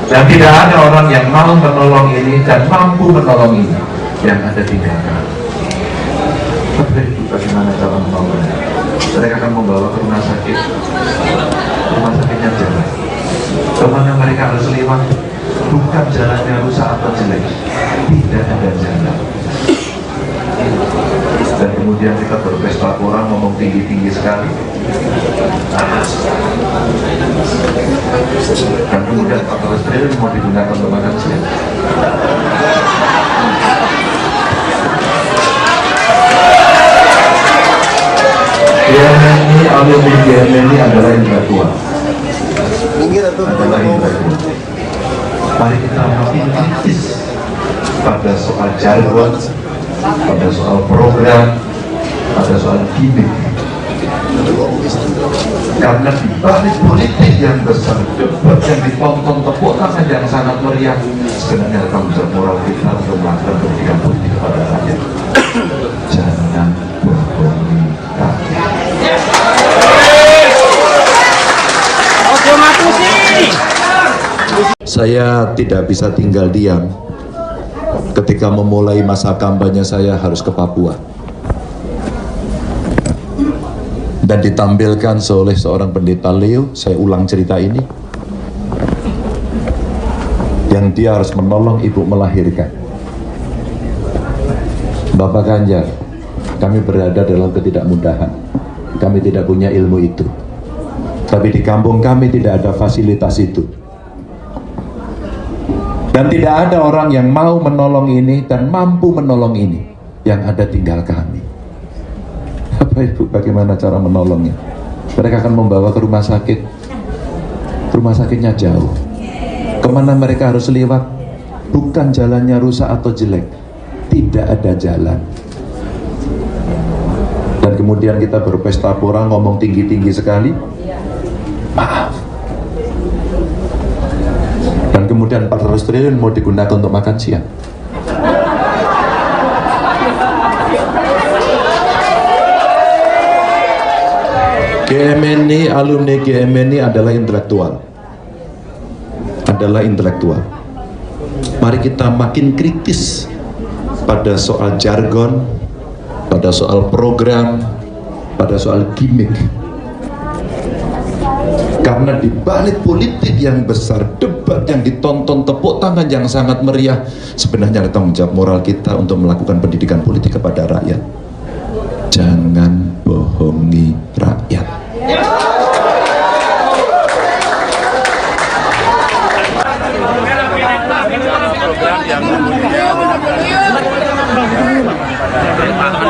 Dan tidak ada orang yang mau menolong ini dan mampu menolong ini yang ada di dalam. Bagaimana cara menolongnya? Mereka akan membawa ke rumah sakitnya jalan. Kemana mereka harus lewat? Bukan jalannya rusak atau jelek, tidak ada jalan. Dan kemudian kita berpesta orang ngomong tinggi-tinggi sekali. Dan kemudian 14 triliun mau digunakan untuk makan siang. GMNI, alumni GMNI adalah intelektual. Mari kita makin kritis pada soal jargon, pada soal program, pada soal gimmick. Karena di balik politik yang besar, debat yang ditonton, tepuk tangan yang sangat meriah, sebenarnya tanggung jawab moral kita untuk melakukan pendidikan politik kepada rakyat. Jangan bohongi rakyat. Saya tidak bisa tinggal diam ketika memulai masa kampanye saya harus ke Papua dan ditampilkan oleh seorang pendeta Leo. Saya ulang cerita ini, yang dia harus menolong ibu melahirkan. Bapak Ganjar, kami berada dalam ketidakmudahan, kami tidak punya ilmu itu, tapi di kampung kami tidak ada fasilitas itu. Dan tidak ada orang yang mau menolong ini dan mampu menolong ini. Yang ada tinggal kami. Bapak Ibu, bagaimana cara menolongnya? Mereka akan membawa ke rumah sakit. Rumah sakitnya jauh. Kemana mereka harus lewat? Bukan jalannya rusak atau jelek. Tidak ada jalan. Dan kemudian kita berpesta pora, ngomong tinggi-tinggi sekali. Maaf. Dan kemudian 400 triliun mau digunakan untuk makan siang. GMNI, alumni GMNI adalah intelektual. Mari kita makin kritis pada soal jargon, pada soal program, pada soal gimmick. Karena di balik politik yang besar, debat yang ditonton, tepuk tangan yang sangat meriah, sebenarnya ada tanggung jawab moral kita untuk melakukan pendidikan politik kepada rakyat. Jangan bohongi rakyat.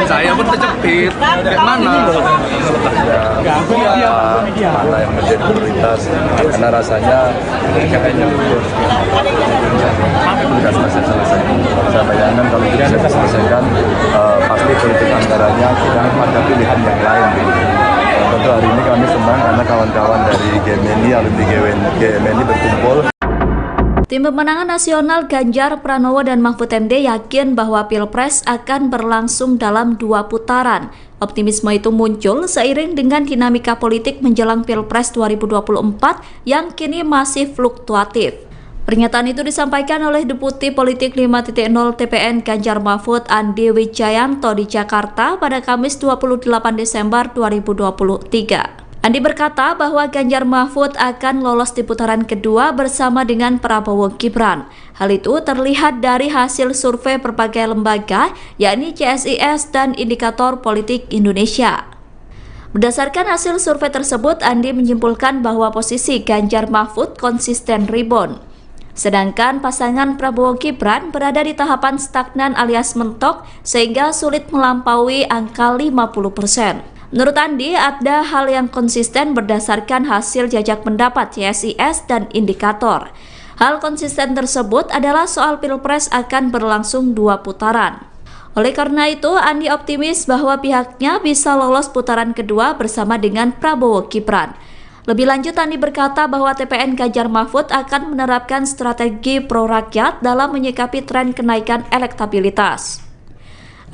Saya pun terjepit. Mana? Mana yang menjadi prioritas? Karena rasanya kayaknya sudah selesai. Saya bayangkan kalau tidak selesaikan, pasti politik anggarannya tidak ada pilihan yang lain. Tentu hari ini kami senang karena kawan-kawan dari GMNI, alumni GMNI berkumpul. Tim pemenangan nasional Ganjar Pranowo dan Mahfud MD yakin bahwa Pilpres akan berlangsung dalam 2 putaran. Optimisme itu muncul seiring dengan dinamika politik menjelang Pilpres 2024 yang kini masih fluktuatif. Pernyataan itu disampaikan oleh Deputi Politik 5.0 TPN Ganjar Mahfud Andi Wijayanto di Jakarta pada Kamis 28 Desember 2023. Andi berkata bahwa Ganjar Mahfud akan lolos di putaran kedua bersama dengan Prabowo Gibran. Hal itu terlihat dari hasil survei berbagai lembaga, yakni CSIS dan Indikator Politik Indonesia. Berdasarkan hasil survei tersebut, Andi menyimpulkan bahwa posisi Ganjar Mahfud konsisten rebound. Sedangkan pasangan Prabowo Gibran berada di tahapan stagnan alias mentok sehingga sulit melampaui angka 50%. Menurut Andi, ada hal yang konsisten berdasarkan hasil jajak pendapat CSIS dan Indikator. Hal konsisten tersebut adalah soal Pilpres akan berlangsung 2 putaran. Oleh karena itu, Andi optimis bahwa pihaknya bisa lolos putaran kedua bersama dengan Prabowo Gibran. Lebih lanjut, Andi berkata bahwa TPN Ganjar Mahfud akan menerapkan strategi pro rakyat dalam menyikapi tren kenaikan elektabilitas.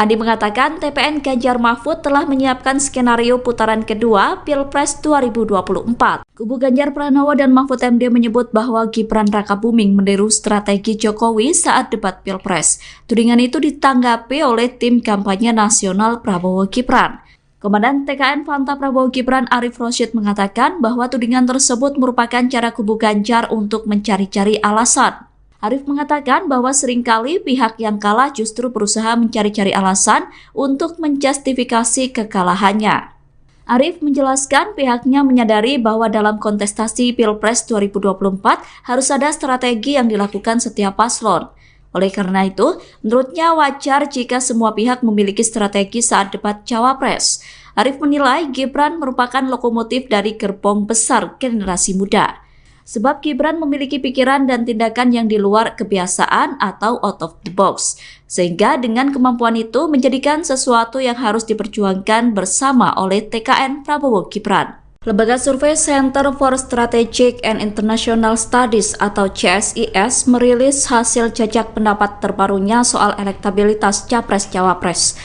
Andi mengatakan TPN Ganjar Mahfud telah menyiapkan skenario putaran kedua Pilpres 2024. Kubu Ganjar Pranowo dan Mahfud MD menyebut bahwa Gibran Rakabuming meniru strategi Jokowi saat debat Pilpres. Tudingan itu ditanggapi oleh tim kampanye nasional Prabowo Gibran. Komandan TKN Fanta Prabowo Gibran Arif Rosyid mengatakan bahwa tudingan tersebut merupakan cara kubu Ganjar untuk mencari-cari alasan. Arif mengatakan bahwa seringkali pihak yang kalah justru berusaha mencari-cari alasan untuk menjustifikasi kekalahannya. Arif menjelaskan pihaknya menyadari bahwa dalam kontestasi Pilpres 2024 harus ada strategi yang dilakukan setiap paslon. Oleh karena itu, menurutnya wajar jika semua pihak memiliki strategi saat debat Cawapres. Arif menilai Gibran merupakan lokomotif dari gerbong besar generasi muda. Sebab Gibran memiliki pikiran dan tindakan yang di luar kebiasaan atau out of the box. Sehingga dengan kemampuan itu menjadikan sesuatu yang harus diperjuangkan bersama oleh TKN Prabowo Gibran. Lembaga survei Center for Strategic and International Studies atau CSIS merilis hasil jajak pendapat terbarunya soal elektabilitas Capres-Cawapres.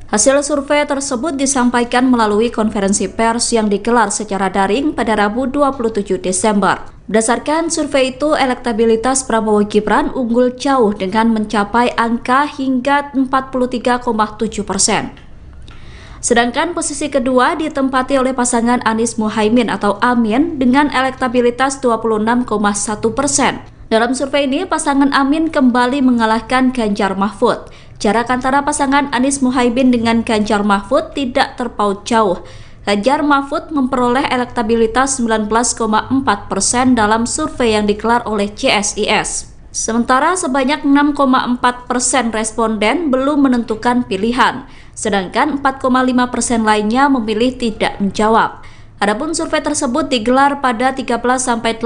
Hasil survei tersebut disampaikan melalui konferensi pers yang digelar secara daring pada Rabu 27 Desember. Berdasarkan survei itu, elektabilitas Prabowo Gibran unggul jauh dengan mencapai angka hingga 43,7%. Sedangkan posisi kedua ditempati oleh pasangan Anies Muhaimin atau Amin dengan elektabilitas 26,1%. Dalam survei ini, pasangan Amin kembali mengalahkan Ganjar Mahfud. Jarak antara pasangan Anies Muhaimin dengan Ganjar Mahfud tidak terpaut jauh. Ganjar Mahfud memperoleh elektabilitas 19,4% dalam survei yang digelar oleh CSIS. Sementara sebanyak 6,4% responden belum menentukan pilihan, sedangkan 4,5% lainnya memilih tidak menjawab. Adapun survei tersebut digelar pada 13-18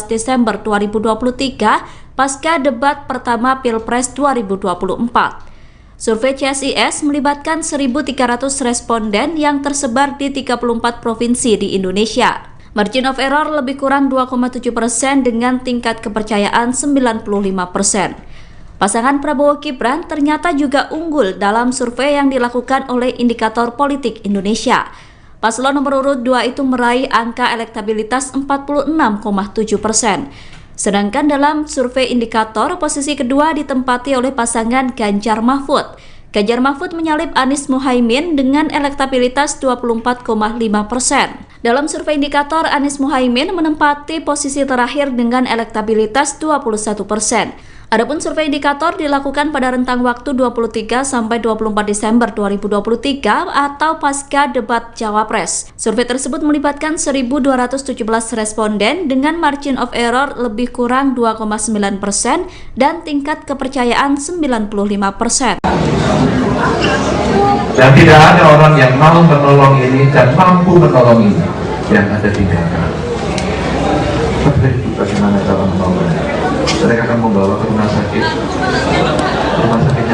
Desember 2023 pasca debat pertama Pilpres 2024. Survei CSIS melibatkan 1.300 responden yang tersebar di 34 provinsi di Indonesia. Margin of error lebih kurang 2,7% dengan tingkat kepercayaan 95%. Pasangan Prabowo Gibran ternyata juga unggul dalam survei yang dilakukan oleh Indikator Politik Indonesia. Paslon nomor urut 2 itu meraih angka elektabilitas 46,7%. Sedangkan dalam survei indikator, posisi kedua ditempati oleh pasangan Ganjar Mahfud. Ganjar Mahfud menyalip Anies Muhaimin dengan elektabilitas 24,5%. Dalam survei indikator, Anies Muhaimin menempati posisi terakhir dengan elektabilitas 21%. Adapun survei indikator dilakukan pada rentang waktu 23-24 Desember 2023 atau pasca debat Cawapres. Survei tersebut melibatkan 1.217 responden dengan margin of error lebih kurang 2,9% dan tingkat kepercayaan 95%. Dan tidak ada orang yang mau menolong ini dan mampu menolong ini yang ada di dalam. Bagaimana cara menolongnya? Mereka akan membawa ke rumah sakitnya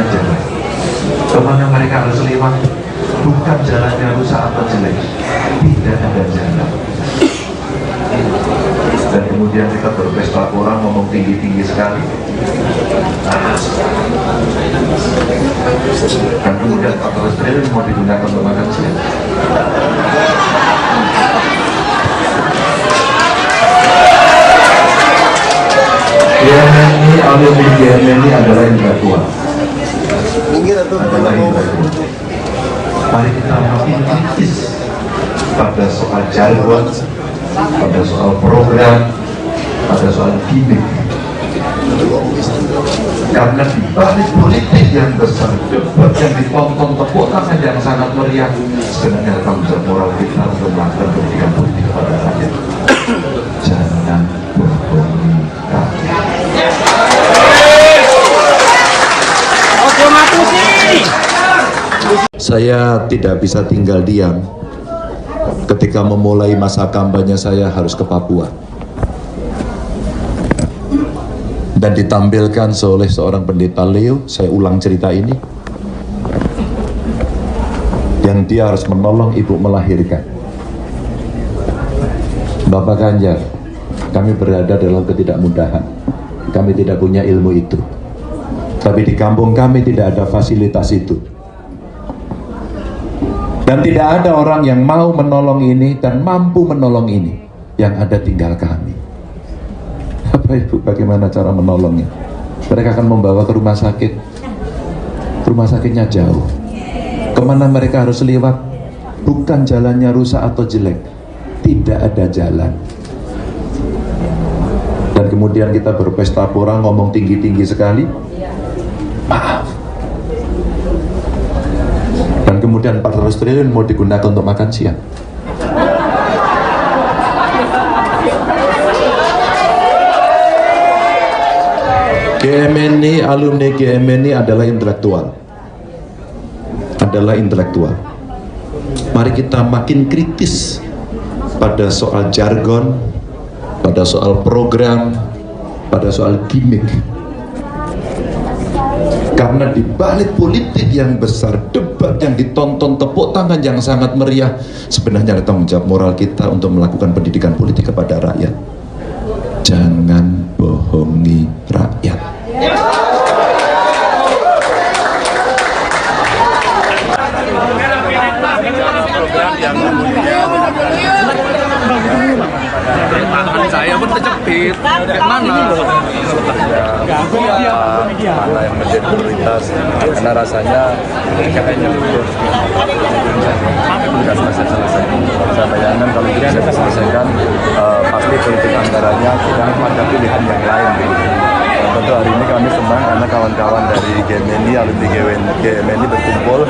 jalan. Kemana mereka harus lewat, bukan jalannya rusak atau jelek, tidak ada jalan. Dan kemudian kita berpesta orang ngomong tinggi-tinggi sekali. Dan kemudian 14 triliun mau digunakan untuk makan siang. ini adalah intelektual. Mari kita makin kritis pada soal jargon, pada soal program, pada soal gimmick. Karena di balik politik yang besar, debat yang ditonton, tepuk tangan yang sangat meriah, sebenarnya tanggung jawab moral kita untuk melakukan pendidikan politik kepada rakyat. Jangan berbohong. Saya tidak bisa tinggal diam ketika memulai masa kampanye saya harus ke Papua dan ditampilkan oleh seorang pendeta Leo. Saya ulang cerita ini, yang dia harus menolong ibu melahirkan. Bapak Ganjar, kami berada dalam ketidakmudahan, kami tidak punya ilmu itu, tapi di kampung kami tidak ada fasilitas itu. Dan tidak ada orang yang mau menolong ini dan mampu menolong ini. Yang ada tinggal kami. Bapak Ibu, bagaimana cara menolongnya? Mereka akan membawa ke rumah sakit. Rumah sakitnya jauh. Kemana mereka harus lewat? Bukan jalannya rusak atau jelek. Tidak ada jalan. Dan kemudian kita berpesta pora, ngomong tinggi-tinggi sekali. Maaf. Dan kemudian 400 triliun mau digunakan untuk makan siang. GMNI, alumni GMNI adalah intelektual. Mari kita makin kritis pada soal jargon, pada soal program, pada soal gimmick. Karena di balik politik yang besar, debat yang ditonton, tepuk tangan yang sangat meriah, sebenarnya ada tanggung jawab moral kita untuk melakukan pendidikan politik kepada rakyat. Jangan bohongi rakyat. Tangan saya pun kejepit. Mana? Mana yang menjadi prioritas? Karena rasanya kayaknya tugas masih selesai. Saya bayangkan kalau ini bisa diselesaikan, pasti politik anggarannya tidak ada pilihan yang lain. Tentu hari ini kami senang karena kawan-kawan dari GMNI, alumni GMNI berkumpul.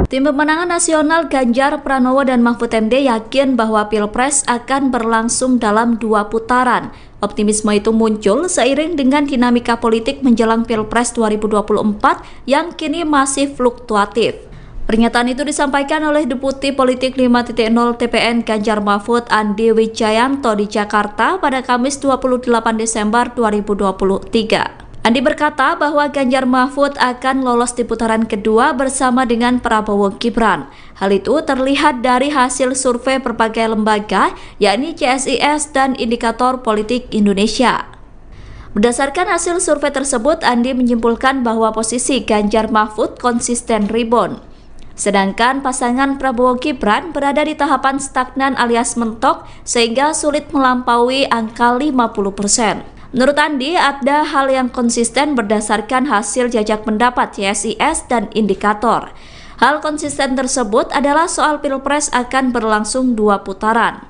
Tim Pemenangan Nasional Ganjar Pranowo dan Mahfud MD yakin bahwa Pilpres akan berlangsung dalam 2 putaran. Optimisme itu muncul seiring dengan dinamika politik menjelang Pilpres 2024 yang kini masih fluktuatif. Pernyataan itu disampaikan oleh Deputi Politik 5.0 TPN Ganjar Mahfud Andi Wijayanto di Jakarta pada Kamis 28 Desember 2023. Andi berkata bahwa Ganjar Mahfud akan lolos di putaran kedua bersama dengan Prabowo Gibran. Hal itu terlihat dari hasil survei berbagai lembaga, yakni CSIS dan Indikator Politik Indonesia. Berdasarkan hasil survei tersebut, Andi menyimpulkan bahwa posisi Ganjar Mahfud konsisten rebound. Sedangkan pasangan Prabowo Gibran berada di tahapan stagnan alias mentok sehingga sulit melampaui angka 50%. Menurut Andi, ada hal yang konsisten berdasarkan hasil jajak pendapat CSIS dan Indikator. Hal konsisten tersebut adalah soal Pilpres akan berlangsung 2 putaran.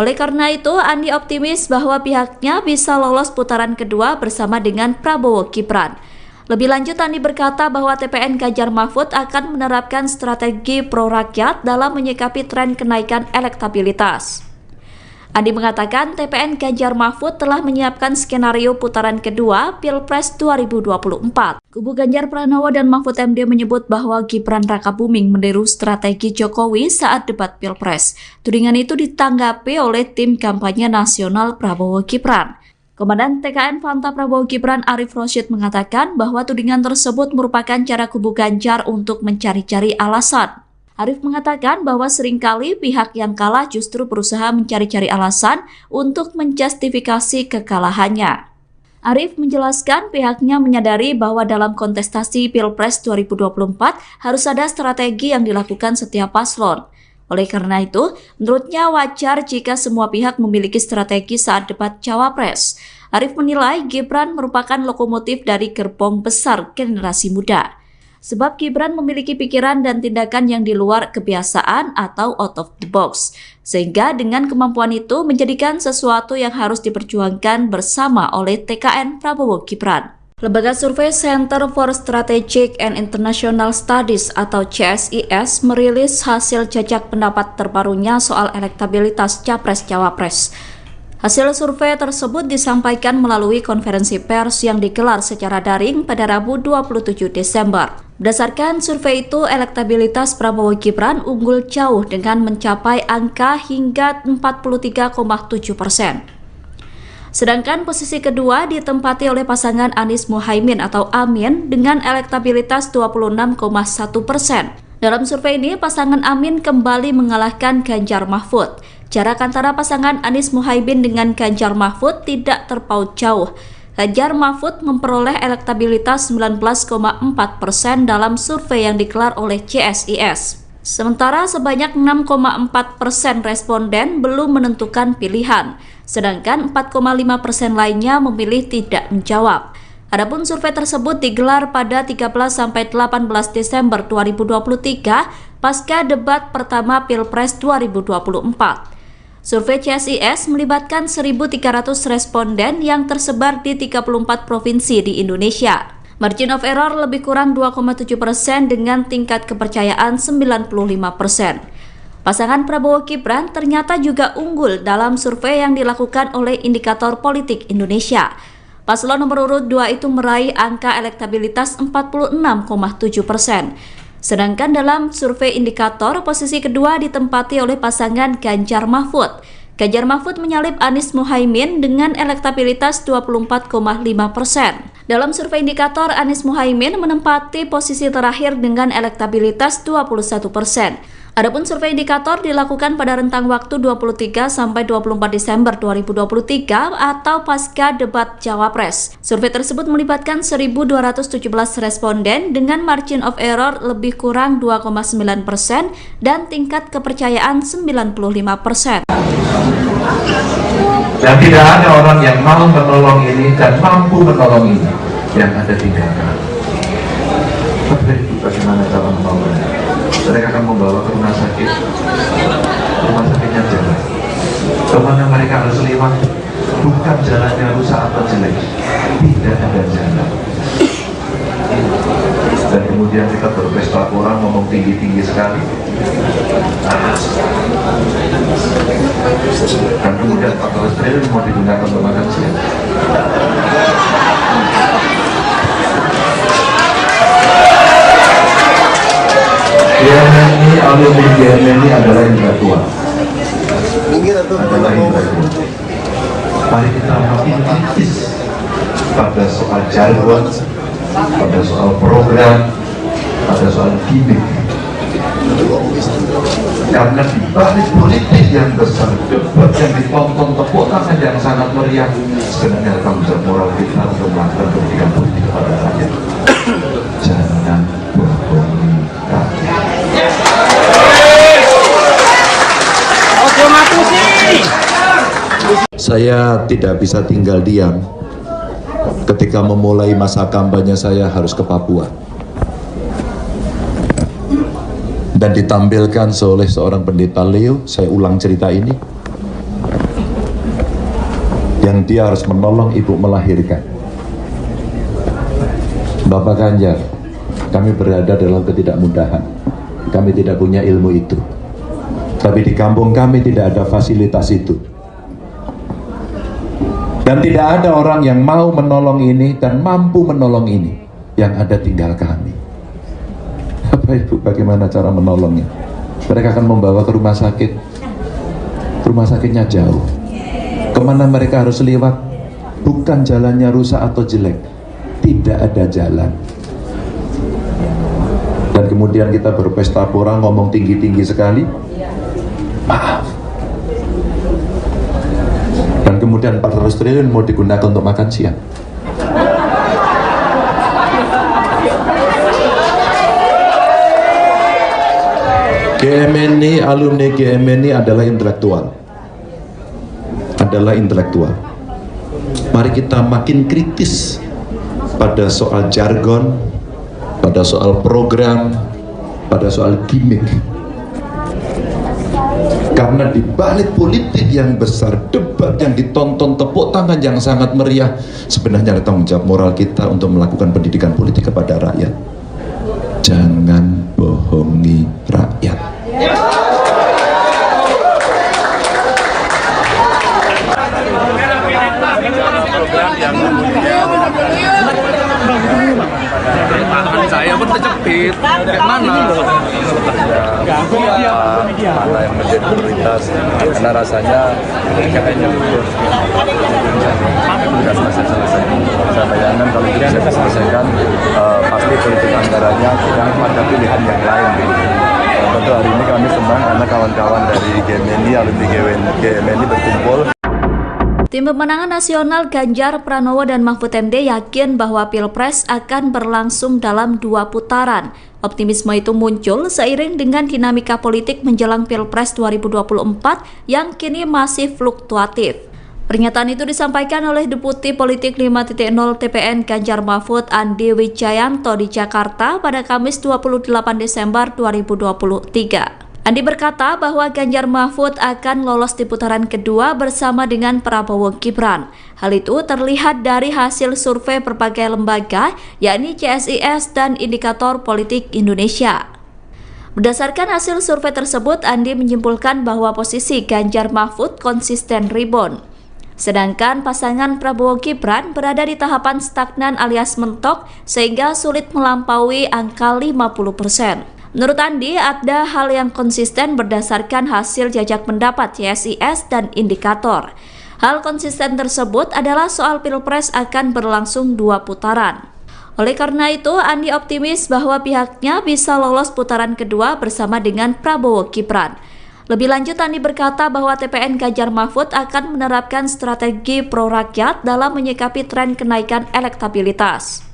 Oleh karena itu, Andi optimis bahwa pihaknya bisa lolos putaran kedua bersama dengan Prabowo Gibran. Lebih lanjut, Andi berkata bahwa TPN Ganjar Mahfud akan menerapkan strategi pro-rakyat dalam menyikapi tren kenaikan elektabilitas. Andi mengatakan TPN Ganjar Mahfud telah menyiapkan skenario putaran kedua Pilpres 2024. Kubu Ganjar Pranowo dan Mahfud MD menyebut bahwa Gibran Rakabuming meniru strategi Jokowi saat debat Pilpres. Tudingan itu ditanggapi oleh tim kampanye nasional Prabowo Gibran. Komandan TKN Fanta Prabowo Gibran Arif Rosyid mengatakan bahwa tudingan tersebut merupakan cara kubu Ganjar untuk mencari-cari alasan. Arif mengatakan bahwa seringkali pihak yang kalah justru berusaha mencari-cari alasan untuk menjustifikasi kekalahannya. Arif menjelaskan pihaknya menyadari bahwa dalam kontestasi Pilpres 2024 harus ada strategi yang dilakukan setiap paslon. Oleh karena itu, menurutnya wajar jika semua pihak memiliki strategi saat debat Cawapres. Arif menilai Gibran merupakan lokomotif dari gerbong besar generasi muda. Sebab Gibran memiliki pikiran dan tindakan yang di luar kebiasaan atau out of the box. Sehingga dengan kemampuan itu menjadikan sesuatu yang harus diperjuangkan bersama oleh TKN Prabowo Gibran. Lembaga survei Center for Strategic and International Studies atau CSIS merilis hasil jajak pendapat terbarunya soal elektabilitas Capres-Cawapres. Hasil survei tersebut disampaikan melalui konferensi pers yang digelar secara daring pada Rabu 27 Desember. Berdasarkan survei itu, elektabilitas Prabowo Gibran unggul jauh dengan mencapai angka hingga 43,7%. Sedangkan posisi kedua ditempati oleh pasangan Anies Muhaimin atau Amin dengan elektabilitas 26,1%. Dalam survei ini, pasangan Amin kembali mengalahkan Ganjar Mahfud. Jarak antara pasangan Anies Muhaimin dengan Ganjar Mahfud tidak terpaut jauh. Ganjar Mahfud memperoleh elektabilitas 19,4% dalam survei yang digelar oleh CSIS. Sementara sebanyak 6,4% responden belum menentukan pilihan, sedangkan 4,5% lainnya memilih tidak menjawab. Adapun survei tersebut digelar pada 13-18 Desember 2023 pasca debat pertama Pilpres 2024. Survei CSIS melibatkan 1.300 responden yang tersebar di 34 provinsi di Indonesia. Margin of error lebih kurang 2,7% dengan tingkat kepercayaan 95%. Pasangan Prabowo Gibran ternyata juga unggul dalam survei yang dilakukan oleh Indikator Politik Indonesia. Paslon nomor urut 2 itu meraih angka elektabilitas 46,7%. Sedangkan dalam survei indikator, posisi kedua ditempati oleh pasangan Ganjar Mahfud. Ganjar Mahfud menyalip Anies Muhaimin dengan elektabilitas 24,5%. Dalam survei indikator, Anies Muhaimin menempati posisi terakhir dengan elektabilitas 21%. Adapun survei indikator dilakukan pada rentang waktu 23-24 Desember 2023 atau pasca debat Cawapres. Survei tersebut melibatkan 1.217 responden dengan margin of error lebih kurang 2,9% dan tingkat kepercayaan 95%. Dan tidak ada orang yang mau menolong ini dan mampu menolong ini yang ada tinggalkan. Bagaimana cara menolongnya? Mereka akan membawa ke rumah sakitnya jalan. Kemana mereka harus lewat? Bukan jalannya rusak atau jelek, tidak ada jalan. Dan kemudian kita berpesta orang ngomong tinggi-tinggi sekali. Dan kemudian 14 triliun mau digunakan untuk makan siang. GMNI, alumni GMNI adalah intelektual. Mari kita makin kritis pada soal jargon, pada soal program, pada soal gimmick. Karena di balik politik yang besar, debat yang ditonton, tepuk tangan yang sangat meriah, sebenarnya tanggung jawab moral kita untuk melakukan pendidikan politik kepada rakyat. Jangan bohongi rakyat. Saya tidak bisa tinggal diam ketika memulai masa kampanye saya harus ke Papua dan ditampilkan oleh seorang pendeta Leo. Saya ulang cerita ini, yang dia harus menolong ibu melahirkan. Bapak Ganjar, kami berada dalam ketidakmudahan, kami tidak punya ilmu itu, tapi di kampung kami tidak ada fasilitas itu. Dan tidak ada orang yang mau menolong ini dan mampu menolong ini, yang ada tinggal kami. Bapak Ibu, bagaimana cara menolongnya? Mereka akan membawa ke rumah sakit. Rumah sakitnya jauh. Kemana mereka harus lewat? Bukan jalannya rusak atau jelek, tidak ada jalan. Dan kemudian kita berpesta pora, ngomong tinggi-tinggi sekali. Maaf. Dan kemudian 400 triliun mau digunakan untuk makan siang. GMNI, alumni GMNI adalah intelektual. Mari kita makin kritis pada soal jargon, pada soal program, pada soal gimmick. Karena di balik politik yang besar, debat yang ditonton, tepuk tangan yang sangat meriah, sebenarnya ada tanggung jawab moral kita untuk melakukan pendidikan politik kepada rakyat. Jangan bohongi rakyat. Tangan saya pun terjepit. Kayak mana? Mana yang menjadi prioritas, karena rasanya kayaknya tugas masih selesai. Saya bayangkan kalau tidak saya selesaikan, pasti politik anggarannya tidak ada pilihan yang lain. Tentu hari ini kami senang karena kawan-kawan dari GMNI, alumni GMNI berkumpul. Tim pemenangan nasional Ganjar Pranowo dan Mahfud MD yakin bahwa Pilpres akan berlangsung dalam 2 putaran. Optimisme itu muncul seiring dengan dinamika politik menjelang Pilpres 2024 yang kini masih fluktuatif. Pernyataan itu disampaikan oleh Deputi Politik 5.0 TPN Ganjar Mahfud Andi Wijayanto di Jakarta pada Kamis 28 Desember 2023. Andi berkata bahwa Ganjar Mahfud akan lolos di putaran kedua bersama dengan Prabowo Gibran. Hal itu terlihat dari hasil survei berbagai lembaga, yakni CSIS dan Indikator Politik Indonesia. Berdasarkan hasil survei tersebut, Andi menyimpulkan bahwa posisi Ganjar Mahfud konsisten rebound. Sedangkan pasangan Prabowo Gibran berada di tahapan stagnan alias mentok sehingga sulit melampaui angka 50%. Menurut Andi, ada hal yang konsisten berdasarkan hasil jajak pendapat CSIS dan Indikator. Hal konsisten tersebut adalah soal Pilpres akan berlangsung 2 putaran. Oleh karena itu, Andi optimis bahwa pihaknya bisa lolos putaran kedua bersama dengan Prabowo Gibran. Lebih lanjut, Andi berkata bahwa TPN Ganjar Mahfud akan menerapkan strategi pro-rakyat dalam menyikapi tren kenaikan elektabilitas.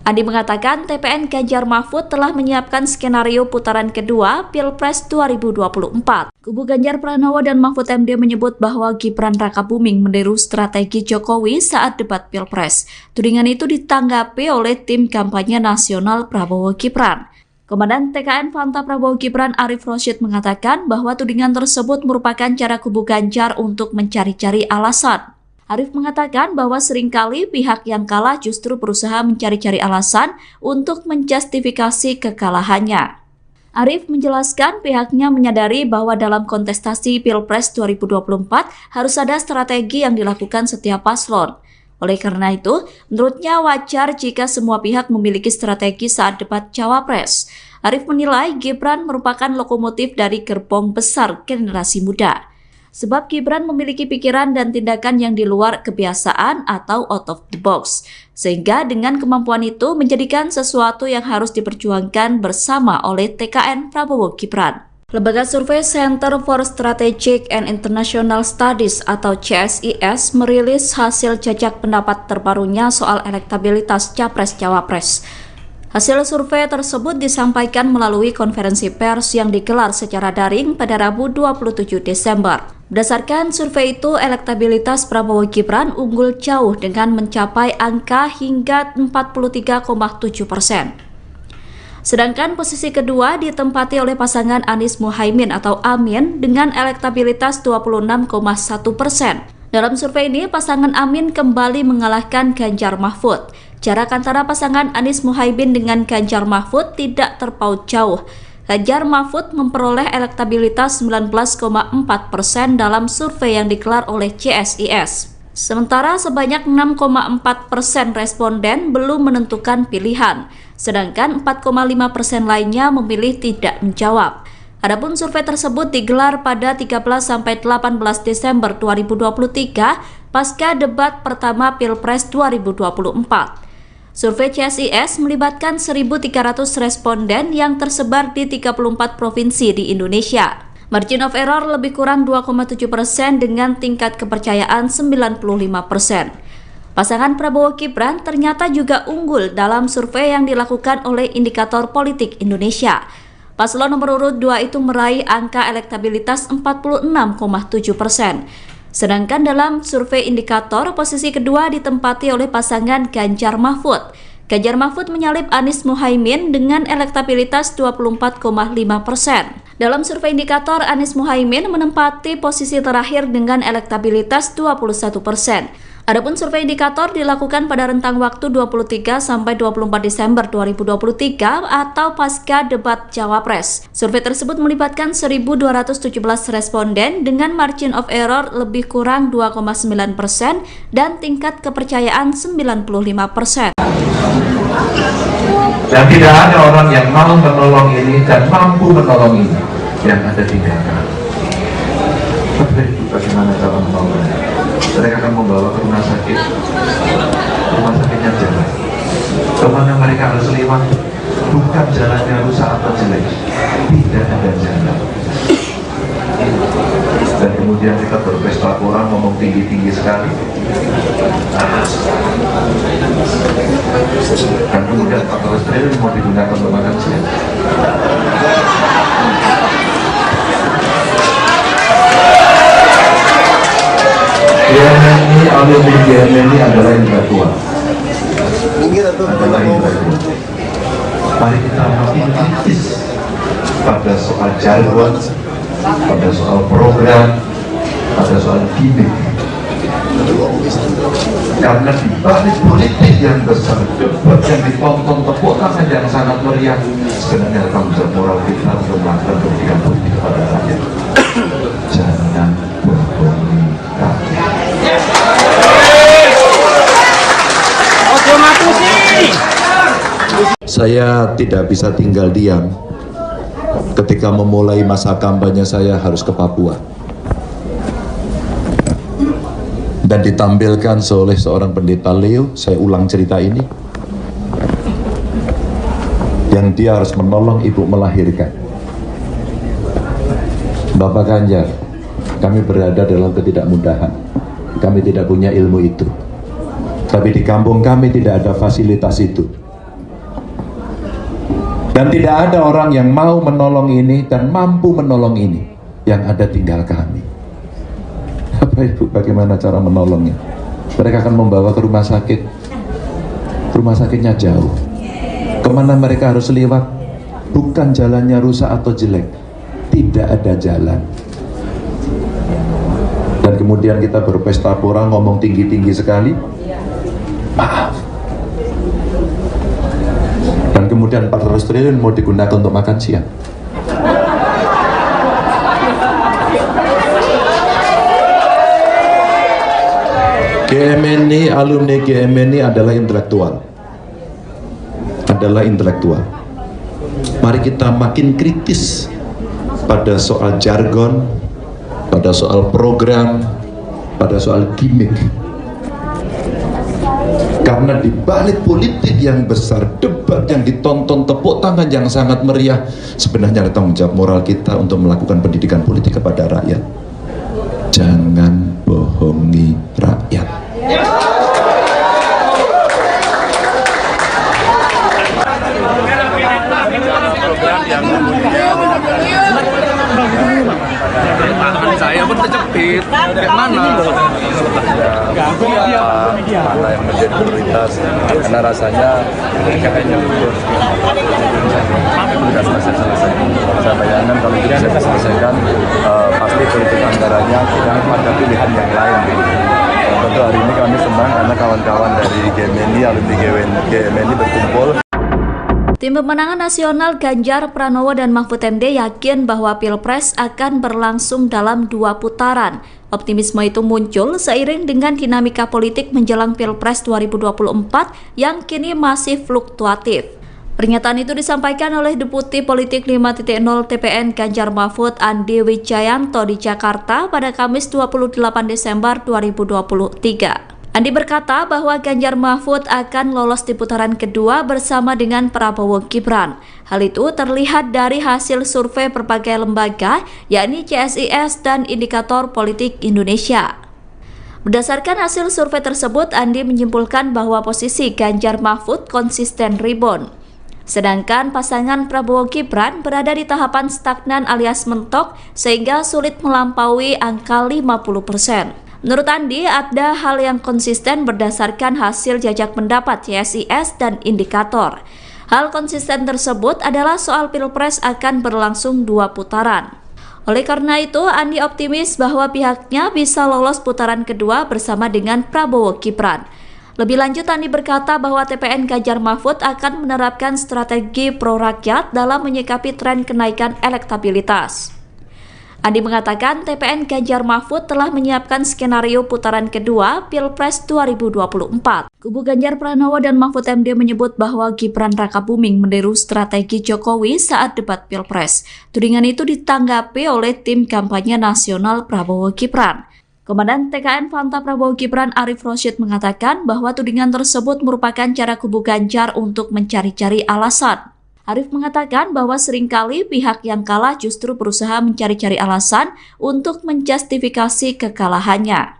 Andi mengatakan TPN Ganjar Mahfud telah menyiapkan skenario putaran kedua Pilpres 2024. Kubu Ganjar Pranowo dan Mahfud MD menyebut bahwa Gibran Rakabuming meniru strategi Jokowi saat debat Pilpres. Tudingan itu ditanggapi oleh tim kampanye nasional Prabowo Gibran. Komandan TKN Fanta Prabowo Gibran Arif Rosyid mengatakan bahwa tudingan tersebut merupakan cara kubu Ganjar untuk mencari-cari alasan. Arif mengatakan bahwa seringkali pihak yang kalah justru berusaha mencari-cari alasan untuk menjustifikasi kekalahannya. Arif menjelaskan pihaknya menyadari bahwa dalam kontestasi Pilpres 2024 harus ada strategi yang dilakukan setiap paslon. Oleh karena itu, menurutnya wajar jika semua pihak memiliki strategi saat debat Cawapres. Arif menilai Gibran merupakan lokomotif dari gerbong besar generasi muda. Sebab Gibran memiliki pikiran dan tindakan yang di luar kebiasaan atau out of the box. Sehingga dengan kemampuan itu menjadikan sesuatu yang harus diperjuangkan bersama oleh TKN Prabowo Gibran. Lembaga survei Center for Strategic and International Studies atau CSIS merilis hasil jajak pendapat terbarunya soal elektabilitas Capres-Cawapres. Hasil survei tersebut disampaikan melalui konferensi pers yang digelar secara daring pada Rabu 27 Desember. Berdasarkan survei itu, elektabilitas Prabowo Gibran unggul jauh dengan mencapai angka hingga 43,7%. Sedangkan posisi kedua ditempati oleh pasangan Anies Muhaimin atau Amin dengan elektabilitas 26,1%. Dalam survei ini, pasangan Amin kembali mengalahkan Ganjar Mahfud. Jarak antara pasangan Anies Muhaimin dengan Ganjar Mahfud tidak terpaut jauh. Ganjar Mahfud memperoleh elektabilitas 19,4% dalam survei yang digelar oleh CSIS. Sementara sebanyak 6,4% responden belum menentukan pilihan, sedangkan 4,5% lainnya memilih tidak menjawab. Adapun survei tersebut digelar pada 13-18 Desember 2023 pasca debat pertama Pilpres 2024. Survei CSIS melibatkan 1.300 responden yang tersebar di 34 provinsi di Indonesia. Margin of error lebih kurang 2,7% dengan tingkat kepercayaan 95%. Pasangan Prabowo Gibran ternyata juga unggul dalam survei yang dilakukan oleh Indikator Politik Indonesia. Paslon nomor urut 2 itu meraih angka elektabilitas 46,7%. Sedangkan dalam survei Indikator, posisi kedua ditempati oleh pasangan Ganjar Mahfud. Ganjar Mahfud menyalip Anies Muhaimin dengan elektabilitas 24,5%. Dalam survei Indikator, Anies Muhaimin menempati posisi terakhir dengan elektabilitas 21%. Adapun survei Indikator dilakukan pada rentang waktu 23-24 Desember 2023 atau pasca debat Cawapres. Survei tersebut melibatkan 1.217 responden dengan margin of error lebih kurang 2,9% dan tingkat kepercayaan 95%. Dan tidak ada orang yang mau menolong ini dan mampu menolong ini yang ada tinggalkan. Tapi bagaimana cara menolongnya? Mereka akan membawa ke rumah sakitnya jalan. Kemana mereka harus lewat, bukan jalannya rusak atau jelek, tidak ada jalan. Dan kemudian kemudian kita berpesta kurang ngomong tinggi-tinggi sekali. Dan kemudian 14 triliun mau digunakan untuk makan siang. GMNI, alumni GMNI adalah intelektual. Mari kita makin kritis pada soal jargon, pada soal program, pada soal gimmick. Karena di balik politik yang besar, debat yang ditonton, tepuk tangan yang sangat meriah, sebenarnya tanggung jawab moral kita untuk melakukan pendidikan politik kepada rakyat. Jangan bohongi rakyat. Saya tidak bisa tinggal diam ketika memulai masa kampanye saya harus ke Papua dan ditampilkan oleh seorang pendeta Leo. Saya ulang cerita ini, yang dia harus menolong ibu melahirkan. Bapak Ganjar, kami berada dalam ketidakmudahan, kami tidak punya ilmu itu, tapi di kampung kami tidak ada fasilitas itu. Dan tidak ada orang yang mau menolong ini dan mampu menolong ini. Yang ada tinggal kami. Bapak Ibu, bagaimana cara menolongnya? Mereka akan membawa ke rumah sakit. Rumah sakitnya jauh. Kemana mereka harus lewat? Bukan jalannya rusak atau jelek. Tidak ada jalan. Dan kemudian kita berpesta pora, ngomong tinggi-tinggi sekali. Maaf. Dan kemudian 400 triliun mau digunakan untuk makan siang. GMNI, alumni GMNI adalah intelektual. Mari kita makin kritis pada soal jargon, pada soal program, pada soal gimmick. Karena di balik politik yang besar, debat yang ditonton, tepuk tangan yang sangat meriah, sebenarnya ada tanggung jawab moral kita untuk melakukan pendidikan politik kepada rakyat. Jangan bohongi rakyat. Tangan saya pun terjepit. Kayak mana? Mana yang menjadi prioritas, karena rasanya kayaknya belum selesai. Saya bayangkan kalau tidak bisa diselesaikan, pasti politik anggarannya tidak ada pilihan yang lain. Tentu hari ini kami senang karena kawan-kawan dari GMNI, alumni GMNI berkumpul. Tim Pemenangan Nasional Ganjar Pranowo dan Mahfud MD yakin bahwa Pilpres akan berlangsung dalam 2 putaran. Optimisme itu muncul seiring dengan dinamika politik menjelang Pilpres 2024 yang kini masih fluktuatif. Pernyataan itu disampaikan oleh Deputi Politik 5.0 TPN Ganjar Mahfud Andi Wijayanto di Jakarta pada Kamis 28 Desember 2023. Andi berkata bahwa Ganjar Mahfud akan lolos di putaran kedua bersama dengan Prabowo Gibran. Hal itu terlihat dari hasil survei berbagai lembaga, yakni CSIS dan Indikator Politik Indonesia. Berdasarkan hasil survei tersebut, Andi menyimpulkan bahwa posisi Ganjar Mahfud konsisten rebound. Sedangkan pasangan Prabowo Gibran berada di tahapan stagnan alias mentok sehingga sulit melampaui angka 50%. Menurut Andi, ada hal yang konsisten berdasarkan hasil jajak pendapat CSIS dan Indikator. Hal konsisten tersebut adalah soal Pilpres akan berlangsung 2 putaran. Oleh karena itu, Andi optimis bahwa pihaknya bisa lolos putaran kedua bersama dengan Prabowo Gibran. Lebih lanjut, Andi berkata bahwa TPN Ganjar Mahfud akan menerapkan strategi pro-rakyat dalam menyikapi tren kenaikan elektabilitas. Andi mengatakan TPN Ganjar Mahfud telah menyiapkan skenario putaran kedua Pilpres 2024. Kubu Ganjar Pranowo dan Mahfud MD menyebut bahwa Gibran Rakabuming meniru strategi Jokowi saat debat Pilpres. Tudingan itu ditanggapi oleh tim kampanye nasional Prabowo Gibran. Komandan TKN Fanta Prabowo Gibran Arif Rosyid mengatakan bahwa tudingan tersebut merupakan cara kubu Ganjar untuk mencari-cari alasan. Arief mengatakan bahwa seringkali pihak yang kalah justru berusaha mencari-cari alasan untuk menjustifikasi kekalahannya.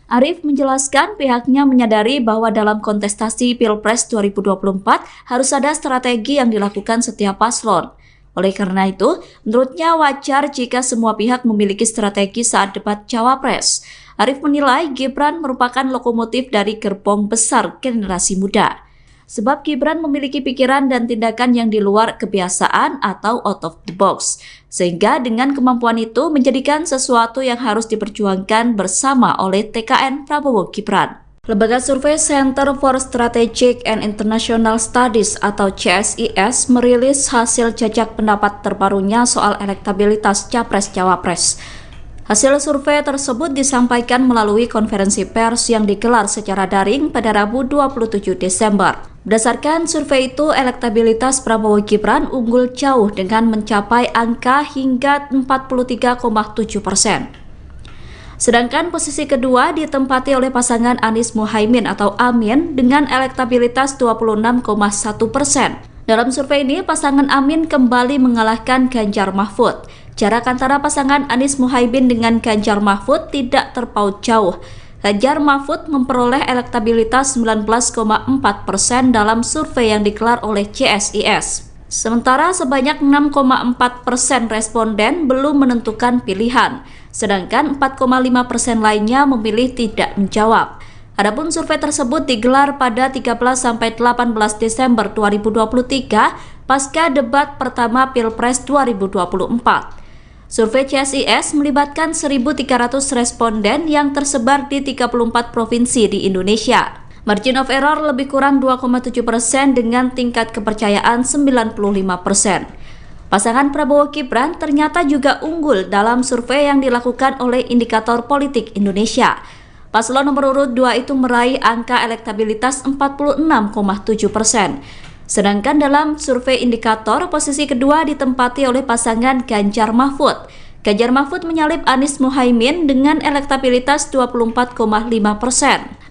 Arief menjelaskan pihaknya menyadari bahwa dalam kontestasi Pilpres 2024 harus ada strategi yang dilakukan setiap paslon. Oleh karena itu, menurutnya wajar jika semua pihak memiliki strategi saat debat Cawapres. Arief menilai Gibran merupakan lokomotif dari gerbong besar generasi muda. Sebab Gibran memiliki pikiran dan tindakan yang di luar kebiasaan atau out of the box. Sehingga dengan kemampuan itu menjadikan sesuatu yang harus diperjuangkan bersama oleh TKN Prabowo Gibran. Lembaga survei Center for Strategic and International Studies atau CSIS merilis hasil jajak pendapat terbarunya soal elektabilitas Capres-Cawapres. Hasil survei tersebut disampaikan melalui konferensi pers yang digelar secara daring pada Rabu 27 Desember. Berdasarkan survei itu, elektabilitas Prabowo Gibran unggul jauh dengan mencapai angka hingga 43,7%. Sedangkan posisi kedua ditempati oleh pasangan Anies Muhaimin atau Amin dengan elektabilitas 26,1%. Dalam survei ini, pasangan Amin kembali mengalahkan Ganjar Mahfud. Jarak antara pasangan Anies Muhaimin dengan Ganjar Mahfud tidak terpaut jauh. Ganjar Mahfud memperoleh elektabilitas 19,4% dalam survei yang digelar oleh CSIS. Sementara sebanyak 6,4% responden belum menentukan pilihan, sedangkan 4,5% lainnya memilih tidak menjawab. Adapun survei tersebut digelar pada 13-18 Desember 2023 pasca debat pertama Pilpres 2024. Survei CSIS melibatkan 1.300 responden yang tersebar di 34 provinsi di Indonesia. Margin of error lebih kurang 2,7% dengan tingkat kepercayaan 95%. Pasangan Prabowo Gibran ternyata juga unggul dalam survei yang dilakukan oleh Indikator Politik Indonesia. Paslon nomor urut 2 itu meraih angka elektabilitas 46,7%. Sedangkan dalam survei Indikator, posisi kedua ditempati oleh pasangan Ganjar Mahfud. Ganjar Mahfud menyalip Anies Muhaimin dengan elektabilitas 24,5%.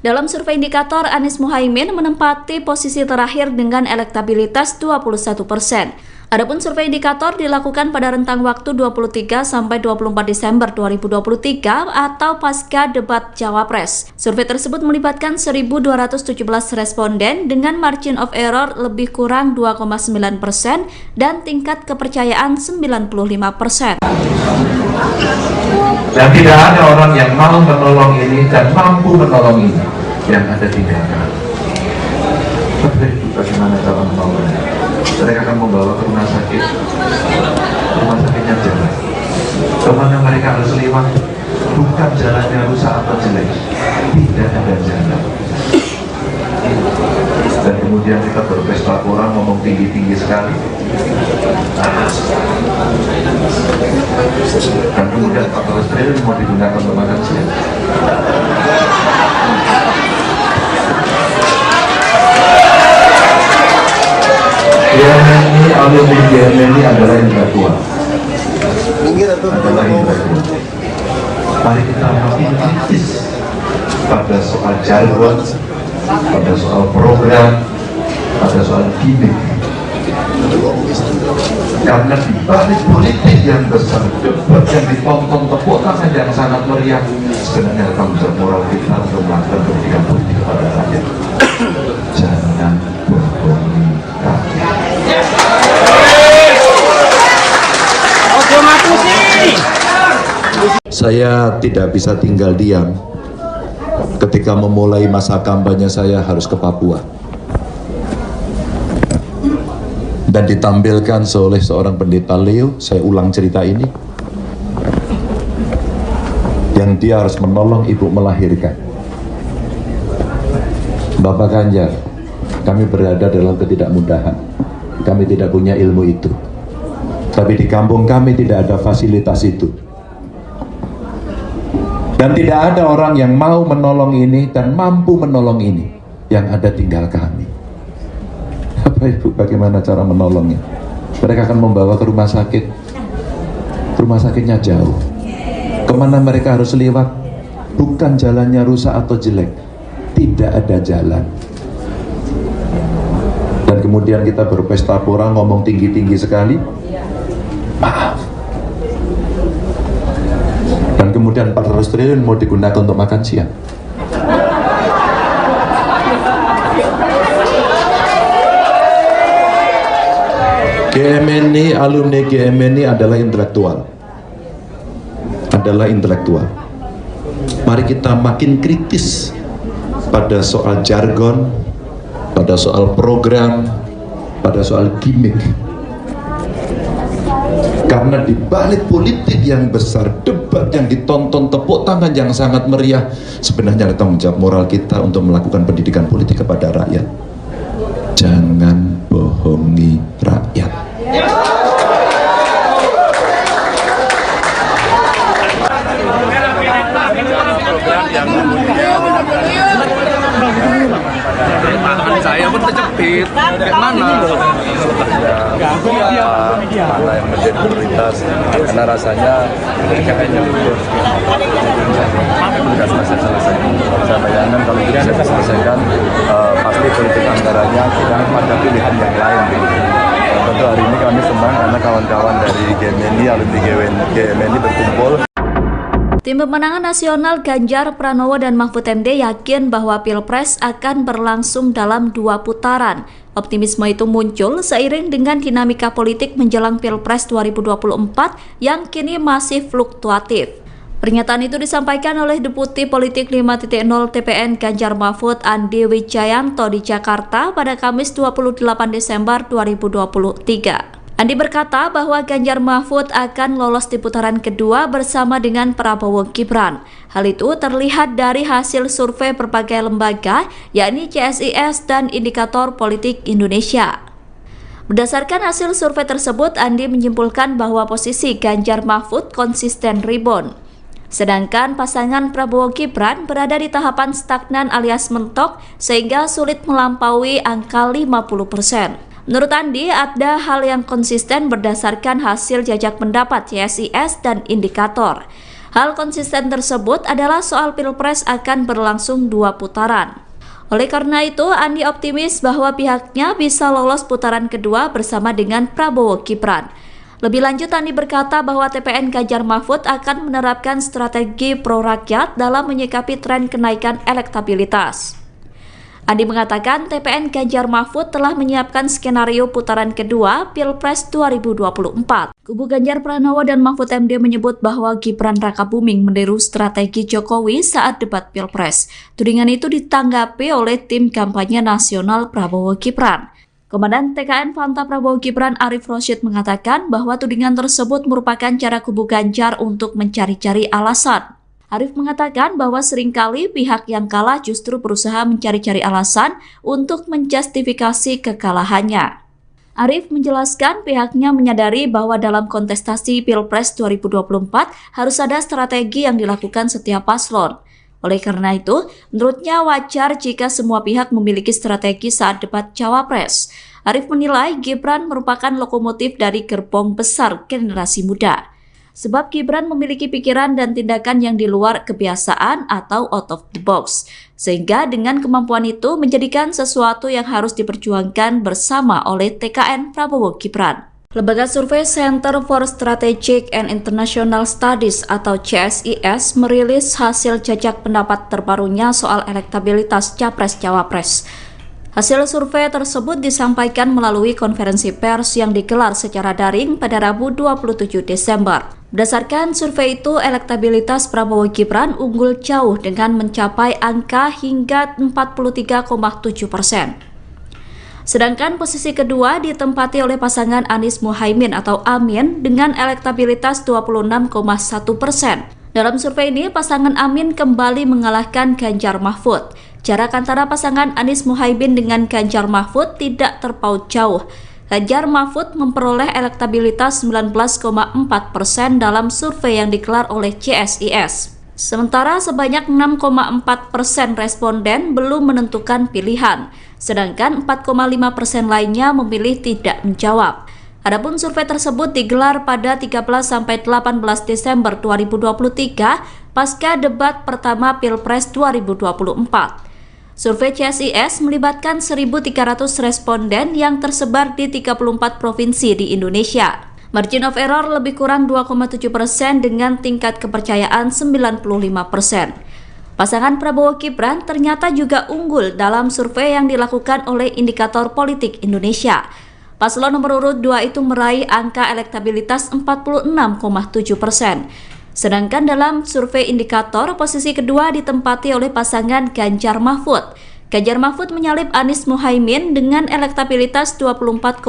Dalam survei Indikator, Anies Muhaimin menempati posisi terakhir dengan elektabilitas 21%. Adapun survei Indikator dilakukan pada rentang waktu 23 sampai 24 Desember 2023 atau pasca debat Cawapres. Survei tersebut melibatkan 1.217 responden dengan margin of error lebih kurang 2,9% dan tingkat kepercayaan 95%. Dan tidak ada orang yang mau menolong ini dan mampu menolong ini yang ada tinggalkan. Tapi bagaimana cara menolongnya? Mereka akan membawa ke rumah sakitnya jalan. Kemana mereka harus lewat, bukan jalannya rusak atau jelek, tidak ada jalan. Dan kemudian kita berpesta orang ngomong tinggi-tinggi sekali. Dan kemudian 14 triliun mau digunakan untuk makan siang. ini adalah yang kedua. Mari kita makin kritis pada soal jargon, pada soal program, pada soal gimmick. Karena di balik politik yang besar, debat yang ditonton tepuk tangan yang sangat meriah, sebenarnya tanggung jawab moral kita untuk melakukan pendidikan politik kepada rakyat. Jangan berbohong. Saya tidak bisa tinggal diam ketika memulai masa kampanye saya harus ke Papua dan ditampilkan oleh seorang pendeta Leo. Saya ulang cerita ini, yang dia harus menolong ibu melahirkan. Bapak Ganjar, kami berada dalam ketidakmudahan, kami tidak punya ilmu itu, tapi di kampung kami tidak ada fasilitas itu. Dan tidak ada orang yang mau menolong ini dan mampu menolong ini, yang ada tinggal kami. Bapak Ibu, bagaimana cara menolongnya? Mereka akan membawa ke rumah sakit. Rumah sakitnya jauh. Kemana mereka harus lewat? Bukan jalannya rusak atau jelek, tidak ada jalan. Dan dan kemudian kita berpesta pora ngomong tinggi-tinggi sekali, maaf, dan kemudian 400 triliun mau digunakan untuk makan siang. GMNI, alumni GMNI adalah intelektual. Mari kita makin kritis pada soal jargon, pada soal program, pada soal gimmick. Karena di balik politik yang besar, debat yang ditonton, tepuk tangan yang sangat meriah, sebenarnya ada tanggung jawab moral kita untuk melakukan pendidikan politik kepada rakyat. Jangan bohongi rakyat. Tangan saya pun terjepit. Kayak mana? Mana yang menjadi prioritas, karena rasanya mereka hanya libur. Tidak selesai. Saya bayangkan kalau tidak diselesaikan, pasti politik anggarannya tidak pada pilihan yang lain. Tentu hari ini kami senang karena kawan-kawan dari GMNI, alumni GMNI berkumpul. Tim Pemenangan Nasional Ganjar Pranowo dan Mahfud MD yakin bahwa Pilpres akan berlangsung dalam 2 putaran. Optimisme itu muncul seiring dengan dinamika politik menjelang Pilpres 2024 yang kini masih fluktuatif. Pernyataan itu disampaikan oleh Deputi Politik 5.0 TPN Ganjar Mahfud Andi Wijayanto di Jakarta pada Kamis 28 Desember 2023. Andi berkata bahwa Ganjar Mahfud akan lolos di putaran kedua bersama dengan Prabowo Gibran. Hal itu terlihat dari hasil survei berbagai lembaga, yakni CSIS dan Indikator Politik Indonesia. Berdasarkan hasil survei tersebut, Andi menyimpulkan bahwa posisi Ganjar Mahfud konsisten rebound. Sedangkan pasangan Prabowo Gibran berada di tahapan stagnan alias mentok sehingga sulit melampaui angka 50%. Menurut Andi, ada hal yang konsisten berdasarkan hasil jajak pendapat CSIS dan Indikator. Hal konsisten tersebut adalah soal Pilpres akan berlangsung 2 putaran. Oleh karena itu, Andi optimis bahwa pihaknya bisa lolos putaran kedua bersama dengan Prabowo Gibran. Lebih lanjut, Andi berkata bahwa TPN Ganjar Mahfud akan menerapkan strategi pro-rakyat dalam menyikapi tren kenaikan elektabilitas. Andi mengatakan TPN Ganjar Mahfud telah menyiapkan skenario putaran kedua Pilpres 2024. Kubu Ganjar Pranowo dan Mahfud MD menyebut bahwa Gibran Rakabuming meniru strategi Jokowi saat debat Pilpres. Tudingan itu ditanggapi oleh tim kampanye nasional Prabowo Gibran. Komandan TKN Fanta Prabowo Gibran Arif Rosyid mengatakan bahwa tudingan tersebut merupakan cara kubu Ganjar untuk mencari-cari alasan. Arif mengatakan bahwa seringkali pihak yang kalah justru berusaha mencari-cari alasan untuk menjustifikasi kekalahannya. Arif menjelaskan pihaknya menyadari bahwa dalam kontestasi Pilpres 2024 harus ada strategi yang dilakukan setiap paslon. Oleh karena itu, menurutnya wajar jika semua pihak memiliki strategi saat debat Cawapres. Arif menilai Gibran merupakan lokomotif dari gerbong besar generasi muda. Sebab Gibran memiliki pikiran dan tindakan yang di luar kebiasaan atau out of the box. Sehingga dengan kemampuan itu menjadikan sesuatu yang harus diperjuangkan bersama oleh TKN Prabowo Gibran. Lembaga survei Center for Strategic and International Studies atau CSIS merilis hasil jajak pendapat terbarunya soal elektabilitas Capres-Cawapres. Hasil survei tersebut disampaikan melalui konferensi pers yang digelar secara daring pada Rabu 27 Desember. Berdasarkan survei itu, elektabilitas Prabowo Gibran unggul jauh dengan mencapai angka hingga 43,7%. Sedangkan posisi kedua ditempati oleh pasangan Anies Muhaimin atau Amin dengan elektabilitas 26,1%. Dalam survei ini, pasangan Amin kembali mengalahkan Ganjar Mahfud. Jarak antara pasangan Anies Muhaimin dengan Ganjar Mahfud tidak terpaut jauh. Ganjar Mahfud memperoleh elektabilitas 19,4% dalam survei yang digelar oleh CSIS. Sementara sebanyak 6,4% responden belum menentukan pilihan, sedangkan 4,5% lainnya memilih tidak menjawab. Adapun survei tersebut digelar pada 13-18 Desember 2023 pasca debat pertama Pilpres 2024. Survei CSIS melibatkan 1.300 responden yang tersebar di 34 provinsi di Indonesia. Margin of error lebih kurang 2,7% dengan tingkat kepercayaan 95%. Pasangan Prabowo Gibran ternyata juga unggul dalam survei yang dilakukan oleh Indikator Politik Indonesia. Paslon nomor urut 2 itu meraih angka elektabilitas 46,7%. Sedangkan dalam survei Indikator, posisi kedua ditempati oleh pasangan Ganjar Mahfud. Ganjar Mahfud menyalip Anies Muhaimin dengan elektabilitas 24,5%.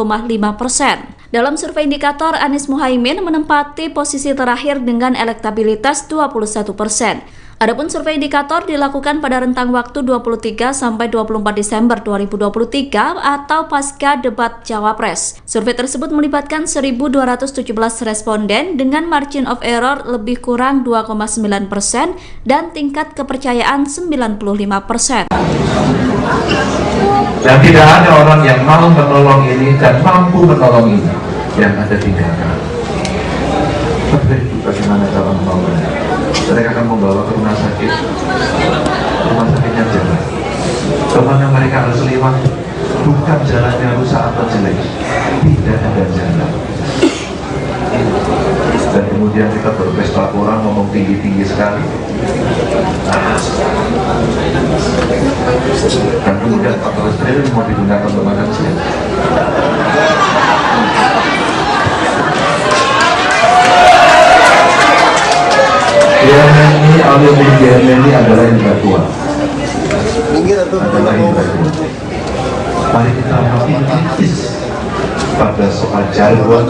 Dalam survei Indikator, Anies Muhaimin menempati posisi terakhir dengan elektabilitas 21%. Adapun survei Indikator dilakukan pada rentang waktu 23 sampai 24 Desember 2023 atau pasca debat Cawapres. Survei tersebut melibatkan 1.217 responden dengan margin of error lebih kurang 2,9% dan tingkat kepercayaan 95%. Dan tidak ada orang yang mau menolong ini dan mampu menolong ini yang ada tinggalkan. Tapi bagaimana cara menolongnya? Mereka akan membawa ke rumah sakitnya jalan. Kemana mereka harus lewat, bukan jalannya rusak atau jelek, tidak ada jalan. Dan kemudian kita berpesta orang ngomong tinggi-tinggi sekali. Dan kemudian 14 triliun mau digunakan untuk makan siang. GMNI, alumni GMNI adalah intelektual. Mari kita makin kritis pada soal jargon,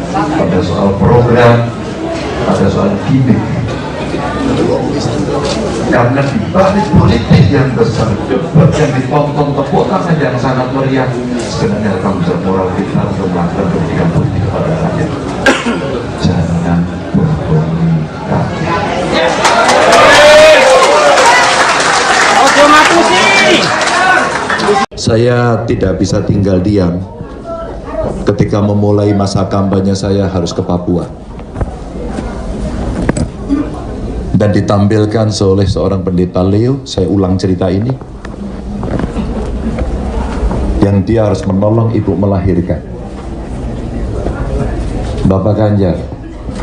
pada soal program, pada soal gimmick. Karena di balik politik yang besar, debat yang ditonton, tepuk tangan yang sangat meriah, sebenarnya tanggung jawab moral kita untuk melakukan pendidikan politik kepada rakyat. Jangan bohongi rakyat. Saya tidak bisa tinggal diam ketika memulai masa kampanye saya harus ke Papua dan ditampilkan oleh seorang pendeta Leo. Saya ulang cerita ini, yang dia harus menolong ibu melahirkan. Bapak Ganjar,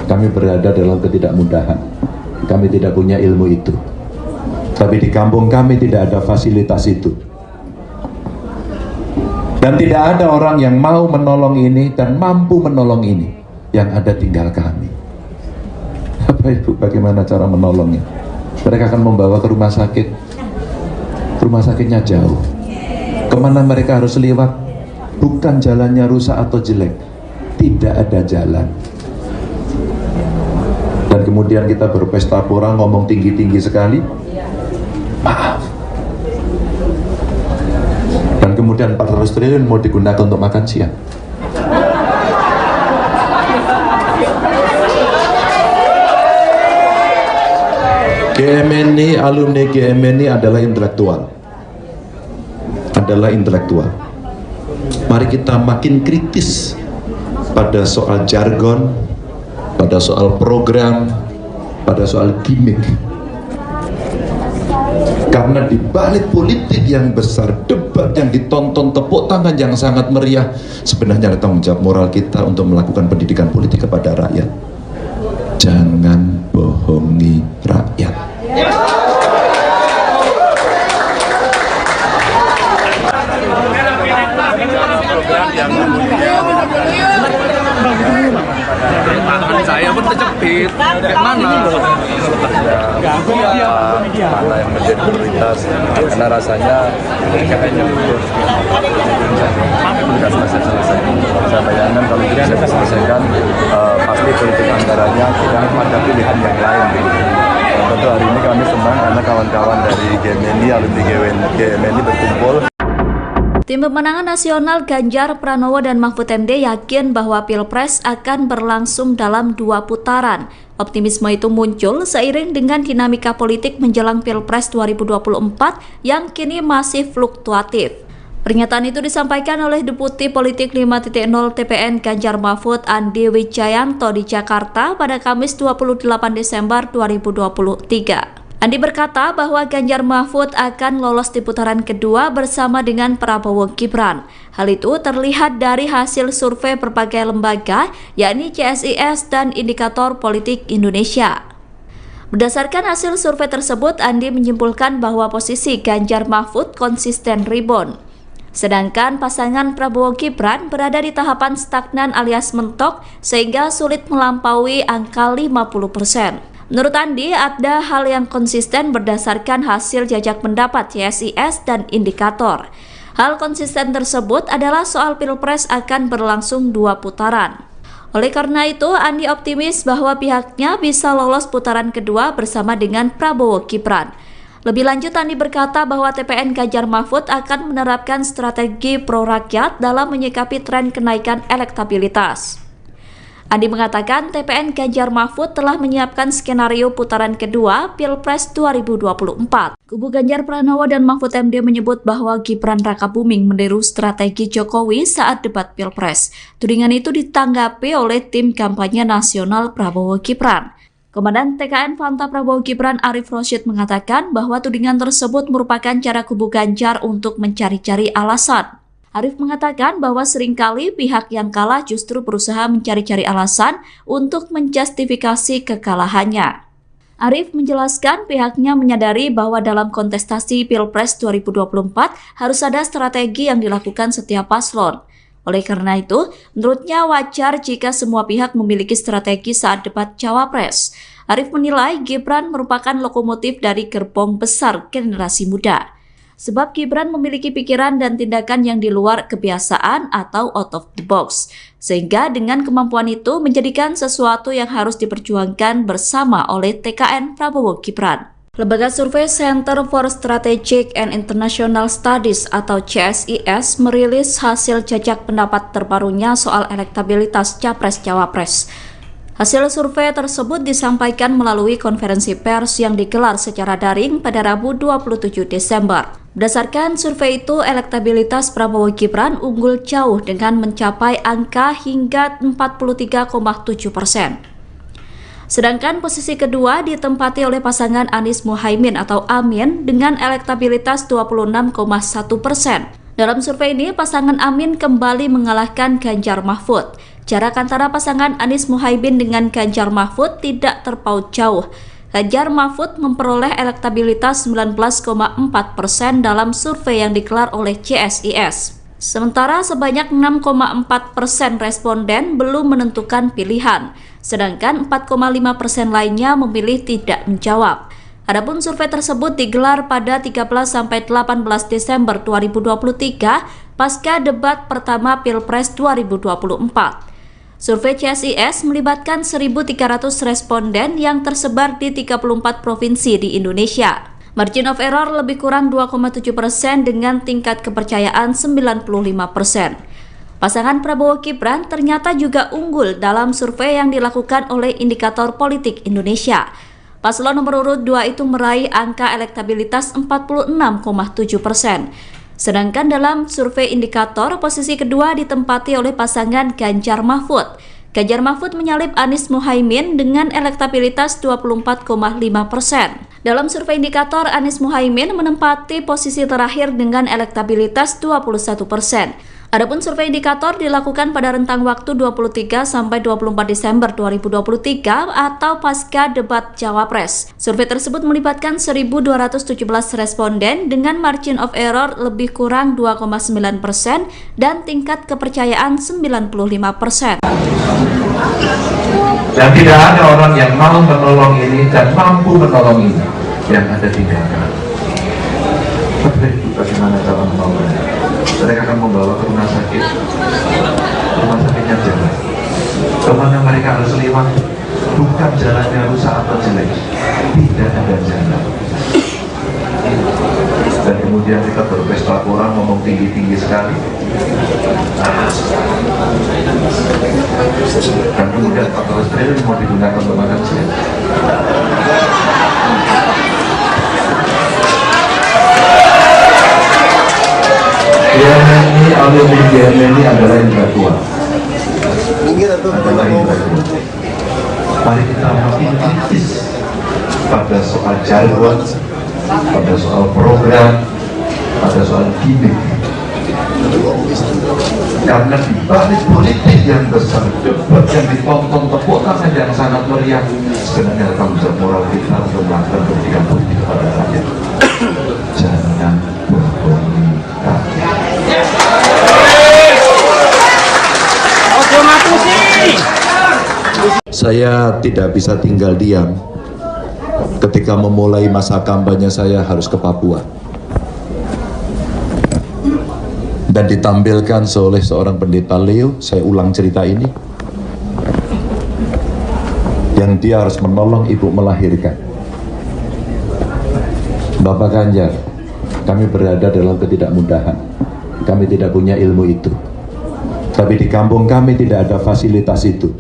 kami berada dalam ketidakmudahan, kami tidak punya ilmu itu, tapi di kampung kami tidak ada fasilitas itu. Dan tidak ada orang yang mau menolong ini dan mampu menolong ini, yang ada tinggal kami. Bapak Ibu, bagaimana cara menolongnya? Mereka akan membawa ke rumah sakit. Rumah sakitnya jauh. Kemana mereka harus lewat? Bukan jalannya rusak atau jelek, tidak ada jalan. Dan kemudian kita berpesta pora ngomong tinggi-tinggi sekali. Maaf. Dan kemudian 400 triliun mau digunakan untuk makan siang. GMNI, alumni GMNI adalah intelektual. Mari kita makin kritis pada soal jargon, pada soal program, pada soal gimmick. Karena di balik politik yang besar, debat yang ditonton, tepuk tangan yang sangat meriah, sebenarnya ada tanggung jawab moral kita untuk melakukan pendidikan politik kepada rakyat. Jangan bohongi rakyat. Saya pun terjepit. Kayak mana? Mana yang menjadi prioritas? Karena rasanya kayaknya selesai. Saya bayangkan kalau tidak bisa diselesaikan, pasti politik anggarannya tidak ada pilihan yang lain. Tentu hari ini kami senang karena kawan-kawan dari GMNI, alumni GMNI berkumpul. Tim pemenangan nasional Ganjar Pranowo dan Mahfud MD yakin bahwa Pilpres akan berlangsung dalam 2 putaran. Optimisme itu muncul seiring dengan dinamika politik menjelang Pilpres 2024 yang kini masih fluktuatif. Pernyataan itu disampaikan oleh Deputi Politik 5.0 TPN Ganjar Mahfud Andi Wijayanto di Jakarta pada Kamis 28 Desember 2023. Andi berkata bahwa Ganjar Mahfud akan lolos di putaran kedua bersama dengan Prabowo Gibran. Hal itu terlihat dari hasil survei berbagai lembaga, yakni CSIS dan Indikator Politik Indonesia. Berdasarkan hasil survei tersebut, Andi menyimpulkan bahwa posisi Ganjar Mahfud konsisten rebound. Sedangkan pasangan Prabowo Gibran berada di tahapan stagnan alias mentok sehingga sulit melampaui angka 50%. Menurut Andi, ada hal yang konsisten berdasarkan hasil jajak pendapat CSIS dan Indikator. Hal konsisten tersebut adalah soal Pilpres akan berlangsung 2 putaran. Oleh karena itu, Andi optimis bahwa pihaknya bisa lolos putaran kedua bersama dengan Prabowo Gibran. Lebih lanjut, Andi berkata bahwa TPN Ganjar Mahfud akan menerapkan strategi pro rakyat dalam menyikapi tren kenaikan elektabilitas. Andi mengatakan TPN Ganjar Mahfud telah menyiapkan skenario putaran kedua Pilpres 2024. Kubu Ganjar Pranowo dan Mahfud MD menyebut bahwa Gibran Rakabuming meniru strategi Jokowi saat debat Pilpres. Tudingan itu ditanggapi oleh tim kampanye nasional Prabowo Gibran. Komandan TKN Fanta Prabowo Gibran Arif Rosyid mengatakan bahwa tudingan tersebut merupakan cara kubu Ganjar untuk mencari-cari alasan. Arif mengatakan bahwa seringkali pihak yang kalah justru berusaha mencari-cari alasan untuk menjustifikasi kekalahannya. Arif menjelaskan pihaknya menyadari bahwa dalam kontestasi Pilpres 2024 harus ada strategi yang dilakukan setiap paslon. Oleh karena itu, menurutnya wajar jika semua pihak memiliki strategi saat debat Cawapres. Arif menilai Gibran merupakan lokomotif dari gerbong besar generasi muda. Sebab Gibran memiliki pikiran dan tindakan yang di luar kebiasaan atau out of the box. Sehingga dengan kemampuan itu menjadikan sesuatu yang harus diperjuangkan bersama oleh TKN Prabowo Gibran. Lembaga survei Center for Strategic and International Studies atau CSIS merilis hasil jajak pendapat terbarunya soal elektabilitas Capres-Cawapres. Hasil survei tersebut disampaikan melalui konferensi pers yang digelar secara daring pada Rabu 27 Desember. Berdasarkan survei itu, elektabilitas Prabowo Gibran unggul jauh dengan mencapai angka hingga 43,7%. Sedangkan posisi kedua ditempati oleh pasangan Anies Muhaimin atau Amin dengan elektabilitas 26,1%. Dalam survei ini, pasangan Amin kembali mengalahkan Ganjar Mahfud. Jarak antara pasangan Anies Muhaimin dengan Ganjar Mahfud tidak terpaut jauh. Ganjar Mahfud memperoleh elektabilitas 19,4% dalam survei yang digelar oleh CSIS. Sementara sebanyak 6,4% responden belum menentukan pilihan, sedangkan 4,5% lainnya memilih tidak menjawab. Adapun survei tersebut digelar pada 13-18 Desember 2023 pasca debat pertama Pilpres 2024. Survei CSIS melibatkan 1.300 responden yang tersebar di 34 provinsi di Indonesia. Margin of error lebih kurang 2,7% dengan tingkat kepercayaan 95%. Pasangan Prabowo Gibran ternyata juga unggul dalam survei yang dilakukan oleh Indikator Politik Indonesia. Paslon nomor urut 2 itu meraih angka elektabilitas 46,7%. Sedangkan dalam survei Indikator, posisi kedua ditempati oleh pasangan Ganjar Mahfud. Ganjar Mahfud menyalip Anies Muhaimin dengan elektabilitas 24,5%. Dalam survei Indikator, Anies Muhaimin menempati posisi terakhir dengan elektabilitas 21%. Adapun survei Indikator dilakukan pada rentang waktu 23 sampai 24 Desember 2023 atau pasca debat Cawapres. Survei tersebut melibatkan 1.217 responden dengan margin of error lebih kurang 2,9% dan tingkat kepercayaan 95%. Dan tidak ada orang yang mau menolong ini dan mampu menolong ini yang ada di dalam. Bagaimana cara menolongnya? Mereka akan membawa ke rumah sakit. Rumah sakitnya jalan. Kemana mereka harus lewat? Bukan jalannya rusak atau jelek, tidak ada jalan. Dan kemudian kita berpesta kurang, ngomong tinggi-tinggi sekali. Dan kemudian 14 triliun mau digunakan untuk makan siang. ini adalah intelektual. Mari kita makin kritis pada soal jaringan pada soal program, pada soal gimmick. Karena di balik politik yang besar, debat yang ditonton, tepuk tangan yang sangat meriah, sebenarnya tanggung jawab moral kita untuk melakukan pendidikan politik kepada rakyat. Jangan bohongi rakyat. Saya tidak bisa tinggal diam ketika memulai masa kampanye saya harus ke Papua dan ditampilkan oleh seorang pendeta Leo. Saya ulang cerita ini, yang dia harus menolong ibu melahirkan. Bapak Ganjar, kami berada dalam ketidakmudahan, kami tidak punya ilmu itu, tapi di kampung kami tidak ada fasilitas itu.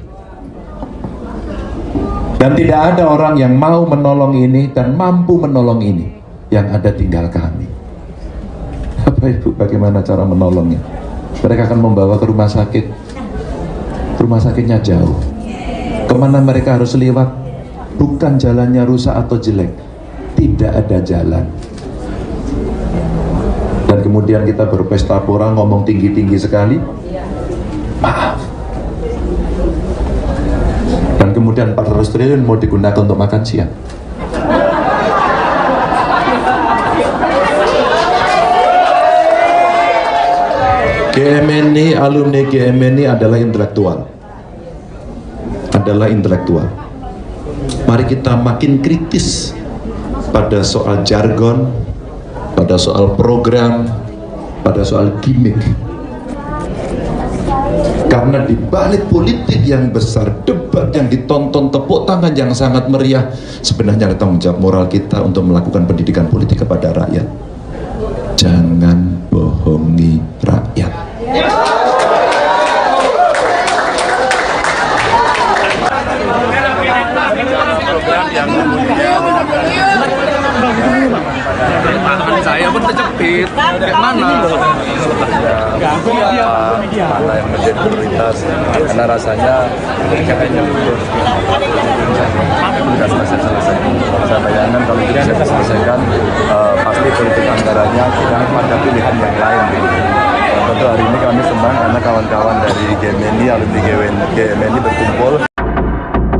Dan tidak ada orang yang mau menolong ini dan mampu menolong ini. Yang ada tinggal kami. Bapak Ibu, bagaimana cara menolongnya? Mereka akan membawa ke rumah sakit. Rumah sakitnya jauh. Kemana mereka harus lewat? Bukan jalannya rusak atau jelek. Tidak ada jalan. Dan kemudian kita berpesta pora, ngomong tinggi-tinggi sekali. Maaf. Dan kemudian 400 triliun mau digunakan untuk makan siang. GMNI, alumni GMNI adalah intelektual. Mari kita makin kritis pada soal jargon, pada soal program, pada soal gimmick. Karena di balik politik yang besar, debat yang ditonton, tepuk tangan yang sangat meriah, sebenarnya ada tanggung jawab moral kita untuk melakukan pendidikan politik kepada rakyat. Jangan bohongi rakyat. Tangan saya pun terjepit. Mana? Mana yang menjadi prioritas, karena rasanya kayaknya sudah selesai. Saya bayangkan kalau tidak bisa diselesaikan, pasti politik anggarannya tidak ada pilihan yang lain. Tentu hari ini kami senang karena kawan-kawan dari GMNI, alumni GMNI berkumpul.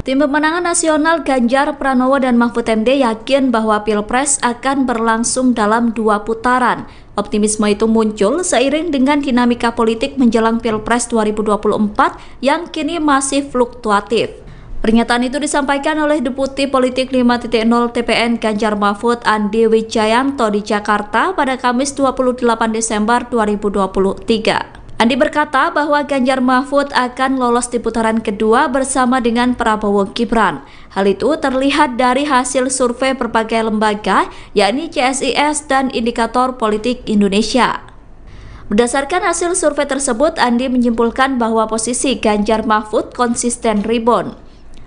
Tim pemenangan nasional Ganjar Pranowo dan Mahfud MD yakin bahwa Pilpres akan berlangsung dalam 2 putaran. Optimisme itu muncul seiring dengan dinamika politik menjelang Pilpres 2024 yang kini masih fluktuatif. Pernyataan itu disampaikan oleh Deputi Politik 5.0 TPN Ganjar Mahfud Andi Wijayanto di Jakarta pada Kamis 28 Desember 2023. Andi berkata bahwa Ganjar Mahfud akan lolos di putaran kedua bersama dengan Prabowo Gibran. Hal itu terlihat dari hasil survei berbagai lembaga, yakni CSIS dan Indikator Politik Indonesia. Berdasarkan hasil survei tersebut, Andi menyimpulkan bahwa posisi Ganjar Mahfud konsisten rebound.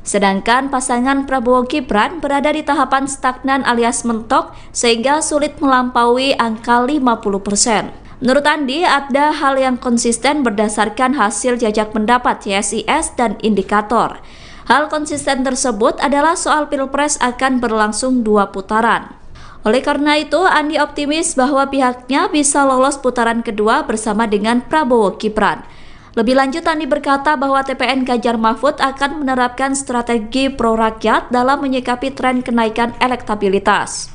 Sedangkan pasangan Prabowo Gibran berada di tahapan stagnan alias mentok sehingga sulit melampaui angka 50%. Menurut Andi, ada hal yang konsisten berdasarkan hasil jajak pendapat CSIS dan Indikator. Hal konsisten tersebut adalah soal Pilpres akan berlangsung 2 putaran. Oleh karena itu, Andi optimis bahwa pihaknya bisa lolos putaran kedua bersama dengan Prabowo Gibran. Lebih lanjut, Andi berkata bahwa TPN Ganjar Mahfud akan menerapkan strategi pro-rakyat dalam menyikapi tren kenaikan elektabilitas.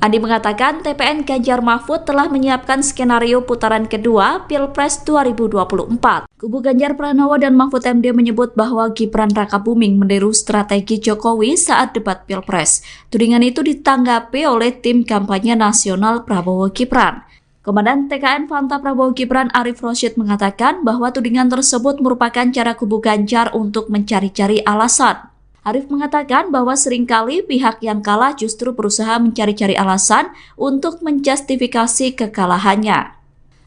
Andi mengatakan TPN Ganjar Mahfud telah menyiapkan skenario putaran kedua Pilpres 2024. Kubu Ganjar Pranowo dan Mahfud MD menyebut bahwa Gibran Rakabuming meniru strategi Jokowi saat debat Pilpres. Tudingan itu ditanggapi oleh tim kampanye nasional Prabowo Gibran. Komandan TKN Fanta Prabowo Gibran Arif Rosyid mengatakan bahwa tudingan tersebut merupakan cara kubu Ganjar untuk mencari-cari alasan. Arif mengatakan bahwa seringkali pihak yang kalah justru berusaha mencari-cari alasan untuk menjustifikasi kekalahannya.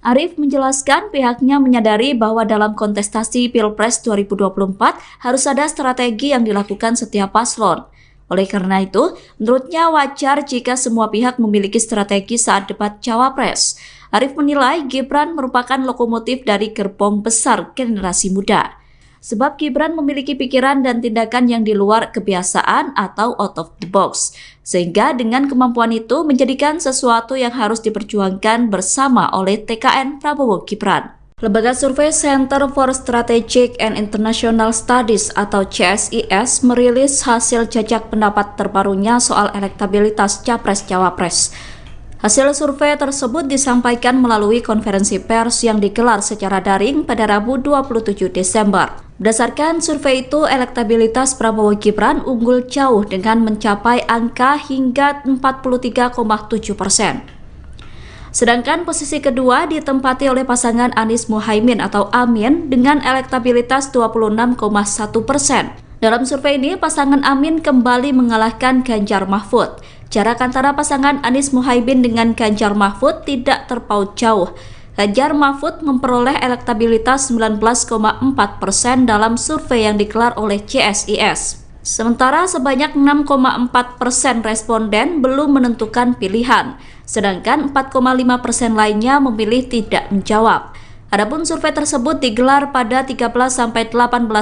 Arif menjelaskan pihaknya menyadari bahwa dalam kontestasi Pilpres 2024 harus ada strategi yang dilakukan setiap paslon. Oleh karena itu, menurutnya wajar jika semua pihak memiliki strategi saat debat Cawapres. Arif menilai Gibran merupakan lokomotif dari gerbong besar generasi muda. sebab Gibran memiliki pikiran dan tindakan yang di luar kebiasaan atau out of the box, sehingga dengan kemampuan itu menjadikan sesuatu yang harus diperjuangkan bersama oleh TKN Prabowo Gibran. Lembaga survei Center for Strategic and International Studies atau CSIS merilis hasil jajak pendapat terbarunya soal elektabilitas Capres-Cawapres. Hasil survei tersebut disampaikan melalui konferensi pers yang digelar secara daring pada Rabu 27 Desember. Berdasarkan survei itu, elektabilitas Prabowo Gibran unggul jauh dengan mencapai angka hingga 43,7%. Sedangkan posisi kedua ditempati oleh pasangan Anies Muhaimin atau Amin dengan elektabilitas 26,1%. Dalam survei ini, pasangan Amin kembali mengalahkan Ganjar Mahfud. Jarak antara pasangan Anies Muhaimin dengan Ganjar Mahfud tidak terpaut jauh. Ganjar Mahfud memperoleh elektabilitas 19,4% dalam survei yang digelar oleh CSIS. Sementara sebanyak 6,4% responden belum menentukan pilihan, sedangkan 4,5% lainnya memilih tidak menjawab. Adapun survei tersebut digelar pada 13-18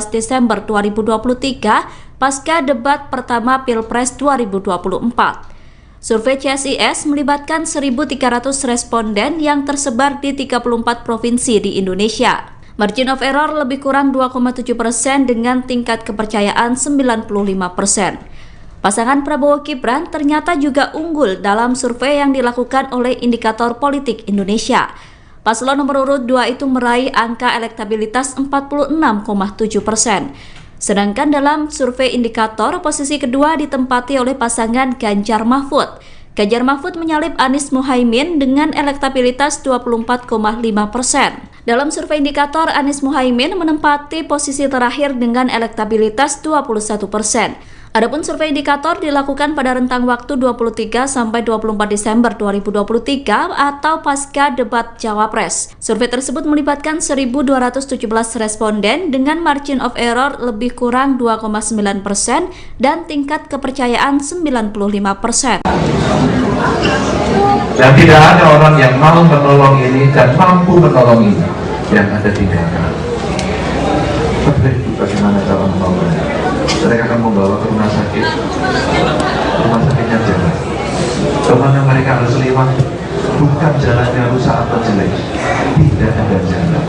Desember 2023 pasca debat pertama Pilpres 2024. Survei CSIS melibatkan 1.300 responden yang tersebar di 34 provinsi di Indonesia. Margin of error lebih kurang 2,7% dengan tingkat kepercayaan 95%. Pasangan Prabowo Gibran ternyata juga unggul dalam survei yang dilakukan oleh Indikator Politik Indonesia. Paslon nomor urut 2 itu meraih angka elektabilitas 46,7%. Sedangkan dalam survei indikator, posisi kedua ditempati oleh pasangan Ganjar Mahfud. Ganjar Mahfud menyalip Anies Muhaimin dengan elektabilitas 24,5%. Dalam survei indikator, Anies Muhaimin menempati posisi terakhir dengan elektabilitas 21%. Adapun survei indikator dilakukan pada rentang waktu 23 sampai 24 Desember 2023 atau pasca debat Cawapres. Survei tersebut melibatkan 1.217 responden dengan margin of error lebih kurang 2,9% dan tingkat kepercayaan 95%. Dan tidak ada orang yang mau menolong ini dan mampu menolong ini yang ada tinggalkan. Bagaimana cara menolongnya? Mereka akan membawa ke rumah sakit. Rumah sakitnya jalan. Kemana mereka harus lewat? Bukan jalannya rusak atau jelek, tidak ada jalan.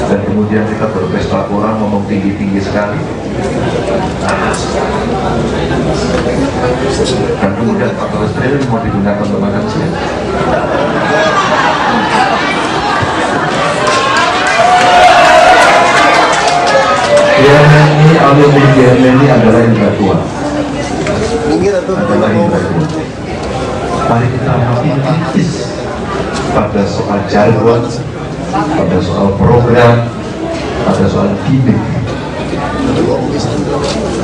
Dan kemudian kita berpesta orang ngomong tinggi-tinggi sekali. Dan kemudian 14 triliun mau digunakan untuk makan siang. GMNI, alumni GMNI adalah intelektual. Mari kita makin kritis pada soal jargon, pada soal program, pada soal gimmick.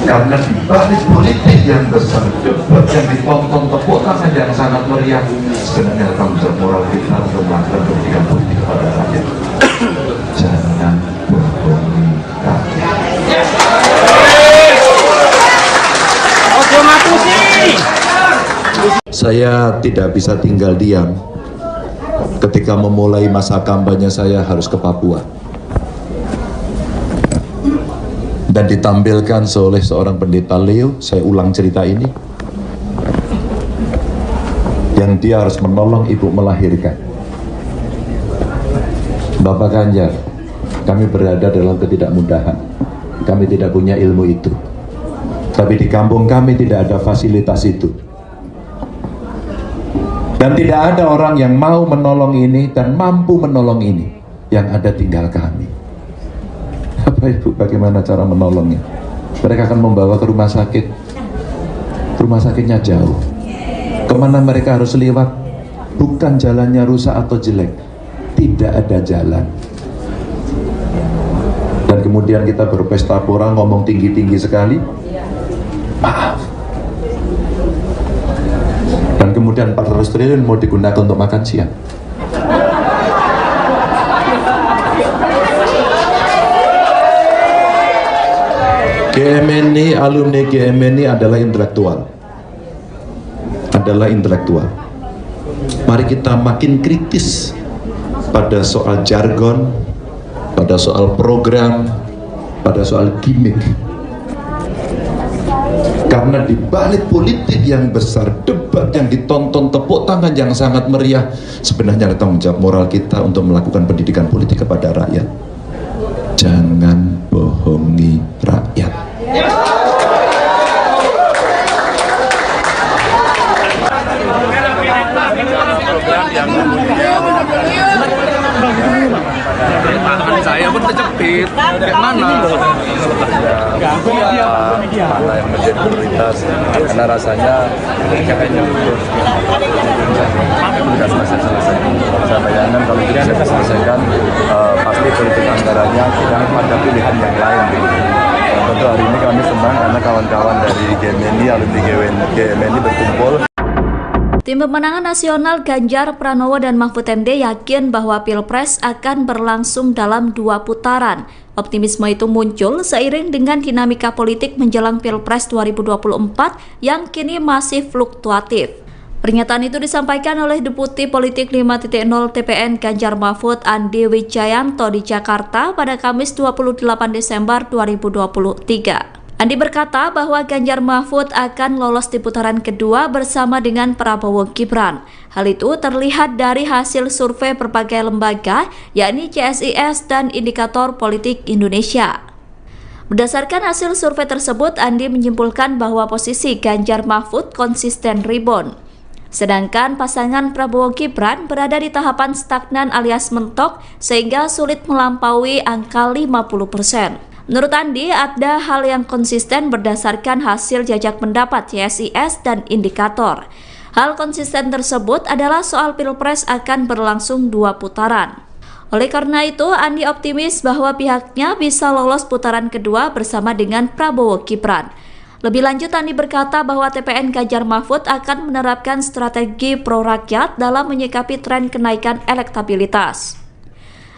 Karena di balik politik yang besar, debat yang ditonton, tepuk tangan yang sangat meriah, sebenarnya tanggung jawab moral kita untuk melakukan pendidikan politik kepada rakyat. Jangan berbohong. Saya tidak bisa tinggal diam ketika memulai masa kampanye saya harus ke Papua dan ditampilkan oleh seorang pendeta Leo. Saya ulang cerita ini, yang dia harus menolong ibu melahirkan. Bapak Ganjar, kami berada dalam ketidakmudahan, kami tidak punya ilmu itu, tapi di kampung kami tidak ada fasilitas itu. Dan tidak ada orang yang mau menolong ini dan mampu menolong ini, yang ada tinggal kami. Bapak Ibu, bagaimana cara menolongnya? Mereka akan membawa ke rumah sakit. Rumah sakitnya jauh. Kemana mereka harus lewat? Bukan jalannya rusak atau jelek, tidak ada jalan. Dan kemudian kita berpesta pora, ngomong tinggi-tinggi sekali. Maaf. Dan kemudian 400 triliun mau digunakan untuk makan siang. GMNI, alumni GMNI adalah intelektual. Mari kita makin kritis pada soal jargon, pada soal program, pada soal gimmick. Karena di balik politik yang besar, debat yang ditonton, tepuk tangan yang sangat meriah, sebenarnya ada tanggung jawab moral kita untuk melakukan pendidikan politik kepada rakyat. Jangan bohongi rakyat. Tangan saya pun terjepit. Kayak mana? Mana yang menjadi prioritas, karena rasanya kayaknya sudah selesai. Saya bayangkan kalau tidak selesaikan, pasti politik anggarannya tidak ada pilihan yang lain. Tentu hari ini kami senang karena kawan-kawan dari GMNI, alumni GMNI berkumpul. Tim Pemenangan Nasional Ganjar Pranowo dan Mahfud MD yakin bahwa Pilpres akan berlangsung dalam 2 putaran. Optimisme itu muncul seiring dengan dinamika politik menjelang Pilpres 2024 yang kini masih fluktuatif. Pernyataan itu disampaikan oleh Deputi Politik 5.0 TPN Ganjar Mahfud Andi Wijayanto di Jakarta pada Kamis 28 Desember 2023. Andi berkata bahwa Ganjar Mahfud akan lolos di putaran kedua bersama dengan Prabowo Gibran. Hal itu terlihat dari hasil survei berbagai lembaga, yakni CSIS dan Indikator Politik Indonesia. Berdasarkan hasil survei tersebut, Andi menyimpulkan bahwa posisi Ganjar Mahfud konsisten rebound. Sedangkan pasangan Prabowo Gibran berada di tahapan stagnan alias mentok sehingga sulit melampaui angka 50%. Menurut Andi, ada hal yang konsisten berdasarkan hasil jajak pendapat CSIS dan Indikator. Hal konsisten tersebut adalah soal Pilpres akan berlangsung 2 putaran. Oleh karena itu, Andi optimis bahwa pihaknya bisa lolos putaran kedua bersama dengan Prabowo Gibran. Lebih lanjut, Andi berkata bahwa TPN Ganjar Mahfud akan menerapkan strategi pro-rakyat dalam menyikapi tren kenaikan elektabilitas.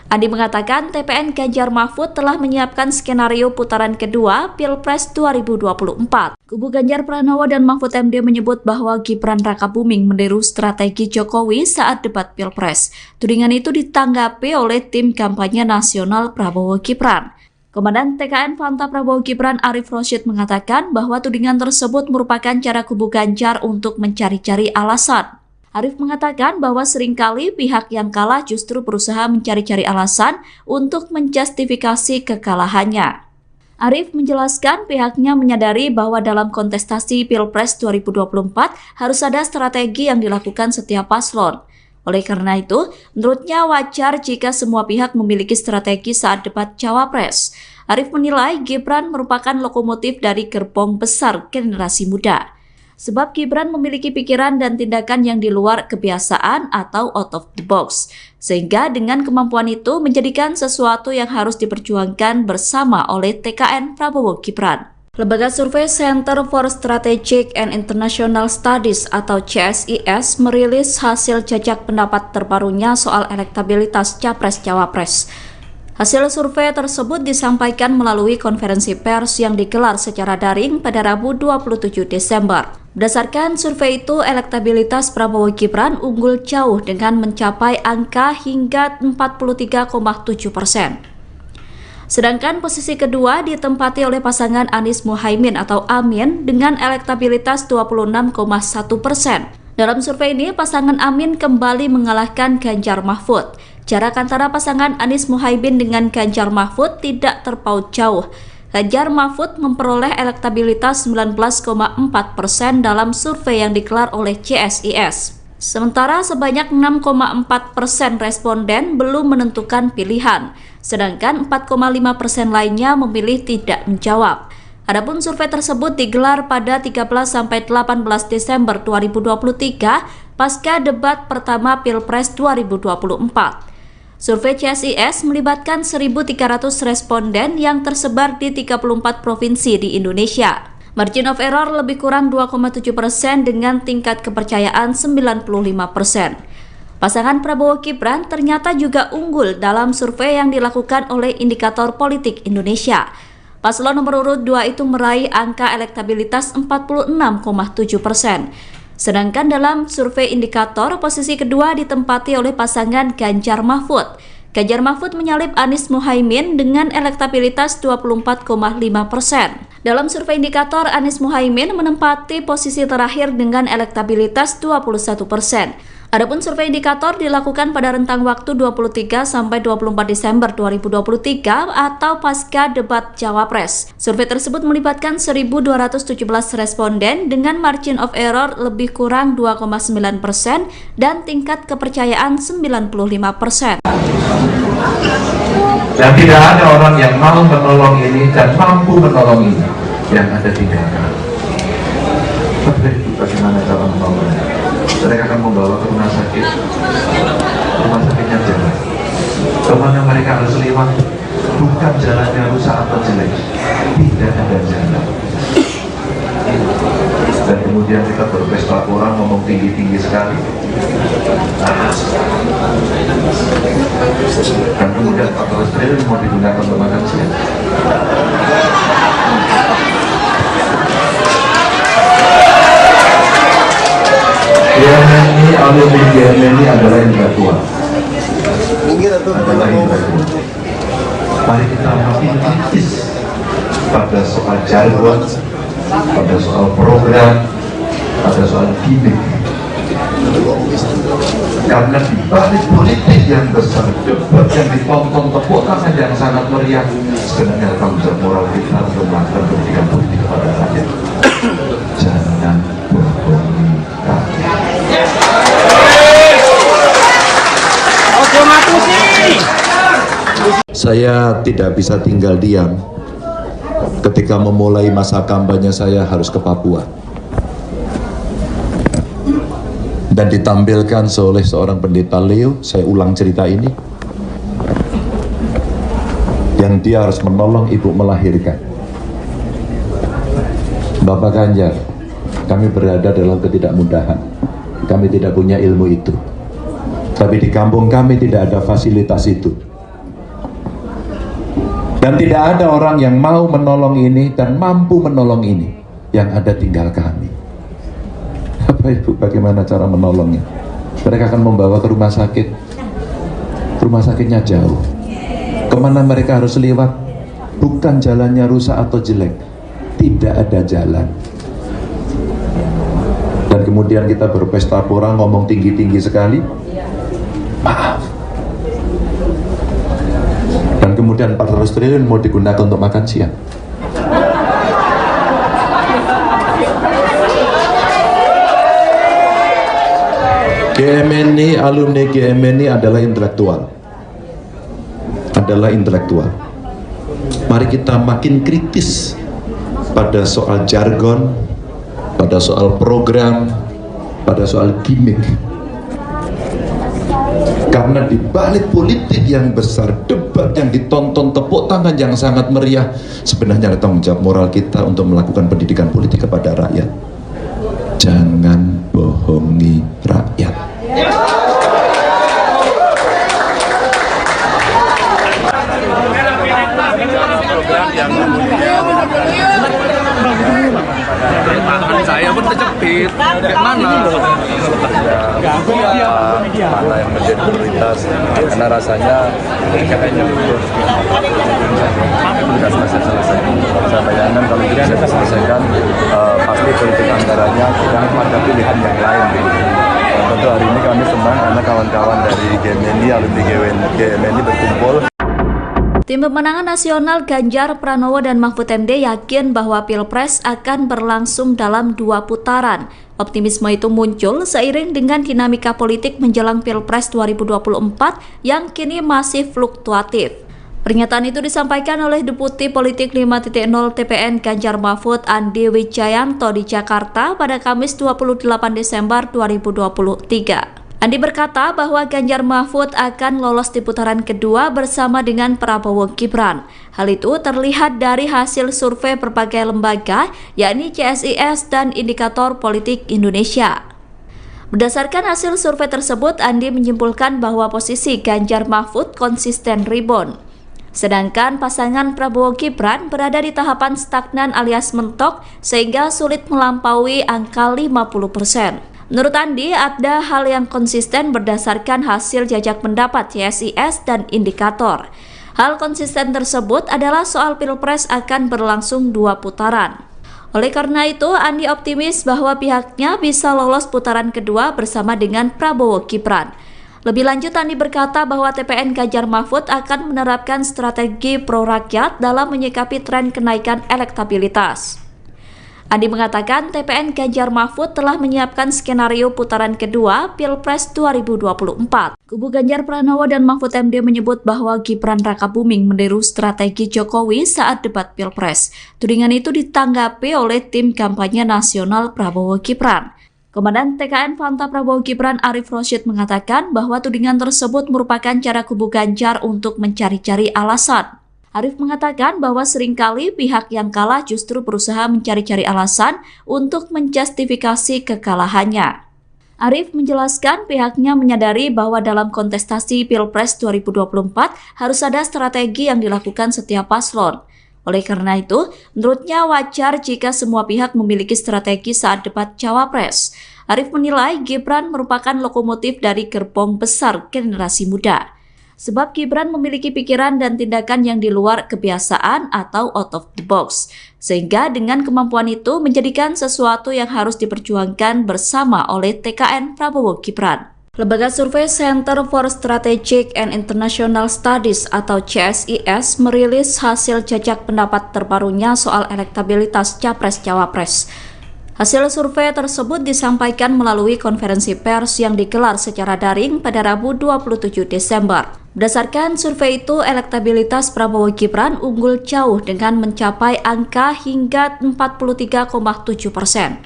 Andi mengatakan TPN Ganjar Mahfud telah menyiapkan skenario putaran kedua Pilpres 2024. Kubu Ganjar Pranowo dan Mahfud MD menyebut bahwa Gibran Rakabuming meniru strategi Jokowi saat debat Pilpres. Tudingan itu ditanggapi oleh tim kampanye nasional Prabowo Gibran. Komandan TKN Fanta Prabowo Gibran Arif Rosyid mengatakan bahwa tudingan tersebut merupakan cara kubu Ganjar untuk mencari-cari alasan. Arif mengatakan bahwa seringkali pihak yang kalah justru berusaha mencari-cari alasan untuk menjustifikasi kekalahannya. Arif menjelaskan pihaknya menyadari bahwa dalam kontestasi Pilpres 2024 harus ada strategi yang dilakukan setiap paslon. Oleh karena itu, menurutnya wajar jika semua pihak memiliki strategi saat debat Cawapres. Arif menilai Gibran merupakan lokomotif dari gerbong besar generasi muda. Sebab Gibran memiliki pikiran dan tindakan yang di luar kebiasaan atau out of the box. Sehingga dengan kemampuan itu menjadikan sesuatu yang harus diperjuangkan bersama oleh TKN Prabowo Gibran. Lembaga survei Center for Strategic and International Studies atau CSIS merilis hasil jajak pendapat terbarunya soal elektabilitas Capres-Cawapres. Hasil survei tersebut disampaikan melalui konferensi pers yang digelar secara daring pada Rabu 27 Desember. Berdasarkan survei itu, elektabilitas Prabowo Gibran unggul jauh dengan mencapai angka hingga 43,7%. Sedangkan posisi kedua ditempati oleh pasangan Anies Muhaimin atau Amin dengan elektabilitas 26,1%. Dalam survei ini, pasangan Amin kembali mengalahkan Ganjar Mahfud. Jarak antara pasangan Anies Muhaimin dengan Ganjar Mahfud tidak terpaut jauh. Ganjar Mahfud memperoleh elektabilitas 19,4% dalam survei yang digelar oleh CSIS. Sementara sebanyak 6,4% responden belum menentukan pilihan, sedangkan 4,5% lainnya memilih tidak menjawab. Adapun survei tersebut digelar pada 13-18 Desember 2023 pasca debat pertama Pilpres 2024. Survei CSIS melibatkan 1.300 responden yang tersebar di 34 provinsi di Indonesia. Margin of error lebih kurang 2,7% dengan tingkat kepercayaan 95%. Pasangan Prabowo Gibran ternyata juga unggul dalam survei yang dilakukan oleh Indikator Politik Indonesia. Paslon nomor urut 2 itu meraih angka elektabilitas 46,7%. Sedangkan dalam survei Indikator, posisi kedua ditempati oleh pasangan Ganjar Mahfud. Ganjar Mahfud menyalip Anies Muhaimin dengan elektabilitas 24,5%. Dalam survei indikator, Anies Muhaimin menempati posisi terakhir dengan elektabilitas 21%. Adapun survei indikator dilakukan pada rentang waktu 23 sampai 24 Desember 2023 atau pasca debat Cawapres. Survei tersebut melibatkan 1.217 responden dengan margin of error lebih kurang 2,9% dan tingkat kepercayaan 95%. Dan tidak ada orang yang mau menolong ini dan mampu menolong ini yang ada tinggalkan. Bagaimana cara menolongnya? Mereka akan membawa ke rumah sakitnya jalan. Kemana mereka harus lewat, bukan jalannya rusak atau jelek, tidak ada jalan. Dan kemudian kita berpesta orang ngomong tinggi-tinggi sekali. Dan kemudian 14 triliun mau digunakan untuk makan siang. GMNI adalah intelektual. Mari kita makin kritis pada soal jargon, pada soal program, pada soal gimmick. Karena di balik politik yang besar, debat yang ditonton, tepuk tangan yang sangat meriah, sebenarnya tanggung jawab moral kita untuk melakukan pendidikan politik kepada rakyat. Jangan bohongi rakyat. Saya tidak bisa tinggal diam ketika memulai masa kampanye saya harus ke Papua dan ditampilkan oleh seorang pendeta Leo. Saya ulang cerita ini, yang dia harus menolong ibu melahirkan. Bapak Ganjar, kami berada dalam ketidakmudahan, kami tidak punya ilmu itu, tapi di kampung kami tidak ada fasilitas itu. Dan tidak ada orang yang mau menolong ini dan mampu menolong ini, yang ada tinggal kami. Bapak Ibu, bagaimana cara menolongnya? Mereka akan membawa ke rumah sakit. Rumah sakitnya jauh. Kemana mereka harus lewat? Bukan jalannya rusak atau jelek, tidak ada jalan. Dan kemudian kita berpesta pora, ngomong tinggi-tinggi sekali. Maaf. Dan kemudian 400 triliun mau digunakan untuk makan siang. GMNI, alumni GMNI adalah intelektual. Mari kita makin kritis pada soal jargon, pada soal program, pada soal gimmick. Karena di balik politik yang besar, debat yang ditonton, tepuk tangan yang sangat meriah, sebenarnya ada tanggung jawab moral kita untuk melakukan pendidikan politik kepada rakyat. Jangan bohongi rakyat. Tangan saya pun kejepit. Mana? Mana yang menjadi prioritas? Karena rasanya kayaknya tugas masih selesai. Saya bayangkan kalau tidak saya selesaikan, pasti politik anggarannya tidak ada pilihan yang lain. Tentu hari ini kami senang karena kawan-kawan dari GMNI, alumni GMNI berkumpul. Tim pemenangan nasional Ganjar Pranowo dan Mahfud MD yakin bahwa Pilpres akan berlangsung dalam 2 putaran. Optimisme itu muncul seiring dengan dinamika politik menjelang Pilpres 2024 yang kini masih fluktuatif. Pernyataan itu disampaikan oleh Deputi Politik 5.0 TPN Ganjar Mahfud Andi Wijayanto di Jakarta pada Kamis 28 Desember 2023. Andi berkata bahwa Ganjar Mahfud akan lolos di putaran kedua bersama dengan Prabowo Gibran. Hal itu terlihat dari hasil survei berbagai lembaga, yakni CSIS dan Indikator Politik Indonesia. Berdasarkan hasil survei tersebut, Andi menyimpulkan bahwa posisi Ganjar Mahfud konsisten rebound. Sedangkan pasangan Prabowo Gibran berada di tahapan stagnan alias mentok sehingga sulit melampaui angka 50%. Menurut Andi, ada hal yang konsisten berdasarkan hasil jajak pendapat CSIS dan indikator. Hal konsisten tersebut adalah soal Pilpres akan berlangsung 2 putaran. Oleh karena itu, Andi optimis bahwa pihaknya bisa lolos putaran kedua bersama dengan Prabowo Gibran. Lebih lanjut, Andi berkata bahwa TPN Ganjar Mahfud akan menerapkan strategi pro-rakyat dalam menyikapi tren kenaikan elektabilitas. Andi mengatakan TPN Ganjar Mahfud telah menyiapkan skenario putaran kedua Pilpres 2024. Kubu Ganjar Pranowo dan Mahfud MD menyebut bahwa Gibran Rakabuming meniru strategi Jokowi saat debat Pilpres. Tudingan itu ditanggapi oleh tim kampanye nasional Prabowo Gibran. Komandan TKN Fanta Prabowo Gibran Arif Rosyid mengatakan bahwa tudingan tersebut merupakan cara kubu Ganjar untuk mencari-cari alasan. Arif mengatakan bahwa seringkali pihak yang kalah justru berusaha mencari-cari alasan untuk menjustifikasi kekalahannya. Arif menjelaskan pihaknya menyadari bahwa dalam kontestasi Pilpres 2024 harus ada strategi yang dilakukan setiap paslon. Oleh karena itu, menurutnya wajar jika semua pihak memiliki strategi saat debat Cawapres. Arif menilai Gibran merupakan lokomotif dari gerbong besar generasi muda. Sebab Gibran memiliki pikiran dan tindakan yang di luar kebiasaan atau out of the box. Sehingga dengan kemampuan itu menjadikan sesuatu yang harus diperjuangkan bersama oleh TKN Prabowo Gibran. Lembaga survei Center for Strategic and International Studies atau CSIS merilis hasil jajak pendapat terbarunya soal elektabilitas Capres-Cawapres. Hasil survei tersebut disampaikan melalui konferensi pers yang digelar secara daring pada Rabu 27 Desember. Berdasarkan survei itu, elektabilitas Prabowo Gibran unggul jauh dengan mencapai angka hingga 43,7%.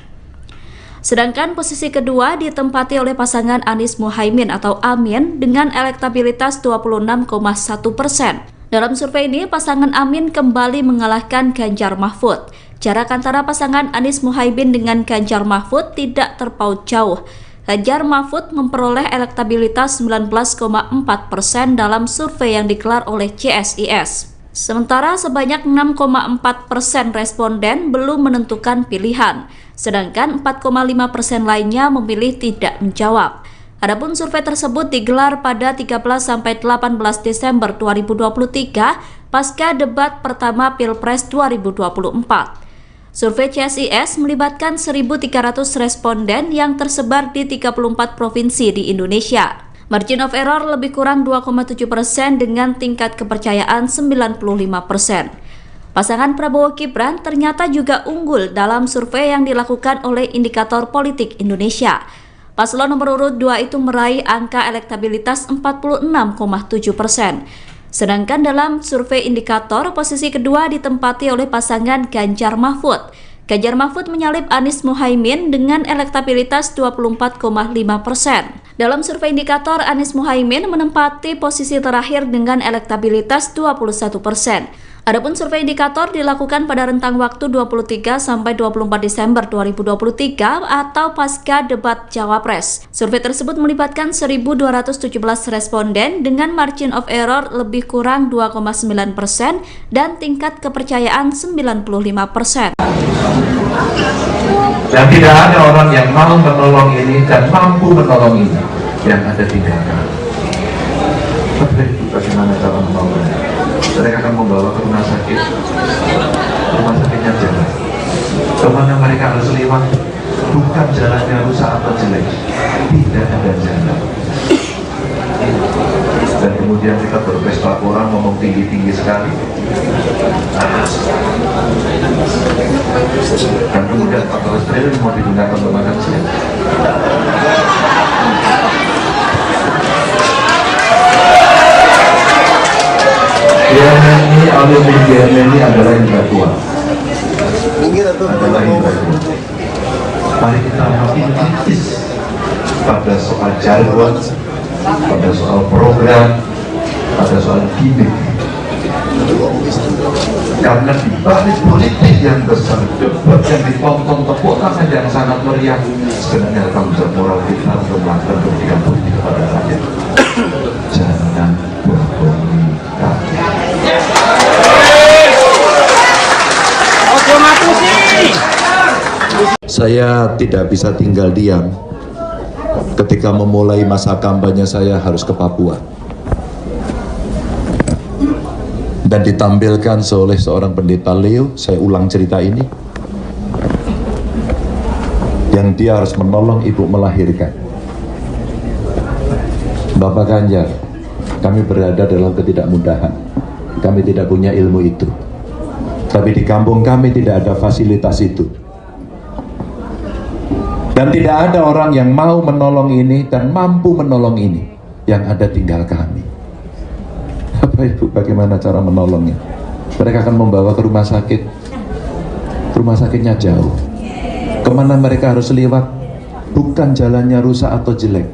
Sedangkan posisi kedua ditempati oleh pasangan Anies Muhaimin atau Amin dengan elektabilitas 26,1%. Dalam survei ini, pasangan Amin kembali mengalahkan Ganjar Mahfud. Jarak antara pasangan Anies Muhaimin dengan Ganjar Mahfud tidak terpaut jauh. Ganjar Mahfud memperoleh elektabilitas 19,4% dalam survei yang digelar oleh CSIS. Sementara sebanyak 6,4% responden belum menentukan pilihan, sedangkan 4,5% lainnya memilih tidak menjawab. Adapun survei tersebut digelar pada 13-18 Desember 2023 pasca debat pertama Pilpres 2024. Survei CSIS melibatkan 1.300 responden yang tersebar di 34 provinsi di Indonesia. Margin of error lebih kurang 2,7% dengan tingkat kepercayaan 95%. Pasangan Prabowo Gibran ternyata juga unggul dalam survei yang dilakukan oleh Indikator Politik Indonesia. Paslon nomor urut 2 itu meraih angka elektabilitas 46,7%. Sedangkan dalam survei Indikator, posisi kedua ditempati oleh pasangan Ganjar Mahfud. Ganjar Mahfud menyalip Anies Muhaimin dengan elektabilitas 24,5%. Dalam survei Indikator, Anies Muhaimin menempati posisi terakhir dengan elektabilitas 21%. Adapun survei Indikator dilakukan pada rentang waktu 23-24 Desember 2023 atau pasca debat Cawapres. Survei tersebut melibatkan 1.217 responden dengan margin of error lebih kurang 2,9% dan tingkat kepercayaan 95%. Dan tidak ada orang yang mau menolong ini dan mampu menolong ini yang ada tindakan. Bagaimana cara menolongnya? Mereka akan membawa ke rumah sakitnya jalan. Kemana mereka harus lewat? Bukan jalannya rusak atau jelek, tidak ada jalan. Dan kemudian kita berpesta orang ngomong tinggi-tinggi sekali. Dan kemudian 14 triliun mau digunakan untuk makan siang. ini adalah intelektual. Mari kita makin kritis pada soal jargon, pada soal program, pada soal gimmick. Karena di balik politik yang besar, debat yang ditonton, tepuk tangan yang sangat meriah, sebenarnya tanggung jawab moral kita untuk melakukan pendidikan politik kepada rakyat. Jangan berbohong. Saya tidak bisa tinggal diam ketika memulai masa kampanye saya harus ke Papua. Dan ditampilkan oleh seorang pendeta Leo, saya ulang cerita ini, yang dia harus menolong ibu melahirkan. Bapak Ganjar, kami berada dalam ketidakmudahan, kami tidak punya ilmu itu, tapi di kampung kami tidak ada fasilitas itu, dan tidak ada orang yang mau menolong ini dan mampu menolong ini, yang ada tinggal kami. Bapak Ibu, bagaimana cara menolongnya? Mereka akan membawa ke rumah sakit. Rumah sakitnya jauh. Kemana mereka harus lewat? Bukan jalannya rusak atau jelek,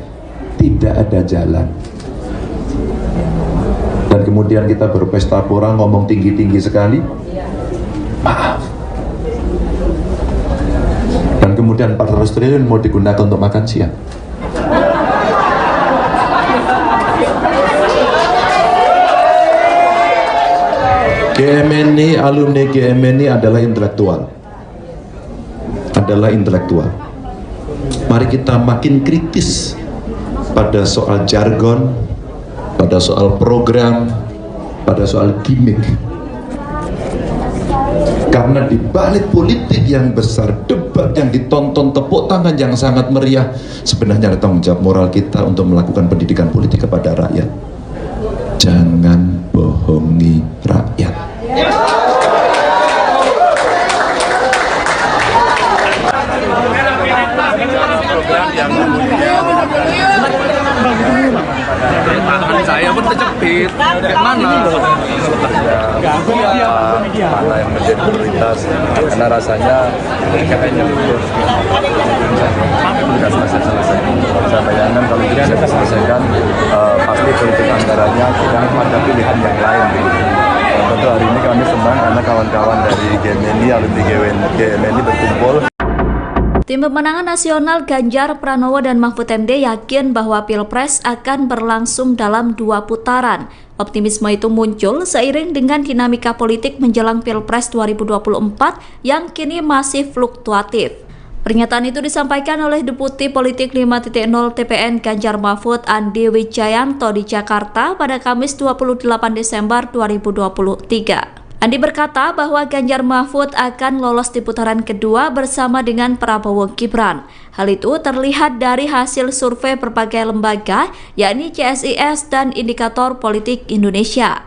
tidak ada jalan. Dan kemudian kita berpesta pora, ngomong tinggi-tinggi sekali, maaf. Dan kemudian 400 triliun mau digunakan untuk makan siang. GMNI, alumni GMNI adalah intelektual. Mari kita makin kritis pada soal jargon, pada soal program, pada soal gimmick. Karena di balik politik yang besar, debat yang ditonton, tepuk tangan yang sangat meriah, sebenarnya ada tanggung jawab moral kita untuk melakukan pendidikan politik kepada rakyat. Jangan bohongi rakyat. Tangan saya pun kejepit. Mana? Mana yang menjadi prioritas? Karena rasanya kayaknya selesai. Saya bayangkan kalau tidak saya selesaikan, pasti politik anggarannya tidak ada pilihan yang lain. Tentu hari ini kami senang karena kawan-kawan dari GMNI, alumni GMNI berkumpul. Tim Pemenangan Nasional Ganjar Pranowo dan Mahfud MD yakin bahwa Pilpres akan berlangsung dalam 2 putaran. Optimisme itu muncul seiring dengan dinamika politik menjelang Pilpres 2024 yang kini masih fluktuatif. Pernyataan itu disampaikan oleh Deputi Politik 5.0 TPN Ganjar Mahfud Andi Wijayanto di Jakarta pada Kamis 28 Desember 2023. Andi berkata bahwa Ganjar Mahfud akan lolos di putaran kedua bersama dengan Prabowo Gibran. Hal itu terlihat dari hasil survei berbagai lembaga, yakni CSIS dan Indikator Politik Indonesia.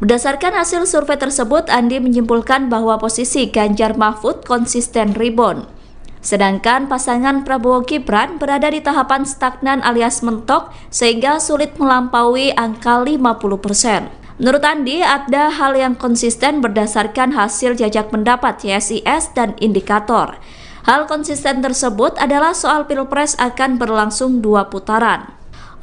Berdasarkan hasil survei tersebut, Andi menyimpulkan bahwa posisi Ganjar Mahfud konsisten rebound. Sedangkan pasangan Prabowo Gibran berada di tahapan stagnan alias mentok sehingga sulit melampaui angka 50%. Menurut Andi, ada hal yang konsisten berdasarkan hasil jajak pendapat CSIS dan Indikator. Hal konsisten tersebut adalah soal Pilpres akan berlangsung 2 putaran.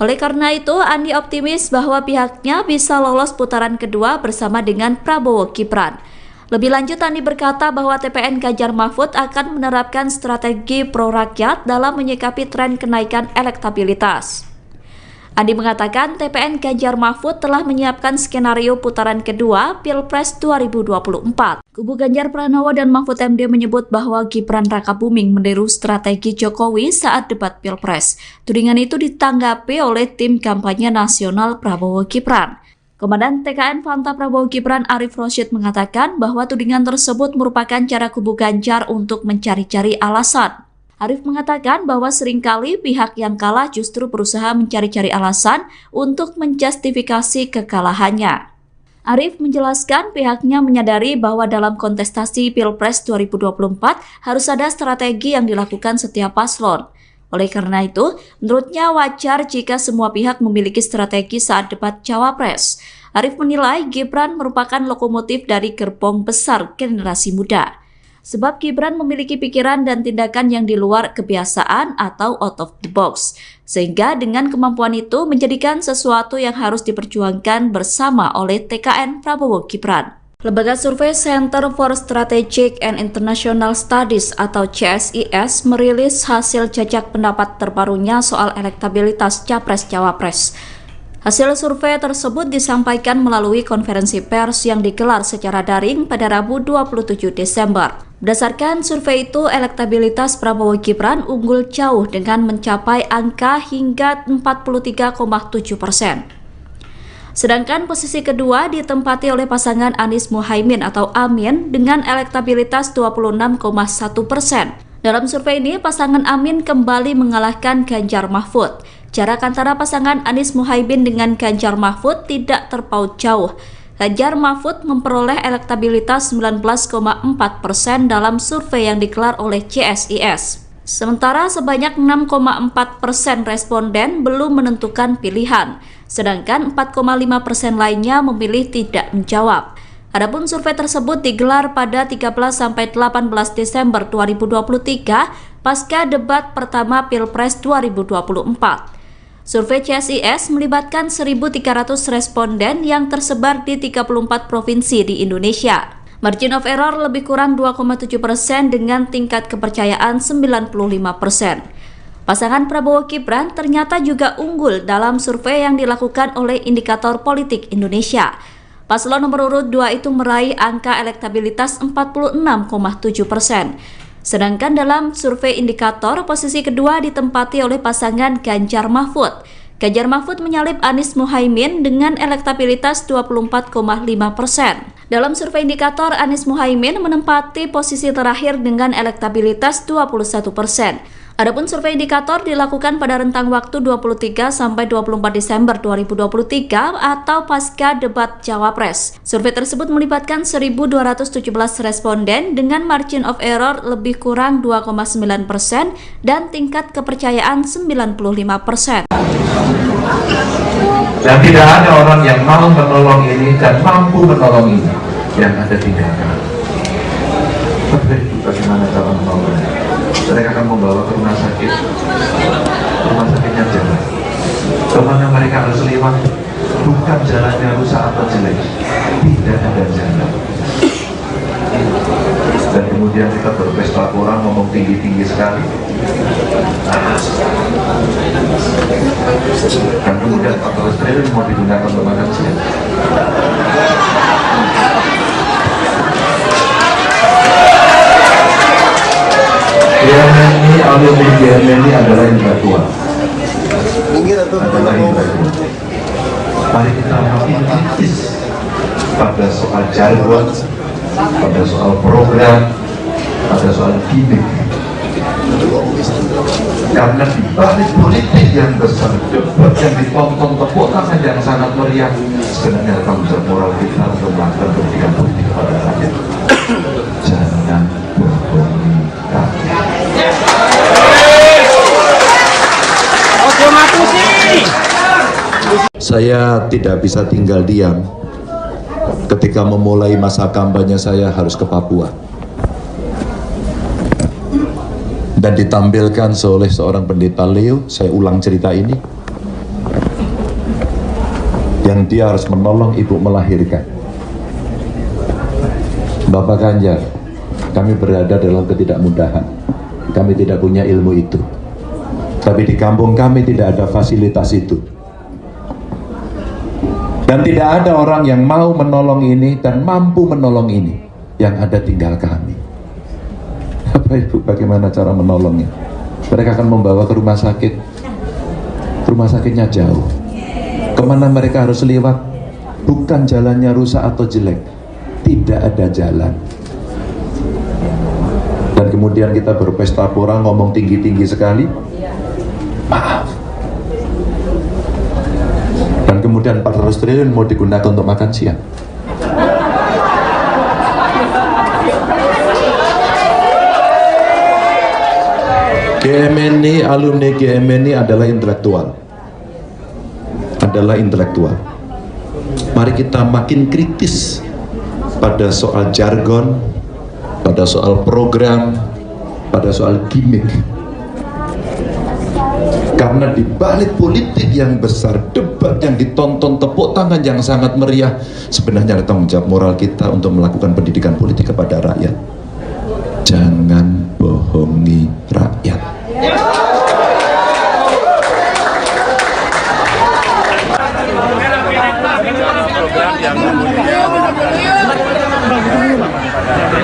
Oleh karena itu, Andi optimis bahwa pihaknya bisa lolos putaran kedua bersama dengan Prabowo Gibran. Lebih lanjut, Andi berkata bahwa TPN Ganjar Mahfud akan menerapkan strategi pro-rakyat dalam menyikapi tren kenaikan elektabilitas. Andi mengatakan TPN Ganjar Mahfud telah menyiapkan skenario putaran kedua Pilpres 2024. Kubu Ganjar Pranowo dan Mahfud MD menyebut bahwa Gibran Rakabuming meniru strategi Jokowi saat debat Pilpres. Tudingan itu ditanggapi oleh tim kampanye nasional Prabowo Gibran. Komandan TKN Fanta Prabowo Gibran Arif Rosyid mengatakan bahwa tudingan tersebut merupakan cara kubu Ganjar untuk mencari-cari alasan. Arif mengatakan bahwa seringkali pihak yang kalah justru berusaha mencari-cari alasan untuk menjustifikasi kekalahannya. Arif menjelaskan pihaknya menyadari bahwa dalam kontestasi Pilpres 2024 harus ada strategi yang dilakukan setiap paslon. Oleh karena itu, menurutnya wajar jika semua pihak memiliki strategi saat debat Cawapres. Arif menilai Gibran merupakan lokomotif dari gerbong besar generasi muda. Sebab Gibran memiliki pikiran dan tindakan yang di luar kebiasaan atau out of the box. Sehingga dengan kemampuan itu menjadikan sesuatu yang harus diperjuangkan bersama oleh TKN Prabowo Gibran. Lembaga survei Center for Strategic and International Studies atau CSIS merilis hasil jajak pendapat terbarunya soal elektabilitas Capres-Cawapres. Hasil survei tersebut disampaikan melalui konferensi pers yang digelar secara daring pada Rabu 27 Desember. Berdasarkan survei itu, elektabilitas Prabowo Gibran unggul jauh dengan mencapai angka hingga 43,7%. Sedangkan posisi kedua ditempati oleh pasangan Anies Muhaimin atau Amin dengan elektabilitas 26,1%. Dalam survei ini, pasangan Amin kembali mengalahkan Ganjar Mahfud. Jarak antara pasangan Anies Muhaimin dengan Ganjar Mahfud tidak terpaut jauh. Ganjar Mahfud memperoleh elektabilitas 19,4% dalam survei yang digelar oleh CSIS. Sementara sebanyak 6,4% responden belum menentukan pilihan, sedangkan 4,5% lainnya memilih tidak menjawab. Adapun survei tersebut digelar pada 13-18 Desember 2023 pasca debat pertama Pilpres 2024. Survei CSIS melibatkan 1.300 responden yang tersebar di 34 provinsi di Indonesia. Margin of error lebih kurang 2,7% dengan tingkat kepercayaan 95%. Pasangan Prabowo Gibran ternyata juga unggul dalam survei yang dilakukan oleh Indikator Politik Indonesia. Paslon nomor urut 2 itu meraih angka elektabilitas 46,7%. Sedangkan dalam survei indikator, posisi kedua ditempati oleh pasangan Ganjar Mahfud. Ganjar Mahfud menyalip Anies Muhaimin dengan elektabilitas 24,5%. Dalam survei indikator, Anies Muhaimin menempati posisi terakhir dengan elektabilitas 21%. Adapun survei indikator dilakukan pada rentang waktu 23-24 Desember 2023 atau pasca debat Cawapres. Survei tersebut melibatkan 1.217 responden dengan margin of error lebih kurang 2,9% dan tingkat kepercayaan 95%. Dan tidak ada orang yang mau menolong ini dan mampu menolong ini yang ada tinggalkan. Bagaimana cara menolongnya? Mereka akan membawa ke rumah sakit. Rumah sakitnya jalan. Kemana mereka harus lewat? Bukan jalannya rusak atau jelek. Tidak ada jalan. Dan kemudian kita berpesta kurang, ngomong tinggi-tinggi sekali. Dan kemudian 14 triliun mau digunakan untuk makan siang. GMNI, alumni GMNI adalah intelektual. Mari kita makin kritis pada soal jargon, pada soal program, pada soal gimmick. Karena di balik politik yang besar, debat yang ditonton, tepuk tangan yang sangat meriah, sebenarnya tanggung jawab moral kita untuk melakukan pendidikan politik kepada rakyat. Jangan bohongi rakyat. Saya tidak bisa tinggal diam ketika memulai masa kampanye saya harus ke Papua dan ditampilkan oleh seorang pendeta Leo. Saya ulang cerita ini, yang dia harus menolong ibu melahirkan. Bapak Ganjar, kami berada dalam ketidakmudahan, kami tidak punya ilmu itu, tapi di kampung kami tidak ada fasilitas itu. Dan tidak ada orang yang mau menolong ini dan mampu menolong ini, yang ada tinggal kami. Bapak Ibu, bagaimana cara menolongnya? Mereka akan membawa ke rumah sakit. Rumah sakitnya jauh. Kemana mereka harus lewat? Bukan jalannya rusak atau jelek. Tidak ada jalan. Dan kemudian kita berpesta pora, ngomong tinggi-tinggi sekali. Maaf. Dan kemudian 400 triliun mau digunakan untuk makan siang. GMNI, alumni GMNI adalah intelektual. Mari kita makin kritis pada soal jargon, pada soal program, pada soal gimmick. Karena di balik politik yang besar, debat yang ditonton, tepuk tangan yang sangat meriah, sebenarnya ada tanggung jawab moral kita untuk melakukan pendidikan politik kepada rakyat. Jangan bohongi rakyat.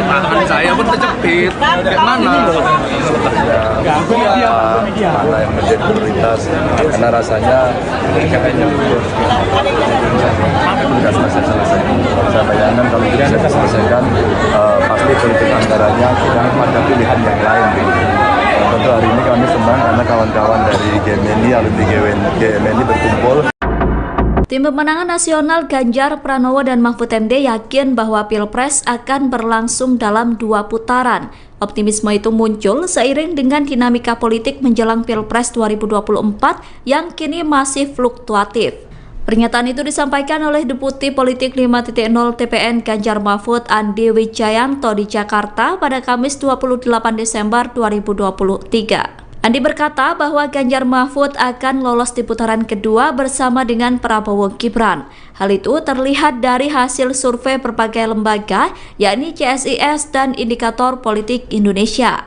Tangan saya pun pun terjepit. Kayak mana? Mana yang menjadi prioritas, karena rasanya kayaknya nggak selesai. Saya bayangkan kalau tidak bisa selesaikan, pasti politik anggarannya tidak ada pilihan yang lain. Tentu hari ini kami senang karena kawan-kawan dari GMNI, alumni GMNI berkumpul. Tim Pemenangan Nasional Ganjar Pranowo dan Mahfud MD yakin bahwa Pilpres akan berlangsung dalam 2 putaran. Optimisme itu muncul seiring dengan dinamika politik menjelang Pilpres 2024 yang kini masih fluktuatif. Pernyataan itu disampaikan oleh Deputi Politik 5.0 TPN Ganjar Mahfud Andi Wijayanto di Jakarta pada Kamis 28 Desember 2023. Andi berkata bahwa Ganjar Mahfud akan lolos di putaran kedua bersama dengan Prabowo Gibran. Hal itu terlihat dari hasil survei berbagai lembaga, yakni CSIS dan Indikator Politik Indonesia.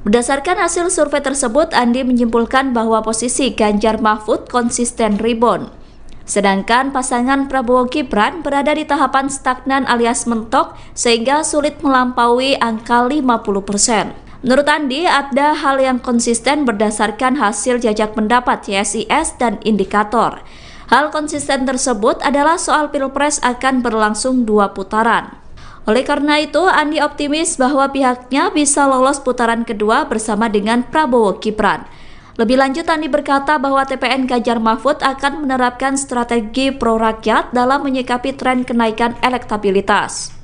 Berdasarkan hasil survei tersebut, Andi menyimpulkan bahwa posisi Ganjar Mahfud konsisten rebound. Sedangkan pasangan Prabowo Gibran berada di tahapan stagnan alias mentok sehingga sulit melampaui angka 50%. Menurut Andi, ada hal yang konsisten berdasarkan hasil jajak pendapat CSIS dan Indikator. Hal konsisten tersebut adalah soal Pilpres akan berlangsung 2 putaran. Oleh karena itu, Andi optimis bahwa pihaknya bisa lolos putaran kedua bersama dengan Prabowo Gibran. Lebih lanjut, Andi berkata bahwa TPN Ganjar Mahfud akan menerapkan strategi pro-rakyat dalam menyikapi tren kenaikan elektabilitas.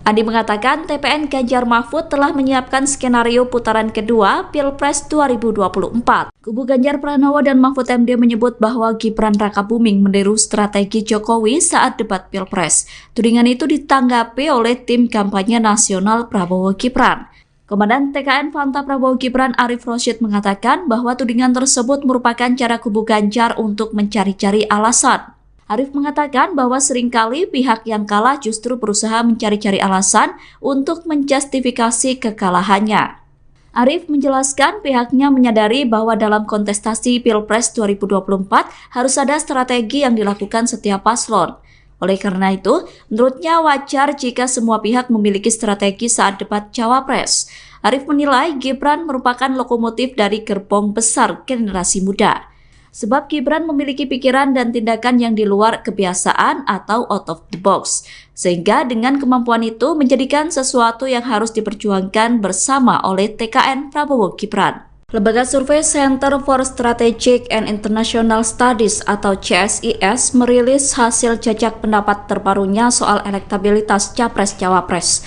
Andi mengatakan TPN Ganjar Mahfud telah menyiapkan skenario putaran kedua Pilpres 2024. Kubu Ganjar Pranowo dan Mahfud MD menyebut bahwa Gibran Rakabuming meniru strategi Jokowi saat debat Pilpres. Tudingan itu ditanggapi oleh tim kampanye nasional Prabowo Gibran. Komandan TKN Fanta Prabowo Gibran Arif Rosyid mengatakan bahwa tudingan tersebut merupakan cara kubu Ganjar untuk mencari-cari alasan. Arif mengatakan bahwa seringkali pihak yang kalah justru berusaha mencari-cari alasan untuk menjustifikasi kekalahannya. Arif menjelaskan pihaknya menyadari bahwa dalam kontestasi Pilpres 2024 harus ada strategi yang dilakukan setiap paslon. Oleh karena itu, menurutnya wajar jika semua pihak memiliki strategi saat debat Cawapres. Arif menilai Gibran merupakan lokomotif dari gerbong besar generasi muda. Sebab Gibran memiliki pikiran dan tindakan yang di luar kebiasaan atau out of the box. Sehingga dengan kemampuan itu menjadikan sesuatu yang harus diperjuangkan bersama oleh TKN Prabowo Gibran. Lembaga survei Center for Strategic and International Studies atau CSIS merilis hasil jajak pendapat terbarunya soal elektabilitas Capres-Cawapres.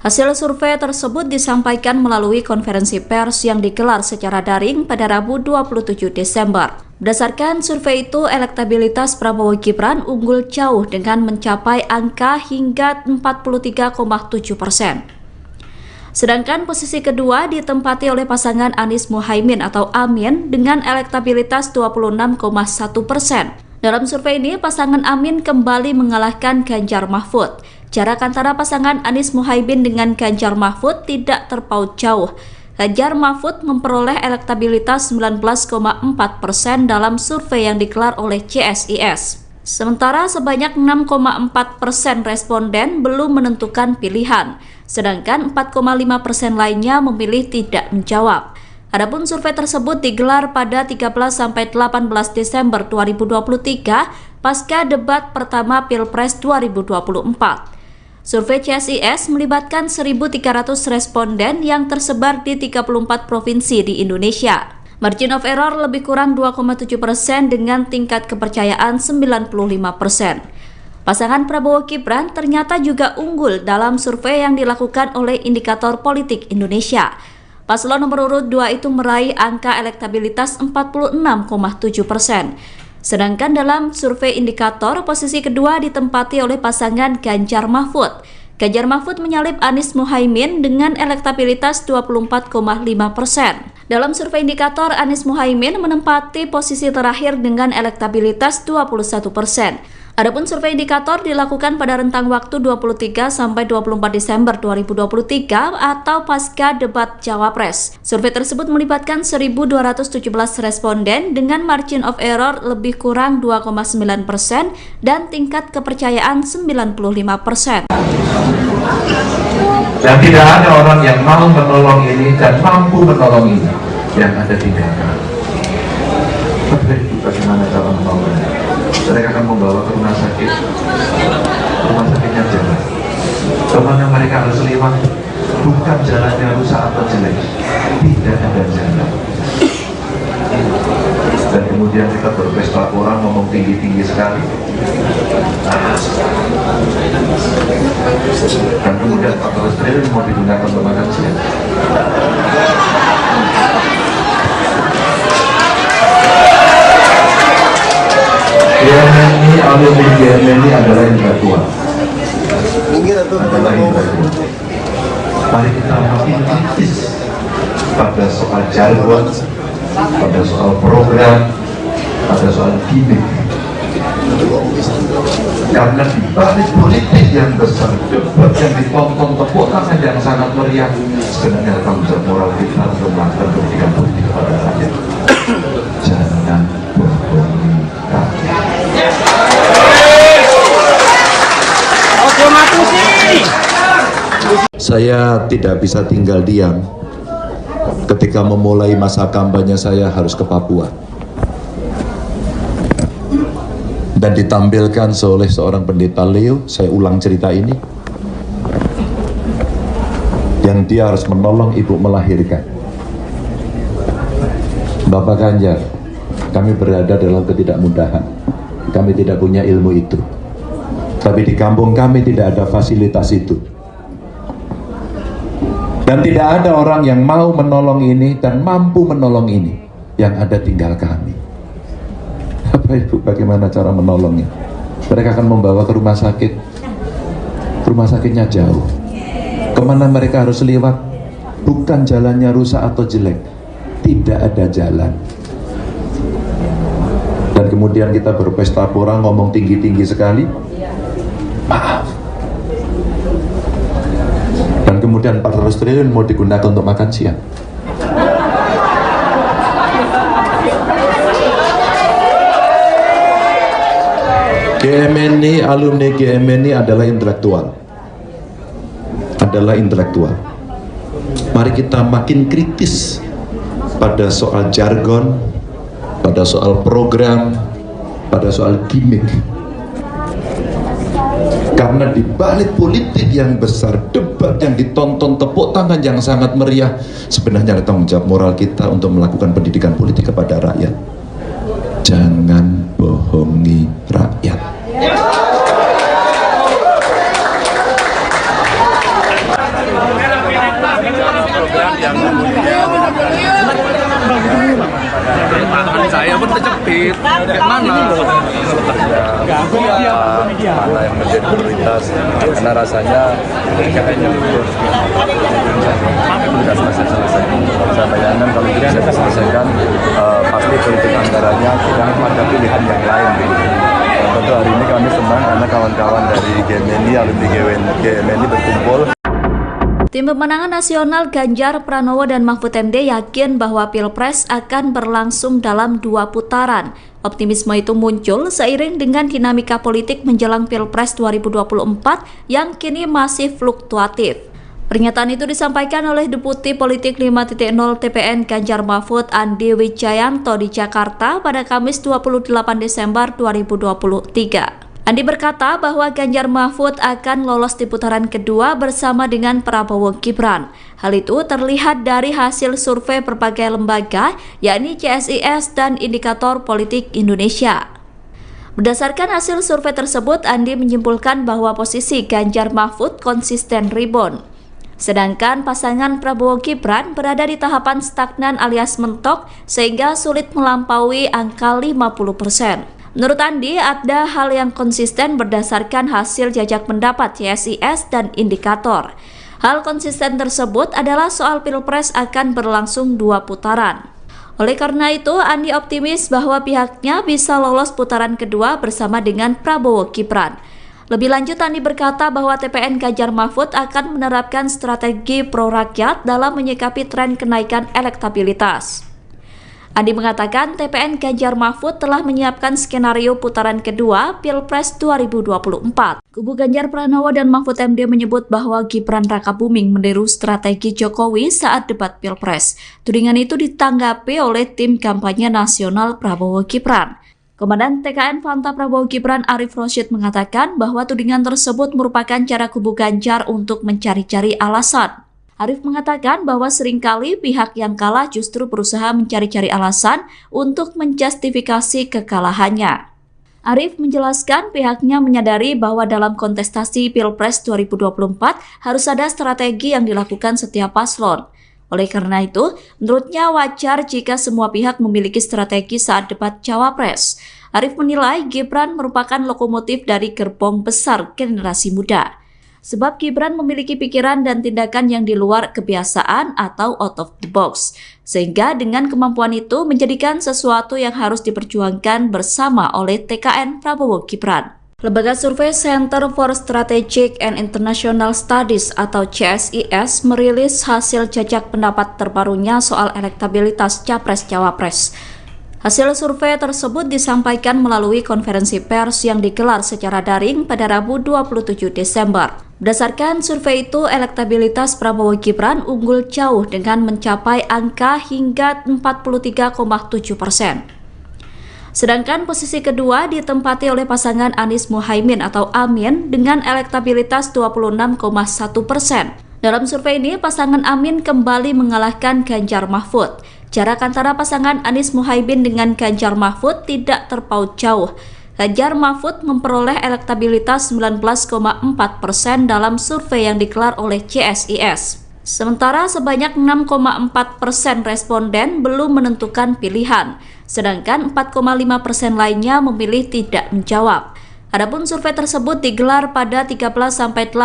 Hasil survei tersebut disampaikan melalui konferensi pers yang digelar secara daring pada Rabu 27 Desember. Berdasarkan survei itu, elektabilitas Prabowo Gibran unggul jauh dengan mencapai angka hingga 43,7%. Sedangkan posisi kedua ditempati oleh pasangan Anies Muhaimin atau Amin dengan elektabilitas 26,1%. Dalam survei ini, pasangan Amin kembali mengalahkan Ganjar Mahfud. Jarak antara pasangan Anies Muhaimin dengan Ganjar Mahfud tidak terpaut jauh. Ganjar Mahfud memperoleh elektabilitas 19,4% dalam survei yang digelar oleh CSIS. Sementara sebanyak 6,4% responden belum menentukan pilihan, sedangkan 4,5% lainnya memilih tidak menjawab. Adapun survei tersebut digelar pada 13-18 Desember 2023 pasca debat pertama Pilpres 2024. Survei CSIS melibatkan 1.300 responden yang tersebar di 34 provinsi di Indonesia. Margin of error lebih kurang 2,7% dengan tingkat kepercayaan 95%. Pasangan Prabowo Gibran ternyata juga unggul dalam survei yang dilakukan oleh Indikator Politik Indonesia. Paslon nomor urut 2 itu meraih angka elektabilitas 46,7%. Sedangkan dalam survei Indikator, posisi kedua ditempati oleh pasangan Ganjar Mahfud. Ganjar Mahfud menyalip Anies Muhaimin dengan elektabilitas 24,5%. Dalam survei Indikator, Anies Muhaimin menempati posisi terakhir dengan elektabilitas 21%. Adapun survei Indikator dilakukan pada rentang waktu 23-24 Desember 2023 atau pasca debat Cawapres. Survei tersebut melibatkan 1.217 responden dengan margin of error lebih kurang 2,9% dan tingkat kepercayaan 95%. Dan tidak ada orang yang mau menolong ini dan mampu menolong ini yang ada tinggalkan. Bagaimana cara menolongnya? Mereka akan membawa ke rumah sakit. Rumah sakitnya jalan. Kemana mereka harus lewat? Bukan jalannya rusak atau jelek. Tidak ada jalan. Dan kemudian kita berpesta orang ngomong tinggi-tinggi sekali. Dan kemudian 14 triliun mau digunakan untuk makan siang. GMNI, alumni GMNI adalah intelektual. Adalah intelektual. Mari kita makin kritis pada soal jargon, pada soal program, pada soal gimmick. Karena di balik politik yang besar, debat yang ditonton, tepuk tangan yang sangat meriah, sebenarnya tanggung jawab moral kita untuk melakukan pendidikan politik kepada rakyat. Jangan bohongi rakyat. Saya tidak bisa tinggal diam ketika memulai masa kampanye saya harus ke Papua dan ditampilkan oleh seorang pendeta Leo. Saya ulang cerita ini, yang dia harus menolong ibu melahirkan. Bapak Ganjar, kami berada dalam ketidakmudahan, kami tidak punya ilmu itu, tapi di kampung kami tidak ada fasilitas itu. Dan tidak ada orang yang mau menolong ini dan mampu menolong ini, yang ada tinggal kami. Bapak Ibu, bagaimana cara menolongnya? Mereka akan membawa ke rumah sakit. Rumah sakitnya jauh. Kemana mereka harus lewat? Bukan jalannya rusak atau jelek. Tidak ada jalan. Dan kemudian kita berpesta pora, ngomong tinggi-tinggi sekali. Maaf. Dan kemudian 400 triliun mau digunakan untuk makan siang. GMNI, alumni GMNI adalah intelektual. Adalah intelektual. Mari kita makin kritis pada soal jargon, pada soal program, pada soal gimmick. Karena di balik politik yang besar, debat yang ditonton, tepuk tangan yang sangat meriah, sebenarnya ada tanggung jawab moral kita untuk melakukan pendidikan politik kepada rakyat. Jangan bohongi rakyat. Tangan saya pun terjepit. Mana? Mana yang menjadi prioritas? Karena rasanya kayaknya sudah selesai. Saya bayangkan kalau tidak saya selesaikan, pasti politik anggarannya tidak ada pilihan yang lain. Tentu hari ini kami senang karena kawan-kawan dari GMNI, alumni GMNI berkumpul. Tim Pemenangan Nasional Ganjar Pranowo dan Mahfud MD yakin bahwa Pilpres akan berlangsung dalam 2 putaran. Optimisme itu muncul seiring dengan dinamika politik menjelang Pilpres 2024 yang kini masih fluktuatif. Pernyataan itu disampaikan oleh Deputi Politik 5.0 TPN Ganjar Mahfud Andi Wijayanto di Jakarta pada Kamis 28 Desember 2023. Andi berkata bahwa Ganjar Mahfud akan lolos di putaran kedua bersama dengan Prabowo Gibran. Hal itu terlihat dari hasil survei berbagai lembaga, yakni CSIS dan Indikator Politik Indonesia. Berdasarkan hasil survei tersebut, Andi menyimpulkan bahwa posisi Ganjar Mahfud konsisten rebound. Sedangkan pasangan Prabowo Gibran berada di tahapan stagnan alias mentok sehingga sulit melampaui angka 50%. Menurut Andi, ada hal yang konsisten berdasarkan hasil jajak pendapat CSIS dan Indikator. Hal konsisten tersebut adalah soal Pilpres akan berlangsung 2 putaran. Oleh karena itu, Andi optimis bahwa pihaknya bisa lolos putaran kedua bersama dengan Prabowo Gibran. Lebih lanjut, Andi berkata bahwa TPN Ganjar Mahfud akan menerapkan strategi pro-rakyat dalam menyikapi tren kenaikan elektabilitas. Andi mengatakan TPN Ganjar Mahfud telah menyiapkan skenario putaran kedua Pilpres 2024. Kubu Ganjar Pranowo dan Mahfud MD menyebut bahwa Gibran Rakabuming meniru strategi Jokowi saat debat Pilpres. Tudingan itu ditanggapi oleh tim kampanye nasional Prabowo Gibran. Komandan TKN Fanta Prabowo Gibran Arif Rosyid mengatakan bahwa tudingan tersebut merupakan cara kubu Ganjar untuk mencari-cari alasan. Arif mengatakan bahwa seringkali pihak yang kalah justru berusaha mencari-cari alasan untuk menjustifikasi kekalahannya. Arif menjelaskan pihaknya menyadari bahwa dalam kontestasi Pilpres 2024 harus ada strategi yang dilakukan setiap paslon. Oleh karena itu, menurutnya wajar jika semua pihak memiliki strategi saat debat Cawapres. Arif menilai Gibran merupakan lokomotif dari gerbong besar generasi muda. Sebab Gibran memiliki pikiran dan tindakan yang di luar kebiasaan atau out of the box. Sehingga dengan kemampuan itu menjadikan sesuatu yang harus diperjuangkan bersama oleh TKN Prabowo Gibran. Lembaga survei Center for Strategic and International Studies atau CSIS merilis hasil jajak pendapat terbarunya soal elektabilitas Capres-Cawapres. Hasil survei tersebut disampaikan melalui konferensi pers yang digelar secara daring pada Rabu 27 Desember. Berdasarkan survei itu, elektabilitas Prabowo Gibran unggul jauh dengan mencapai angka hingga 43,7%. Sedangkan posisi kedua ditempati oleh pasangan Anies Muhaimin atau Amin dengan elektabilitas 26,1%. Dalam survei ini, pasangan Amin kembali mengalahkan Ganjar Mahfud. Jarak antara pasangan Anies Muhaimin dengan Ganjar Mahfud tidak terpaut jauh. Ganjar Mahfud memperoleh elektabilitas 19,4% dalam survei yang digelar oleh CSIS. Sementara sebanyak 6,4% responden belum menentukan pilihan, sedangkan 4,5% lainnya memilih tidak menjawab. Adapun survei tersebut digelar pada 13-18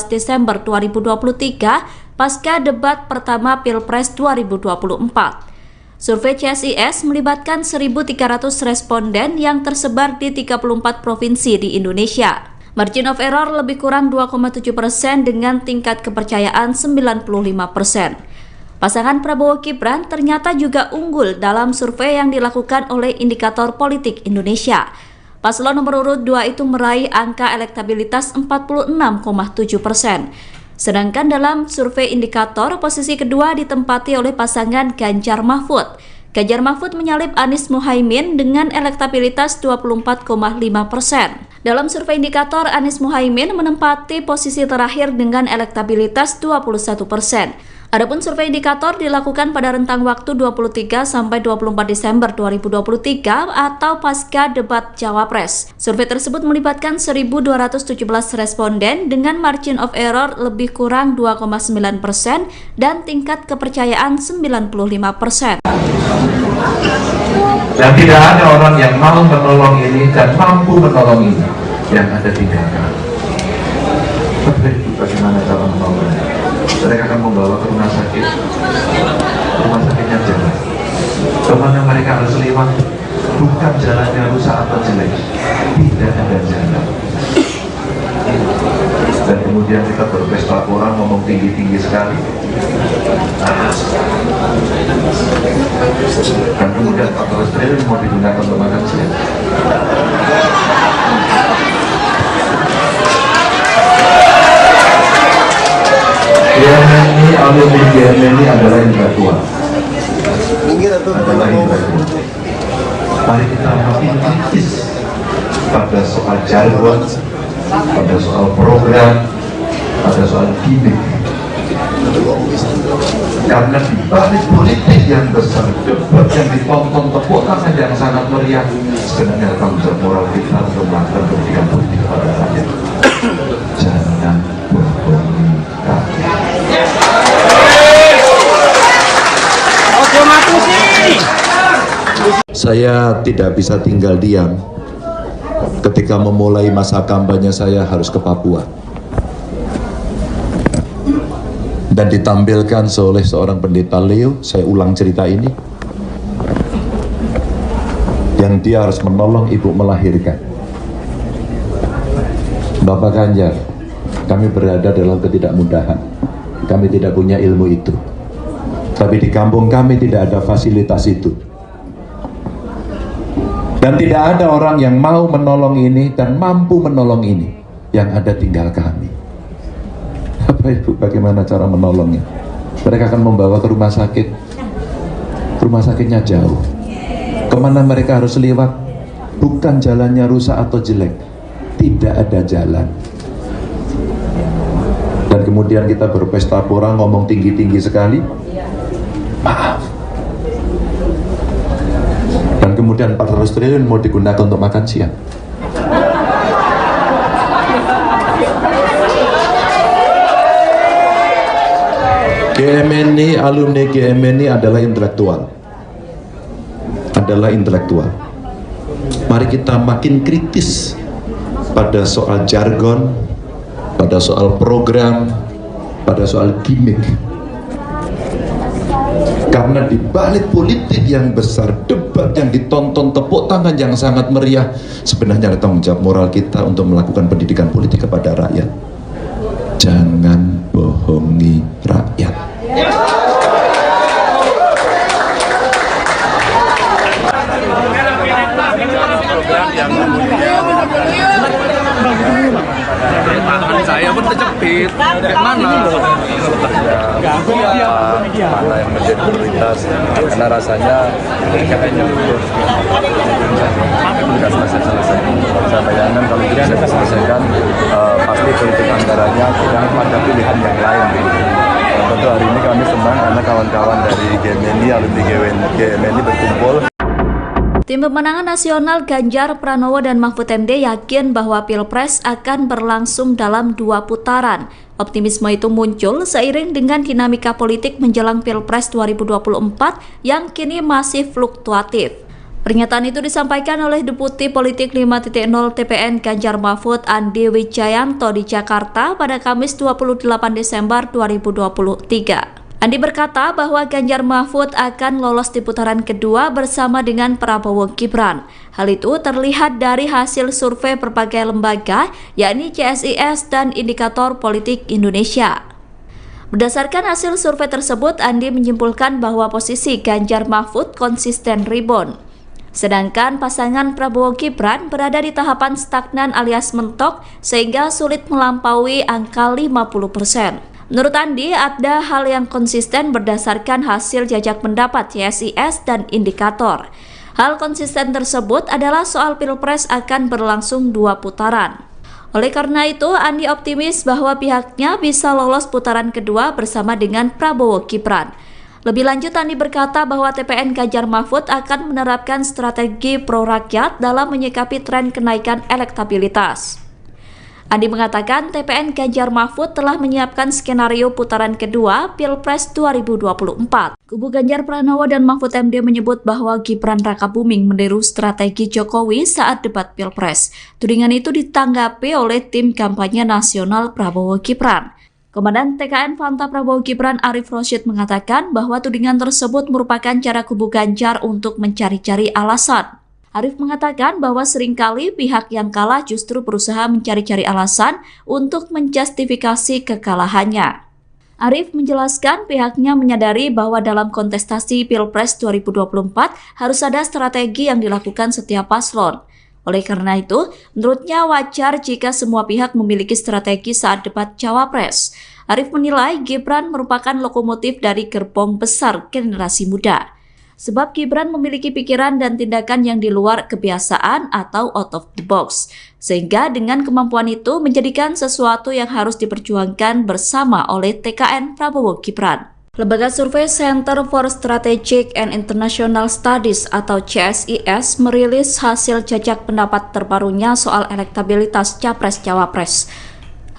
Desember 2023 pasca debat pertama Pilpres 2024. Survei CSIS melibatkan 1.300 responden yang tersebar di 34 provinsi di Indonesia. Margin of error lebih kurang 2,7% dengan tingkat kepercayaan 95%. Pasangan Prabowo Gibran ternyata juga unggul dalam survei yang dilakukan oleh Indikator Politik Indonesia. Paslon nomor urut 2 itu meraih angka elektabilitas 46,7%. Sedangkan dalam survei indikator, posisi kedua ditempati oleh pasangan Ganjar Mahfud. Ganjar Mahfud menyalip Anies Muhaimin dengan elektabilitas 24,5%. Dalam survei indikator, Anies Muhaimin menempati posisi terakhir dengan elektabilitas 21%. Adapun survei indikator dilakukan pada rentang waktu 23-24 Desember 2023 atau pasca debat Cawapres. Survei tersebut melibatkan 1.217 responden dengan margin of error lebih kurang 2,9% dan tingkat kepercayaan 95%. Dan tidak ada orang yang mau menolong ini dan mampu menolong ini yang ada tinggalkan. Bagaimana cara menolongnya? Mereka akan membawa ke rumah sakitnya jalan. Kemana mereka harus lewat, bukan jalannya rusak atau jelek, tidak ada jalan. Dan kemudian kita berpesta orang ngomong tinggi-tinggi sekali. Dan kemudian 14 triliun mau digunakan untuk makan siang. GMNI adalah intelektual. Mari kita makin kritis pada soal jargon, pada soal program, pada soal gimmick. Karena di balik politik yang besar, debat yang ditonton, tepuk tangan yang sangat meriah, sebenarnya tanggung jawab moral kita untuk melakukan pendidikan politik kepada rakyat. Jangan berbohong. Saya tidak bisa tinggal diam ketika memulai masa kampanye saya harus ke Papua dan ditampilkan oleh seorang pendeta Leo. Saya ulang cerita ini, yang dia harus menolong ibu melahirkan. Bapak Ganjar, kami berada dalam ketidakmudahan, kami tidak punya ilmu itu, tapi di kampung kami tidak ada fasilitas itu. Dan tidak ada orang yang mau menolong ini dan mampu menolong ini. Yang ada tinggal kami. Bapak Ibu, bagaimana cara menolongnya? Mereka akan membawa ke rumah sakit. Rumah sakitnya jauh. Kemana mereka harus lewat? Bukan jalannya rusak atau jelek. Tidak ada jalan. Dan kemudian kita berpesta pora, ngomong tinggi-tinggi sekali. Maaf. Dan kemudian 400 triliun mau digunakan untuk makan siang. GMNI, alumni GMNI adalah intelektual. Mari kita makin kritis pada soal jargon, pada soal program, pada soal gimmick. Karena di balik politik yang besar, debat yang ditonton, tepuk tangan yang sangat meriah, sebenarnya ada tanggung jawab moral kita untuk melakukan pendidikan politik kepada rakyat. Jangan bohongi rakyat. Tangan saya pun terjepit. Kayak mana? Mana yang menjadi prioritas? Karena rasanya kayaknya tugas selesai. Saya bayangkan kalau tidak saya selesaikan, pasti politik anggarannya tidak ada pilihan yang lain. Tentu hari ini kami senang karena kawan-kawan dari GMNI, alumni GMNI berkumpul. Tim Pemenangan Nasional Ganjar Pranowo dan Mahfud MD yakin bahwa Pilpres akan berlangsung dalam 2 putaran. Optimisme itu muncul seiring dengan dinamika politik menjelang Pilpres 2024 yang kini masih fluktuatif. Pernyataan itu disampaikan oleh Deputi Politik 5.0 TPN Ganjar Mahfud Andi Wijayanto di Jakarta pada Kamis 28 Desember 2023. Andi berkata bahwa Ganjar Mahfud akan lolos di putaran kedua bersama dengan Prabowo Gibran. Hal itu terlihat dari hasil survei berbagai lembaga, yakni CSIS dan Indikator Politik Indonesia. Berdasarkan hasil survei tersebut, Andi menyimpulkan bahwa posisi Ganjar Mahfud konsisten rebound. Sedangkan pasangan Prabowo Gibran berada di tahapan stagnan alias mentok sehingga sulit melampaui angka 50%. Menurut Andi, ada hal yang konsisten berdasarkan hasil jajak pendapat CSIS dan Indikator. Hal konsisten tersebut adalah soal Pilpres akan berlangsung 2 putaran. Oleh karena itu, Andi optimis bahwa pihaknya bisa lolos putaran kedua bersama dengan Prabowo Gibran. Lebih lanjut, Andi berkata bahwa TPN Ganjar Mahfud akan menerapkan strategi pro-rakyat dalam menyikapi tren kenaikan elektabilitas. Andi mengatakan TPN Ganjar Mahfud telah menyiapkan skenario putaran kedua Pilpres 2024. Kubu Ganjar Pranowo dan Mahfud MD menyebut bahwa Gibran Rakabuming meniru strategi Jokowi saat debat Pilpres. Tudingan itu ditanggapi oleh tim kampanye nasional Prabowo Gibran. Komandan TKN Fanta Prabowo Gibran Arif Rosyid mengatakan bahwa tudingan tersebut merupakan cara kubu Ganjar untuk mencari-cari alasan. Arif mengatakan bahwa seringkali pihak yang kalah justru berusaha mencari-cari alasan untuk menjustifikasi kekalahannya. Arif menjelaskan pihaknya menyadari bahwa dalam kontestasi Pilpres 2024 harus ada strategi yang dilakukan setiap paslon. Oleh karena itu, menurutnya wajar jika semua pihak memiliki strategi saat debat Cawapres. Arif menilai Gibran merupakan lokomotif dari gerbong besar generasi muda. Sebab Gibran memiliki pikiran dan tindakan yang di luar kebiasaan atau out of the box. Sehingga dengan kemampuan itu menjadikan sesuatu yang harus diperjuangkan bersama oleh TKN Prabowo Gibran. Lembaga survei Center for Strategic and International Studies atau CSIS merilis hasil jajak pendapat terbarunya soal elektabilitas Capres-Cawapres.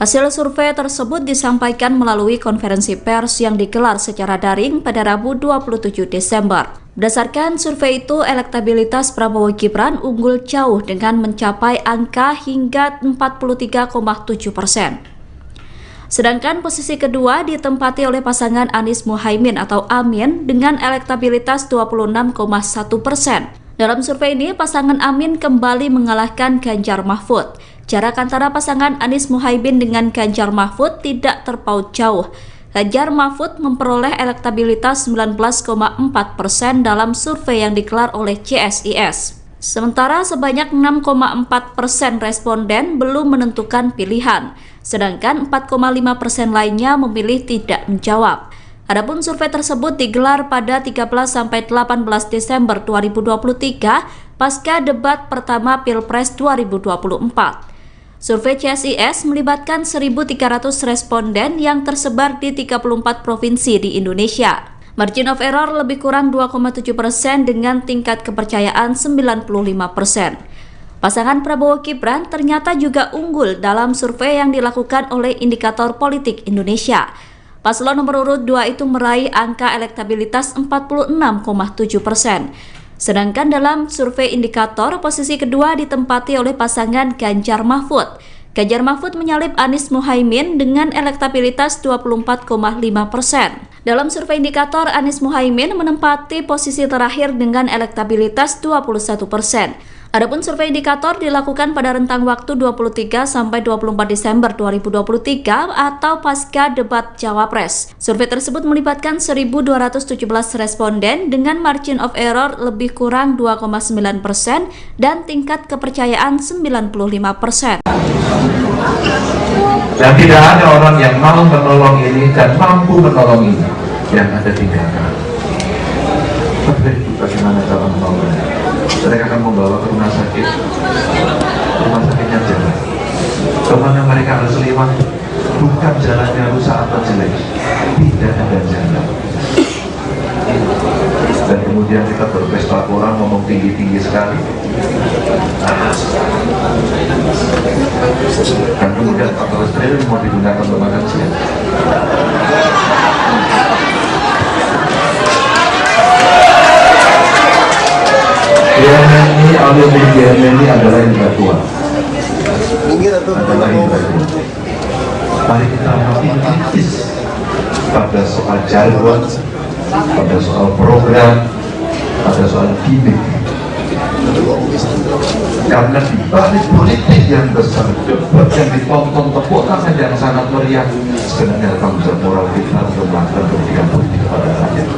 Hasil survei tersebut disampaikan melalui konferensi pers yang digelar secara daring pada Rabu 27 Desember. Berdasarkan survei itu, elektabilitas Prabowo Gibran unggul jauh dengan mencapai angka hingga 43,7%. Sedangkan posisi kedua ditempati oleh pasangan Anies Muhaimin atau Amin dengan elektabilitas 26,1%. Dalam survei ini, pasangan Amin kembali mengalahkan Ganjar Mahfud. Jarak antara pasangan Anies Muhaimin dengan Ganjar Mahfud tidak terpaut jauh. Ganjar Mahfud memperoleh elektabilitas 19,4% dalam survei yang digelar oleh CSIS. Sementara sebanyak 6,4% responden belum menentukan pilihan, sedangkan 4,5% lainnya memilih tidak menjawab. Adapun survei tersebut digelar pada 13-18 Desember 2023 pasca debat pertama Pilpres 2024. Survei CSIS melibatkan 1.300 responden yang tersebar di 34 provinsi di Indonesia. Margin of error lebih kurang 2,7% dengan tingkat kepercayaan 95%. Pasangan Prabowo Gibran ternyata juga unggul dalam survei yang dilakukan oleh Indikator Politik Indonesia. Paslon nomor urut 2 itu meraih angka elektabilitas 46,7%. Sedangkan dalam survei indikator, posisi kedua ditempati oleh pasangan Ganjar Mahfud. Ganjar Mahfud menyalip Anies Muhaimin dengan elektabilitas 24,5%. Dalam survei indikator, Anies Muhaimin menempati posisi terakhir dengan elektabilitas 21%. Adapun survei indikator dilakukan pada rentang waktu 23-24 Desember 2023 atau pasca debat Cawapres. Survei tersebut melibatkan 1.217 responden dengan margin of error lebih kurang 2,9% dan tingkat kepercayaan 95%. Dan tidak ada orang yang mau menolong ini dan mampu menolong ini yang ada tinggalkan. Bagaimana cara menolongnya? Mereka akan membawa ke rumah sakit. Rumah sakitnya jalan. Kemana mereka harus lewat? Bukan jalannya rusak atau jelek. Tidak ada jalan. Dan kemudian kita berpesta orang ngomong tinggi-tinggi sekali. Dan kemudian 14 triliun mau digunakan untuk makan siang. GMNI, alumni GMNI adalah intelektual. Mari kita makin kritis pada soal jargon, pada soal program, pada soal gimmick. Karena di balik politik yang besar, debat yang ditonton, tepuk tangan yang sangat meriah, sebenarnya tanggung jawab moral kita untuk melakukan pendidikan politik kepada rakyat.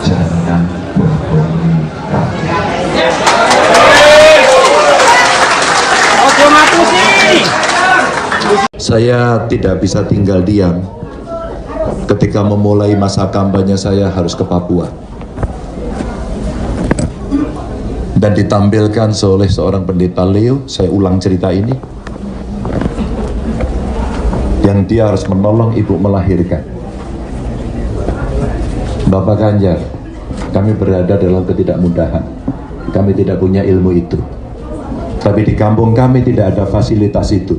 Jangan bohongi rakyat. Saya tidak bisa tinggal diam ketika memulai masa kampanye saya harus ke Papua dan ditampilkan oleh seorang pendeta Leo. Saya ulang cerita ini, yang dia harus menolong ibu melahirkan. Bapak Ganjar, kami berada dalam ketidakmudahan, kami tidak punya ilmu itu, tapi di kampung kami tidak ada fasilitas itu.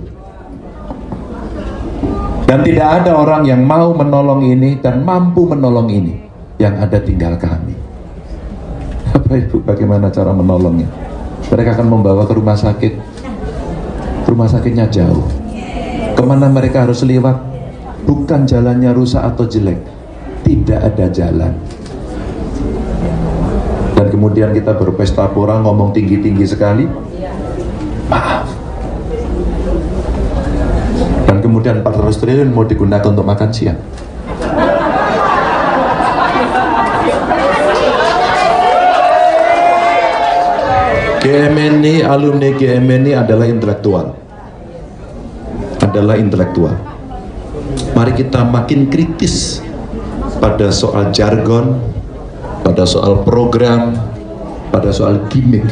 Dan tidak ada orang yang mau menolong ini dan mampu menolong ini, yang ada tinggal kami. Bapak Ibu, bagaimana cara menolongnya? Mereka akan membawa ke rumah sakit. Rumah sakitnya jauh. Kemana mereka harus lewat? Bukan jalannya rusak atau jelek. Tidak ada jalan. Dan kemudian kita berpesta pora, ngomong tinggi-tinggi sekali. Maaf. Dan kemudian 400 triliun mau digunakan untuk makan siang. GMNI, alumni GMNI adalah intelektual. Mari kita makin kritis pada soal jargon, pada soal program, pada soal gimmick.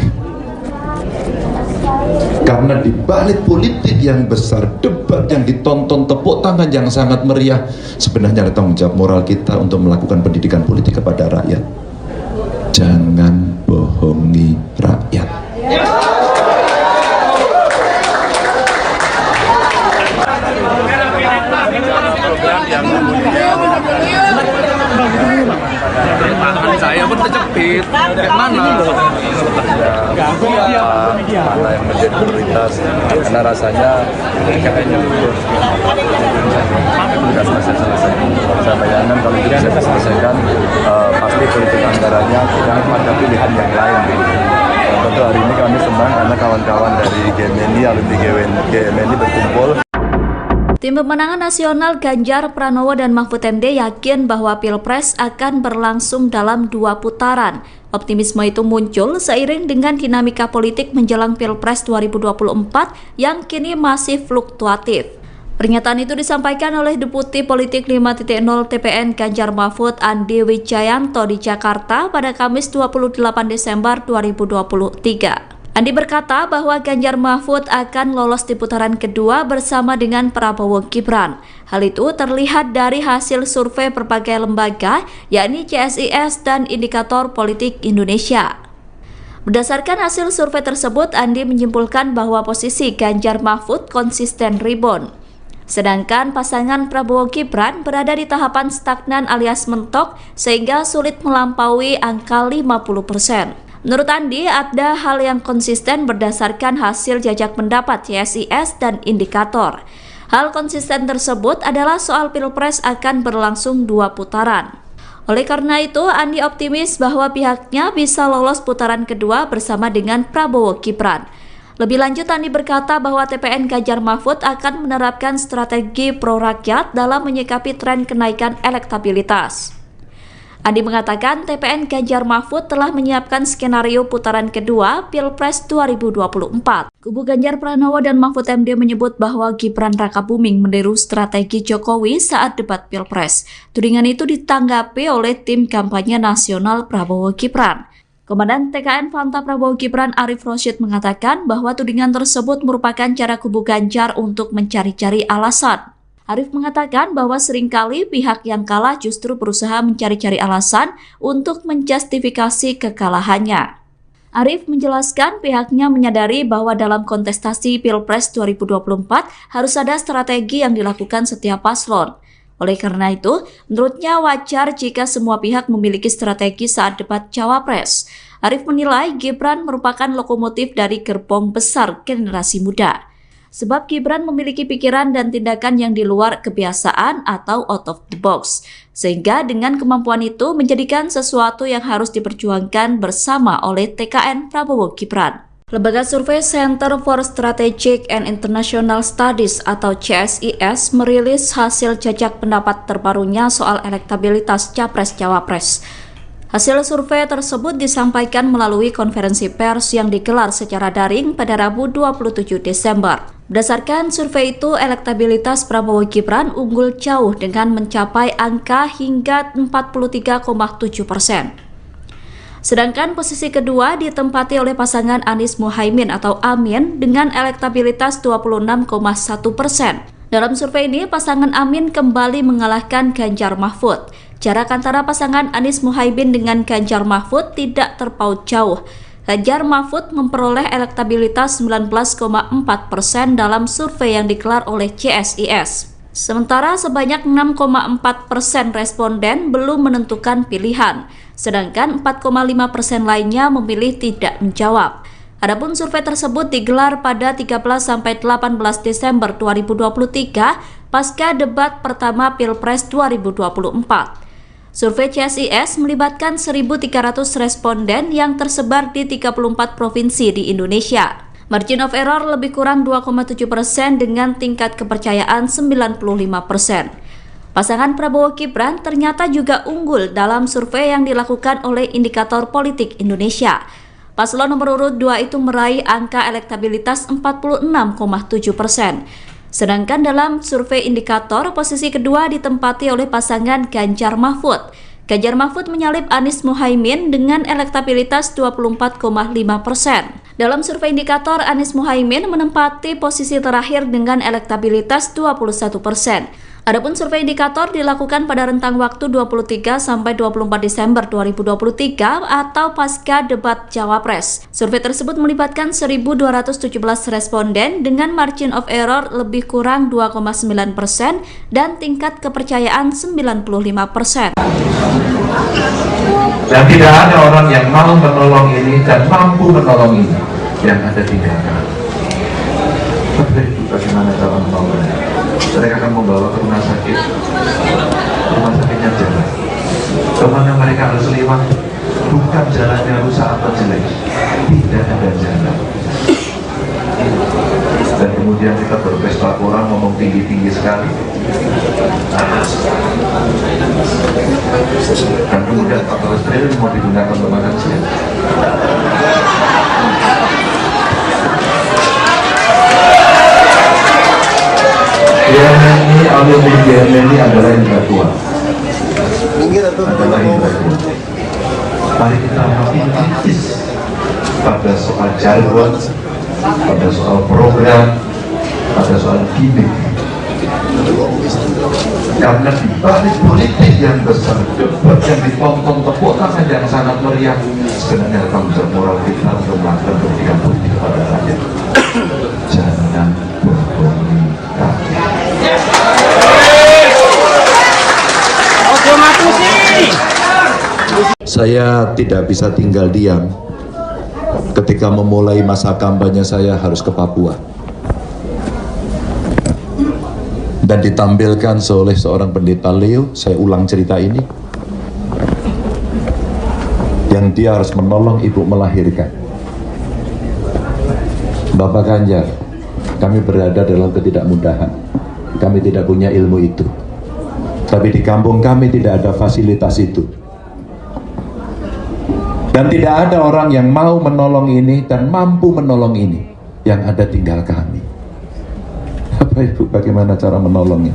Karena di balik politik yang besar, debat yang ditonton, tepuk tangan yang sangat meriah, sebenarnya ada tanggung jawab moral kita untuk melakukan pendidikan politik kepada rakyat. Jangan bohongi rakyat. Tangan saya pun terjepit. Kayak mana? Mana yang menjadi prioritas? Karena rasanya kayaknya tugas masih selesai. Saya bayangkan kalau ini bisa diselesaikan, pasti politik anggarannya tidak ada pilihan yang lain. Tentu hari ini kami senang karena kawan-kawan dari GMNI, alumni GMNI berkumpul. Tim Pemenangan Nasional Ganjar Pranowo dan Mahfud MD yakin bahwa Pilpres akan berlangsung dalam 2 putaran. Optimisme itu muncul seiring dengan dinamika politik menjelang Pilpres 2024 yang kini masih fluktuatif. Pernyataan itu disampaikan oleh Deputi Politik 5.0 TPN Ganjar Mahfud Andi Wijayanto di Jakarta pada Kamis 28 Desember 2023. Andi berkata bahwa Ganjar Mahfud akan lolos di putaran kedua bersama dengan Prabowo Gibran. Hal itu terlihat dari hasil survei berbagai lembaga, yakni CSIS dan Indikator Politik Indonesia. Berdasarkan hasil survei tersebut, Andi menyimpulkan bahwa posisi Ganjar Mahfud konsisten rebound. Sedangkan pasangan Prabowo Gibran berada di tahapan stagnan alias mentok sehingga sulit melampaui angka 50%. Menurut Andi, ada hal yang konsisten berdasarkan hasil jajak pendapat CSIS dan Indikator. Hal konsisten tersebut adalah soal Pilpres akan berlangsung 2 putaran. Oleh karena itu, Andi optimis bahwa pihaknya bisa lolos putaran kedua bersama dengan Prabowo Gibran. Lebih lanjut, Andi berkata bahwa TPN Ganjar Mahfud akan menerapkan strategi pro-rakyat dalam menyikapi tren kenaikan elektabilitas. Andi mengatakan TPN Ganjar Mahfud telah menyiapkan skenario putaran kedua Pilpres 2024. Kubu Ganjar Pranowo dan Mahfud MD menyebut bahwa Gibran Rakabuming meniru strategi Jokowi saat debat Pilpres. Tudingan itu ditanggapi oleh tim kampanye nasional Prabowo Gibran. Komandan TKN Fanta Prabowo Gibran Arif Rosyid mengatakan bahwa tudingan tersebut merupakan cara kubu Ganjar untuk mencari-cari alasan. Arif mengatakan bahwa seringkali pihak yang kalah justru berusaha mencari-cari alasan untuk menjustifikasi kekalahannya. Arif menjelaskan pihaknya menyadari bahwa dalam kontestasi Pilpres 2024 harus ada strategi yang dilakukan setiap paslon. Oleh karena itu, menurutnya wajar jika semua pihak memiliki strategi saat debat Cawapres. Arif menilai Gibran merupakan lokomotif dari gerbong besar generasi muda. Sebab Gibran memiliki pikiran dan tindakan yang di luar kebiasaan atau out of the box. Sehingga dengan kemampuan itu menjadikan sesuatu yang harus diperjuangkan bersama oleh TKN Prabowo Gibran. Lembaga survei Center for Strategic and International Studies atau CSIS merilis hasil jajak pendapat terbarunya soal elektabilitas Capres-Cawapres. Hasil survei tersebut disampaikan melalui konferensi pers yang digelar secara daring pada Rabu 27 Desember. Berdasarkan survei itu, elektabilitas Prabowo Gibran unggul jauh dengan mencapai angka hingga 43,7%. Sedangkan posisi kedua ditempati oleh pasangan Anies Muhaimin atau Amin dengan elektabilitas 26,1%. Dalam survei ini, pasangan Amin kembali mengalahkan Ganjar Mahfud. Jarak antara pasangan Anies Muhaimin dengan Ganjar Mahfud tidak terpaut jauh. Ganjar Mahfud memperoleh elektabilitas 19,4% dalam survei yang digelar oleh CSIS. Sementara sebanyak 6,4% responden belum menentukan pilihan, sedangkan 4,5% lainnya memilih tidak menjawab. Adapun survei tersebut digelar pada 13-18 Desember 2023 pasca debat pertama Pilpres 2024. Survei CSIS melibatkan 1.300 responden yang tersebar di 34 provinsi di Indonesia. Margin of error lebih kurang 2,7% dengan tingkat kepercayaan 95%. Pasangan Prabowo Gibran ternyata juga unggul dalam survei yang dilakukan oleh Indikator Politik Indonesia. Paslon nomor urut 2 itu meraih angka elektabilitas 46,7%. Sedangkan dalam survei Indikator, posisi kedua ditempati oleh pasangan Ganjar Mahfud. Ganjar Mahfud menyalip Anies Muhaimin dengan elektabilitas 24,5%. Dalam survei Indikator, Anies Muhaimin menempati posisi terakhir dengan elektabilitas 21%. Adapun survei Indikator dilakukan pada rentang waktu 23-24 Desember 2023 atau pasca debat Cawapres. Survei tersebut melibatkan 1.217 responden dengan margin of error lebih kurang 2,9% dan tingkat kepercayaan 95%. Dan tidak ada orang yang mau menolong ini dan mampu menolong ini yang ada tinggalkan. Tapi bagaimana cara menolongnya? Mereka akan membawa ke rumah sakitnya jalan. Kemana mereka harus lewat, bukan jalannya rusak atau jelek, tidak ada jalan. Dan kemudian kita berpesta orang ngomong tinggi-tinggi sekali. Dan kemudian 14 triliun mau digunakan untuk makan siang. GMNI, alumni GMNI adalah intelektual. Mari kita makin kritis pada soal jargon, pada soal program, pada soal gimmick. Karena di balik politik yang besar, debat yang ditonton, tepuk tangan yang sangat meriah, sebenarnya tanggung jawab moral kita untuk melakukan pendidikan politik kepada rakyat. Jangan bohongi rakyat. Saya tidak bisa tinggal diam ketika memulai masa kampanye saya harus ke Papua dan ditampilkan oleh seorang pendeta Leo. Saya ulang cerita ini, yang dia harus menolong ibu melahirkan. Bapak Ganjar, kami berada dalam ketidakmudahan, kami tidak punya ilmu itu, tapi di kampung kami tidak ada fasilitas itu. Dan tidak ada orang yang mau menolong ini dan mampu menolong ini. Yang ada tinggal kami. Bapak Ibu, bagaimana cara menolongnya?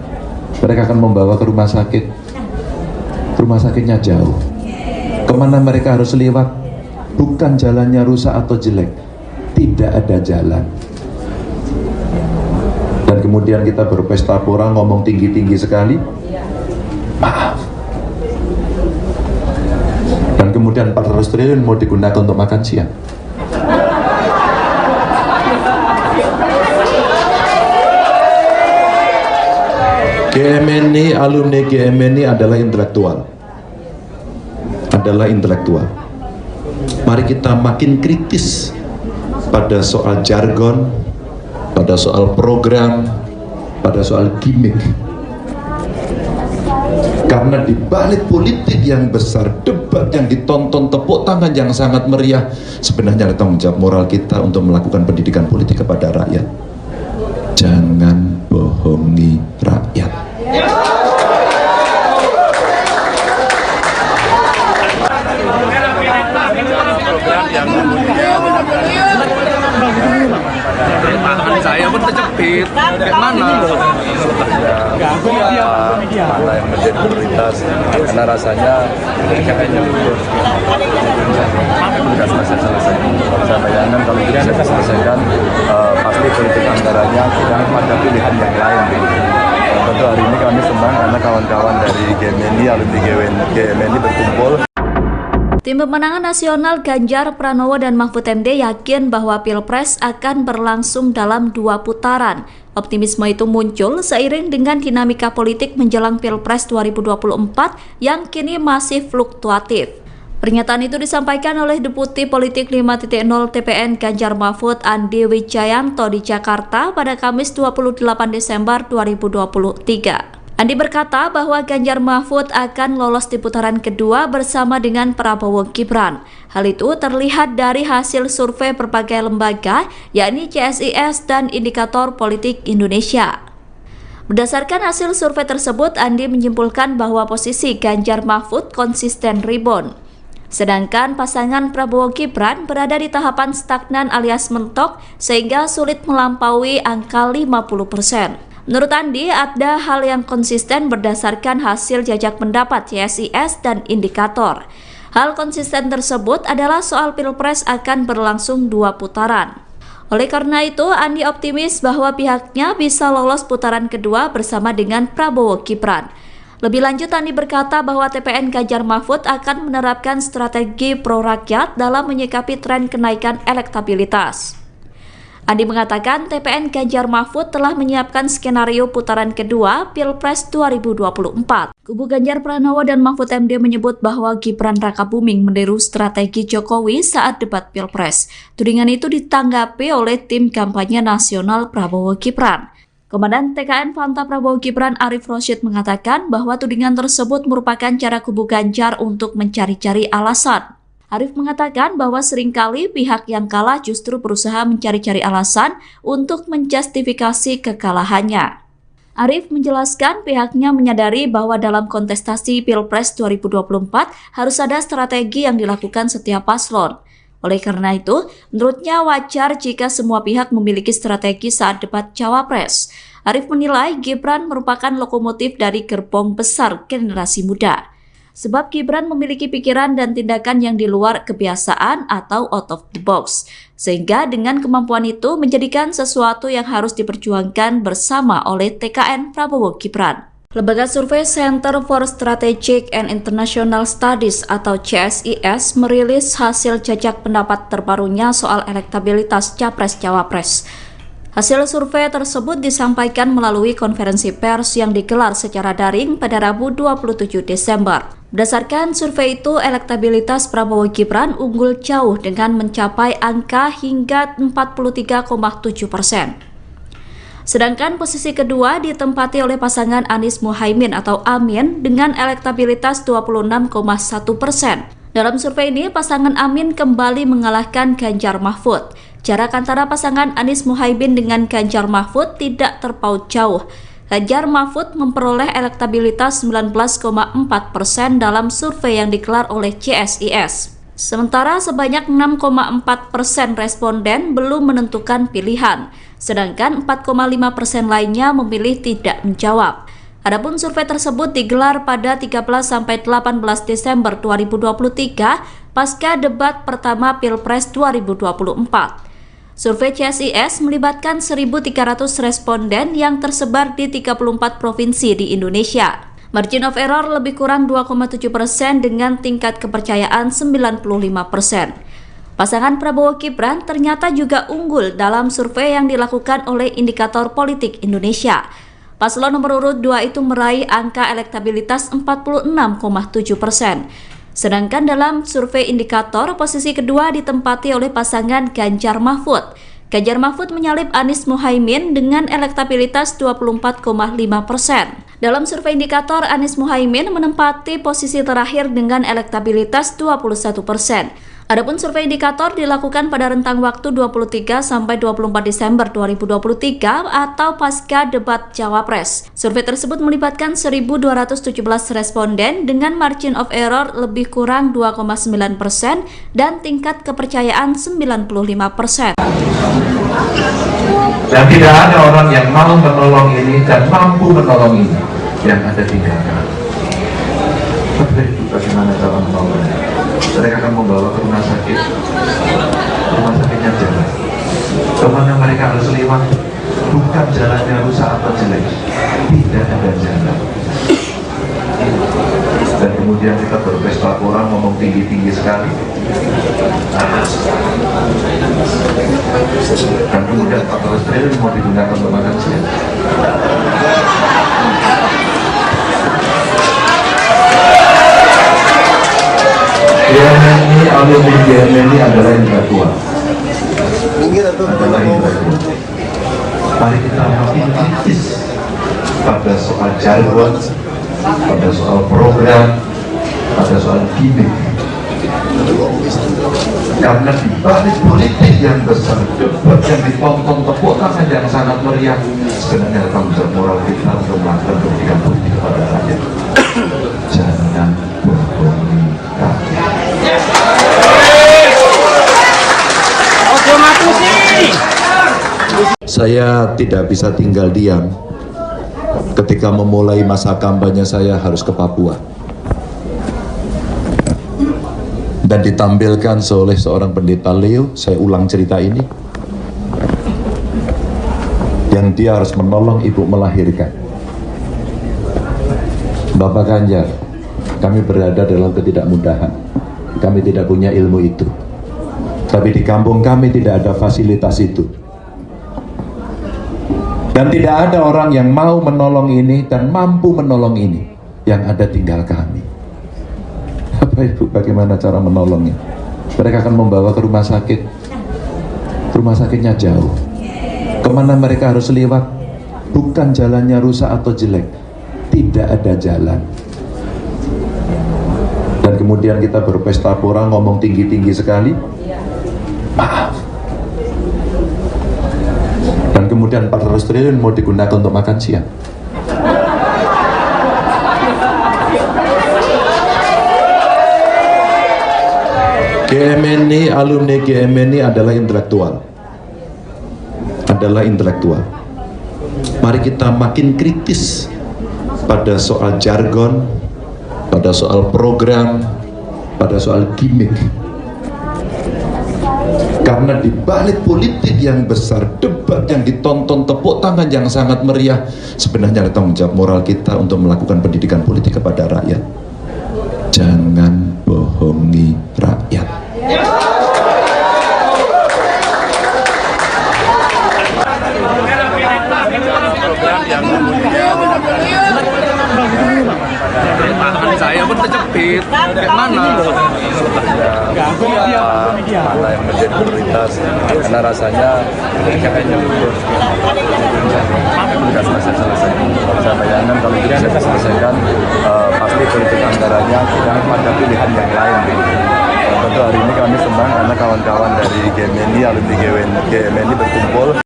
Mereka akan membawa ke rumah sakit. Rumah sakitnya jauh. Kemana mereka harus lewat? Bukan jalannya rusak atau jelek. Tidak ada jalan. Dan kemudian kita berpesta pora, ngomong tinggi-tinggi sekali. Maaf. Dan kemudian 400 triliun mau digunakan untuk makan siang. GMNI, alumni GMNI adalah intelektual. Mari kita makin kritis pada soal jargon, pada soal program, pada soal gimmick. Karena di balik politik yang besar, debat yang ditonton, tepuk tangan yang sangat meriah, sebenarnya ada tanggung jawab moral kita untuk melakukan pendidikan politik kepada rakyat. Jangan bohongi rakyat. Tangan saya pun terjepit. Kayak mana? Mana yang menjadi prioritas, karena rasanya kayaknya lulus. Tidak selesai. Saya bayangkan kalau tidak selesaikan, pasti politik anggarannya tidak ada pilihan yang lain. Tentu hari ini kami senang karena kawan-kawan dari GMNI, alumni GMNI berkumpul. Tim Pemenangan Nasional Ganjar Pranowo dan Mahfud MD yakin bahwa Pilpres akan berlangsung dalam 2 putaran. Optimisme itu muncul seiring dengan dinamika politik menjelang Pilpres 2024 yang kini masih fluktuatif. Pernyataan itu disampaikan oleh Deputi Politik 5.0 TPN Ganjar Mahfud Andi Wijayanto di Jakarta pada Kamis 28 Desember 2023. Andi berkata bahwa Ganjar Mahfud akan lolos di putaran kedua bersama dengan Prabowo Gibran. Hal itu terlihat dari hasil survei berbagai lembaga, yakni CSIS dan Indikator Politik Indonesia. Berdasarkan hasil survei tersebut, Andi menyimpulkan bahwa posisi Ganjar Mahfud konsisten rebound. Sedangkan pasangan Prabowo Gibran berada di tahapan stagnan alias mentok sehingga sulit melampaui angka 50%. Menurut Andi, ada hal yang konsisten berdasarkan hasil jajak pendapat CSIS dan Indikator. Hal konsisten tersebut adalah soal Pilpres akan berlangsung 2 putaran. Oleh karena itu, Andi optimis bahwa pihaknya bisa lolos putaran kedua bersama dengan Prabowo Gibran. Lebih lanjut, Andi berkata bahwa TPN Ganjar Mahfud akan menerapkan strategi pro-rakyat dalam menyikapi tren kenaikan elektabilitas. Andi mengatakan TPN Ganjar Mahfud telah menyiapkan skenario putaran kedua Pilpres 2024. Kubu Ganjar Pranowo dan Mahfud MD menyebut bahwa Gibran Rakabuming meniru strategi Jokowi saat debat Pilpres. Tudingan itu ditanggapi oleh tim kampanye nasional Prabowo Gibran. Komandan TKN Fanta Prabowo Gibran Arif Rosyid mengatakan bahwa tudingan tersebut merupakan cara kubu Ganjar untuk mencari-cari alasan. Arif mengatakan bahwa seringkali pihak yang kalah justru berusaha mencari-cari alasan untuk menjustifikasi kekalahannya. Arief menjelaskan pihaknya menyadari bahwa dalam kontestasi Pilpres 2024 harus ada strategi yang dilakukan setiap paslon. Oleh karena itu, menurutnya wajar jika semua pihak memiliki strategi saat debat Cawapres. Arief menilai Gibran merupakan lokomotif dari gerbong besar generasi muda. Sebab Gibran memiliki pikiran dan tindakan yang di luar kebiasaan atau out of the box. Sehingga dengan kemampuan itu menjadikan sesuatu yang harus diperjuangkan bersama oleh TKN Prabowo Gibran. Lembaga survei Center for Strategic and International Studies atau CSIS merilis hasil jajak pendapat terbarunya soal elektabilitas Capres-Cawapres. Hasil survei tersebut disampaikan melalui konferensi pers yang digelar secara daring pada Rabu 27 Desember. Berdasarkan survei itu, elektabilitas Prabowo Gibran unggul jauh dengan mencapai angka hingga 43,7%. Sedangkan posisi kedua ditempati oleh pasangan Anies Muhaimin atau Amin dengan elektabilitas 26,1%. Dalam survei ini, pasangan Amin kembali mengalahkan Ganjar Mahfud. Jarak antara pasangan Anies Muhaimin dengan Ganjar Mahfud tidak terpaut jauh. Ganjar Mahfud memperoleh elektabilitas 19,4% dalam survei yang digelar oleh CSIS. Sementara sebanyak 6,4% responden belum menentukan pilihan, sedangkan 4,5% lainnya memilih tidak menjawab. Adapun survei tersebut digelar pada 13-18 Desember 2023 pasca debat pertama Pilpres 2024. Survei CSIS melibatkan 1.300 responden yang tersebar di 34 provinsi di Indonesia. Margin of error lebih kurang 2,7% dengan tingkat kepercayaan 95%. Pasangan Prabowo Gibran ternyata juga unggul dalam survei yang dilakukan oleh Indikator Politik Indonesia. Paslon nomor urut 2 itu meraih angka elektabilitas 46,7%. Sedangkan dalam survei Indikator, posisi kedua ditempati oleh pasangan Ganjar Mahfud. Ganjar Mahfud menyalip Anies Muhaimin dengan elektabilitas 24,5%. Dalam survei Indikator, Anies Muhaimin menempati posisi terakhir dengan elektabilitas 21%. Adapun survei Indikator dilakukan pada rentang waktu 23 sampai 24 Desember 2023 atau pasca debat Cawapres. Survei tersebut melibatkan 1.217 responden dengan margin of error lebih kurang 2,9% dan tingkat kepercayaan 95%. Dan tidak ada orang yang mau menolong ini dan mampu menolong ini yang ada tinggalkan. Tapi bagaimana cara menolongnya? Mereka akan membawa ke rumah sakit. Rumah sakitnya jalan. Kemana mereka harus lewat? Bukan jalannya rusak atau jelek. Tidak ada jalan. Dan kemudian kita berpesta orang ngomong tinggi-tinggi sekali. Dan kemudian 14 triliun mau digunakan untuk makan siang. GMNI, alumni GMNI adalah intelektual. Adalah intelektual. Mari kita makin kritis pada soal jargon, pada soal program, pada soal gimmick. Karena di balik politik yang besar, debat yang ditonton, tepuk tangan yang sangat meriah, sebenarnya tanggung jawab moral kita untuk melakukan pendidikan politik kepada rakyat. Jangan berbohong. Saya tidak bisa tinggal diam ketika memulai masa kampanye saya harus ke Papua dan ditampilkan oleh seorang pendeta Leo. Saya ulang cerita ini, yang dia harus menolong ibu melahirkan. Bapak Ganjar, kami berada dalam ketidakmudahan, kami tidak punya ilmu itu, tapi di kampung kami tidak ada fasilitas itu. Dan tidak ada orang yang mau menolong ini dan mampu menolong ini, yang ada tinggal kami. Bapak Ibu, bagaimana cara menolongnya? Mereka akan membawa ke rumah sakit. Rumah sakitnya jauh. Kemana mereka harus lewat? Bukan jalannya rusak atau jelek. Tidak ada jalan. Dan kemudian kita berpesta pora ngomong tinggi-tinggi sekali. Maaf. Dan kemudian 400 triliun mau digunakan untuk makan siang. GMNI, alumni GMNI adalah intelektual. Mari kita makin kritis pada soal jargon, pada soal program, pada soal gimmick. Karena di balik politik yang besar, debat yang ditonton, tepuk tangan yang sangat meriah, sebenarnya ada tanggung jawab moral kita untuk melakukan pendidikan politik kepada rakyat. Jangan bohongi rakyat. Tangan saya pun terjepit. Kayak mana? Mana yang menjadi prioritas, karena rasanya kayaknya betul selesai. Saya bayangkan kalau tidak bisa diselesaikan, pasti politik anggarannya tidak ada pilihan yang lain. Tentu hari ini kami senang karena kawan-kawan dari GMNI, alumni GMNI berkumpul.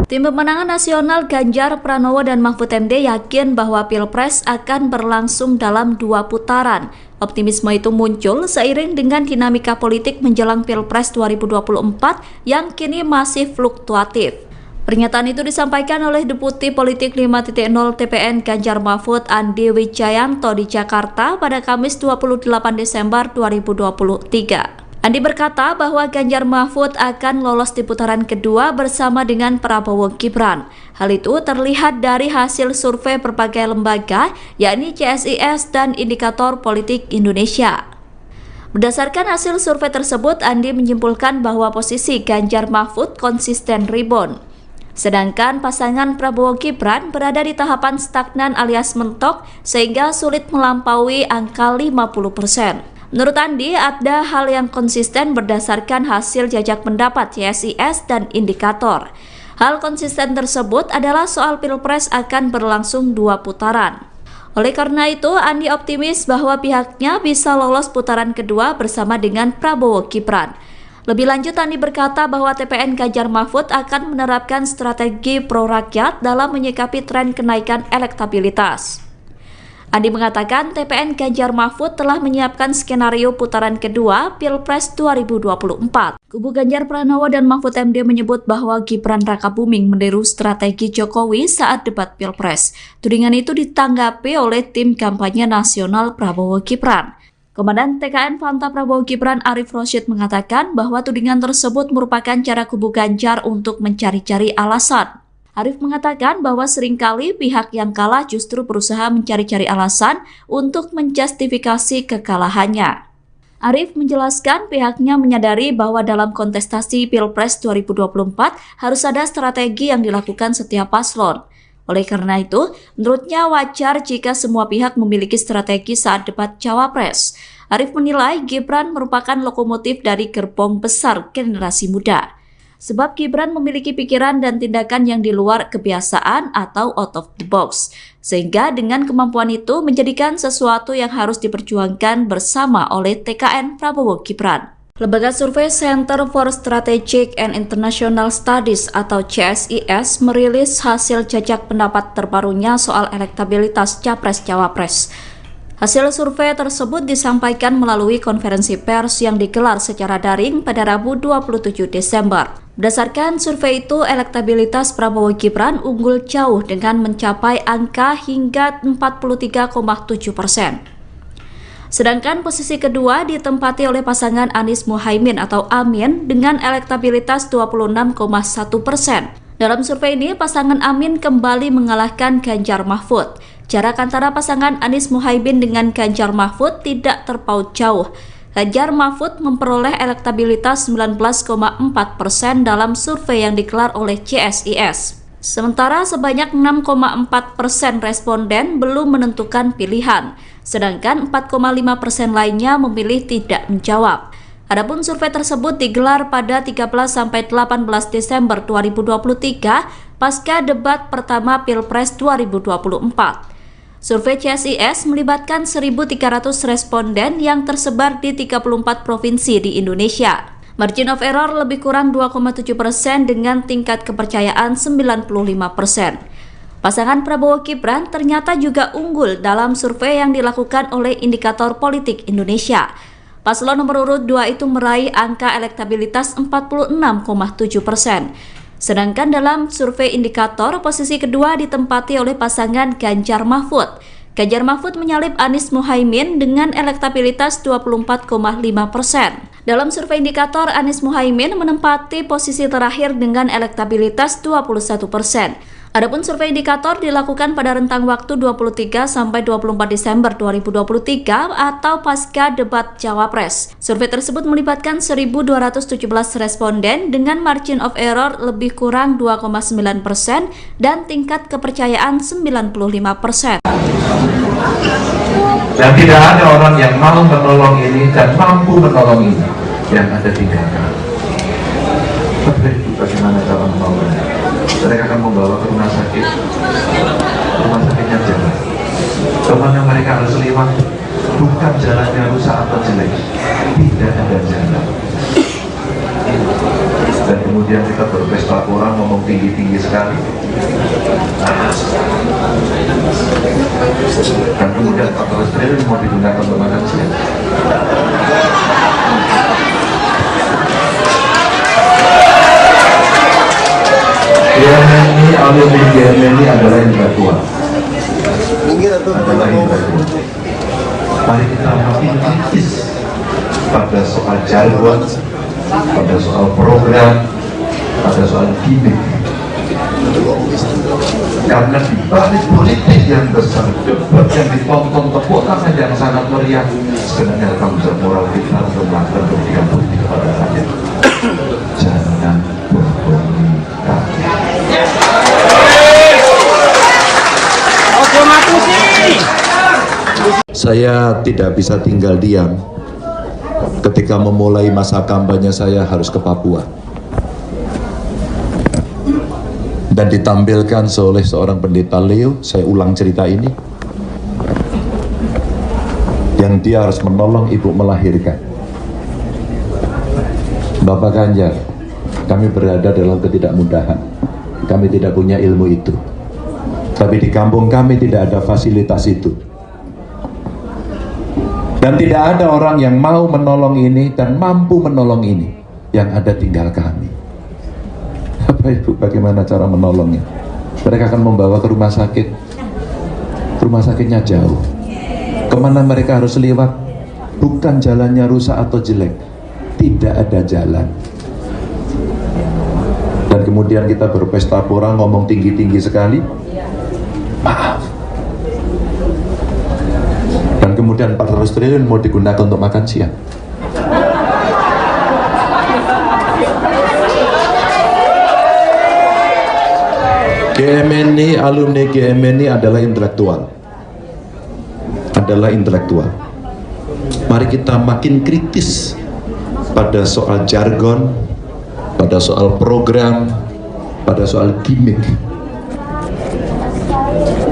Tim pemenangan nasional Ganjar Pranowo dan Mahfud MD yakin bahwa Pilpres akan berlangsung dalam 2 putaran. Optimisme itu muncul seiring dengan dinamika politik menjelang Pilpres 2024 yang kini masih fluktuatif. Pernyataan itu disampaikan oleh Deputi Politik 5.0 TPN Ganjar Mahfud Andi Wijayanto di Jakarta pada Kamis 28 Desember 2023. Andi berkata bahwa Ganjar Mahfud akan lolos di putaran kedua bersama dengan Prabowo Gibran. Hal itu terlihat dari hasil survei berbagai lembaga, yakni CSIS dan Indikator Politik Indonesia. Berdasarkan hasil survei tersebut, Andi menyimpulkan bahwa posisi Ganjar Mahfud konsisten rebound. Sedangkan pasangan Prabowo Gibran berada di tahapan stagnan alias mentok sehingga sulit melampaui angka 50%. Menurut Andi, ada hal yang konsisten berdasarkan hasil jajak pendapat CSIS dan Indikator. Hal konsisten tersebut adalah soal Pilpres akan berlangsung 2 putaran. Oleh karena itu, Andi optimis bahwa pihaknya bisa lolos putaran kedua bersama dengan Prabowo Gibran. Lebih lanjut, Andi berkata bahwa TPN Ganjar Mahfud akan menerapkan strategi pro-rakyat dalam menyikapi tren kenaikan elektabilitas. Andi mengatakan TPN Ganjar Mahfud telah menyiapkan skenario putaran kedua Pilpres 2024. Kubu Ganjar Pranowo dan Mahfud MD menyebut bahwa Gibran Rakabuming meniru strategi Jokowi saat debat Pilpres. Tudingan itu ditanggapi oleh tim kampanye nasional Prabowo Gibran. Komandan TKN Fanta Prabowo Gibran Arif Rosyid mengatakan bahwa tudingan tersebut merupakan cara kubu Ganjar untuk mencari-cari alasan. Arif mengatakan bahwa seringkali pihak yang kalah justru berusaha mencari-cari alasan untuk menjustifikasi kekalahannya. Arif menjelaskan pihaknya menyadari bahwa dalam kontestasi Pilpres 2024 harus ada strategi yang dilakukan setiap paslon. Oleh karena itu, menurutnya wajar jika semua pihak memiliki strategi saat debat Cawapres. Arif menilai Gibran merupakan lokomotif dari gerbong besar generasi muda. Sebab Gibran memiliki pikiran dan tindakan yang di luar kebiasaan atau out of the box. Sehingga dengan kemampuan itu menjadikan sesuatu yang harus diperjuangkan bersama oleh TKN Prabowo Gibran. Lembaga survei Center for Strategic and International Studies atau CSIS merilis hasil jajak pendapat terbarunya soal elektabilitas Capres-Cawapres. Hasil survei tersebut disampaikan melalui konferensi pers yang digelar secara daring pada Rabu 27 Desember. Berdasarkan survei itu, elektabilitas Prabowo Gibran unggul jauh dengan mencapai angka hingga 43,7%. Sedangkan posisi kedua ditempati oleh pasangan Anies Muhaimin atau Amin dengan elektabilitas 26,1%. Dalam survei ini, pasangan Amin kembali mengalahkan Ganjar Mahfud. Jarak antara pasangan Anies Muhaimin dengan Ganjar Mahfud tidak terpaut jauh. Ganjar Mahfud memperoleh elektabilitas 19,4% dalam survei yang digelar oleh CSIS. Sementara sebanyak 6,4% responden belum menentukan pilihan, sedangkan 4,5% lainnya memilih tidak menjawab. Adapun survei tersebut digelar pada 13-18 Desember 2023 pasca debat pertama Pilpres 2024. Survei CSIS melibatkan 1.300 responden yang tersebar di 34 provinsi di Indonesia. Margin of error lebih kurang 2,7% dengan tingkat kepercayaan 95%. Pasangan Prabowo Gibran ternyata juga unggul dalam survei yang dilakukan oleh Indikator Politik Indonesia. Paslon nomor urut 2 itu meraih angka elektabilitas 46,7%. Sedangkan dalam survei indikator, posisi kedua ditempati oleh pasangan Ganjar Mahfud. Ganjar Mahfud menyalip Anies Muhaimin dengan elektabilitas 24,5%. Dalam survei indikator, Anies Muhaimin menempati posisi terakhir dengan elektabilitas 21%. Adapun survei indikator dilakukan pada rentang waktu 23 sampai 24 Desember 2023 atau pasca debat Cawapres. Survei tersebut melibatkan 1.217 responden dengan margin of error lebih kurang 2,9% dan tingkat kepercayaan 95%. Dan tidak ada orang yang mau menolong ini dan mampu menolong ini yang ada tinggalkan. Bagaimana cara menolongnya? Mereka akan membawa ke rumah sakit. Rumah sakitnya jalan. Kemana mereka harus lewat? Bukan jalannya rusak atau jelek, tidak ada jalan. Dan kemudian kita berpesta kurang, ngomong tinggi-tinggi sekali. Dan kemudian 14 triliun mau digunakan untuk makan siang. GMNI, alumni GMNI adalah intelektual. Mari kita makin kritis pada soal jargon, pada soal program, pada soal gimmick. Karena di balik politik yang besar, debat yang ditonton, tepuk tangan yang sangat meriah, sebenarnya tanggung jawab moral kita untuk melakukan pendidikan politik kepada rakyat. Jangan bohongi rakyat. Saya tidak bisa tinggal diam ketika memulai masa kampanye saya harus ke Papua dan ditampilkan oleh seorang pendeta Leo. Saya ulang cerita ini, yang dia harus menolong ibu melahirkan. Bapak Ganjar, kami berada dalam ketidakmudahan, kami tidak punya ilmu itu, tapi di kampung kami tidak ada fasilitas itu. Dan tidak ada orang yang mau menolong ini dan mampu menolong ini, yang ada tinggal kami. Bapak Ibu, bagaimana cara menolongnya? Mereka akan membawa ke rumah sakit. Rumah sakitnya jauh. Kemana mereka harus lewat? Bukan jalannya rusak atau jelek, tidak ada jalan. Dan kemudian kita berpesta pora, ngomong tinggi-tinggi sekali. Maaf. Dan kemudian 400 triliun mau digunakan untuk makan siang. GMNI, alumni GMNI adalah intelektual. Mari kita makin kritis pada soal jargon, pada soal program, pada soal gimmick.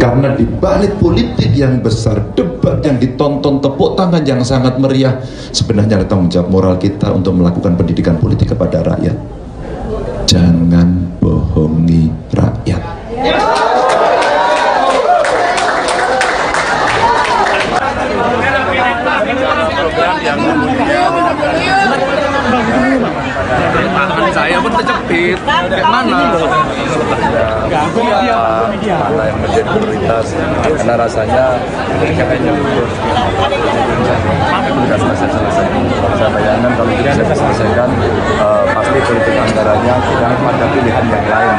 Karena di balik politik yang besar, debat yang ditonton, tepuk tangan yang sangat meriah, sebenarnya ada tanggung jawab moral kita untuk melakukan pendidikan politik kepada rakyat. Jangan bohongi rakyat. Tangan saya pun terjepit. Mana? Mana yang menjadi prioritas? Karena rasanya kayaknya tugas selesai. Saya bayangkan kalau tidak bisa diselesaikan, pasti politik anggarannya tidak ada pilihan yang lain.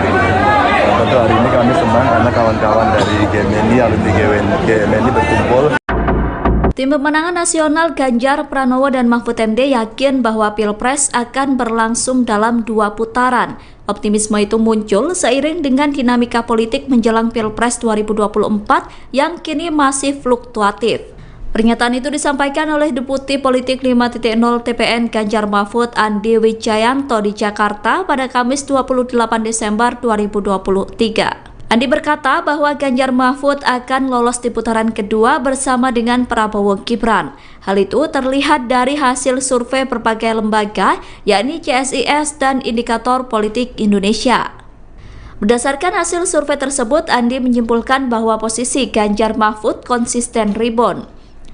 Tentu hari ini kami senang karena kawan-kawan dari GMNI, alumni GMNI berkumpul. Tim pemenangan nasional Ganjar Pranowo dan Mahfud MD yakin bahwa Pilpres akan berlangsung dalam 2 putaran. Optimisme itu muncul seiring dengan dinamika politik menjelang Pilpres 2024 yang kini masih fluktuatif. Pernyataan itu disampaikan oleh Deputi Politik 5.0 TPN Ganjar Mahfud Andi Wijayanto di Jakarta pada Kamis 28 Desember 2023. Andi berkata bahwa Ganjar Mahfud akan lolos di putaran kedua bersama dengan Prabowo Gibran. Hal itu terlihat dari hasil survei berbagai lembaga, yakni CSIS dan Indikator Politik Indonesia. Berdasarkan hasil survei tersebut, Andi menyimpulkan bahwa posisi Ganjar Mahfud konsisten rebound.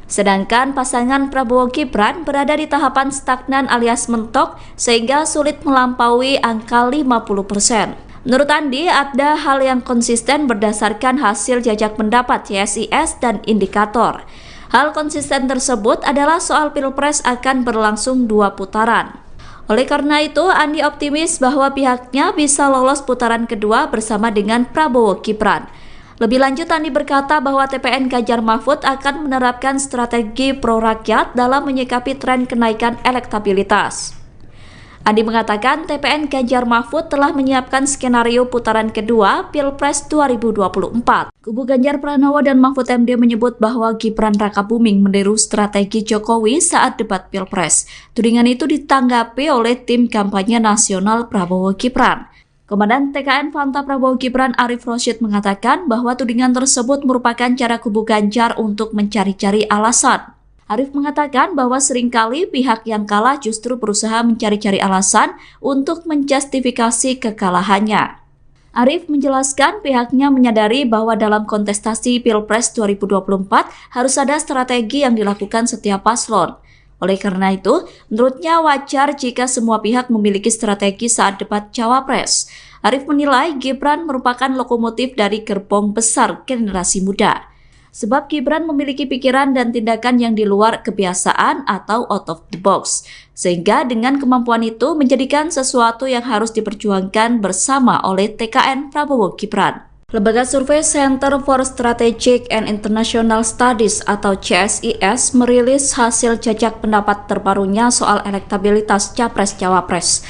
Sedangkan pasangan Prabowo Gibran berada di tahapan stagnan alias mentok sehingga sulit melampaui angka 50%. Menurut Andi, ada hal yang konsisten berdasarkan hasil jajak pendapat CSIS dan indikator. Hal konsisten tersebut adalah soal Pilpres akan berlangsung 2 putaran. Oleh karena itu, Andi optimis bahwa pihaknya bisa lolos putaran kedua bersama dengan Prabowo Gibran. Lebih lanjut, Andi berkata bahwa TPN Ganjar Mahfud akan menerapkan strategi pro-rakyat dalam menyikapi tren kenaikan elektabilitas. Andi mengatakan TPN Ganjar Mahfud telah menyiapkan skenario putaran kedua Pilpres 2024. Kubu Ganjar Pranowo dan Mahfud MD menyebut bahwa Gibran Rakabuming meniru strategi Jokowi saat debat Pilpres. Tudingan itu ditanggapi oleh tim kampanye nasional Prabowo Gibran. Komandan TKN Fanta Prabowo Gibran Arif Rosyid mengatakan bahwa tudingan tersebut merupakan cara kubu Ganjar untuk mencari-cari alasan. Arif mengatakan bahwa seringkali pihak yang kalah justru berusaha mencari-cari alasan untuk menjustifikasi kekalahannya. Arif menjelaskan pihaknya menyadari bahwa dalam kontestasi Pilpres 2024 harus ada strategi yang dilakukan setiap paslon. Oleh karena itu, menurutnya wajar jika semua pihak memiliki strategi saat debat Cawapres. Arif menilai Gibran merupakan lokomotif dari gerbong besar generasi muda. Sebab Gibran memiliki pikiran dan tindakan yang di luar kebiasaan atau out of the box. Sehingga dengan kemampuan itu menjadikan sesuatu yang harus diperjuangkan bersama oleh TKN Prabowo Gibran. Lembaga survei Center for Strategic and International Studies atau CSIS merilis hasil jajak pendapat terbarunya soal elektabilitas Capres-Cawapres.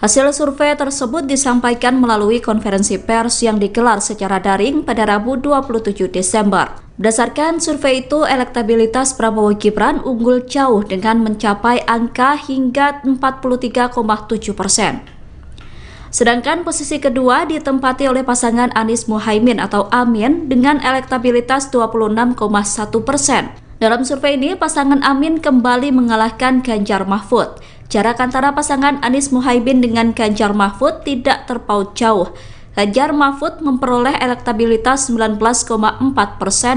Hasil survei tersebut disampaikan melalui konferensi pers yang digelar secara daring pada Rabu 27 Desember. Berdasarkan survei itu, elektabilitas Prabowo Gibran unggul jauh dengan mencapai angka hingga 43,7%. Sedangkan posisi kedua ditempati oleh pasangan Anies Muhaimin atau Amin dengan elektabilitas 26,1%. Dalam survei ini, pasangan Amin kembali mengalahkan Ganjar Mahfud. Jarak antara pasangan Anies Muhaimin dengan Ganjar Mahfud tidak terpaut jauh. Ganjar Mahfud memperoleh elektabilitas 19,4%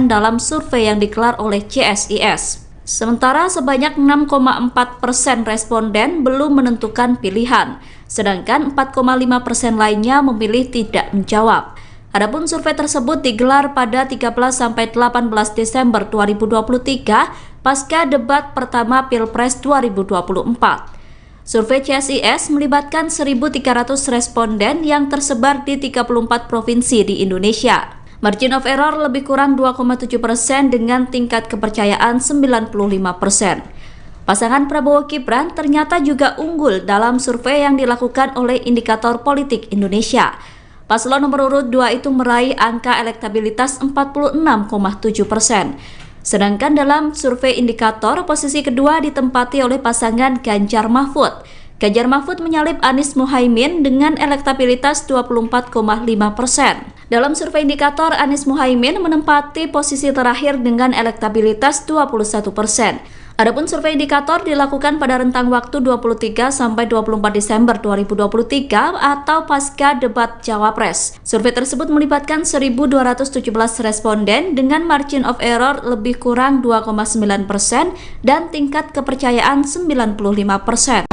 dalam survei yang digelar oleh CSIS. Sementara sebanyak 6,4% responden belum menentukan pilihan, sedangkan 4,5% lainnya memilih tidak menjawab. Adapun survei tersebut digelar pada 13-18 Desember 2023 pasca debat pertama Pilpres 2024. Survei CSIS melibatkan 1.300 responden yang tersebar di 34 provinsi di Indonesia. Margin of error lebih kurang 2,7% dengan tingkat kepercayaan 95%. Pasangan Prabowo Gibran ternyata juga unggul dalam survei yang dilakukan oleh Indikator Politik Indonesia. Paslon nomor urut 2 itu meraih angka elektabilitas 46,7%. Sedangkan dalam survei Indikator, posisi kedua ditempati oleh pasangan Ganjar Mahfud. Ganjar Mahfud menyalip Anies Muhaimin dengan elektabilitas 24,5%. Dalam survei Indikator, Anies Muhaimin menempati posisi terakhir dengan elektabilitas 21%. Adapun survei Indikator dilakukan pada rentang waktu 23-24 Desember 2023 atau pasca debat Cawapres. Survei tersebut melibatkan 1.217 responden dengan margin of error lebih kurang 2,9% dan tingkat kepercayaan 95%.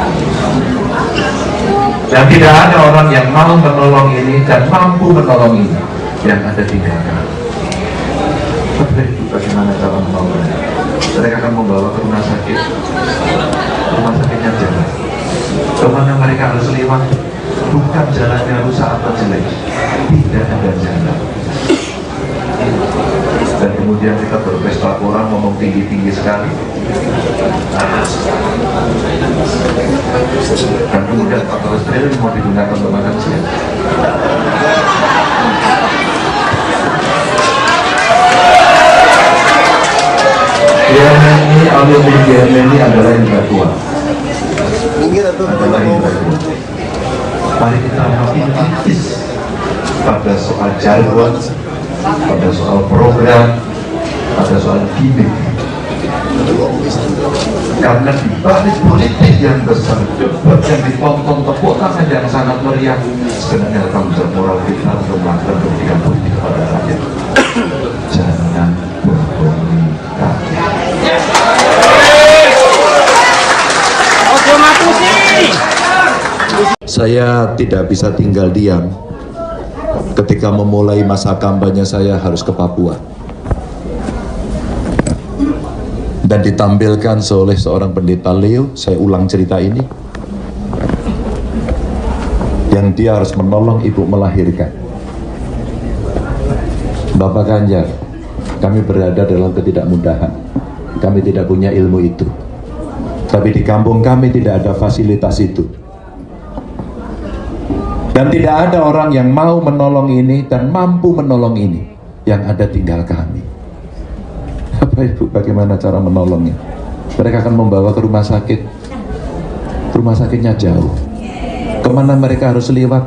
Dan tidak ada orang yang mau menolong ini dan mampu menolong ini yang ada di dalam. Bagaimana cara menolongnya? Mereka akan membawa ke rumah sakitnya jalan. Kemana mereka harus lewat, bukan jalannya rusak atau jelek, tidak ada jalan. Dan kemudian kita berpesta orang ngomong tinggi-tinggi sekali. Dan kemudian 14 triliun mau digunakan untuk makan siang. GMNI, alumni GMNI adalah intelektual. Mari kita makin kritis pada soal jargon, pada soal program, pada soal gimmick. Karena di balik politik yang besar, debat yang ditonton tepuk tangan yang sangat meriah, sebenarnya tanggung jawab moral kita untuk melakukan pendidikan politik kepada rakyat. Jangan berkomunikasi. Saya tidak bisa tinggal diam ketika memulai masa kampanye saya harus ke Papua dan ditampilkan oleh seorang pendeta Leo. Saya ulang cerita ini, yang dia harus menolong ibu melahirkan. Bapak Ganjar, kami berada dalam ketidakmudahan, kami tidak punya ilmu itu, tapi di kampung kami tidak ada fasilitas itu. Dan tidak ada orang yang mau menolong ini dan mampu menolong ini. Yang ada tinggal kami. Bapak Ibu, bagaimana cara menolongnya? Mereka akan membawa ke rumah sakit. Rumah sakitnya jauh. Kemana mereka harus lewat?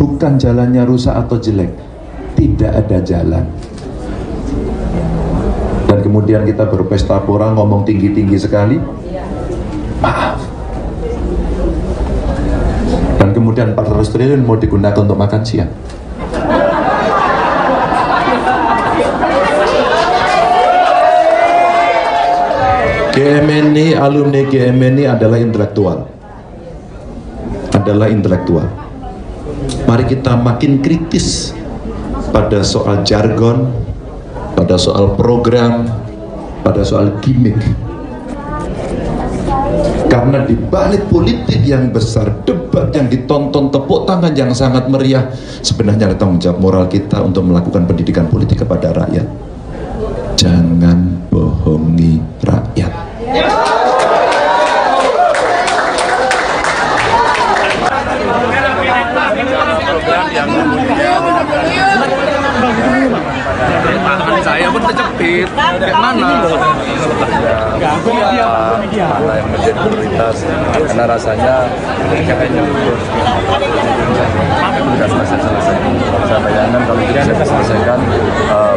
Bukan jalannya rusak atau jelek. Tidak ada jalan. Dan kemudian kita berpesta pora, ngomong tinggi-tinggi sekali. Maaf. Dan kemudian 400 triliun mau digunakan untuk makan siang. GMNI, alumni GMNI adalah intelektual. Mari kita makin kritis pada soal jargon, pada soal program, pada soal gimmick. Karena di balik politik yang besar, debat yang ditonton, tepuk tangan yang sangat meriah, sebenarnya ada tanggung jawab moral kita untuk melakukan pendidikan politik kepada rakyat. Jangan bohongi rakyat. Tangan saya pun terjepit. Mana? Mana yang menjadi prioritas, karena rasanya kayaknya sudah selesai. Saya bayangkan kalau tidak bisa diselesaikan,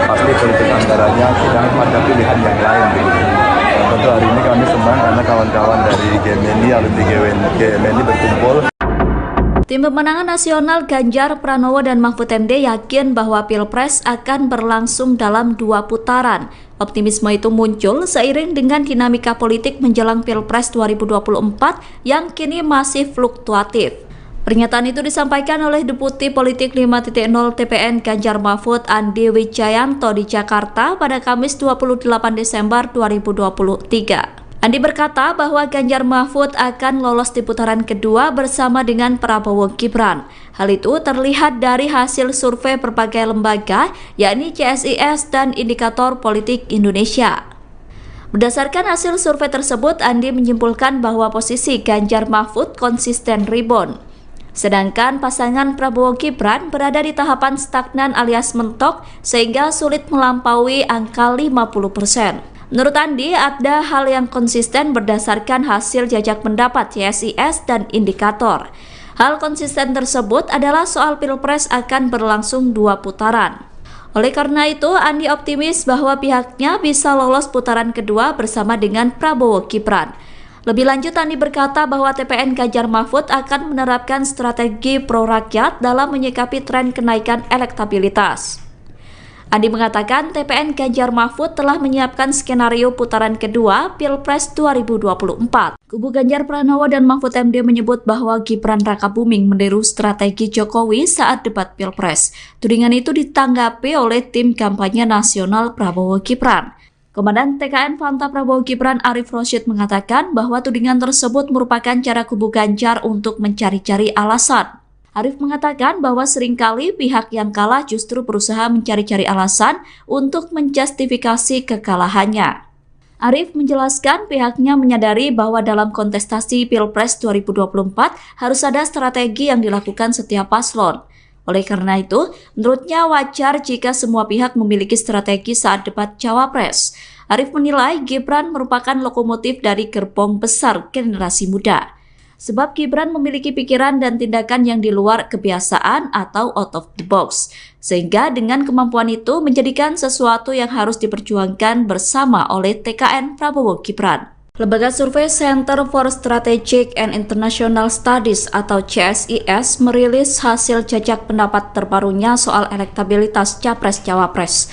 pasti politik anggarannya tidak ada pilihan yang lain. Tentu hari ini kami senang karena kawan-kawan dari GMNI, alumni GMNI berkumpul. Tim pemenangan nasional Ganjar Pranowo dan Mahfud MD yakin bahwa Pilpres akan berlangsung dalam 2 putaran. Optimisme itu muncul seiring dengan dinamika politik menjelang Pilpres 2024 yang kini masih fluktuatif. Pernyataan itu disampaikan oleh Deputi Politik 5.0 TPN Ganjar Mahfud Andi Wijayanto di Jakarta pada Kamis 28 Desember 2023. Andi berkata bahwa Ganjar Mahfud akan lolos di putaran kedua bersama dengan Prabowo Gibran. Hal itu terlihat dari hasil survei berbagai lembaga, yakni CSIS dan Indikator Politik Indonesia. Berdasarkan hasil survei tersebut, Andi menyimpulkan bahwa posisi Ganjar Mahfud konsisten rebound. Sedangkan pasangan Prabowo Gibran berada di tahapan stagnan alias mentok sehingga sulit melampaui angka 50%. Menurut Andi, ada hal yang konsisten berdasarkan hasil jajak pendapat CSIS dan Indikator. Hal konsisten tersebut adalah soal Pilpres akan berlangsung 2 putaran. Oleh karena itu, Andi optimis bahwa pihaknya bisa lolos putaran kedua bersama dengan Prabowo Gibran. Lebih lanjut, Andi berkata bahwa TPN Ganjar Mahfud akan menerapkan strategi pro-rakyat dalam menyikapi tren kenaikan elektabilitas. Andi mengatakan TPN Ganjar Mahfud telah menyiapkan skenario putaran kedua Pilpres 2024. Kubu Ganjar Pranowo dan Mahfud MD menyebut bahwa Gibran Rakabuming meniru strategi Jokowi saat debat Pilpres. Tudingan itu ditanggapi oleh tim kampanye nasional Prabowo Gibran. Komandan TKN Fanta Prabowo Gibran Arif Rosyid mengatakan bahwa tudingan tersebut merupakan cara kubu Ganjar untuk mencari-cari alasan. Arif mengatakan bahwa seringkali pihak yang kalah justru berusaha mencari-cari alasan untuk menjustifikasi kekalahannya. Arif menjelaskan pihaknya menyadari bahwa dalam kontestasi Pilpres 2024 harus ada strategi yang dilakukan setiap paslon. Oleh karena itu, menurutnya wajar jika semua pihak memiliki strategi saat debat Cawapres. Arif menilai Gibran merupakan lokomotif dari gerbong besar generasi muda. Sebab Gibran memiliki pikiran dan tindakan yang di luar kebiasaan atau out of the box. Sehingga dengan kemampuan itu menjadikan sesuatu yang harus diperjuangkan bersama oleh TKN Prabowo Gibran. Lembaga survei Center for Strategic and International Studies atau CSIS merilis hasil jajak pendapat terbarunya soal elektabilitas Capres-Cawapres.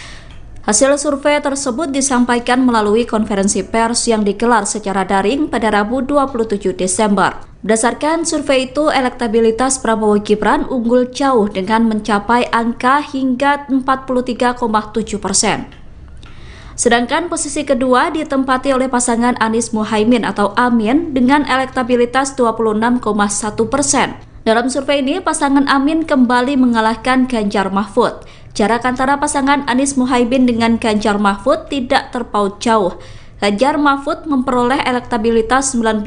Hasil survei tersebut disampaikan melalui konferensi pers yang digelar secara daring pada Rabu 27 Desember. Berdasarkan survei itu, elektabilitas Prabowo Gibran unggul jauh dengan mencapai angka hingga 43,7%. Sedangkan posisi kedua ditempati oleh pasangan Anies Muhaimin atau Amin dengan elektabilitas 26,1%. Dalam survei ini, pasangan Amin kembali mengalahkan Ganjar Mahfud. Jarak antara pasangan Anies Muhaimin dengan Ganjar Mahfud tidak terpaut jauh. Ganjar Mahfud memperoleh elektabilitas 19,4%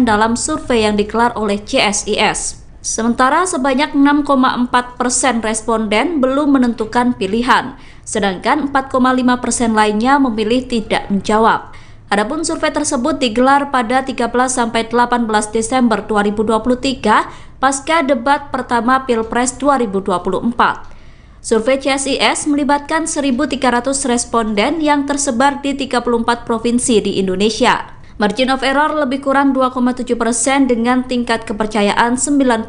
dalam survei yang digelar oleh CSIS. Sementara sebanyak 6,4% responden belum menentukan pilihan, sedangkan 4,5% lainnya memilih tidak menjawab. Adapun survei tersebut digelar pada 13-18 Desember 2023 pasca debat pertama Pilpres 2024. Survei CSIS melibatkan 1.300 responden yang tersebar di 34 provinsi di Indonesia. Margin of error lebih kurang 2,7% dengan tingkat kepercayaan 95%.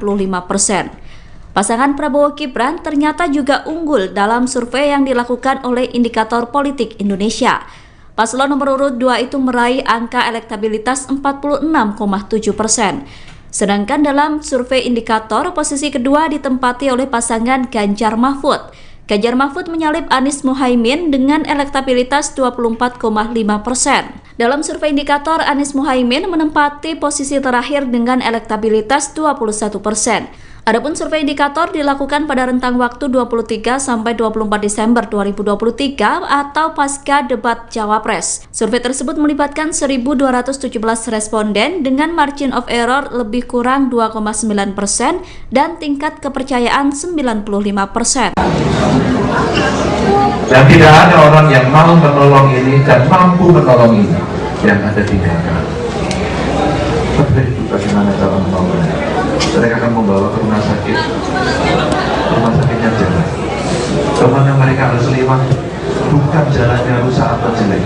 Pasangan Prabowo Gibran ternyata juga unggul dalam survei yang dilakukan oleh Indikator Politik Indonesia. Paslon nomor urut 2 itu meraih angka elektabilitas 46,7%. Sedangkan dalam survei indikator, posisi kedua ditempati oleh pasangan Ganjar Mahfud. Ganjar Mahfud menyalip Anies Muhaimin dengan elektabilitas 24,5%. Dalam survei indikator, Anies Muhaimin menempati posisi terakhir dengan elektabilitas 21%. Adapun survei indikator dilakukan pada rentang waktu 23-24 Desember 2023 atau pasca debat Cawapres. Survei tersebut melibatkan 1.217 responden dengan margin of error lebih kurang 2,9% dan tingkat kepercayaan 95%. Dan tidak ada orang yang mau menolong ini dan mampu menolong ini yang ada di dalam. Bagaimana cara menolongnya? Mereka akan membawa ke rumah sakit. Rumah sakitnya jalan. Kemana mereka harus lewat? Bukan jalannya rusak atau jelek,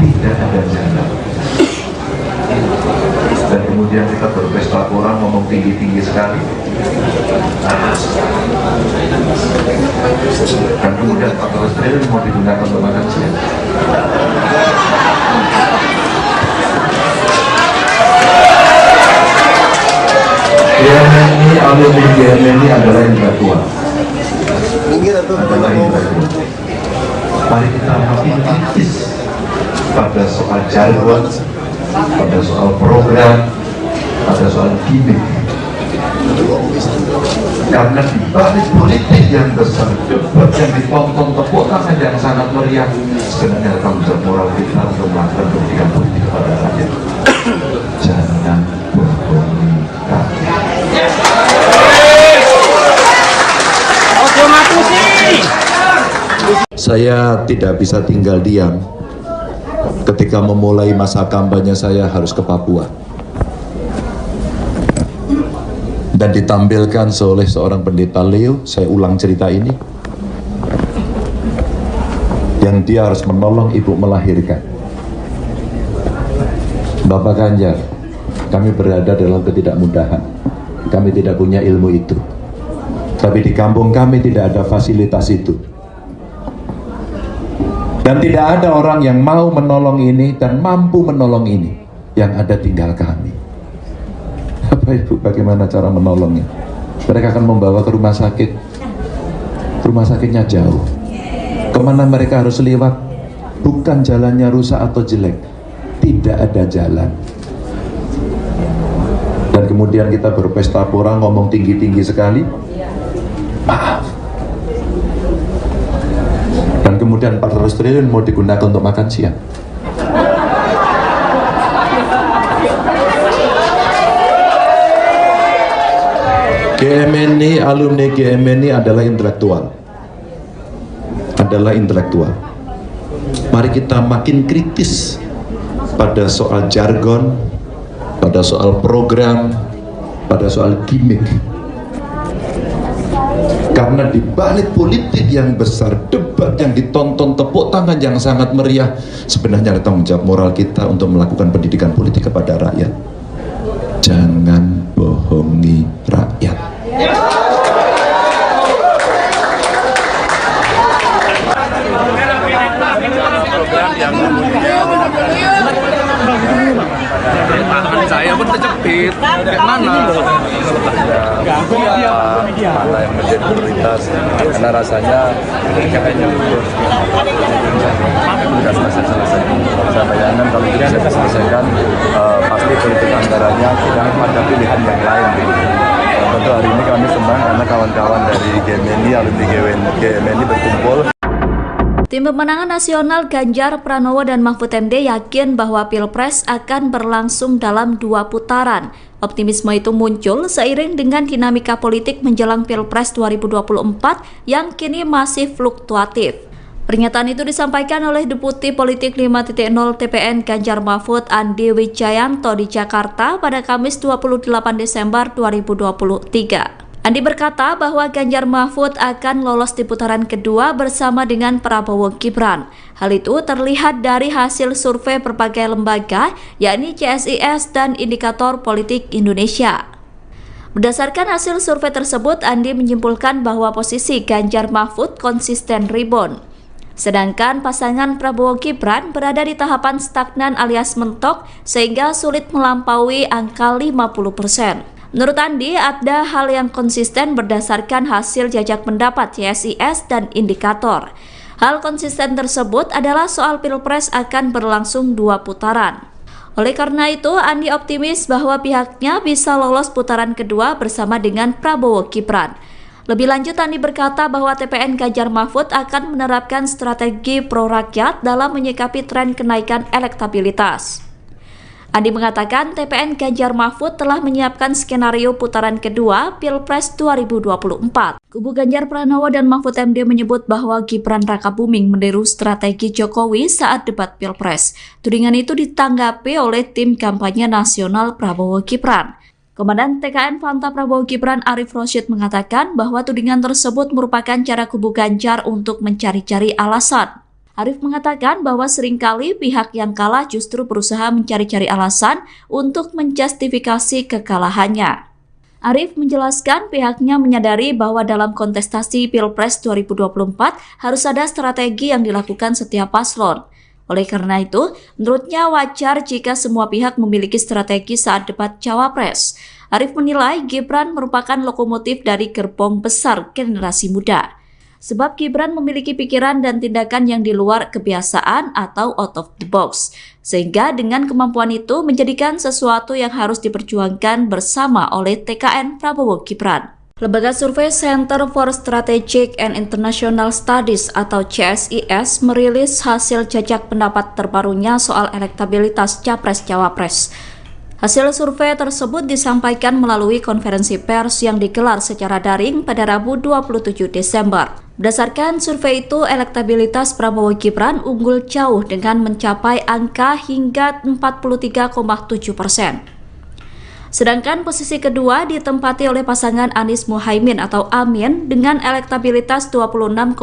tidak ada jalan. Dan kemudian kita berpesta orang ngomong tinggi-tinggi sekali. Dan kemudian 14 triliun mau digunakan untuk makan siang. GMNI, alumni GMNI adalah intelektual. Mari kita makin kritis pada soal jargon, pada soal program, pada soal gimmick. Karena di balik politik yang besar, debat yang ditonton, tepuk tangan yang sangat meriah, sebenarnya tanggung jawab moral kita untuk melakukan pendidikan politik kepada rakyat. Jangan bohongi rakyat. Saya tidak bisa tinggal diam ketika memulai masa kampanye saya harus ke Papua dan ditampilkan oleh seorang pendeta Leo. Saya ulang cerita ini, yang dia harus menolong ibu melahirkan. Bapak Ganjar, kami berada dalam ketidakmudahan, kami tidak punya ilmu itu, tapi di kampung kami tidak ada fasilitas itu. Dan tidak ada orang yang mau menolong ini dan mampu menolong ini, yang ada tinggal kami. Bapak Ibu, bagaimana cara menolongnya? Mereka akan membawa ke rumah sakit. Rumah sakitnya jauh. Kemana mereka harus lewat? Bukan jalannya rusak atau jelek, tidak ada jalan. Dan kemudian kita berpesta pora, ngomong tinggi-tinggi sekali. Maaf. Dan kemudian 400 triliun mau digunakan untuk makan siang. GMNI, alumni GMNI adalah intelektual. Mari kita makin kritis pada soal jargon, pada soal program, pada soal gimmick. Karena di balik politik yang besar, debat yang ditonton, tepuk tangan yang sangat meriah, sebenarnya ada tanggung jawab moral kita untuk melakukan pendidikan politik kepada rakyat. Jangan bohongi rakyat. tabrak yang tangan saya pun terjepit. Kayak mana? Mana yang menjadi prioritas, karena rasanya kayaknya sudah selesai. Saya bayangkan kalau ini bisa diselesaikan, pasti politik anggarannya tidak ada pilihan yang lain. Tentu hari ini kami senang karena kawan-kawan dari GMNI, alumni GMNI berkumpul. Tim Pemenangan Nasional Ganjar Pranowo dan Mahfud MD yakin bahwa Pilpres akan berlangsung dalam 2 putaran. Optimisme itu muncul seiring dengan dinamika politik menjelang Pilpres 2024 yang kini masih fluktuatif. Pernyataan itu disampaikan oleh Deputi Politik 5.0 TPN Ganjar Mahfud Andi Wijayanto di Jakarta pada Kamis 28 Desember 2023. Andi berkata bahwa Ganjar Mahfud akan lolos di putaran kedua bersama dengan Prabowo Gibran. Hal itu terlihat dari hasil survei berbagai lembaga, yakni CSIS dan Indikator Politik Indonesia. Berdasarkan hasil survei tersebut, Andi menyimpulkan bahwa posisi Ganjar Mahfud konsisten rebound. Sedangkan pasangan Prabowo Gibran berada di tahapan stagnan alias mentok sehingga sulit melampaui angka 50%. Menurut Andi, ada hal yang konsisten berdasarkan hasil jajak pendapat CSIS dan Indikator. Hal konsisten tersebut adalah soal Pilpres akan berlangsung 2 putaran. Oleh karena itu, Andi optimis bahwa pihaknya bisa lolos putaran kedua bersama dengan Prabowo Gibran. Lebih lanjut, Andi berkata bahwa TPN Ganjar Mahfud akan menerapkan strategi pro-rakyat dalam menyikapi tren kenaikan elektabilitas. Andi mengatakan TPN Ganjar Mahfud telah menyiapkan skenario putaran kedua Pilpres 2024. Kubu Ganjar Pranowo dan Mahfud MD menyebut bahwa Gibran Rakabuming meniru strategi Jokowi saat debat Pilpres. Tudingan itu ditanggapi oleh tim kampanye nasional Prabowo Gibran. Komandan TKN Fanta Prabowo Gibran Arif Rosyid mengatakan bahwa tudingan tersebut merupakan cara kubu Ganjar untuk mencari-cari alasan. Arif mengatakan bahwa seringkali pihak yang kalah justru berusaha mencari-cari alasan untuk menjustifikasi kekalahannya. Arif menjelaskan pihaknya menyadari bahwa dalam kontestasi Pilpres 2024 harus ada strategi yang dilakukan setiap paslon. Oleh karena itu, menurutnya wajar jika semua pihak memiliki strategi saat debat Cawapres. Arif menilai Gibran merupakan lokomotif dari gerbong besar generasi muda. Sebab Gibran memiliki pikiran dan tindakan yang di luar kebiasaan atau out of the box. Sehingga dengan kemampuan itu menjadikan sesuatu yang harus diperjuangkan bersama oleh TKN Prabowo Gibran. Lembaga survei Center for Strategic and International Studies atau CSIS merilis hasil jajak pendapat terbarunya soal elektabilitas Capres-Cawapres. Hasil survei tersebut disampaikan melalui konferensi pers yang digelar secara daring pada Rabu 27 Desember. Berdasarkan survei itu, elektabilitas Prabowo Gibran unggul jauh dengan mencapai angka hingga 43,7%. Sedangkan posisi kedua ditempati oleh pasangan Anies Muhaimin atau Amin dengan elektabilitas 26,1%.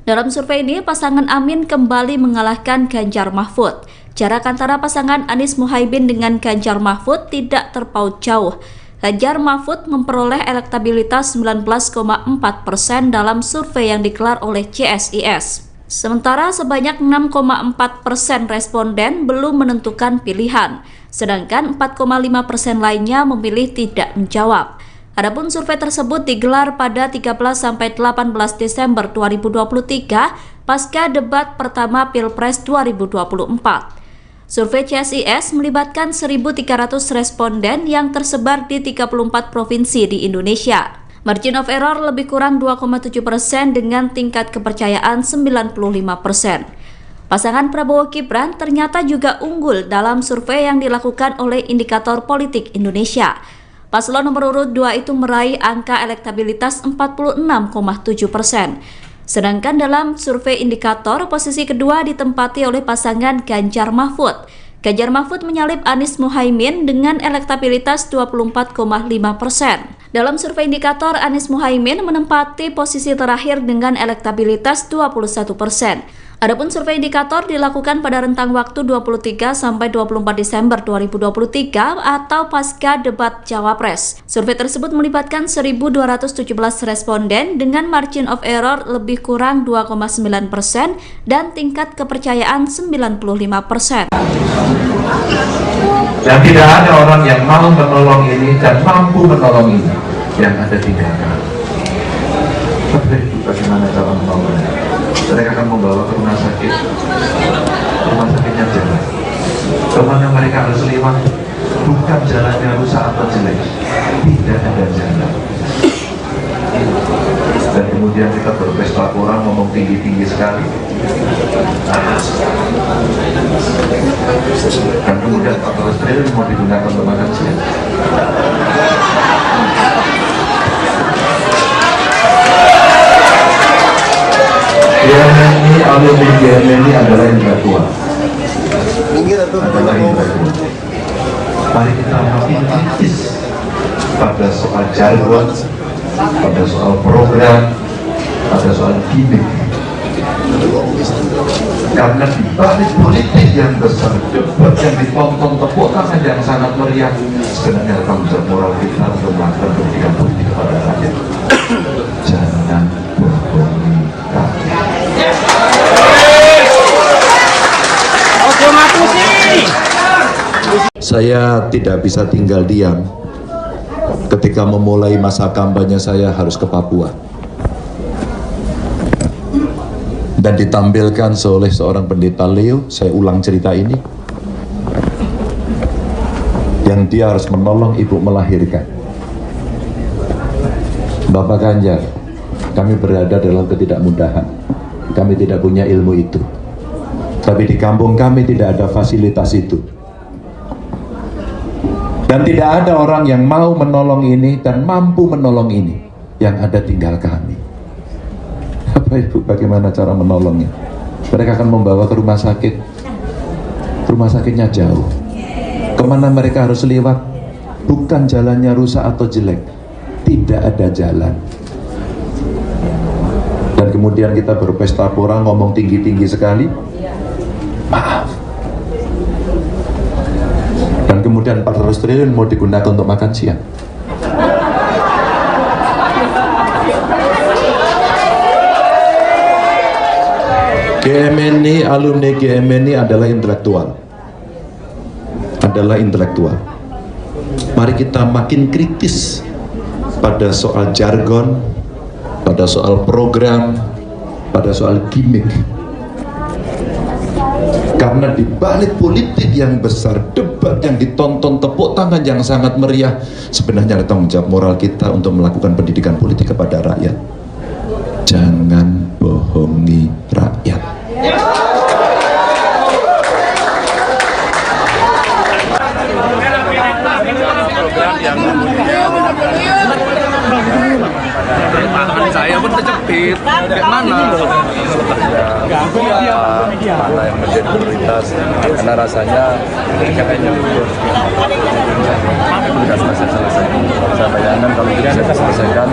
Dalam survei ini, pasangan Amin kembali mengalahkan Ganjar Mahfud. Jarak antara pasangan Anies Muhaimin dengan Ganjar Mahfud tidak terpaut jauh. Ganjar Mahfud memperoleh elektabilitas 19,4% dalam survei yang digelar oleh CSIS. Sementara sebanyak 6,4% responden belum menentukan pilihan, sedangkan 4,5% lainnya memilih tidak menjawab. Adapun survei tersebut digelar pada 13-18 Desember 2023 pasca debat pertama Pilpres 2024. Survei CSIS melibatkan 1.300 responden yang tersebar di 34 provinsi di Indonesia. Margin of error lebih kurang 2,7% dengan tingkat kepercayaan 95%. Pasangan Prabowo Gibran ternyata juga unggul dalam survei yang dilakukan oleh Indikator Politik Indonesia. Paslon nomor urut 2 itu meraih angka elektabilitas 46,7%. Sedangkan dalam survei Indikator, posisi kedua ditempati oleh pasangan Ganjar Mahfud. Ganjar Mahfud menyalip Anies Muhaimin dengan elektabilitas 24,5%. Dalam survei Indikator, Anies Muhaimin menempati posisi terakhir dengan elektabilitas 21%. Adapun survei indikator dilakukan pada rentang waktu 23 sampai 24 Desember 2023 atau pasca debat Cawapres. Survei tersebut melibatkan 1.217 responden dengan margin of error lebih kurang 2,9% dan tingkat kepercayaan 95%. Dan tidak ada orang yang mau menolong ini dan mampu menolong ini, yang ada tinggalkan. Bagaimana cara menolongnya? Mereka akan membawa ke rumah sakitnya jalan. Kemana mereka harus lewat, bukan jalannya rusak atau jelek, tidak ada jalan. Dan kemudian kita berpesta orang ngomong tinggi-tinggi sekali. Dan kemudian 14 triliun mau digunakan untuk makan siang. GMNI adalah intelektual. Mari kita makin kritis pada soal jargon, pada soal program, pada soal gimmick. Karena di balik politik yang besar, debat yang ditonton, tepuk tangan yang sangat meriah, sebenarnya tanggung jawab moral kita untuk melakukan pendidikan politik kepada rakyat. Jangan bohongi rakyat. Saya tidak bisa tinggal diam ketika memulai masa kampanye saya harus ke Papua. Dan ditampilkan oleh seorang pendeta Leo, saya ulang cerita ini, yang dia harus menolong ibu melahirkan. Bapak Ganjar, kami berada dalam ketidakmudahan, kami tidak punya ilmu itu. Tapi di kampung kami tidak ada fasilitas itu. Dan tidak ada orang yang mau menolong ini dan mampu menolong ini. Yang ada tinggal kami. Bapak Ibu, bagaimana cara menolongnya? Mereka akan membawa ke rumah sakit. Rumah sakitnya jauh. Kemana mereka harus lewat? Bukan jalannya rusak atau jelek. Tidak ada jalan. Dan kemudian kita berpesta pora ngomong tinggi-tinggi sekali. Maaf. Dan kemudian 400 triliun mau digunakan untuk makan siang. GMNI, alumni GMNI adalah intelektual. Adalah intelektual. Mari kita makin kritis pada soal jargon, pada soal program, pada soal gimmick. Karena di balik politik yang besar, debat yang ditonton, tepuk tangan yang sangat meriah, sebenarnya ada tanggung jawab moral kita untuk melakukan pendidikan politik kepada rakyat. Jangan bohongi rakyat. Tangan saya pun terjepit. Gimana? Mana yang menjadi prioritas? Karena rasanya kayaknya sudah selesai. Saya bayangkan kalau tidak bisa diselesaikan,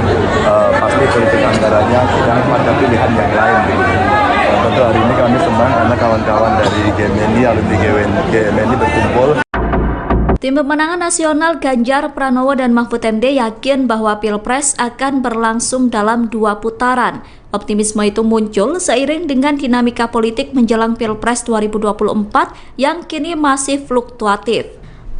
pasti politik anggarannya tidak ada pilihan yang lain. Tentu hari ini kami senang karena kawan-kawan dari GMNI, alumni GMNI berkumpul. Tim pemenangan nasional Ganjar Pranowo dan Mahfud MD yakin bahwa Pilpres akan berlangsung dalam 2 putaran. Optimisme itu muncul seiring dengan dinamika politik menjelang Pilpres 2024 yang kini masih fluktuatif.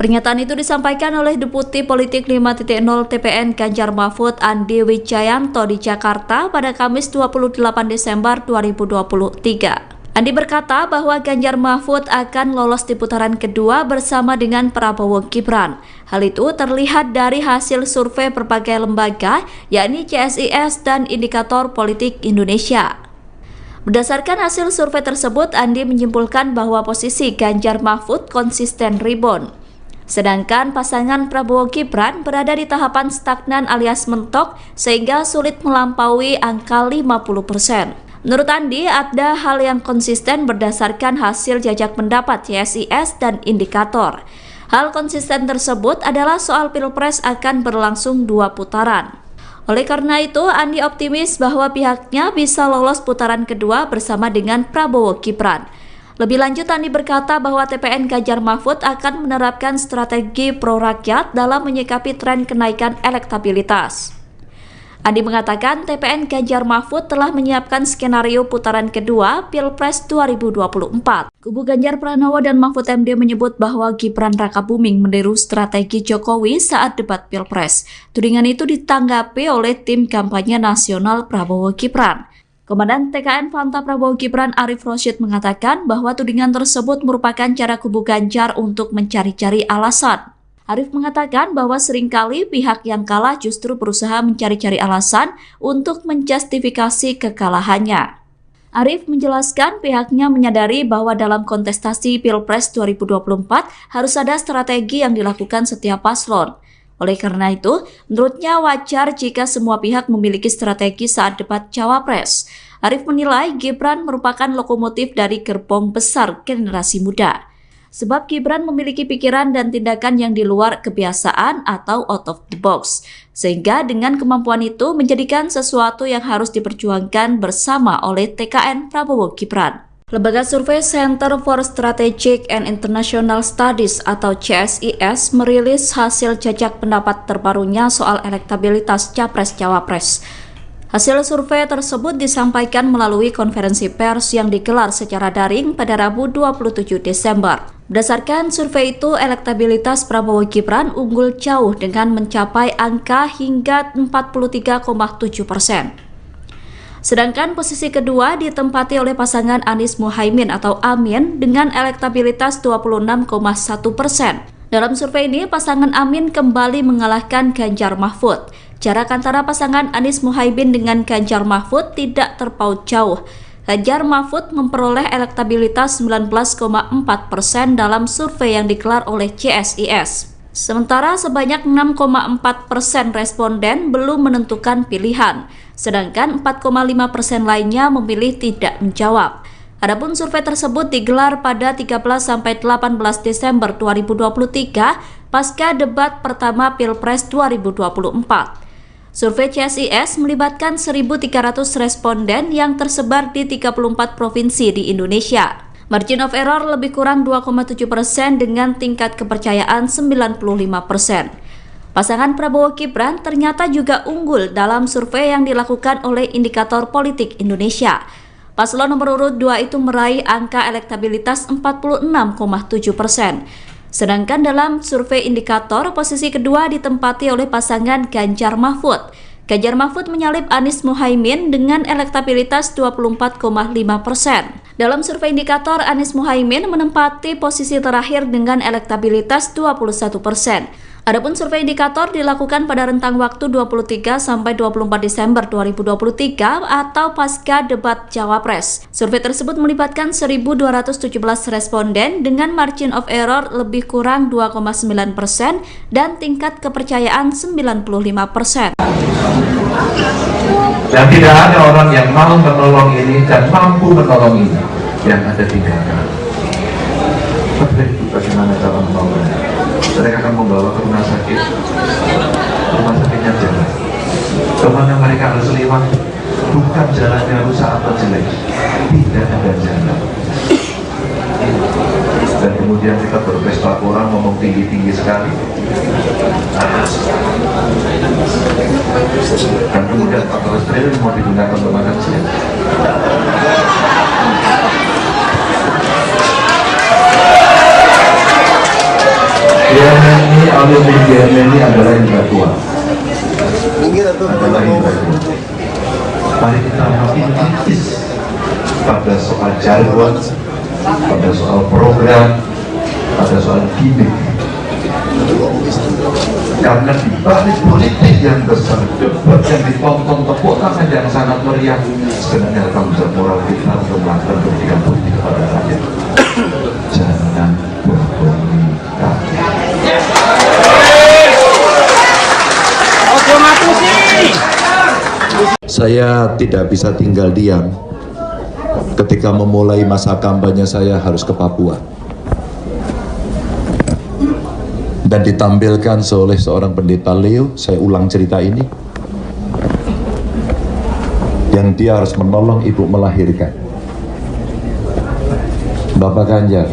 Pernyataan itu disampaikan oleh Deputi Politik 5.0 TPN Ganjar Mahfud Andi Wijayanto di Jakarta pada Kamis 28 Desember 2023. Andi berkata bahwa Ganjar Mahfud akan lolos di putaran kedua bersama dengan Prabowo Gibran. Hal itu terlihat dari hasil survei berbagai lembaga, yakni CSIS dan Indikator Politik Indonesia. Berdasarkan hasil survei tersebut, Andi menyimpulkan bahwa posisi Ganjar Mahfud konsisten rebound. Sedangkan pasangan Prabowo Gibran berada di tahapan stagnan alias mentok sehingga sulit melampaui angka 50%. Menurut Andi, ada hal yang konsisten berdasarkan hasil jajak pendapat CSIS dan Indikator. Hal konsisten tersebut adalah soal Pilpres akan berlangsung 2 putaran. Oleh karena itu, Andi optimis bahwa pihaknya bisa lolos putaran kedua bersama dengan Prabowo Gibran. Lebih lanjut, Andi berkata bahwa TPN Ganjar Mahfud akan menerapkan strategi pro-rakyat dalam menyikapi tren kenaikan elektabilitas. Andi mengatakan TPN Ganjar Mahfud telah menyiapkan skenario putaran kedua Pilpres 2024. Kubu Ganjar Pranowo dan Mahfud MD menyebut bahwa Gibran Rakabuming meniru strategi Jokowi saat debat Pilpres. Tudingan itu ditanggapi oleh tim kampanye nasional Prabowo Gibran. Komandan TKN Fanta Prabowo Gibran Arif Rosyid mengatakan bahwa tudingan tersebut merupakan cara kubu Ganjar untuk mencari-cari alasan. Arif mengatakan bahwa seringkali pihak yang kalah justru berusaha mencari-cari alasan untuk menjustifikasi kekalahannya. Arif menjelaskan pihaknya menyadari bahwa dalam kontestasi Pilpres 2024 harus ada strategi yang dilakukan setiap paslon. Oleh karena itu, menurutnya wajar jika semua pihak memiliki strategi saat debat Cawapres. Arif menilai Gibran merupakan lokomotif dari gerbong besar generasi muda. Sebab Gibran memiliki pikiran dan tindakan yang di luar kebiasaan atau out of the box. Sehingga dengan kemampuan itu menjadikan sesuatu yang harus diperjuangkan bersama oleh TKN Prabowo Gibran. Lembaga survei Center for Strategic and International Studies atau CSIS merilis hasil jajak pendapat terbarunya soal elektabilitas Capres-Cawapres. Hasil survei tersebut disampaikan melalui konferensi pers yang digelar secara daring pada Rabu 27 Desember. Berdasarkan survei itu, elektabilitas Prabowo Gibran unggul jauh dengan mencapai angka hingga 43,7%. Sedangkan posisi kedua ditempati oleh pasangan Anies Muhaimin atau Amin dengan elektabilitas 26,1%. Dalam survei ini, pasangan Amin kembali mengalahkan Ganjar Mahfud. Jarak antara pasangan Anies Muhaimin dengan Ganjar Mahfud tidak terpaut jauh. Ganjar Mahfud memperoleh elektabilitas 19,4% dalam survei yang digelar oleh CSIS. Sementara sebanyak 6,4% responden belum menentukan pilihan, sedangkan 4,5% lainnya memilih tidak menjawab. Adapun survei tersebut digelar pada 13-18 Desember 2023 pasca debat pertama Pilpres 2024. Survei CSIS melibatkan 1.300 responden yang tersebar di 34 provinsi di Indonesia. Margin of error lebih kurang 2,7% dengan tingkat kepercayaan 95%. Pasangan Prabowo Gibran ternyata juga unggul dalam survei yang dilakukan oleh Indikator Politik Indonesia. Paslon nomor urut 2 itu meraih angka elektabilitas 46,7%. Sedangkan dalam survei Indikator, posisi kedua ditempati oleh pasangan Ganjar Mahfud. Ganjar Mahfud menyalip Anies Muhaimin dengan elektabilitas 24,5%. Dalam survei Indikator, Anies Muhaimin menempati posisi terakhir dengan elektabilitas 21%. Adapun survei Indikator dilakukan pada rentang waktu 23 sampai 24 Desember 2023 atau pasca debat Cawapres. Survei tersebut melibatkan 1.217 responden dengan margin of error lebih kurang 2,9% dan tingkat kepercayaan 95%. Dan tidak ada orang yang mau menolong ini dan mampu menolong ini yang ada tinggalkan. Bagaimana cara menolongnya? Mereka akan membawa ke rumah sakitnya jalan. Kemana mereka harus lewat, bukan jalannya rusak atau jelek, tidak ada jalan. Dan kemudian kita berpesta orang ngomong tinggi-tinggi sekali. Dan kemudian 14 triliun mau digunakan untuk makan siang. ini adalah intelektual. Mari kita makin kritis pada soal jargon, pada soal program, pada soal gimmick. Karena di balik politik yang besar, debat yang ditonton tepuk tangan yang sangat meriah, sebenarnya tanggung jawab moral kita untuk melakukan pendidikan politik kepada rakyat. Jangan berkomunikasi. Saya tidak bisa tinggal diam ketika memulai masa kampanye saya harus ke Papua dan ditampilkan oleh seorang pendeta Leo. Saya ulang cerita ini yang dia harus menolong ibu melahirkan. Bapak Ganjar,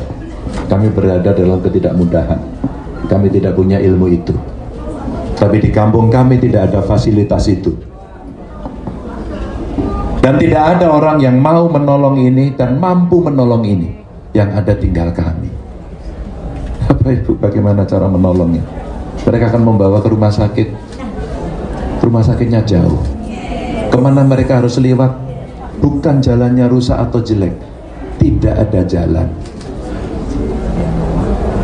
kami berada dalam ketidakmudahan. Kami tidak punya ilmu itu. Tapi di kampung kami tidak ada fasilitas itu. Dan tidak ada orang yang mau menolong ini dan mampu menolong ini. Yang ada tinggal kami. Bapak Ibu, bagaimana cara menolongnya? Mereka akan membawa ke rumah sakit. Rumah sakitnya jauh. Kemana mereka harus lewat? Bukan jalannya rusak atau jelek. Tidak ada jalan.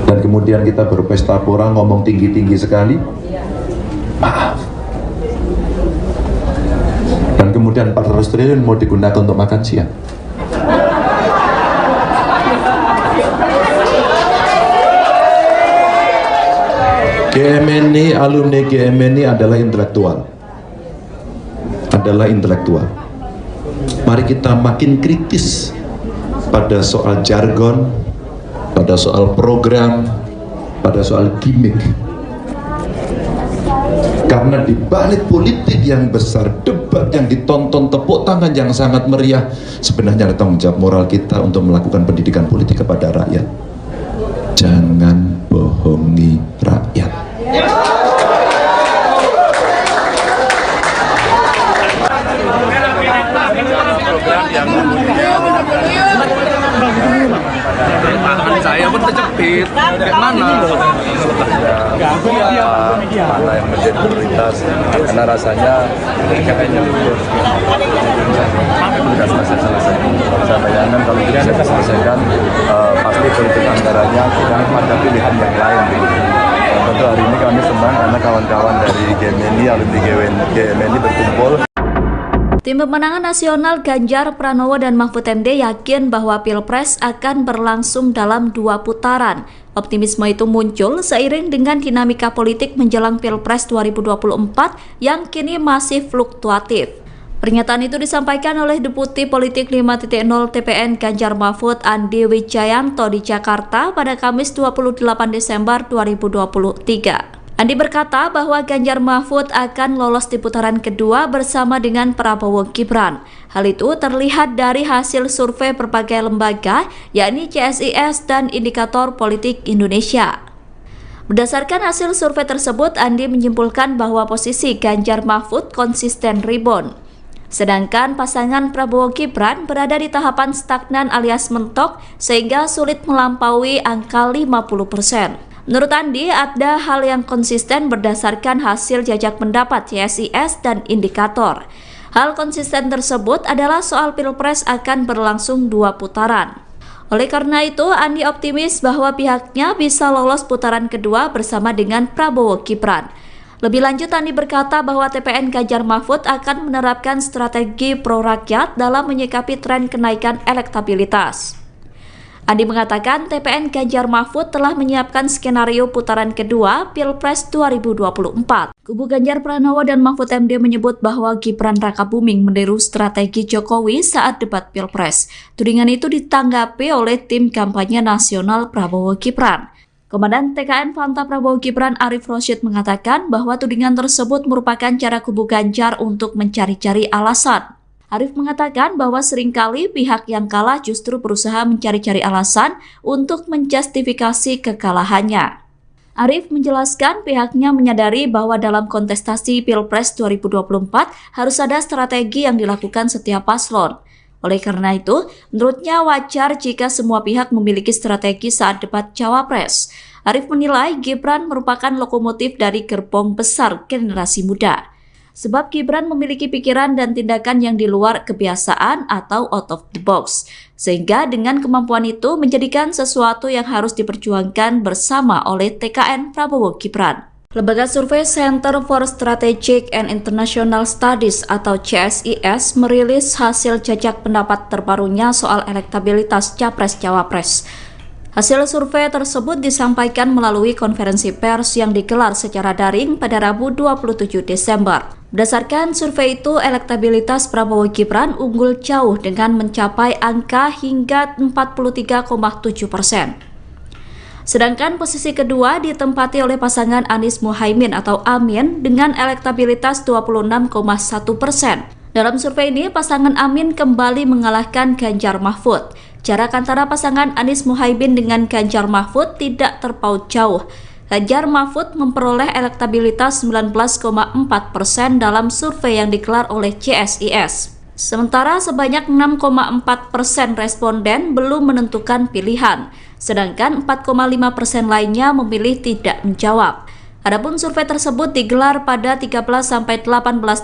Dan kemudian kita berpesta pora, ngomong tinggi-tinggi sekali. Maaf. Dan kemudian 400 triliun mau digunakan untuk makan siang. GMNI, alumni GMNI adalah intelektual. Mari kita makin kritis pada soal jargon, pada soal program, pada soal gimmick. Karena di balik politik yang besar, debat yang ditonton, tepuk tangan yang sangat meriah, sebenarnya ada tanggung jawab moral kita untuk melakukan pendidikan politik kepada rakyat. Jangan bohongi rakyat. Tangan saya pun terjepit. Kayak mana? Mana yang menjadi prioritas? Karena rasanya kayaknya libur. Sudah selesai. Saya bayangkan kalau tidak selesaikan, pasti politik anggarannya tidak ada pilihan yang lain. Tentu hari ini kami senang karena kawan-kawan dari GMNI, alumni GMNI berkumpul. Tim Pemenangan Nasional Ganjar Pranowo dan Mahfud MD yakin bahwa Pilpres akan berlangsung dalam 2 putaran. Optimisme itu muncul seiring dengan dinamika politik menjelang Pilpres 2024 yang kini masih fluktuatif. Pernyataan itu disampaikan oleh Deputi Politik 5.0 TPN Ganjar Mahfud Andi Wijayanto di Jakarta pada Kamis 28 Desember 2023. Andi berkata bahwa Ganjar Mahfud akan lolos di putaran kedua bersama dengan Prabowo Gibran. Hal itu terlihat dari hasil survei berbagai lembaga, yakni CSIS dan Indikator Politik Indonesia. Berdasarkan hasil survei tersebut, Andi menyimpulkan bahwa posisi Ganjar Mahfud konsisten rebound. Sedangkan pasangan Prabowo Gibran berada di tahapan stagnan alias mentok sehingga sulit melampaui angka 50%. Menurut Andi, ada hal yang konsisten berdasarkan hasil jajak pendapat CSIS dan Indikator. Hal konsisten tersebut adalah soal Pilpres akan berlangsung 2 putaran. Oleh karena itu, Andi optimis bahwa pihaknya bisa lolos putaran kedua bersama dengan Prabowo Gibran. Lebih lanjut, Andi berkata bahwa TPN Ganjar Mahfud akan menerapkan strategi pro-rakyat dalam menyikapi tren kenaikan elektabilitas. Andi mengatakan TPN Ganjar Mahfud telah menyiapkan skenario putaran kedua Pilpres 2024. Kubu Ganjar Pranowo dan Mahfud MD menyebut bahwa Gibran Rakabuming meniru strategi Jokowi saat debat Pilpres. Tudingan itu ditanggapi oleh tim kampanye nasional Prabowo Gibran. Komandan TKN Fanta Prabowo Gibran Arif Rosyid mengatakan bahwa tudingan tersebut merupakan cara kubu Ganjar untuk mencari-cari alasan. Arif mengatakan bahwa seringkali pihak yang kalah justru berusaha mencari-cari alasan untuk menjustifikasi kekalahannya. Arif menjelaskan pihaknya menyadari bahwa dalam kontestasi Pilpres 2024 harus ada strategi yang dilakukan setiap paslon. Oleh karena itu, menurutnya wajar jika semua pihak memiliki strategi saat debat Cawapres. Arif menilai Gibran merupakan lokomotif dari gerbong besar generasi muda. Sebab Gibran memiliki pikiran dan tindakan yang di luar kebiasaan atau out of the box. Sehingga dengan kemampuan itu menjadikan sesuatu yang harus diperjuangkan bersama oleh TKN Prabowo Gibran. Lembaga survei Center for Strategic and International Studies atau CSIS merilis hasil jajak pendapat terbarunya soal elektabilitas Capres-Cawapres. Hasil survei tersebut disampaikan melalui konferensi pers yang digelar secara daring pada Rabu 27 Desember. Berdasarkan survei itu, elektabilitas Prabowo Gibran unggul jauh dengan mencapai angka hingga 43,7%. Sedangkan posisi kedua ditempati oleh pasangan Anies Muhaimin atau Amin dengan elektabilitas 26,1%. Dalam survei ini, pasangan Amin kembali mengalahkan Ganjar Mahfud. Jarak antara pasangan Anies Muhaimin dengan Ganjar Mahfud tidak terpaut jauh. Ganjar Mahfud memperoleh elektabilitas 19,4% dalam survei yang digelar oleh CSIS. Sementara sebanyak 6,4% responden belum menentukan pilihan, sedangkan 4,5% lainnya memilih tidak menjawab. Adapun survei tersebut digelar pada 13-18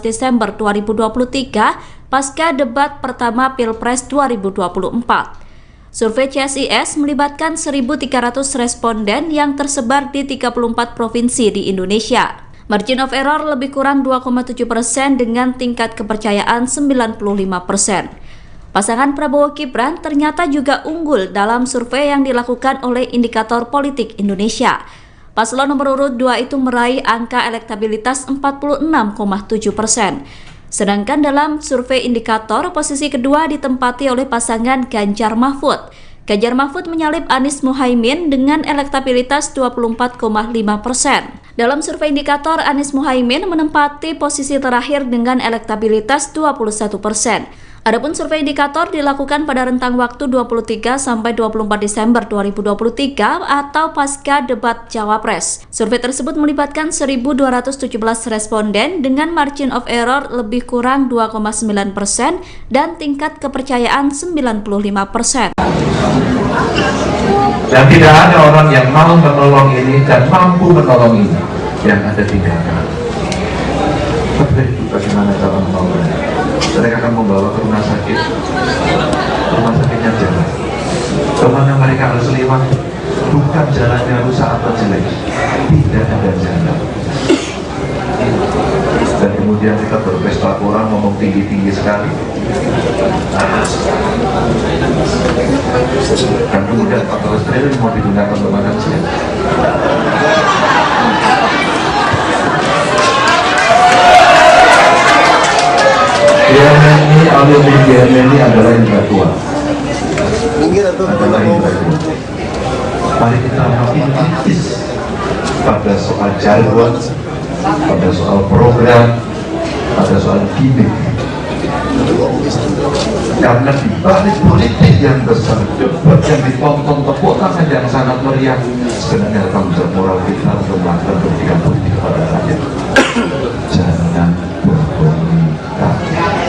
Desember 2023 pasca debat pertama Pilpres 2024. Survei CSIS melibatkan 1.300 responden yang tersebar di 34 provinsi di Indonesia. Margin of error lebih kurang 2,7% dengan tingkat kepercayaan 95%. Pasangan Prabowo Gibran ternyata juga unggul dalam survei yang dilakukan oleh Indikator Politik Indonesia. Paslon nomor urut 2 itu meraih angka elektabilitas 46,7%. Sedangkan dalam survei Indikator, posisi kedua ditempati oleh pasangan Ganjar Mahfud. Ganjar Mahfud menyalip Anies Muhaimin dengan elektabilitas 24,5%. Dalam survei Indikator, Anies Muhaimin menempati posisi terakhir dengan elektabilitas 21%. Adapun survei Indikator dilakukan pada rentang waktu 23 sampai 24 Desember 2023 atau pasca debat Cawapres. Survei tersebut melibatkan 1.217 responden dengan margin of error lebih kurang 2,9% dan tingkat kepercayaan 95%. Dan tidak ada orang yang mau menolong ini dan mampu menolong ini yang ada tinggalkan. Tapi bagaimana cara menolongnya? Mereka akan membawa ke rumah sakit. Rumah sakitnya jalan. Kemana mereka harus lewat? Bukan jalannya rusak atau jelek. Tidak ada jalan. Dan kemudian kita berpesta orang ngomong tinggi-tinggi sekali. Dan kemudian 14 triliun mau digunakan untuk makan siang. GMNI adalah intelektual. Mari kita makin kritis pada soal jargon, pada soal program, pada soal gimmick. Karena di balik politik yang besar, debat yang ditonton, tepuk tangan yang sangat meriah, sebenarnya tanggung jawab moral kita untuk melakukan pendidikan politik kepada rakyat. Jangan bohongi rakyat.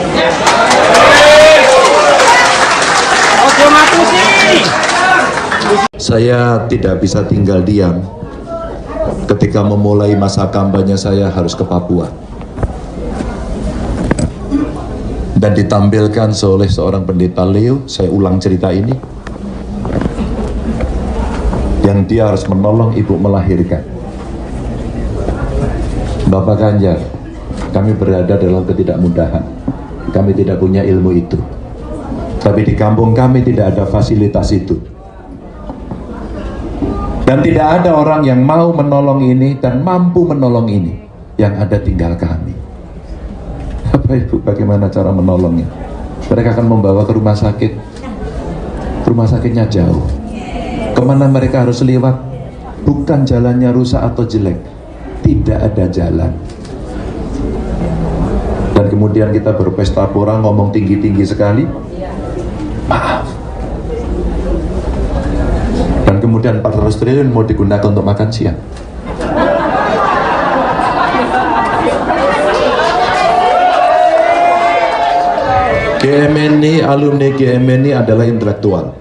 Saya tidak bisa tinggal diam ketika memulai masa kampanye saya harus ke Papua dan ditampilkan oleh seorang pendeta Leo. Saya ulang cerita ini, yang dia harus menolong ibu melahirkan. Bapak Ganjar, kami berada dalam ketidakmudahan, kami tidak punya ilmu itu, tapi di kampung kami tidak ada fasilitas itu. Dan tidak ada orang yang mau menolong ini dan mampu menolong ini. Yang ada tinggal kami. Bapak Ibu, bagaimana cara menolongnya? Mereka akan membawa ke rumah sakit. Rumah sakitnya jauh. Kemana mereka harus lewat? Bukan jalannya rusak atau jelek. Tidak ada jalan. Dan kemudian kita berpesta pora ngomong tinggi-tinggi sekali. Maaf. Dan kemudian 400 triliun mau digunakan untuk makan siang. GMNI, alumni GMNI adalah intelektual.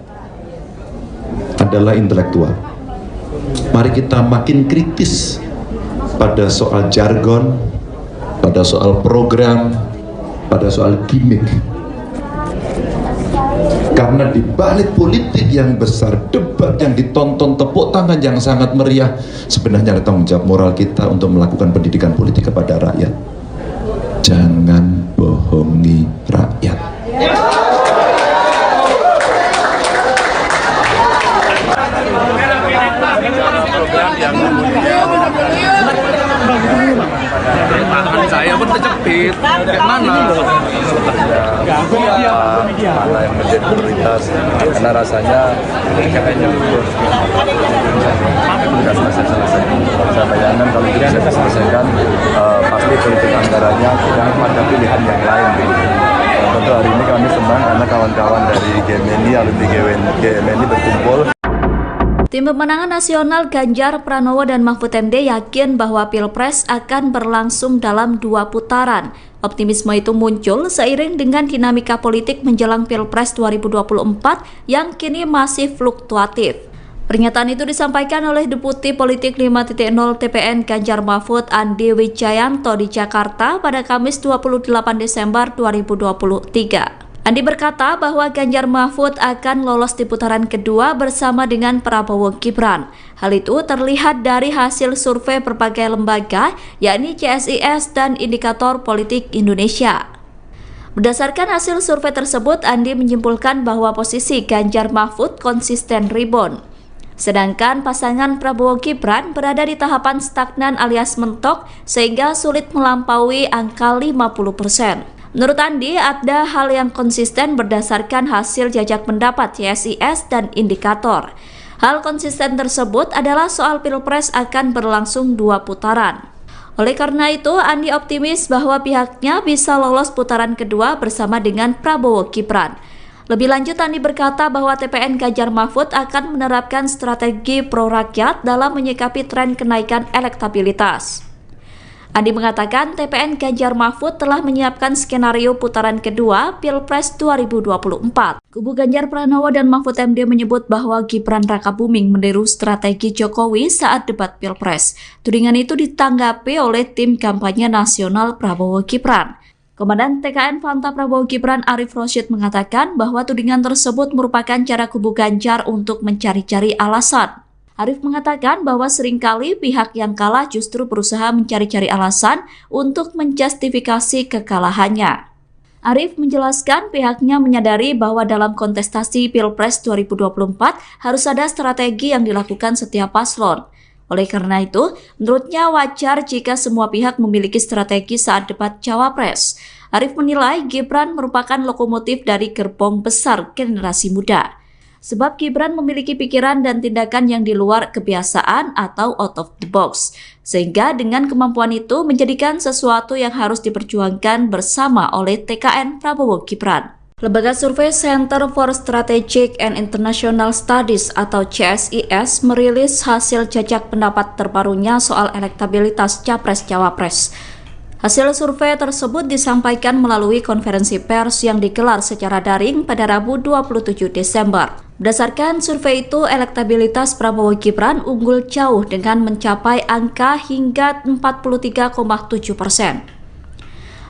Mari kita makin kritis pada soal jargon, pada soal program, pada soal gimmick. Karena di balik politik yang besar, debat yang ditonton, tepuk tangan yang sangat meriah, sebenarnya ada tanggung jawab moral kita untuk melakukan pendidikan politik kepada rakyat. Jangan bohongi rakyat. Tangan saya pun terjepit. Kayak mana? Mana yang menjadi prioritas? Karena rasanya kayaknya sudah selesai. Saya bayangkan kalau tidak selesaikan, pasti politik anggarannya tidak ada pilihan yang lain. tentu hari ini kami senang karena kawan-kawan dari GMNI, alumni GMNI berkumpul. Tim Pemenangan Nasional Ganjar Pranowo dan Mahfud MD yakin bahwa Pilpres akan berlangsung dalam 2 putaran. Optimisme itu muncul seiring dengan dinamika politik menjelang Pilpres 2024 yang kini masih fluktuatif. Pernyataan itu disampaikan oleh Deputi Politik 5.0 TPN Ganjar Mahfud Andi Wijayanto di Jakarta pada Kamis 28 Desember 2023. Andi berkata bahwa Ganjar Mahfud akan lolos di putaran kedua bersama dengan Prabowo Gibran. Hal itu terlihat dari hasil survei berbagai lembaga, yakni CSIS dan Indikator Politik Indonesia. Berdasarkan hasil survei tersebut, Andi menyimpulkan bahwa posisi Ganjar Mahfud konsisten rebound. Sedangkan pasangan Prabowo Gibran berada di tahapan stagnan alias mentok sehingga sulit melampaui angka 50%. Menurut Andi, ada hal yang konsisten berdasarkan hasil jajak pendapat CSIS dan Indikator. Hal konsisten tersebut adalah soal Pilpres akan berlangsung 2 putaran. Oleh karena itu, Andi optimis bahwa pihaknya bisa lolos putaran kedua bersama dengan Prabowo Gibran. Lebih lanjut, Andi berkata bahwa TPN Ganjar Mahfud akan menerapkan strategi pro-rakyat dalam menyikapi tren kenaikan elektabilitas. Andi mengatakan TPN Ganjar Mahfud telah menyiapkan skenario putaran kedua Pilpres 2024. Kubu Ganjar Pranowo dan Mahfud MD menyebut bahwa Gibran Rakabuming meniru strategi Jokowi saat debat Pilpres. Tudingan itu ditanggapi oleh tim kampanye nasional Prabowo Gibran. Komandan TKN Fanta Prabowo Gibran Arif Rosyid mengatakan bahwa tudingan tersebut merupakan cara kubu Ganjar untuk mencari-cari alasan. Arif mengatakan bahwa seringkali pihak yang kalah justru berusaha mencari-cari alasan untuk menjustifikasi kekalahannya. Arif menjelaskan pihaknya menyadari bahwa dalam kontestasi Pilpres 2024 harus ada strategi yang dilakukan setiap paslon. Oleh karena itu, menurutnya wajar jika semua pihak memiliki strategi saat debat Cawapres. Arif menilai Gibran merupakan lokomotif dari gerbong besar generasi muda. Sebab Gibran memiliki pikiran dan tindakan yang di luar kebiasaan atau out of the box. Sehingga dengan kemampuan itu menjadikan sesuatu yang harus diperjuangkan bersama oleh TKN Prabowo Gibran. Lembaga survei Center for Strategic and International Studies atau CSIS merilis hasil jajak pendapat terbarunya soal elektabilitas Capres-Cawapres. Hasil survei tersebut disampaikan melalui konferensi pers yang digelar secara daring pada Rabu 27 Desember. Berdasarkan survei itu, elektabilitas Prabowo Gibran unggul jauh dengan mencapai angka hingga 43,7%.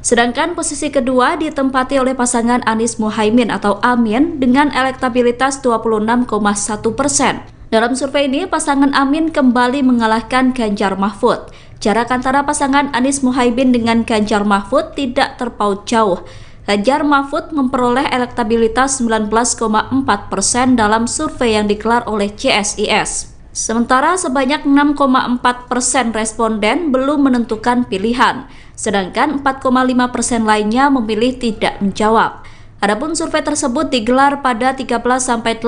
Sedangkan posisi kedua ditempati oleh pasangan Anies Muhaimin atau Amin dengan elektabilitas 26,1%. Dalam survei ini, pasangan Amin kembali mengalahkan Ganjar Mahfud. Jarak antara pasangan Anies Muhaimin dengan Ganjar Mahfud tidak terpaut jauh. Ganjar Mahfud memperoleh elektabilitas 19,4% dalam survei yang digelar oleh CSIS. Sementara sebanyak 6,4% responden belum menentukan pilihan, sedangkan 4,5% lainnya memilih tidak menjawab. Adapun survei tersebut digelar pada 13-18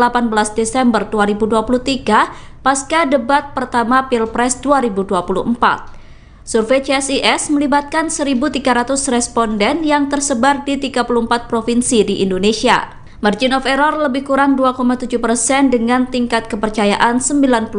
Desember 2023 pasca debat pertama Pilpres 2024. Survei CSIS melibatkan 1.300 responden yang tersebar di 34 provinsi di Indonesia. Margin of error lebih kurang 2,7% dengan tingkat kepercayaan 95%.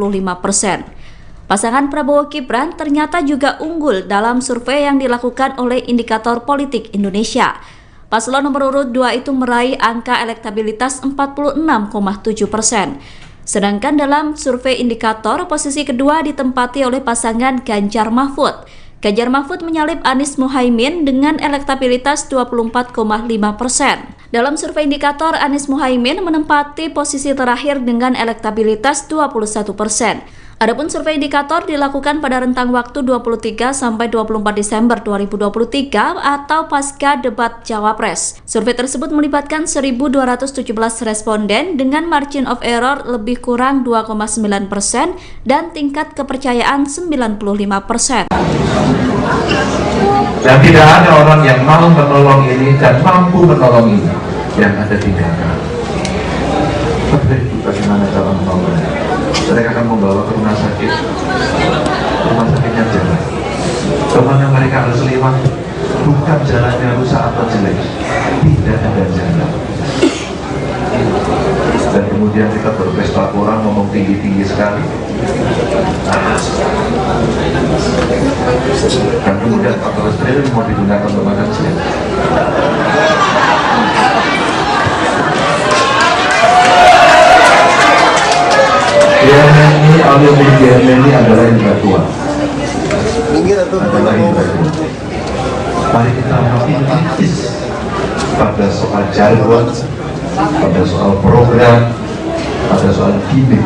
Pasangan Prabowo Gibran ternyata juga unggul dalam survei yang dilakukan oleh Indikator Politik Indonesia. Paslon nomor urut 2 itu meraih angka elektabilitas 46,7%. Sedangkan dalam survei Indikator, posisi kedua ditempati oleh pasangan Ganjar Mahfud. Ganjar Mahfud menyalip Anies Muhaimin dengan elektabilitas 24,5%. Dalam survei Indikator, Anies Muhaimin menempati posisi terakhir dengan elektabilitas 21%. Adapun survei Indikator dilakukan pada rentang waktu 23 sampai 24 Desember 2023 atau pasca debat Cawapres. Survei tersebut melibatkan 1.217 responden dengan margin of error lebih kurang 2,9% dan tingkat kepercayaan 95%. Dan tidak ada orang yang mau menolong ini dan mampu menolong ini yang ada tinggalkan. Tapi bagaimana cara menolongnya? Mereka akan membawa ke rumah sakitnya jalan. Kemana mereka harus lewat? bukan jalannya rusak atau jelek, tidak ada jalan. Dan kemudian kita berpesta orang ngomong tinggi-tinggi sekali. Dan kemudian 14 triliun mau digunakan untuk makan siang. GMNI, alumni GMNI adalah intelektual. Mari kita makin kritis pada soal jargon, pada soal program, pada soal gimmick.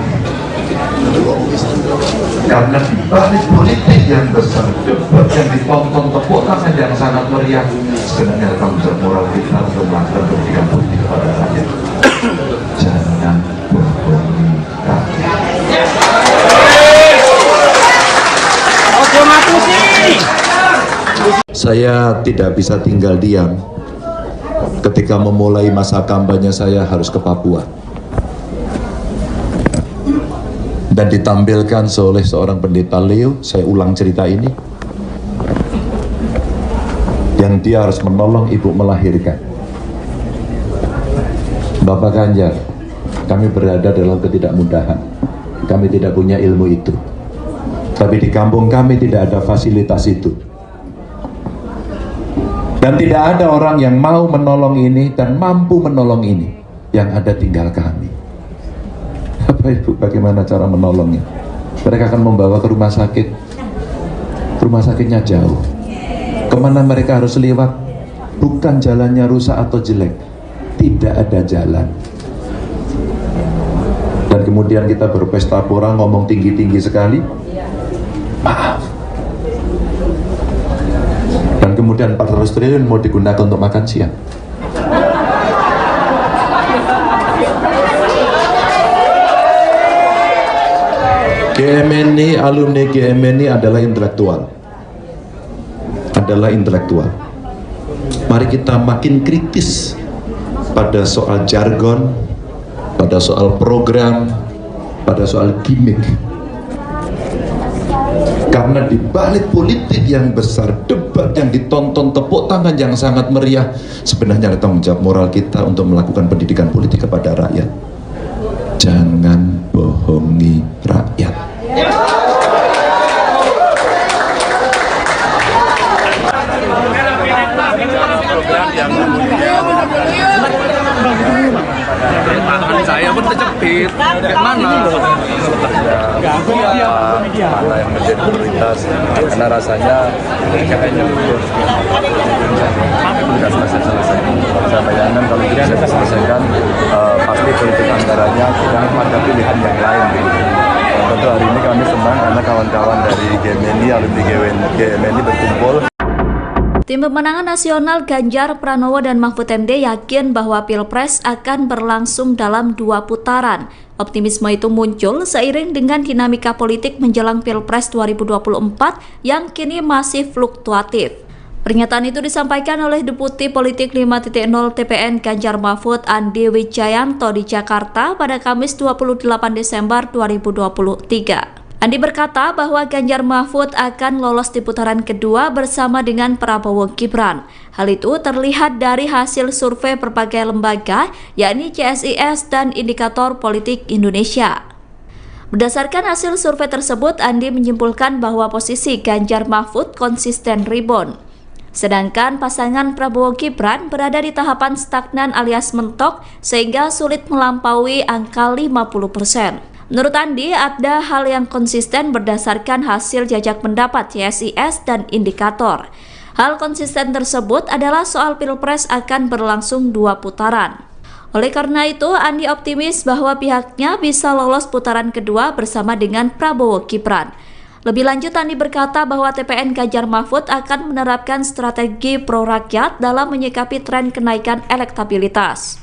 Karena di balik politik yang besar, debat yang ditonton, tepuk tangan yang sangat meriah, sebenarnya tanggung jawab moral kita untuk melakukan pendidikan politik kepada rakyat. Jangan bohongi rakyat. Saya tidak bisa tinggal diam ketika memulai masa kampanye saya harus ke Papua. Dan ditampilkan oleh seorang pendeta Leo, saya ulang cerita ini, yang dia harus menolong ibu melahirkan. Bapak Ganjar, kami berada dalam ketidakmudahan, kami tidak punya ilmu itu, tapi di kampung kami tidak ada fasilitas itu. Dan tidak ada orang yang mau menolong ini dan mampu menolong ini, yang ada tinggal kami. Bapak Ibu, bagaimana cara menolongnya? Mereka akan membawa ke rumah sakit. Rumah sakitnya jauh. Kemana mereka harus lewat? Bukan jalannya rusak atau jelek, tidak ada jalan. Dan kemudian kita berpesta pora, ngomong tinggi-tinggi sekali. Maaf. Dan kemudian 400 triliun mau digunakan untuk makan siang. GMNI, alumni GMNI adalah intelektual. Mari kita makin kritis pada soal jargon, pada soal program, pada soal gimmick. Karena di balik politik yang besar, debat yang ditonton, tepuk tangan yang sangat meriah, sebenarnya ada tanggung jawab moral kita untuk melakukan pendidikan politik kepada rakyat. Jangan bohongi rakyat. Tangan saya pun terjepit. Kayak mana? Mana yang menjadi prioritas? Karena rasanya kayaknya sudah selesai. Saya bayangkan kalau tidak bisa diselesaikan, pasti politik anggarannya tidak ada pilihan yang lain. Tentu hari ini kami senang karena kawan-kawan dari GMNI, alumni GMNI berkumpul. Tim Pemenangan Nasional Ganjar Pranowo dan Mahfud MD yakin bahwa Pilpres akan berlangsung dalam 2 putaran. Optimisme itu muncul seiring dengan dinamika politik menjelang Pilpres 2024 yang kini masih fluktuatif. Pernyataan itu disampaikan oleh Deputi Politik 5.0 TPN Ganjar Mahfud Andi Wijayanto di Jakarta pada Kamis 28 Desember 2023. Andi berkata bahwa Ganjar Mahfud akan lolos di putaran kedua bersama dengan Prabowo Gibran. Hal itu terlihat dari hasil survei berbagai lembaga, yakni CSIS dan Indikator Politik Indonesia. Berdasarkan hasil survei tersebut, Andi menyimpulkan bahwa posisi Ganjar Mahfud konsisten rebound. Sedangkan pasangan Prabowo Gibran berada di tahapan stagnan alias mentok sehingga sulit melampaui angka 50%. Menurut Andi, ada hal yang konsisten berdasarkan hasil jajak pendapat CSIS dan Indikator. Hal konsisten tersebut adalah soal Pilpres akan berlangsung 2 putaran. Oleh karena itu, Andi optimis bahwa pihaknya bisa lolos putaran kedua bersama dengan Prabowo Gibran. Lebih lanjut, Andi berkata bahwa TPN Ganjar Mahfud akan menerapkan strategi pro-rakyat dalam menyikapi tren kenaikan elektabilitas.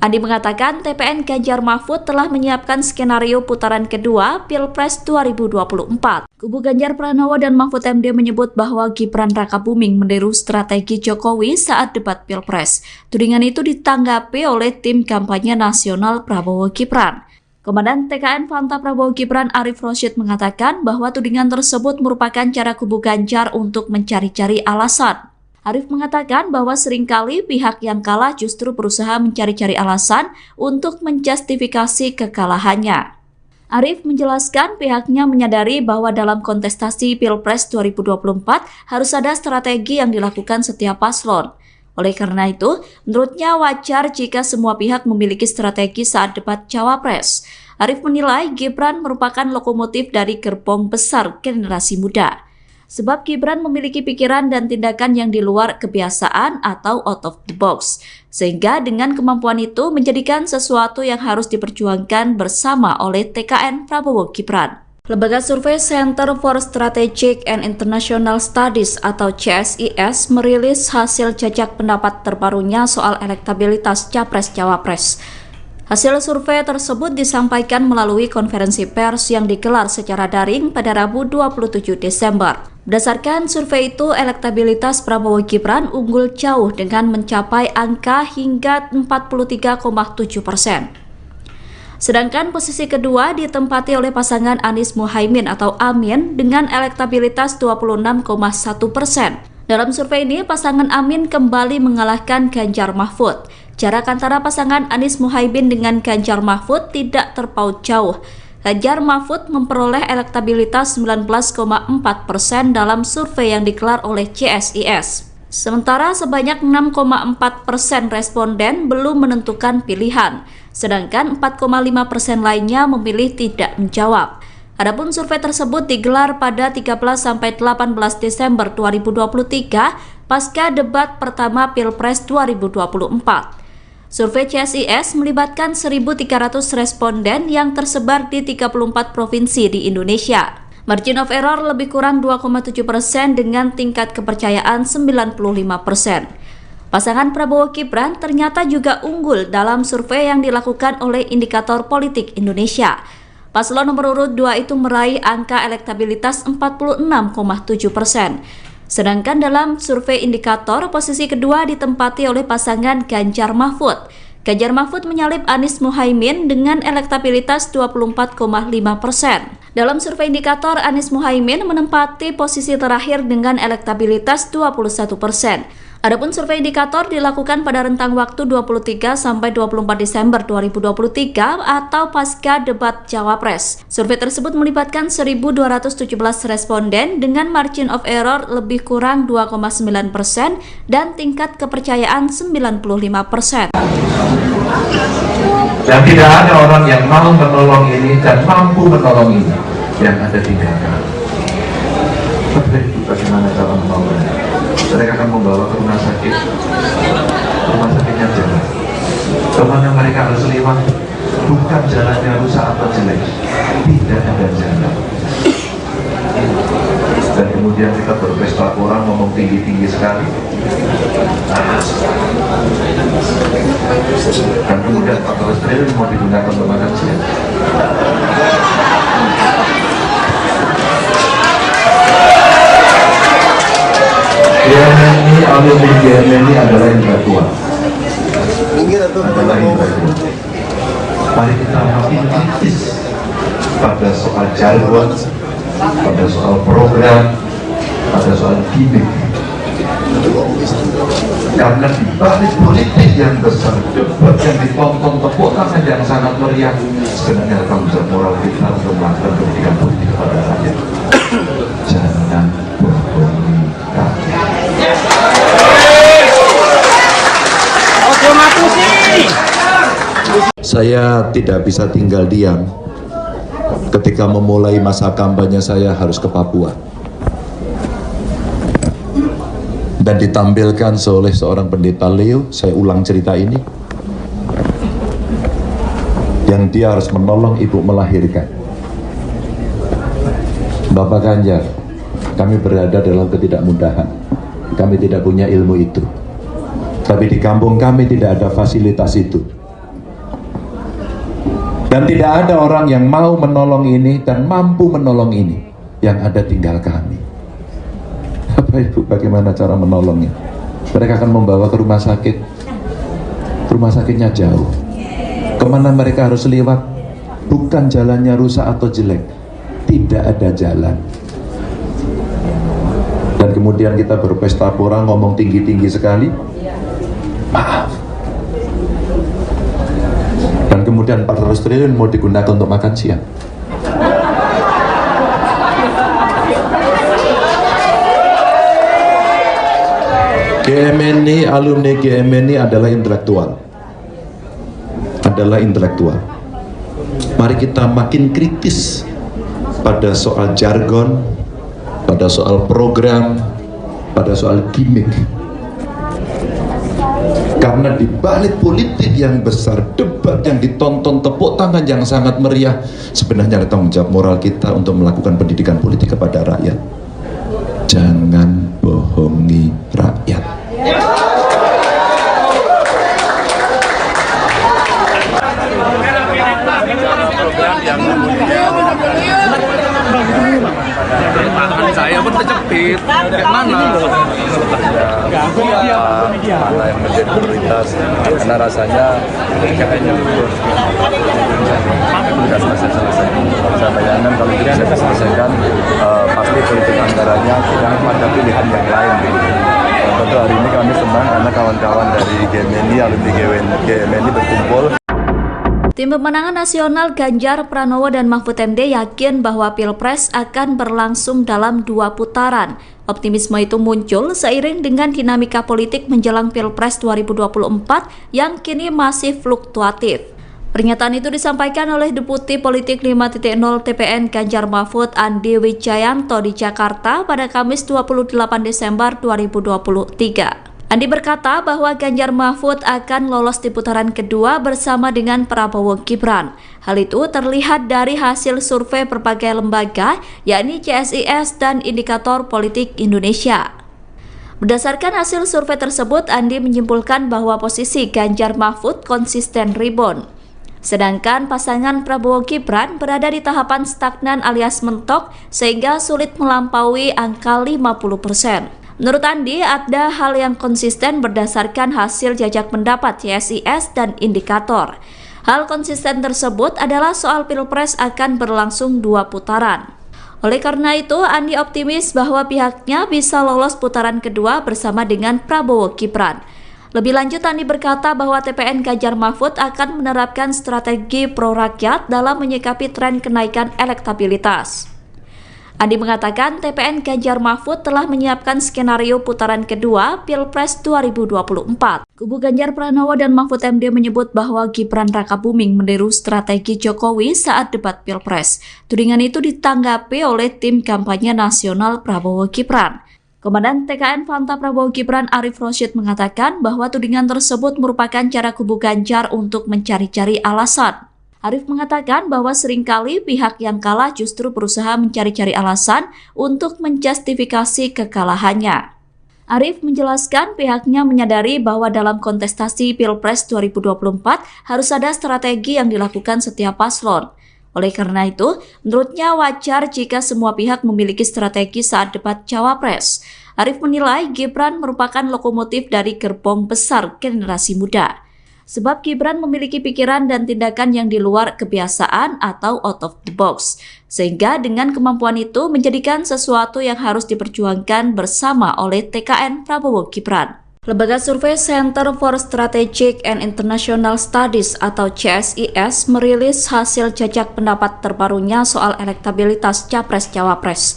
Andi mengatakan TPN Ganjar Mahfud telah menyiapkan skenario putaran kedua Pilpres 2024. Kubu Ganjar Pranowo dan Mahfud MD menyebut bahwa Gibran Rakabuming meniru strategi Jokowi saat debat Pilpres. Tudingan itu ditanggapi oleh tim kampanye nasional Prabowo Gibran. Komandan TKN Fanta Prabowo Gibran Arif Rosyid mengatakan bahwa tudingan tersebut merupakan cara kubu Ganjar untuk mencari-cari alasan. Arief mengatakan bahwa seringkali pihak yang kalah justru berusaha mencari-cari alasan untuk menjustifikasi kekalahannya. Arief menjelaskan pihaknya menyadari bahwa dalam kontestasi Pilpres 2024 harus ada strategi yang dilakukan setiap paslon. Oleh karena itu, menurutnya wajar jika semua pihak memiliki strategi saat debat Cawapres. Arief menilai Gibran merupakan lokomotif dari gerbong besar generasi muda. Sebab Gibran memiliki pikiran dan tindakan yang di luar kebiasaan atau out of the box. Sehingga dengan kemampuan itu menjadikan sesuatu yang harus diperjuangkan bersama oleh TKN Prabowo Gibran. Lembaga survei Center for Strategic and International Studies atau CSIS merilis hasil jajak pendapat terbarunya soal elektabilitas Capres-Cawapres. Hasil survei tersebut disampaikan melalui konferensi pers yang digelar secara daring pada Rabu 27 Desember. Berdasarkan survei itu, elektabilitas Prabowo Gibran unggul jauh dengan mencapai angka hingga 43,7%. Sedangkan posisi kedua ditempati oleh pasangan Anies Muhaimin atau Amin dengan elektabilitas 26,1%. Dalam survei ini, pasangan Amin kembali mengalahkan Ganjar Mahfud. Jarak antara pasangan Anies Muhaimin dengan Ganjar Mahfud tidak terpaut jauh. Ganjar Mahfud memperoleh elektabilitas 19,4% dalam survei yang digelar oleh CSIS. Sementara sebanyak 6,4% responden belum menentukan pilihan, sedangkan 4,5% lainnya memilih tidak menjawab. Adapun survei tersebut digelar pada 13-18 Desember 2023 pasca debat pertama Pilpres 2024. Survei CSIS melibatkan 1.300 responden yang tersebar di 34 provinsi di Indonesia. Margin of error lebih kurang 2,7% dengan tingkat kepercayaan 95%. Pasangan Prabowo Gibran ternyata juga unggul dalam survei yang dilakukan oleh Indikator Politik Indonesia. Paslon nomor urut 2 itu meraih angka elektabilitas 46,7%. Sedangkan dalam survei indikator, posisi kedua ditempati oleh pasangan Ganjar Mahfud. Ganjar Mahfud menyalip Anies Muhaimin dengan elektabilitas 24,5%. Dalam survei indikator, Anies Muhaimin menempati posisi terakhir dengan elektabilitas 21%. Adapun survei indikator dilakukan pada rentang waktu 23 sampai 24 Desember 2023 atau pasca debat Cawapres. Survei tersebut melibatkan 1.217 responden dengan margin of error lebih kurang 2,9% dan tingkat kepercayaan 95%. Dan tidak ada orang yang mau menolong ini dan mampu menolong ini yang ada tinggalkan. Tapi bagaimana cara menolongnya? Mereka akan membawa ke rumah sakit. Rumah sakitnya jalan. Kemana mereka harus lewat? Bukan jalannya rusak atau jelek, tidak ada jalan. Dan kemudian kita berpesta orang ngomong tinggi-tinggi sekali. Dan kemudian 14 triliun mau digunakan untuk makan siang. GMNI, alumni GMNI adalah intelektual. Adalah intelektual. Mari kita makin kritis pada soal jargon, pada soal program, pada soal gimmick. Karena di balik politik yang besar, debat yang ditonton, tepuk tangan yang sangat meriah, sebenarnya tanggung jawab moral kita untuk melakukan pendidikan politik kepada rakyat. Jangan bohongi rakyat. Saya tidak bisa tinggal diam ketika memulai masa kampanye saya harus ke Papua dan ditampilkan oleh seorang pendeta Leo. Saya ulang cerita ini, yang dia harus menolong ibu melahirkan. Bapak Ganjar, kami berada dalam ketidakmudahan, kami tidak punya ilmu itu, tapi di kampung kami tidak ada fasilitas itu. Dan tidak ada orang yang mau menolong ini dan mampu menolong ini, yang ada tinggal kami. Bapak Ibu, bagaimana cara menolongnya? Mereka akan membawa ke rumah sakit. Rumah sakitnya jauh. Kemana mereka harus lewat? Bukan jalannya rusak atau jelek, tidak ada jalan. dan kemudian kita berpesta pora ngomong tinggi-tinggi sekali, maaf, dan kemudian 400 triliun mau digunakan untuk makan siang. GMNI, alumni GMNI adalah intelektual. Mari kita makin kritis pada soal jargon, pada soal program, pada soal gimmick. Karena di balik politik yang besar, debat yang ditonton, tepuk tangan yang sangat meriah, sebenarnya ada tanggung jawab moral kita untuk melakukan pendidikan politik kepada rakyat. Jangan bohongi rakyat. Tangan saya pun terjepit. Kayak mana? Mana yang menjadi prioritas, karena rasanya kayaknya tugas selesai. Saya bayangkan kalau tidak bisa diselesaikan, pasti politik anggarannya sedang pada pilihan yang lain. Tentu hari ini kami senang karena kawan-kawan dari GMNI, alumni GMNI berkumpul. Tim pemenangan nasional Ganjar Pranowo dan Mahfud MD yakin bahwa Pilpres akan berlangsung dalam 2 putaran. Optimisme itu muncul seiring dengan dinamika politik menjelang Pilpres 2024 yang kini masih fluktuatif. Pernyataan itu disampaikan oleh Deputi Politik 5.0 TPN Ganjar Mahfud Andi Wijayanto di Jakarta pada Kamis 28 Desember 2023. Andi berkata bahwa Ganjar Mahfud akan lolos di putaran kedua bersama dengan Prabowo Gibran. Hal itu terlihat dari hasil survei berbagai lembaga, yakni CSIS dan Indikator Politik Indonesia. Berdasarkan hasil survei tersebut, Andi menyimpulkan bahwa posisi Ganjar Mahfud konsisten rebound. Sedangkan pasangan Prabowo Gibran berada di tahapan stagnan alias mentok sehingga sulit melampaui angka 50%. Menurut Andi, ada hal yang konsisten berdasarkan hasil jajak pendapat CSIS dan Indikator. Hal konsisten tersebut adalah soal Pilpres akan berlangsung 2 putaran. Oleh karena itu, Andi optimis bahwa pihaknya bisa lolos putaran kedua bersama dengan Prabowo Gibran. Lebih lanjut, Andi berkata bahwa TPN Ganjar Mahfud akan menerapkan strategi pro-rakyat dalam menyikapi tren kenaikan elektabilitas. Andi mengatakan TPN Ganjar Mahfud telah menyiapkan skenario putaran kedua Pilpres 2024. Kubu Ganjar Pranowo dan Mahfud MD menyebut bahwa Gibran Rakabuming meniru strategi Jokowi saat debat Pilpres. Tudingan itu ditanggapi oleh tim kampanye nasional Prabowo Gibran. Komandan TKN Fanta Prabowo Gibran Arif Rosyid mengatakan bahwa tudingan tersebut merupakan cara kubu Ganjar untuk mencari-cari alasan. Arif mengatakan bahwa seringkali pihak yang kalah justru berusaha mencari-cari alasan untuk menjustifikasi kekalahannya. Arif menjelaskan pihaknya menyadari bahwa dalam kontestasi Pilpres 2024 harus ada strategi yang dilakukan setiap paslon. Oleh karena itu, menurutnya wajar jika semua pihak memiliki strategi saat debat Cawapres. Arif menilai Gibran merupakan lokomotif dari gerbong besar generasi muda. Sebab Gibran memiliki pikiran dan tindakan yang di luar kebiasaan atau out of the box. Sehingga dengan kemampuan itu menjadikan sesuatu yang harus diperjuangkan bersama oleh TKN Prabowo Gibran. Lembaga survei Center for Strategic and International Studies atau CSIS merilis hasil jajak pendapat terbarunya soal elektabilitas Capres-Cawapres.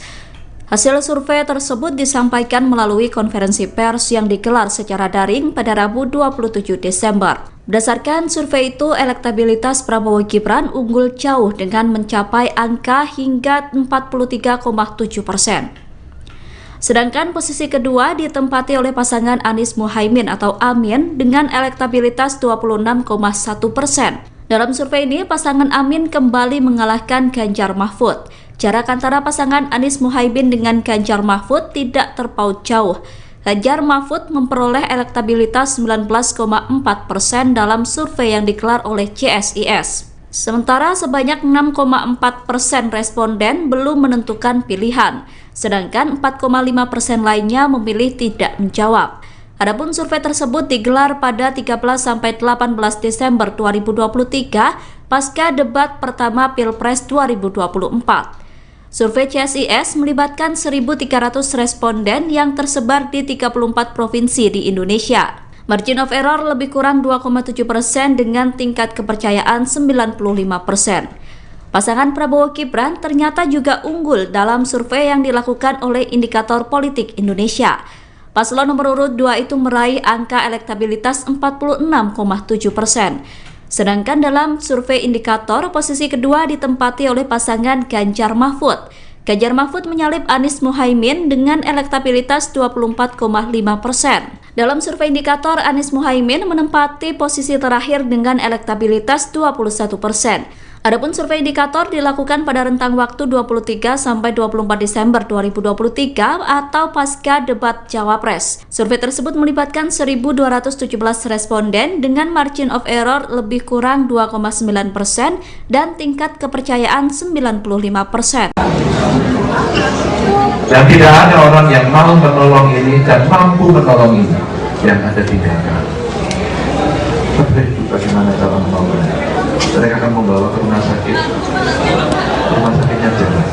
Hasil survei tersebut disampaikan melalui konferensi pers yang digelar secara daring pada Rabu 27 Desember. Berdasarkan survei itu, elektabilitas Prabowo Gibran unggul jauh dengan mencapai angka hingga 43,7%. Sedangkan posisi kedua ditempati oleh pasangan Anies Muhaimin atau Amin dengan elektabilitas 26,1%. Dalam survei ini, pasangan Amin kembali mengalahkan Ganjar Mahfud. Jarak antara pasangan Anies Muhaimin dengan Ganjar Mahfud tidak terpaut jauh. Ganjar Mahfud memperoleh elektabilitas 19,4% dalam survei yang digelar oleh CSIS. Sementara sebanyak 6,4% responden belum menentukan pilihan, sedangkan 4,5% lainnya memilih tidak menjawab. Adapun survei tersebut digelar pada 13-18 Desember 2023 pasca debat pertama Pilpres 2024. Survei CSIS melibatkan 1.300 responden yang tersebar di 34 provinsi di Indonesia. Margin of error lebih kurang 2,7% dengan tingkat kepercayaan 95%. Pasangan Prabowo Gibran ternyata juga unggul dalam survei yang dilakukan oleh Indikator Politik Indonesia. Paslon nomor urut 2 itu meraih angka elektabilitas 46,7%. Sedangkan dalam survei indikator, posisi kedua ditempati oleh pasangan Ganjar Mahfud. Ganjar Mahfud menyalip Anies Muhaimin dengan elektabilitas 24,5%. Dalam survei indikator, Anies Muhaimin menempati posisi terakhir dengan elektabilitas 21%. Adapun survei indikator dilakukan pada rentang waktu 23 sampai 24 Desember 2023 atau pasca debat Cawapres. Survei tersebut melibatkan 1.217 responden dengan margin of error lebih kurang 2,9% dan tingkat kepercayaan 95%. Dan tidak ada orang yang mau menolong ini dan mampu menolong ini yang ada tinggalkan. Tapi bagaimana cara menolongnya? Mereka akan membawa ke rumah sakit. Rumah sakitnya jalan.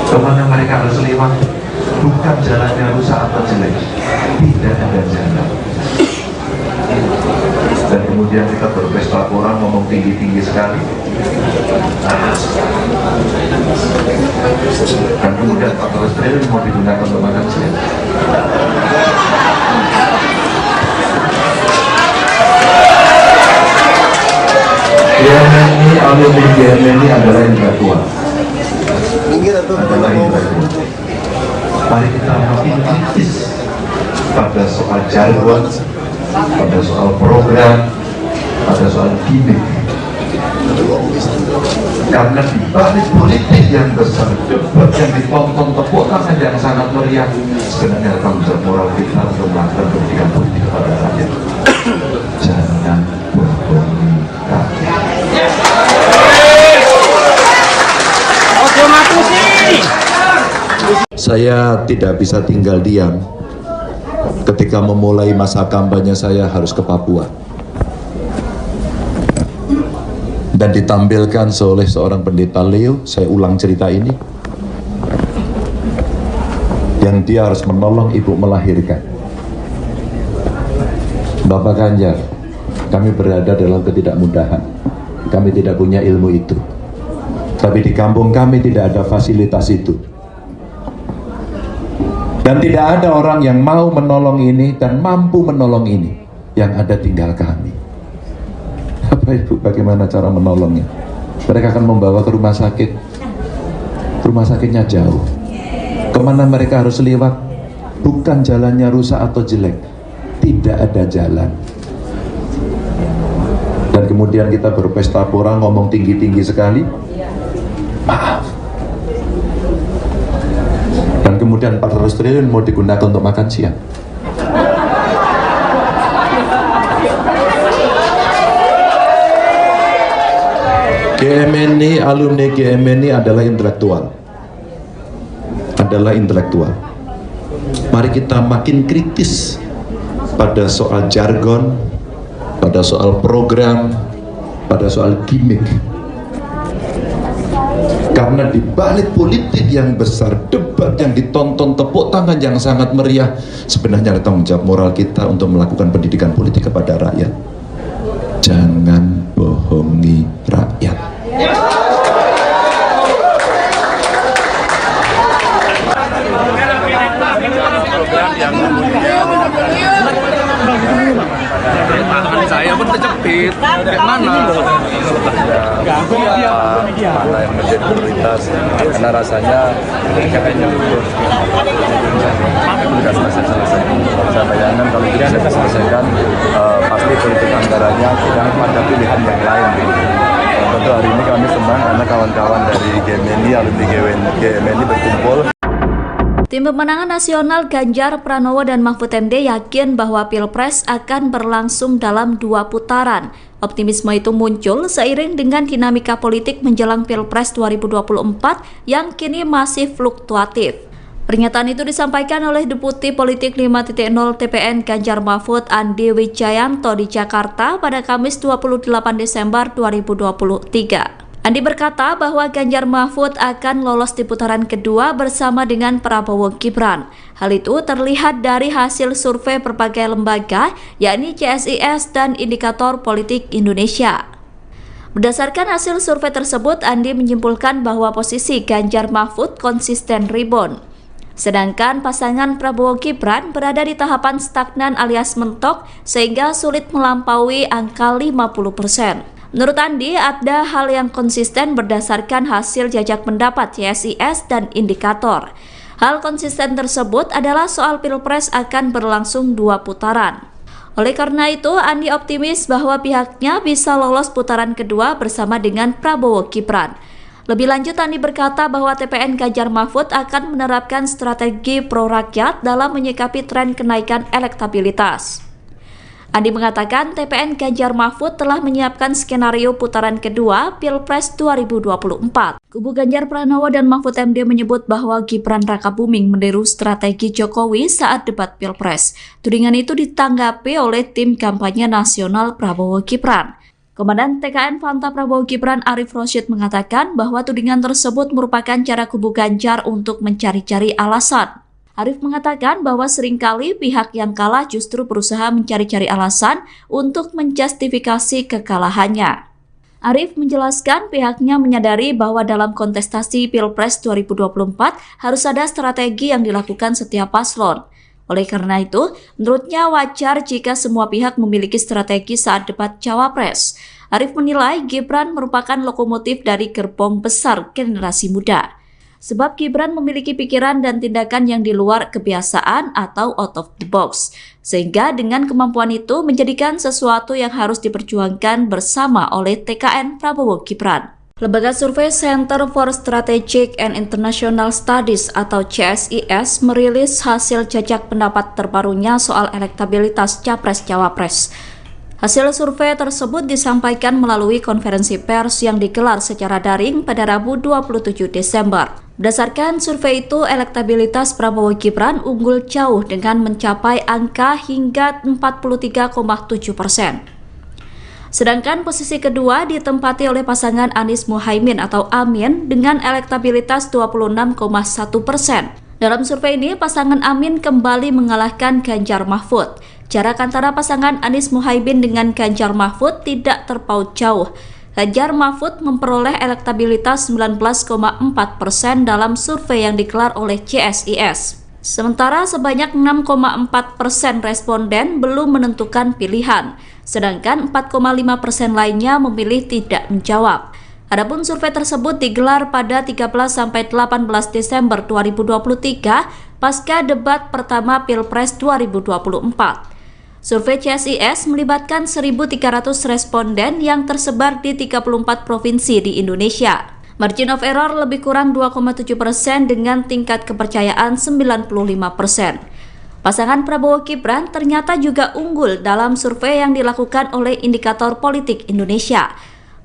Kemana mereka harus lewat? Bukan jalannya rusak atau jelek. Tidak ada jalan. Dan kemudian kita berpesta orang ngomong tinggi-tinggi sekali. Dan kemudian 14 triliun mau digunakan untuk makan siang. GMNI, alumni GMNI adalah intelektual. Mari kita makin kritis pada soal jargon, pada soal program, pada soal gimmick. Karena di balik politik yang besar, debat yang ditonton, tepuk tangan yang sangat meriah, sebenarnya tanggung jawab moral kita untuk melakukan pendidikan politik kepada rakyat. Jangan bohongi rakyat. Saya tidak bisa tinggal diam ketika memulai masa kampanye saya harus ke Papua dan ditampilkan oleh seorang pendeta Leo. Saya ulang cerita ini, yang dia harus menolong ibu melahirkan. Bapak Ganjar, kami berada dalam ketidakmudahan, kami tidak punya ilmu itu, tapi di kampung kami tidak ada fasilitas itu. Dan tidak ada orang yang mau menolong ini dan mampu menolong ini, yang ada tinggal kami. Bapak Ibu, bagaimana cara menolongnya? Mereka akan membawa ke rumah sakit. Rumah sakitnya jauh. Kemana mereka harus lewat? Bukan jalannya rusak atau jelek. Tidak ada jalan. Dan kemudian kita berpesta pora ngomong tinggi-tinggi sekali. Maaf. Dan kemudian 400 triliun mau digunakan untuk makan siang. GMNI, alumni GMNI adalah intelektual. Mari kita makin kritis pada soal jargon, pada soal program, pada soal gimmick. Karena di balik politik yang besar, debat yang ditonton, tepuk tangan yang sangat meriah, sebenarnya ada tanggung jawab moral kita untuk melakukan pendidikan politik kepada rakyat. Jangan bohongi rakyat. Saya pun terjepit. Mana? Mana yang menjadi prioritas? Karena rasanya kayaknya tugas selesai. Saya bayangkan kalau tidak saya selesaikan, pasti politik anggarannya sedang pada pilihan yang lain. Tentu hari ini kami senang karena kawan-kawan dari GMNI, alumni GMNI berkumpul. Tim pemenangan nasional Ganjar Pranowo dan Mahfud MD yakin bahwa Pilpres akan berlangsung dalam 2 putaran. Optimisme itu muncul seiring dengan dinamika politik menjelang Pilpres 2024 yang kini masih fluktuatif. Pernyataan itu disampaikan oleh Deputi Politik 5.0 TPN Ganjar Mahfud Andi Wijayanto di Jakarta pada Kamis 28 Desember 2023. Andi berkata bahwa Ganjar Mahfud akan lolos di putaran kedua bersama dengan Prabowo Gibran. Hal itu terlihat dari hasil survei berbagai lembaga, yakni CSIS dan Indikator Politik Indonesia. Berdasarkan hasil survei tersebut, Andi menyimpulkan bahwa posisi Ganjar Mahfud konsisten rebound. Sedangkan pasangan Prabowo Gibran berada di tahapan stagnan alias mentok sehingga sulit melampaui angka 50%. Menurut Andi, ada hal yang konsisten berdasarkan hasil jajak pendapat CSIS dan Indikator. Hal konsisten tersebut adalah soal Pilpres akan berlangsung 2 putaran. Oleh karena itu, Andi optimis bahwa pihaknya bisa lolos putaran kedua bersama dengan Prabowo Gibran. Lebih lanjut, Andi berkata bahwa TPN Ganjar Mahfud akan menerapkan strategi pro-rakyat dalam menyikapi tren kenaikan elektabilitas. Andi mengatakan TPN Ganjar Mahfud telah menyiapkan skenario putaran kedua Pilpres 2024. Kubu Ganjar Pranowo dan Mahfud MD menyebut bahwa Gibran Rakabuming meniru strategi Jokowi saat debat Pilpres. Tudingan itu ditanggapi oleh tim kampanye nasional Prabowo Gibran. Komandan TKN Fanta Prabowo Gibran Arif Rosyid mengatakan bahwa tudingan tersebut merupakan cara kubu Ganjar untuk mencari-cari alasan. Arif mengatakan bahwa seringkali pihak yang kalah justru berusaha mencari-cari alasan untuk menjustifikasi kekalahannya. Arif menjelaskan pihaknya menyadari bahwa dalam kontestasi Pilpres 2024 harus ada strategi yang dilakukan setiap paslon. Oleh karena itu, menurutnya wajar jika semua pihak memiliki strategi saat debat Cawapres. Arif menilai Gibran merupakan lokomotif dari gerbong besar generasi muda. Sebab Gibran memiliki pikiran dan tindakan yang di luar kebiasaan atau out of the box. Sehingga dengan kemampuan itu menjadikan sesuatu yang harus diperjuangkan bersama oleh TKN Prabowo Gibran. Lembaga survei Center for Strategic and International Studies atau CSIS merilis hasil jajak pendapat terbarunya soal elektabilitas Capres-Cawapres. Hasil survei tersebut disampaikan melalui konferensi pers yang digelar secara daring pada Rabu 27 Desember. Berdasarkan survei itu, elektabilitas Prabowo Gibran unggul jauh dengan mencapai angka hingga 43,7%. Sedangkan posisi kedua ditempati oleh pasangan Anies Muhaimin atau Amin dengan elektabilitas 26,1%. Dalam survei ini, pasangan Amin kembali mengalahkan Ganjar Mahfud. Jarak antara pasangan Anies Muhaimin dengan Ganjar Mahfud tidak terpaut jauh. Ganjar Mahfud memperoleh elektabilitas 19,4% dalam survei yang digelar oleh CSIS. Sementara sebanyak 6,4% responden belum menentukan pilihan, sedangkan 4,5% lainnya memilih tidak menjawab. Adapun survei tersebut digelar pada 13-18 Desember 2023 pasca debat pertama Pilpres 2024. Survei CSIS melibatkan 1.300 responden yang tersebar di 34 provinsi di Indonesia. Margin of error lebih kurang 2,7% dengan tingkat kepercayaan 95%. Pasangan Prabowo Gibran ternyata juga unggul dalam survei yang dilakukan oleh Indikator Politik Indonesia.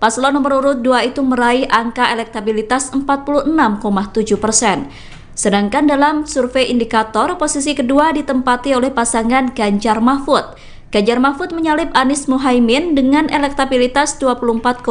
Paslon nomor urut 2 itu meraih angka elektabilitas 46,7%. Sedangkan dalam survei Indikator, posisi kedua ditempati oleh pasangan Ganjar Mahfud. Ganjar Mahfud menyalip Anies Muhaimin dengan elektabilitas 24,5%.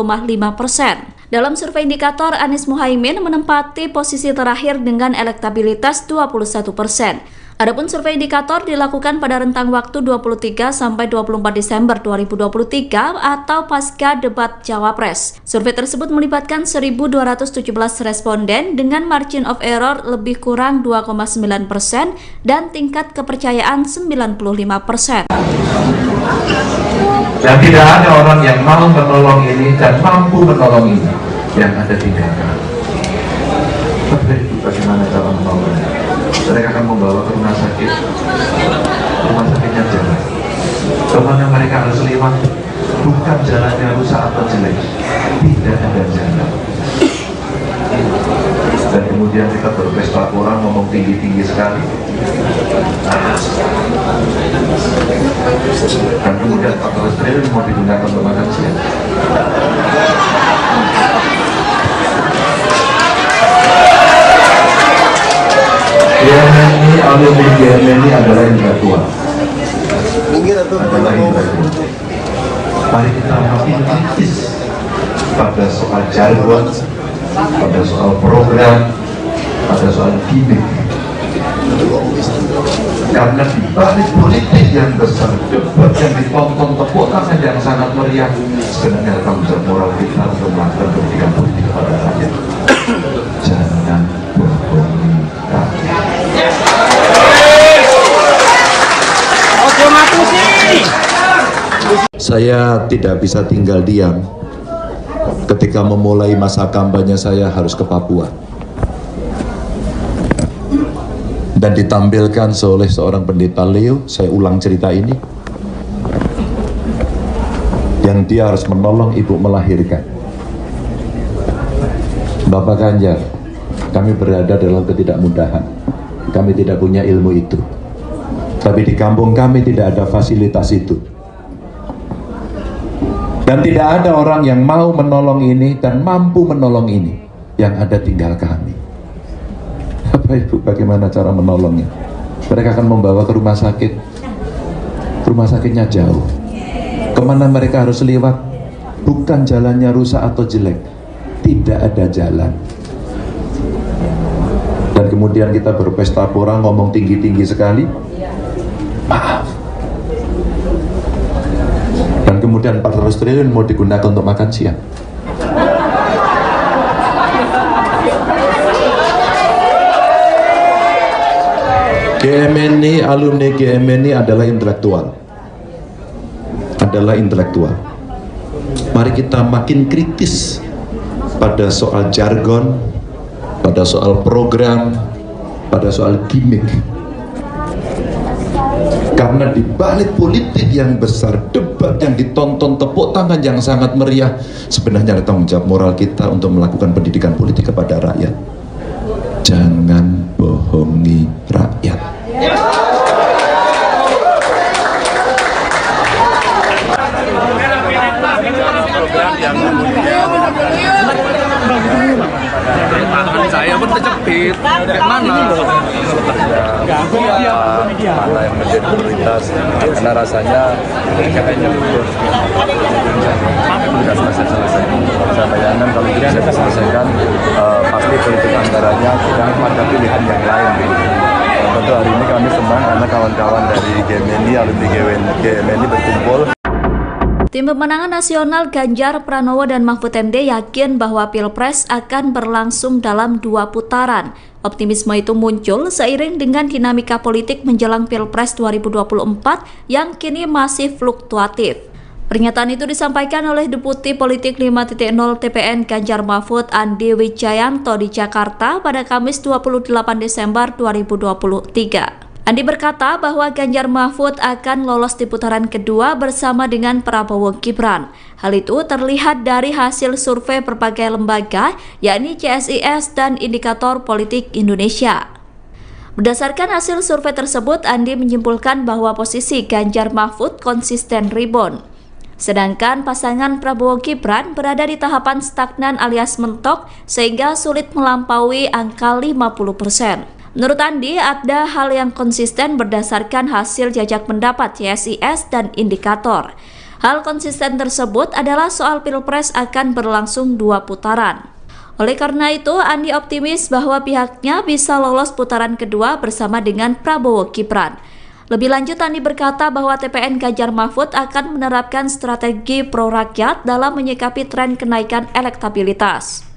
Dalam survei Indikator, Anies Muhaimin menempati posisi terakhir dengan elektabilitas 21%. Adapun survei Indikator dilakukan pada rentang waktu 23 sampai 24 Desember 2023 atau pasca debat Cawapres. Survei tersebut melibatkan 1.217 responden dengan margin of error lebih kurang 2,9% dan tingkat kepercayaan 95%. Dan tidak ada orang yang mau menolong ini dan mampu menolong ini yang ada tinggalkan. Tapi bagaimana cara menolongnya? Mereka akan membawa ke rumah sakit. Rumah sakitnya jalan. Kemana mereka harus lewat? Bukan jalannya rusak atau jelek, tidak ada jalan. Dan kemudian kita berpesta orang ngomong tinggi-tinggi sekali. Dan kemudian 14 triliun mau digunakan untuk makan siang. GMNI, alumni GMNI adalah intelektual. Adalah intelektual. Mari kita makin kritis pada soal jargon, pada soal program, pada soal gimmick. Karena di balik politik yang besar, debat yang ditonton, tepuk tangan yang sangat meriah, sebenarnya tanggung jawab moral kita untuk melakukan pendidikan politik kepada rakyat. Jangan bohongi rakyat. Saya tidak bisa tinggal diam ketika memulai masa kampanye saya harus ke Papua dan ditampilkan oleh seorang pendeta Leo. Saya ulang cerita ini, yang dia harus menolong ibu melahirkan. Bapak Ganjar, kami berada dalam ketidakmudahan, kami tidak punya ilmu itu, tapi di kampung kami tidak ada fasilitas itu. Dan tidak ada orang yang mau menolong ini dan mampu menolong ini. Yang ada tinggal kami. Bapak Ibu, bagaimana cara menolongnya? Mereka akan membawa ke rumah sakit. Rumah sakitnya jauh. Kemana mereka harus lewat? Bukan jalannya rusak atau jelek. Tidak ada jalan. Dan kemudian kita berpesta pora, ngomong tinggi-tinggi sekali. Maaf. Dan kemudian 400 triliun mau digunakan untuk makan siang. GMNI, alumni GMNI adalah intelektual. Mari kita makin kritis pada soal jargon, pada soal program, pada soal gimmick. Karena di balik politik yang besar, debat yang ditonton, tepuk tangan yang sangat meriah, sebenarnya ada tanggung jawab moral kita untuk melakukan pendidikan politik kepada rakyat. Jangan bohongi rakyat. Tangan saya pun terjepit. Mana? Mana yang menjadi prioritas, karena rasanya kayaknya sudah selesai. Saya bayangkan kalau tidak bisa diselesaikan, pasti politik anggarannya sedang pada pilihan yang lain. Tentu hari ini kami senang karena kawan-kawan dari GMNI, alumni GMNI berkumpul. Tim pemenangan nasional Ganjar Pranowo dan Mahfud MD yakin bahwa Pilpres akan berlangsung dalam 2 putaran. Optimisme itu muncul seiring dengan dinamika politik menjelang Pilpres 2024 yang kini masih fluktuatif. Pernyataan itu disampaikan oleh Deputi Politik 5.0 TPN Ganjar Mahfud Andi Wijayanto di Jakarta pada Kamis 28 Desember 2023. Andi berkata bahwa Ganjar Mahfud akan lolos di putaran kedua bersama dengan Prabowo Gibran. Hal itu terlihat dari hasil survei berbagai lembaga, yakni CSIS dan Indikator Politik Indonesia. Berdasarkan hasil survei tersebut, Andi menyimpulkan bahwa posisi Ganjar Mahfud konsisten rebound. Sedangkan pasangan Prabowo Gibran berada di tahapan stagnan alias mentok sehingga sulit melampaui angka 50%. Menurut Andi, ada hal yang konsisten berdasarkan hasil jajak pendapat CSIS dan Indikator. Hal konsisten tersebut adalah soal Pilpres akan berlangsung 2 putaran. Oleh karena itu, Andi optimis bahwa pihaknya bisa lolos putaran kedua bersama dengan Prabowo Gibran. Lebih lanjut, Andi berkata bahwa TPN Ganjar Mahfud akan menerapkan strategi pro-rakyat dalam menyikapi tren kenaikan elektabilitas.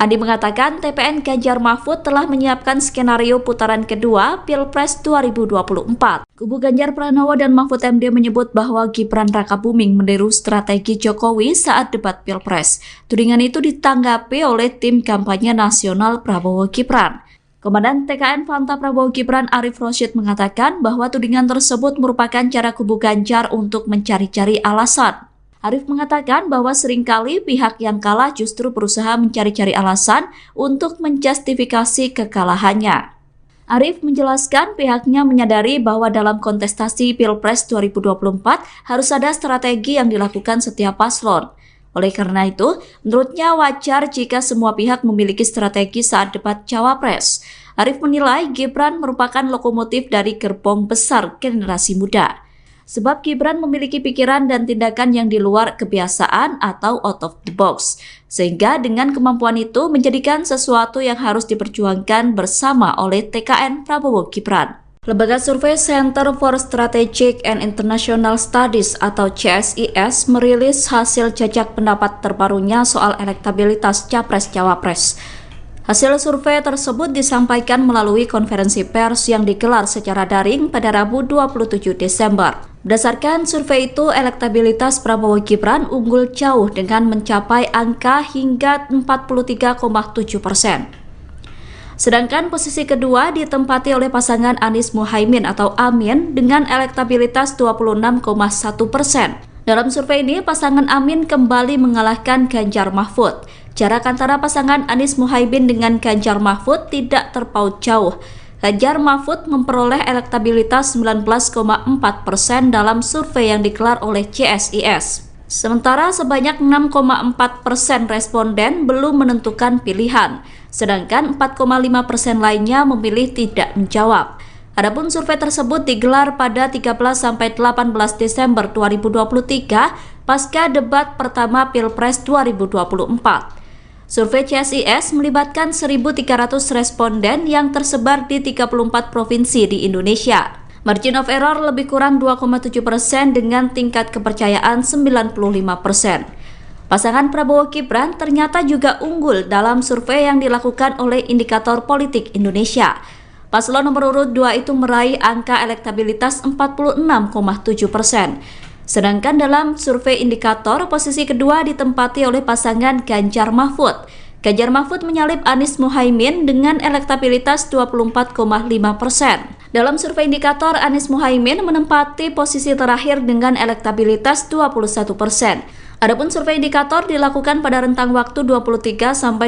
Andi mengatakan TPN Ganjar Mahfud telah menyiapkan skenario putaran kedua Pilpres 2024. Kubu Ganjar Pranowo dan Mahfud MD menyebut bahwa Gibran Rakabuming meniru strategi Jokowi saat debat Pilpres. Tudingan itu ditanggapi oleh tim kampanye nasional Prabowo Gibran. Komandan TKN Fanta Prabowo Gibran Arif Rosyid mengatakan bahwa tudingan tersebut merupakan cara kubu Ganjar untuk mencari-cari alasan. Arif mengatakan bahwa seringkali pihak yang kalah justru berusaha mencari-cari alasan untuk menjustifikasi kekalahannya. Arif menjelaskan pihaknya menyadari bahwa dalam kontestasi Pilpres 2024 harus ada strategi yang dilakukan setiap paslon. Oleh karena itu, menurutnya wajar jika semua pihak memiliki strategi saat debat Cawapres. Arif menilai Gibran merupakan lokomotif dari gerbong besar generasi muda. sebab Gibran memiliki pikiran dan tindakan yang di luar kebiasaan atau out of the box, sehingga dengan kemampuan itu menjadikan sesuatu yang harus diperjuangkan bersama oleh TKN Prabowo Gibran. Lembaga survei Center for Strategic and International Studies atau CSIS merilis hasil jajak pendapat terbarunya soal elektabilitas Capres-Cawapres. Hasil survei tersebut disampaikan melalui konferensi pers yang digelar secara daring pada Rabu 27 Desember. Berdasarkan survei itu, elektabilitas Prabowo Gibran unggul jauh dengan mencapai angka hingga 43,7%. Sedangkan posisi kedua ditempati oleh pasangan Anies Muhaimin atau Amin dengan elektabilitas 26,1%. Dalam survei ini, pasangan Amin kembali mengalahkan Ganjar Mahfud. Jarak antara pasangan Anies Muhaimin dengan Ganjar Mahfud tidak terpaut jauh. Ganjar Mahfud memperoleh elektabilitas 19,4% dalam survei yang digelar oleh CSIS. Sementara sebanyak 6,4% responden belum menentukan pilihan, sedangkan 4,5% lainnya memilih tidak menjawab. Adapun survei tersebut digelar pada 13-18 Desember 2023 pasca debat pertama Pilpres 2024. Survei CSIS melibatkan 1.300 responden yang tersebar di 34 provinsi di Indonesia. Margin of error lebih kurang 2,7% dengan tingkat kepercayaan 95%. Pasangan Prabowo Gibran ternyata juga unggul dalam survei yang dilakukan oleh Indikator Politik Indonesia. Paslon nomor urut 2 itu meraih angka elektabilitas 46,7%. Sedangkan dalam survei Indikator, posisi kedua ditempati oleh pasangan Ganjar Mahfud. Ganjar Mahfud menyalip Anies Muhaimin dengan elektabilitas 24,5%. Dalam survei Indikator, Anies Muhaimin menempati posisi terakhir dengan elektabilitas 21%. Adapun survei Indikator dilakukan pada rentang waktu 23-24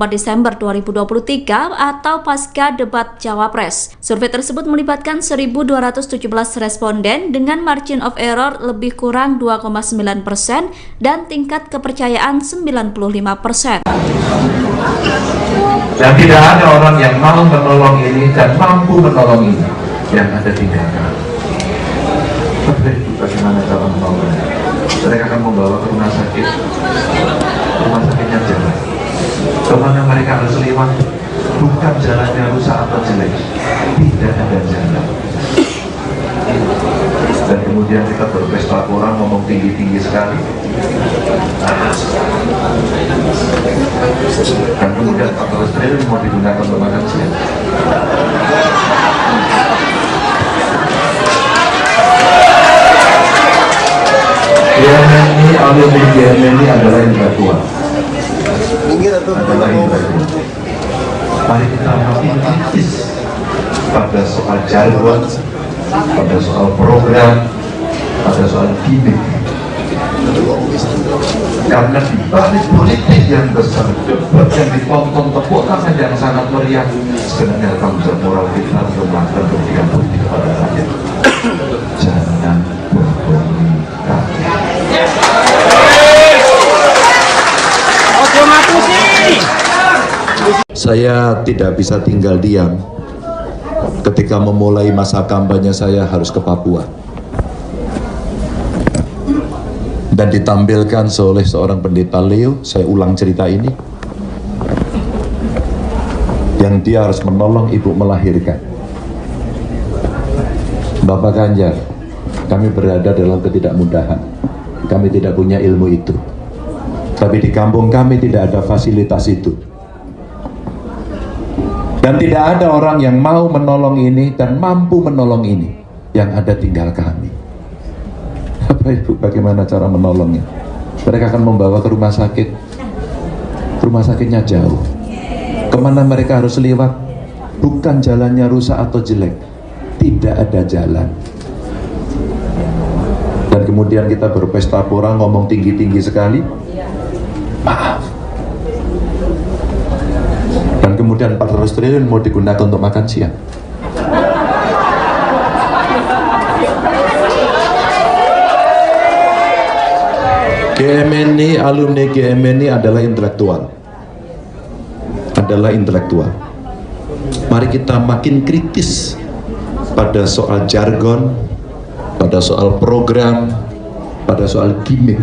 Desember 2023 atau pasca debat Cawapres. Survei tersebut melibatkan 1.217 responden dengan margin of error lebih kurang 2,9% dan tingkat kepercayaan 95%. Dan tidak ada orang yang mau menolong ini dan mampu menolong ini yang ada tinggalkan. Bagaimana cara menolongnya? Mereka akan membawa ke rumah sakit. Rumah sakitnya jalan. Kemana mereka harus lewat? Bukan jalannya rusak atau jelek. Tidak ada jalan. Dan kemudian kita berpesta orang ngomong tinggi-tinggi sekali. Dan kemudian 14 triliun mau digunakan untuk makan siang. GMNI, alumni GMNI adalah intelektual. Mari kita makin kritis pada soal jargon, pada soal program, pada soal gimmick. Karena di balik politik yang besar, debat yang ditonton, tepuk tangan yang sangat meriah, sebenarnya tanggung jawab moral kita untuk melakukan pendidikan politik kepada rakyat. Jangan berbohong. Saya tidak bisa tinggal diam ketika memulai masa kampanye saya harus ke Papua dan ditampilkan oleh seorang pendeta Leo. Saya ulang cerita ini, yang dia harus menolong ibu melahirkan. Bapak Ganjar, kami berada dalam ketidakmudahan, kami tidak punya ilmu itu, tapi di kampung kami tidak ada fasilitas itu. Dan tidak ada orang yang mau menolong ini dan mampu menolong ini, yang ada tinggal kami. Bapak Ibu, bagaimana cara menolongnya? Mereka akan membawa ke rumah sakit. Rumah sakitnya jauh. Kemana mereka harus lewat? Bukan jalannya rusak atau jelek. Tidak ada jalan. Dan kemudian kita berpesta pora, ngomong tinggi-tinggi sekali. Maaf. Dan kemudian 400 triliun mau digunakan untuk makan siang. GMNI, alumni GMNI adalah intelektual. Mari kita makin kritis pada soal jargon, pada soal program, pada soal gimmick.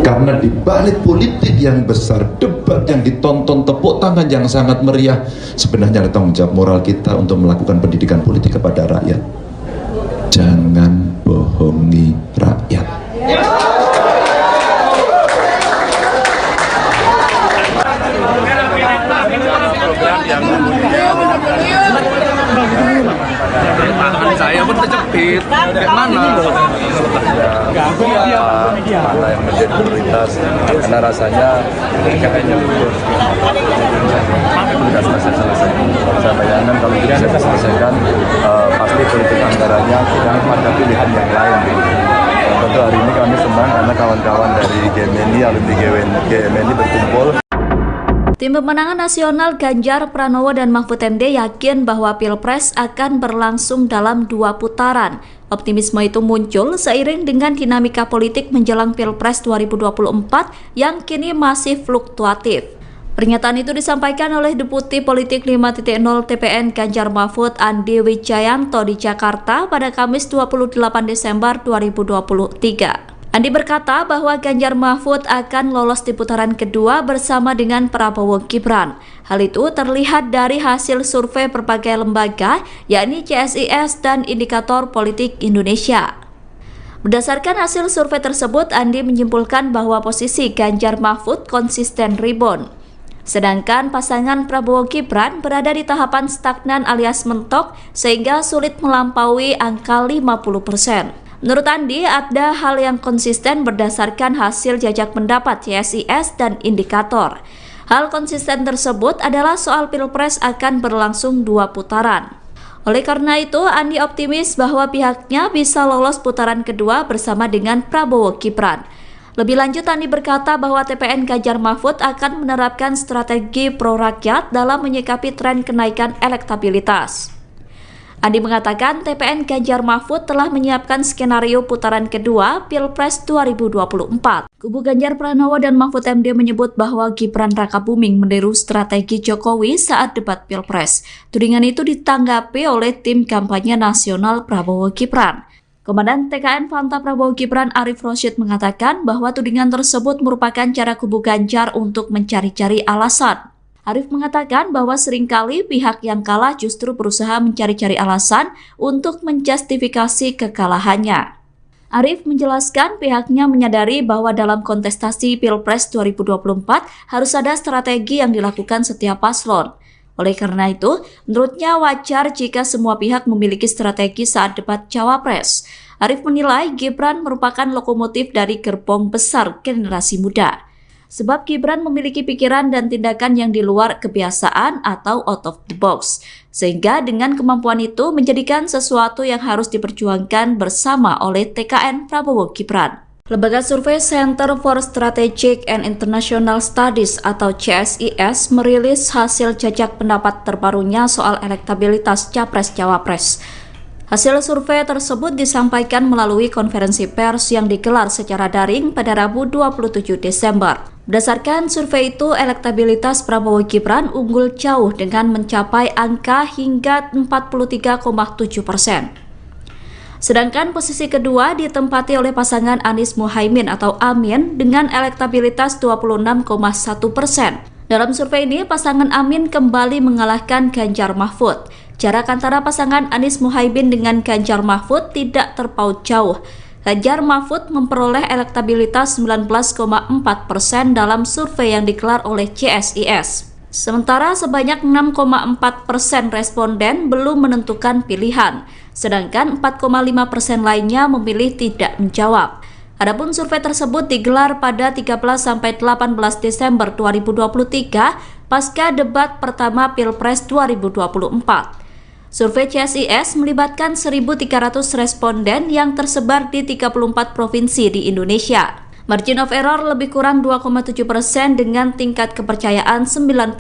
Karena di balik politik yang besar, debat yang ditonton, tepuk tangan yang sangat meriah, sebenarnya ada tanggung jawab moral kita untuk melakukan pendidikan politik kepada rakyat. Jangan bohongi rakyat. Tangan saya pun terjepit. Kayak mana? Mana yang menjadi prioritas, karena rasanya kayaknya sudah selesai. Saya bayangkan kalau tidak bisa selesaikan, pasti politik anggarannya tidak ada pilihan yang lain. Tentu hari ini kami senang karena kawan-kawan dari GMNI, alumni GMNI berkumpul. Tim Pemenangan Nasional Ganjar Pranowo dan Mahfud MD yakin bahwa Pilpres akan berlangsung dalam 2 putaran. Optimisme itu muncul seiring dengan dinamika politik menjelang Pilpres 2024 yang kini masih fluktuatif. Pernyataan itu disampaikan oleh Deputi Politik 5.0 TPN Ganjar Mahfud Andi Wijayanto di Jakarta pada Kamis 28 Desember 2023. Andi berkata bahwa Ganjar Mahfud akan lolos di putaran kedua bersama dengan Prabowo Gibran. Hal itu terlihat dari hasil survei berbagai lembaga, yakni CSIS dan Indikator Politik Indonesia. Berdasarkan hasil survei tersebut, Andi menyimpulkan bahwa posisi Ganjar Mahfud konsisten rebound. Sedangkan pasangan Prabowo Gibran berada di tahapan stagnan alias mentok sehingga sulit melampaui angka 50%. Menurut Andi, ada hal yang konsisten berdasarkan hasil jajak pendapat CSIS dan Indikator. Hal konsisten tersebut adalah soal Pilpres akan berlangsung 2 putaran. Oleh karena itu, Andi optimis bahwa pihaknya bisa lolos putaran kedua bersama dengan Prabowo Gibran. Lebih lanjut, Andi berkata bahwa TPN Ganjar Mahfud akan menerapkan strategi pro-rakyat dalam menyikapi tren kenaikan elektabilitas. Andi mengatakan TPN Ganjar Mahfud telah menyiapkan skenario putaran kedua Pilpres 2024. Kubu Ganjar Pranowo dan Mahfud MD menyebut bahwa Gibran Rakabuming meniru strategi Jokowi saat debat Pilpres. Tudingan itu ditanggapi oleh tim kampanye nasional Prabowo Gibran. Komandan TKN Fanta Prabowo Gibran Arif Rosyid mengatakan bahwa tudingan tersebut merupakan cara kubu Ganjar untuk mencari-cari alasan. Arif mengatakan bahwa seringkali pihak yang kalah justru berusaha mencari-cari alasan untuk menjustifikasi kekalahannya. Arif menjelaskan pihaknya menyadari bahwa dalam kontestasi Pilpres 2024 harus ada strategi yang dilakukan setiap paslon. Oleh karena itu, menurutnya wajar jika semua pihak memiliki strategi saat debat Cawapres. Arif menilai Gibran merupakan lokomotif dari gerbong besar generasi muda. Sebab Gibran memiliki pikiran dan tindakan yang di luar kebiasaan atau out of the box. Sehingga dengan kemampuan itu menjadikan sesuatu yang harus diperjuangkan bersama oleh TKN Prabowo Gibran. Lembaga survei Center for Strategic and International Studies atau CSIS merilis hasil jajak pendapat terbarunya soal elektabilitas Capres-Cawapres. Hasil survei tersebut disampaikan melalui konferensi pers yang digelar secara daring pada Rabu 27 Desember. Berdasarkan survei itu, elektabilitas Prabowo Gibran unggul jauh dengan mencapai angka hingga 43,7%. Sedangkan posisi kedua ditempati oleh pasangan Anies Muhaimin atau Amin dengan elektabilitas 26,1%. Dalam survei ini, pasangan Amin kembali mengalahkan Ganjar Mahfud. Jarak antara pasangan Anies Muhaimin dengan Ganjar Mahfud tidak terpaut jauh. Ganjar Mahfud memperoleh elektabilitas 19,4% dalam survei yang digelar oleh CSIS. Sementara sebanyak 6,4% responden belum menentukan pilihan, sedangkan 4,5% lainnya memilih tidak menjawab. Adapun survei tersebut digelar pada 13-18 Desember 2023 pasca debat pertama Pilpres 2024. Survei CSIS melibatkan 1.300 responden yang tersebar di 34 provinsi di Indonesia. Margin of error lebih kurang 2,7% dengan tingkat kepercayaan 95%.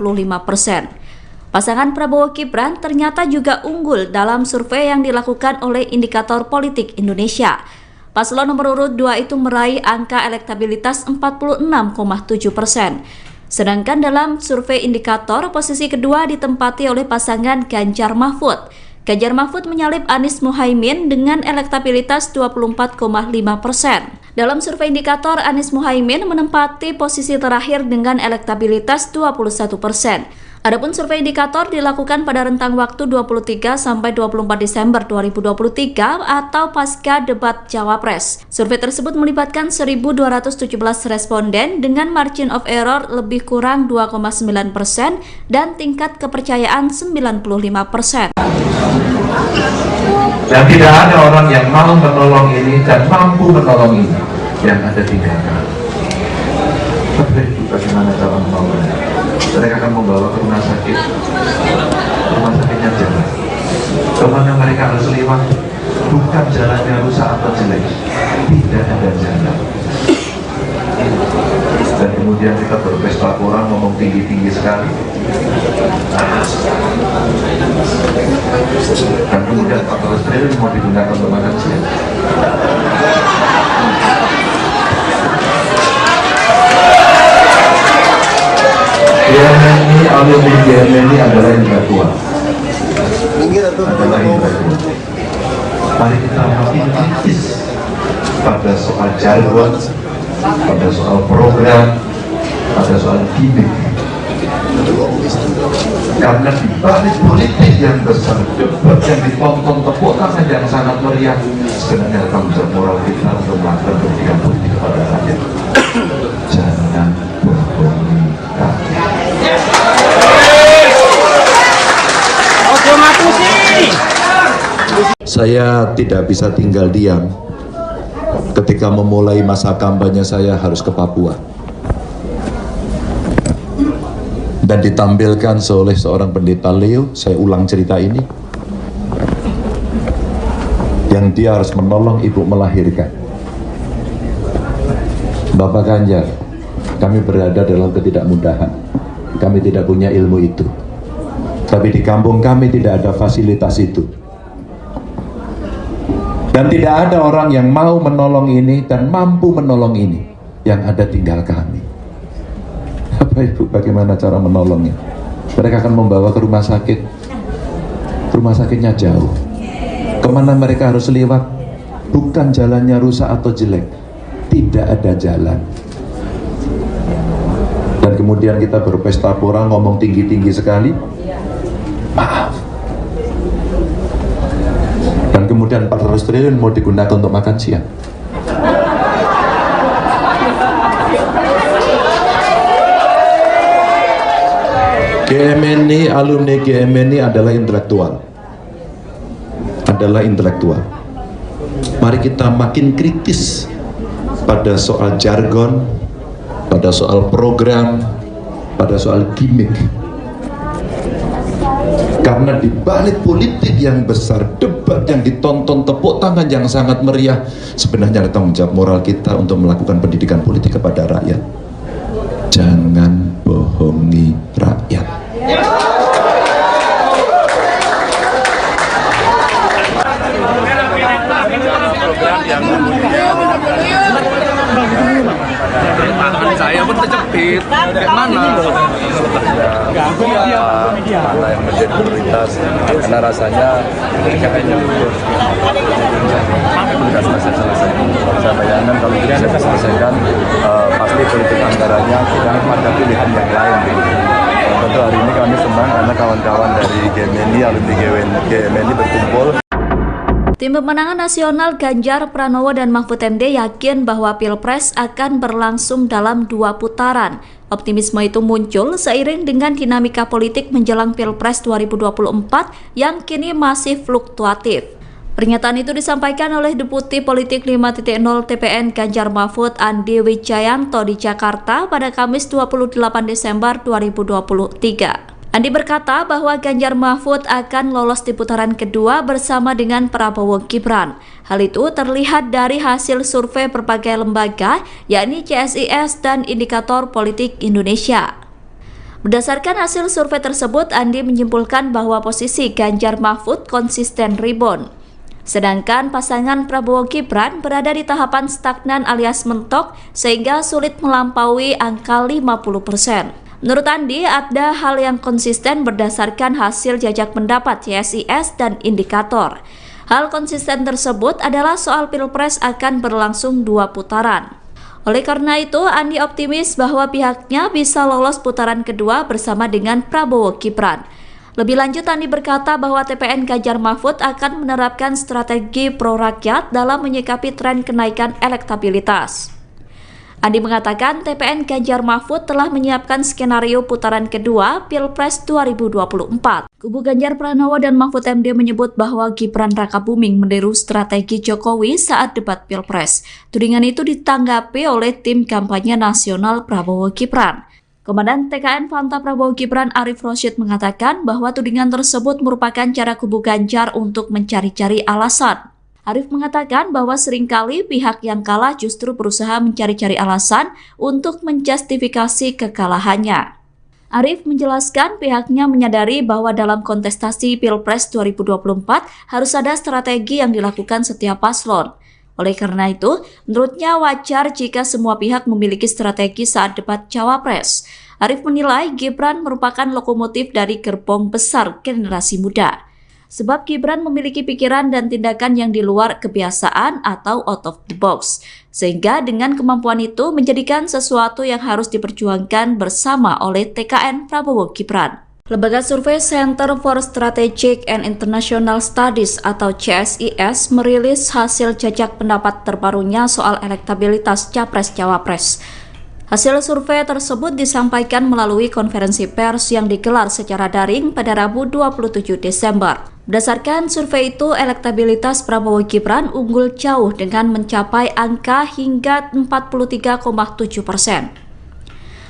Pasangan Prabowo Gibran ternyata juga unggul dalam survei yang dilakukan oleh Indikator Politik Indonesia. Paslon nomor urut 2 itu meraih angka elektabilitas 46,7%. Sedangkan dalam survei Indikator, posisi kedua ditempati oleh pasangan Ganjar Mahfud. Ganjar Mahfud menyalip Anies Muhaimin dengan elektabilitas 24,5%. Dalam survei indikator, Anies Muhaimin menempati posisi terakhir dengan elektabilitas 21%. Adapun survei indikator dilakukan pada rentang waktu 23 sampai 24 Desember 2023 atau pasca debat Cawapres. Survei tersebut melibatkan 1.217 responden dengan margin of error lebih kurang 2,9% dan tingkat kepercayaan 95%. Dan tidak ada orang yang mau menolong ini dan mampu menolong ini yang ada tinggalkan. Bagaimana cara menolongnya? Mereka akan membawa ke rumah sakit. Rumah sakitnya jalan. Kemana mereka harus lewat? Bukan jalannya rusak atau jelek. Tidak ada jalan. Dan kemudian kita berpesta orang ngomong tinggi-tinggi sekali. Dan kemudian 14 triliun mau digunakan untuk makan siang. GMNI, alumni GMNI adalah intelektual. Mari kita makin kritis pada soal jargon, pada soal program, pada soal gimmick. Karena di balik politik yang besar, debat yang ditonton, tepuk tangan yang sangat meriah, sebenarnya tanggung jawab moral kita untuk melakukan pendidikan politik kepada rakyat. Jangan bohongi rakyat. Saya tidak bisa tinggal diam ketika memulai masa kampanye saya harus ke Papua dan ditampilkan oleh seorang pendeta Leo. Saya ulang cerita ini, yang dia harus menolong ibu melahirkan. Bapak Ganjar, kami berada dalam ketidakmudahan, kami tidak punya ilmu itu, tapi di kampung kami tidak ada fasilitas itu. Dan tidak ada orang yang mau menolong ini dan mampu menolong ini, yang ada tinggal kami. Bapak Ibu, bagaimana cara menolongnya? Mereka akan membawa ke rumah sakit. Rumah sakitnya jauh. Kemana mereka harus lewat? Bukan jalannya rusak atau jelek. Tidak ada jalan. Dan kemudian kita berpesta pora ngomong tinggi-tinggi sekali. Maaf. Dan kemudian 400 triliun mau digunakan untuk makan siang. GMNI, alumni GMNI adalah intelektual. Mari kita makin kritis pada soal jargon, pada soal program, pada soal gimmick. Karena di balik politik yang besar, debat yang ditonton, tepuk tangan yang sangat meriah, sebenarnya ada tanggung jawab moral kita untuk melakukan pendidikan politik kepada rakyat. Jangan bohongi rakyat. Tangan saya pun terjepit. Mana? Mana yang menjadi prioritas? Karena rasanya kayaknya tugas saya selesai. Saya bayangkan kalau ini saya selesaikan, pasti politik anggarannya tidak ada pilihan yang lain. Tentu hari ini kami senang karena kawan-kawan dari GMNI, alumni GMNI berkumpul. Tim pemenangan nasional Ganjar Pranowo dan Mahfud MD yakin bahwa Pilpres akan berlangsung dalam 2 putaran. Optimisme itu muncul seiring dengan dinamika politik menjelang Pilpres 2024 yang kini masih fluktuatif. Pernyataan itu disampaikan oleh Deputi Politik 5.0 TPN Ganjar Mahfud Andi Wijayanto di Jakarta pada Kamis 28 Desember 2023. Andi berkata bahwa Ganjar Mahfud akan lolos di putaran kedua bersama dengan Prabowo Gibran. Hal itu terlihat dari hasil survei berbagai lembaga, yakni CSIS dan Indikator Politik Indonesia. Berdasarkan hasil survei tersebut, Andi menyimpulkan bahwa posisi Ganjar Mahfud konsisten rebound. Sedangkan pasangan Prabowo Gibran berada di tahapan stagnan alias mentok sehingga sulit melampaui angka 50%. Menurut Andi, ada hal yang konsisten berdasarkan hasil jajak pendapat CSIS dan indikator. Hal konsisten tersebut adalah soal Pilpres akan berlangsung 2 putaran. Oleh karena itu, Andi optimis bahwa pihaknya bisa lolos putaran kedua bersama dengan Prabowo Gibran. Lebih lanjut, Andi berkata bahwa TPN Ganjar Mahfud akan menerapkan strategi pro-rakyat dalam menyikapi tren kenaikan elektabilitas. Andi mengatakan TPN Ganjar Mahfud telah menyiapkan skenario putaran kedua Pilpres 2024. Kubu Ganjar Pranowo dan Mahfud MD menyebut bahwa Gibran Rakabuming meniru strategi Jokowi saat debat Pilpres. Tudingan itu ditanggapi oleh tim kampanye nasional Prabowo Gibran. Komandan TKN Fanta Prabowo Gibran Arif Rosyid mengatakan bahwa tudingan tersebut merupakan cara kubu Ganjar untuk mencari-cari alasan. Arif mengatakan bahwa seringkali pihak yang kalah justru berusaha mencari-cari alasan untuk menjustifikasi kekalahannya. Arif menjelaskan pihaknya menyadari bahwa dalam kontestasi Pilpres 2024 harus ada strategi yang dilakukan setiap paslon. Oleh karena itu, menurutnya wajar jika semua pihak memiliki strategi saat debat Cawapres. Arif menilai Gibran merupakan lokomotif dari gerbong besar generasi muda. Sebab Gibran memiliki pikiran dan tindakan yang di luar kebiasaan atau out of the box. Sehingga dengan kemampuan itu menjadikan sesuatu yang harus diperjuangkan bersama oleh TKN Prabowo Gibran. Lembaga survei Center for Strategic and International Studies atau CSIS merilis hasil jajak pendapat terbarunya soal elektabilitas Capres-Cawapres. Hasil survei tersebut disampaikan melalui konferensi pers yang digelar secara daring pada Rabu 27 Desember. Berdasarkan survei itu, elektabilitas Prabowo Gibran unggul jauh dengan mencapai angka hingga 43,7%.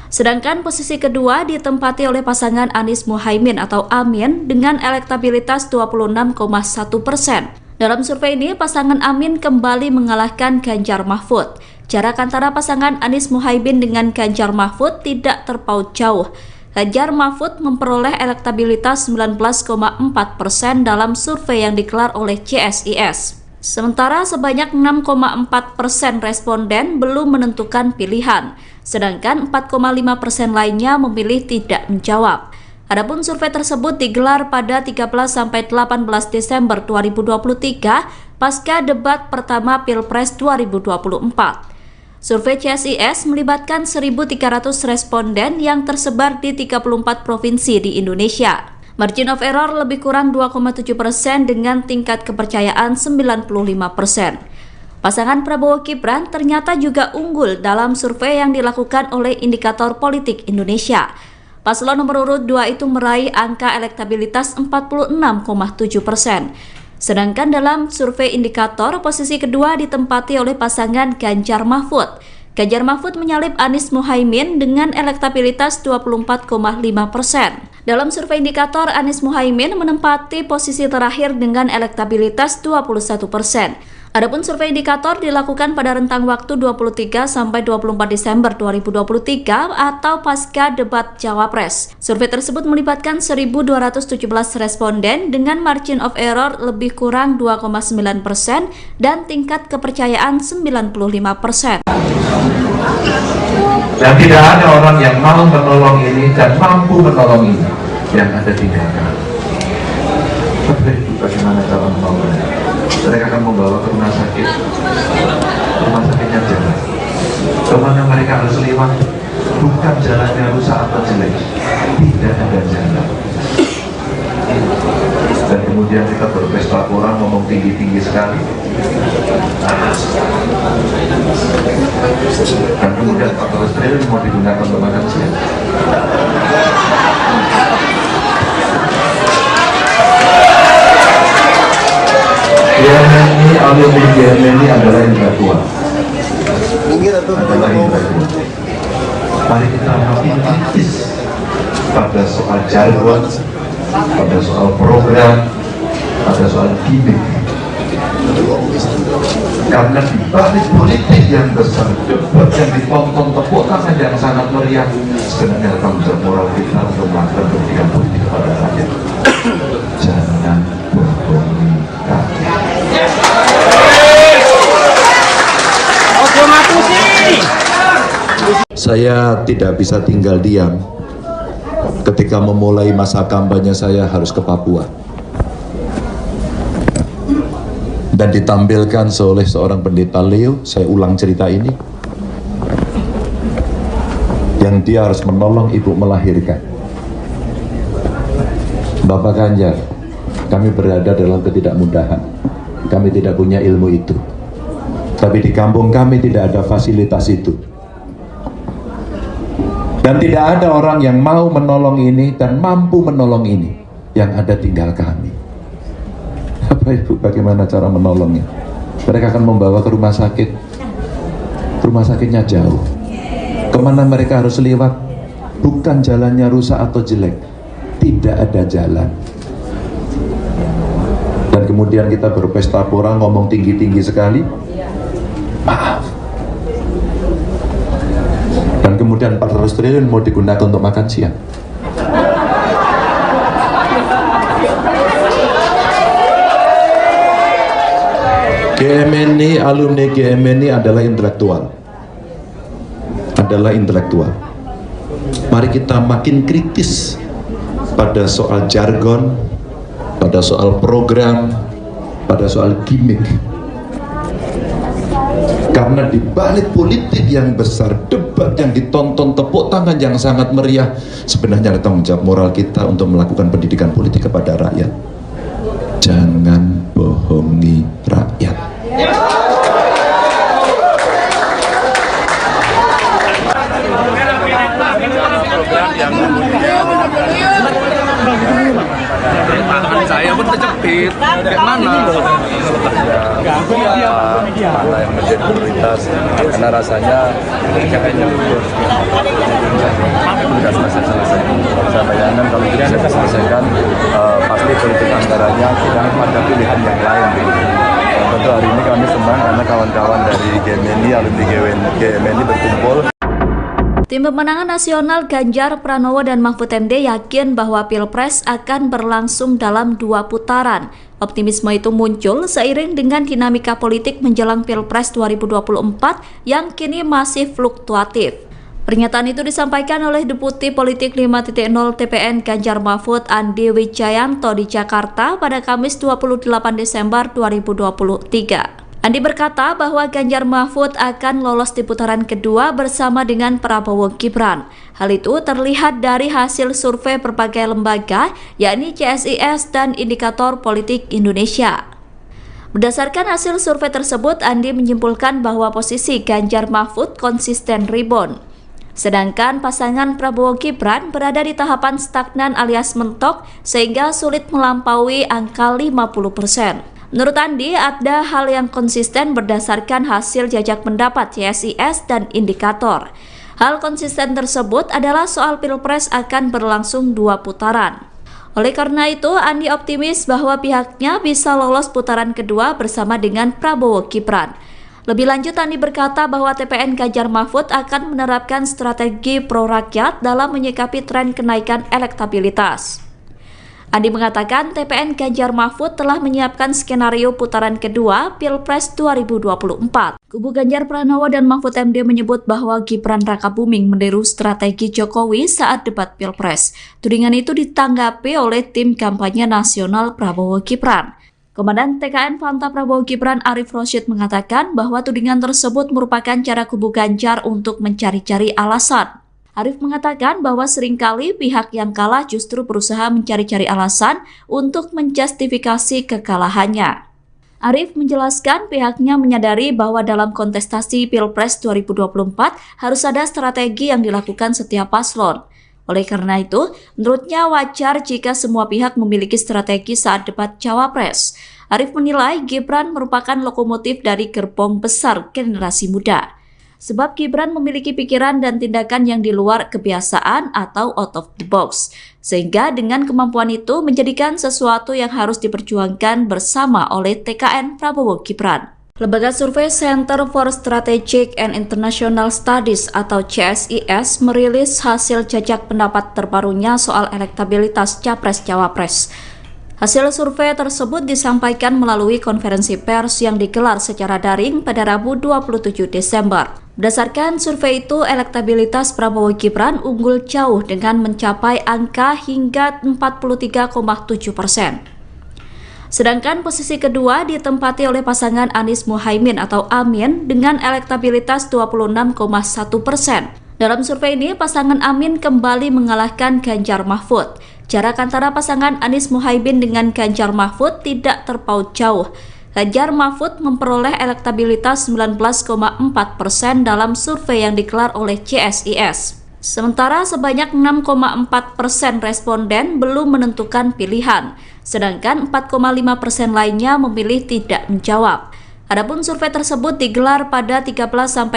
Sedangkan posisi kedua ditempati oleh pasangan Anies Muhaimin atau Amin dengan elektabilitas 26,1%. Dalam survei ini, pasangan Amin kembali mengalahkan Ganjar Mahfud. Jarak antara pasangan Anies Muhaimin dengan Ganjar Mahfud tidak terpaut jauh. Ganjar Mahfud memperoleh elektabilitas 19,4% dalam survei yang digelar oleh CSIS. Sementara sebanyak 6,4% responden belum menentukan pilihan, sedangkan 4,5% lainnya memilih tidak menjawab. Adapun survei tersebut digelar pada 13-18 Desember 2023 pasca debat pertama Pilpres 2024. Survei CSIS melibatkan 1.300 responden yang tersebar di 34 provinsi di Indonesia. Margin of error lebih kurang 2,7% dengan tingkat kepercayaan 95%. Pasangan Prabowo Gibran ternyata juga unggul dalam survei yang dilakukan oleh Indikator Politik Indonesia. Paslon nomor urut 2 itu meraih angka elektabilitas 46,7%. Sedangkan dalam survei Indikator, posisi kedua ditempati oleh pasangan Ganjar Mahfud. Ganjar Mahfud menyalip Anies Muhaimin dengan elektabilitas 24,5%. Dalam survei Indikator, Anies Muhaimin menempati posisi terakhir dengan elektabilitas 21%. Adapun survei Indikator dilakukan pada rentang waktu 23-24 Desember 2023 atau pasca debat Cawapres. Survei tersebut melibatkan 1.217 responden dengan margin of error lebih kurang 2,9% dan tingkat kepercayaan 95%. Dan tidak ada orang yang mau menolong ini dan mampu menolong ini yang ada di dalam. Bagaimana cara menolongnya? Mereka akan membawa ke rumah sakitnya jalan. Kemana mereka harus lewat, bukan jalannya rusak atau jelek, tidak ada jalan. Dan kemudian kita berpesta orang ngomong tinggi-tinggi sekali. Dan kemudian 14 triliun mau digunakan untuk makan siang. GMNI adalah indra tua. Mari kita makin kritis pada soal jargon, pada soal program, pada soal gimmick. Karena di balik politik yang besar, debat yang ditonton, tepuk tangan yang sangat meriah, sebenarnya tanggung jawab moral kita untuk melakukan pendidikan politik kepada rakyat. Jangan berbohong. Saya tidak bisa tinggal diam ketika memulai masa kampanye saya harus ke Papua. Dan ditampilkan oleh seorang pendeta Leo, saya ulang cerita ini, yang dia harus menolong ibu melahirkan. Bapak Ganjar, kami berada dalam ketidakmudahan, kami tidak punya ilmu itu, tapi di kampung kami tidak ada fasilitas itu, dan tidak ada orang yang mau menolong ini dan mampu menolong ini, yang ada tinggal kami. Bapak Ibu, bagaimana cara menolongnya? Mereka akan membawa ke rumah sakit. Rumah sakitnya jauh. Kemana mereka harus lewat? Bukan jalannya rusak atau jelek, tidak ada jalan. Dan kemudian kita berpesta pora, ngomong tinggi-tinggi sekali, maaf. Dan kemudian 400 triliun mau digunakan untuk makan siang. GMNI, alumni GMNI adalah intelektual. Mari kita makin kritis pada soal jargon, pada soal program, pada soal gimmick. Karena di balik politik yang besar, debat yang ditonton, tepuk tangan yang sangat meriah, sebenarnya ada tanggung jawab moral kita untuk melakukan pendidikan politik kepada rakyat. Jangan bohongi rakyat. Tangan saya pun terjepit. Gimana? Mana yang menjadi prioritas? Karena rasanya kayaknya sudah selesai. Saya bayangkan kalau tidak selesaikan, pasti politik anggarannya tidak ada pilihan yang lain. Tentu hari ini kami senang karena kawan-kawan dari GMNI, alumni GMNI berkumpul. Tim Pemenangan Nasional Ganjar Pranowo dan Mahfud MD yakin bahwa Pilpres akan berlangsung dalam 2 putaran. Optimisme itu muncul seiring dengan dinamika politik menjelang Pilpres 2024 yang kini masih fluktuatif. Pernyataan itu disampaikan oleh Deputi Politik 5.0 TPN Ganjar Mahfud Andi Wijayanto di Jakarta pada Kamis 28 Desember 2023. Andi berkata bahwa Ganjar Mahfud akan lolos di putaran kedua bersama dengan Prabowo Gibran. Hal itu terlihat dari hasil survei berbagai lembaga, yakni CSIS dan Indikator Politik Indonesia. Berdasarkan hasil survei tersebut, Andi menyimpulkan bahwa posisi Ganjar Mahfud konsisten rebound. Sedangkan pasangan Prabowo Gibran berada di tahapan stagnan alias mentok sehingga sulit melampaui angka 50%. Menurut Andi, ada hal yang konsisten berdasarkan hasil jajak pendapat CSIS dan Indikator. Hal konsisten tersebut adalah soal Pilpres akan berlangsung 2 putaran. Oleh karena itu, Andi optimis bahwa pihaknya bisa lolos putaran kedua bersama dengan Prabowo Gibran. Lebih lanjut, Andi berkata bahwa TPN Ganjar Mahfud akan menerapkan strategi pro-rakyat dalam menyikapi tren kenaikan elektabilitas. Andi mengatakan TPN Ganjar Mahfud telah menyiapkan skenario putaran kedua Pilpres 2024. Kubu Ganjar Pranowo dan Mahfud MD menyebut bahwa Gibran Rakabuming meniru strategi Jokowi saat debat Pilpres. Tudingan itu ditanggapi oleh tim kampanye nasional Prabowo Gibran. Komandan TKN Fanta Prabowo Gibran Arif Rosyid mengatakan bahwa tudingan tersebut merupakan cara kubu Ganjar untuk mencari-cari alasan. Arif mengatakan bahwa seringkali pihak yang kalah justru berusaha mencari-cari alasan untuk menjustifikasi kekalahannya. Arif menjelaskan pihaknya menyadari bahwa dalam kontestasi Pilpres 2024 harus ada strategi yang dilakukan setiap paslon. Oleh karena itu, menurutnya wajar jika semua pihak memiliki strategi saat debat Cawapres. Arif menilai Gibran merupakan lokomotif dari gerbong besar generasi muda. Sebab Gibran memiliki pikiran dan tindakan yang di luar kebiasaan atau out of the box. Sehingga dengan kemampuan itu menjadikan sesuatu yang harus diperjuangkan bersama oleh TKN Prabowo Gibran. Lembaga survei Center for Strategic and International Studies atau CSIS merilis hasil jajak pendapat terbarunya soal elektabilitas Capres-Cawapres. Hasil survei tersebut disampaikan melalui konferensi pers yang digelar secara daring pada Rabu 27 Desember. Berdasarkan survei itu, elektabilitas Prabowo Gibran unggul jauh dengan mencapai angka hingga 43,7%. Sedangkan posisi kedua ditempati oleh pasangan Anies Muhaimin atau Amin dengan elektabilitas 26,1%. Dalam survei ini, pasangan Amin kembali mengalahkan Ganjar Mahfud. Jarak antara pasangan Anies Muhaimin dengan Ganjar Mahfud tidak terpaut jauh. Ganjar Mahfud memperoleh elektabilitas 19,4% dalam survei yang digelar oleh CSIS. Sementara sebanyak 6,4% responden belum menentukan pilihan, sedangkan 4,5% lainnya memilih tidak menjawab. Adapun survei tersebut digelar pada 13-18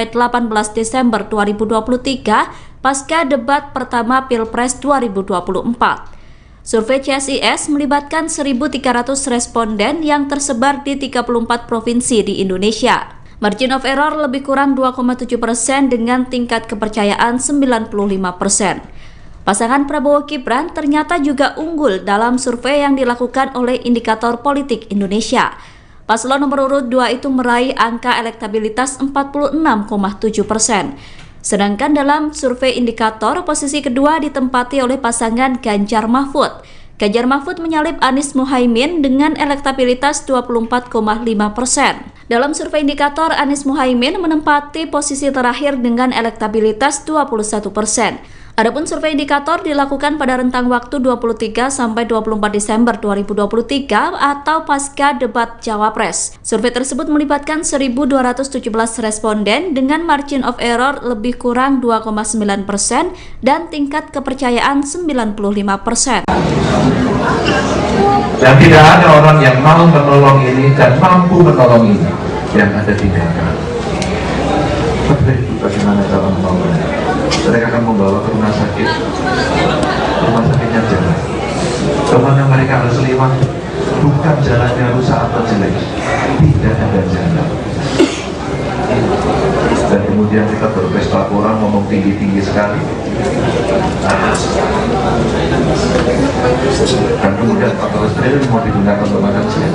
Desember 2023 pasca debat pertama Pilpres 2024. Survei CSIS melibatkan 1.300 responden yang tersebar di 34 provinsi di Indonesia. Margin of error lebih kurang 2,7% dengan tingkat kepercayaan 95%. Pasangan Prabowo Gibran ternyata juga unggul dalam survei yang dilakukan oleh Indikator Politik Indonesia. Paslon nomor urut 2 itu meraih angka elektabilitas 46,7%. Sedangkan dalam survei indikator, posisi kedua ditempati oleh pasangan Ganjar Mahfud. Ganjar Mahfud menyalip Anies Muhaimin dengan elektabilitas 24,5%. Dalam survei indikator, Anies Muhaimin menempati posisi terakhir dengan elektabilitas 21%. Adapun survei indikator dilakukan pada rentang waktu 23-24 Desember 2023 atau pasca debat Cawapres. Survei tersebut melibatkan 1.217 responden dengan margin of error lebih kurang 2,9% dan tingkat kepercayaan 95%. Dan tidak ada orang yang mau menolong ini dan mampu menolong ini yang ada tinggalkan. Bagaimana cara menolongnya? Mereka akan membawa ke rumah sakit. Rumah sakitnya jalan. Kemana mereka harus lewat? Bukan jalannya rusak atau jelek, tidak ada jalan. Dan kemudian kita berpesta orang ngomong tinggi-tinggi sekali. Dan kemudian 14 triliun mau digunakan untuk makan siang.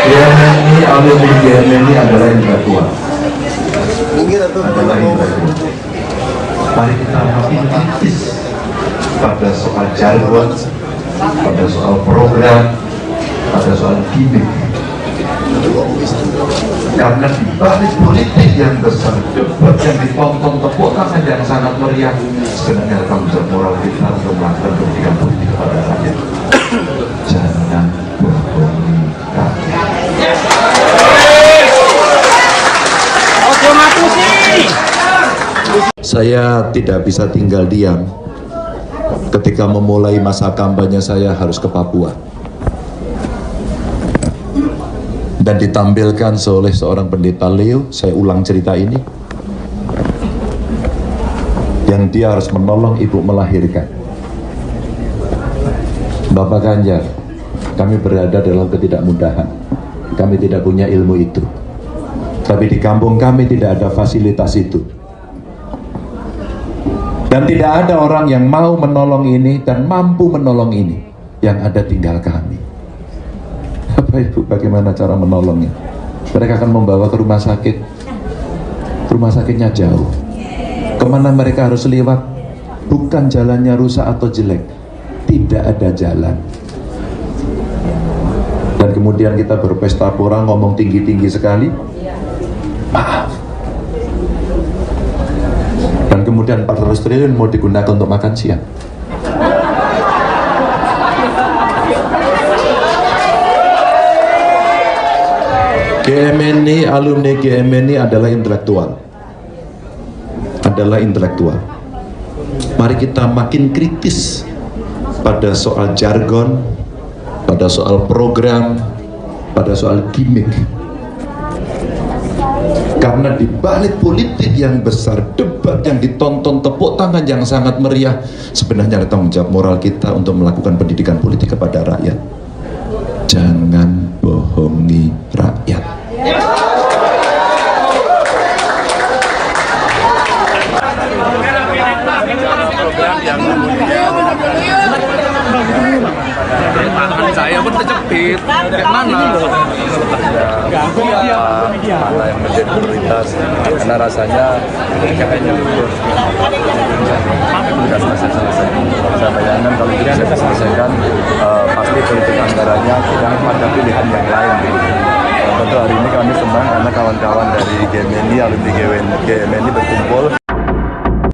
GMNI, alumni GMNI adalah intelektual. Mari kita makin kritis pada soal jargon, pada soal program, pada soal gimmick. Karena di balik politik yang besar, debat yang ditonton tepuk tangan yang sangat meriah, sebenarnya tanggung jawab moral kita untuk melakukan pendidikan politik kepada rakyat. Jangan bohongi rakyat. Saya tidak bisa tinggal diam ketika memulai masa kampanye saya harus ke Papua dan ditampilkan oleh seorang pendeta Leo. Saya ulang cerita ini, yang dia harus menolong ibu melahirkan. Bapak Ganjar, kami berada dalam ketidakmudahan, kami tidak punya ilmu itu, tapi di kampung kami tidak ada fasilitas itu. Dan tidak ada orang yang mau menolong ini dan mampu menolong ini, yang ada tinggal kami. Bapak Ibu, bagaimana cara menolongnya? Mereka akan membawa ke rumah sakit. Rumah sakitnya jauh. Kemana mereka harus lewat? Bukan jalannya rusak atau jelek, tidak ada jalan. Dan kemudian kita berpesta pora ngomong tinggi-tinggi sekali. Maaf. Dan kemudian 400 triliun mau digunakan untuk makan siang. GMNI, alumni GMNI adalah intelektual. Mari kita makin kritis pada soal jargon, pada soal program, pada soal gimmick. Karena di balik politik yang besar, debat yang ditonton, tepuk tangan yang sangat meriah, sebenarnya ada tanggung jawab moral kita untuk melakukan pendidikan politik kepada rakyat. Jangan bohongi rakyat. saya pun terjepit. Kayak mana? Mana yang menjadi prioritas? Karena rasanya kayaknya sudah selesai. Saya bayangkan kalau tidak selesaikan, pasti politik anggarannya tidak ada pilihan yang lain. Tentu hari ini kami senang karena kawan-kawan dari GMNI, alumni GMNI berkumpul.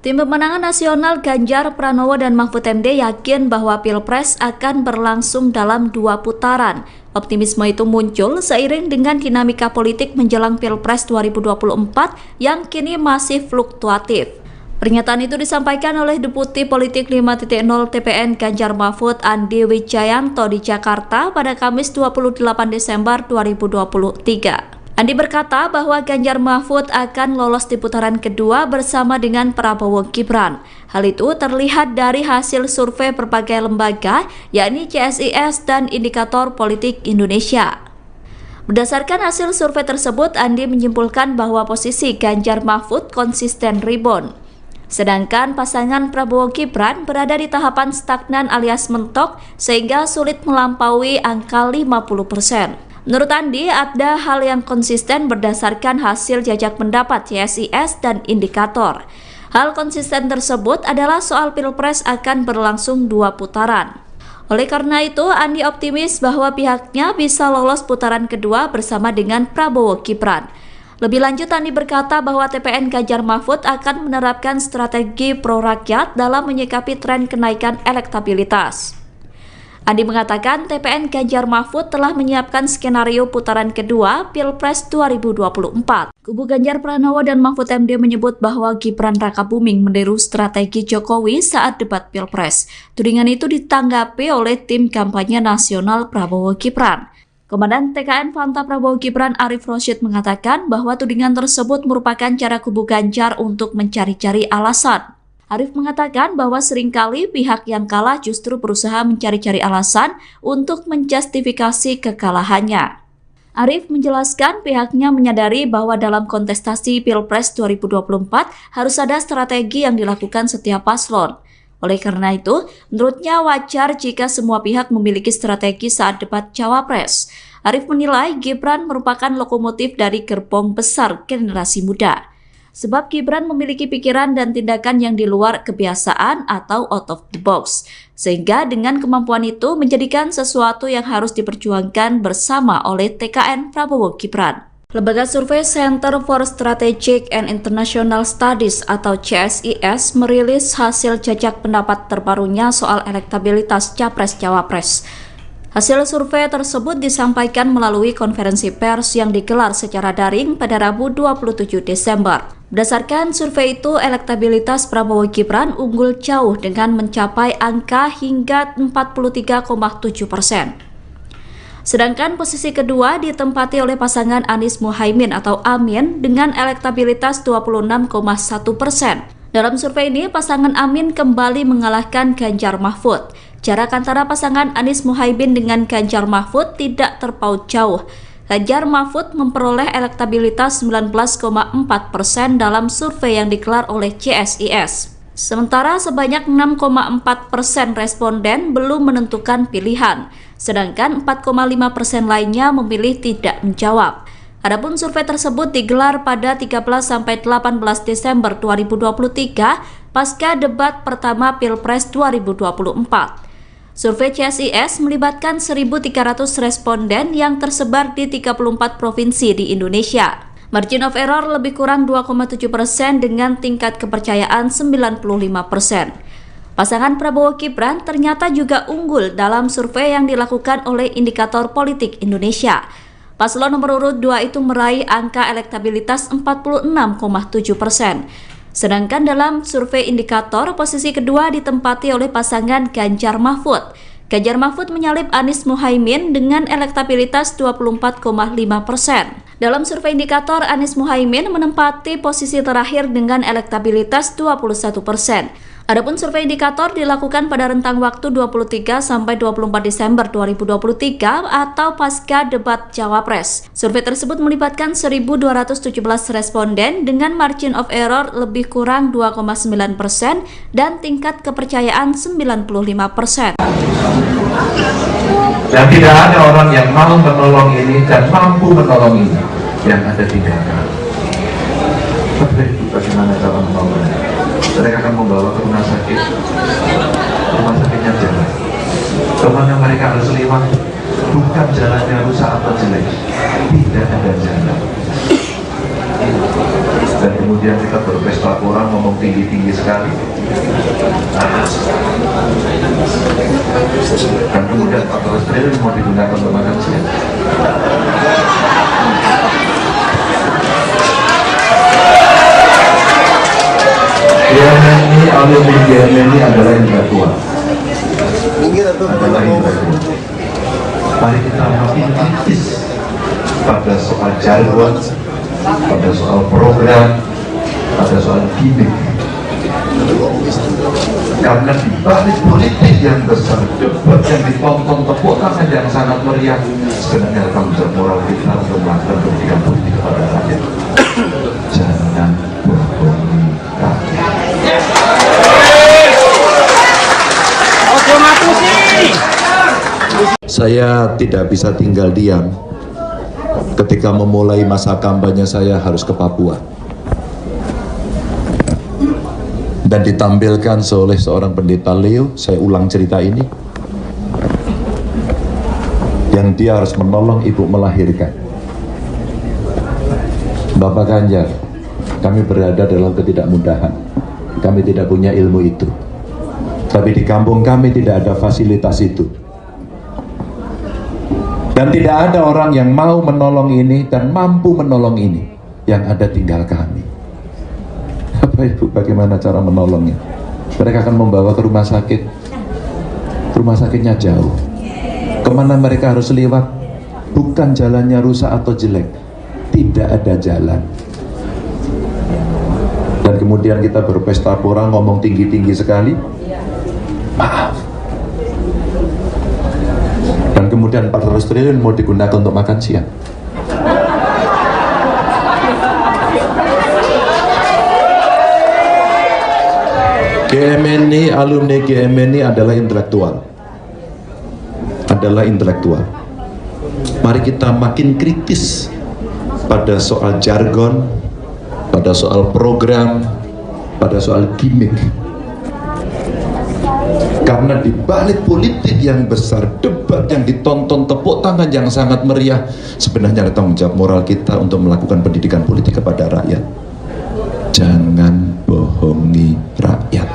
Tim Pemenangan Nasional Ganjar Pranowo dan Mahfud MD yakin bahwa Pilpres akan berlangsung dalam 2 putaran. Optimisme itu muncul seiring dengan dinamika politik menjelang Pilpres 2024 yang kini masih fluktuatif. Pernyataan itu disampaikan oleh Deputi Politik 5.0 TPN Ganjar Mahfud Andi Wijayanto di Jakarta pada Kamis 28 Desember 2023. Andi berkata bahwa Ganjar Mahfud akan lolos di putaran kedua bersama dengan Prabowo Gibran. Hal itu terlihat dari hasil survei berbagai lembaga, yakni CSIS dan Indikator Politik Indonesia. Berdasarkan hasil survei tersebut, Andi menyimpulkan bahwa posisi Ganjar Mahfud konsisten rebound. Sedangkan pasangan Prabowo Gibran berada di tahapan stagnan alias mentok sehingga sulit melampaui angka 50%. Menurut Andi, ada hal yang konsisten berdasarkan hasil jajak pendapat CSIS dan Indikator. Hal konsisten tersebut adalah soal Pilpres akan berlangsung 2 putaran. Oleh karena itu, Andi optimis bahwa pihaknya bisa lolos putaran kedua bersama dengan Prabowo Gibran. Lebih lanjut, Andi berkata bahwa TPN Ganjar Mahfud akan menerapkan strategi pro-rakyat dalam menyikapi tren kenaikan elektabilitas. Andi mengatakan TPN Ganjar Mahfud telah menyiapkan skenario putaran kedua Pilpres 2024. Kubu Ganjar Pranowo dan Mahfud MD menyebut bahwa Gibran Rakabuming meniru strategi Jokowi saat debat Pilpres. Tudingan itu ditanggapi oleh tim kampanye nasional Prabowo Gibran. Komandan TKN Fanta Prabowo Gibran Arif Rosyid mengatakan bahwa tudingan tersebut merupakan cara kubu Ganjar untuk mencari-cari alasan. Arif mengatakan bahwa seringkali pihak yang kalah justru berusaha mencari-cari alasan untuk menjustifikasi kekalahannya. Arif menjelaskan pihaknya menyadari bahwa dalam kontestasi Pilpres 2024 harus ada strategi yang dilakukan setiap paslon. Oleh karena itu, menurutnya wajar jika semua pihak memiliki strategi saat debat Cawapres. Arif menilai Gibran merupakan lokomotif dari gerbong besar generasi muda. Sebab Gibran memiliki pikiran dan tindakan yang di luar kebiasaan atau out of the box. Sehingga dengan kemampuan itu menjadikan sesuatu yang harus diperjuangkan bersama oleh TKN Prabowo Gibran. Lembaga survei Center for Strategic and International Studies atau CSIS merilis hasil jajak pendapat terbarunya soal elektabilitas Capres-Cawapres. Hasil survei tersebut disampaikan melalui konferensi pers yang digelar secara daring pada Rabu 27 Desember. Berdasarkan survei itu, elektabilitas Prabowo Gibran unggul jauh dengan mencapai angka hingga 43,7%. Sedangkan posisi kedua ditempati oleh pasangan Anies Muhaimin atau Amin dengan elektabilitas 26,1%. Dalam survei ini, pasangan Amin kembali mengalahkan Ganjar Mahfud. Jarak antara pasangan Anies Muhaimin dengan Ganjar Mahfud tidak terpaut jauh. Ganjar Mahfud memperoleh elektabilitas 19,4% dalam survei yang digelar oleh CSIS. Sementara sebanyak 6,4% responden belum menentukan pilihan, sedangkan 4,5% lainnya memilih tidak menjawab. Adapun survei tersebut digelar pada 13-18 Desember 2023 pasca debat pertama Pilpres 2024. Survei CSIS melibatkan 1.300 responden yang tersebar di 34 provinsi di Indonesia. Margin of error lebih kurang 2,7% dengan tingkat kepercayaan 95%. Pasangan Prabowo Gibran ternyata juga unggul dalam survei yang dilakukan oleh Indikator Politik Indonesia. Paslon nomor urut 2 itu meraih angka elektabilitas 46,7%. Sedangkan dalam survei Indikator, posisi kedua ditempati oleh pasangan Ganjar Mahfud. Ganjar Mahfud menyalip Anies Muhaimin dengan elektabilitas 24,5%. Dalam survei Indikator, Anies Muhaimin menempati posisi terakhir dengan elektabilitas 21%. Adapun survei Indikator dilakukan pada rentang waktu 23 sampai 24 Desember 2023 atau pasca debat Cawapres. Survei tersebut melibatkan 1.217 responden dengan margin of error lebih kurang 2,9% dan tingkat kepercayaan 95%. Dan tidak ada orang yang mau menolong ini dan mampu menolong ini yang ada tinggalkan. Tapi bagaimana cara menolongnya? Mereka akan membawa ke rumah sakit. Rumah sakitnya jalan. Kemana mereka harus lewat? Bukan jalannya rusak atau jelek. Tidak ada jalan. Dan kemudian kita berpesta orang ngomong tinggi-tinggi sekali. Dan kemudian 14 triliun mau digunakan untuk makan siang. GMNI, alumni GMNI adalah intelektual. Mari kita makin kritis pada soal jargon, pada soal program, pada soal gimmick. Karena di balik politik yang besar, debat yang ditonton, tepuk tangan yang sangat meriah, sebenarnya tanggung jawab moral kita untuk melakukan pendidikan politik kepada rakyat. Jangan bohongi rakyat. Saya tidak bisa tinggal diam ketika memulai masa kampanye saya harus ke Papua. Dan ditampilkan oleh seorang pendeta Leo, saya ulang cerita ini, yang dia harus menolong ibu melahirkan. Bapak Ganjar, kami berada dalam ketidakmudahan. Kami tidak punya ilmu itu. Tapi di kampung kami tidak ada fasilitas itu. Dan tidak ada orang yang mau menolong ini dan mampu menolong ini. Yang ada tinggal kami. Bapak Ibu, bagaimana cara menolongnya? Mereka akan membawa ke rumah sakit. Rumah sakitnya jauh. Kemana mereka harus lewat? Bukan jalannya rusak atau jelek. Tidak ada jalan. Dan kemudian kita berpesta pora ngomong tinggi-tinggi sekali. Maaf. Dan kemudian 400 triliun mau digunakan untuk makan siang. GMNI, alumni GMNI adalah intelektual. Adalah intelektual. Mari kita makin kritis pada soal jargon, pada soal program, pada soal gimmick. Karena di balik politik yang besar, debat yang ditonton, tepuk tangan yang sangat meriah, sebenarnya ada tanggung jawab moral kita untuk melakukan pendidikan politik kepada rakyat. Jangan bohongi rakyat.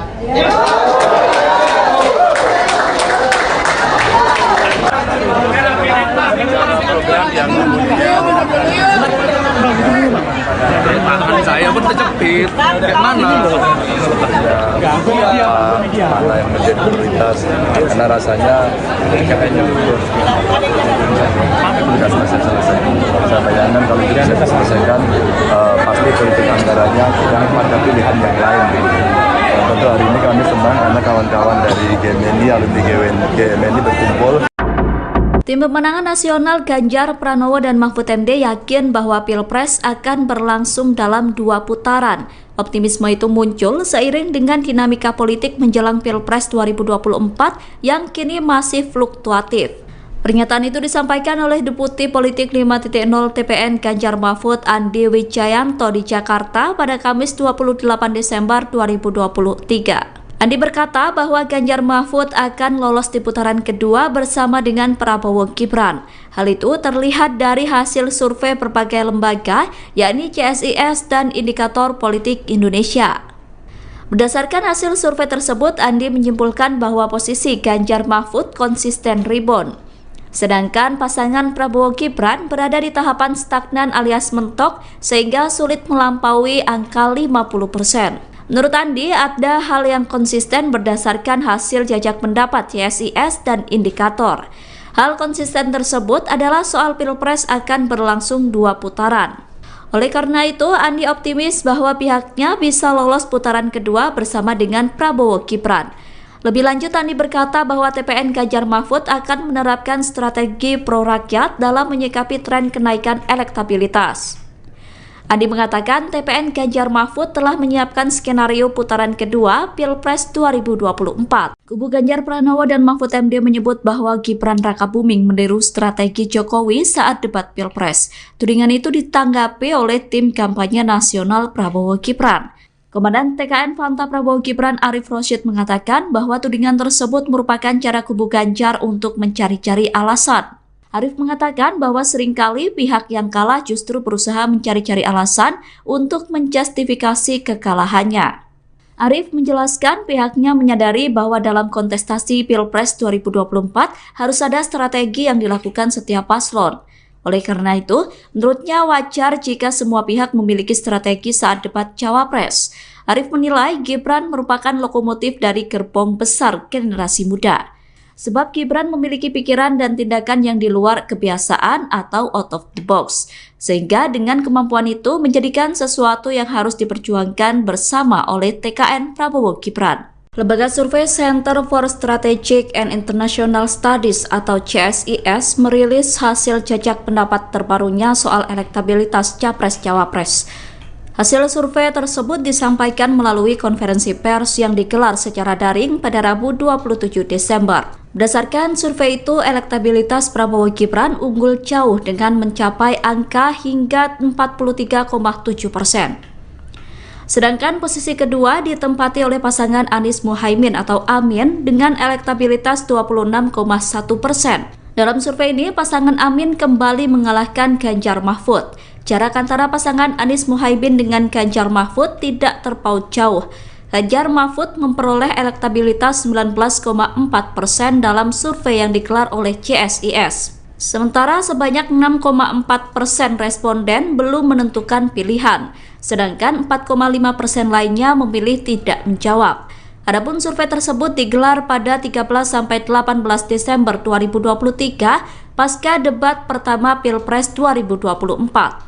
Tangan saya pun terjepit. Kayak mana? Mana yang menjadi prioritas? Karena rasanya kayaknya sudah selesai. Saya bayangkan kalau tidak bisa diselesaikan, pasti politik anggarannya tidak pada pilihan yang lain. Tentu hari ini kami senang karena kawan-kawan dari GMNI, alumni GMNI berkumpul. Tim Pemenangan Nasional Ganjar Pranowo dan Mahfud MD yakin bahwa Pilpres akan berlangsung dalam 2 putaran. Optimisme itu muncul seiring dengan dinamika politik menjelang Pilpres 2024 yang kini masih fluktuatif. Pernyataan itu disampaikan oleh Deputi Politik 5.0 TPN Ganjar Mahfud Andi Wijayanto di Jakarta pada Kamis 28 Desember 2023. Andi berkata bahwa Ganjar Mahfud akan lolos di putaran kedua bersama dengan Prabowo Gibran. Hal itu terlihat dari hasil survei berbagai lembaga, yakni CSIS dan Indikator Politik Indonesia. Berdasarkan hasil survei tersebut, Andi menyimpulkan bahwa posisi Ganjar Mahfud konsisten rebound. Sedangkan pasangan Prabowo Gibran berada di tahapan stagnan alias mentok sehingga sulit melampaui angka 50%. Menurut Andi, ada hal yang konsisten berdasarkan hasil jajak pendapat CSIS dan Indikator. Hal konsisten tersebut adalah soal Pilpres akan berlangsung 2 putaran. Oleh karena itu, Andi optimis bahwa pihaknya bisa lolos putaran kedua bersama dengan Prabowo Gibran. Lebih lanjut, Andi berkata bahwa TPN Ganjar Mahfud akan menerapkan strategi pro-rakyat dalam menyikapi tren kenaikan elektabilitas. Andi mengatakan TPN Ganjar Mahfud telah menyiapkan skenario putaran kedua Pilpres 2024. Kubu Ganjar Pranowo dan Mahfud MD menyebut bahwa Gibran Rakabuming meniru strategi Jokowi saat debat Pilpres. Tudingan itu ditanggapi oleh tim kampanye nasional Prabowo Gibran. Komandan TKN Fanta Prabowo Gibran Arif Rosyid mengatakan bahwa tudingan tersebut merupakan cara kubu Ganjar untuk mencari-cari alasan. Arif mengatakan bahwa seringkali pihak yang kalah justru berusaha mencari-cari alasan untuk menjustifikasi kekalahannya. Arif menjelaskan pihaknya menyadari bahwa dalam kontestasi Pilpres 2024 harus ada strategi yang dilakukan setiap paslon. Oleh karena itu, menurutnya wajar jika semua pihak memiliki strategi saat debat Cawapres. Arif menilai Gibran merupakan lokomotif dari gerbong besar generasi muda. Sebab Gibran memiliki pikiran dan tindakan yang di luar kebiasaan atau out of the box. Sehingga dengan kemampuan itu menjadikan sesuatu yang harus diperjuangkan bersama oleh TKN Prabowo Gibran. Lembaga survei Center for Strategic and International Studies atau CSIS merilis hasil jajak pendapat terbarunya soal elektabilitas Capres-Cawapres. Hasil survei tersebut disampaikan melalui konferensi pers yang digelar secara daring pada Rabu 27 Desember. Berdasarkan survei itu, elektabilitas Prabowo Gibran unggul jauh dengan mencapai angka hingga 43,7%. Sedangkan posisi kedua ditempati oleh pasangan Anies Muhaimin atau Amin dengan elektabilitas 26,1%. Dalam survei ini, pasangan Amin kembali mengalahkan Ganjar Mahfud. Jarak antara pasangan Anies Muhaimin dengan Ganjar Mahfud tidak terpaut jauh. Ganjar Mahfud memperoleh elektabilitas 19,4% dalam survei yang digelar oleh CSIS. Sementara sebanyak 6,4% responden belum menentukan pilihan, sedangkan 4,5% lainnya memilih tidak menjawab. Adapun survei tersebut digelar pada 13-18 Desember 2023 pasca debat pertama Pilpres 2024.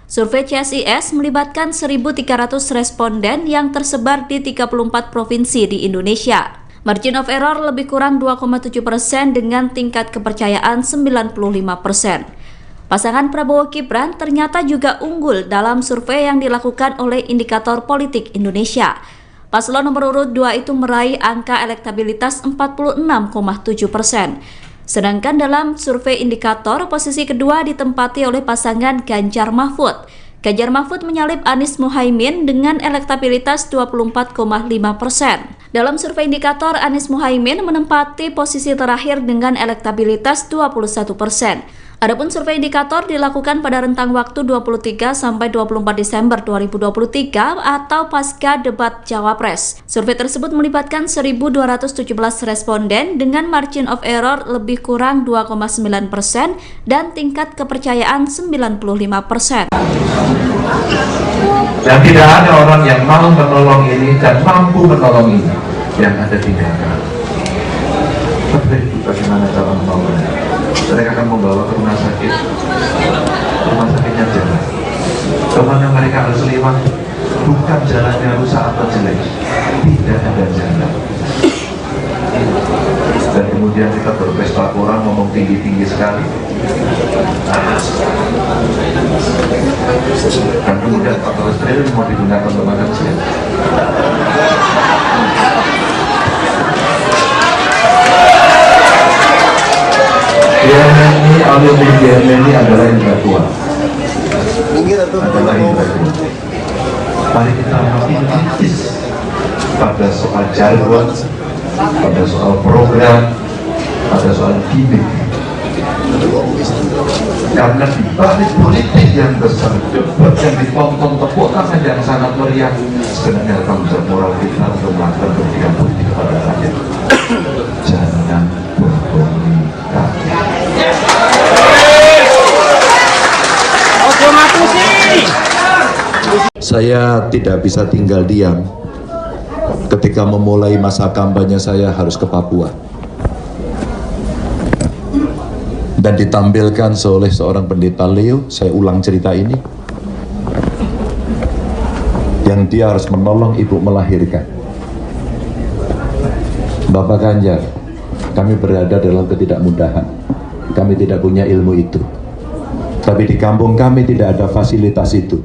Survei CSIS melibatkan 1.300 responden yang tersebar di 34 provinsi di Indonesia. Margin of error lebih kurang 2,7% dengan tingkat kepercayaan 95%. Pasangan Prabowo Gibran ternyata juga unggul dalam survei yang dilakukan oleh Indikator Politik Indonesia. Paslon nomor urut 2 itu meraih angka elektabilitas 46,7%. Sedangkan dalam survei indikator, posisi kedua ditempati oleh pasangan Ganjar Mahfud. Ganjar Mahfud menyalip Anies Muhaimin dengan elektabilitas 24,5%. Dalam survei indikator, Anies Muhaimin menempati posisi terakhir dengan elektabilitas 21%. Adapun survei indikator dilakukan pada rentang waktu 23 sampai 24 Desember 2023 atau pasca debat Cawapres. Survei tersebut melibatkan 1.217 responden dengan margin of error lebih kurang 2,9% dan tingkat kepercayaan 95%. Dan tidak ada orang yang mau menolong ini dan mampu menolong ini yang ada tinggalkan. Tapi bagaimana cara menolongnya? Mereka akan membawa ke rumah sakitnya jalan. Kemana mereka harus lewat, bukan jalannya rusak atau jelek, tidak ada jalan. Dan kemudian kita berpesta orang ngomong tinggi-tinggi sekali. Dan kemudian 14 triliun mau digunakan untuk makan siang. GMNI, alumni GMNI adalah intelektual. Adalah intelektual. Mari kita makin kritis pada soal jargon, pada soal program, pada soal gimmick. Karena di balik politik yang besar, debat yang ditonton, tepuk tangan yang sangat meriah, sebenarnya tanggung jawab moral kita untuk melakukan pendidikan politik kepada rakyat. Jangan berbohong. Saya tidak bisa tinggal diam ketika memulai masa kampanye saya harus ke Papua dan ditampilkan oleh seorang pendeta Leo. Saya ulang cerita ini, yang dia harus menolong ibu melahirkan. Bapak Ganjar, kami berada dalam ketidakmudahan, kami tidak punya ilmu itu, tapi di kampung kami tidak ada fasilitas itu.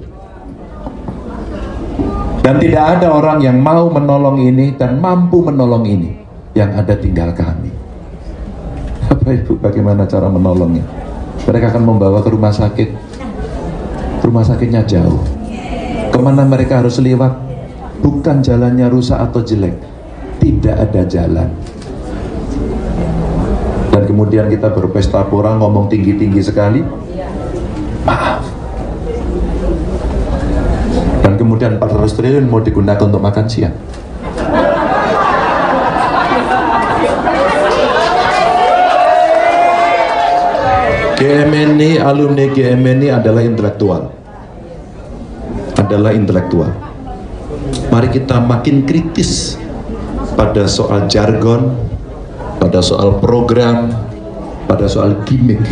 Dan tidak ada orang yang mau menolong ini dan mampu menolong ini. Yang ada tinggal kami. Bapak Ibu, bagaimana cara menolongnya? Mereka akan membawa ke rumah sakit. Rumah sakitnya jauh. Kemana mereka harus lewat? Bukan jalannya rusak atau jelek. Tidak ada jalan. Dan kemudian kita berpesta pora, ngomong tinggi-tinggi sekali. Maaf. Dan kemudian 400 triliun mau digunakan untuk makan siang. GMNI, alumni GMNI adalah intelektual. Mari kita makin kritis pada soal jargon, pada soal program, pada soal gimmick.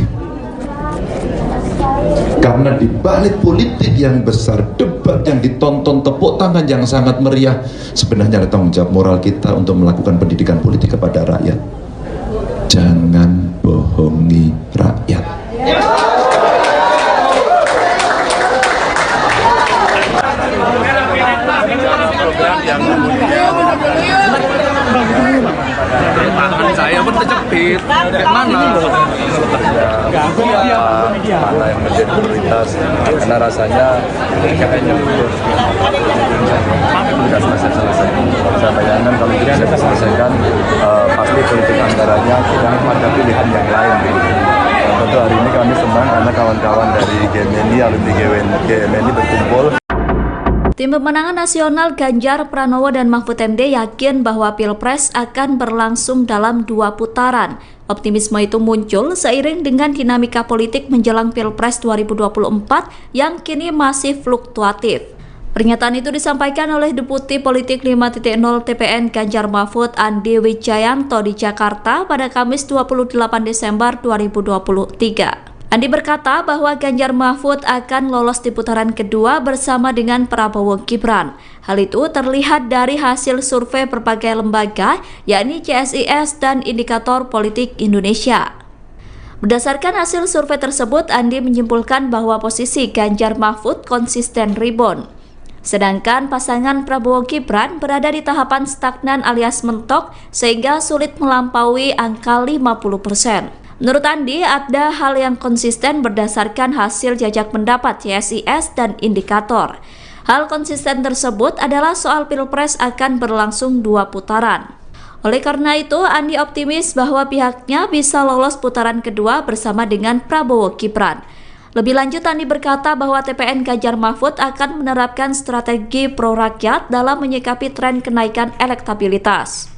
Karena di balik politik yang besar, debat yang ditonton, tepuk tangan yang sangat meriah, sebenarnya ada tanggung jawab moral kita untuk melakukan pendidikan politik kepada rakyat. Jangan bohongi rakyat. Tangan saya pun terjepit. Kayak mana? Mana yang menjadi prioritas? Karena rasanya kayaknya tugas selesai. Saya bayangkan kalau tidak bisa diselesaikan, pasti politik anggarannya sedang ada pilihan yang lain. Tentu hari ini kami senang karena kawan-kawan dari GMNI, alumni GMNI berkumpul. Tim pemenangan nasional Ganjar Pranowo dan Mahfud MD yakin bahwa Pilpres akan berlangsung dalam 2 putaran. Optimisme itu muncul seiring dengan dinamika politik menjelang Pilpres 2024 yang kini masih fluktuatif. Pernyataan itu disampaikan oleh Deputi Politik 5.0 TPN Ganjar Mahfud Andi Wijayanto di Jakarta pada Kamis 28 Desember 2023. Andi berkata bahwa Ganjar Mahfud akan lolos di putaran kedua bersama dengan Prabowo Gibran. Hal itu terlihat dari hasil survei berbagai lembaga, yakni CSIS dan Indikator Politik Indonesia. Berdasarkan hasil survei tersebut, Andi menyimpulkan bahwa posisi Ganjar Mahfud konsisten rebound. Sedangkan pasangan Prabowo Gibran berada di tahapan stagnan alias mentok sehingga sulit melampaui angka 50%. Menurut Andi, ada hal yang konsisten berdasarkan hasil jajak pendapat CSIS dan indikator. Hal konsisten tersebut adalah soal Pilpres akan berlangsung 2 putaran. Oleh karena itu, Andi optimis bahwa pihaknya bisa lolos putaran kedua bersama dengan Prabowo Gibran. Lebih lanjut, Andi berkata bahwa TPN Ganjar Mahfud akan menerapkan strategi pro rakyat dalam menyikapi tren kenaikan elektabilitas.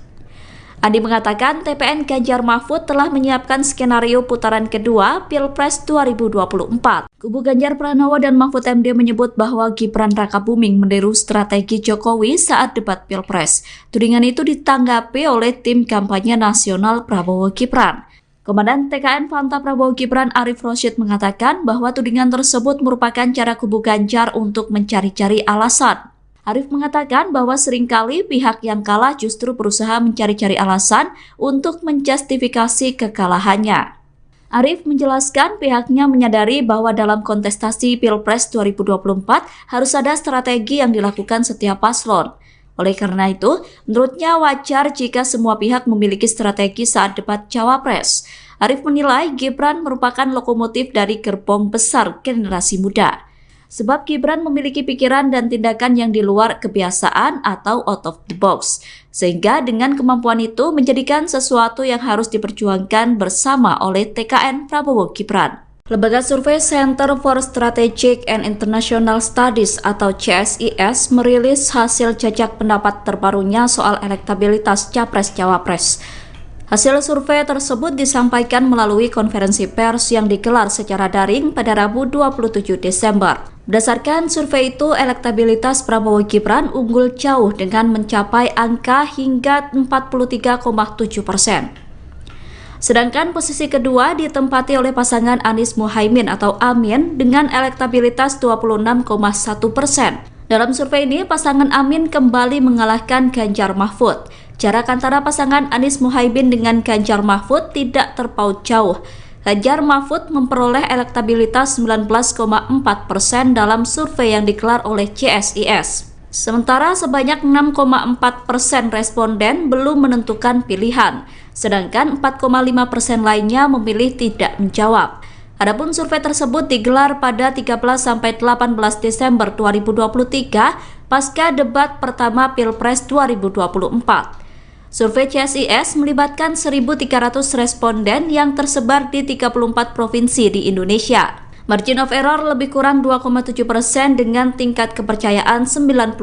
Andi mengatakan TPN Ganjar Mahfud telah menyiapkan skenario putaran kedua Pilpres 2024. Kubu Ganjar Pranowo dan Mahfud MD menyebut bahwa Gibran Rakabuming meniru strategi Jokowi saat debat Pilpres. Tudingan itu ditanggapi oleh tim kampanye nasional Prabowo Gibran. Komandan TKN Fanta Prabowo Gibran Arif Rosyid mengatakan bahwa tudingan tersebut merupakan cara kubu Ganjar untuk mencari-cari alasan. Arif mengatakan bahwa seringkali pihak yang kalah justru berusaha mencari-cari alasan untuk menjustifikasi kekalahannya. Arif menjelaskan pihaknya menyadari bahwa dalam kontestasi Pilpres 2024 harus ada strategi yang dilakukan setiap paslon. Oleh karena itu, menurutnya wajar jika semua pihak memiliki strategi saat debat Cawapres. Arif menilai Gibran merupakan lokomotif dari gerbong besar generasi muda. Sebab Gibran memiliki pikiran dan tindakan yang di luar kebiasaan atau out of the box. Sehingga dengan kemampuan itu menjadikan sesuatu yang harus diperjuangkan bersama oleh TKN Prabowo Gibran. Lembaga survei Center for Strategic and International Studies atau CSIS merilis hasil jajak pendapat terbarunya soal elektabilitas Capres-Cawapres. Hasil survei tersebut disampaikan melalui konferensi pers yang digelar secara daring pada Rabu 27 Desember. Berdasarkan survei itu, elektabilitas Prabowo Gibran unggul jauh dengan mencapai angka hingga 43,7%. Sedangkan posisi kedua ditempati oleh pasangan Anies Muhaimin atau Amin dengan elektabilitas 26,1%. Dalam survei ini, pasangan Amin kembali mengalahkan Ganjar Mahfud. Jarak antara pasangan Anies Muhaimin dengan Ganjar Mahfud tidak terpaut jauh. Ganjar Mahfud memperoleh elektabilitas 19,4% dalam survei yang digelar oleh CSIS. Sementara sebanyak 6,4% responden belum menentukan pilihan, sedangkan 4,5% lainnya memilih tidak menjawab. Adapun survei tersebut digelar pada 13-18 Desember 2023 pasca debat pertama Pilpres 2024. Survei CSIS melibatkan 1.300 responden yang tersebar di 34 provinsi di Indonesia. Margin of error lebih kurang 2,7% dengan tingkat kepercayaan 95%.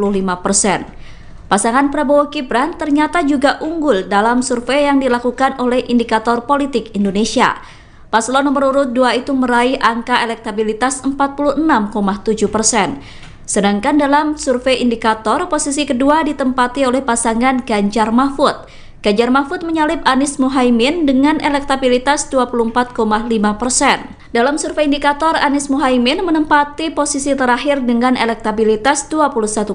Pasangan Prabowo Gibran ternyata juga unggul dalam survei yang dilakukan oleh Indikator Politik Indonesia. Paslon nomor urut 2 itu meraih angka elektabilitas 46,7%. Sedangkan dalam survei Indikator, posisi kedua ditempati oleh pasangan Ganjar Mahfud. Ganjar Mahfud menyalip Anies Muhaimin dengan elektabilitas 24,5%. Dalam survei Indikator, Anies Muhaimin menempati posisi terakhir dengan elektabilitas 21%.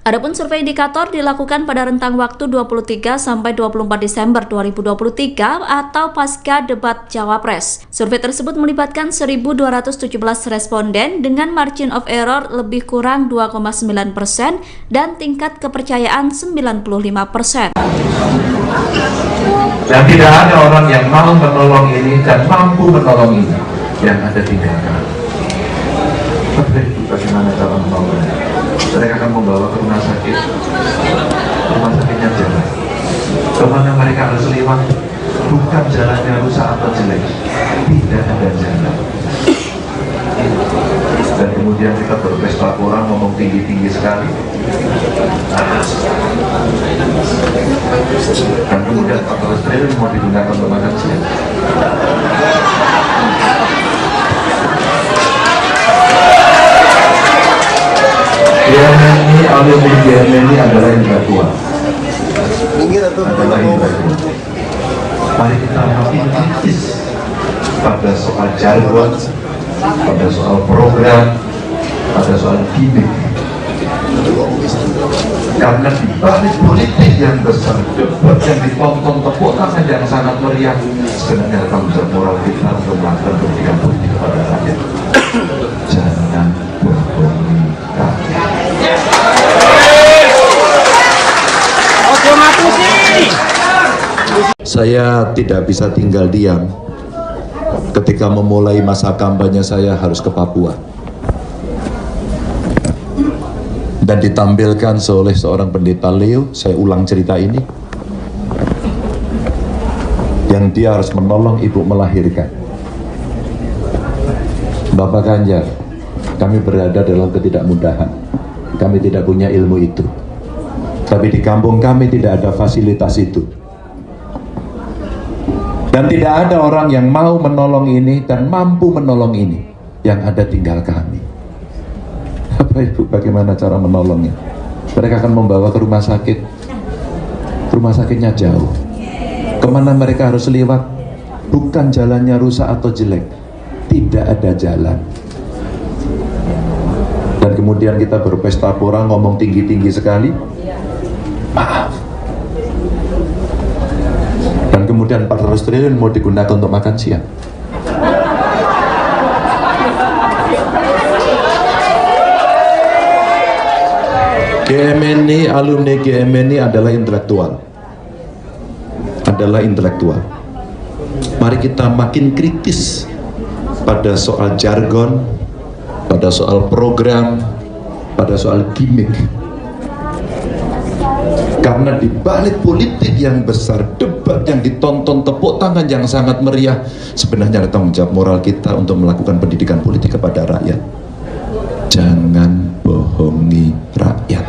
Adapun survei Indikator dilakukan pada rentang waktu 23 sampai 24 Desember 2023 atau pasca debat Cawapres. Survei tersebut melibatkan 1.217 responden dengan margin of error lebih kurang 2,9% dan tingkat kepercayaan 95%. Dan tidak ada orang yang mau menolong ini dan mampu menolong ini yang ada tinggalkan. Bagaimana cara menolongnya? Mereka akan membawa ke rumah sakit. Rumah sakitnya jalan. Kemana mereka harus lewat? Bukan jalannya rusak atau jelek. Tidak ada jalan. Dan kemudian kita berpesta orang ngomong tinggi-tinggi sekali. Dan kemudian 14 triliun mau digunakan untuk makan siang. GMNI, alumni GMNI adalah intelektual. Mari kita makin kritis pada soal jargon, pada soal program, pada soal gimmick. Karena di balik politik yang besar, debat yang ditonton, tepuk tangan yang sangat meriah, sebenarnya tanggung jawab moral kita untuk melakukan pendidikan politik kepada rakyat. Jangan bohongi rakyat. Saya tidak bisa tinggal diam ketika memulai masa kampanye saya harus ke Papua dan ditampilkan oleh seorang pendeta Leo. Saya ulang cerita ini, yang dia harus menolong ibu melahirkan. Bapak Ganjar, kami berada dalam ketidakmudahan, kami tidak punya ilmu itu, tapi di kampung kami tidak ada fasilitas itu. Dan tidak ada orang yang mau menolong ini dan mampu menolong ini, yang ada tinggal kami. Bapak Ibu, bagaimana cara menolongnya? Mereka akan membawa ke rumah sakit. Rumah sakitnya jauh. Kemana mereka harus lewat? Bukan jalannya rusak atau jelek. Tidak ada jalan. Dan kemudian kita berpesta pora, ngomong tinggi-tinggi sekali. Maaf. Dan kemudian 400 triliun mau digunakan untuk makan siang. GMNI, alumni GMNI adalah intelektual. Mari kita makin kritis pada soal jargon, pada soal program, pada soal gimmick. Karena di balik politik yang besar, debat yang ditonton, tepuk tangan yang sangat meriah, sebenarnya ada tanggung jawab moral kita untuk melakukan pendidikan politik kepada rakyat. Jangan bohongi rakyat.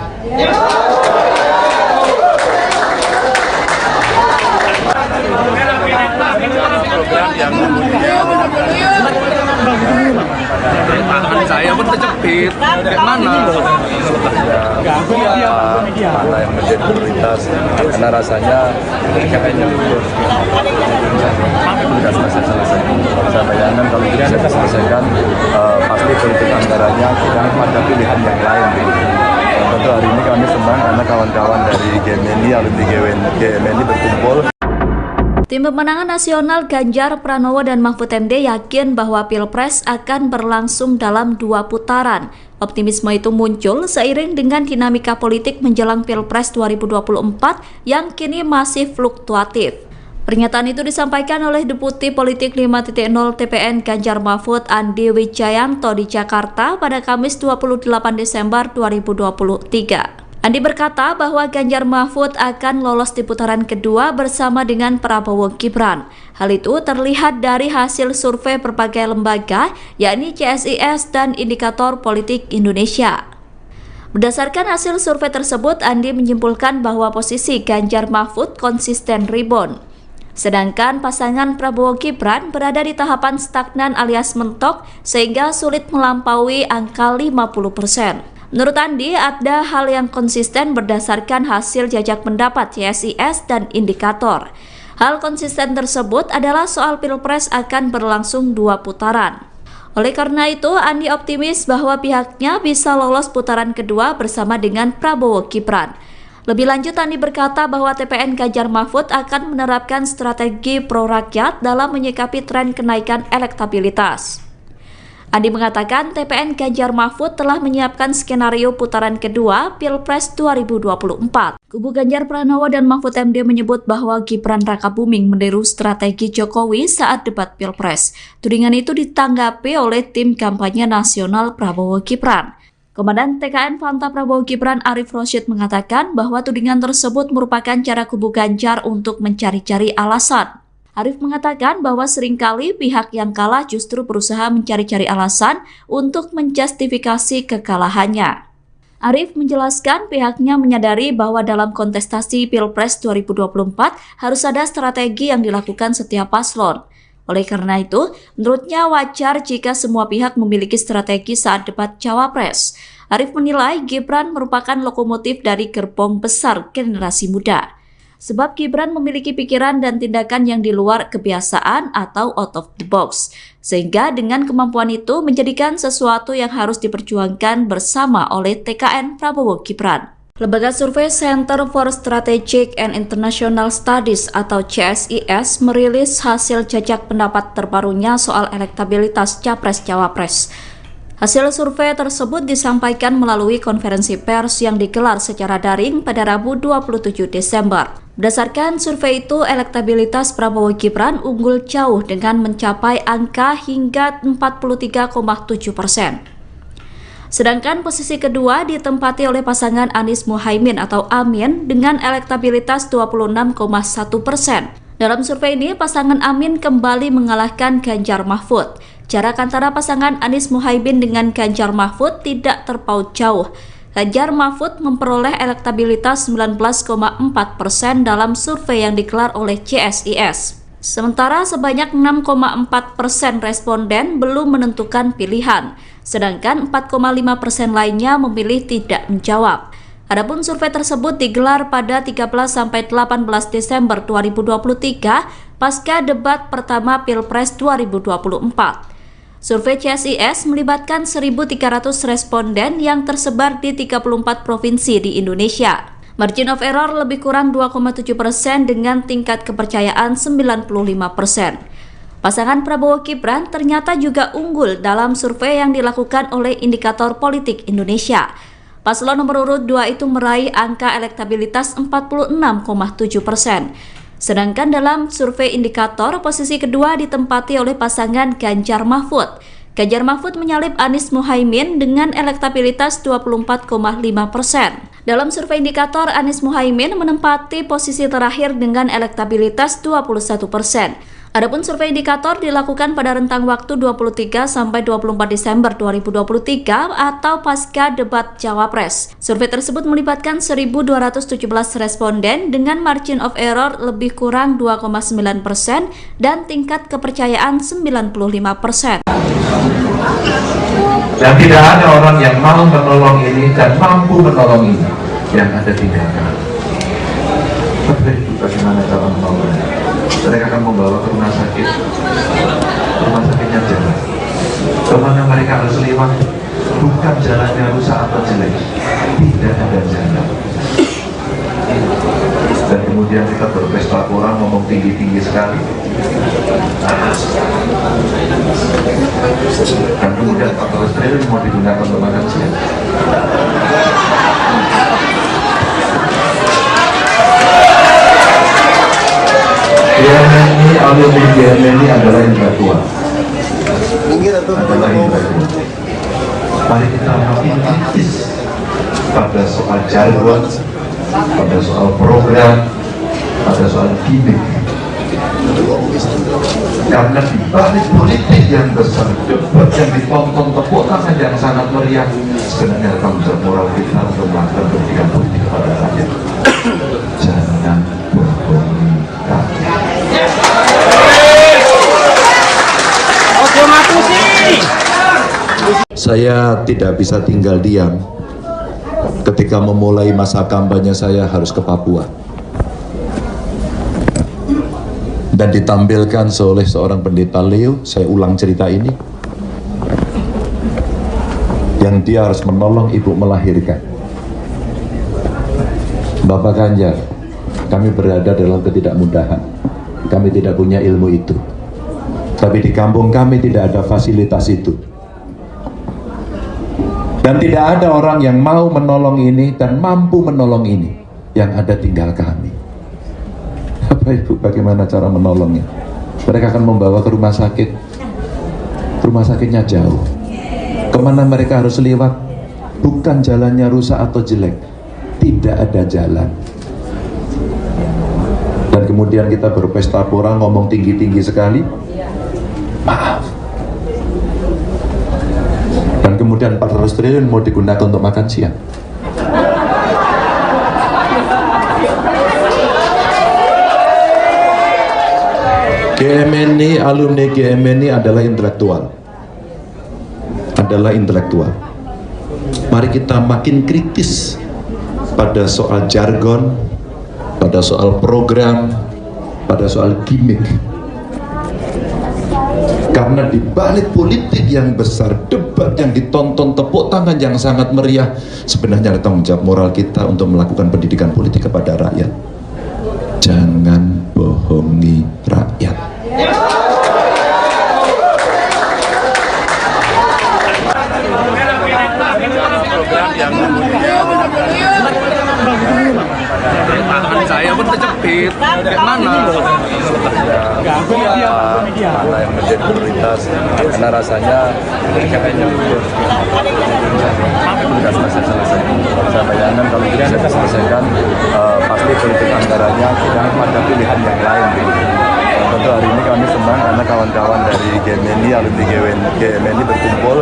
Tangan saya pun terjepit. Mana? Mana yang menjadi prioritas? Karena rasanya kayaknya sudah selesai. Saya bayangkan kalau tidak bisa diselesaikan, pasti politik anggarannya tidak ada pilihan yang lain. Tentu hari ini kami senang karena kawan-kawan dari GMNI, alumni GMNI berkumpul. Tim pemenangan nasional Ganjar Pranowo dan Mahfud MD yakin bahwa Pilpres akan berlangsung dalam 2 putaran. Optimisme itu muncul seiring dengan dinamika politik menjelang Pilpres 2024 yang kini masih fluktuatif. Pernyataan itu disampaikan oleh Deputi Politik 5.0 TPN Ganjar Mahfud Andi Wijayanto di Jakarta pada Kamis 28 Desember 2023. Andi berkata bahwa Ganjar Mahfud akan lolos di putaran kedua bersama dengan Prabowo Gibran. Hal itu terlihat dari hasil survei berbagai lembaga, yakni CSIS dan Indikator Politik Indonesia. Berdasarkan hasil survei tersebut, Andi menyimpulkan bahwa posisi Ganjar Mahfud konsisten rebound. Sedangkan pasangan Prabowo Gibran berada di tahapan stagnan alias mentok sehingga sulit melampaui angka 50%. Menurut Andi, ada hal yang konsisten berdasarkan hasil jajak pendapat CSIS dan Indikator. Hal konsisten tersebut adalah soal Pilpres akan berlangsung 2 putaran. Oleh karena itu, Andi optimis bahwa pihaknya bisa lolos putaran kedua bersama dengan Prabowo Gibran. Lebih lanjut, Andi berkata bahwa TPN Ganjar Mahfud akan menerapkan strategi pro-rakyat dalam menyikapi tren kenaikan elektabilitas. Andi mengatakan TPN Ganjar Mahfud telah menyiapkan skenario putaran kedua Pilpres 2024. Kubu Ganjar Pranowo dan Mahfud MD menyebut bahwa Gibran Rakabuming meniru strategi Jokowi saat debat Pilpres. Tudingan itu ditanggapi oleh tim kampanye nasional Prabowo Gibran. Komandan TKN Fanta Prabowo Gibran Arif Rosyid mengatakan bahwa tudingan tersebut merupakan cara kubu Ganjar untuk mencari-cari alasan. Arif mengatakan bahwa seringkali pihak yang kalah justru berusaha mencari-cari alasan untuk menjustifikasi kekalahannya. Arif menjelaskan pihaknya menyadari bahwa dalam kontestasi Pilpres 2024 harus ada strategi yang dilakukan setiap paslon. Oleh karena itu, menurutnya wajar jika semua pihak memiliki strategi saat debat Cawapres. Arif menilai Gibran merupakan lokomotif dari gerbong besar generasi muda. Sebab Gibran memiliki pikiran dan tindakan yang di luar kebiasaan atau out of the box. Sehingga dengan kemampuan itu menjadikan sesuatu yang harus diperjuangkan bersama oleh TKN Prabowo Gibran. Lembaga survei Center for Strategic and International Studies atau CSIS merilis hasil jajak pendapat terbarunya soal elektabilitas Capres-Cawapres. Hasil survei tersebut disampaikan melalui konferensi pers yang digelar secara daring pada Rabu 27 Desember. Berdasarkan survei itu, elektabilitas Prabowo Gibran unggul jauh dengan mencapai angka hingga 43,7%. Sedangkan posisi kedua ditempati oleh pasangan Anies Muhaimin atau Amin dengan elektabilitas 26,1%. Dalam survei ini, pasangan Amin kembali mengalahkan Ganjar Mahfud. Jarak antara pasangan Anies Muhaimin dengan Ganjar Mahfud tidak terpaut jauh. Ganjar Mahfud memperoleh elektabilitas 19,4% dalam survei yang digelar oleh CSIS. Sementara sebanyak 6,4% responden belum menentukan pilihan, sedangkan 4,5% lainnya memilih tidak menjawab. Adapun survei tersebut digelar pada 13-18 Desember 2023 pasca debat pertama Pilpres 2024. Survei CSIS melibatkan 1.300 responden yang tersebar di 34 provinsi di Indonesia. Margin of error lebih kurang 2,7% dengan tingkat kepercayaan 95%. Pasangan Prabowo Gibran ternyata juga unggul dalam survei yang dilakukan oleh Indikator Politik Indonesia. Paslon nomor urut 2 itu meraih angka elektabilitas 46,7%. Sedangkan dalam survei Indikator, posisi kedua ditempati oleh pasangan Ganjar Mahfud. Ganjar Mahfud menyalip Anies Muhaimin dengan elektabilitas 24,5%. Dalam survei Indikator, Anies Muhaimin menempati posisi terakhir dengan elektabilitas 21%. Adapun survei Indikator dilakukan pada rentang waktu 23-24 Desember 2023 atau pasca debat Cawapres. Survei tersebut melibatkan 1.217 responden dengan margin of error lebih kurang 2,9% dan tingkat kepercayaan 95%. Dan tidak ada orang yang mau menolong ini dan mampu menolong ini yang ada tinggalkan. Tapi bagaimana cara menolongnya? Mereka akan membawa ke rumah sakit. Rumah sakitnya jalan. Kemana mereka harus lewat? Bukan jalannya rusak atau jelek. Tidak ada jalan. Dan kemudian kita berpesta kurang ngomong tinggi-tinggi sekali. Dan kemudian 14 triliun mau digunakan untuk makan siang. GMNI, alumni GMNI adalah intelektual. Mari kita makin kritis pada soal jargon, pada soal program, pada soal gimmick. Karena di balik politik yang besar, debat yang ditonton, tepuk tangan yang sangat meriah, sebenarnya tanggung jawab moral kita untuk melakukan pendidikan politik kepada rakyat. Jangan bohongi rakyat. Saya tidak bisa tinggal diam ketika memulai masa kampanye saya harus ke Papua dan ditampilkan oleh seorang pendeta Leo. Saya ulang cerita ini, yang dia harus menolong ibu melahirkan. Bapak Ganjar, kami berada dalam ketidakmudahan, kami tidak punya ilmu itu, tapi di kampung kami tidak ada fasilitas itu. Dan tidak ada orang yang mau menolong ini dan mampu menolong ini. Yang ada tinggal kami. Bapak Ibu, bagaimana cara menolongnya? Mereka akan membawa ke rumah sakit. Rumah sakitnya jauh. Kemana mereka harus lewat? Bukan jalannya rusak atau jelek. Tidak ada jalan. Dan kemudian kita berpesta pora, ngomong tinggi-tinggi sekali. Maaf. Dan kemudian 400 triliun mau digunakan untuk makan siang. GMNI, alumni GMNI adalah intelektual. Mari kita makin kritis pada soal jargon, pada soal program, pada soal gimmick. Karena di balik politik yang besar, debat yang ditonton, tepuk tangan yang sangat meriah, sebenarnya ada tanggung jawab moral kita untuk melakukan pendidikan politik kepada rakyat. Jangan bohongi rakyat. Tangan saya pun terjepit. Mana? Mana yang menjadi prioritas, karena rasanya kayaknya sudah selesai. Saya bayangkan kalau tidak bisa diselesaikan, pasti politik anggarannya sudah ada pilihan yang lain. Tentu hari ini kami senang karena kawan-kawan dari GMNI, alumni GMNI berkumpul.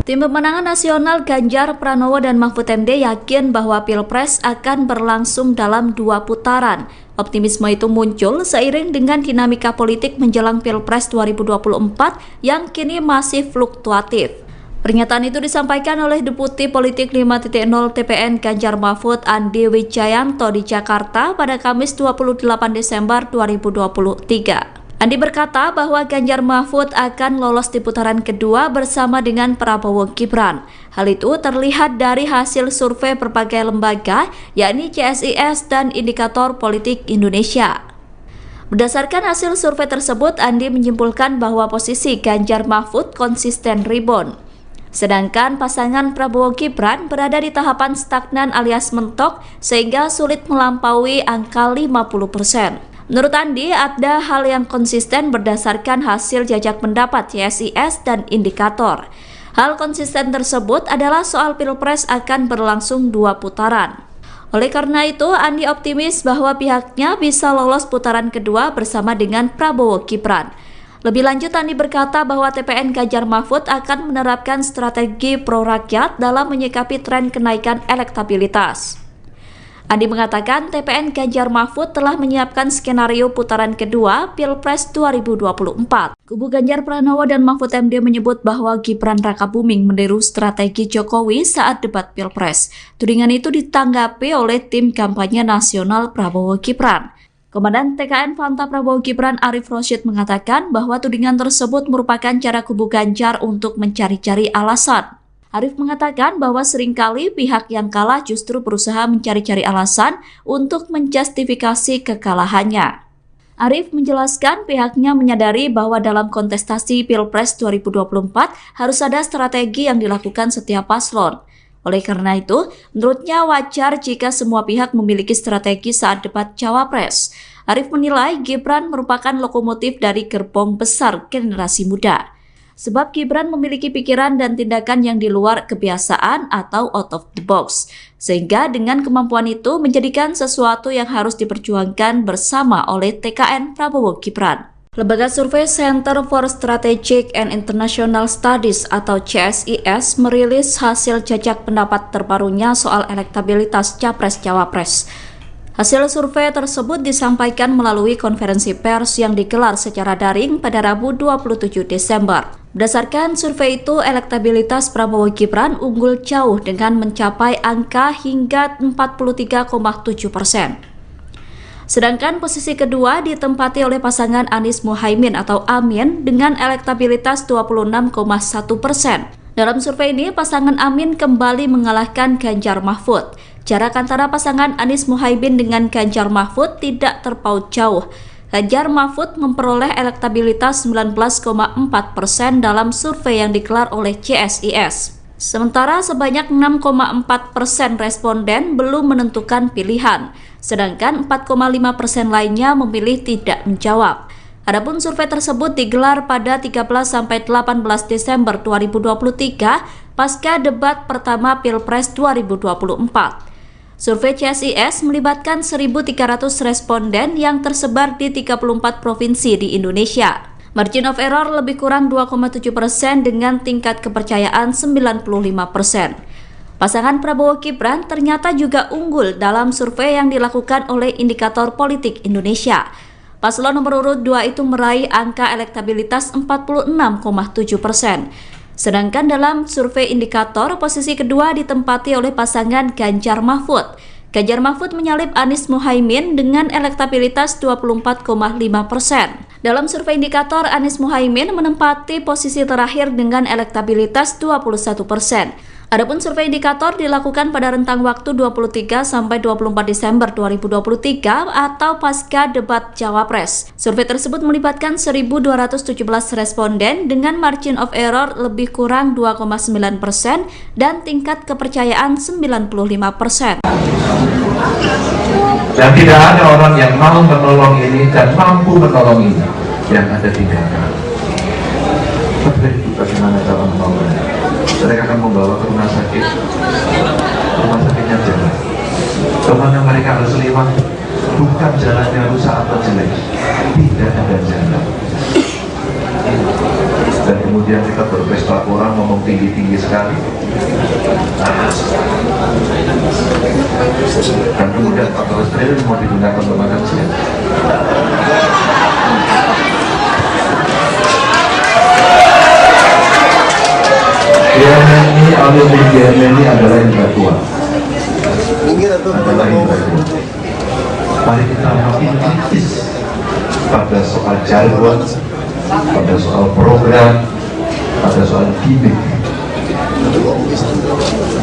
Tim pemenangan nasional Ganjar Pranowo dan Mahfud MD yakin bahwa Pilpres akan berlangsung dalam 2 putaran. Optimisme itu muncul seiring dengan dinamika politik menjelang Pilpres 2024 yang kini masih fluktuatif. Pernyataan itu disampaikan oleh Deputi Politik 5.0 TPN Ganjar Mahfud Andi Wijayanto di Jakarta pada Kamis 28 Desember 2023. Andi berkata bahwa Ganjar Mahfud akan lolos di putaran kedua bersama dengan Prabowo Gibran. Hal itu terlihat dari hasil survei berbagai lembaga, yakni CSIS dan Indikator Politik Indonesia. Berdasarkan hasil survei tersebut, Andi menyimpulkan bahwa posisi Ganjar Mahfud konsisten rebound. Sedangkan pasangan Prabowo Gibran berada di tahapan stagnan alias mentok sehingga sulit melampaui angka 50%. Menurut Andi, ada hal yang konsisten berdasarkan hasil jajak pendapat CSIS dan Indikator. Hal konsisten tersebut adalah soal Pilpres akan berlangsung 2 putaran. Oleh karena itu, Andi optimis bahwa pihaknya bisa lolos putaran kedua bersama dengan Prabowo Gibran. Lebih lanjut, Andi berkata bahwa TPN Ganjar Mahfud akan menerapkan strategi pro-rakyat dalam menyikapi tren kenaikan elektabilitas. Andi mengatakan TPN Ganjar Mahfud telah menyiapkan skenario putaran kedua Pilpres 2024. Kubu Ganjar Pranowo dan Mahfud MD menyebut bahwa Gibran Rakabuming meniru strategi Jokowi saat debat Pilpres. Tudingan itu ditanggapi oleh tim kampanye nasional Prabowo Gibran. Komandan TKN Fanta Prabowo Gibran Arif Rosyid mengatakan bahwa tudingan tersebut merupakan cara kubu Ganjar untuk mencari-cari alasan. Arief mengatakan bahwa seringkali pihak yang kalah justru berusaha mencari-cari alasan untuk menjustifikasi kekalahannya. Arief menjelaskan pihaknya menyadari bahwa dalam kontestasi Pilpres 2024 harus ada strategi yang dilakukan setiap paslon. Oleh karena itu, menurutnya wajar jika semua pihak memiliki strategi saat debat Cawapres. Arief menilai Gibran merupakan lokomotif dari gerbong besar generasi muda. Sebab Gibran memiliki pikiran dan tindakan yang di luar kebiasaan atau out of the box. Sehingga dengan kemampuan itu menjadikan sesuatu yang harus diperjuangkan bersama oleh TKN Prabowo Gibran. Lembaga survei Center for Strategic and International Studies atau CSIS merilis hasil jajak pendapat terbarunya soal elektabilitas Capres-Cawapres. Hasil survei tersebut disampaikan melalui konferensi pers yang digelar secara daring pada Rabu 27 Desember. Berdasarkan survei itu, elektabilitas Prabowo Gibran unggul jauh dengan mencapai angka hingga 43,7%. Sedangkan posisi kedua ditempati oleh pasangan Anies Muhaimin atau Amin dengan elektabilitas 26,1%. Dalam survei ini, pasangan Amin kembali mengalahkan Ganjar Mahfud. Jarak antara pasangan Anies Muhaimin dengan Ganjar Mahfud tidak terpaut jauh. Ganjar Mahfud memperoleh elektabilitas 19,4% dalam survei yang digelar oleh CSIS. Sementara sebanyak 6,4% responden belum menentukan pilihan, sedangkan 4,5% lainnya memilih tidak menjawab. Adapun survei tersebut digelar pada 13-18 Desember 2023 pasca debat pertama Pilpres 2024. Survei CSIS melibatkan 1.300 responden yang tersebar di 34 provinsi di Indonesia. Margin of error lebih kurang 2,7% dengan tingkat kepercayaan 95%. Pasangan Prabowo Gibran ternyata juga unggul dalam survei yang dilakukan oleh Indikator Politik Indonesia. Paslon nomor urut 2 itu meraih angka elektabilitas 46,7%. Sedangkan dalam survei indikator, posisi kedua ditempati oleh pasangan Ganjar Mahfud. Ganjar Mahfud menyalip Anies Muhaimin dengan elektabilitas 24,5%. Dalam survei indikator, Anies Muhaimin menempati posisi terakhir dengan elektabilitas 21%. Adapun survei indikator dilakukan pada rentang waktu 23-24 Desember 2023 atau pasca debat Cawapres. Survei tersebut melibatkan 1.217 responden dengan margin of error lebih kurang 2,9% dan tingkat kepercayaan 95%. Dan tidak ada orang yang mau menolong ini dan mampu menolong ini yang ada tinggalkan. Bagaimana cara menolongnya? Mereka akan membawa ke rumah sakit. Rumah sakitnya jalan. Kemana mereka harus lewat? Bukan jalannya rusak atau jelek. Tidak ada jalan. Dan kemudian kita berpesta orang ngomong tinggi-tinggi sekali. Dan kemudian 14 triliun mau digunakan untuk makan siang. GMNI, alumni GMNI adalah intelektual. Mari kita makin kritis pada soal jargon, pada soal program, pada soal gimmick.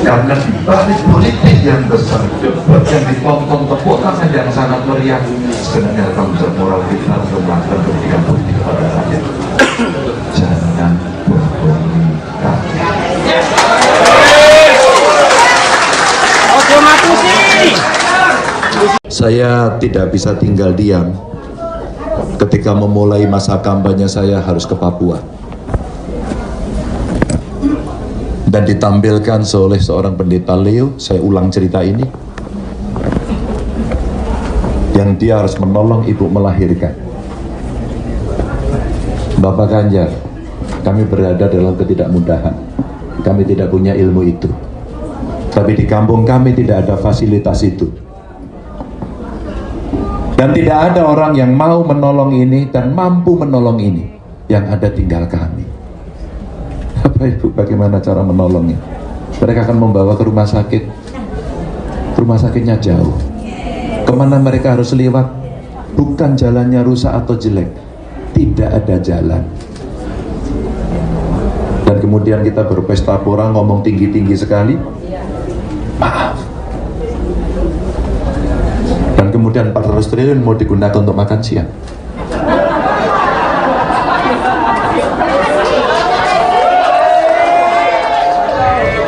Karena di balik politik yang besar, debat yang ditonton, tepuk tangan yang sangat meriah, sebenarnya tanggung jawab moral kita untuk melakukan pendidikan politik kepada rakyat. Jangan bohongi kami. Saya tidak bisa tinggal diam ketika memulai masa kampanye saya harus ke Papua dan ditampilkan oleh seorang pendeta Leo. Saya ulang cerita ini, yang dia harus menolong ibu melahirkan. Bapak Ganjar, kami berada dalam ketidakmudahan, kami tidak punya ilmu itu, tapi di kampung kami tidak ada fasilitas itu. Dan tidak ada orang yang mau menolong ini dan mampu menolong ini. Yang ada tinggal kami. Bapak Ibu, bagaimana cara menolongnya? Mereka akan membawa ke rumah sakit. Rumah sakitnya jauh. Kemana mereka harus lewat? Bukan jalannya rusak atau jelek. Tidak ada jalan. dan kemudian kita berpesta pora ngomong tinggi-tinggi sekali, maaf, dan kemudian 400 triliun mau digunakan untuk makan siang.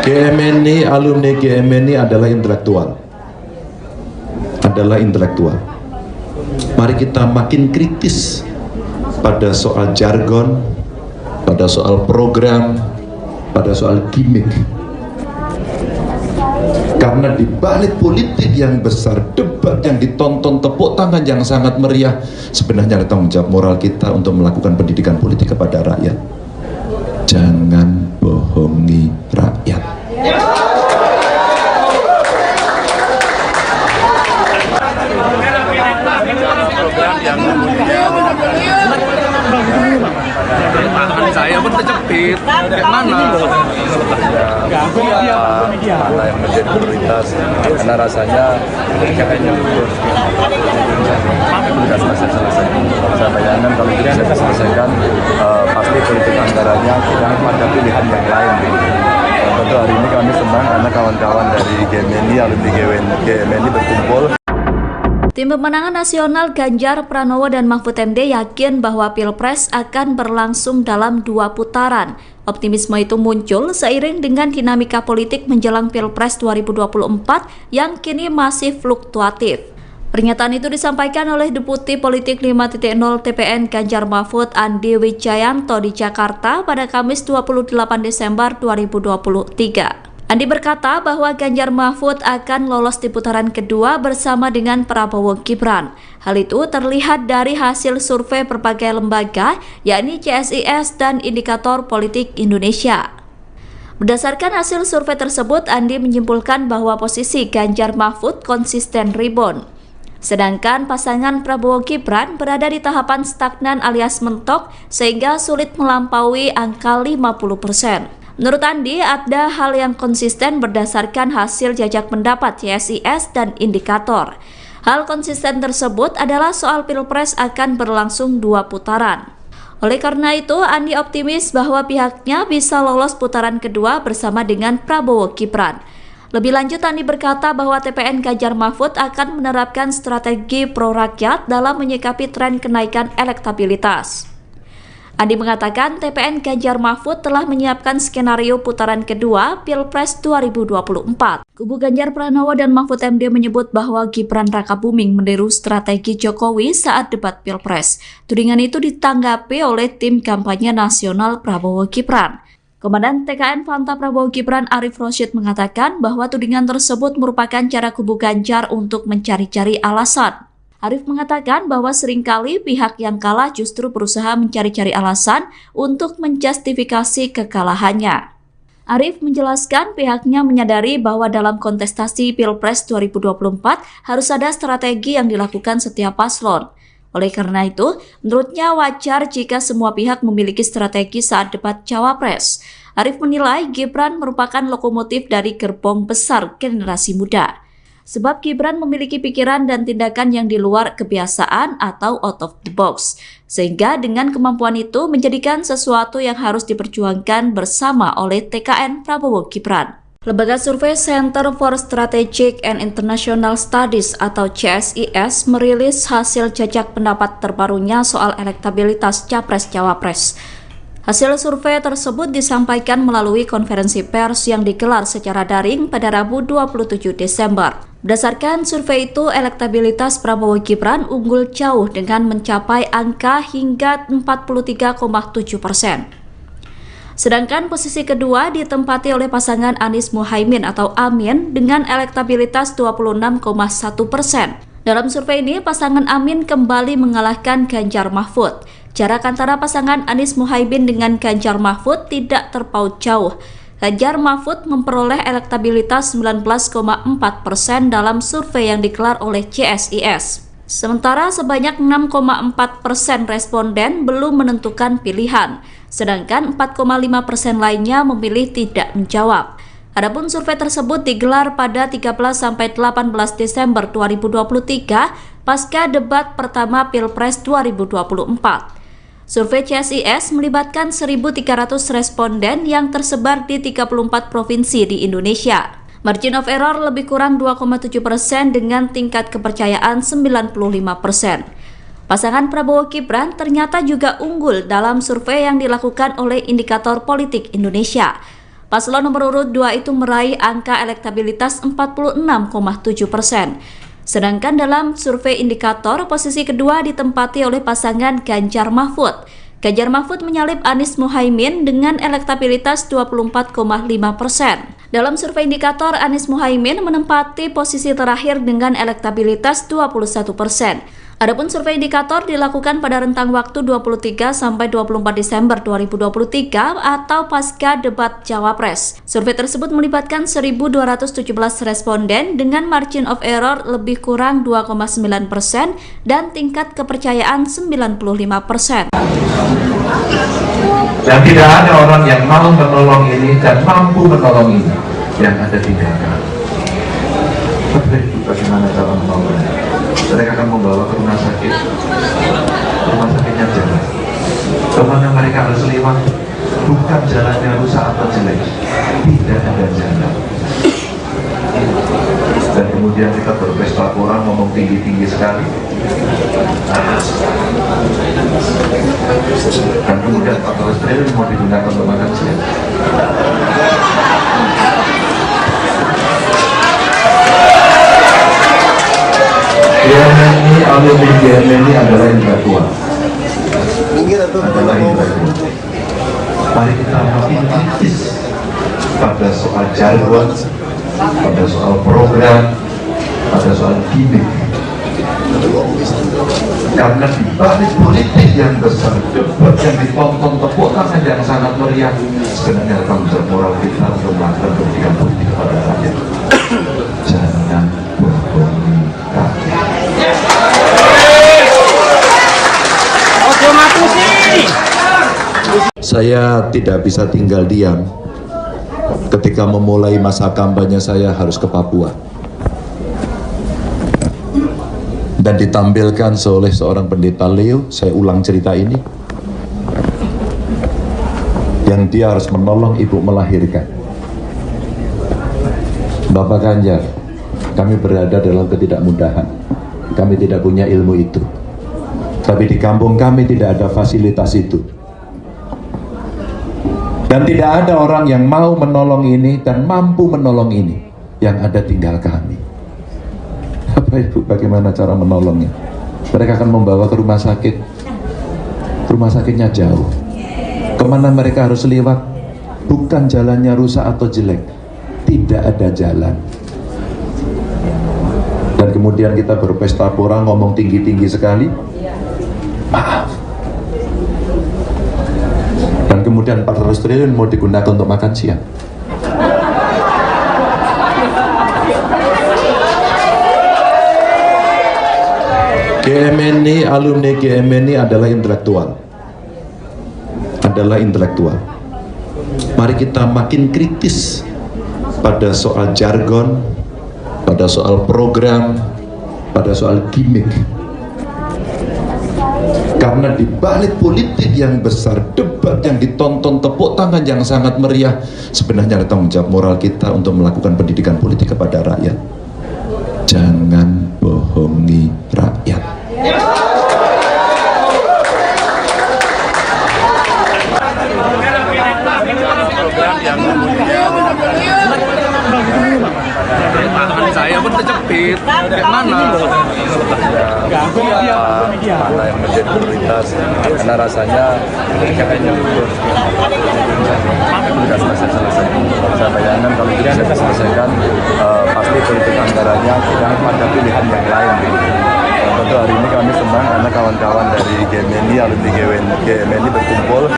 GMNI, alumni GMNI adalah intelektual. Mari kita makin kritis pada soal jargon, pada soal program, pada soal gimmick. Karena di balik politik yang besar, debat yang ditonton, tepuk tangan yang sangat meriah, sebenarnya ada tanggung jawab moral kita untuk melakukan pendidikan politik kepada rakyat. Jangan bohongi rakyat. Tangan saya pun terjepit. Mana? Mana yang menjadi prioritas? Karena rasanya kayaknya sudah selesai. Saya bayangkan kalau tidak bisa diselesaikan, pasti politik anggarannya tidak ada pilihan yang lain. Tentu hari ini kami senang karena kawan-kawan dari GMNI, alumni GMNI berkumpul. Tim pemenangan nasional Ganjar Pranowo dan Mahfud MD yakin bahwa Pilpres akan berlangsung dalam 2 putaran. Optimisme itu muncul seiring dengan dinamika politik menjelang Pilpres 2024 yang kini masih fluktuatif. Pernyataan itu disampaikan oleh Deputi Politik 5.0 TPN Ganjar Mahfud Andi Wijayanto di Jakarta pada Kamis 28 Desember 2023. Andi berkata bahwa Ganjar Mahfud akan lolos di putaran kedua bersama dengan Prabowo Gibran. Hal itu terlihat dari hasil survei berbagai lembaga, yakni CSIS dan Indikator Politik Indonesia. Berdasarkan hasil survei tersebut, Andi menyimpulkan bahwa posisi Ganjar Mahfud konsisten rebound. Sedangkan pasangan Prabowo Gibran berada di tahapan stagnan alias mentok sehingga sulit melampaui angka 50%. Menurut Andi, ada hal yang konsisten berdasarkan hasil jajak pendapat CSIS dan Indikator. Hal konsisten tersebut adalah soal Pilpres akan berlangsung 2 putaran. Oleh karena itu, Andi optimis bahwa pihaknya bisa lolos putaran kedua bersama dengan Prabowo Gibran. Lebih lanjut, Andi berkata bahwa TPN Ganjar Mahfud akan menerapkan strategi pro-rakyat dalam menyikapi tren kenaikan elektabilitas. Andi mengatakan TPN Ganjar Mahfud telah menyiapkan skenario putaran kedua Pilpres 2024. Kubu Ganjar Pranowo dan Mahfud MD menyebut bahwa Gibran Rakabuming meniru strategi Jokowi saat debat Pilpres. Tudingan itu ditanggapi oleh tim kampanye nasional Prabowo Gibran. Komandan TKN Fanta Prabowo Gibran Arif Rosyid mengatakan bahwa tudingan tersebut merupakan cara kubu Ganjar untuk mencari-cari alasan. Arif mengatakan bahwa seringkali pihak yang kalah justru berusaha mencari-cari alasan untuk menjustifikasi kekalahannya. Arif menjelaskan pihaknya menyadari bahwa dalam kontestasi Pilpres 2024 harus ada strategi yang dilakukan setiap paslon. Oleh karena itu, menurutnya wajar jika semua pihak memiliki strategi saat debat Cawapres. Arif menilai Gibran merupakan lokomotif dari gerbong besar generasi muda. Sebab Gibran memiliki pikiran dan tindakan yang di luar kebiasaan atau out of the box. Sehingga dengan kemampuan itu menjadikan sesuatu yang harus diperjuangkan bersama oleh TKN Prabowo Gibran. Lembaga survei Center for Strategic and International Studies atau CSIS merilis hasil jajak pendapat terbarunya soal elektabilitas Capres-Cawapres. Hasil survei tersebut disampaikan melalui konferensi pers yang digelar secara daring pada Rabu 27 Desember. Berdasarkan survei itu, elektabilitas Prabowo Gibran unggul jauh dengan mencapai angka hingga 43,7%. Sedangkan posisi kedua ditempati oleh pasangan Anies Muhaimin atau Amin dengan elektabilitas 26,1%. Dalam survei ini, pasangan Amin kembali mengalahkan Ganjar Mahfud. Jarak antara pasangan Anies Muhaimin dengan Ganjar Mahfud tidak terpaut jauh. Ganjar Mahfud memperoleh elektabilitas 19,4% dalam survei yang digelar oleh CSIS. Sementara sebanyak 6,4% responden belum menentukan pilihan, sedangkan 4,5% lainnya memilih tidak menjawab. Adapun survei tersebut digelar pada 13-18 Desember 2023 pasca debat pertama Pilpres 2024. Survei CSIS melibatkan 1.300 responden yang tersebar di 34 provinsi di Indonesia. Margin of error lebih kurang 2,7% dengan tingkat kepercayaan 95%. Pasangan Prabowo Gibran ternyata juga unggul dalam survei yang dilakukan oleh Indikator Politik Indonesia. Paslon nomor urut 2 itu meraih angka elektabilitas 46,7%. Sedangkan dalam survei indikator, posisi kedua ditempati oleh pasangan Ganjar Mahfud. Ganjar Mahfud menyalip Anies Muhaimin dengan elektabilitas 24,5%. Dalam survei indikator, Anies Muhaimin menempati posisi terakhir dengan elektabilitas 21%. Adapun survei indikator dilakukan pada rentang waktu 23 sampai 24 Desember 2023 atau pasca debat Cawapres. Survei tersebut melibatkan 1.217 responden dengan margin of error lebih kurang 2,9% dan tingkat kepercayaan 95%. Dan tidak ada orang yang mau menolong ini dan mampu menolong ini yang ada tinggalkan. Bagaimana cara menolongnya? Mereka akan membawa ke rumah sakit. Rumah sakitnya jalan. Kemana mereka harus lewat? Bukan jalannya rusak atau jelek. Tidak ada jalan. Dan kemudian kita berpesta orang ngomong tinggi-tinggi sekali. Dan kemudian 14 triliun mau digunakan untuk makan siang. GMNI, alumni GMNI adalah intelektual. Mari kita makin kritis pada soal jargon, pada soal program, pada soal gimmick. Karena di balik politik yang besar, debat yang ditonton, tepuk tangan yang sangat meriah, sebenarnya tanggung jawab moral kita untuk melakukan pendidikan politik kepada rakyat. Jangan bohongi rakyat. Saya tidak bisa tinggal diam ketika memulai masa kampanye saya harus ke Papua dan ditampilkan oleh seorang pendeta Leo. Saya ulang cerita ini, yang dia harus menolong ibu melahirkan. Bapak Ganjar, kami berada dalam ketidakmudahan, kami tidak punya ilmu itu, tapi di kampung kami tidak ada fasilitas itu. Dan tidak ada orang yang mau menolong ini dan mampu menolong ini. Yang ada tinggal kami. Bapak Ibu, bagaimana cara menolongnya? Mereka akan membawa ke rumah sakit. Rumah sakitnya jauh. Kemana mereka harus lewat? Bukan jalannya rusak atau jelek. Tidak ada jalan. Dan kemudian kita berpesta pora, ngomong tinggi-tinggi sekali. Maaf. Dan kemudian 400 triliun mau digunakan untuk makan siang. GMNI, alumni GMNI adalah intelektual. Mari kita makin kritis pada soal jargon, pada soal program, pada soal gimmick. Karena di balik politik yang besar, debat yang ditonton, tepuk tangan yang sangat meriah, sebenarnya ada tanggung jawab moral kita untuk melakukan pendidikan politik kepada rakyat. Jangan bohongi rakyat. Saya pun terjepit. Mana? Mana yang menjadi prioritas? Karena rasanya kayaknya sudah selesai. Saya bayangkan kalau tidak bisa diselesaikan, pasti politik anggarannya tidak ada pilihan yang lain. Tentu hari ini kami senang karena kawan-kawan dari GMNI, alumni GMNI berkumpul.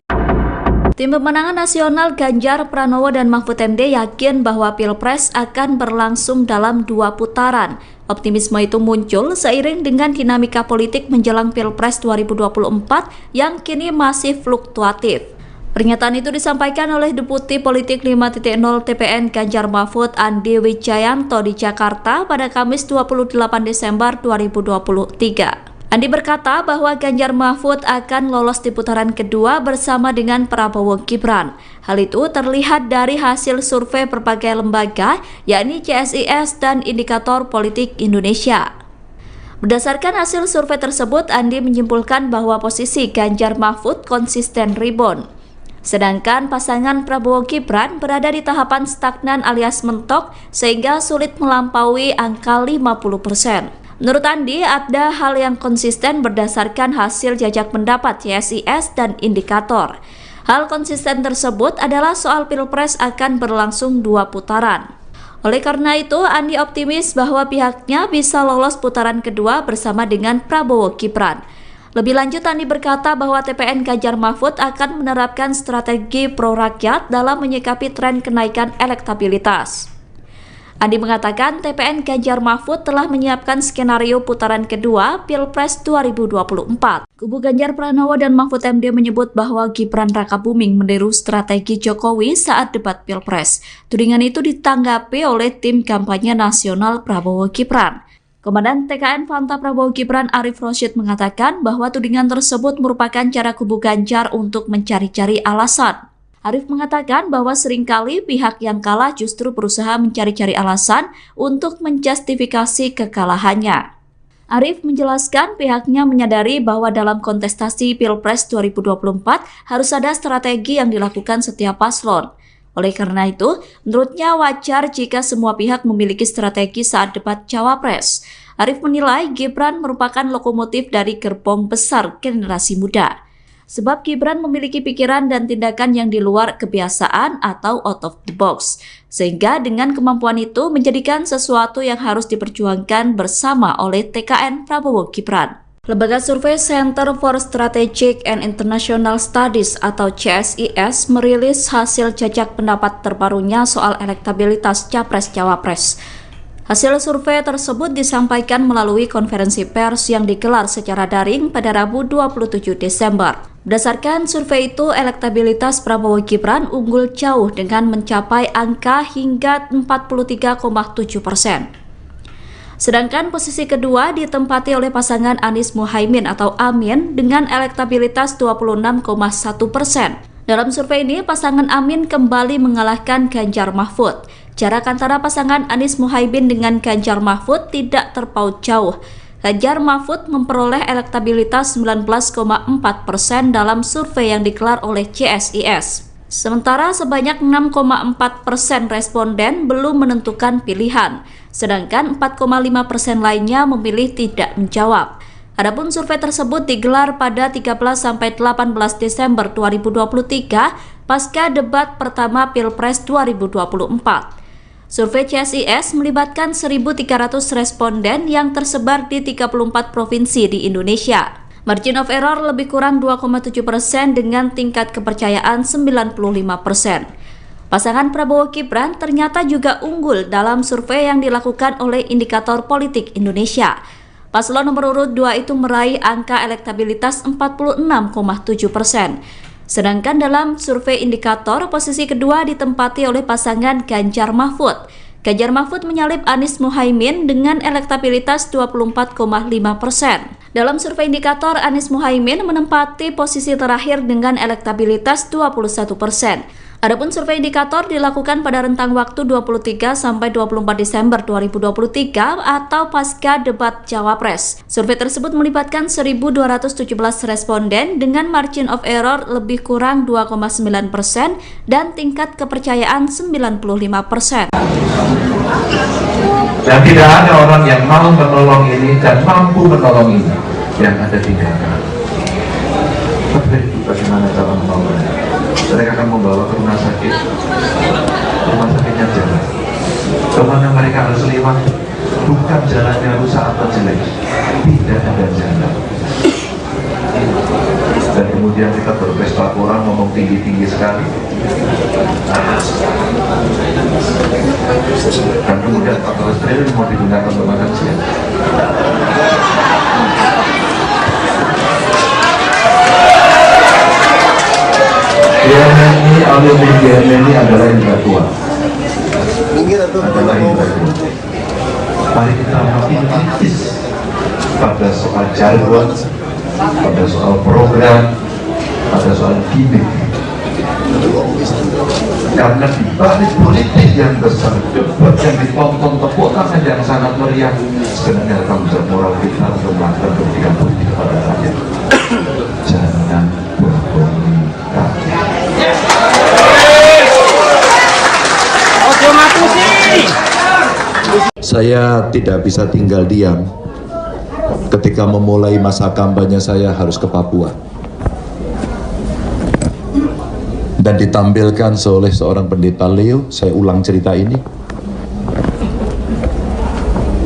Tim pemenangan nasional Ganjar Pranowo dan Mahfud MD yakin bahwa Pilpres akan berlangsung dalam 2 putaran. Optimisme itu muncul seiring dengan dinamika politik menjelang Pilpres 2024 yang kini masih fluktuatif. Pernyataan itu disampaikan oleh Deputi Politik 5.0 TPN Ganjar Mahfud Andi Wijayanto di Jakarta pada Kamis 28 Desember 2023. Andi berkata bahwa Ganjar Mahfud akan lolos di putaran kedua bersama dengan Prabowo Gibran. Hal itu terlihat dari hasil survei berbagai lembaga, yakni CSIS dan Indikator Politik Indonesia. Berdasarkan hasil survei tersebut, Andi menyimpulkan bahwa posisi Ganjar Mahfud konsisten rebound. Sedangkan pasangan Prabowo Gibran berada di tahapan stagnan alias mentok sehingga sulit melampaui angka 50%. Menurut Andi, ada hal yang konsisten berdasarkan hasil jajak pendapat CSIS dan Indikator. Hal konsisten tersebut adalah soal Pilpres akan berlangsung 2 putaran. Oleh karena itu, Andi optimis bahwa pihaknya bisa lolos putaran kedua bersama dengan Prabowo Gibran. Lebih lanjut, Andi berkata bahwa TPN Ganjar Mahfud akan menerapkan strategi pro-rakyat dalam menyikapi tren kenaikan elektabilitas. Andi mengatakan TPN Ganjar Mahfud telah menyiapkan skenario putaran kedua Pilpres 2024. Kubu Ganjar Pranowo dan Mahfud MD menyebut bahwa Gibran Rakabuming meniru strategi Jokowi saat debat Pilpres. Tudingan itu ditanggapi oleh tim kampanye nasional Prabowo Gibran. Komandan TKN Fanta Prabowo Gibran Arif Rosyid mengatakan bahwa tudingan tersebut merupakan cara kubu Ganjar untuk mencari-cari alasan. Arif mengatakan bahwa seringkali pihak yang kalah justru berusaha mencari-cari alasan untuk menjustifikasi kekalahannya. Arif menjelaskan pihaknya menyadari bahwa dalam kontestasi Pilpres 2024 harus ada strategi yang dilakukan setiap paslon. Oleh karena itu, menurutnya wajar jika semua pihak memiliki strategi saat debat Cawapres. Arif menilai Gibran merupakan lokomotif dari gerbong besar generasi muda. Sebab Gibran memiliki pikiran dan tindakan yang di luar kebiasaan atau out of the box. Sehingga dengan kemampuan itu menjadikan sesuatu yang harus diperjuangkan bersama oleh TKN Prabowo Gibran. Lembaga survei Center for Strategic and International Studies atau CSIS merilis hasil jajak pendapat terbarunya soal elektabilitas Capres-Cawapres. Hasil survei tersebut disampaikan melalui konferensi pers yang digelar secara daring pada Rabu 27 Desember. Berdasarkan survei itu, elektabilitas Prabowo Gibran unggul jauh dengan mencapai angka hingga 43,7%. Sedangkan posisi kedua ditempati oleh pasangan Anies Muhaimin atau Amin dengan elektabilitas 26,1%. Dalam survei ini, pasangan Amin kembali mengalahkan Ganjar Mahfud. Jarak antara pasangan Anies Muhaimin dengan Ganjar Mahfud tidak terpaut jauh. Ganjar Mahfud memperoleh elektabilitas 19,4% dalam survei yang digelar oleh CSIS. Sementara sebanyak 6,4% responden belum menentukan pilihan, sedangkan 4,5% lainnya memilih tidak menjawab. Adapun survei tersebut digelar pada 13-18 Desember 2023 pasca debat pertama Pilpres 2024. Survei CSIS melibatkan 1.300 responden yang tersebar di 34 provinsi di Indonesia. Margin of error lebih kurang 2,7% dengan tingkat kepercayaan 95%. Pasangan Prabowo Gibran ternyata juga unggul dalam survei yang dilakukan oleh Indikator Politik Indonesia. Paslon nomor urut 2 itu meraih angka elektabilitas 46,7%. Sedangkan dalam survei Indikator, posisi kedua ditempati oleh pasangan Ganjar Mahfud. Ganjar Mahfud menyalip Anies Muhaimin dengan elektabilitas 24,5%. Dalam survei Indikator, Anies Muhaimin menempati posisi terakhir dengan elektabilitas 21%. Adapun survei Indikator dilakukan pada rentang waktu 23-24 Desember 2023 atau pasca debat Cawapres. Survei tersebut melibatkan 1.217 responden dengan margin of error lebih kurang 2,9% dan tingkat kepercayaan 95%. Dan tidak ada orang yang mau menolong ini dan mampu menolong ini yang ada di dalam. Tapi bagaimana cara menolongnya? Mereka akan membawa ke rumah sakitnya jalan. Kemana mereka harus lewat, bukan jalannya rusak atau jelek, tidak ada jalan. Dan kemudian kita berpesta orang ngomong tinggi-tinggi sekali. Dan kemudian 14 triliun mau digunakan untuk makan siang. GMNI, alumni GMNI adalah intelektual. Adalah intelektual. Mari kita makin kritis pada soal jargon, pada soal program, pada soal gimmick. Karena di balik politik yang besar, debat yang ditonton, tepuk tangan yang sangat meriah, sebenarnya tanggung jawab moral kita untuk melakukan pendidikan politik kepada rakyat. Jangan bohongi rakyat. Saya tidak bisa tinggal diam ketika memulai masa kampanye saya harus ke Papua dan ditampilkan oleh seorang pendeta Leo. Saya ulang cerita ini,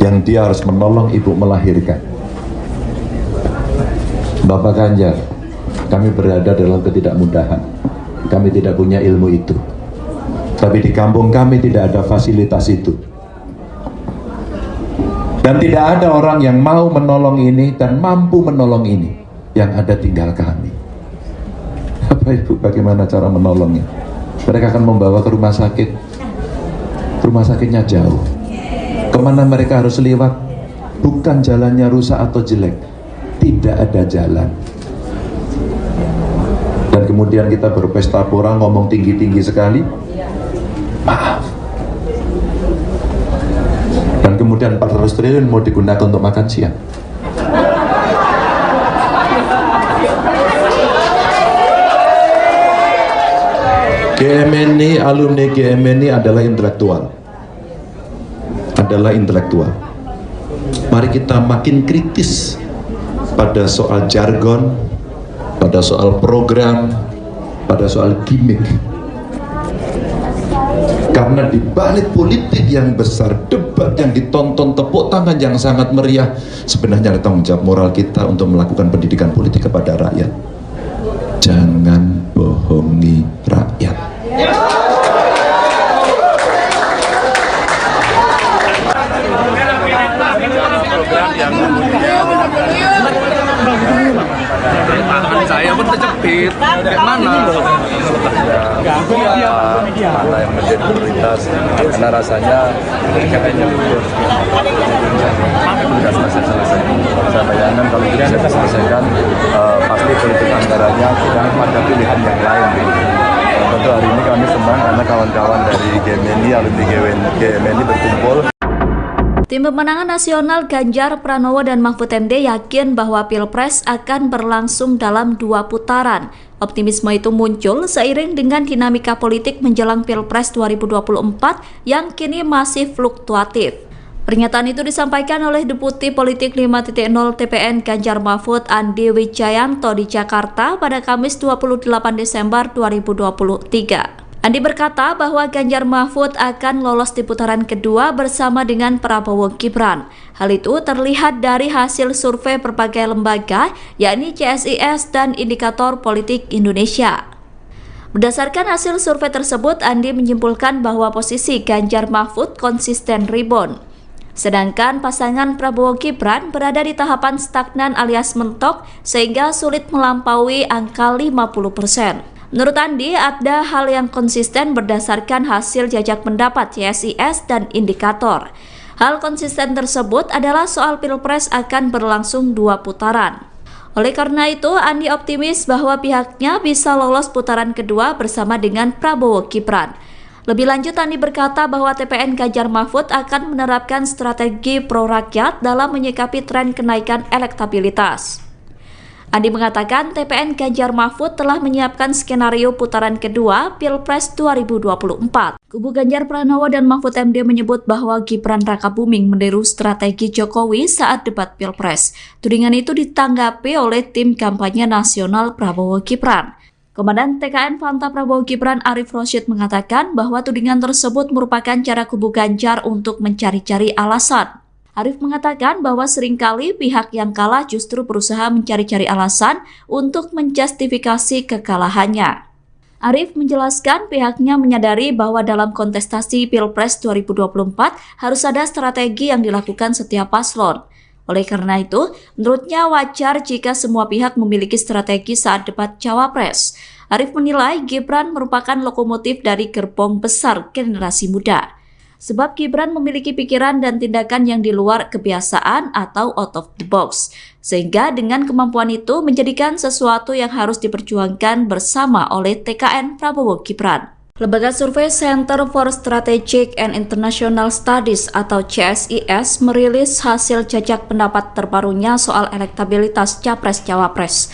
yang dia harus menolong ibu melahirkan. Bapak Ganjar, kami berada dalam ketidakmudahan, kami tidak punya ilmu itu, tapi di kampung kami tidak ada fasilitas itu. Dan tidak ada orang yang mau menolong ini dan mampu menolong ini. Yang ada tinggal kami. Bapak Ibu, bagaimana cara menolongnya? Mereka akan membawa ke rumah sakit. Rumah sakitnya jauh. Kemana mereka harus lewat? Bukan jalannya rusak atau jelek. Tidak ada jalan. Dan kemudian kita berpesta pora, ngomong tinggi-tinggi sekali. Maaf. Dan kemudian 400 triliun mau digunakan untuk makan siang. GMNI, alumni GMNI adalah intelektual. Mari kita makin kritis pada soal jargon, pada soal program, pada soal gimmick. Karena di balik politik yang besar, debat yang ditonton, tepuk tangan yang sangat meriah, sebenarnya ada tanggung jawab moral kita untuk melakukan pendidikan politik kepada rakyat. Jangan bohongi rakyat. Tangan saya pun terjepit. Kayak mana? Mana yang menjadi prioritas, karena rasanya kayaknya tugas selesai. Saya bayangkan kalau itu bisa diselesaikan, pasti politik anggarannya tidak ada pilihan yang lain. Tentu hari ini kami senang karena kawan-kawan dari GMNI, alumni GMNI berkumpul. Tim Pemenangan Nasional Ganjar Pranowo dan Mahfud MD yakin bahwa Pilpres akan berlangsung dalam 2 putaran. Optimisme itu muncul seiring dengan dinamika politik menjelang Pilpres 2024 yang kini masih fluktuatif. Pernyataan itu disampaikan oleh Deputi Politik 5.0 TPN Ganjar Mahfud Andi Wijayanto di Jakarta pada Kamis 28 Desember 2023. Andi berkata bahwa Ganjar Mahfud akan lolos di putaran kedua bersama dengan Prabowo Gibran. Hal itu terlihat dari hasil survei berbagai lembaga, yakni CSIS dan Indikator Politik Indonesia. Berdasarkan hasil survei tersebut, Andi menyimpulkan bahwa posisi Ganjar Mahfud konsisten rebound. Sedangkan pasangan Prabowo Gibran berada di tahapan stagnan alias mentok sehingga sulit melampaui angka 50%. Menurut Andi, ada hal yang konsisten berdasarkan hasil jajak pendapat CSIS dan Indikator. Hal konsisten tersebut adalah soal Pilpres akan berlangsung 2 putaran. Oleh karena itu, Andi optimis bahwa pihaknya bisa lolos putaran kedua bersama dengan Prabowo Gibran. Lebih lanjut, Andi berkata bahwa TPN Ganjar Mahfud akan menerapkan strategi pro-rakyat dalam menyikapi tren kenaikan elektabilitas. Andi mengatakan TPN Ganjar Mahfud telah menyiapkan skenario putaran kedua Pilpres 2024. Kubu Ganjar Pranowo dan Mahfud MD menyebut bahwa Gibran Rakabuming meniru strategi Jokowi saat debat Pilpres. Tudingan itu ditanggapi oleh tim kampanye nasional Prabowo Gibran. Komandan TKN Fanta Prabowo Gibran Arif Rosyid mengatakan bahwa tudingan tersebut merupakan cara kubu Ganjar untuk mencari-cari alasan. Arif mengatakan bahwa seringkali pihak yang kalah justru berusaha mencari-cari alasan untuk menjustifikasi kekalahannya. Arif menjelaskan pihaknya menyadari bahwa dalam kontestasi Pilpres 2024 harus ada strategi yang dilakukan setiap paslon. Oleh karena itu, menurutnya wajar jika semua pihak memiliki strategi saat debat Cawapres. Arif menilai Gibran merupakan lokomotif dari gerbong besar generasi muda. sebab Gibran memiliki pikiran dan tindakan yang di luar kebiasaan atau out of the box, sehingga dengan kemampuan itu menjadikan sesuatu yang harus diperjuangkan bersama oleh TKN Prabowo Gibran. Lembaga survei Center for Strategic and International Studies atau CSIS merilis hasil jajak pendapat terbarunya soal elektabilitas Capres-Cawapres.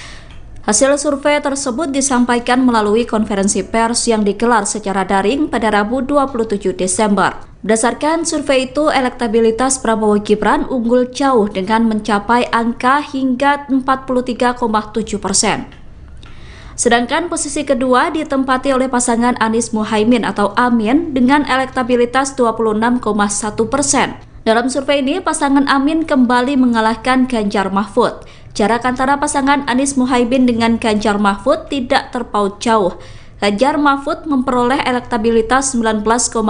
Hasil survei tersebut disampaikan melalui konferensi pers yang digelar secara daring pada Rabu 27 Desember. Berdasarkan survei itu, elektabilitas Prabowo Gibran unggul jauh dengan mencapai angka hingga 43,7%. Sedangkan posisi kedua ditempati oleh pasangan Anies Muhaimin atau Amin dengan elektabilitas 26,1%. Dalam survei ini, pasangan Amin kembali mengalahkan Ganjar Mahfud. Jarak antara pasangan Anies Muhaimin dengan Ganjar Mahfud tidak terpaut jauh. Ganjar Mahfud memperoleh elektabilitas 19,4%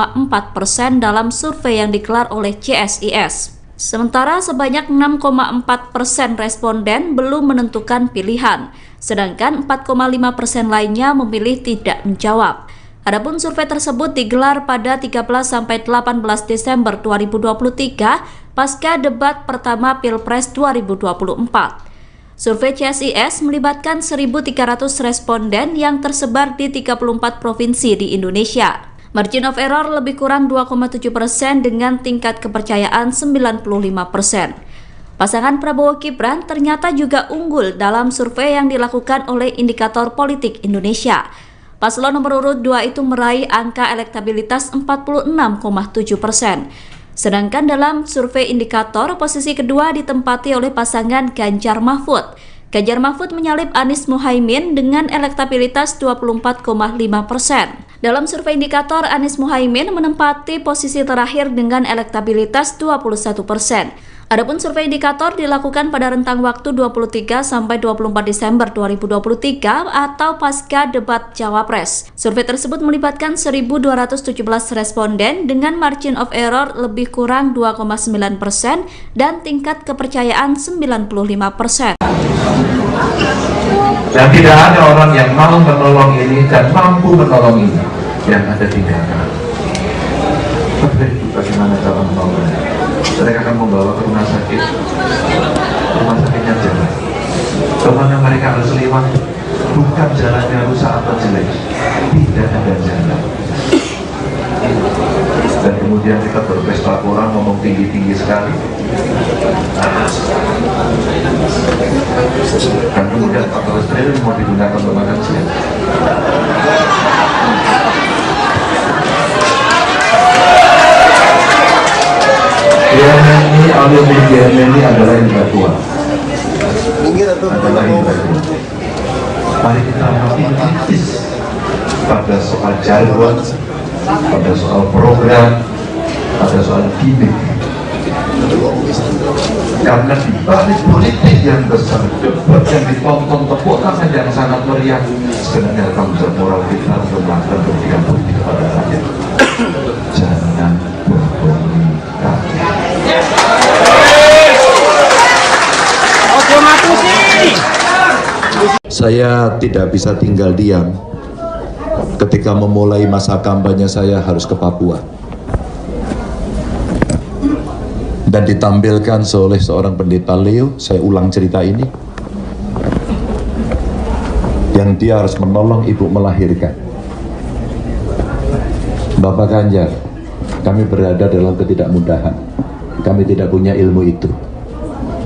dalam survei yang digelar oleh CSIS. Sementara sebanyak 6,4% responden belum menentukan pilihan, sedangkan 4,5% lainnya memilih tidak menjawab. Adapun survei tersebut digelar pada 13-18 Desember 2023 pasca debat pertama Pilpres 2024. Survei CSIS melibatkan 1.300 responden yang tersebar di 34 provinsi di Indonesia. Margin of error lebih kurang 2,7% dengan tingkat kepercayaan 95%. Pasangan Prabowo Gibran ternyata juga unggul dalam survei yang dilakukan oleh Indikator Politik Indonesia. Paslon nomor urut 2 itu meraih angka elektabilitas 46,7%. Sedangkan dalam survei indikator, posisi kedua ditempati oleh pasangan Ganjar Mahfud. Ganjar Mahfud menyalip Anies Muhaimin dengan elektabilitas 24,5%. Dalam survei indikator, Anies Muhaimin menempati posisi terakhir dengan elektabilitas 21%. Adapun survei indikator dilakukan pada rentang waktu 23-24 Desember 2023 atau pasca debat Cawapres. Survei tersebut melibatkan 1.217 responden dengan margin of error lebih kurang 2,9% dan tingkat kepercayaan 95%. Dan tidak ada orang yang mau menolong ini dan mampu menolong ini yang ada tinggalkan. Bagaimana cara menolongnya? Mereka akan membawa ke rumah sakitnya jalan. Kemana mereka harus lewat, bukan jalannya rusak atau jelek, tidak ada jalan. Dan kemudian kita berpesta orang ngomong tinggi-tinggi sekali. Dan kemudian 14 triliun mau digunakan untuk makan siang. GMNI adalah intelektual. Mari kita makin kritis pada soal jargon, pada soal program, pada soal gimmick. Karena di balik politik yang besar, debat yang ditonton, tepuk tangan yang sangat meriah, sebenarnya tanggung jawab moral kita untuk melakukan pendidikan politik kepada rakyat. Jangan berkomunikasi. Saya tidak bisa tinggal diam ketika memulai masa kampanye saya harus ke Papua dan ditampilkan oleh seorang pendeta Leo. Saya ulang cerita ini, yang dia harus menolong ibu melahirkan. Bapak Ganjar, kami berada dalam ketidakmudahan, kami tidak punya ilmu itu,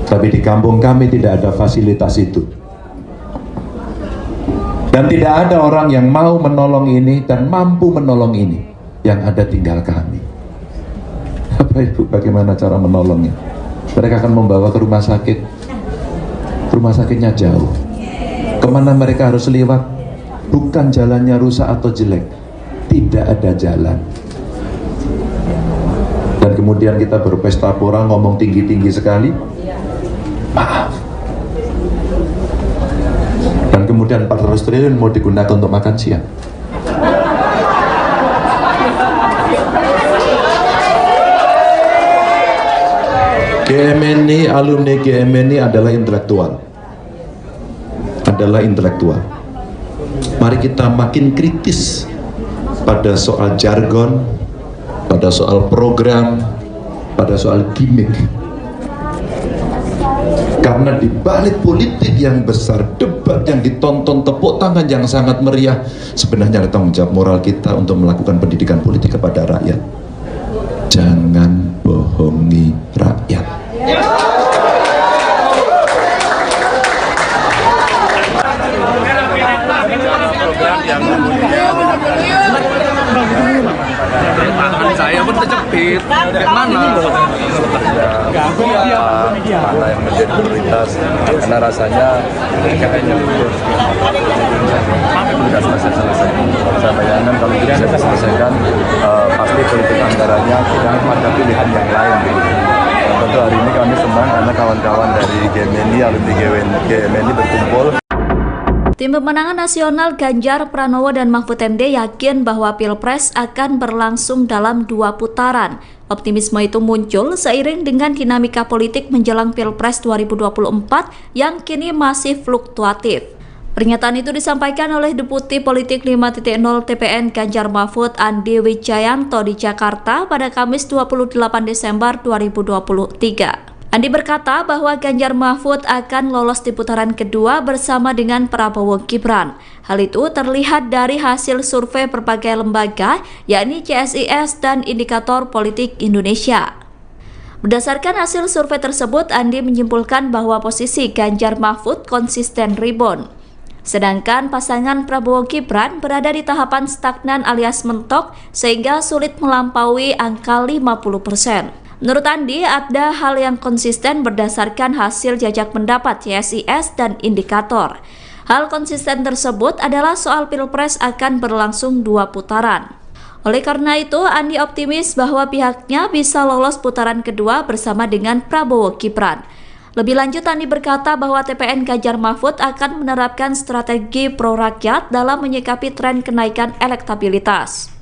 tapi di kampung kami tidak ada fasilitas itu. Dan tidak ada orang yang mau menolong ini dan mampu menolong ini, yang ada tinggal kami. Bapak Ibu, bagaimana cara menolongnya? Mereka akan membawa ke rumah sakit. Rumah sakitnya jauh. Kemana mereka harus lewat? Bukan jalannya rusak atau jelek, tidak ada jalan. Dan kemudian kita berpesta pora, ngomong tinggi-tinggi sekali. Maaf. Dan kemudian 400 triliun mau digunakan untuk makan siang. GMNI, alumni GMNI adalah intelektual. Mari kita makin kritis pada soal jargon, pada soal program, pada soal gimmick. Karena di balik politik yang besar, debat yang ditonton, tepuk tangan yang sangat meriah, sebenarnya ada tanggung jawab moral kita untuk melakukan pendidikan politik kepada rakyat. Jangan bohongi rakyat. Tangan saya pun terjepit. Gimana? Mana yang menjadi prioritas, karena rasanya kayaknya sudah selesai. Saya bayangkan kalau tidak bisa diselesaikan, pasti politik anggarannya tidak ada pilihan yang lain. Tentu hari ini kami senang karena kawan-kawan dari GMNI, alumni GMNI berkumpul. Tim Pemenangan Nasional Ganjar Pranowo dan Mahfud MD yakin bahwa Pilpres akan berlangsung dalam 2 putaran. Optimisme itu muncul seiring dengan dinamika politik menjelang Pilpres 2024 yang kini masih fluktuatif. Pernyataan itu disampaikan oleh Deputi Politik 5.0 TPN Ganjar Mahfud Andi Wijayanto di Jakarta pada Kamis 28 Desember 2023. Andi berkata bahwa Ganjar Mahfud akan lolos di putaran kedua bersama dengan Prabowo Gibran. Hal itu terlihat dari hasil survei berbagai lembaga, yakni CSIS dan Indikator Politik Indonesia. Berdasarkan hasil survei tersebut, Andi menyimpulkan bahwa posisi Ganjar Mahfud konsisten rebound. Sedangkan pasangan Prabowo Gibran berada di tahapan stagnan alias mentok sehingga sulit melampaui angka 50%. Menurut Andi, ada hal yang konsisten berdasarkan hasil jajak pendapat CSIS dan Indikator. Hal konsisten tersebut adalah soal Pilpres akan berlangsung 2 putaran. Oleh karena itu, Andi optimis bahwa pihaknya bisa lolos putaran kedua bersama dengan Prabowo Gibran. Lebih lanjut, Andi berkata bahwa TPN Ganjar Mahfud akan menerapkan strategi pro-rakyat dalam menyikapi tren kenaikan elektabilitas.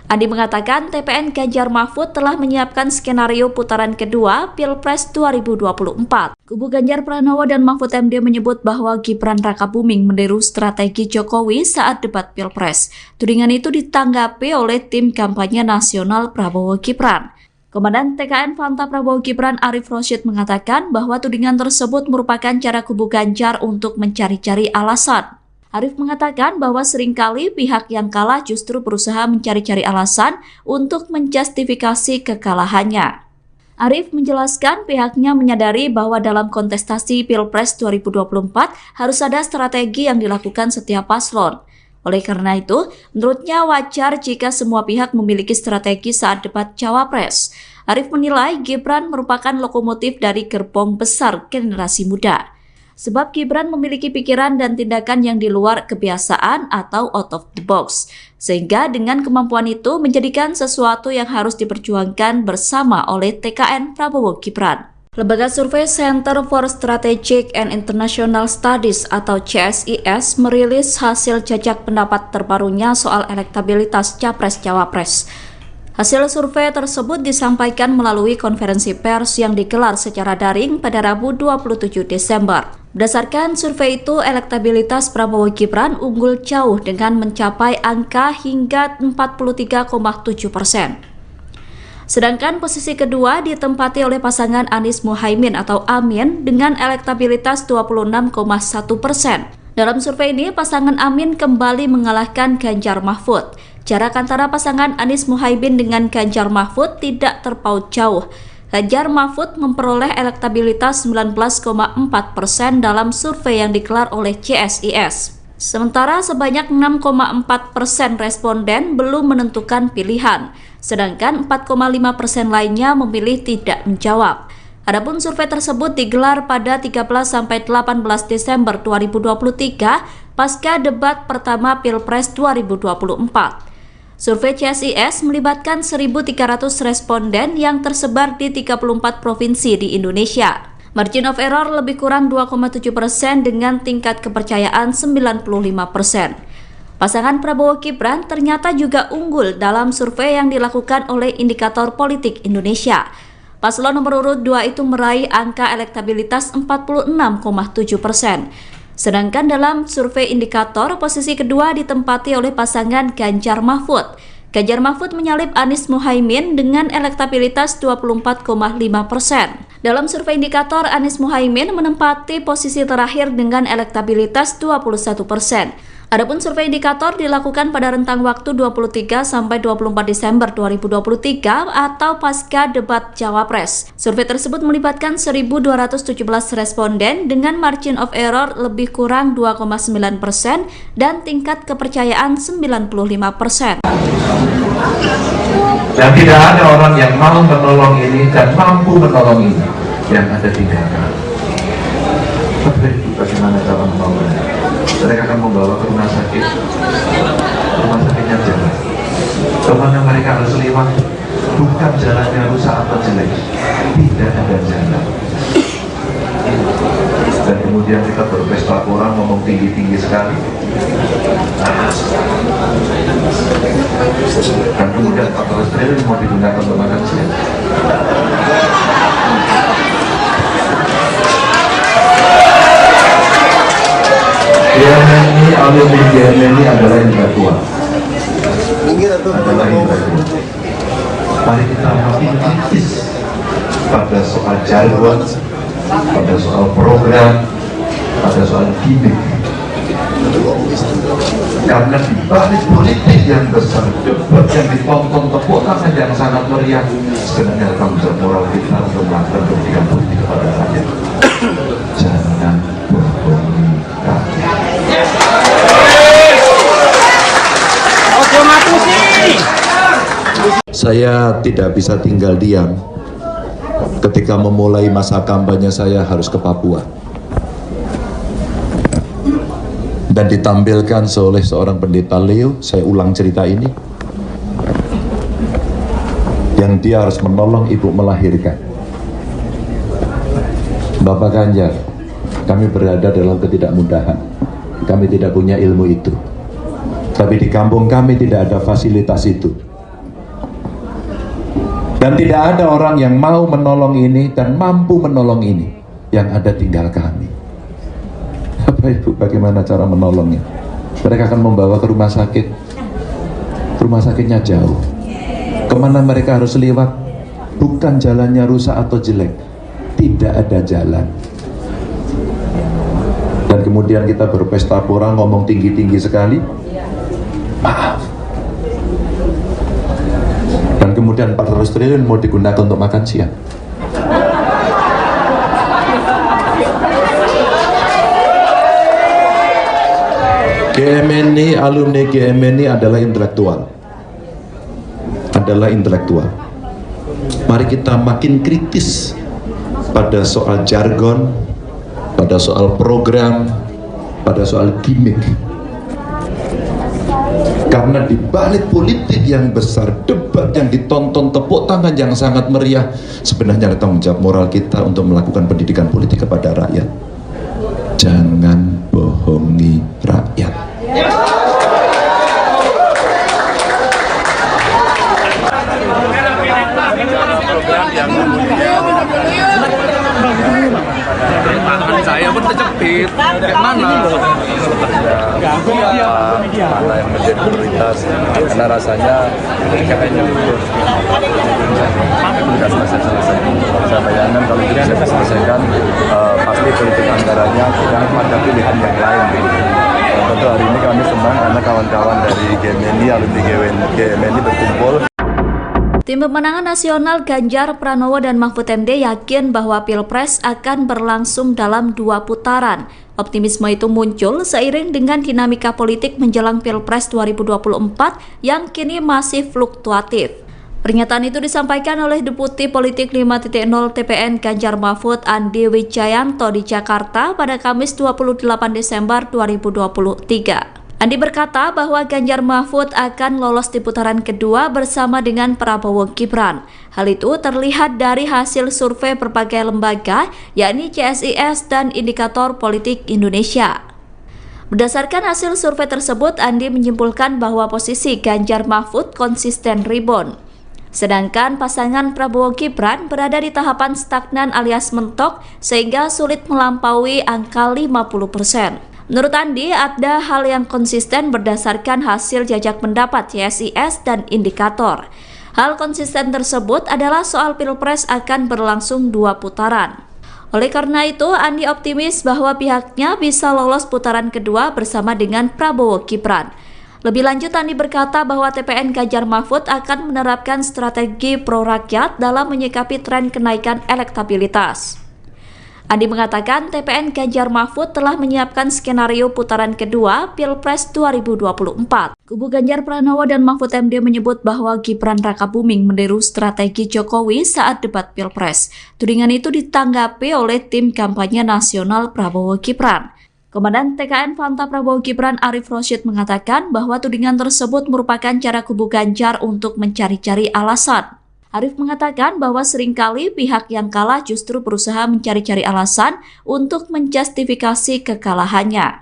Andi mengatakan TPN Ganjar Mahfud telah menyiapkan skenario putaran kedua Pilpres 2024. Kubu Ganjar Pranowo dan Mahfud MD menyebut bahwa Gibran Rakabuming meniru strategi Jokowi saat debat Pilpres. Tudingan itu ditanggapi oleh tim kampanye nasional Prabowo Gibran. Komandan TKN Fanta Prabowo Gibran Arif Rosyid mengatakan bahwa tudingan tersebut merupakan cara kubu Ganjar untuk mencari-cari alasan. Arif mengatakan bahwa seringkali pihak yang kalah justru berusaha mencari-cari alasan untuk menjustifikasi kekalahannya. Arif menjelaskan pihaknya menyadari bahwa dalam kontestasi Pilpres 2024 harus ada strategi yang dilakukan setiap paslon. Oleh karena itu, menurutnya wajar jika semua pihak memiliki strategi saat debat Cawapres. Arif menilai Gibran merupakan lokomotif dari gerbong besar generasi muda. Sebab Gibran memiliki pikiran dan tindakan yang di luar kebiasaan atau out of the box. Sehingga dengan kemampuan itu menjadikan sesuatu yang harus diperjuangkan bersama oleh TKN Prabowo Gibran. Lembaga survei Center for Strategic and International Studies atau CSIS merilis hasil jajak pendapat terbarunya soal elektabilitas Capres-Cawapres. Hasil survei tersebut disampaikan melalui konferensi pers yang digelar secara daring pada Rabu 27 Desember. Berdasarkan survei itu, elektabilitas Prabowo Gibran unggul jauh dengan mencapai angka hingga 43,7%. Sedangkan posisi kedua ditempati oleh pasangan Anies Muhaimin atau Amin dengan elektabilitas 26,1%. Dalam survei ini, pasangan Amin kembali mengalahkan Ganjar Mahfud. Jarak antara pasangan Anies Muhaimin dengan Ganjar Mahfud tidak terpaut jauh. Ganjar Mahfud memperoleh elektabilitas 19,4% dalam survei yang digelar oleh CSIS. Sementara sebanyak 6,4% responden belum menentukan pilihan, sedangkan 4,5% lainnya memilih tidak menjawab. Adapun survei tersebut digelar pada 13-18 Desember 2023 pasca debat pertama Pilpres 2024. Survei CSIS melibatkan 1.300 responden yang tersebar di 34 provinsi di Indonesia. Margin of error lebih kurang 2,7% dengan tingkat kepercayaan 95%. Pasangan Prabowo Gibran ternyata juga unggul dalam survei yang dilakukan oleh Indikator Politik Indonesia. Paslon nomor urut 2 itu meraih angka elektabilitas 46,7%. Sedangkan dalam survei Indikator, posisi kedua ditempati oleh pasangan Ganjar Mahfud. Ganjar Mahfud menyalip Anies Muhaimin dengan elektabilitas 24,5%. Dalam survei indikator, Anies Muhaimin menempati posisi terakhir dengan elektabilitas 21%. Adapun survei indikator dilakukan pada rentang waktu 23 sampai 24 Desember 2023 atau pasca debat Cawapres. Survei tersebut melibatkan 1.217 responden dengan margin of error lebih kurang 2,9% dan tingkat kepercayaan 95%. Dan tidak ada orang yang mau menolong ini dan mampu menolong ini yang ada tinggalkan. Tapi bagaimana cara menolongnya? Mereka akan membawa ke rumah sakit. Rumah sakitnya jalan. Kemana mereka harus lewat? Bukan jalannya rusak atau jelek. Tidak ada jalan. Dan kemudian kita berpesta orang ngomong tinggi-tinggi sekali. Dan kemudian 14 triliun mau digunakan untuk makan siang. GMNI adalah intelektual. Mari kita makin kritis pada soal jargon, pada soal program, pada soal gimmick. Karena di balik politik yang besar, debat yang ditonton, tepuk tangan yang sangat meriah, sebenarnya tanggung jawab moral kita untuk melakukan pendidikan politik kepada rakyat. Jangan bohongi rakyat. Saya tidak bisa tinggal diam ketika memulai masa kampanye saya harus ke Papua dan ditampilkan oleh seorang pendeta Leo. Saya ulang cerita ini, yang dia harus menolong ibu melahirkan. Bapak Ganjar, kami berada dalam ketidakmudahan, kami tidak punya ilmu itu, tapi di kampung kami tidak ada fasilitas itu. Dan tidak ada orang yang mau menolong ini dan mampu menolong ini. Yang ada tinggal kami. Bapak Ibu, bagaimana cara menolongnya? Mereka akan membawa ke rumah sakit. Rumah sakitnya jauh. Kemana mereka harus lewat? Bukan jalannya rusak atau jelek. Tidak ada jalan. Dan kemudian kita berpesta pora ngomong tinggi-tinggi sekali. Maaf. Dan kemudian 400 triliun mau digunakan untuk makan siang. GMNI, alumni GMNI adalah intelektual. Mari kita makin kritis pada soal jargon, pada soal program, pada soal gimmick. Karena di balik politik yang besar, debat yang ditonton, tepuk tangan yang sangat meriah, sebenarnya ada tanggung jawab moral kita untuk melakukan pendidikan politik kepada rakyat. Jangan bohongi rakyat. Tangan saya pun terjepit. Kayak mana? Mana yang menjadi prioritas? Karena rasanya kayaknya sudah selesai. Saya bayangkan kalau tidak selesaikan, pasti politik anggarannya tidak ada pilihan yang lain. Tentu hari ini kami senang karena kawan-kawan dari GMNI, alumni GMNI berkumpul. Tim Pemenangan Nasional Ganjar Pranowo dan Mahfud MD yakin bahwa Pilpres akan berlangsung dalam 2 putaran. Optimisme itu muncul seiring dengan dinamika politik menjelang Pilpres 2024 yang kini masih fluktuatif. Pernyataan itu disampaikan oleh Deputi Politik 5.0 TPN Ganjar Mahfud Andi Wijayanto di Jakarta pada Kamis 28 Desember 2023. Andi berkata bahwa Ganjar Mahfud akan lolos di putaran kedua bersama dengan Prabowo Gibran. Hal itu terlihat dari hasil survei berbagai lembaga, yakni CSIS dan Indikator Politik Indonesia. Berdasarkan hasil survei tersebut, Andi menyimpulkan bahwa posisi Ganjar Mahfud konsisten rebound. Sedangkan pasangan Prabowo Gibran berada di tahapan stagnan alias mentok sehingga sulit melampaui angka 50%. Menurut Andi, ada hal yang konsisten berdasarkan hasil jajak pendapat CSIS dan indikator. Hal konsisten tersebut adalah soal Pilpres akan berlangsung 2 putaran. Oleh karena itu, Andi optimis bahwa pihaknya bisa lolos putaran kedua bersama dengan Prabowo Gibran. Lebih lanjut, Andi berkata bahwa TPN Ganjar Mahfud akan menerapkan strategi pro-rakyat dalam menyikapi tren kenaikan elektabilitas. Andi mengatakan TPN Ganjar Mahfud telah menyiapkan skenario putaran kedua Pilpres 2024. Kubu Ganjar Pranowo dan Mahfud MD menyebut bahwa Gibran Rakabuming meniru strategi Jokowi saat debat Pilpres. Tudingan itu ditanggapi oleh tim kampanye nasional Prabowo Gibran. Komandan TKN Fanta Prabowo Gibran Arif Rosyid mengatakan bahwa tudingan tersebut merupakan cara kubu Ganjar untuk mencari-cari alasan. Arif mengatakan bahwa seringkali pihak yang kalah justru berusaha mencari-cari alasan untuk menjustifikasi kekalahannya.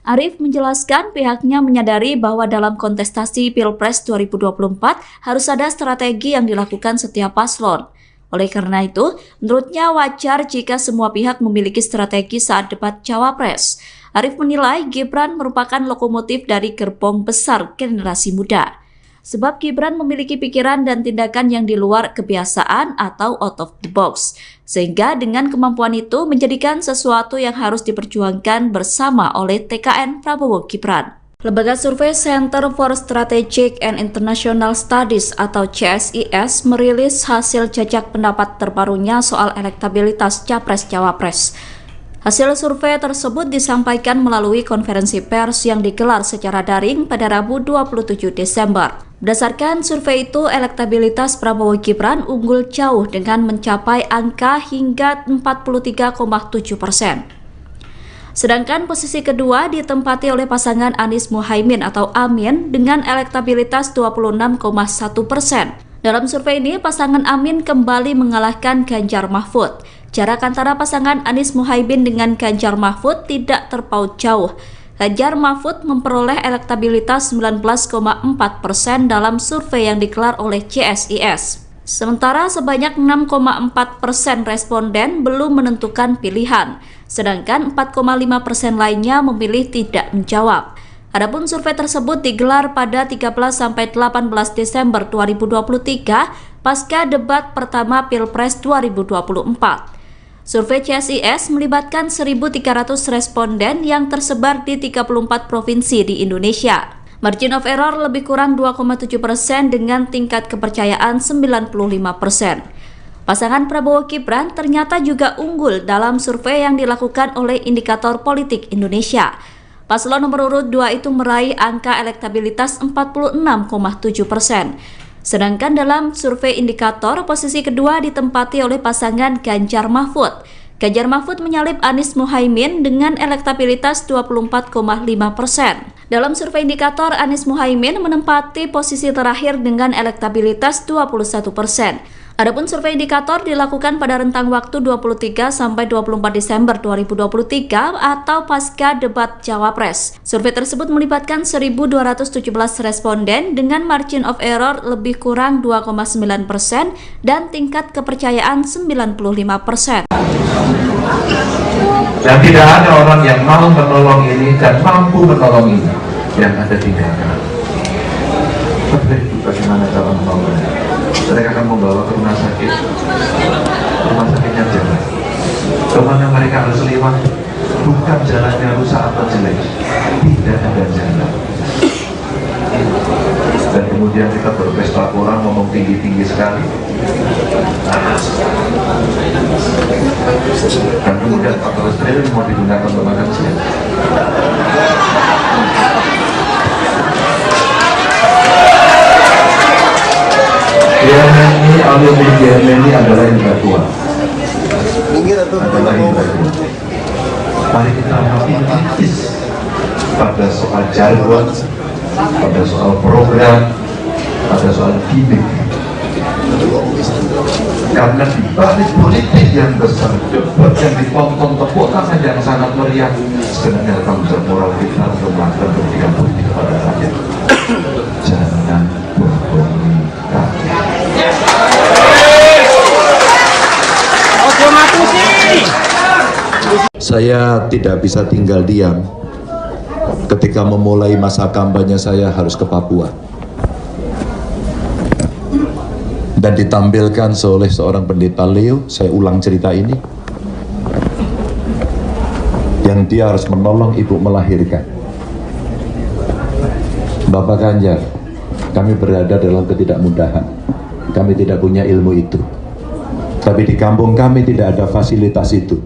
Arif menjelaskan pihaknya menyadari bahwa dalam kontestasi Pilpres 2024 harus ada strategi yang dilakukan setiap paslon. Oleh karena itu, menurutnya wajar jika semua pihak memiliki strategi saat debat Cawapres. Arif menilai Gibran merupakan lokomotif dari gerbong besar generasi muda. Sebab Gibran memiliki pikiran dan tindakan yang di luar kebiasaan atau out of the box. Sehingga dengan kemampuan itu menjadikan sesuatu yang harus diperjuangkan bersama oleh TKN Prabowo Gibran. Lembaga survei Center for Strategic and International Studies atau CSIS merilis hasil jajak pendapat terbarunya soal elektabilitas Capres-Cawapres. Hasil survei tersebut disampaikan melalui konferensi pers yang digelar secara daring pada Rabu 27 Desember. Berdasarkan survei itu, elektabilitas Prabowo Gibran unggul jauh dengan mencapai angka hingga 43,7%. Sedangkan posisi kedua ditempati oleh pasangan Anies Muhaimin atau Amin dengan elektabilitas 26,1%. Dalam survei ini, pasangan Amin kembali mengalahkan Ganjar Mahfud. Jarak antara pasangan Anies Muhaimin dengan Ganjar Mahfud tidak terpaut jauh. Ganjar Mahfud memperoleh elektabilitas 19,4% dalam survei yang digelar oleh CSIS. Sementara sebanyak 6,4% responden belum menentukan pilihan, sedangkan 4,5% lainnya memilih tidak menjawab. Adapun survei tersebut digelar pada 13-18 Desember 2023 pasca debat pertama Pilpres 2024. Survei CSIS melibatkan 1.300 responden yang tersebar di 34 provinsi di Indonesia. Margin of error lebih kurang 2,7% dengan tingkat kepercayaan 95%. Pasangan Prabowo Gibran ternyata juga unggul dalam survei yang dilakukan oleh Indikator Politik Indonesia. Paslon nomor urut 2 itu meraih angka elektabilitas 46,7%. Sedangkan dalam survei indikator, posisi kedua ditempati oleh pasangan Ganjar Mahfud. Ganjar Mahfud menyalip Anies Muhaimin dengan elektabilitas 24,5%. Dalam survei indikator, Anies Muhaimin menempati posisi terakhir dengan elektabilitas 21%. Adapun survei indikator dilakukan pada rentang waktu 23 sampai 24 Desember 2023 atau pasca debat Cawapres. Survei tersebut melibatkan 1.217 responden dengan margin of error lebih kurang 2,9% dan tingkat kepercayaan 95%. Dan tidak ada orang yang mau menolong ini dan mampu menolong ini yang ada tinggalkan. Tapi bagaimana cara menolongnya? Mereka akan membawa ke rumah sakitnya jalan. Kemana mereka harus lewat, bukan jalannya rusak atau jelek, tidak ada jalan. Dan kemudian kita berpesta orang ngomong tinggi-tinggi sekali. Dan kemudian 14 triliun mau digunakan untuk makan siang. ini adalah intelektual. Mari kita makin kritis pada soal jargon, pada soal program, pada soal gimmick. Karena di balik politik yang besar, debat yang ditonton, tepuk tangan yang sangat meriah, sebenarnya tanggung jawab moral kita untuk melakukan pendidikan politik kepada rakyat. Jangan berbohong. Saya tidak bisa tinggal diam ketika memulai masa kampanye saya harus ke Papua. Dan ditampilkan oleh seorang pendeta Leo, saya ulang cerita ini, yang dia harus menolong ibu melahirkan. Bapak Ganjar, kami berada dalam ketidakmudahan, kami tidak punya ilmu itu, tapi di kampung kami tidak ada fasilitas itu,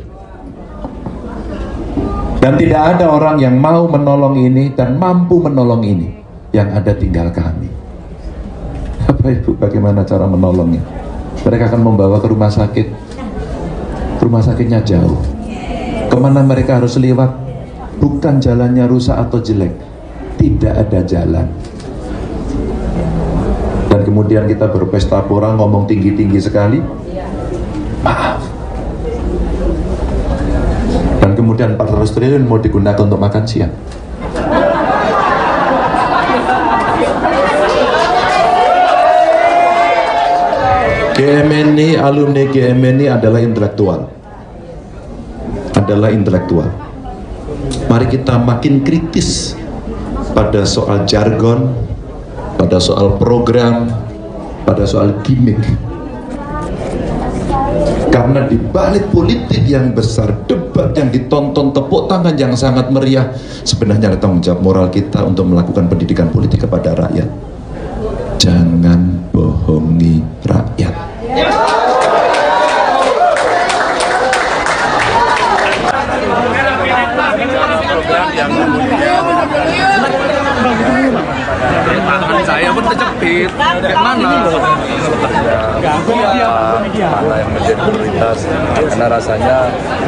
dan tidak ada orang yang mau menolong ini dan mampu menolong ini, yang ada tinggal kami. Bapak Ibu, bagaimana cara menolongnya? Mereka akan membawa ke rumah sakit, rumah sakitnya jauh. Kemana mereka harus lewat? Bukan jalannya rusak atau jelek, tidak ada jalan. Dan kemudian kita berpesta pora, ngomong tinggi-tinggi sekali, maaf. Dan kemudian 400 triliun mau digunakan untuk makan siang. GMNI, alumni GMNI adalah intelektual. Mari kita makin kritis pada soal jargon, pada soal program, pada soal gimmick. Karena di balik politik yang besar, debat yang ditonton, tepuk tangan yang sangat meriah, sebenarnya ada tanggung jawab moral kita untuk melakukan pendidikan politik kepada rakyat. Jangan bohongi rakyat. Program yang tangan saya pun terjepit. Gimana? Mana yang menjadi prioritas, karena rasanya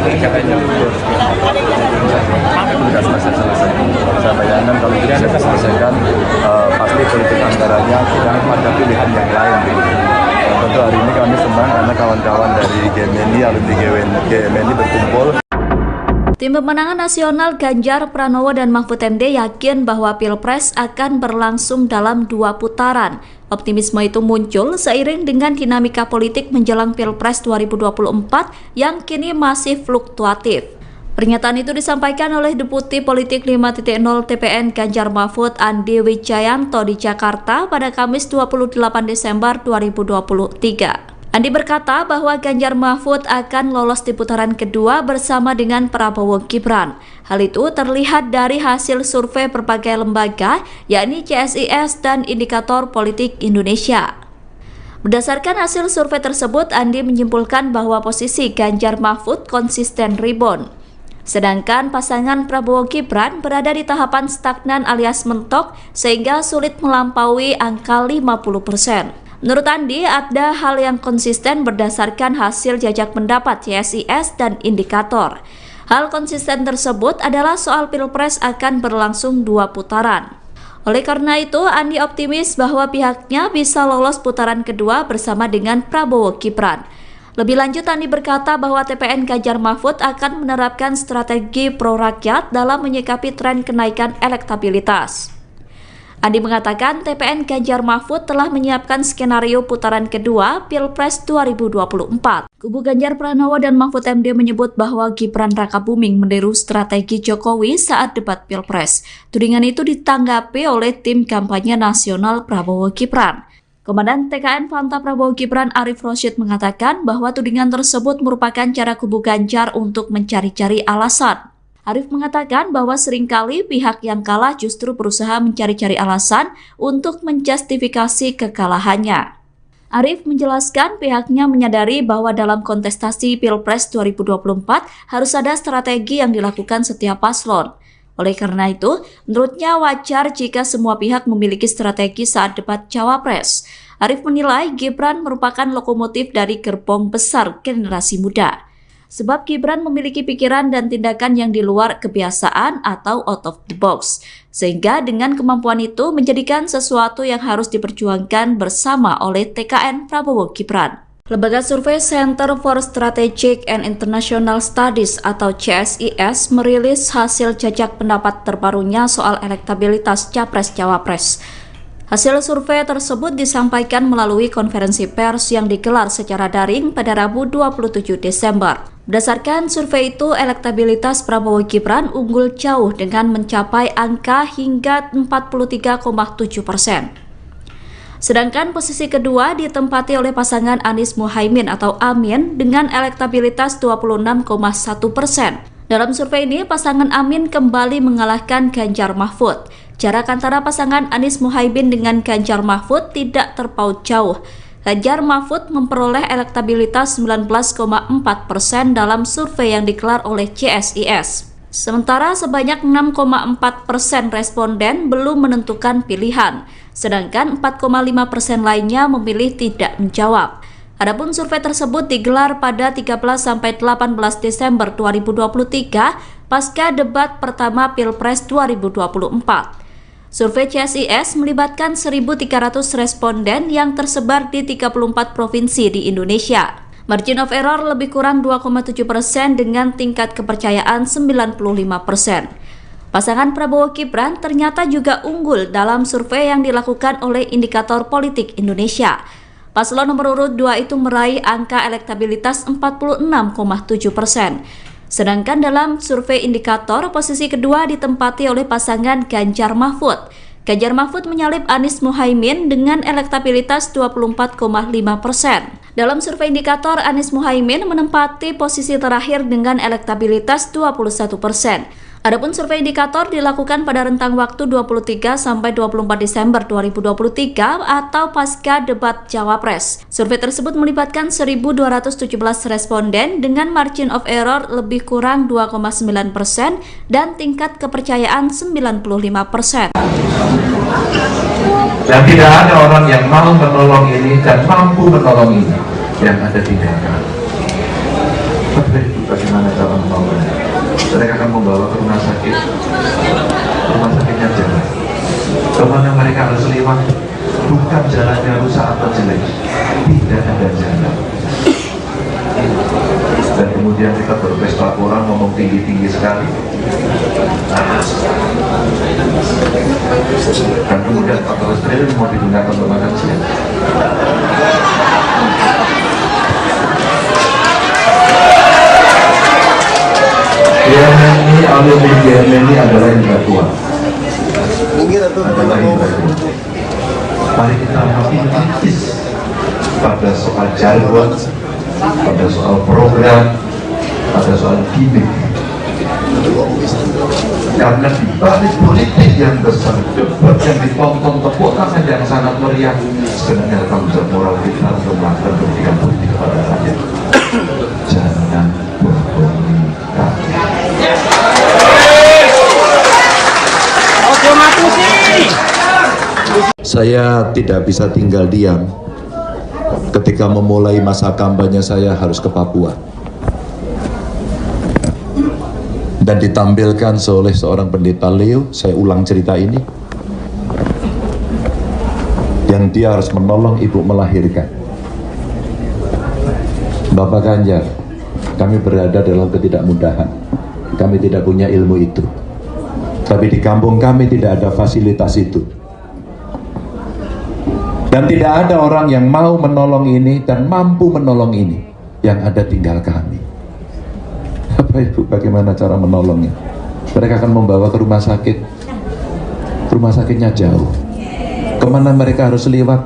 kayaknya sudah selesai. Saya bayangkan kalau tidak selesaikan, pasti politik anggarannya tidak ada pilihan yang lain. Tentu hari ini kami senang karena kawan-kawan dari GMNI, alumni GMNI berkumpul. Tim Pemenangan Nasional Ganjar Pranowo dan Mahfud MD yakin bahwa Pilpres akan berlangsung dalam 2 putaran. Optimisme itu muncul seiring dengan dinamika politik menjelang Pilpres 2024 yang kini masih fluktuatif. Pernyataan itu disampaikan oleh Deputi Politik 5.0 TPN Ganjar Mahfud Andi Wijayanto di Jakarta pada Kamis 28 Desember 2023. Andi berkata bahwa Ganjar Mahfud akan lolos di putaran kedua bersama dengan Prabowo Gibran. Hal itu terlihat dari hasil survei berbagai lembaga, yakni CSIS dan Indikator Politik Indonesia. Berdasarkan hasil survei tersebut, Andi menyimpulkan bahwa posisi Ganjar Mahfud konsisten rebound. Sedangkan pasangan Prabowo Gibran berada di tahapan stagnan alias mentok sehingga sulit melampaui angka 50%. Menurut Andi, ada hal yang konsisten berdasarkan hasil jajak pendapat CSIS dan Indikator. Hal konsisten tersebut adalah soal Pilpres akan berlangsung 2 putaran. Oleh karena itu, Andi optimis bahwa pihaknya bisa lolos putaran kedua bersama dengan Prabowo Gibran. Lebih lanjut, Andi berkata bahwa TPN Ganjar Mahfud akan menerapkan strategi pro-rakyat dalam menyikapi tren kenaikan elektabilitas. Andi mengatakan TPN Ganjar Mahfud telah menyiapkan skenario putaran kedua Pilpres 2024. Kubu Ganjar Pranowo dan Mahfud MD menyebut bahwa Gibran Rakabuming meniru strategi Jokowi saat debat Pilpres. Tudingan itu ditanggapi oleh tim kampanye nasional Prabowo Gibran. Komandan TKN Fanta Prabowo Gibran Arif Rosyid mengatakan bahwa tudingan tersebut merupakan cara kubu Ganjar untuk mencari-cari alasan. Arif mengatakan bahwa seringkali pihak yang kalah justru berusaha mencari-cari alasan untuk menjustifikasi kekalahannya. Arif menjelaskan pihaknya menyadari bahwa dalam kontestasi Pilpres 2024 harus ada strategi yang dilakukan setiap paslon. Oleh karena itu, menurutnya wajar jika semua pihak memiliki strategi saat debat Cawapres. Arif menilai Gibran merupakan lokomotif dari gerbong besar generasi muda. Sebab Gibran memiliki pikiran dan tindakan yang di luar kebiasaan atau out of the box. Sehingga dengan kemampuan itu menjadikan sesuatu yang harus diperjuangkan bersama oleh TKN Prabowo Gibran. Lembaga survei Center for Strategic and International Studies atau CSIS merilis hasil jajak pendapat terbarunya soal elektabilitas Capres-Cawapres. Hasil survei tersebut disampaikan melalui konferensi pers yang digelar secara daring pada Rabu 27 Desember. Berdasarkan survei itu, elektabilitas Prabowo Gibran unggul jauh dengan mencapai angka hingga 43,7%. Sedangkan posisi kedua ditempati oleh pasangan Anies Muhaimin atau Amin dengan elektabilitas 26,1%. Dalam survei ini, pasangan Amin kembali mengalahkan Ganjar Mahfud. Jarak antara pasangan Anies Muhaimin dengan Ganjar Mahfud tidak terpaut jauh. Ganjar Mahfud memperoleh elektabilitas 19,4% dalam survei yang digelar oleh CSIS. Sementara sebanyak 6,4% responden belum menentukan pilihan, sedangkan 4,5% lainnya memilih tidak menjawab. Adapun survei tersebut digelar pada 13-18 Desember 2023 pasca debat pertama Pilpres 2024. Survei CSIS melibatkan 1.300 responden yang tersebar di 34 provinsi di Indonesia. Margin of error lebih kurang 2,7% dengan tingkat kepercayaan 95%. Pasangan Prabowo Gibran ternyata juga unggul dalam survei yang dilakukan oleh Indikator Politik Indonesia. Paslon nomor urut 2 itu meraih angka elektabilitas 46,7%. Sedangkan dalam survei indikator, posisi kedua ditempati oleh pasangan Ganjar Mahfud. Ganjar Mahfud menyalip Anies Muhaimin dengan elektabilitas 24,5%. Dalam survei indikator, Anies Muhaimin menempati posisi terakhir dengan elektabilitas 21%. Adapun survei indikator dilakukan pada rentang waktu 23 sampai 24 Desember 2023 atau pasca debat Cawapres. Survei tersebut melibatkan 1.217 responden dengan margin of error lebih kurang 2,9% dan tingkat kepercayaan 95%. Dan tidak ada orang yang mau menolong ini dan mampu menolong ini yang ada tinggalkan. Tapi bagaimana cara menolongnya? Mereka akan membawa ke rumah sakitnya jalan. Kemana mereka harus lewat, bukan jalannya rusak atau jelek, tidak ada jalan. Dan kemudian kita berpesta orang ngomong tinggi-tinggi sekali. Dan kemudian 14 triliun mau digunakan untuk makan siang. GMNI adalah intelektual. Mari kita makin kritis pada soal jargon, pada soal program, pada soal gimmick. Karena di balik politik yang besar, debat yang ditonton tepuk tangan yang sangat meriah, sebenarnya tanggung jawab moral kita untuk melakukan pendidikan politik kepada rakyat. Jangan bohongi rakyat. Saya tidak bisa tinggal diam ketika memulai masa kampanye saya harus ke Papua. Dan ditampilkan oleh seorang pendeta Leo, saya ulang cerita ini, yang dia harus menolong ibu melahirkan. Bapak Ganjar, kami berada dalam ketidakmudahan, kami tidak punya ilmu itu. Tapi di kampung kami tidak ada fasilitas itu. Dan tidak ada orang yang mau menolong ini dan mampu menolong ini. Yang ada tinggal kami. Bapak Ibu, bagaimana cara menolongnya? Mereka akan membawa ke rumah sakit. Rumah sakitnya jauh. Kemana mereka harus lewat?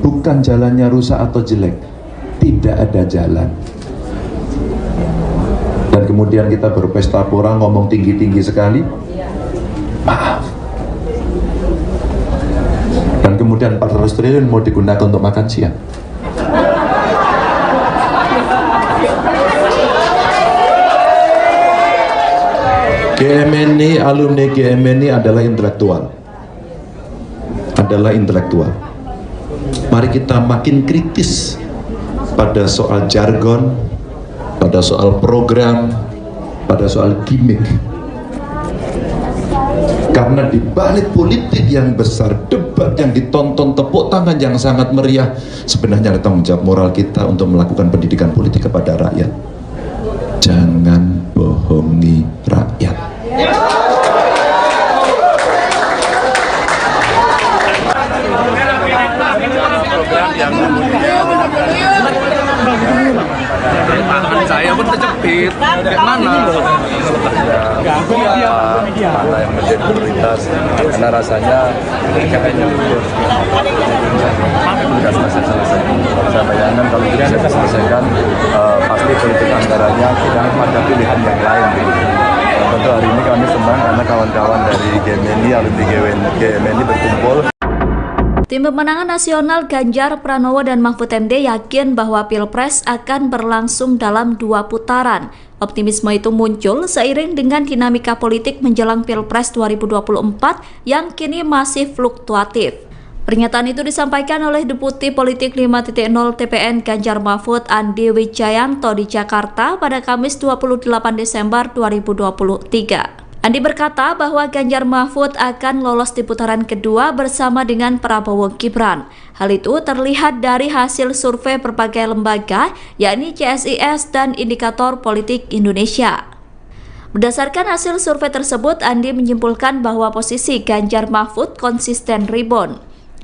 Bukan jalannya rusak atau jelek. Tidak ada jalan. Dan kemudian kita berpesta pora ngomong tinggi-tinggi sekali. Maaf. Dan kemudian 400 triliun mau digunakan untuk makan siang. GMNI, alumni GMNI adalah intelektual. Mari kita makin kritis pada soal jargon, pada soal program, pada soal gimmick. Karena di balik politik yang besar, debat yang ditonton, tepuk tangan yang sangat meriah, sebenarnya ada tanggung jawab moral kita untuk melakukan pendidikan politik kepada rakyat. Jangan bohongi rakyat. Gibran yang Tangan saya pun terjepit. Kayak mana? mana yang menjadi prioritas, karena rasanya kayaknya sudah selesai. Saya bayangkan kalau tidak bisa diselesaikan, pasti politik anggarannya tidak ada pilihan yang lain. Tentu hari ini kami senang karena kawan-kawan dari GMNI, alumni GMNI berkumpul. Tim Pemenangan Nasional Ganjar Pranowo dan Mahfud MD yakin bahwa Pilpres akan berlangsung dalam 2 putaran. Optimisme itu muncul seiring dengan dinamika politik menjelang Pilpres 2024 yang kini masih fluktuatif. Pernyataan itu disampaikan oleh Deputi Politik 5.0 TPN Ganjar Mahfud Andi Wijayanto di Jakarta pada Kamis 28 Desember 2023. Andi berkata bahwa Ganjar Mahfud akan lolos di putaran kedua bersama dengan Prabowo Gibran. Hal itu terlihat dari hasil survei berbagai lembaga, yakni CSIS dan Indikator Politik Indonesia. Berdasarkan hasil survei tersebut, Andi menyimpulkan bahwa posisi Ganjar Mahfud konsisten rebound.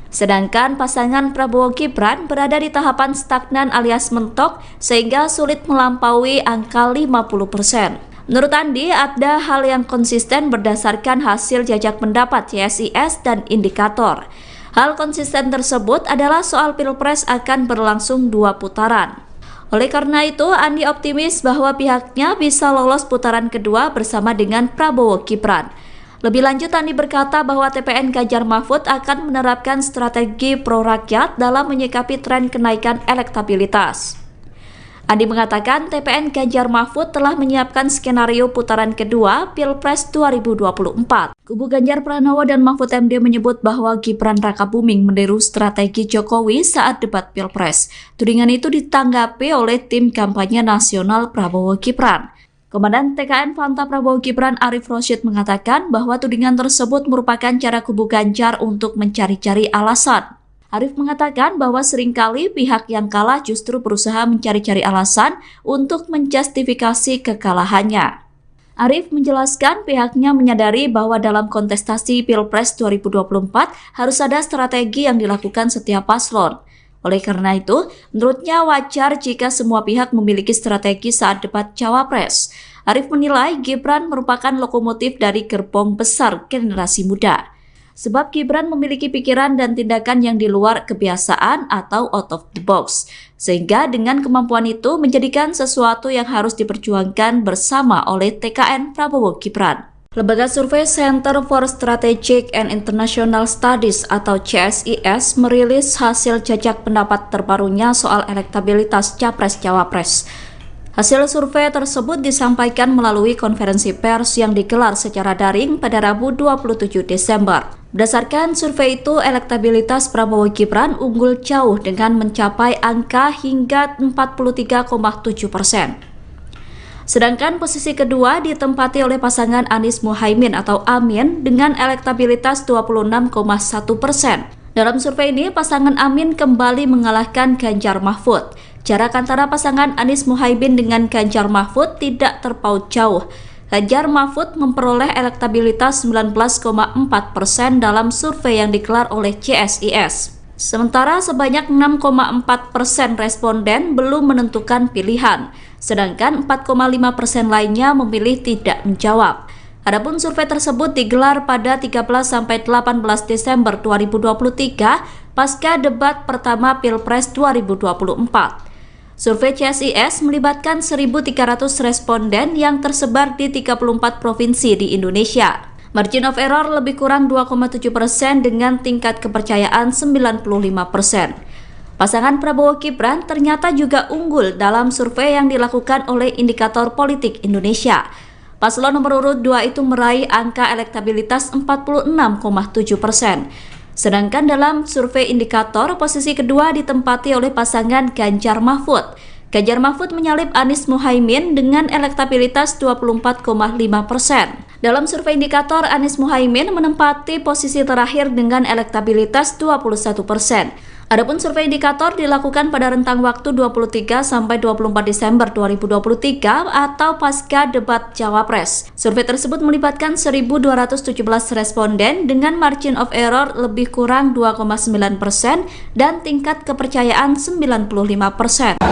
Sedangkan pasangan Prabowo Gibran berada di tahapan stagnan alias mentok sehingga sulit melampaui angka 50%. Menurut Andi, ada hal yang konsisten berdasarkan hasil jajak pendapat CSIS dan Indikator. Hal konsisten tersebut adalah soal Pilpres akan berlangsung 2 putaran. Oleh karena itu, Andi optimis bahwa pihaknya bisa lolos putaran kedua bersama dengan Prabowo Gibran. Lebih lanjut, Andi berkata bahwa TPN Ganjar Mahfud akan menerapkan strategi pro-rakyat dalam menyikapi tren kenaikan elektabilitas. Andi mengatakan TPN Ganjar Mahfud telah menyiapkan skenario putaran kedua Pilpres 2024. Kubu Ganjar Pranowo dan Mahfud MD menyebut bahwa Gibran Rakabuming meniru strategi Jokowi saat debat Pilpres. Tudingan itu ditanggapi oleh tim kampanye nasional Prabowo Gibran. Komandan TKN Fanta Prabowo Gibran Arif Rosyid mengatakan bahwa tudingan tersebut merupakan cara kubu Ganjar untuk mencari-cari alasan. Arif mengatakan bahwa seringkali pihak yang kalah justru berusaha mencari-cari alasan untuk menjustifikasi kekalahannya. Arif menjelaskan pihaknya menyadari bahwa dalam kontestasi Pilpres 2024 harus ada strategi yang dilakukan setiap paslon. Oleh karena itu, menurutnya wajar jika semua pihak memiliki strategi saat debat Cawapres. Arif menilai Gibran merupakan lokomotif dari gerbong besar generasi muda. Sebab Gibran memiliki pikiran dan tindakan yang di luar kebiasaan atau out of the box. Sehingga dengan kemampuan itu menjadikan sesuatu yang harus diperjuangkan bersama oleh TKN Prabowo Gibran. Lembaga survei Center for Strategic and International Studies atau CSIS merilis hasil jajak pendapat terbarunya soal elektabilitas Capres-Cawapres. Hasil survei tersebut disampaikan melalui konferensi pers yang digelar secara daring pada Rabu 27 Desember. Berdasarkan survei itu, elektabilitas Prabowo Gibran unggul jauh dengan mencapai angka hingga 43,7%. Sedangkan posisi kedua ditempati oleh pasangan Anies Muhaimin atau Amin dengan elektabilitas 26,1%. Dalam survei ini, pasangan Amin kembali mengalahkan Ganjar Mahfud. Jarak antara pasangan Anies Muhaimin dengan Ganjar Mahfud tidak terpaut jauh. Ganjar Mahfud memperoleh elektabilitas 19,4% dalam survei yang digelar oleh CSIS. Sementara sebanyak 6,4% responden belum menentukan pilihan, sedangkan 4,5% lainnya memilih tidak menjawab. Adapun survei tersebut digelar pada 13-18 Desember 2023 pasca debat pertama Pilpres 2024. Survei CSIS melibatkan 1.300 responden yang tersebar di 34 provinsi di Indonesia. Margin of error lebih kurang 2,7% dengan tingkat kepercayaan 95%. Pasangan Prabowo Gibran ternyata juga unggul dalam survei yang dilakukan oleh Indikator Politik Indonesia. Paslon nomor urut 2 itu meraih angka elektabilitas 46,7%. Sedangkan dalam survei Indikator, posisi kedua ditempati oleh pasangan Ganjar Mahfud. Ganjar Mahfud menyalip Anies Muhaimin dengan elektabilitas 24,5%. Dalam survei Indikator, Anies Muhaimin menempati posisi terakhir dengan elektabilitas 21%. Adapun survei indikator dilakukan pada rentang waktu 23 sampai 24 Desember 2023 atau pasca debat Cawapres. Survei tersebut melibatkan 1.217 responden dengan margin of error lebih kurang 2,9% dan tingkat kepercayaan 95%.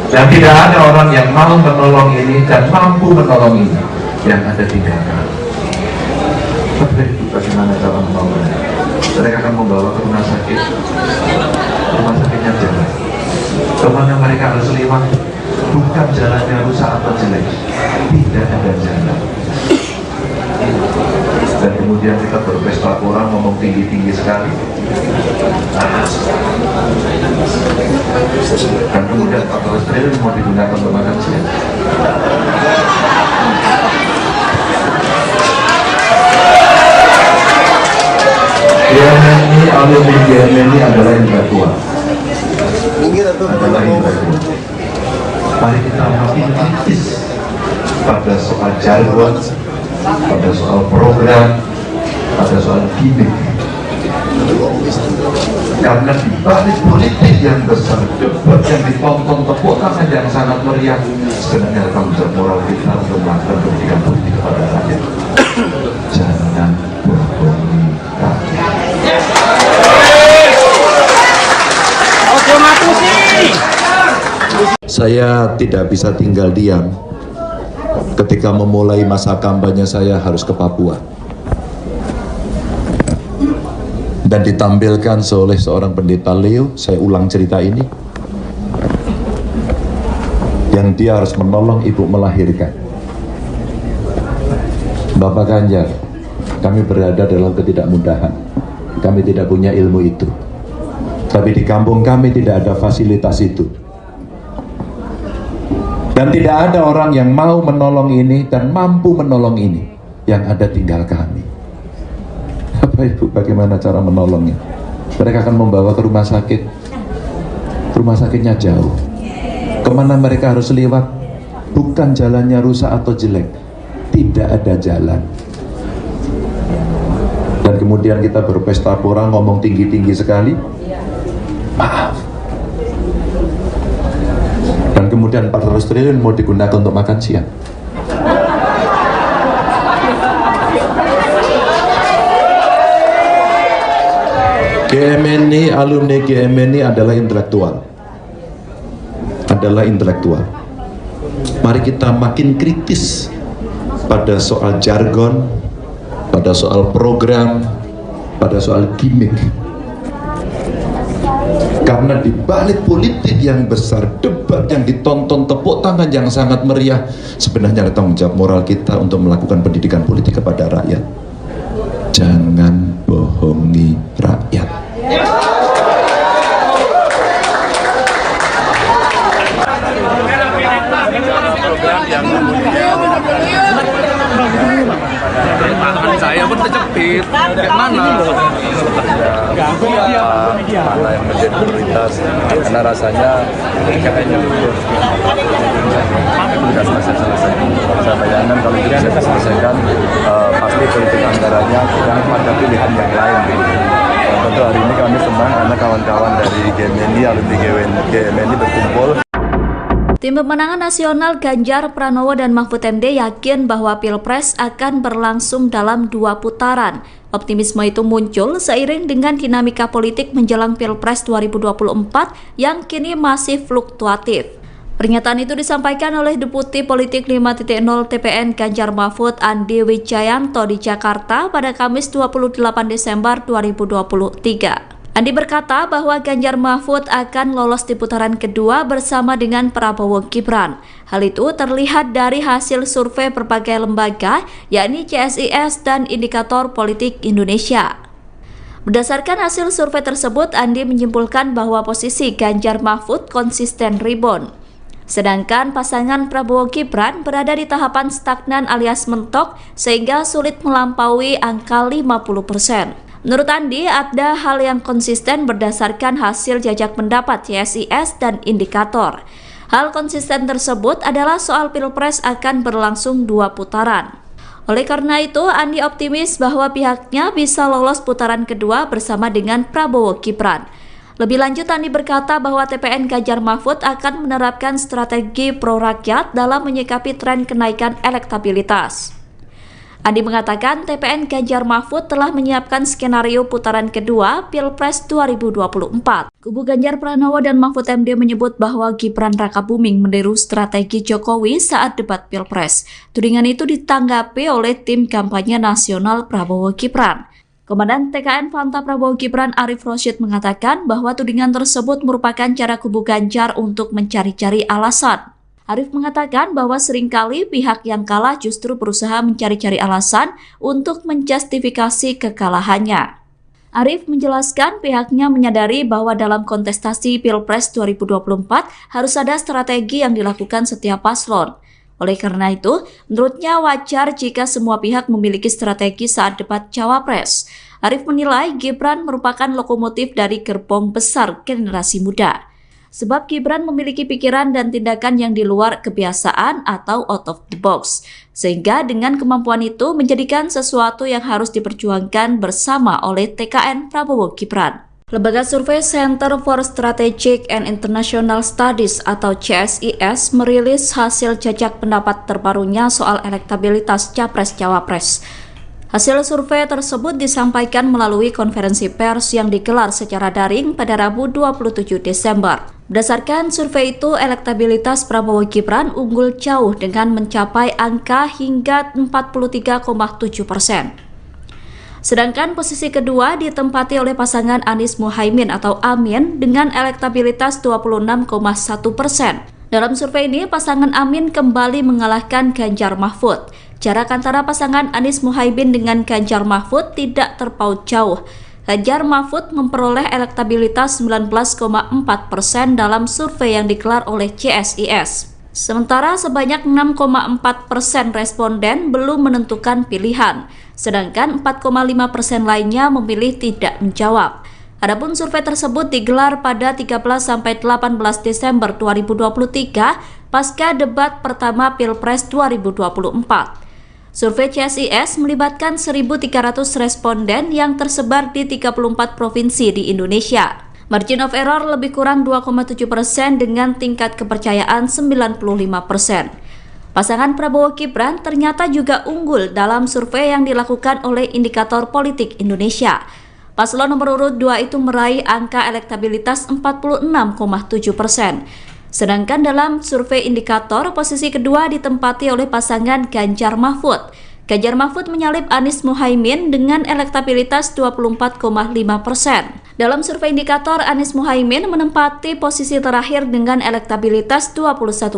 Dan tidak ada orang yang mau menolong ini dan mampu menolong ini, yang ada tinggalkan. Tapi bagaimana cara menolongnya? Mereka akan membawa ke rumah sakitnya jalan. Kemana mereka harus lewat, bukan jalannya rusak atau jelek, tidak ada jalan. Dan kemudian kita berpesta orang ngomong tinggi-tinggi sekali. Dan kemudian 14 triliun mau digunakan untuk makan siang. GMNI, alumni GMNI adalah intelektual. Mari kita makin kritis pada soal jargon, pada soal program, pada soal gimmick. Karena di balik politik yang besar, debat yang ditonton, tepuk tangan yang sangat meriah, sebenarnya tanggung jawab moral kita untuk melakukan pendidikan politik kepada rakyat. Jangan bohongi rakyat. Saya tidak bisa tinggal diam ketika memulai masa kampanye saya harus ke Papua dan ditampilkan oleh seorang pendeta Leo. Saya ulang cerita ini, yang dia harus menolong ibu melahirkan. Bapak Ganjar, kami berada dalam ketidakmudahan, kami tidak punya ilmu itu, tapi di kampung kami tidak ada fasilitas itu. Dan tidak ada orang yang mau menolong ini dan mampu menolong ini, yang ada tinggal kami. Bapak Ibu, bagaimana cara menolongnya? Mereka akan membawa ke rumah sakit. Rumah sakitnya jauh. Kemana mereka harus lewat? Bukan jalannya rusak atau jelek, tidak ada jalan. Dan kemudian kita berpesta pora ngomong tinggi-tinggi sekali. Maaf. Dan kemudian 400 triliun mau digunakan untuk makan siang. GMNI, alumni GMNI adalah intelektual. Mari kita makin kritis pada soal jargon, pada soal program, pada soal gimmick. Karena di balik politik yang besar, debat yang ditonton, tepuk tangan yang sangat meriah, sebenarnya ada tanggung jawab moral kita untuk melakukan pendidikan politik kepada rakyat. Jangan bohongi rakyat. Tangan saya pun terjepit. Gimana? Mana yang menjadi prioritas, karena rasanya kayaknya tugas selesai. Saya bayangkan kalau tidak bisa diselesaikan, pasti politik anggarannya sedang pada pilihan yang lain. Tentu hari ini kami senang karena kawan-kawan dari GMNI, alumni GMNI berkumpul. Tim pemenangan nasional Ganjar Pranowo dan Mahfud MD yakin bahwa Pilpres akan berlangsung dalam 2 putaran. Optimisme itu muncul seiring dengan dinamika politik menjelang Pilpres 2024 yang kini masih fluktuatif. Pernyataan itu disampaikan oleh Deputi Politik 5.0 TPN Ganjar Mahfud Andi Wijayanto di Jakarta pada Kamis 28 Desember 2023. Andi berkata bahwa Ganjar Mahfud akan lolos di putaran kedua bersama dengan Prabowo Gibran. Hal itu terlihat dari hasil survei berbagai lembaga, yakni CSIS dan Indikator Politik Indonesia. Berdasarkan hasil survei tersebut, Andi menyimpulkan bahwa posisi Ganjar Mahfud konsisten rebound. Sedangkan pasangan Prabowo Gibran berada di tahapan stagnan alias mentok sehingga sulit melampaui angka 50%. Menurut Andi, ada hal yang konsisten berdasarkan hasil jajak pendapat CSIS dan indikator. Hal konsisten tersebut adalah soal Pilpres akan berlangsung 2 putaran. Oleh karena itu, Andi optimis bahwa pihaknya bisa lolos putaran kedua bersama dengan Prabowo Gibran. Lebih lanjut, Andi berkata bahwa TPN Ganjar Mahfud akan menerapkan strategi pro rakyat dalam menyikapi tren kenaikan elektabilitas. Andi mengatakan TPN Ganjar Mahfud telah menyiapkan skenario putaran kedua Pilpres 2024. Kubu Ganjar Pranowo dan Mahfud MD menyebut bahwa Gibran Rakabuming meniru strategi Jokowi saat debat Pilpres. Tudingan itu ditanggapi oleh tim kampanye nasional Prabowo Gibran. Komandan TKN Fanta Prabowo Gibran Arif Rosyid mengatakan bahwa tudingan tersebut merupakan cara kubu Ganjar untuk mencari-cari alasan. Arif mengatakan bahwa seringkali pihak yang kalah justru berusaha mencari-cari alasan untuk menjustifikasi kekalahannya. Arif menjelaskan pihaknya menyadari bahwa dalam kontestasi Pilpres 2024 harus ada strategi yang dilakukan setiap paslon. Oleh karena itu, menurutnya wajar jika semua pihak memiliki strategi saat debat Cawapres. Arif menilai Gibran merupakan lokomotif dari gerbong besar generasi muda. Sebab Gibran memiliki pikiran dan tindakan yang di luar kebiasaan atau out of the box. Sehingga dengan kemampuan itu menjadikan sesuatu yang harus diperjuangkan bersama oleh TKN Prabowo Gibran. Lembaga survei Center for Strategic and International Studies atau CSIS merilis hasil jajak pendapat terbarunya soal elektabilitas Capres-Cawapres. Hasil survei tersebut disampaikan melalui konferensi pers yang digelar secara daring pada Rabu 27 Desember. Berdasarkan survei itu, elektabilitas Prabowo Gibran unggul jauh dengan mencapai angka hingga 43,7%. Sedangkan posisi kedua ditempati oleh pasangan Anies Muhaimin atau Amin dengan elektabilitas 26,1%. Dalam survei ini, pasangan Amin kembali mengalahkan Ganjar Mahfud. Jarak antara pasangan Anies Muhaimin dengan Ganjar Mahfud tidak terpaut jauh. Ganjar Mahfud memperoleh elektabilitas 19,4% dalam survei yang digelar oleh CSIS. Sementara sebanyak 6,4% responden belum menentukan pilihan, sedangkan 4,5% lainnya memilih tidak menjawab. Adapun survei tersebut digelar pada 13-18 Desember 2023 pasca debat pertama Pilpres 2024. Survei CSIS melibatkan 1.300 responden yang tersebar di 34 provinsi di Indonesia. Margin of error lebih kurang 2,7% dengan tingkat kepercayaan 95%. Pasangan Prabowo Gibran ternyata juga unggul dalam survei yang dilakukan oleh Indikator Politik Indonesia. Paslon nomor urut 2 itu meraih angka elektabilitas 46,7%. Sedangkan dalam survei indikator, posisi kedua ditempati oleh pasangan Ganjar Mahfud. Ganjar Mahfud menyalip Anies Muhaimin dengan elektabilitas 24,5%. Dalam survei indikator, Anies Muhaimin menempati posisi terakhir dengan elektabilitas 21%.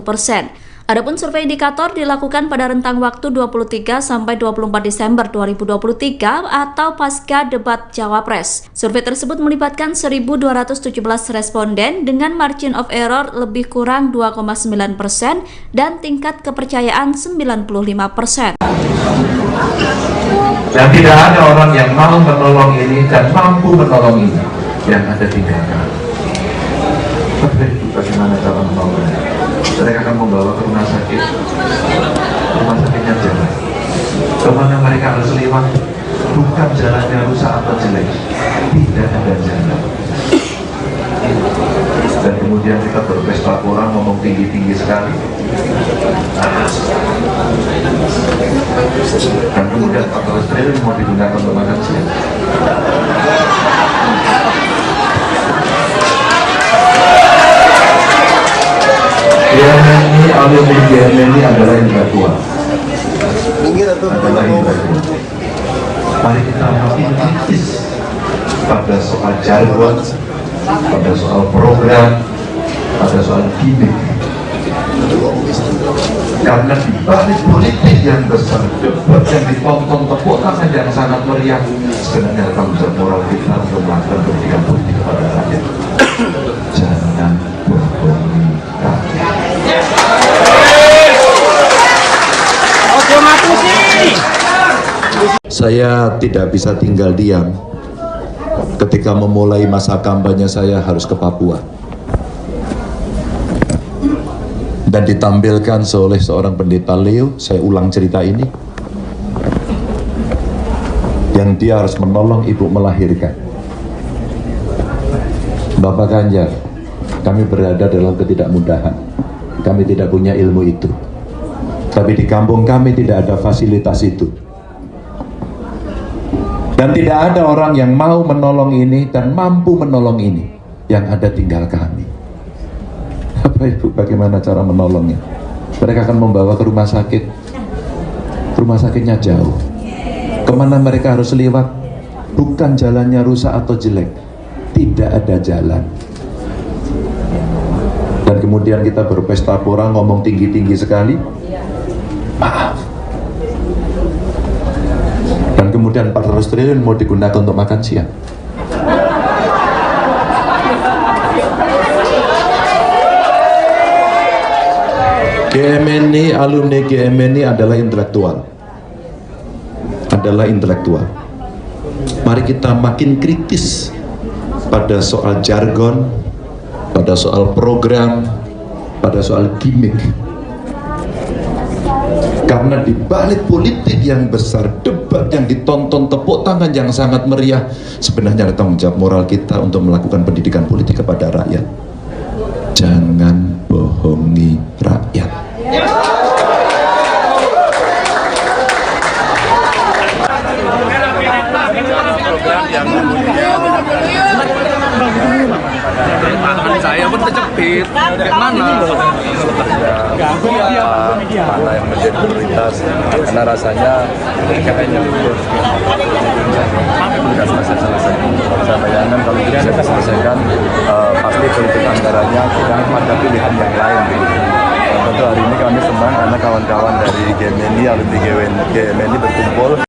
Adapun survei indikator dilakukan pada rentang waktu 23 sampai 24 Desember 2023 atau pasca debat Cawapres. Survei tersebut melibatkan 1.217 responden dengan margin of error lebih kurang 2,9% dan tingkat kepercayaan 95%. Dan tidak ada orang yang mau menolong ini dan mampu menolong ini yang ada tinggalkan. Tapi bagaimana cara menolongnya? Mereka akan membawa ke rumah sakitnya jalan. Kemana mereka harus lewat, bukan jalannya rusak atau jelek, tidak ada jalan. Dan kemudian kita berpesta orang ngomong tinggi-tinggi sekali. Dan kemudian 14 triliun mau digunakan untuk makan siang. ini adalah intelektual. Mari kita makin kritis pada soal jargon, pada soal program, pada soal gimmick. Karena di balik politik yang besar, debat yang ditonton, tepuk tangan yang sangat meriah, sebenarnya tanggung jawab moral kita untuk melakukan pendidikan politik kepada rakyat. Jangan bohongi rakyat. Saya tidak bisa tinggal diam ketika memulai masa kampanye saya harus ke Papua dan ditampilkan oleh seorang pendeta Leo. Saya ulang cerita ini yang dia harus menolong ibu melahirkan. Bapak Ganjar, kami berada dalam ketidakmudahan. Kami tidak punya ilmu itu. Tapi di kampung kami tidak ada fasilitas itu. Dan tidak ada orang yang mau menolong ini dan mampu menolong ini. Yang ada tinggal kami. Bapak Ibu, bagaimana cara menolongnya? Mereka akan membawa ke rumah sakit. Rumah sakitnya jauh. Kemana mereka harus lewat? Bukan jalannya rusak atau jelek. Tidak ada jalan. Dan kemudian kita berpesta pora, ngomong tinggi-tinggi sekali. Maaf. Dan kemudian 400 triliun mau digunakan untuk makan siang. GMNI, alumni GMNI adalah intelektual. Mari kita makin kritis pada soal jargon, pada soal program, pada soal gimmick. Karena di balik politik yang besar, debat yang ditonton, tepuk tangan yang sangat meriah, sebenarnya ada tanggung jawab moral kita untuk melakukan pendidikan politik kepada rakyat. Jangan bohongi rakyat. Tangan saya pun terjepit. Kayak mana? Mana yang menjadi prioritas? Karena rasanya kayaknya tidak selesai. Saya bayangkan kalau tidak bisa diselesaikan, pasti politik anggarannya sedang pada pilihan yang lain. Tentu hari ini kami senang karena kawan-kawan dari GMNI, alumni GMNI berkumpul.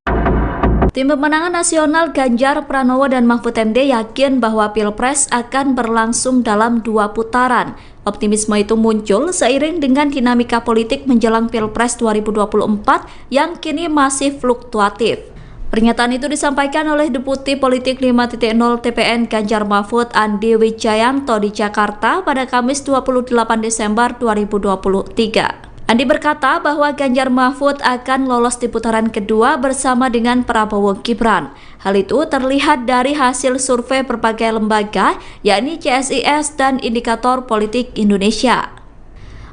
Tim pemenangan nasional Ganjar Pranowo dan Mahfud MD yakin bahwa Pilpres akan berlangsung dalam 2 putaran. Optimisme itu muncul seiring dengan dinamika politik menjelang Pilpres 2024 yang kini masih fluktuatif. Pernyataan itu disampaikan oleh Deputi Politik 5.0 TPN Ganjar Mahfud Andi Wijayanto di Jakarta pada Kamis 28 Desember 2023. Andi berkata bahwa Ganjar Mahfud akan lolos di putaran kedua bersama dengan Prabowo Gibran. Hal itu terlihat dari hasil survei berbagai lembaga, yakni CSIS dan Indikator Politik Indonesia.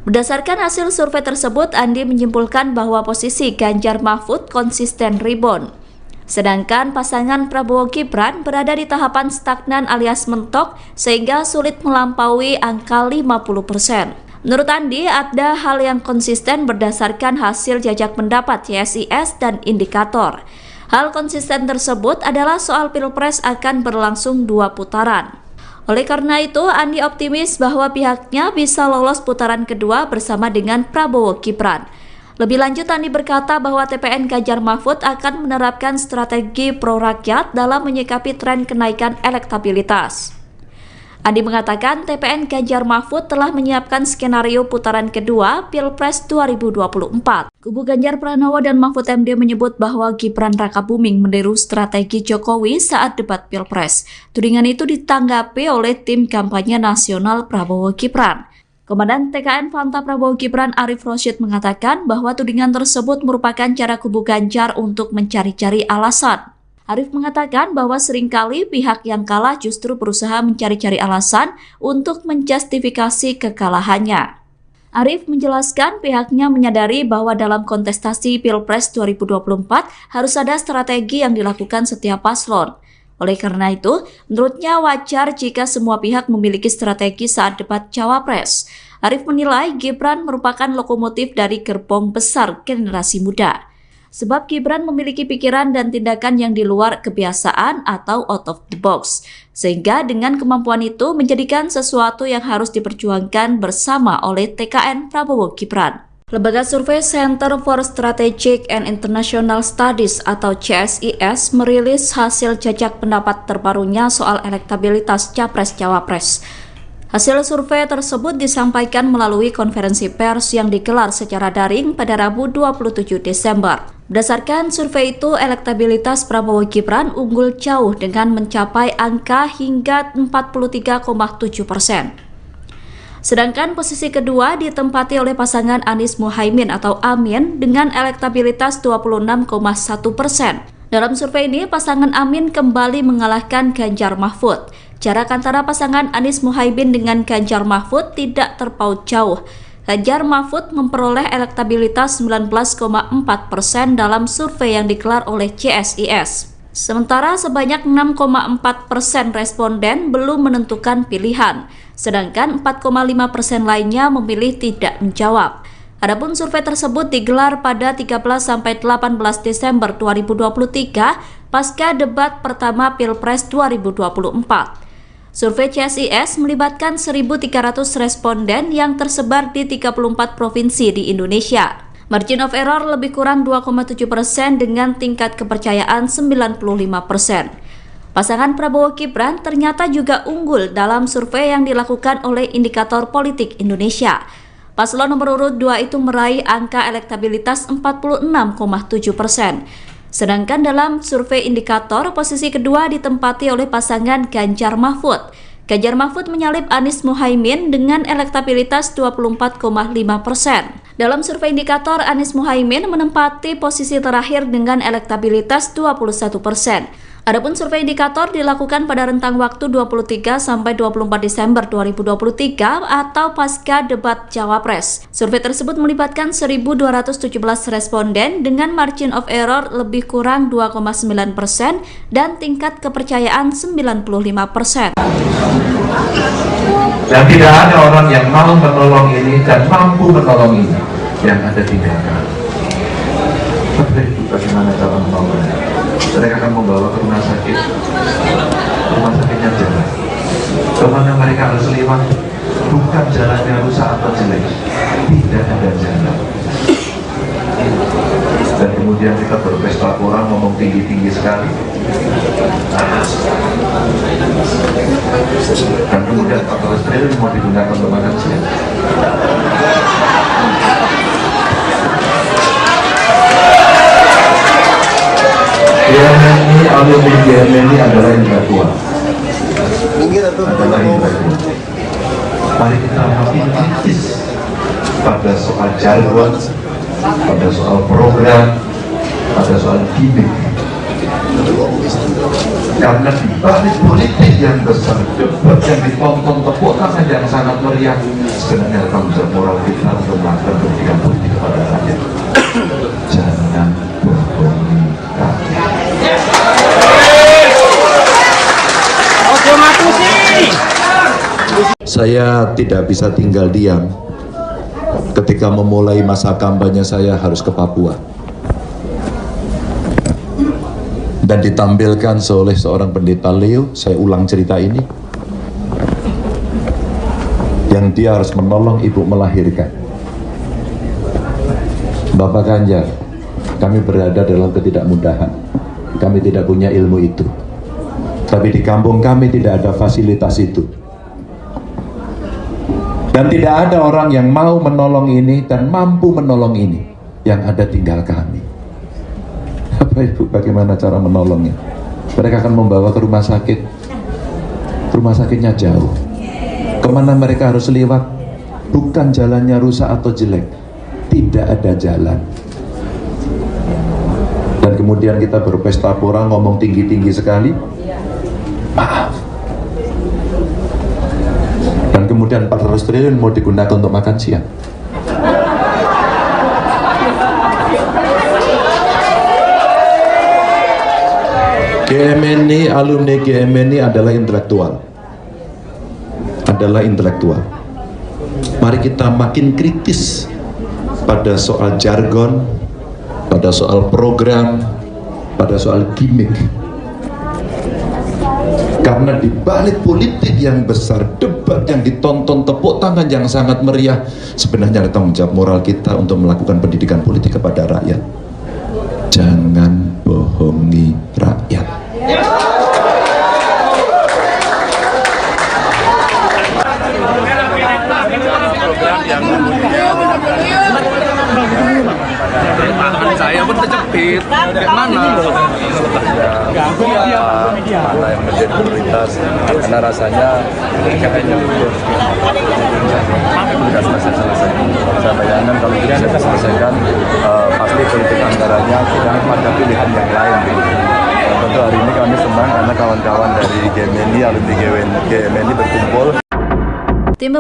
Berdasarkan hasil survei tersebut, Andi menyimpulkan bahwa posisi Ganjar Mahfud konsisten rebound. Sedangkan pasangan Prabowo Gibran berada di tahapan stagnan alias mentok sehingga sulit melampaui angka 50%. Menurut Andi, ada hal yang konsisten berdasarkan hasil jajak pendapat CSIS dan indikator. Hal konsisten tersebut adalah soal Pilpres akan berlangsung 2 putaran. Oleh karena itu, Andi optimis bahwa pihaknya bisa lolos putaran kedua bersama dengan Prabowo Gibran. Lebih lanjut, Andi berkata bahwa TPN Ganjar Mahfud akan menerapkan strategi pro-rakyat dalam menyikapi tren kenaikan elektabilitas. Andi mengatakan TPN Ganjar Mahfud telah menyiapkan skenario putaran kedua Pilpres 2024. Kubu Ganjar Pranowo dan Mahfud MD menyebut bahwa Gibran Rakabuming meniru strategi Jokowi saat debat Pilpres. Tudingan itu ditanggapi oleh tim kampanye nasional Prabowo Gibran. Komandan TKN Fanta Prabowo Gibran Arif Rosyid mengatakan bahwa tudingan tersebut merupakan cara kubu Ganjar untuk mencari-cari alasan. Arif mengatakan bahwa seringkali pihak yang kalah justru berusaha mencari-cari alasan untuk menjustifikasi kekalahannya. Arif menjelaskan pihaknya menyadari bahwa dalam kontestasi Pilpres 2024 harus ada strategi yang dilakukan setiap paslon. Oleh karena itu, menurutnya wajar jika semua pihak memiliki strategi saat debat Cawapres. Arif menilai Gibran merupakan lokomotif dari gerbong besar generasi muda. Sebab Gibran memiliki pikiran dan tindakan yang di luar kebiasaan atau out of the box. Sehingga dengan kemampuan itu menjadikan sesuatu yang harus diperjuangkan bersama oleh TKN Prabowo Gibran. Lembaga survei Center for Strategic and International Studies atau CSIS merilis hasil jajak pendapat terbarunya soal elektabilitas Capres-Cawapres. Hasil survei tersebut disampaikan melalui konferensi pers yang digelar secara daring pada Rabu 27 Desember. Berdasarkan survei itu, elektabilitas Prabowo Gibran unggul jauh dengan mencapai angka hingga 43,7%. Sedangkan posisi kedua ditempati oleh pasangan Anies Muhaimin atau Amin dengan elektabilitas 26,1%. Dalam survei ini, pasangan Amin kembali mengalahkan Ganjar Mahfud. Jarak antara pasangan Anies Muhaimin dengan Ganjar Mahfud tidak terpaut jauh. Ganjar Mahfud memperoleh elektabilitas 19,4% dalam survei yang digelar oleh CSIS. Sementara sebanyak 6,4% responden belum menentukan pilihan, sedangkan 4,5% lainnya memilih tidak menjawab. Adapun survei tersebut digelar pada 13-18 Desember 2023 pasca debat pertama Pilpres 2024. Survei CSIS melibatkan 1.300 responden yang tersebar di 34 provinsi di Indonesia. Margin of error lebih kurang 2,7% dengan tingkat kepercayaan 95%. Pasangan Prabowo Gibran ternyata juga unggul dalam survei yang dilakukan oleh Indikator Politik Indonesia. Paslon nomor urut 2 itu meraih angka elektabilitas 46,7%. Sedangkan dalam survei Indikator, posisi kedua ditempati oleh pasangan Ganjar Mahfud. Ganjar Mahfud menyalip Anies Muhaimin dengan elektabilitas 24,5%. Dalam survei Indikator, Anies Muhaimin menempati posisi terakhir dengan elektabilitas 21%. Adapun survei Indikator dilakukan pada rentang waktu 23 sampai 24 Desember 2023 atau pasca debat Cawapres. Survei tersebut melibatkan 1.217 responden dengan margin of error lebih kurang 2,9% dan tingkat kepercayaan 95%. Dan tidak ada orang yang mau menolong ini dan mampu menolong ini yang ada tinggalkan. Tapi bagaimana cara menolongnya? Mereka akan membawa ke rumah sakitnya jalan. Kemana mereka harus lewat? Bukan jalannya rusak atau jelek, tidak ada jalan. Dan kemudian kita berpesta orang ngomong tinggi-tinggi sekali. Dan kemudian 14 triliun mau digunakan untuk makan siang. GMNI, alumni GMNI adalah intelektual. Mari kita makin kritis pada soal jargon, pada soal program, pada soal gimmick. Karena di balik politik yang besar, debat yang ditonton, tepuk tangan yang sangat meriah, sebenarnya tanggung jawab moral kita untuk melakukan pendidikan politik kepada rakyat. Jangan bohongi rakyat. Saya tidak bisa tinggal diam ketika memulai masa kampanye saya harus ke Papua dan ditampilkan oleh seorang pendeta Leo. Saya ulang cerita ini, yang dia harus menolong ibu melahirkan. Bapak Ganjar, kami berada dalam ketidakmudahan, kami tidak punya ilmu itu, tapi di kampung kami tidak ada fasilitas itu. Dan tidak ada orang yang mau menolong ini dan mampu menolong ini, yang ada tinggal kami. Bapak Ibu, bagaimana cara menolongnya? Mereka akan membawa ke rumah sakit. Rumah sakitnya jauh. Kemana mereka harus lewat? Bukan jalannya rusak atau jelek, tidak ada jalan. Dan kemudian kita berpesta pora, ngomong tinggi-tinggi sekali. Maaf. Dan kemudian 400 triliun mau digunakan untuk makan siang. GMNI, alumni GMNI adalah intelektual. Mari kita makin kritis pada soal jargon, pada soal program, pada soal gimmick. Karena di balik politik yang besar, debat yang ditonton, tepuk tangan yang sangat meriah, sebenarnya ada tanggung jawab moral kita untuk melakukan pendidikan politik kepada rakyat. Jangan bohongi rakyat. Saya pun terjepit. Mana? Mana yang menjadi prioritas? Karena rasanya kayaknya belum selesai. Saya bayangkan kalau bisa diselesaikan, pasti politik anggarannya tidak ada pilihan yang lain.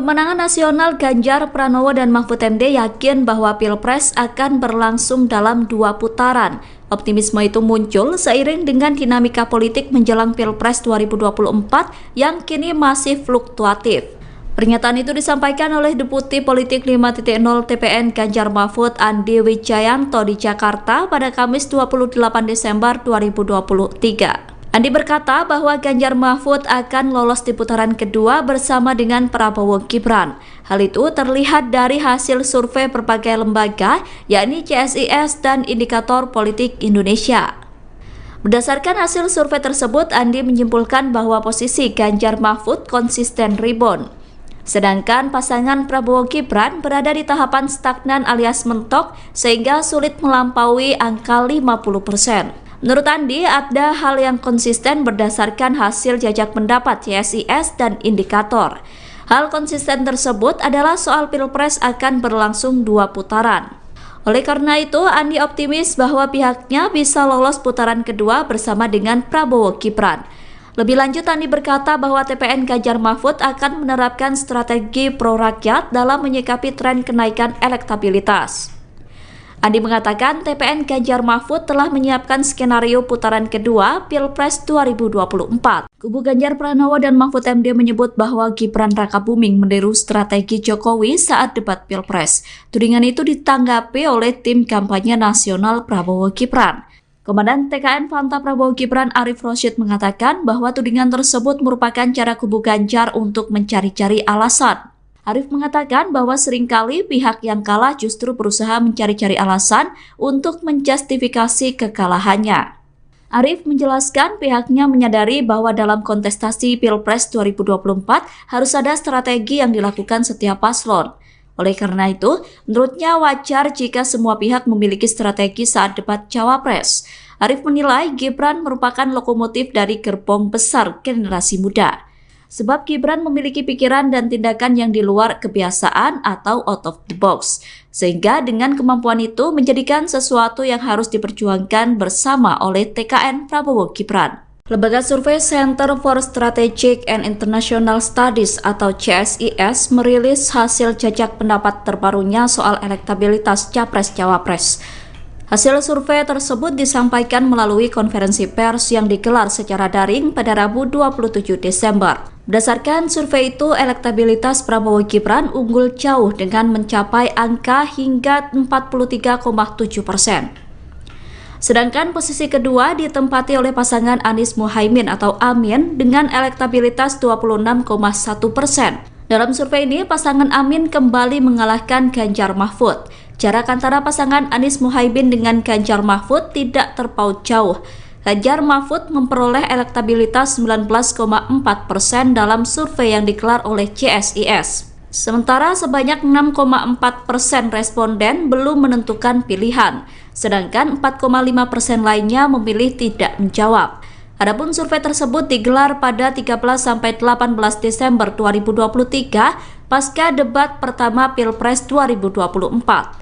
pemenangan nasional Ganjar Pranowo dan Mahfud MD yakin bahwa Pilpres akan berlangsung dalam 2 putaran. Optimisme itu muncul seiring dengan dinamika politik menjelang Pilpres 2024 yang kini masih fluktuatif. Pernyataan itu disampaikan oleh Deputi Politik 5.0 TPN Ganjar Mahfud Andi Wijayanto di Jakarta pada Kamis 28 Desember 2023. Andi berkata bahwa Ganjar Mahfud akan lolos di putaran kedua bersama dengan Prabowo Gibran. Hal itu terlihat dari hasil survei berbagai lembaga, yakni CSIS dan Indikator Politik Indonesia. Berdasarkan hasil survei tersebut, Andi menyimpulkan bahwa posisi Ganjar Mahfud konsisten rebound. Sedangkan pasangan Prabowo Gibran berada di tahapan stagnan alias mentok sehingga sulit melampaui angka 50%. Menurut Andi, ada hal yang konsisten berdasarkan hasil jajak pendapat CSIS dan Indikator. Hal konsisten tersebut adalah soal Pilpres akan berlangsung 2 putaran. Oleh karena itu, Andi optimis bahwa pihaknya bisa lolos putaran kedua bersama dengan Prabowo Gibran. Lebih lanjut, Andi berkata bahwa TPN Ganjar Mahfud akan menerapkan strategi pro-rakyat dalam menyikapi tren kenaikan elektabilitas. Andi mengatakan TPN Ganjar Mahfud telah menyiapkan skenario putaran kedua Pilpres 2024. Kubu Ganjar Pranowo dan Mahfud MD menyebut bahwa Gibran Rakabuming meniru strategi Jokowi saat debat Pilpres. Tudingan itu ditanggapi oleh tim kampanye nasional Prabowo Gibran. Komandan TKN Fanta Prabowo Gibran Arif Rosyid mengatakan bahwa tudingan tersebut merupakan cara kubu Ganjar untuk mencari-cari alasan. Arif mengatakan bahwa seringkali pihak yang kalah justru berusaha mencari-cari alasan untuk menjustifikasi kekalahannya. Arif menjelaskan pihaknya menyadari bahwa dalam kontestasi Pilpres 2024 harus ada strategi yang dilakukan setiap paslon. Oleh karena itu, menurutnya wajar jika semua pihak memiliki strategi saat debat Cawapres. Arif menilai Gibran merupakan lokomotif dari gerbong besar generasi muda. Sebab Gibran memiliki pikiran dan tindakan yang di luar kebiasaan atau out of the box. Sehingga dengan kemampuan itu menjadikan sesuatu yang harus diperjuangkan bersama oleh TKN Prabowo Gibran. Lembaga survei Center for Strategic and International Studies atau CSIS merilis hasil jajak pendapat terbarunya soal elektabilitas Capres-Cawapres. Hasil survei tersebut disampaikan melalui konferensi pers yang digelar secara daring pada Rabu 27 Desember. Berdasarkan survei itu, elektabilitas Prabowo Gibran unggul jauh dengan mencapai angka hingga 43,7%. Sedangkan posisi kedua ditempati oleh pasangan Anies Muhaimin atau Amin dengan elektabilitas 26,1%. Dalam survei ini, pasangan Amin kembali mengalahkan Ganjar Mahfud. Jarak antara pasangan Anies Muhaimin dengan Ganjar Mahfud tidak terpaut jauh. Ganjar Mahfud memperoleh elektabilitas 19,4% dalam survei yang digelar oleh CSIS. Sementara sebanyak 6,4% responden belum menentukan pilihan, sedangkan 4,5% lainnya memilih tidak menjawab. Adapun survei tersebut digelar pada 13-18 Desember 2023 pasca debat pertama Pilpres 2024.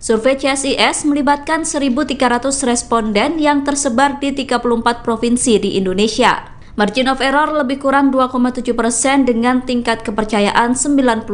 Survei CSIS melibatkan 1.300 responden yang tersebar di 34 provinsi di Indonesia. Margin of error lebih kurang 2,7% dengan tingkat kepercayaan 95%.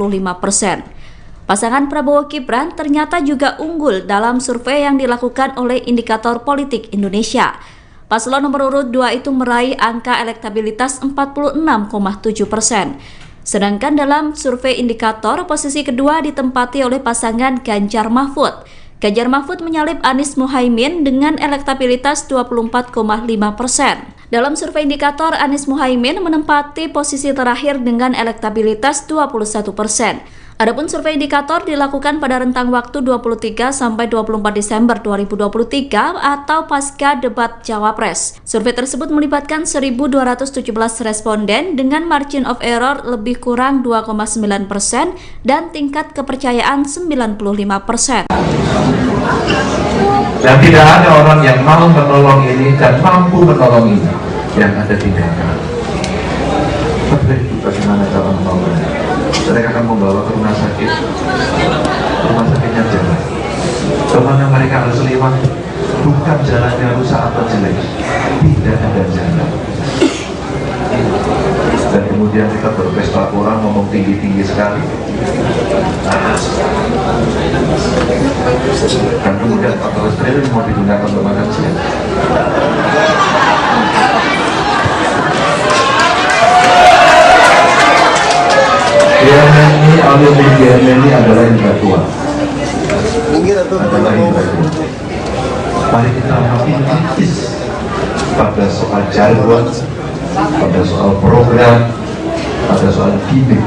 Pasangan Prabowo Gibran ternyata juga unggul dalam survei yang dilakukan oleh Indikator Politik Indonesia. Paslon nomor urut 2 itu meraih angka elektabilitas 46,7%. Sedangkan dalam survei Indikator, posisi kedua ditempati oleh pasangan Ganjar Mahfud. Ganjar Mahfud menyalip Anies Muhaimin dengan elektabilitas 24,5%. Dalam survei Indikator, Anies Muhaimin menempati posisi terakhir dengan elektabilitas 21%. Adapun survei Indikator dilakukan pada rentang waktu 23-24 Desember 2023 atau pasca debat Cawapres. Survei tersebut melibatkan 1.217 responden dengan margin of error lebih kurang 2,9% dan tingkat kepercayaan 95%. Dan tidak ada orang yang mau menolong ini dan mampu menolong ini yang ada tindakan. Tapi bagaimana cara menolongnya? Mereka akan membawa ke rumah sakit. Rumah sakitnya jalan. Kemana mereka harus lewat? Bukan jalannya rusak atau jelek. Tidak ada jalan. Dan kemudian kita berpesta kurang ngomong tinggi-tinggi sekali. Dan kemudian 14 triliun mau digunakan untuk makan siang. GMNI, alumni GMNI adalah intelektual. Mari kita makin kritis pada soal jargon, pada soal program, pada soal gimmick.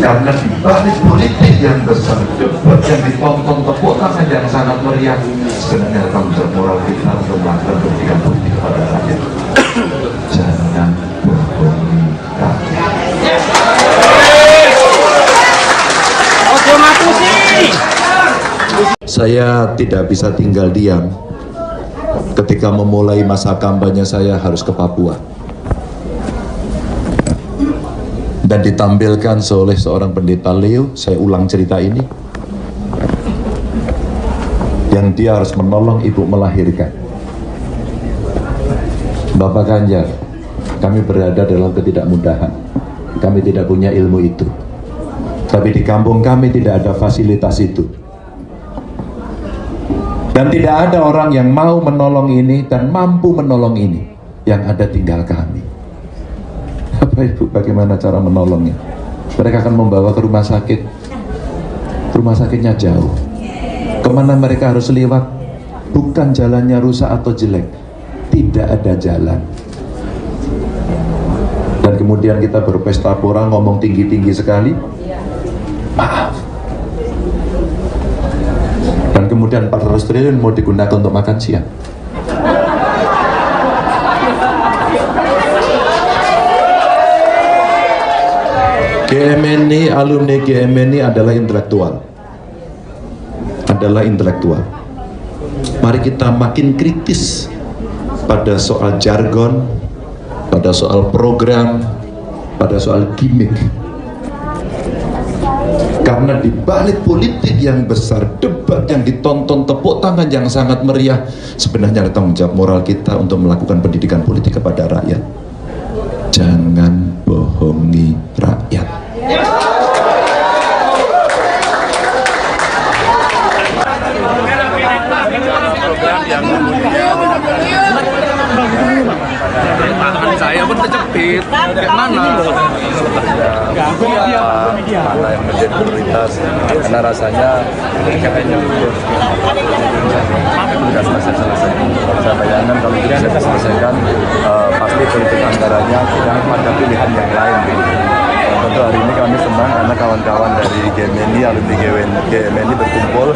Karena di balik politik yang besar, debat yang ditonton, tepuk tangan yang sangat meriah, sebenarnya tanggung jawab moral kita untuk melakukan pendidikan politik kepada rakyat. Jangan bohongi rakyat. Saya tidak bisa tinggal diam ketika memulai masa kampanye saya harus ke Papua dan ditampilkan oleh seorang pendeta Leo. Saya ulang cerita ini, yang dia harus menolong ibu melahirkan. Bapak Ganjar, kami berada dalam ketidakmudahan, kami tidak punya ilmu itu, tapi di kampung kami tidak ada fasilitas itu. Dan tidak ada orang yang mau menolong ini dan mampu menolong ini. Yang ada tinggal kami. Bapak Ibu, bagaimana cara menolongnya? Mereka akan membawa ke rumah sakit. Rumah sakitnya jauh. Kemana mereka harus lewat? Bukan jalannya rusak atau jelek. Tidak ada jalan. Dan kemudian kita berpesta pora, ngomong tinggi-tinggi sekali. Maaf. Dan kemudian 400 triliun mau digunakan untuk makan siang. GMNI, alumni GMNI adalah intelektual. Mari kita makin kritis pada soal jargon, pada soal program, pada soal gimmick. Karena di balik politik yang besar, debat yang ditonton, tepuk tangan yang sangat meriah, sebenarnya ada tanggung jawab moral kita untuk melakukan pendidikan politik kepada rakyat. Jangan bohongi rakyat. Tangan saya pun terjepit. Mana? Mana yang menjadi prioritas? Karena rasanya kayaknya sudah selesai. Saya bayangkan kalau tidak saya selesaikan, pasti politik anggarannya tidak ada pilihan yang lain. Tentu hari ini kami senang karena kawan-kawan dari GMNI, alumni GMNI berkumpul.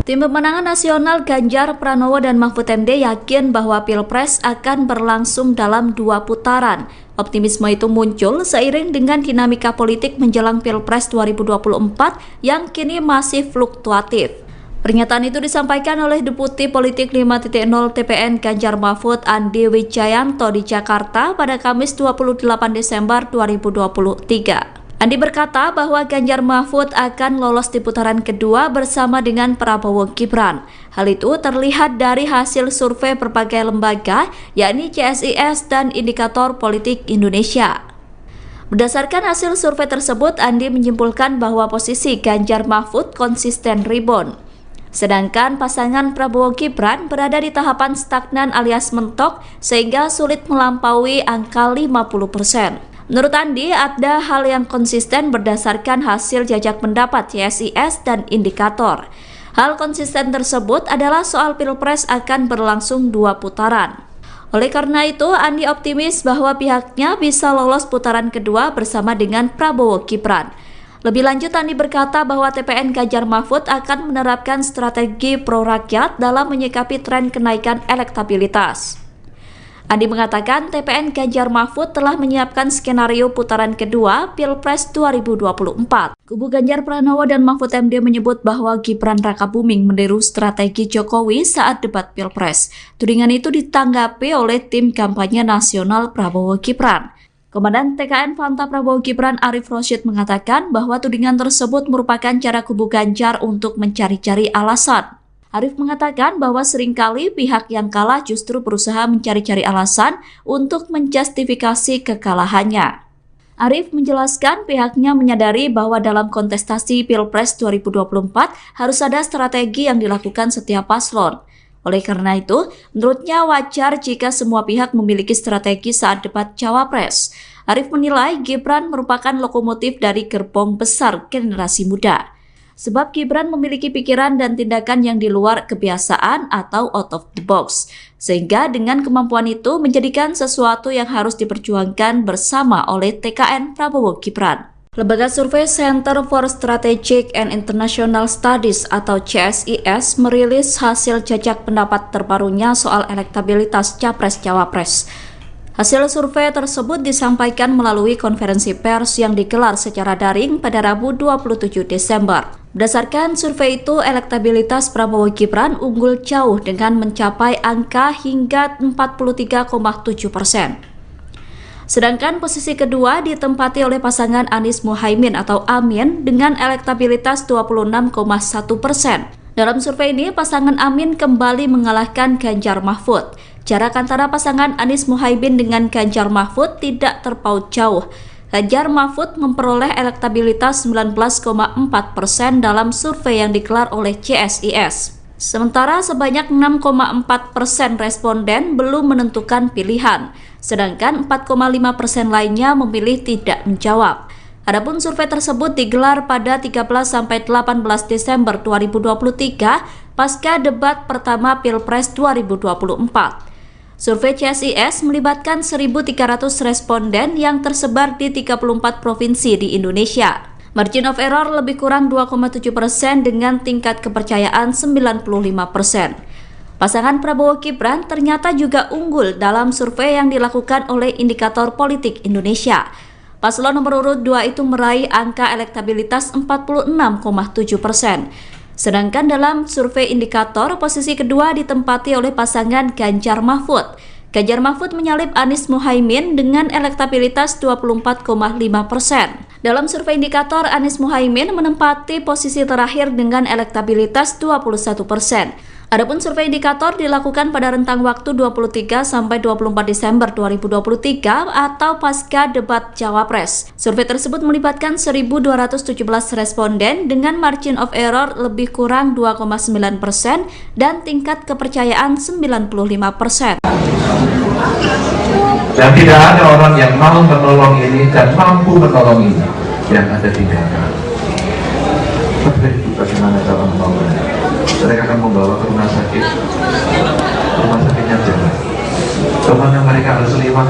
Tim Pemenangan Nasional Ganjar Pranowo dan Mahfud MD yakin bahwa Pilpres akan berlangsung dalam 2 putaran. Optimisme itu muncul seiring dengan dinamika politik menjelang Pilpres 2024 yang kini masih fluktuatif. Pernyataan itu disampaikan oleh Deputi Politik 5.0 TPN Ganjar Mahfud Andi Wijayanto di Jakarta pada Kamis 28 Desember 2023. Andi berkata bahwa Ganjar Mahfud akan lolos di putaran kedua bersama dengan Prabowo Gibran. Hal itu terlihat dari hasil survei berbagai lembaga, yakni CSIS dan Indikator Politik Indonesia. Berdasarkan hasil survei tersebut, Andi menyimpulkan bahwa posisi Ganjar Mahfud konsisten rebound. Sedangkan pasangan Prabowo Gibran berada di tahapan stagnan alias mentok sehingga sulit melampaui angka 50%. Menurut Andi, ada hal yang konsisten berdasarkan hasil jajak pendapat CSIS dan Indikator. Hal konsisten tersebut adalah soal Pilpres akan berlangsung 2 putaran. Oleh karena itu, Andi optimis bahwa pihaknya bisa lolos putaran kedua bersama dengan Prabowo Gibran. Lebih lanjut, Andi berkata bahwa TPN Ganjar Mahfud akan menerapkan strategi pro-rakyat dalam menyikapi tren kenaikan elektabilitas. Andi mengatakan TPN Ganjar Mahfud telah menyiapkan skenario putaran kedua Pilpres 2024. Kubu Ganjar Pranowo dan Mahfud MD menyebut bahwa Gibran Rakabuming meniru strategi Jokowi saat debat Pilpres. Tudingan itu ditanggapi oleh tim kampanye nasional Prabowo Gibran. Komandan TKN Fanta Prabowo Gibran Arif Rosyid mengatakan bahwa tudingan tersebut merupakan cara kubu Ganjar untuk mencari-cari alasan. Arief mengatakan bahwa seringkali pihak yang kalah justru berusaha mencari-cari alasan untuk menjustifikasi kekalahannya. Arief menjelaskan pihaknya menyadari bahwa dalam kontestasi Pilpres 2024 harus ada strategi yang dilakukan setiap paslon. Oleh karena itu, menurutnya wajar jika semua pihak memiliki strategi saat debat Cawapres. Arief menilai Gibran merupakan lokomotif dari gerbong besar generasi muda. Sebab Gibran memiliki pikiran dan tindakan yang di luar kebiasaan atau out of the box. Sehingga dengan kemampuan itu menjadikan sesuatu yang harus diperjuangkan bersama oleh TKN Prabowo Gibran. Lembaga survei Center for Strategic and International Studies atau CSIS merilis hasil jajak pendapat terbarunya soal elektabilitas Capres-Cawapres. Hasil survei tersebut disampaikan melalui konferensi pers yang digelar secara daring pada Rabu 27 Desember. Berdasarkan survei itu, elektabilitas Prabowo Gibran unggul jauh dengan mencapai angka hingga 43,7%. Sedangkan posisi kedua ditempati oleh pasangan Anies Muhaimin atau Amin dengan elektabilitas 26,1%. Dalam survei ini, pasangan Amin kembali mengalahkan Ganjar Mahfud. Jarak antara pasangan Anies Muhaimin dengan Ganjar Mahfud tidak terpaut jauh. Ganjar Mahfud memperoleh elektabilitas 19,4% dalam survei yang digelar oleh CSIS. Sementara sebanyak 6,4% responden belum menentukan pilihan, sedangkan 4,5% lainnya memilih tidak menjawab. Adapun survei tersebut digelar pada 13-18 Desember 2023 pasca debat pertama Pilpres 2024. Survei CSIS melibatkan 1.300 responden yang tersebar di 34 provinsi di Indonesia. Margin of error lebih kurang 2,7% dengan tingkat kepercayaan 95%. Pasangan Prabowo Gibran ternyata juga unggul dalam survei yang dilakukan oleh Indikator Politik Indonesia. Paslon nomor urut 2 itu meraih angka elektabilitas 46,7%. Sedangkan dalam survei indikator, posisi kedua ditempati oleh pasangan Ganjar Mahfud. Ganjar Mahfud menyalip Anies Muhaimin dengan elektabilitas 24,5%. Dalam survei indikator, Anies Muhaimin menempati posisi terakhir dengan elektabilitas 21%. Adapun survei indikator dilakukan pada rentang waktu 23-24 Desember 2023 atau pasca debat Cawapres. Survei tersebut melibatkan 1.217 responden dengan margin of error lebih kurang 2,9% dan tingkat kepercayaan 95%. Dan tidak ada orang yang mau menolong ini dan mampu menolong ini yang ada tinggalkan. Bagaimana cara menolongnya? Mereka akan membawa ke rumah sakit. Rumah sakitnya jalan. Kemana mereka harus lewat?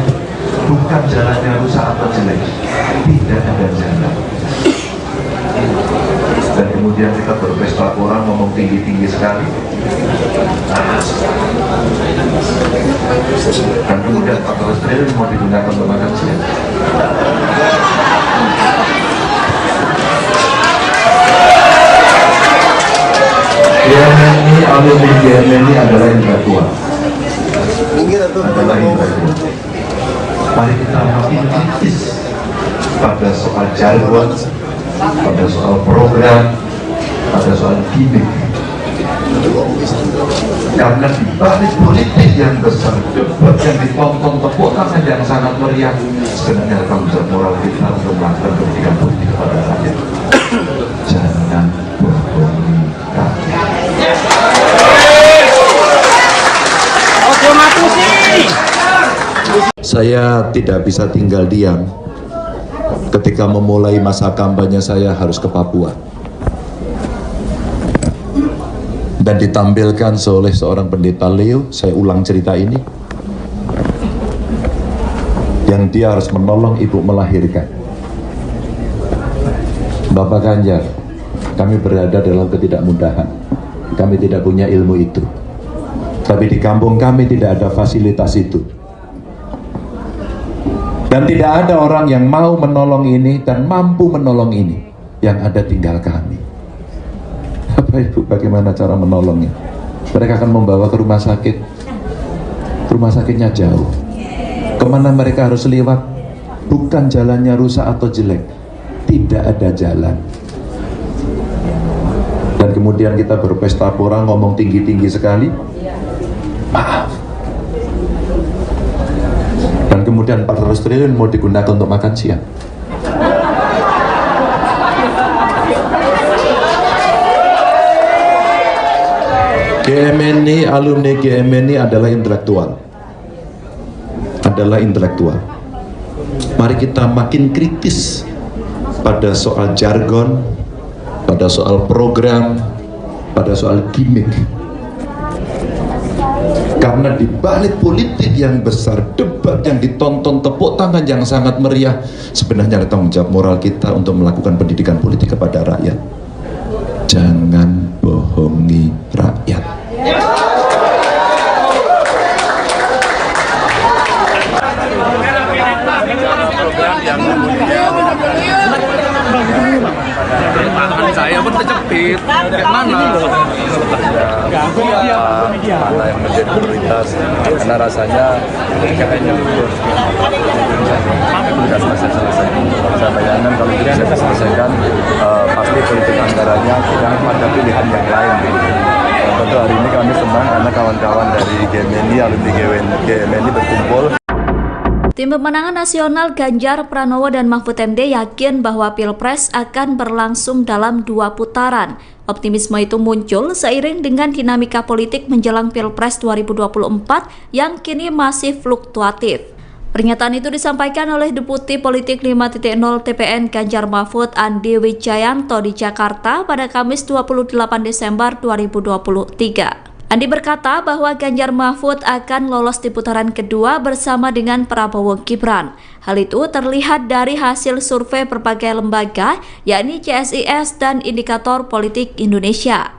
Bukan jalannya rusak atau jelek. Tidak ada jalan. Dan kemudian kita berpesta orang ngomong tinggi-tinggi sekali. Dan kemudian 14 triliun mau digunakan untuk makan siang. GMNI, alumni GMNI adalah intelektual. Mari kita makin kritis pada soal jargon, pada soal program, pada soal gimmick. Karena di balik politik yang besar, debat yang ditonton, tepuk tangan yang sangat meriah, sebenarnya tanggung jawab moral kita untuk melakukan pendidikan politik kepada rakyat. Jangan berbohong. Saya tidak bisa tinggal diam ketika memulai masa kampanye saya harus ke Papua dan ditampilkan oleh seorang pendeta Leo. Saya ulang cerita ini, yang dia harus menolong ibu melahirkan. Bapak Ganjar, kami berada dalam ketidakmudahan, kami tidak punya ilmu itu, tapi di kampung kami tidak ada fasilitas itu. Dan tidak ada orang yang mau menolong ini dan mampu menolong ini. Yang ada tinggal kami. Bapak Ibu, bagaimana cara menolongnya? Mereka akan membawa ke rumah sakit. Rumah sakitnya jauh. Kemana mereka harus lewat? Bukan jalannya rusak atau jelek. Tidak ada jalan. dan kemudian kita berpesta pora ngomong tinggi-tinggi sekali, maaf, dan kemudian 400 triliun mau digunakan untuk makan siang. GMNI, alumni GMNI adalah intelektual. Mari kita makin kritis pada soal jargon, pada soal program, pada soal gimmick. Karena di balik politik yang besar, debat yang ditonton, tepuk tangan yang sangat meriah, sebenarnya ada tanggung jawab moral kita untuk melakukan pendidikan politik kepada rakyat. Jangan bohongi rakyat. Tangan saya pun terjepit. Kayak mana? Mana yang menjadi prioritas, karena rasanya kayaknya sudah selesai. Saya bayangkan kalau tidak saya selesaikan, pasti politik anggarannya tidak ada pilihan yang lain. Tentu hari ini kami senang karena kawan-kawan dari GMNI, alumni GMNI berkumpul. Tim Pemenangan Nasional Ganjar Pranowo dan Mahfud MD yakin bahwa Pilpres akan berlangsung dalam 2 putaran. Optimisme itu muncul seiring dengan dinamika politik menjelang Pilpres 2024 yang kini masih fluktuatif. Pernyataan itu disampaikan oleh Deputi Politik 5.0 TPN Ganjar Mahfud Andi Wijayanto di Jakarta pada Kamis 28 Desember 2023. Andi berkata bahwa Ganjar Mahfud akan lolos di putaran kedua bersama dengan Prabowo Gibran. Hal itu terlihat dari hasil survei berbagai lembaga, yakni CSIS dan Indikator Politik Indonesia.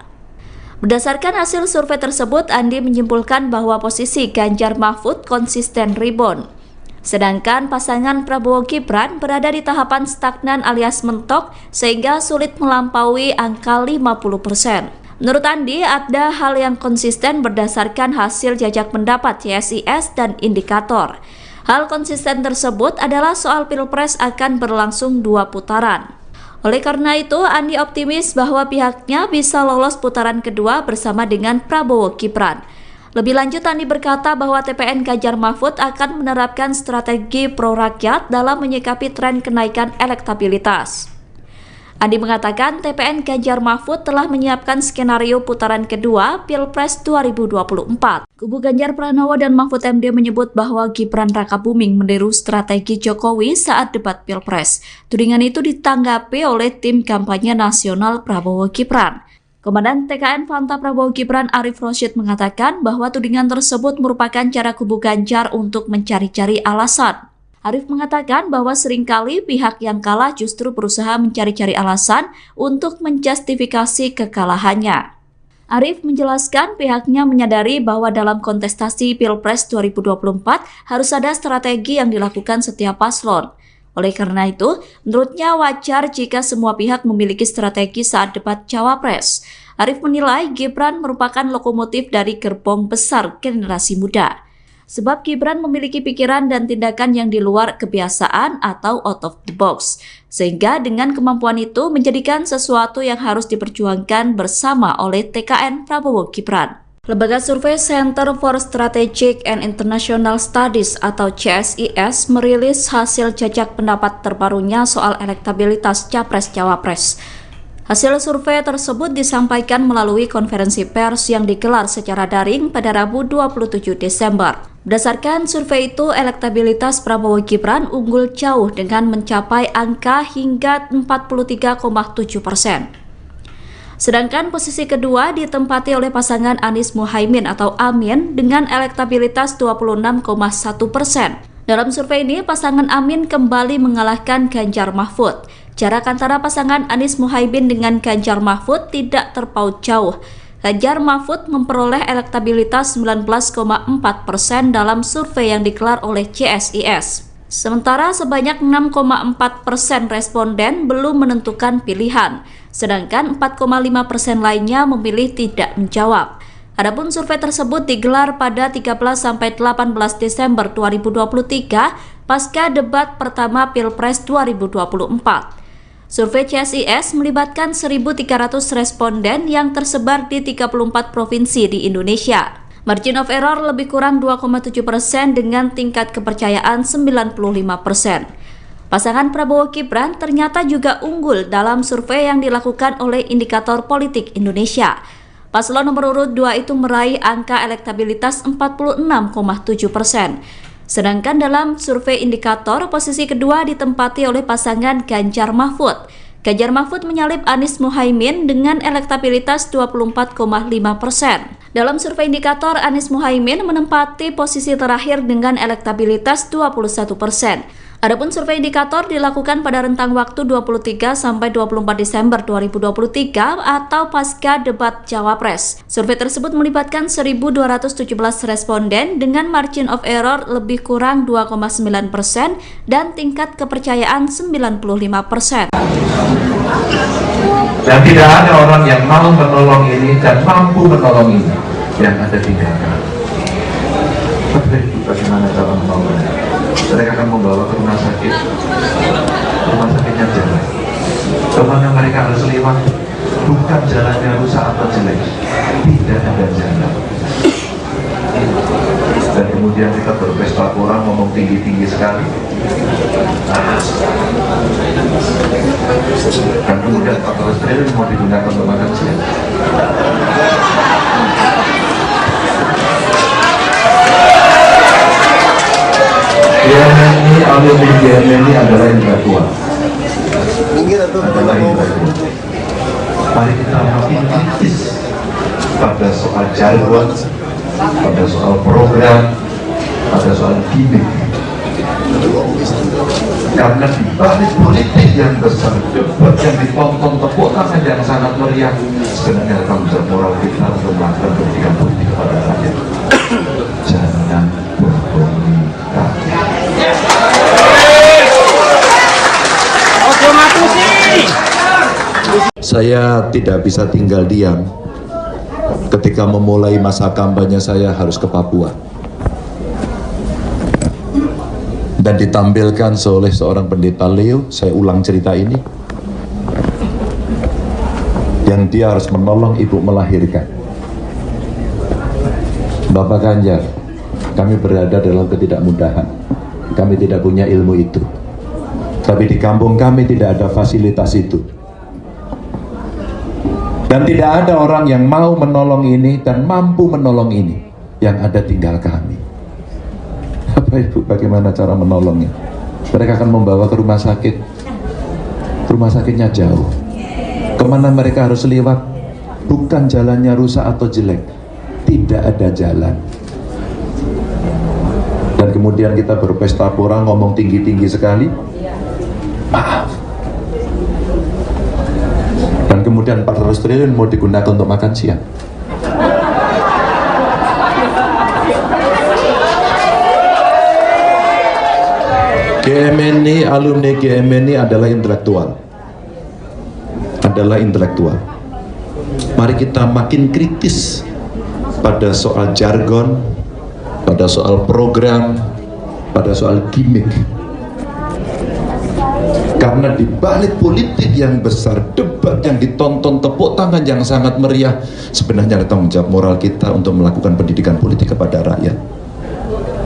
Berdasarkan hasil survei tersebut, Andi menyimpulkan bahwa posisi Ganjar Mahfud konsisten rebound. Sedangkan pasangan Prabowo Gibran berada di tahapan stagnan alias mentok sehingga sulit melampaui angka 50%. Menurut Andi, ada hal yang konsisten berdasarkan hasil jajak pendapat CSIS dan Indikator. Hal konsisten tersebut adalah soal Pilpres akan berlangsung 2 putaran. Oleh karena itu, Andi optimis bahwa pihaknya bisa lolos putaran kedua bersama dengan Prabowo Gibran. Lebih lanjut, Andi berkata bahwa TPN Ganjar Mahfud akan menerapkan strategi pro-rakyat dalam menyikapi tren kenaikan elektabilitas. Andi mengatakan TPN Ganjar Mahfud telah menyiapkan skenario putaran kedua Pilpres 2024. Kubu Ganjar Pranowo dan Mahfud MD menyebut bahwa Gibran Rakabuming meniru strategi Jokowi saat debat Pilpres. Tudingan itu ditanggapi oleh tim kampanye nasional Prabowo Gibran. Komandan TKN Fanta Prabowo Gibran Arif Rosyid mengatakan bahwa tudingan tersebut merupakan cara kubu Ganjar untuk mencari-cari alasan. Arif mengatakan bahwa seringkali pihak yang kalah justru berusaha mencari-cari alasan untuk menjustifikasi kekalahannya. Arif menjelaskan pihaknya menyadari bahwa dalam kontestasi Pilpres 2024 harus ada strategi yang dilakukan setiap paslon. Oleh karena itu, menurutnya wajar jika semua pihak memiliki strategi saat debat Cawapres. Arif menilai Gibran merupakan lokomotif dari gerbong besar generasi muda. Sebab Gibran memiliki pikiran dan tindakan yang di luar kebiasaan atau out of the box. Sehingga dengan kemampuan itu menjadikan sesuatu yang harus diperjuangkan bersama oleh TKN Prabowo Gibran. Lembaga survei Center for Strategic and International Studies atau CSIS merilis hasil jajak pendapat terbarunya soal elektabilitas Capres-Cawapres. Hasil survei tersebut disampaikan melalui konferensi pers yang digelar secara daring pada Rabu 27 Desember. Berdasarkan survei itu, elektabilitas Prabowo Gibran unggul jauh dengan mencapai angka hingga 43,7%. Sedangkan posisi kedua ditempati oleh pasangan Anies Muhaimin atau Amin dengan elektabilitas 26,1%. Dalam survei ini, pasangan Amin kembali mengalahkan Ganjar Mahfud. Jarak antara pasangan Anies Muhaimin dengan Ganjar Mahfud tidak terpaut jauh. Ganjar Mahfud memperoleh elektabilitas 19,4% dalam survei yang digelar oleh CSIS. Sementara sebanyak 6,4% responden belum menentukan pilihan, sedangkan 4,5% lainnya memilih tidak menjawab. Adapun survei tersebut digelar pada 13-18 Desember 2023 pasca debat pertama Pilpres 2024. Survei CSIS melibatkan 1.300 responden yang tersebar di 34 provinsi di Indonesia. Margin of error lebih kurang 2,7% dengan tingkat kepercayaan 95%. Pasangan Prabowo Gibran ternyata juga unggul dalam survei yang dilakukan oleh Indikator Politik Indonesia. Paslon nomor urut 2 itu meraih angka elektabilitas 46,7%. Sedangkan dalam survei indikator, posisi kedua ditempati oleh pasangan Ganjar Mahfud. Ganjar Mahfud menyalip Anies Muhaimin dengan elektabilitas 24,5%. Dalam survei indikator, Anies Muhaimin menempati posisi terakhir dengan elektabilitas 21%. Adapun survei indikator dilakukan pada rentang waktu 23 sampai 24 Desember 2023 atau pasca debat Cawapres. Survei tersebut melibatkan 1.217 responden dengan margin of error lebih kurang 2,9% dan tingkat kepercayaan 95%. Dan tidak ada orang yang mau menolong ini dan mampu menolong ini yang ada tinggalkan. Bagaimana cara menolongnya? Mereka akan membawa ke rumah sakitnya jalan. Kemana mereka harus lewat, bukan jalannya rusak atau jelek, tidak ada jalan. Dan kemudian kita berpesta kurang, ngomong tinggi-tinggi sekali. Dan kemudian 14 triliun mau digunakan untuk makan siang. GMNI adalah intelektual. Mari kita makin kritis pada soal jargon, pada soal program, pada soal gimmick. Karena di balik politik yang besar, debat yang ditonton, tepuk tangan yang sangat meriah, sebenarnya tanggung jawab moral kita untuk melakukan pendidikan politik kepada rakyat. Jangan bohongi rakyat. Saya tidak bisa tinggal diam ketika memulai masa kampanye saya harus ke Papua. Dan ditampilkan oleh seorang pendeta Leo, saya ulang cerita ini, yang dia harus menolong ibu melahirkan. Bapak Ganjar, kami berada dalam ketidakmudahan, kami tidak punya ilmu itu. Tapi di kampung kami tidak ada fasilitas itu. Dan tidak ada orang yang mau menolong ini dan mampu menolong ini. Yang ada tinggal kami. Bapak Ibu, bagaimana cara menolongnya? Mereka akan membawa ke rumah sakit. Rumah sakitnya jauh. Kemana mereka harus lewat? Bukan jalannya rusak atau jelek. Tidak ada jalan. Dan kemudian kita berpesta pora, ngomong tinggi-tinggi sekali. Maaf. Dan kemudian 400 triliun mau digunakan untuk makan siang. GMNI, alumni GMNI adalah intelektual. Adalah intelektual. Mari kita makin kritis pada soal jargon, pada soal program, pada soal gimmick. Karena di balik politik yang besar, debat yang ditonton, tepuk tangan yang sangat meriah, sebenarnya ada tanggung jawab moral kita untuk melakukan pendidikan politik kepada rakyat.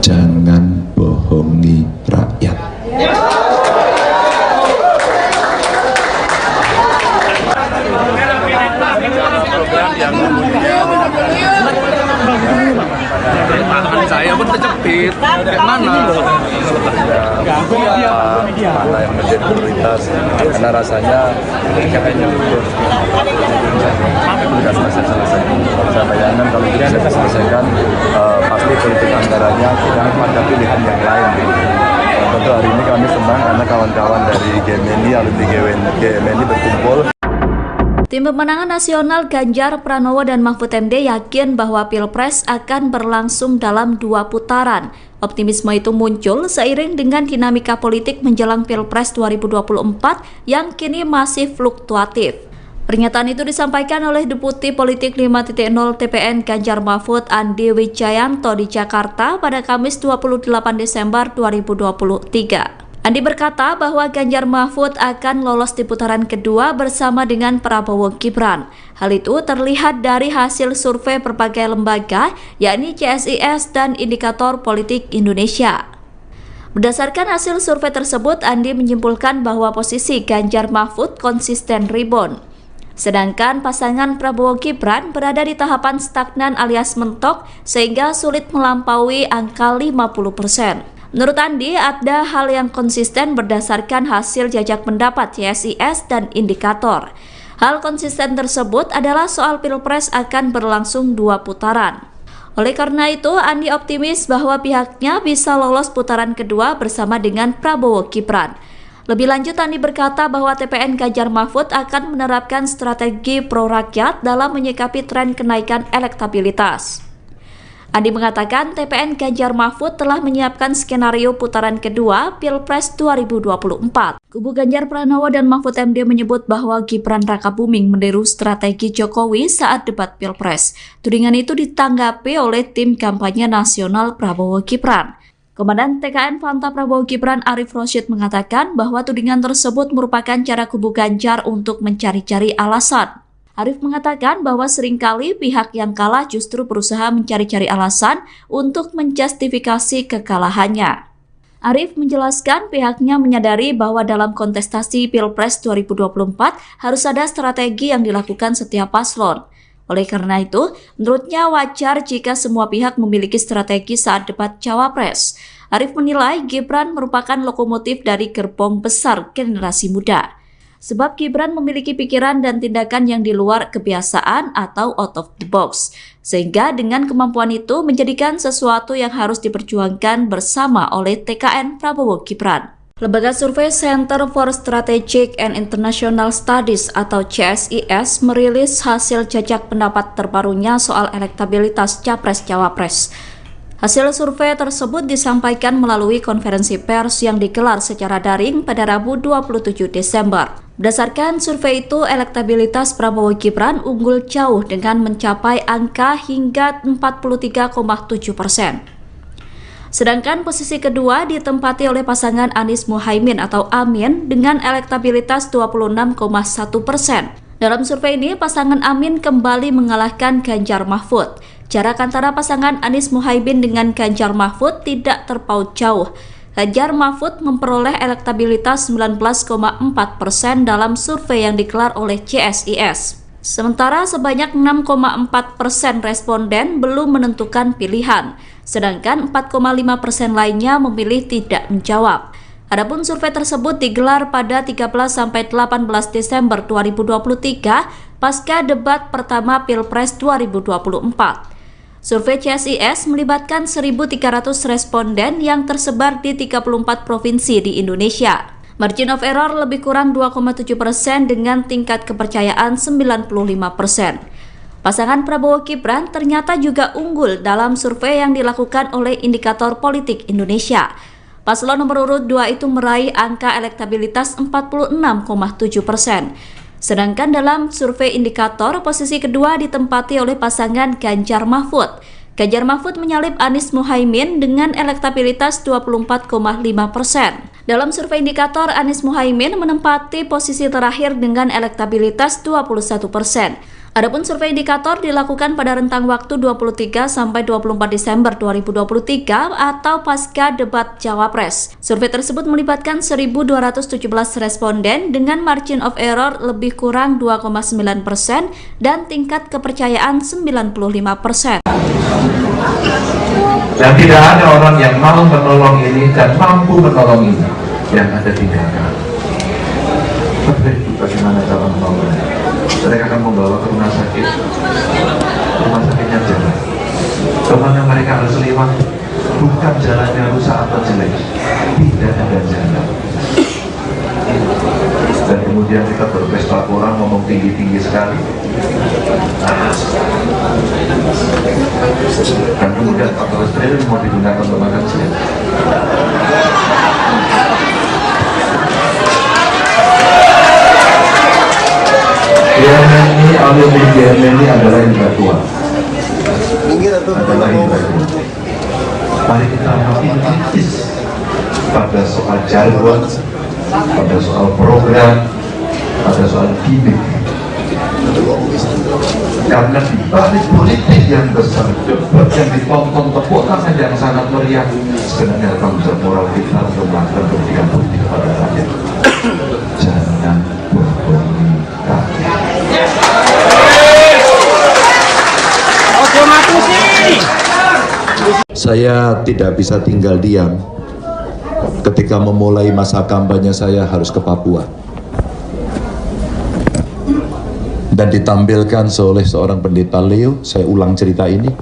Jangan bohongi rakyat. Tangan saya pun terjepit. Mana? Mana yang menjadi prioritas? Karena rasanya kayaknya tugas masih selesai. Saya bayangkan kalau tidak selesaikan, pasti politik anggarannya tidak ada pilihan yang lain. Tentu hari ini kami senang karena kawan-kawan dari GMNI, alumni GMNI berkumpul. Tim pemenangan nasional Ganjar Pranowo dan Mahfud MD yakin bahwa Pilpres akan berlangsung dalam 2 putaran. Optimisme itu muncul seiring dengan dinamika politik menjelang Pilpres 2024 yang kini masih fluktuatif. Pernyataan itu disampaikan oleh Deputi Politik 5.0 TPN Ganjar Mahfud Andi Wijayanto di Jakarta pada Kamis 28 Desember 2023. Andi berkata bahwa Ganjar Mahfud akan lolos di putaran kedua bersama dengan Prabowo Gibran. Hal itu terlihat dari hasil survei berbagai lembaga, yakni CSIS dan Indikator Politik Indonesia. Berdasarkan hasil survei tersebut, Andi menyimpulkan bahwa posisi Ganjar Mahfud konsisten rebound. Sedangkan pasangan Prabowo Gibran berada di tahapan stagnan alias mentok sehingga sulit melampaui angka 50%. Menurut Andi, ada hal yang konsisten berdasarkan hasil jajak pendapat CSIS dan Indikator. Hal konsisten tersebut adalah soal Pilpres akan berlangsung 2 putaran. Oleh karena itu, Andi optimis bahwa pihaknya bisa lolos putaran kedua bersama dengan Prabowo Gibran. Lebih lanjut, Andi berkata bahwa TPN Ganjar Mahfud akan menerapkan strategi pro-rakyat dalam menyikapi tren kenaikan elektabilitas. Andi mengatakan TPN Ganjar Mahfud telah menyiapkan skenario putaran kedua Pilpres 2024. Kubu Ganjar Pranowo dan Mahfud MD menyebut bahwa Gibran Rakabuming meniru strategi Jokowi saat debat Pilpres. Tudingan itu ditanggapi oleh tim kampanye nasional Prabowo Gibran. Komandan TKN Fanta Prabowo Gibran Arif Rosyid mengatakan bahwa tudingan tersebut merupakan cara kubu Ganjar untuk mencari-cari alasan. Arif mengatakan bahwa seringkali pihak yang kalah justru berusaha mencari-cari alasan untuk menjustifikasi kekalahannya. Arif menjelaskan pihaknya menyadari bahwa dalam kontestasi Pilpres 2024 harus ada strategi yang dilakukan setiap paslon. Oleh karena itu, menurutnya wajar jika semua pihak memiliki strategi saat debat Cawapres. Arif menilai Gibran merupakan lokomotif dari gerbong besar generasi muda. Sebab Gibran memiliki pikiran dan tindakan yang di luar kebiasaan atau out of the box. Sehingga dengan kemampuan itu menjadikan sesuatu yang harus diperjuangkan bersama oleh TKN Prabowo Gibran. Lembaga survei Center for Strategic and International Studies atau CSIS merilis hasil jajak pendapat terbarunya soal elektabilitas Capres-Cawapres. Hasil survei tersebut disampaikan melalui konferensi pers yang digelar secara daring pada Rabu 27 Desember. Berdasarkan survei itu, elektabilitas Prabowo Gibran unggul jauh dengan mencapai angka hingga 43,7%. Sedangkan posisi kedua ditempati oleh pasangan Anies Muhaimin atau Amin dengan elektabilitas 26,1%. Dalam survei ini, pasangan Amin kembali mengalahkan Ganjar Mahfud. Jarak antara pasangan Anies Muhaimin dengan Ganjar Mahfud tidak terpaut jauh. Ganjar Mahfud memperoleh elektabilitas 19,4% dalam survei yang digelar oleh CSIS. Sementara sebanyak 6,4% responden belum menentukan pilihan, sedangkan 4,5% lainnya memilih tidak menjawab. Adapun survei tersebut digelar pada 13-18 Desember 2023 pasca debat pertama Pilpres 2024. Survei CSIS melibatkan 1.300 responden yang tersebar di 34 provinsi di Indonesia. Margin of error lebih kurang 2,7% dengan tingkat kepercayaan 95%. Pasangan Prabowo Gibran ternyata juga unggul dalam survei yang dilakukan oleh Indikator Politik Indonesia. Paslon nomor urut 2 itu meraih angka elektabilitas 46,7%. Sedangkan dalam survei Indikator, posisi kedua ditempati oleh pasangan Ganjar Mahfud. Ganjar Mahfud menyalip Anies Muhaimin dengan elektabilitas 24,5%. Dalam survei Indikator, Anies Muhaimin menempati posisi terakhir dengan elektabilitas 21%. Adapun survei Indikator dilakukan pada rentang waktu 23 sampai 24 Desember 2023 atau pasca debat Cawapres. Survei tersebut melibatkan 1.217 responden dengan margin of error lebih kurang 2,9% dan tingkat kepercayaan 95%. Dan tidak ada orang yang mau menolong ini dan mampu menolong ini yang ada tinggalkan. Tapi bagaimana cara menolongnya? Mereka akan membawa ke rumah sakitnya jalan. Kemana mereka harus lewat, bukan jalannya rusak atau jelek, tidak ada jalan. Dan kemudian kita berpesta orang ngomong tinggi-tinggi sekali. Dan kemudian 14 triliun mau digunakan untuk makan siang. ini adalah yang tua. Adalah yang tua. Mari kita makin kritis pada soal jargon, pada soal program, pada soal gimmick. Karena di balik politik yang besar, debat yang ditonton, tepuk tangan yang sangat meriah, sebenarnya tanggung jawab moral kita untuk melakukan pendidikan politik kepada rakyat. Jangan bohongi rakyat. Saya tidak bisa tinggal diam ketika memulai masa kampanye saya harus ke Papua. Dan ditampilkan oleh seorang pendeta Leo, saya ulang cerita ini,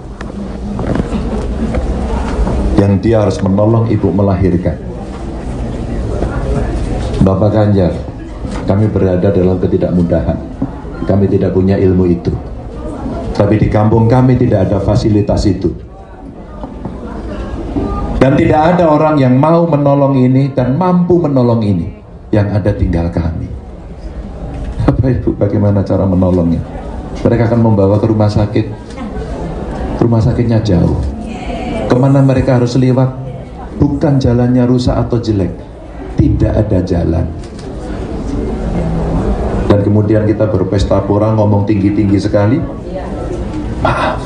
yang dia harus menolong ibu melahirkan. Bapak Ganjar, kami berada dalam ketidakmudahan, kami tidak punya ilmu itu, tapi di kampung kami tidak ada fasilitas itu. Dan tidak ada orang yang mau menolong ini dan mampu menolong ini, yang ada tinggal kami. Bapak Ibu, bagaimana cara menolongnya? Mereka akan membawa ke rumah sakit. Rumah sakitnya jauh. Kemana mereka harus lewat? Bukan jalannya rusak atau jelek, tidak ada jalan. Dan kemudian kita berpesta pora, ngomong tinggi-tinggi sekali. Maaf.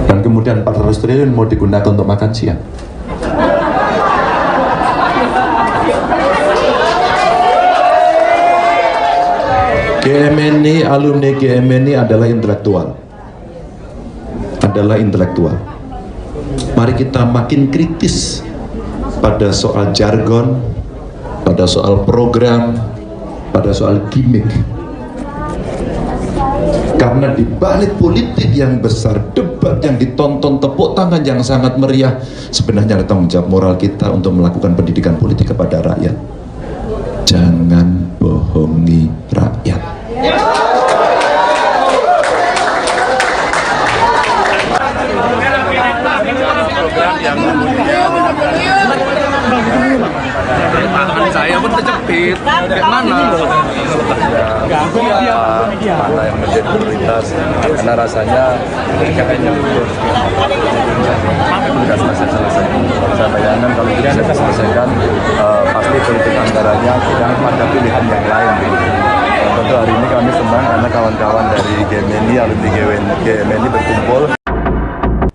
Dan kemudian 400 triliun mau digunakan untuk makan siang. GMNI, alumni GMNI adalah intelektual. Mari kita makin kritis pada soal jargon, pada soal program, pada soal gimmick. Karena di balik politik yang besar, debat yang ditonton, tepuk tangan yang sangat meriah, sebenarnya ada tanggung jawab moral kita untuk melakukan pendidikan politik kepada rakyat. Jangan bohongi rakyat. Tangan saya pun terjepit. Kayak mana? Mana yang menjadi prioritas? Karena rasanya kayaknya sudah selesai. Saya bayangkan kalau tidak selesaikan, pasti politik anggarannya tidak ada pilihan yang lain. Tentu hari ini kami senang karena kawan-kawan dari GMNI, alumni GMNI berkumpul.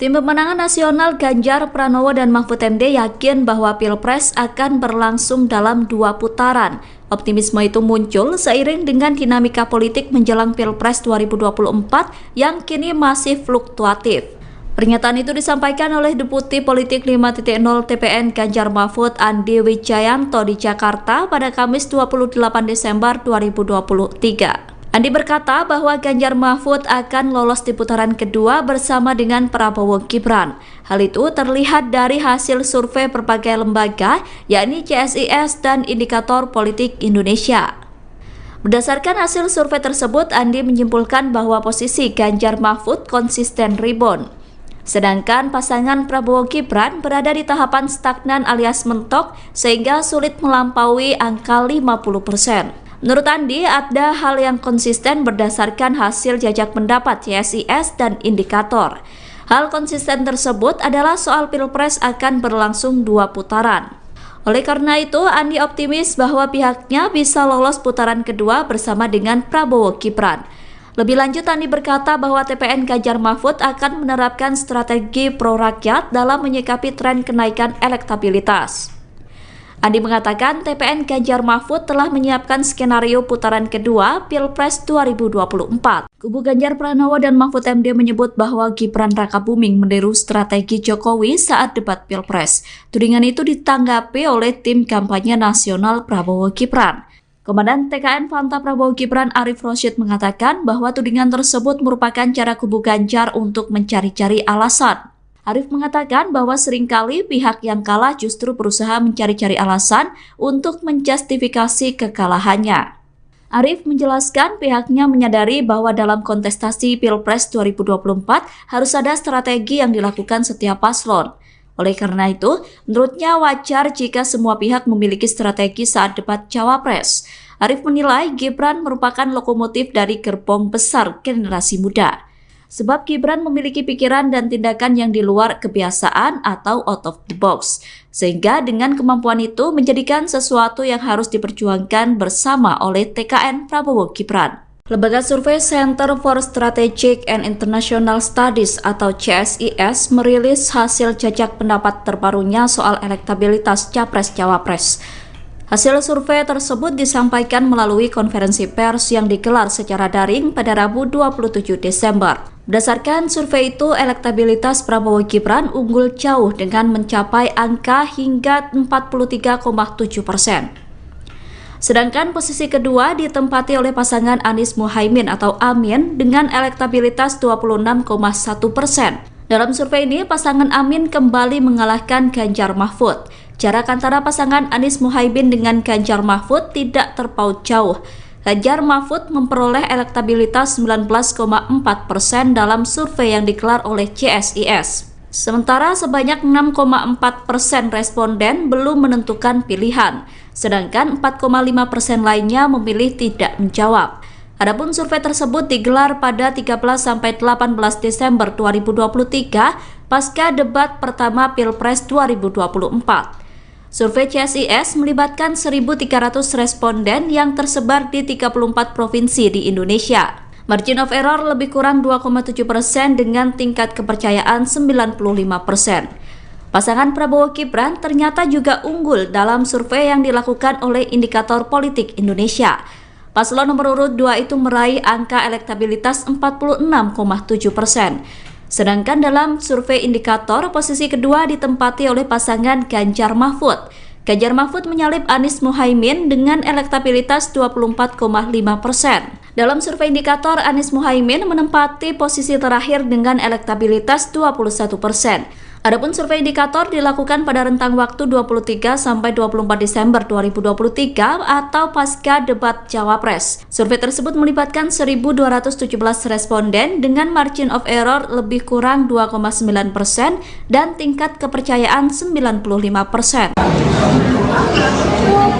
Tim Pemenangan Nasional Ganjar Pranowo dan Mahfud MD yakin bahwa Pilpres akan berlangsung dalam 2 putaran. Optimisme itu muncul seiring dengan dinamika politik menjelang Pilpres 2024 yang kini masih fluktuatif. Pernyataan itu disampaikan oleh Deputi Politik 5.0 TPN Ganjar Mahfud Andi Wijayanto di Jakarta pada Kamis 28 Desember 2023. Andi berkata bahwa Ganjar Mahfud akan lolos di putaran kedua bersama dengan Prabowo Gibran. Hal itu terlihat dari hasil survei berbagai lembaga, yakni CSIS dan Indikator Politik Indonesia. Berdasarkan hasil survei tersebut, Andi menyimpulkan bahwa posisi Ganjar Mahfud konsisten rebound. Sedangkan pasangan Prabowo Gibran berada di tahapan stagnan alias mentok sehingga sulit melampaui angka 50%. Menurut Andi, ada hal yang konsisten berdasarkan hasil jajak pendapat CSIS dan Indikator. Hal konsisten tersebut adalah soal Pilpres akan berlangsung 2 putaran. Oleh karena itu, Andi optimis bahwa pihaknya bisa lolos putaran kedua bersama dengan Prabowo Gibran. Lebih lanjut, Andi berkata bahwa TPN Ganjar Mahfud akan menerapkan strategi pro-rakyat dalam menyikapi tren kenaikan elektabilitas. Andi mengatakan TPN Ganjar Mahfud telah menyiapkan skenario putaran kedua Pilpres 2024. Kubu Ganjar Pranowo dan Mahfud MD menyebut bahwa Gibran Rakabuming meniru strategi Jokowi saat debat Pilpres. Tudingan itu ditanggapi oleh tim kampanye nasional Prabowo Gibran. Komandan TKN Fanta Prabowo Gibran Arif Rosyid mengatakan bahwa tudingan tersebut merupakan cara kubu Ganjar untuk mencari-cari alasan. Arif mengatakan bahwa seringkali pihak yang kalah justru berusaha mencari-cari alasan untuk menjustifikasi kekalahannya. Arif menjelaskan pihaknya menyadari bahwa dalam kontestasi Pilpres 2024 harus ada strategi yang dilakukan setiap paslon. Oleh karena itu, menurutnya wajar jika semua pihak memiliki strategi saat debat Cawapres. Arif menilai Gibran merupakan lokomotif dari gerbong besar generasi muda. sebab Gibran memiliki pikiran dan tindakan yang di luar kebiasaan atau out of the box, sehingga dengan kemampuan itu menjadikan sesuatu yang harus diperjuangkan bersama oleh TKN Prabowo Gibran. Lembaga survei Center for Strategic and International Studies atau CSIS merilis hasil jajak pendapat terbarunya soal elektabilitas Capres-Cawapres. Hasil survei tersebut disampaikan melalui konferensi pers yang digelar secara daring pada Rabu 27 Desember. Berdasarkan survei itu, elektabilitas Prabowo Gibran unggul jauh dengan mencapai angka hingga 43,7%. Sedangkan posisi kedua ditempati oleh pasangan Anies Muhaimin atau Amin dengan elektabilitas 26,1%. Dalam survei ini, pasangan Amin kembali mengalahkan Ganjar Mahfud. Jarak antara pasangan Anies Muhaimin dengan Ganjar Mahfud tidak terpaut jauh. Ganjar Mahfud memperoleh elektabilitas 19,4% dalam survei yang digelar oleh CSIS. Sementara sebanyak 6,4% responden belum menentukan pilihan, sedangkan 4,5% lainnya memilih tidak menjawab. Adapun survei tersebut digelar pada 13-18 Desember 2023 pasca debat pertama Pilpres 2024. Survei CSIS melibatkan 1.300 responden yang tersebar di 34 provinsi di Indonesia. Margin of error lebih kurang 2,7% dengan tingkat kepercayaan 95%. Pasangan Prabowo Gibran ternyata juga unggul dalam survei yang dilakukan oleh Indikator Politik Indonesia. Paslon nomor urut 2 itu meraih angka elektabilitas 46,7%. Sedangkan dalam survei indikator, posisi kedua ditempati oleh pasangan Ganjar Mahfud. Ganjar Mahfud menyalip Anies Muhaimin dengan elektabilitas 24,5%. Dalam survei indikator, Anies Muhaimin menempati posisi terakhir dengan elektabilitas 21%. Adapun survei indikator dilakukan pada rentang waktu 23 sampai 24 Desember 2023 atau pasca debat Cawapres. Survei tersebut melibatkan 1.217 responden dengan margin of error lebih kurang 2,9% dan tingkat kepercayaan 95%.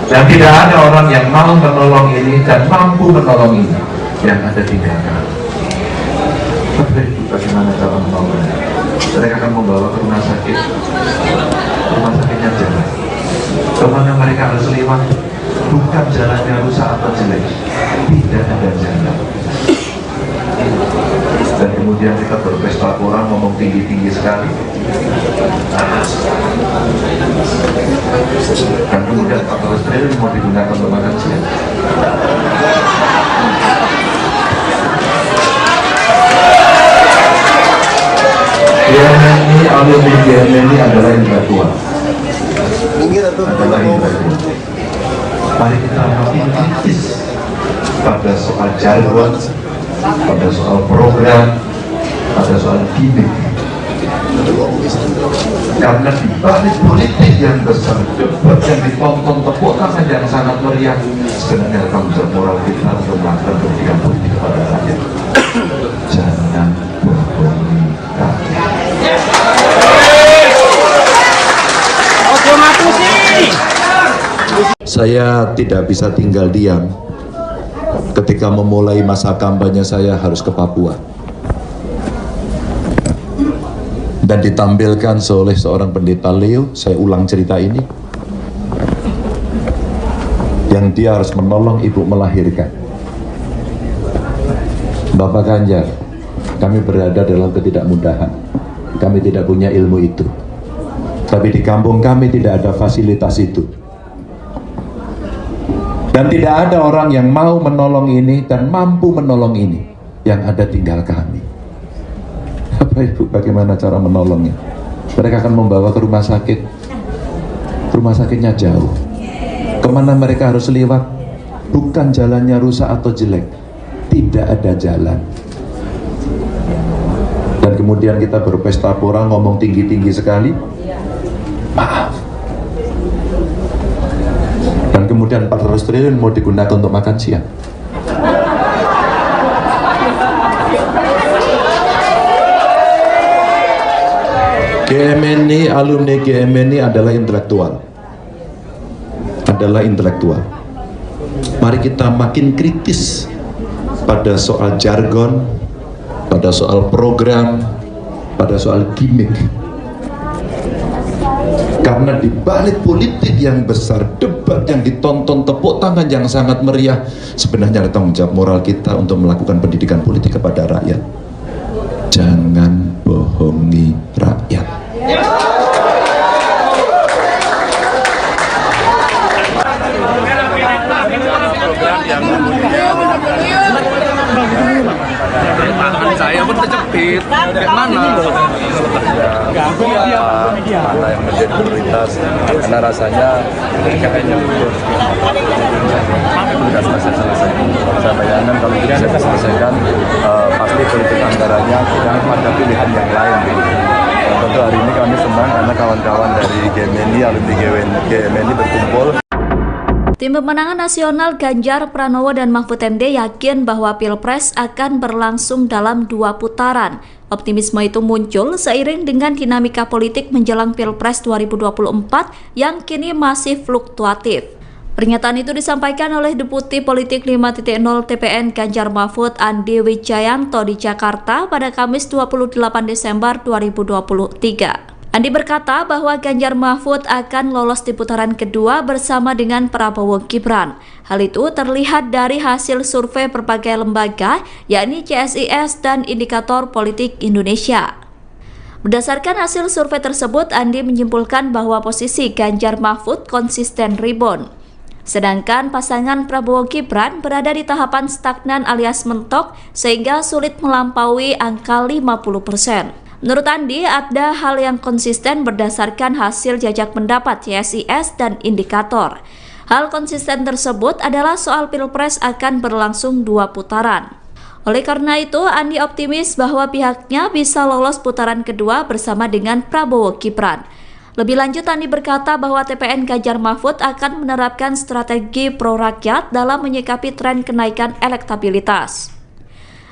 Dan tidak ada orang yang mau menolong ini dan mampu menolong ini yang ada tinggalkan. Tapi bagaimana cara menolongnya? Mereka akan membawa ke rumah sakitnya jalan. Kemana mereka harus lewat, bukan jalannya rusak atau jelek, tidak ada jalan. Dan kemudian kita berpesta orang ngomong tinggi-tinggi sekali. Dan kemudian 14 triliun mau digunakan untuk makan siang. GMNI adalah intelektual. Mari kita makin kritis pada soal jargon, pada soal program, pada soal gimmick. Karena di balik politik yang besar, yang ditonton tepuk tangan yang sangat meriah, sebenarnya tanggung jawab moral kita untuk melakukan pendidikan politik kepada rakyat. Jangan berpolitik. Saya tidak bisa tinggal diam ketika memulai masa kampanye saya harus ke Papua. Dan ditampilkan oleh seorang pendeta Leo, saya ulang cerita ini, yang dia harus menolong ibu melahirkan. Bapak Ganjar, kami berada dalam ketidakmudahan, kami tidak punya ilmu itu. Tapi di kampung kami tidak ada fasilitas itu. Dan tidak ada orang yang mau menolong ini dan mampu menolong ini. Yang ada tinggal kami. Bapak Ibu, bagaimana cara menolongnya? Mereka akan membawa ke rumah sakit. Rumah sakitnya jauh. Kemana mereka harus lewat? Bukan jalannya rusak atau jelek. Tidak ada jalan. Dan kemudian kita berpesta pora ngomong tinggi-tinggi sekali. Maaf. Dan kemudian 400 triliun mau digunakan untuk makan siang. GMNI, alumni GMNI adalah intelektual. Adalah intelektual. Mari kita makin kritis pada soal jargon, pada soal program, pada soal gimmick. Karena di balik politik yang besar, debat yang ditonton, tepuk tangan yang sangat meriah, sebenarnya ada tanggung jawab moral kita untuk melakukan pendidikan politik kepada rakyat. Jangan bohongi rakyat. Tangan saya pun terjepit. Kayak mana? Mana yang menjadi prioritas, karena rasanya kayaknya sudah selesai. Saya bayangkan kalau tidak bisa diselesaikan, pasti politik anggarannya tidak ada pilihan yang lain. Tentu hari ini kami senang karena kawan-kawan dari GMNI, alumni GMNI berkumpul. Tim Pemenangan Nasional Ganjar Pranowo dan Mahfud MD yakin bahwa Pilpres akan berlangsung dalam 2 putaran. Optimisme itu muncul seiring dengan dinamika politik menjelang Pilpres 2024 yang kini masih fluktuatif. Pernyataan itu disampaikan oleh Deputi Politik 5.0 TPN Ganjar Mahfud Andi Wijayanto di Jakarta pada Kamis 28 Desember 2023. Andi berkata bahwa Ganjar Mahfud akan lolos di putaran kedua bersama dengan Prabowo Gibran. Hal itu terlihat dari hasil survei berbagai lembaga, yakni CSIS dan Indikator Politik Indonesia. Berdasarkan hasil survei tersebut, Andi menyimpulkan bahwa posisi Ganjar Mahfud konsisten rebound. Sedangkan pasangan Prabowo Gibran berada di tahapan stagnan alias mentok sehingga sulit melampaui angka 50%. Menurut Andi, ada hal yang konsisten berdasarkan hasil jajak pendapat CSIS dan Indikator. Hal konsisten tersebut adalah soal Pilpres akan berlangsung 2 putaran. Oleh karena itu, Andi optimis bahwa pihaknya bisa lolos putaran kedua bersama dengan Prabowo Gibran. Lebih lanjut, Andi berkata bahwa TPN Ganjar Mahfud akan menerapkan strategi pro-rakyat dalam menyikapi tren kenaikan elektabilitas.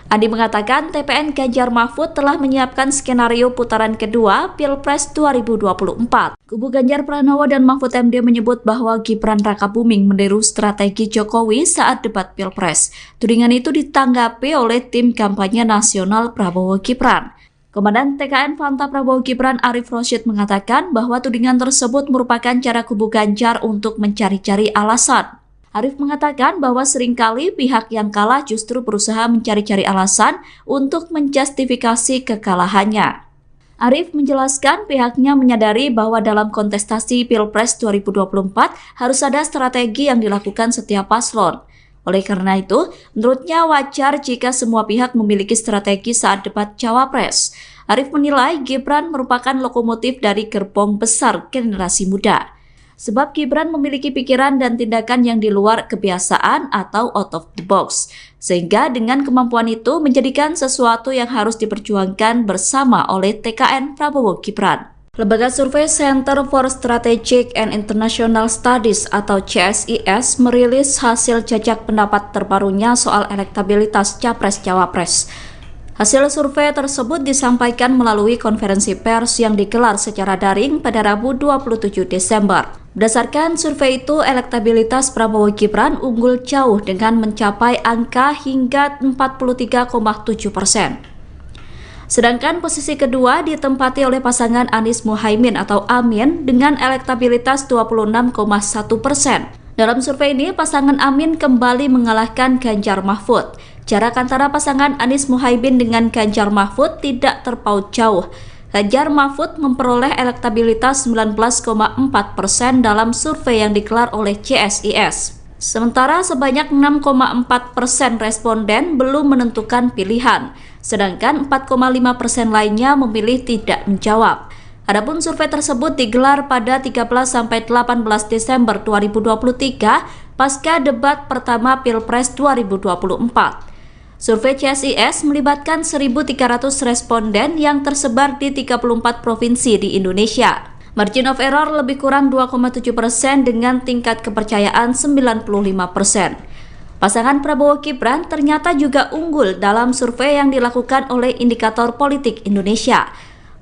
Andi mengatakan TPN Ganjar Mahfud telah menyiapkan skenario putaran kedua Pilpres 2024. Kubu Ganjar Pranowo dan Mahfud MD menyebut bahwa Gibran Rakabuming meniru strategi Jokowi saat debat Pilpres. Tudingan itu ditanggapi oleh tim kampanye nasional Prabowo Gibran. Komandan TKN Fanta Prabowo Gibran Arif Rosyid mengatakan bahwa tudingan tersebut merupakan cara kubu Ganjar untuk mencari-cari alasan. Arif mengatakan bahwa seringkali pihak yang kalah justru berusaha mencari-cari alasan untuk menjustifikasi kekalahannya. Arif menjelaskan pihaknya menyadari bahwa dalam kontestasi Pilpres 2024 harus ada strategi yang dilakukan setiap paslon. Oleh karena itu, menurutnya wajar jika semua pihak memiliki strategi saat debat Cawapres. Arif menilai Gibran merupakan lokomotif dari gerbong besar generasi muda. Sebab Gibran memiliki pikiran dan tindakan yang di luar kebiasaan atau out of the box. Sehingga dengan kemampuan itu menjadikan sesuatu yang harus diperjuangkan bersama oleh TKN Prabowo Gibran. Lembaga survei Center for Strategic and International Studies atau CSIS merilis hasil jajak pendapat terbarunya soal elektabilitas Capres-Cawapres. Hasil survei tersebut disampaikan melalui konferensi pers yang digelar secara daring pada Rabu 27 Desember. Berdasarkan survei itu, elektabilitas Prabowo Gibran unggul jauh dengan mencapai angka hingga 43,7%. Sedangkan posisi kedua ditempati oleh pasangan Anies Muhaimin atau Amin dengan elektabilitas 26,1%. Dalam survei ini, pasangan Amin kembali mengalahkan Ganjar Mahfud. Jarak antara pasangan Anies Muhaimin dengan Ganjar Mahfud tidak terpaut jauh. Ganjar Mahfud memperoleh elektabilitas 19,4% dalam survei yang digelar oleh CSIS. Sementara sebanyak 6,4% responden belum menentukan pilihan, sedangkan 4,5% lainnya memilih tidak menjawab. Adapun survei tersebut digelar pada 13-18 Desember 2023 pasca debat pertama Pilpres 2024. Survei CSIS melibatkan 1.300 responden yang tersebar di 34 provinsi di Indonesia. Margin of error lebih kurang 2,7% dengan tingkat kepercayaan 95%. Pasangan Prabowo Gibran ternyata juga unggul dalam survei yang dilakukan oleh Indikator Politik Indonesia.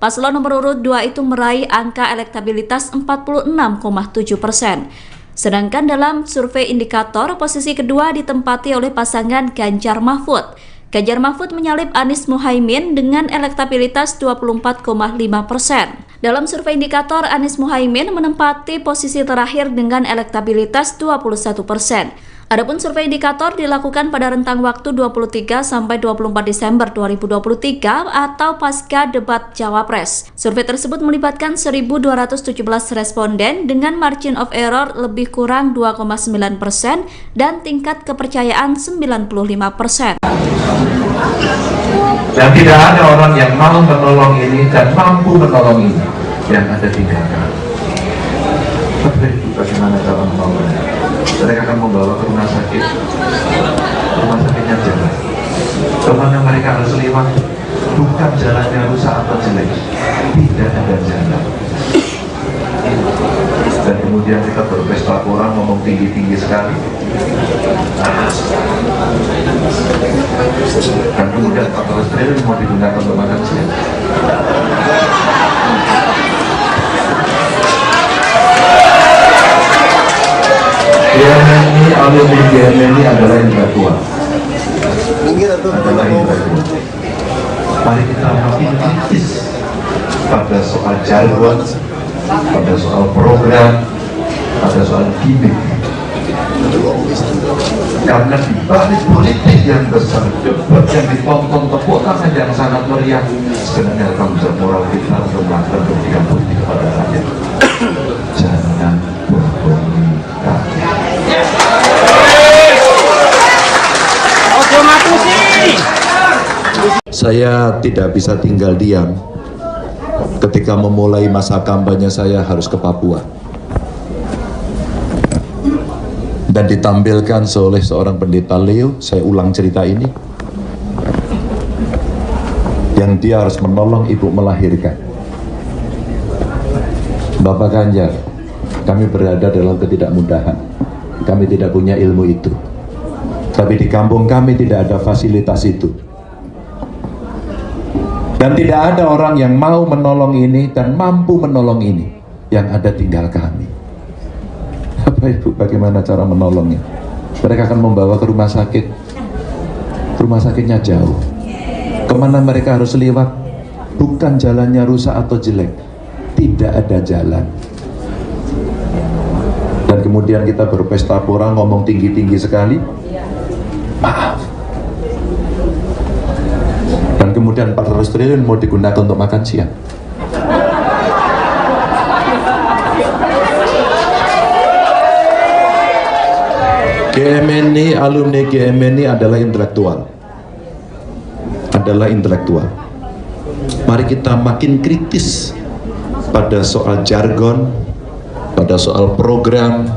Paslon nomor urut 2 itu meraih angka elektabilitas 46,7%. Sedangkan dalam survei Indikator, posisi kedua ditempati oleh pasangan Ganjar Mahfud. Ganjar Mahfud menyalip Anies Muhaimin dengan elektabilitas 24,5%. Dalam survei indikator, Anies Muhaimin menempati posisi terakhir dengan elektabilitas 21%. Adapun survei indikator dilakukan pada rentang waktu 23 sampai 24 Desember 2023 atau pasca debat Cawapres. Survei tersebut melibatkan 1.217 responden dengan margin of error lebih kurang 2,9% dan tingkat kepercayaan 95%. Dan tidak ada orang yang mau menolong ini dan mampu menolong ini yang ada tinggalkan. Tapi bagaimana cara menolongnya? Mereka akan membawa ke rumah sakitnya jalan. Kemana mereka harus lewat? Bukan jalannya rusak atau jelek, tidak ada jalan. Dan kemudian kita berpesta orang ngomong tinggi-tinggi sekali. Dan kemudian 14 triliun mau digunakan untuk makan siang. GMNI, alumni GMNI adalah intelektual. Mari kita makin kritis pada soal jargon, pada soal program, pada soal gimmick. Karena di balik politik yang besar, debat yang ditonton, tepuk tangan yang sangat meriah, sebenarnya tanggung jawab moral kita untuk melakukan pendidikan politik kepada rakyat. Jangan bohongi rakyat. Saya tidak bisa tinggal diam ketika memulai masa kampanye saya harus ke Papua. Dan ditampilkan oleh seorang pendeta Leo, saya ulang cerita ini, yang dia harus menolong ibu melahirkan. Bapak Ganjar, kami berada dalam ketidakmudahan. Kami tidak punya ilmu itu. Tapi di kampung kami tidak ada fasilitas itu. Dan tidak ada orang yang mau menolong ini dan mampu menolong ini. Yang ada tinggal kami. Bapak Ibu, bagaimana cara menolongnya? Mereka akan membawa ke rumah sakit. Rumah sakitnya jauh. Kemana mereka harus lewat? Bukan jalannya rusak atau jelek. Tidak ada jalan. Dan kemudian kita berpesta pora ngomong tinggi-tinggi sekali. Maaf. Dan kemudian 400 triliun mau digunakan untuk makan siang. GMNI, alumni GMNI adalah intelektual. Mari kita makin kritis pada soal jargon, pada soal program,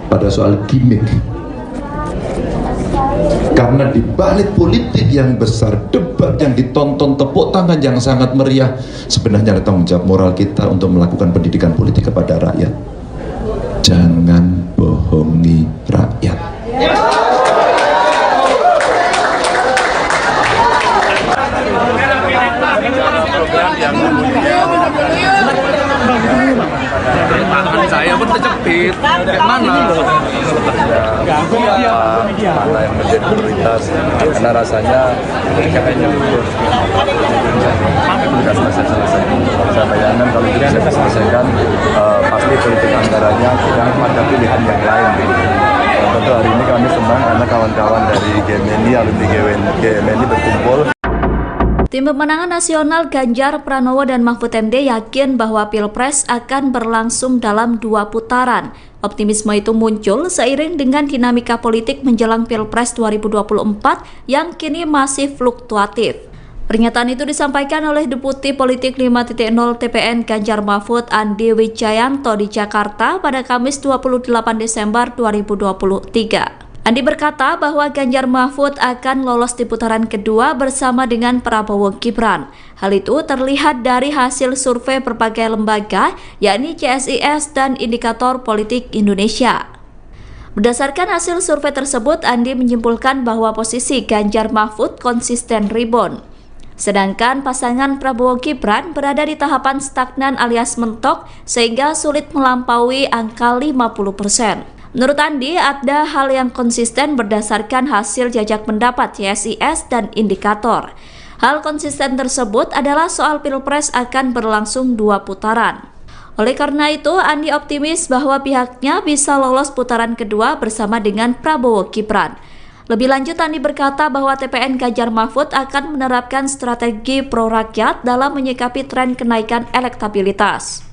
pada soal gimmick. Karena di balik politik yang besar, debat yang ditonton, tepuk tangan yang sangat meriah, sebenarnya ada tanggung jawab moral kita untuk melakukan pendidikan politik kepada rakyat. Jangan bohongi rakyat. Tangan saya pun terjepit. Mana? Mana yang menjadi prioritas? Karena rasanya mereka hanya libur. Tugas selesai. Saya bayangkan kalau tidak saya selesaikan, pasti politik anggarannya tidak ada pilihan yang lain. Tentu hari ini kami senang karena kawan-kawan dari GMNI, alumni GMNI berkumpul. Tim pemenangan nasional Ganjar Pranowo dan Mahfud MD yakin bahwa Pilpres akan berlangsung dalam 2 putaran. Optimisme itu muncul seiring dengan dinamika politik menjelang Pilpres 2024 yang kini masih fluktuatif. Pernyataan itu disampaikan oleh Deputi Politik 5.0 TPN Ganjar Mahfud Andi Wijayanto di Jakarta pada Kamis 28 Desember 2023. Andi berkata bahwa Ganjar Mahfud akan lolos di putaran kedua bersama dengan Prabowo Gibran. Hal itu terlihat dari hasil survei berbagai lembaga, yakni CSIS dan Indikator Politik Indonesia. Berdasarkan hasil survei tersebut, Andi menyimpulkan bahwa posisi Ganjar Mahfud konsisten rebound. Sedangkan pasangan Prabowo Gibran berada di tahapan stagnan alias mentok sehingga sulit melampaui angka 50%. Menurut Andi, ada hal yang konsisten berdasarkan hasil jajak pendapat CSIS dan indikator. Hal konsisten tersebut adalah soal Pilpres akan berlangsung 2 putaran. Oleh karena itu, Andi optimis bahwa pihaknya bisa lolos putaran kedua bersama dengan Prabowo Gibran. Lebih lanjut, Andi berkata bahwa TPN Ganjar Mahfud akan menerapkan strategi pro-rakyat dalam menyikapi tren kenaikan elektabilitas.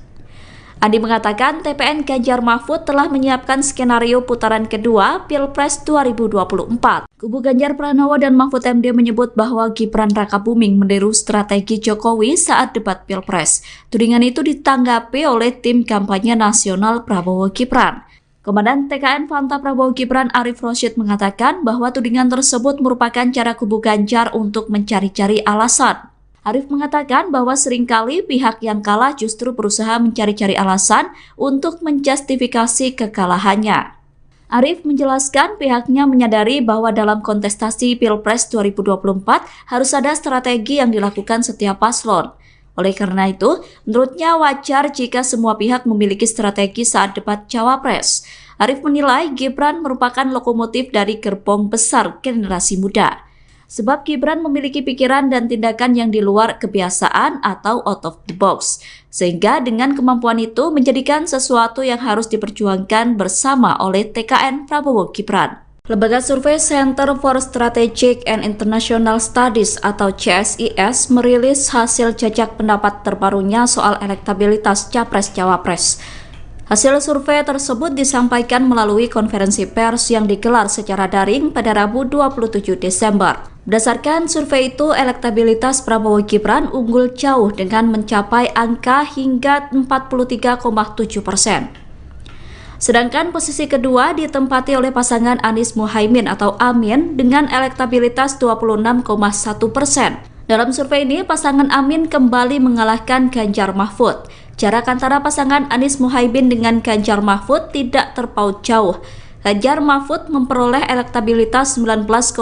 Andi mengatakan TPN Ganjar Mahfud telah menyiapkan skenario putaran kedua Pilpres 2024. Kubu Ganjar Pranowo dan Mahfud MD menyebut bahwa Gibran Rakabuming meniru strategi Jokowi saat debat Pilpres. Tudingan itu ditanggapi oleh tim kampanye nasional Prabowo Gibran. Komandan TKN Fanta Prabowo Gibran Arif Rosyid mengatakan bahwa tudingan tersebut merupakan cara kubu Ganjar untuk mencari-cari alasan. Arif mengatakan bahwa seringkali pihak yang kalah justru berusaha mencari-cari alasan untuk menjustifikasi kekalahannya. Arif menjelaskan pihaknya menyadari bahwa dalam kontestasi Pilpres 2024 harus ada strategi yang dilakukan setiap paslon. Oleh karena itu, menurutnya wajar jika semua pihak memiliki strategi saat debat Cawapres. Arif menilai Gibran merupakan lokomotif dari gerbong besar generasi muda. Sebab Gibran memiliki pikiran dan tindakan yang di luar kebiasaan atau out of the box. Sehingga dengan kemampuan itu menjadikan sesuatu yang harus diperjuangkan bersama oleh TKN Prabowo Gibran. Lembaga survei Center for Strategic and International Studies atau CSIS merilis hasil jajak pendapat terbarunya soal elektabilitas Capres-Cawapres. Hasil survei tersebut disampaikan melalui konferensi pers yang digelar secara daring pada Rabu 27 Desember. Berdasarkan survei itu, elektabilitas Prabowo Gibran unggul jauh dengan mencapai angka hingga 43,7%. Sedangkan posisi kedua ditempati oleh pasangan Anies Muhaimin atau Amin dengan elektabilitas 26,1%. Dalam survei ini, pasangan Amin kembali mengalahkan Ganjar Mahfud. Jarak antara pasangan Anies Muhaimin dengan Ganjar Mahfud tidak terpaut jauh. Ganjar Mahfud memperoleh elektabilitas 19,4%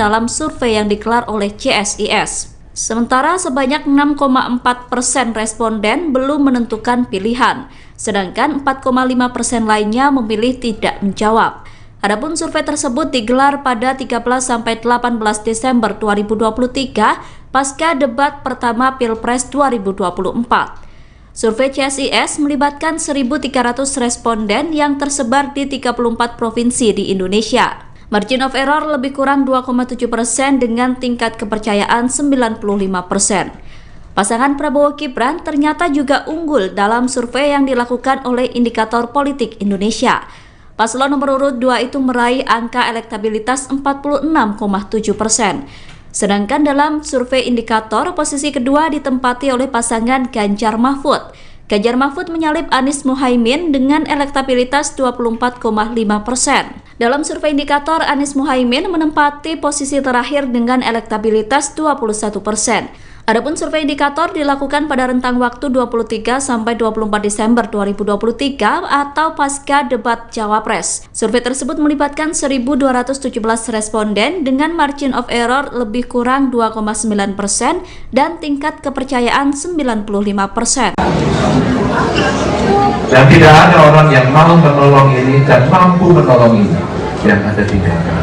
dalam survei yang digelar oleh CSIS. Sementara sebanyak 6,4% responden belum menentukan pilihan, sedangkan 4,5% lainnya memilih tidak menjawab. Adapun survei tersebut digelar pada 13-18 Desember 2023 pasca debat pertama Pilpres 2024. Survei CSIS melibatkan 1.300 responden yang tersebar di 34 provinsi di Indonesia. Margin of error lebih kurang 2,7% dengan tingkat kepercayaan 95%. Pasangan Prabowo Gibran ternyata juga unggul dalam survei yang dilakukan oleh Indikator Politik Indonesia. Paslon nomor urut 2 itu meraih angka elektabilitas 46,7%. Sedangkan dalam survei indikator, posisi kedua ditempati oleh pasangan Ganjar Mahfud. Ganjar Mahfud menyalip Anies Muhaimin dengan elektabilitas 24,5%. Dalam survei indikator, Anies Muhaimin menempati posisi terakhir dengan elektabilitas 21%. Adapun survei indikator dilakukan pada rentang waktu 23 sampai 24 Desember 2023 atau pasca debat Cawapres. Survei tersebut melibatkan 1.217 responden dengan margin of error lebih kurang 2,9% dan tingkat kepercayaan 95%. Dan tidak ada orang yang mau menolong ini dan mampu menolong ini yang ada tinggalkan.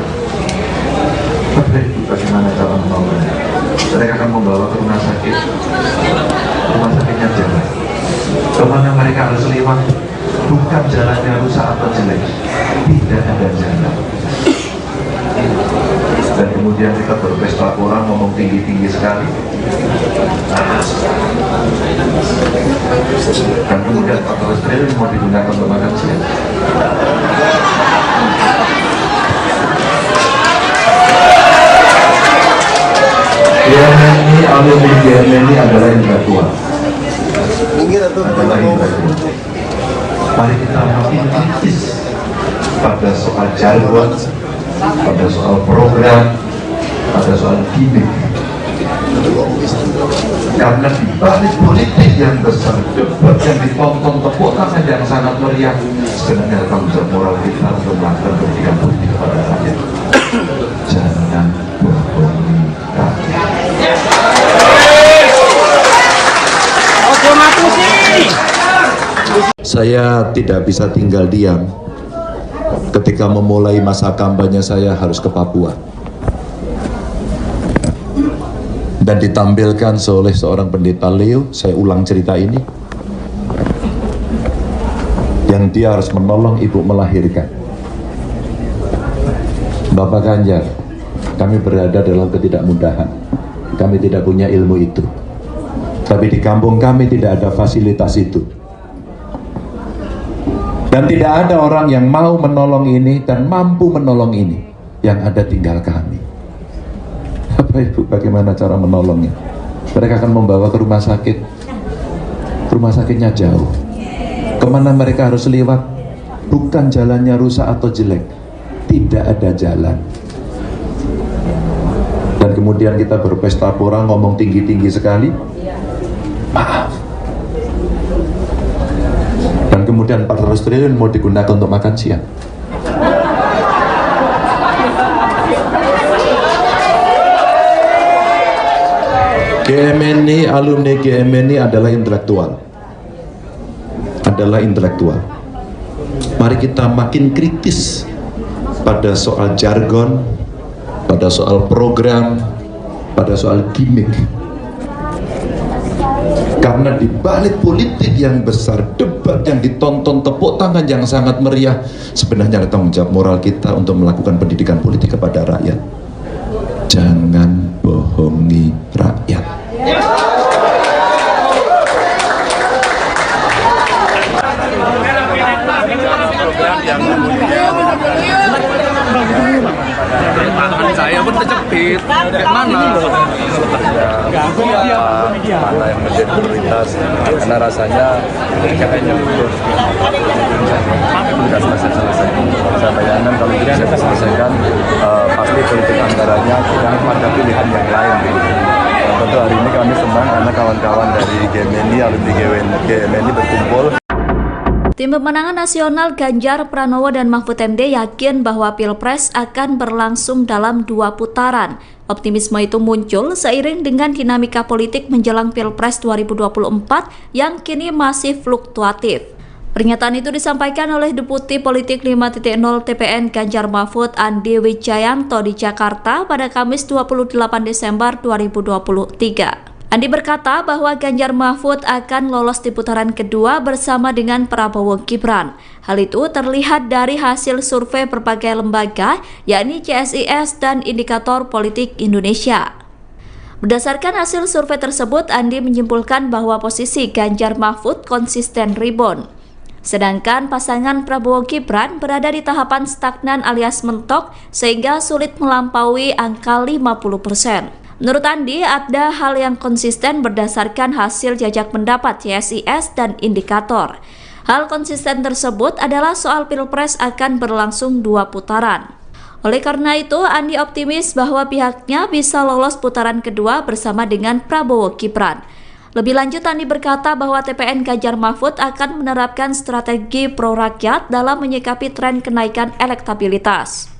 Tapi bagaimana cara menolongnya? Mereka akan membawa ke rumah sakitnya jalan. Kemana mereka harus lewat, bukan jalannya rusak atau jelek, tidak ada jalan. Dan kemudian kita berpesta orang ngomong tinggi-tinggi sekali. Dan kemudian 14 triliun mau digunakan untuk makan siang. GMNI, alumni GMNI adalah Indra Tua. Adalah Indra Tua. Mari kita makin kritis pada soal jargon, pada soal program, pada soal gimmick. Karena di balik politik yang besar, debat yang ditonton, tepuk tangan yang sangat meriah, sebenarnya tanggung jawab moral kita untuk melakukan pendidikan politik kepada rakyat. Jangan berbohong. Saya tidak bisa tinggal diam ketika memulai masa kampanye saya harus ke Papua. Dan ditampilkan oleh seorang pendeta Leo, saya ulang cerita ini, yang dia harus menolong ibu melahirkan. Bapak Ganjar, kami berada dalam ketidakmudahan, kami tidak punya ilmu itu, tapi di kampung kami tidak ada fasilitas itu. Dan tidak ada orang yang mau menolong ini dan mampu menolong ini. Yang ada tinggal kami. Bapak Ibu, bagaimana cara menolongnya? Mereka akan membawa ke rumah sakit. Rumah sakitnya jauh. Kemana mereka harus lewat? Bukan jalannya rusak atau jelek. Tidak ada jalan. Dan kemudian kita berpesta pora, ngomong tinggi-tinggi sekali. Maaf. Dan kemudian 400 triliun mau digunakan untuk makan siang. GMNI, alumni GMNI adalah intelektual. Mari kita makin kritis pada soal jargon, pada soal program, pada soal gimmick. Karena di balik politik yang besar, debat yang ditonton, tepuk tangan yang sangat meriah, sebenarnya ada tanggung jawab moral kita untuk melakukan pendidikan politik kepada rakyat. Jangan bohongi rakyat. Tangan saya pun terjepit. Kayak mana? Mana yang menjadi prioritas, karena rasanya kayaknya betul tidak selesai. Saya bayangkan kalau tidak bisa diselesaikan, pasti politik anggarannya tidak ada pilihan yang lain. Tentu hari ini kami senang karena kawan-kawan dari GMNI, alumni GMNI berkumpul. Tim pemenangan nasional Ganjar Pranowo dan Mahfud MD yakin bahwa Pilpres akan berlangsung dalam 2 putaran. Optimisme itu muncul seiring dengan dinamika politik menjelang Pilpres 2024 yang kini masih fluktuatif. Pernyataan itu disampaikan oleh Deputi Politik 5.0 TPN Ganjar Mahfud Andi Wijayanto di Jakarta pada Kamis 28 Desember 2023. Andi berkata bahwa Ganjar Mahfud akan lolos di putaran kedua bersama dengan Prabowo Gibran. Hal itu terlihat dari hasil survei berbagai lembaga, yakni CSIS dan Indikator Politik Indonesia. Berdasarkan hasil survei tersebut, Andi menyimpulkan bahwa posisi Ganjar Mahfud konsisten rebound. Sedangkan pasangan Prabowo Gibran berada di tahapan stagnan alias mentok sehingga sulit melampaui angka 50%. Menurut Andi, ada hal yang konsisten berdasarkan hasil jajak pendapat CSIS dan indikator. Hal konsisten tersebut adalah soal Pilpres akan berlangsung 2 putaran. Oleh karena itu, Andi optimis bahwa pihaknya bisa lolos putaran kedua bersama dengan Prabowo Gibran. Lebih lanjut, Andi berkata bahwa TPN Ganjar Mahfud akan menerapkan strategi pro rakyat dalam menyikapi tren kenaikan elektabilitas.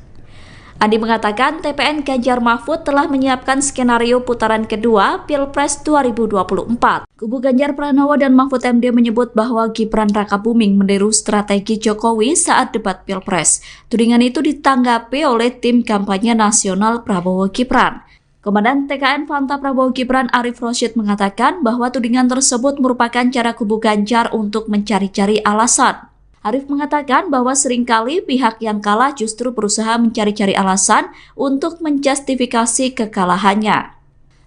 Andi mengatakan TPN Ganjar Mahfud telah menyiapkan skenario putaran kedua Pilpres 2024. Kubu Ganjar Pranowo dan Mahfud MD menyebut bahwa Gibran Rakabuming meniru strategi Jokowi saat debat Pilpres. Tudingan itu ditanggapi oleh tim kampanye nasional Prabowo Gibran. Komandan TKN Fanta Prabowo Gibran Arif Rosyid mengatakan bahwa tudingan tersebut merupakan cara kubu Ganjar untuk mencari-cari alasan. Arif mengatakan bahwa seringkali pihak yang kalah justru berusaha mencari-cari alasan untuk menjustifikasi kekalahannya.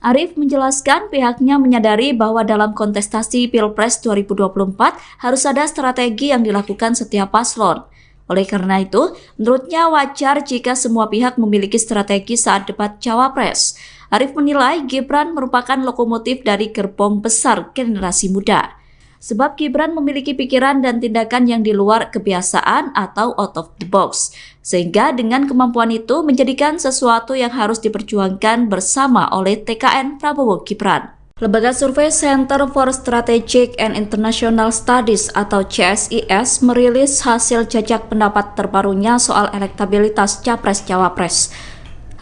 Arif menjelaskan pihaknya menyadari bahwa dalam kontestasi Pilpres 2024 harus ada strategi yang dilakukan setiap paslon. Oleh karena itu, menurutnya wajar jika semua pihak memiliki strategi saat debat Cawapres. Arif menilai Gibran merupakan lokomotif dari gerbong besar generasi muda. Sebab Gibran memiliki pikiran dan tindakan yang di luar kebiasaan atau out of the box. Sehingga dengan kemampuan itu menjadikan sesuatu yang harus diperjuangkan bersama oleh TKN Prabowo Gibran. Lembaga survei Center for Strategic and International Studies atau CSIS merilis hasil jajak pendapat terbarunya soal elektabilitas Capres-Cawapres.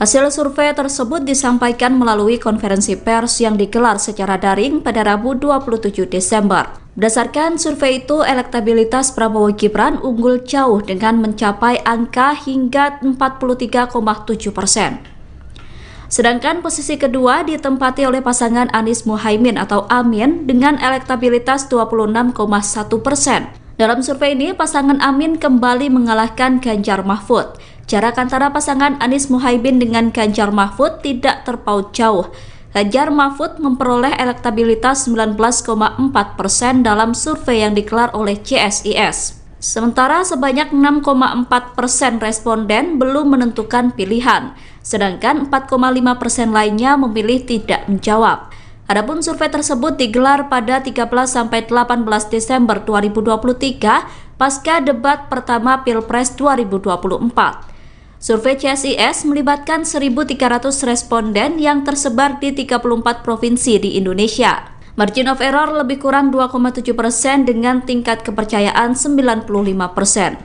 Hasil survei tersebut disampaikan melalui konferensi pers yang digelar secara daring pada Rabu 27 Desember. Berdasarkan survei itu, elektabilitas Prabowo Gibran unggul jauh dengan mencapai angka hingga 43,7%. Sedangkan posisi kedua ditempati oleh pasangan Anies Muhaimin atau Amin dengan elektabilitas 26,1%. Dalam survei ini, pasangan Amin kembali mengalahkan Ganjar Mahfud. Jarak antara pasangan Anies Muhaimin dengan Ganjar Mahfud tidak terpaut jauh. Ganjar Mahfud memperoleh elektabilitas 19,4% dalam survei yang digelar oleh CSIS. Sementara sebanyak 6,4% responden belum menentukan pilihan, sedangkan 4,5% lainnya memilih tidak menjawab. Adapun survei tersebut digelar pada 13-18 Desember 2023 pasca debat pertama Pilpres 2024. Survei CSIS melibatkan 1.300 responden yang tersebar di 34 provinsi di Indonesia. Margin of error lebih kurang 2,7% dengan tingkat kepercayaan 95%.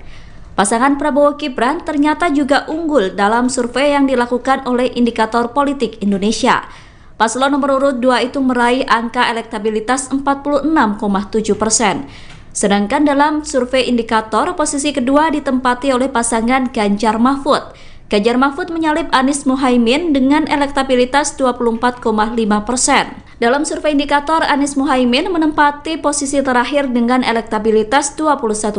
Pasangan Prabowo Gibran ternyata juga unggul dalam survei yang dilakukan oleh Indikator Politik Indonesia. Paslon nomor urut 2 itu meraih angka elektabilitas 46,7%. Sedangkan dalam survei indikator, posisi kedua ditempati oleh pasangan Ganjar Mahfud. Ganjar Mahfud menyalip Anies Muhaimin dengan elektabilitas 24,5%. Dalam survei indikator, Anies Muhaimin menempati posisi terakhir dengan elektabilitas 21%.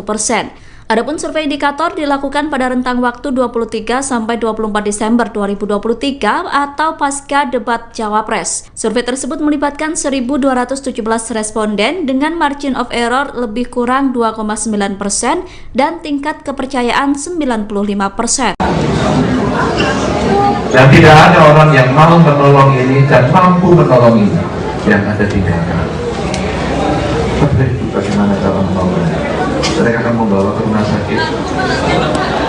Adapun survei indikator dilakukan pada rentang waktu 23 sampai 24 Desember 2023 atau pasca debat Cawapres. Survei tersebut melibatkan 1.217 responden dengan margin of error lebih kurang 2,9% dan tingkat kepercayaan 95%. Dan tidak ada orang yang mau menolong ini dan mampu menolong ini yang ada tinggalkan. Tapi bagaimana cara menolongnya? Mereka akan membawa ke rumah sakit.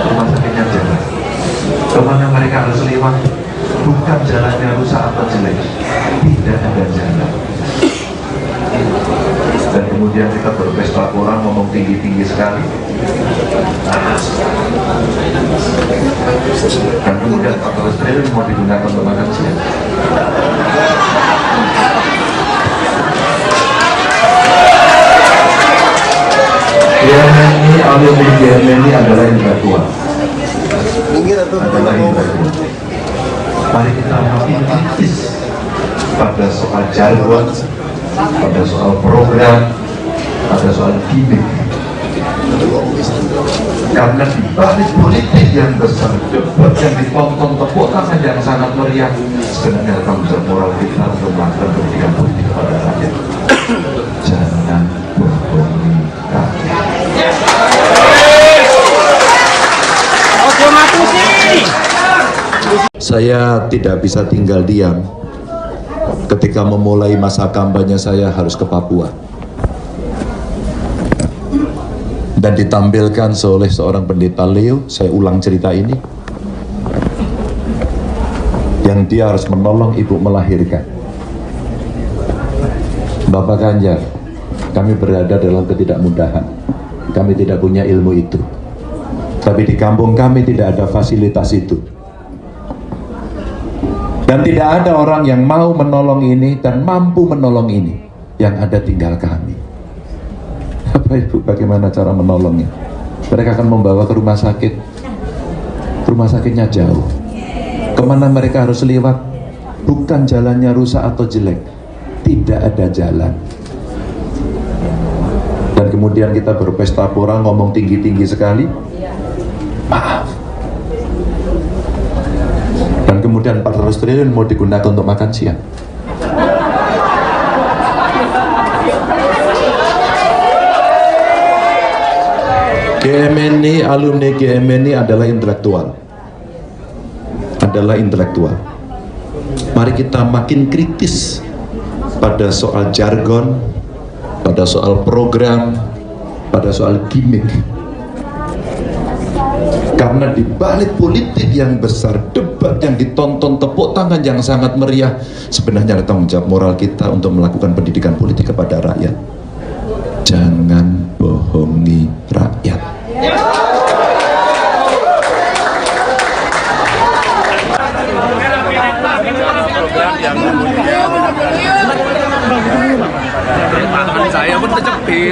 Rumah sakitnya jalan. Kemana mereka harus lewat? Bukan jalannya rusak atau jelek, tidak ada jalan. Dan kemudian kita berpesta orang ngomong tinggi-tinggi sekali. Dan kemudian 14 triliun mau digunakan untuk makan siang. GMNI, alumni GMNI adalah intelektual. Mari kita makin kritis pada soal jargon, pada soal program, pada soal gimmick. Karena di balik politik yang besar, debat yang ditonton, tepuk tangan yang sangat meriah, sebenarnya tanggung jawab moral kita untuk melakukan pendidikan politik kepada rakyat. Jangan bohongi rakyat. Saya tidak bisa tinggal diam ketika memulai masa kampanye saya harus ke Papua dan ditampilkan oleh seorang pendeta Leo. Saya ulang cerita ini, yang dia harus menolong ibu melahirkan. Bapak Ganjar, kami berada dalam ketidakmudahan, kami tidak punya ilmu itu, tapi di kampung kami tidak ada fasilitas itu. Dan tidak ada orang yang mau menolong ini dan mampu menolong ini, yang ada tinggal kami. Bapak Ibu, bagaimana cara menolongnya? Mereka akan membawa ke rumah sakit. Rumah sakitnya jauh. Kemana mereka harus lewat? Bukan jalannya rusak atau jelek, tidak ada jalan. Dan kemudian kita berpesta pora, ngomong tinggi-tinggi sekali. Maaf. Dan kemudian 400 triliun mau digunakan untuk makan siang. GMNI, alumni GMNI adalah intelektual. Mari kita makin kritis pada soal jargon, pada soal program, pada soal gimmick. Karena di balik politik yang besar, debat yang ditonton, tepuk tangan yang sangat meriah, sebenarnya ada tanggung jawab moral kita untuk melakukan pendidikan politik kepada rakyat. Jangan bohongi rakyat.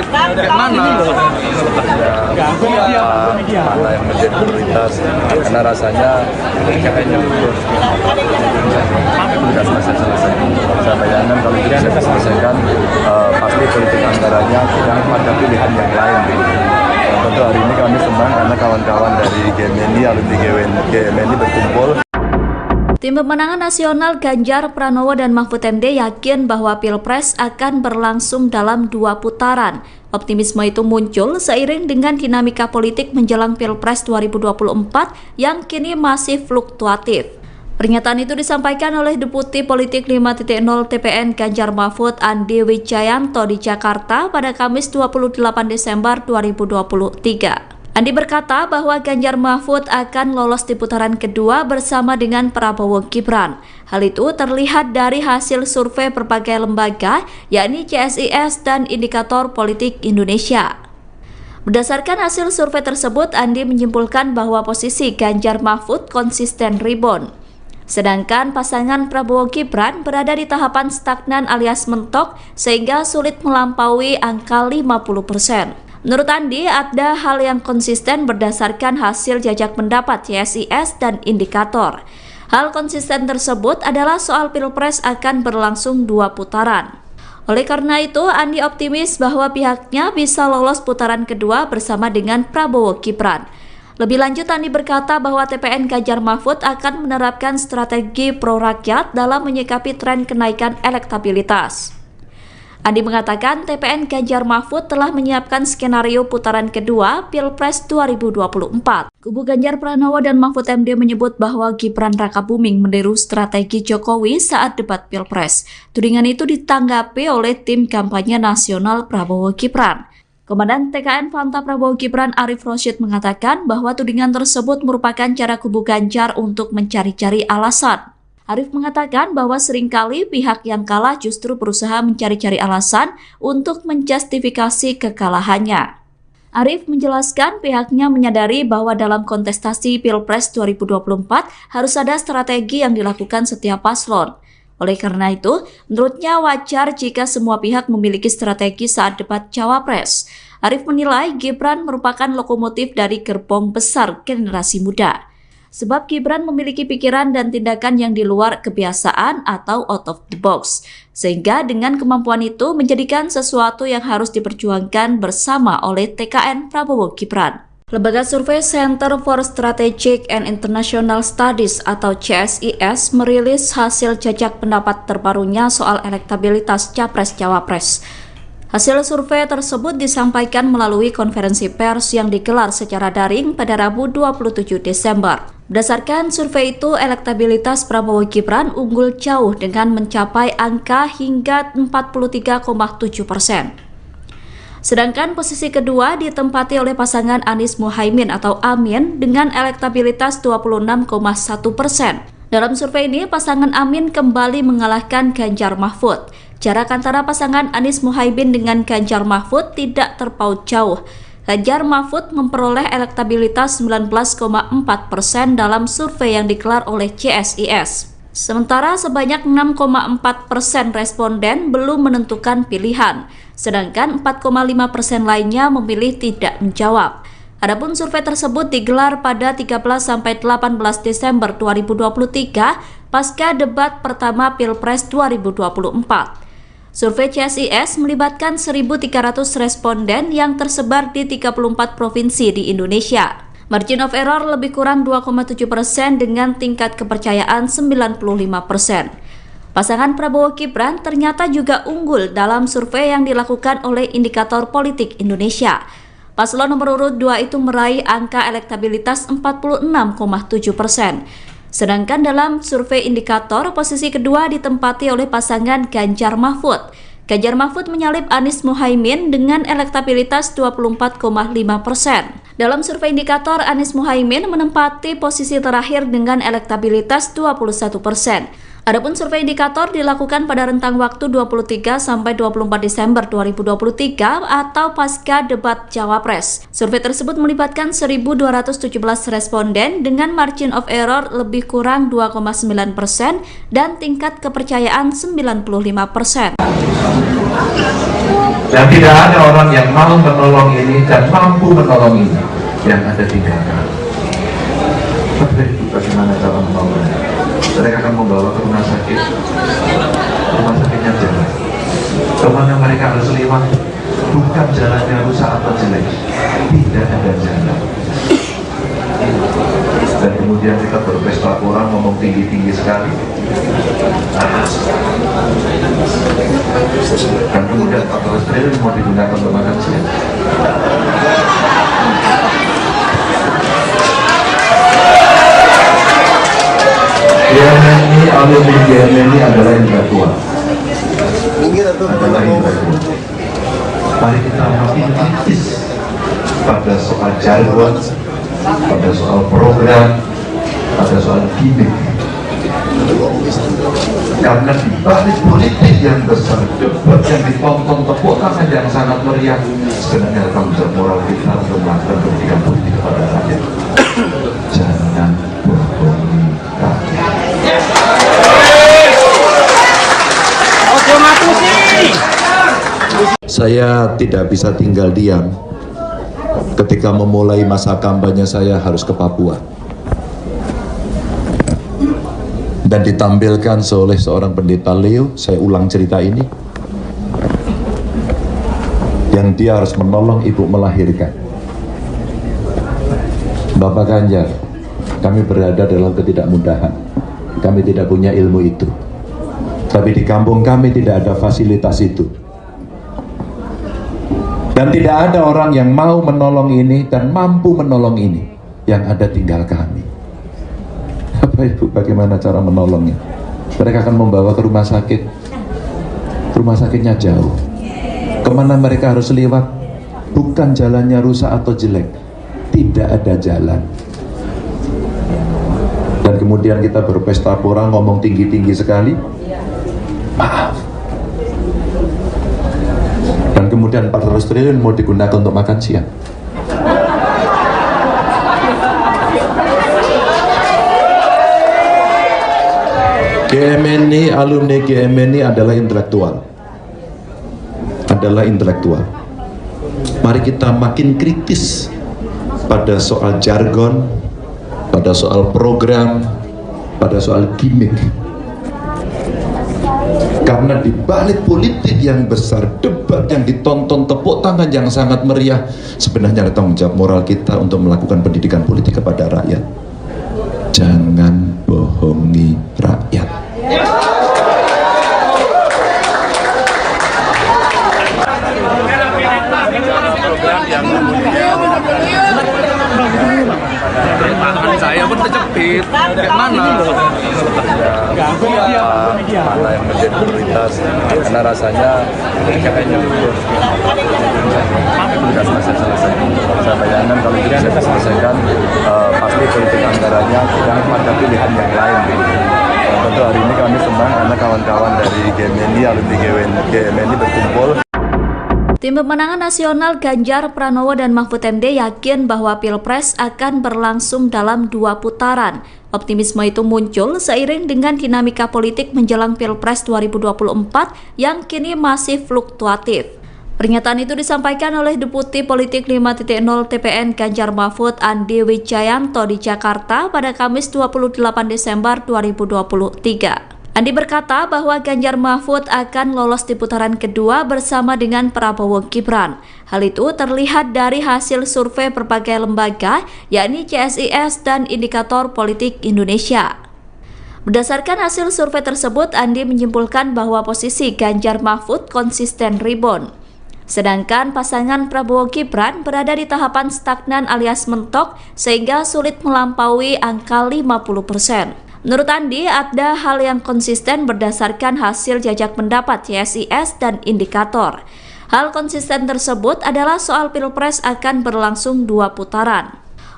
Mana? Mana yang menjadi prioritas, karena rasanya kayaknya sudah selesai. Saya bayangkan kalau tidak bisa diselesaikan, pasti politik anggarannya tidak ada pilihan yang lain. Tentu hari ini kami senang karena kawan-kawan dari GMNI, alumni GMNI berkumpul. Tim pemenangan nasional Ganjar Pranowo dan Mahfud MD yakin bahwa Pilpres akan berlangsung dalam 2 putaran. Optimisme itu muncul seiring dengan dinamika politik menjelang Pilpres 2024 yang kini masih fluktuatif. Pernyataan itu disampaikan oleh Deputi Politik 5.0 TPN Ganjar Mahfud Andi Wijayanto di Jakarta pada Kamis 28 Desember 2023. Andi berkata bahwa Ganjar Mahfud akan lolos di putaran kedua bersama dengan Prabowo Gibran. Hal itu terlihat dari hasil survei berbagai lembaga, yakni CSIS dan Indikator Politik Indonesia. Berdasarkan hasil survei tersebut, Andi menyimpulkan bahwa posisi Ganjar Mahfud konsisten rebound. Sedangkan pasangan Prabowo Gibran berada di tahapan stagnan alias mentok sehingga sulit melampaui angka 50%. Menurut Andi, ada hal yang konsisten berdasarkan hasil jajak pendapat CSIS dan Indikator. Hal konsisten tersebut adalah soal Pilpres akan berlangsung 2 putaran. Oleh karena itu, Andi optimis bahwa pihaknya bisa lolos putaran kedua bersama dengan Prabowo Gibran. Lebih lanjut, Andi berkata bahwa TPN Ganjar Mahfud akan menerapkan strategi pro-rakyat dalam menyikapi tren kenaikan elektabilitas. Andi mengatakan TPN Ganjar Mahfud telah menyiapkan skenario putaran kedua Pilpres 2024. Kubu Ganjar Pranowo dan Mahfud MD menyebut bahwa Gibran Rakabuming meniru strategi Jokowi saat debat Pilpres. Tudingan itu ditanggapi oleh tim kampanye nasional Prabowo Gibran. Komandan TKN Fanta Prabowo Gibran Arif Rosyid mengatakan bahwa tudingan tersebut merupakan cara kubu Ganjar untuk mencari-cari alasan. Arif mengatakan bahwa seringkali pihak yang kalah justru berusaha mencari-cari alasan untuk menjustifikasi kekalahannya. Arif menjelaskan pihaknya menyadari bahwa dalam kontestasi Pilpres 2024 harus ada strategi yang dilakukan setiap paslon. Oleh karena itu, menurutnya wajar jika semua pihak memiliki strategi saat debat Cawapres. Arif menilai Gibran merupakan lokomotif dari gerbong besar generasi muda. Sebab Gibran memiliki pikiran dan tindakan yang di luar kebiasaan atau out of the box. Sehingga dengan kemampuan itu menjadikan sesuatu yang harus diperjuangkan bersama oleh TKN Prabowo Gibran. Lembaga survei Center for Strategic and International Studies atau CSIS merilis hasil jajak pendapat terbarunya soal elektabilitas Capres-Cawapres. Hasil survei tersebut disampaikan melalui konferensi pers yang digelar secara daring pada Rabu 27 Desember. Berdasarkan survei itu, elektabilitas Prabowo Gibran unggul jauh dengan mencapai angka hingga 43,7%. Sedangkan posisi kedua ditempati oleh pasangan Anies Muhaimin atau Amin dengan elektabilitas 26,1%. Dalam survei ini, pasangan Amin kembali mengalahkan Ganjar Mahfud. Jarak antara pasangan Anies Muhaimin dengan Ganjar Mahfud tidak terpaut jauh. Ganjar Mahfud memperoleh elektabilitas 19,4% dalam survei yang digelar oleh CSIS. Sementara sebanyak 6,4% responden belum menentukan pilihan, sedangkan 4,5% lainnya memilih tidak menjawab. Adapun survei tersebut digelar pada 13-18 Desember 2023 pasca debat pertama Pilpres 2024. Survei CSIS melibatkan 1.300 responden yang tersebar di 34 provinsi di Indonesia. Margin of error lebih kurang 2,7% dengan tingkat kepercayaan 95%. Pasangan Prabowo Gibran ternyata juga unggul dalam survei yang dilakukan oleh Indikator Politik Indonesia. Paslon nomor urut 2 itu meraih angka elektabilitas 46,7%. Sedangkan dalam survei Indikator, posisi kedua ditempati oleh pasangan Ganjar Mahfud. Ganjar Mahfud menyalip Anies Muhaimin dengan elektabilitas 24,5%. Dalam survei Indikator, Anies Muhaimin menempati posisi terakhir dengan elektabilitas 21%. Adapun survei indikator dilakukan pada rentang waktu 23 sampai 24 Desember 2023 atau pasca debat Cawapres. Survei tersebut melibatkan 1.217 responden dengan margin of error lebih kurang 2,9% dan tingkat kepercayaan 95%. Dan tidak ada orang yang mau menolong ini dan mampu menolong ini, yang ada tiga kali. Bagaimana cara menolongnya? Mereka akan membawa ke rumah sakitnya jalan. Kemana mereka harus lewat, bukan jalannya rusak atau jelek, tidak ada jalan. Dan kemudian kita berpesta kurang, ngomong tinggi-tinggi sekali. Dan kemudian 14 triliun mau digunakan untuk makan siang. GMNI, alumni GMNI adalah intelektual. Mari kita makin kritis pada soal jargon, pada soal program, pada soal gimmick. Karena di balik politik yang besar, debat yang ditonton, tepuk tangan yang sangat meriah, sebenarnya tanggung jawab moral kita untuk melakukan pendidikan politik kepada rakyat. Jangan bohongi rakyat. Saya tidak bisa tinggal diam ketika memulai masa kampanye saya harus ke Papua dan ditampilkan oleh seorang pendeta Leo. Saya ulang cerita ini, yang dia harus menolong ibu melahirkan. Bapak Ganjar, kami berada dalam ketidakmudahan, kami tidak punya ilmu itu, tapi di kampung kami tidak ada fasilitas itu. Dan tidak ada orang yang mau menolong ini dan mampu menolong ini, yang ada tinggal kami. Bapak Ibu, bagaimana cara menolongnya? Mereka akan membawa ke rumah sakit. Rumah sakitnya jauh. Kemana mereka harus lewat? Bukan jalannya rusak atau jelek, tidak ada jalan. Dan kemudian kita berpesta pora, ngomong tinggi-tinggi sekali. Maaf. Dan kemudian 400 triliun mau digunakan untuk makan siang. GMNI, alumni GMNI adalah intelektual. Mari kita makin kritis pada soal jargon, pada soal program, pada soal gimmick. Karena di balik politik yang besar, debat yang ditonton, tepuk tangan yang sangat meriah, sebenarnya ada tanggung jawab moral kita untuk melakukan pendidikan politik kepada rakyat. Jangan bohongi rakyat. Tangan saya pun terjepit. Mana? Mana yang menjadi prioritas, karena rasanya kayaknya sudah selesai. Saya bayangkan kalau tidak bisa diselesaikan, pasti politik anggarannya sudah ada pilihan yang lain. Tentu hari ini kami senang karena kawan-kawan dari GMNI, alumni GMNI berkumpul. Tim pemenangan nasional Ganjar Pranowo dan Mahfud MD yakin bahwa Pilpres akan berlangsung dalam 2 putaran. Optimisme itu muncul seiring dengan dinamika politik menjelang Pilpres 2024 yang kini masih fluktuatif. Pernyataan itu disampaikan oleh Deputi Politik 5.0 TPN Ganjar Mahfud Andi Wijayanto di Jakarta pada Kamis 28 Desember 2023. Andi berkata bahwa Ganjar Mahfud akan lolos di putaran kedua bersama dengan Prabowo Gibran. Hal itu terlihat dari hasil survei berbagai lembaga, yakni CSIS dan Indikator Politik Indonesia. Berdasarkan hasil survei tersebut, Andi menyimpulkan bahwa posisi Ganjar Mahfud konsisten rebound. Sedangkan pasangan Prabowo Gibran berada di tahapan stagnan alias mentok sehingga sulit melampaui angka 50%. Menurut Andi, ada hal yang konsisten berdasarkan hasil jajak pendapat CSIS dan Indikator. Hal konsisten tersebut adalah soal Pilpres akan berlangsung 2 putaran.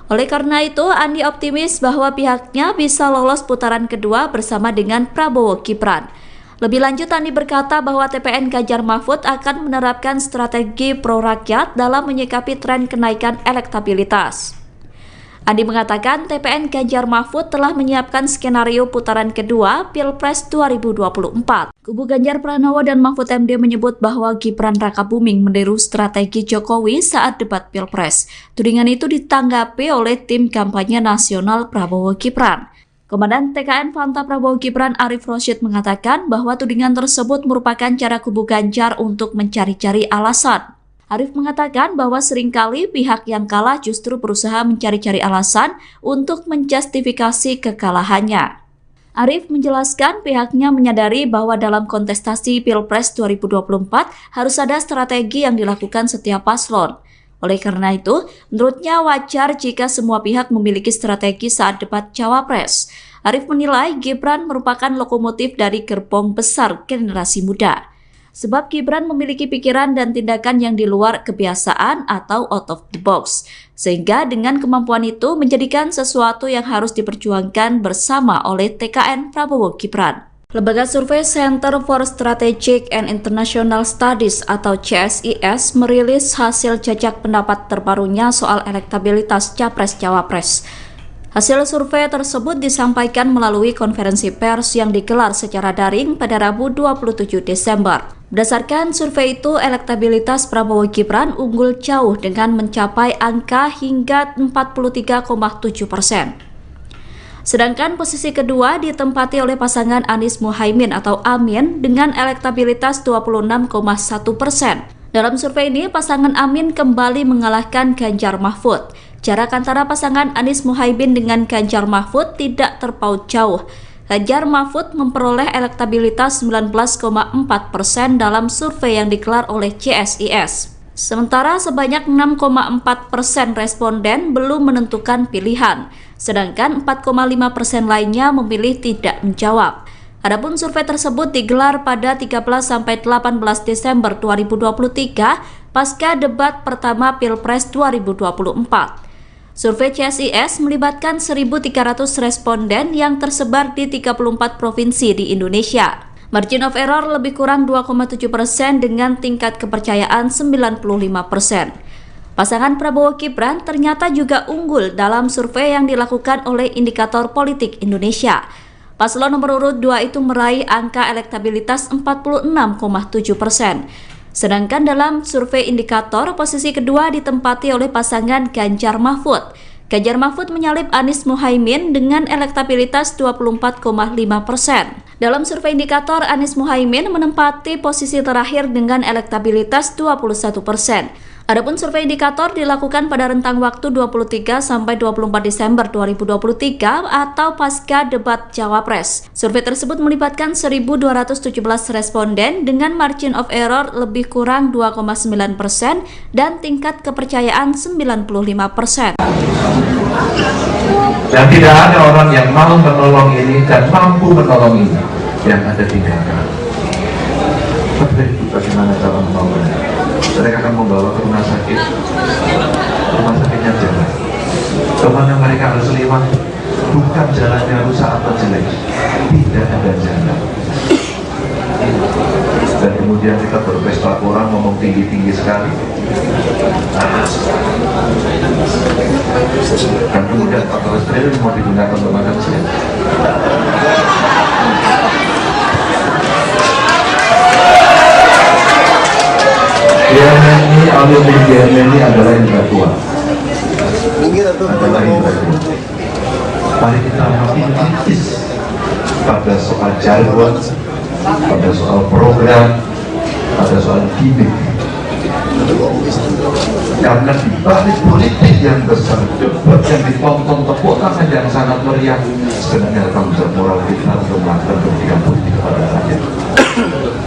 Oleh karena itu, Andi optimis bahwa pihaknya bisa lolos putaran kedua bersama dengan Prabowo Gibran. Lebih lanjut, Andi berkata bahwa TPN Ganjar Mahfud akan menerapkan strategi pro rakyat dalam menyikapi tren kenaikan elektabilitas. Andi mengatakan TPN Ganjar Mahfud telah menyiapkan skenario putaran kedua Pilpres 2024. Kubu Ganjar Pranowo dan Mahfud MD menyebut bahwa Gibran Rakabuming meniru strategi Jokowi saat debat Pilpres. Tudingan itu ditanggapi oleh tim kampanye nasional Prabowo Gibran. Komandan TKN Fanta Prabowo Gibran Arif Rosyid mengatakan bahwa tudingan tersebut merupakan cara kubu Ganjar untuk mencari-cari alasan. Arif mengatakan bahwa seringkali pihak yang kalah justru berusaha mencari-cari alasan untuk menjustifikasi kekalahannya. Arif menjelaskan pihaknya menyadari bahwa dalam kontestasi Pilpres 2024 harus ada strategi yang dilakukan setiap paslon. Oleh karena itu, menurutnya wajar jika semua pihak memiliki strategi saat debat Cawapres. Arif menilai Gibran merupakan lokomotif dari gerbong besar generasi muda. Sebab Gibran memiliki pikiran dan tindakan yang di luar kebiasaan atau out of the box. Sehingga dengan kemampuan itu menjadikan sesuatu yang harus diperjuangkan bersama oleh TKN Prabowo Gibran. Lembaga survei Center for Strategic and International Studies atau CSIS merilis hasil jajak pendapat terbarunya soal elektabilitas Capres-Cawapres. Hasil survei tersebut disampaikan melalui konferensi pers yang digelar secara daring pada Rabu 27 Desember. Berdasarkan survei itu, elektabilitas Prabowo Gibran unggul jauh dengan mencapai angka hingga 43,7%. Sedangkan posisi kedua ditempati oleh pasangan Anies Muhaimin atau Amin dengan elektabilitas 26,1%. Dalam survei ini, pasangan Amin kembali mengalahkan Ganjar Mahfud. Jarak antara pasangan Anies Muhaimin dengan Ganjar Mahfud tidak terpaut jauh. Ganjar Mahfud memperoleh elektabilitas 19,4% dalam survei yang digelar oleh CSIS. Sementara sebanyak 6,4% responden belum menentukan pilihan, sedangkan 4,5% lainnya memilih tidak menjawab. Adapun survei tersebut digelar pada 13-18 Desember 2023 pasca debat pertama Pilpres 2024. Survei CSIS melibatkan 1.300 responden yang tersebar di 34 provinsi di Indonesia. Margin of error lebih kurang 2,7% dengan tingkat kepercayaan 95%. Pasangan Prabowo Gibran ternyata juga unggul dalam survei yang dilakukan oleh Indikator Politik Indonesia. Paslon nomor urut 2 itu meraih angka elektabilitas 46,7%. Sedangkan dalam survei indikator, posisi kedua ditempati oleh pasangan Ganjar Mahfud. Ganjar Mahfud menyalip Anies Muhaimin dengan elektabilitas 24,5%. Dalam survei indikator, Anies Muhaimin menempati posisi terakhir dengan elektabilitas 21%. Adapun survei indikator dilakukan pada rentang waktu 23-24 Desember 2023 atau pasca debat Cawapres. Survei tersebut melibatkan 1.217 responden dengan margin of error lebih kurang 2,9% dan tingkat kepercayaan 95%. Dan tidak ada orang yang mau menolong ini dan mampu menolong ini yang ada tinggalkan. Bagaimana cara menolongnya? Mereka akan membawa ke rumah sakitnya jalan. Kemana mereka harus lewat, bukan jalannya rusak atau jelek, tidak ada jalan. Dan kemudian kita berpesta orang ngomong tinggi-tinggi sekali. Dan kemudian 14 triliun mau digunakan untuk makan siang. GMNI, alumni GMNI adalah intelektual. Mari kita makin kritis pada soal jargon, pada soal program, pada soal gimmick. Karena di balik politik yang besar, debat yang ditonton tepuk tangan yang sangat meriah, sebenarnya tanggung jawab moral kita untuk melakukan pendidikan politik kepada rakyat.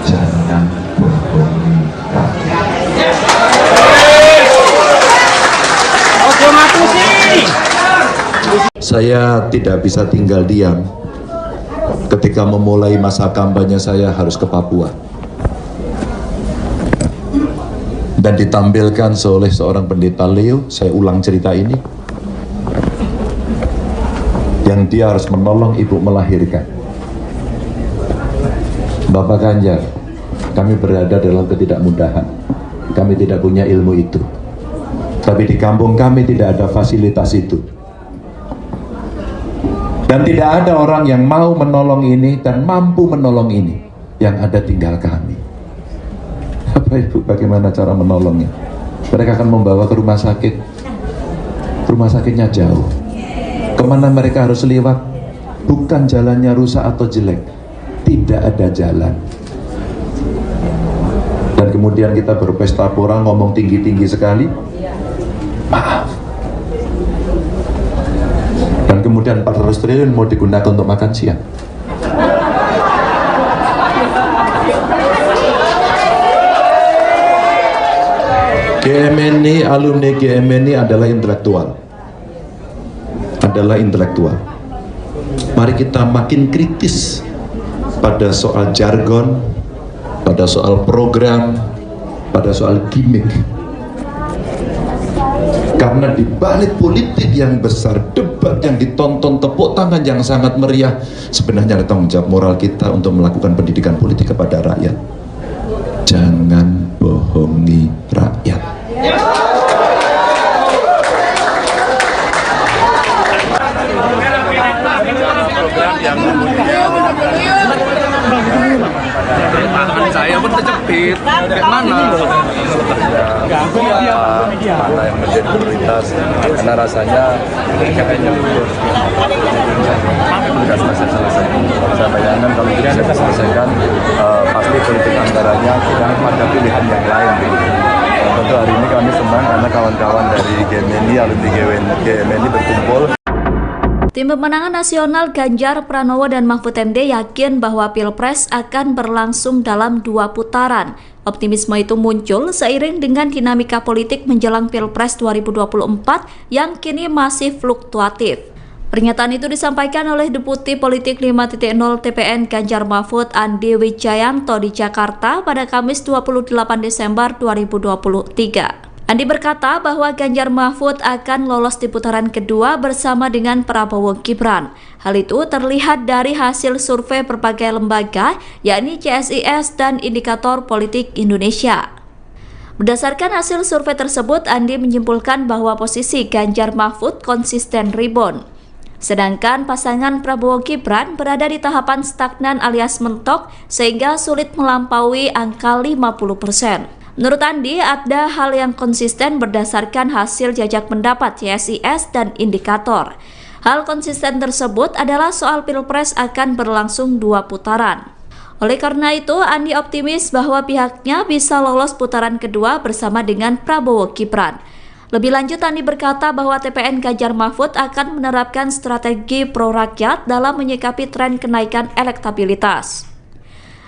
Jangan berbohong. Saya tidak bisa tinggal diam ketika memulai masa kampanye saya harus ke Papua dan ditampilkan oleh seorang pendeta Leo. Saya ulang cerita ini yang dia harus menolong ibu melahirkan. Bapak Ganjar, kami berada dalam ketidakmudahan. Kami tidak punya ilmu itu. Tapi di kampung kami tidak ada fasilitas itu. Dan tidak ada orang yang mau menolong ini dan mampu menolong ini. Yang ada tinggal kami. Bapak Ibu, bagaimana cara menolongnya? Mereka akan membawa ke rumah sakit. Rumah sakitnya jauh. Kemana mereka harus lewat? Bukan jalannya rusak atau jelek. Tidak ada jalan. Dan kemudian kita berpesta pora, ngomong tinggi-tinggi sekali. Maaf. Dan kemudian 400 triliun mau digunakan untuk makan siang. GMNI, alumni GMNI adalah intelektual. Mari kita makin kritis pada soal jargon, pada soal program, pada soal gimmick. Karena di balik politik yang besar, debat yang ditonton, tepuk tangan yang sangat meriah, sebenarnya ada tanggung jawab moral kita untuk melakukan pendidikan politik kepada rakyat. Jangan bohongi rakyat. Tangan saya pun terjepit. Kayak mana? Mana yang menjadi prioritas? Karena rasanya kayaknya tugas masih selesai. Saya bayangkan kalau tidak bisa selesaikan, pasti politik anggarannya tidak ada pilihan yang lain. Tentu hari ini kami senang karena kawan-kawan dari GMNI, alumni GMNI berkumpul. Tim Pemenangan Nasional Ganjar Pranowo dan Mahfud MD yakin bahwa Pilpres akan berlangsung dalam 2 putaran. Optimisme itu muncul seiring dengan dinamika politik menjelang Pilpres 2024 yang kini masih fluktuatif. Pernyataan itu disampaikan oleh Deputi Politik 5.0 TPN Ganjar Mahfud Andi Wijayanto di Jakarta pada Kamis 28 Desember 2023. Andi berkata bahwa Ganjar Mahfud akan lolos di putaran kedua bersama dengan Prabowo Gibran. Hal itu terlihat dari hasil survei berbagai lembaga, yakni CSIS dan Indikator Politik Indonesia. Berdasarkan hasil survei tersebut, Andi menyimpulkan bahwa posisi Ganjar Mahfud konsisten rebound. Sedangkan pasangan Prabowo Gibran berada di tahapan stagnan alias mentok sehingga sulit melampaui angka 50%. Menurut Andi, ada hal yang konsisten berdasarkan hasil jajak pendapat CSIS dan Indikator. Hal konsisten tersebut adalah soal Pilpres akan berlangsung 2 putaran. Oleh karena itu, Andi optimis bahwa pihaknya bisa lolos putaran kedua bersama dengan Prabowo Gibran. Lebih lanjut, Andi berkata bahwa TPN Ganjar Mahfud akan menerapkan strategi pro-rakyat dalam menyikapi tren kenaikan elektabilitas.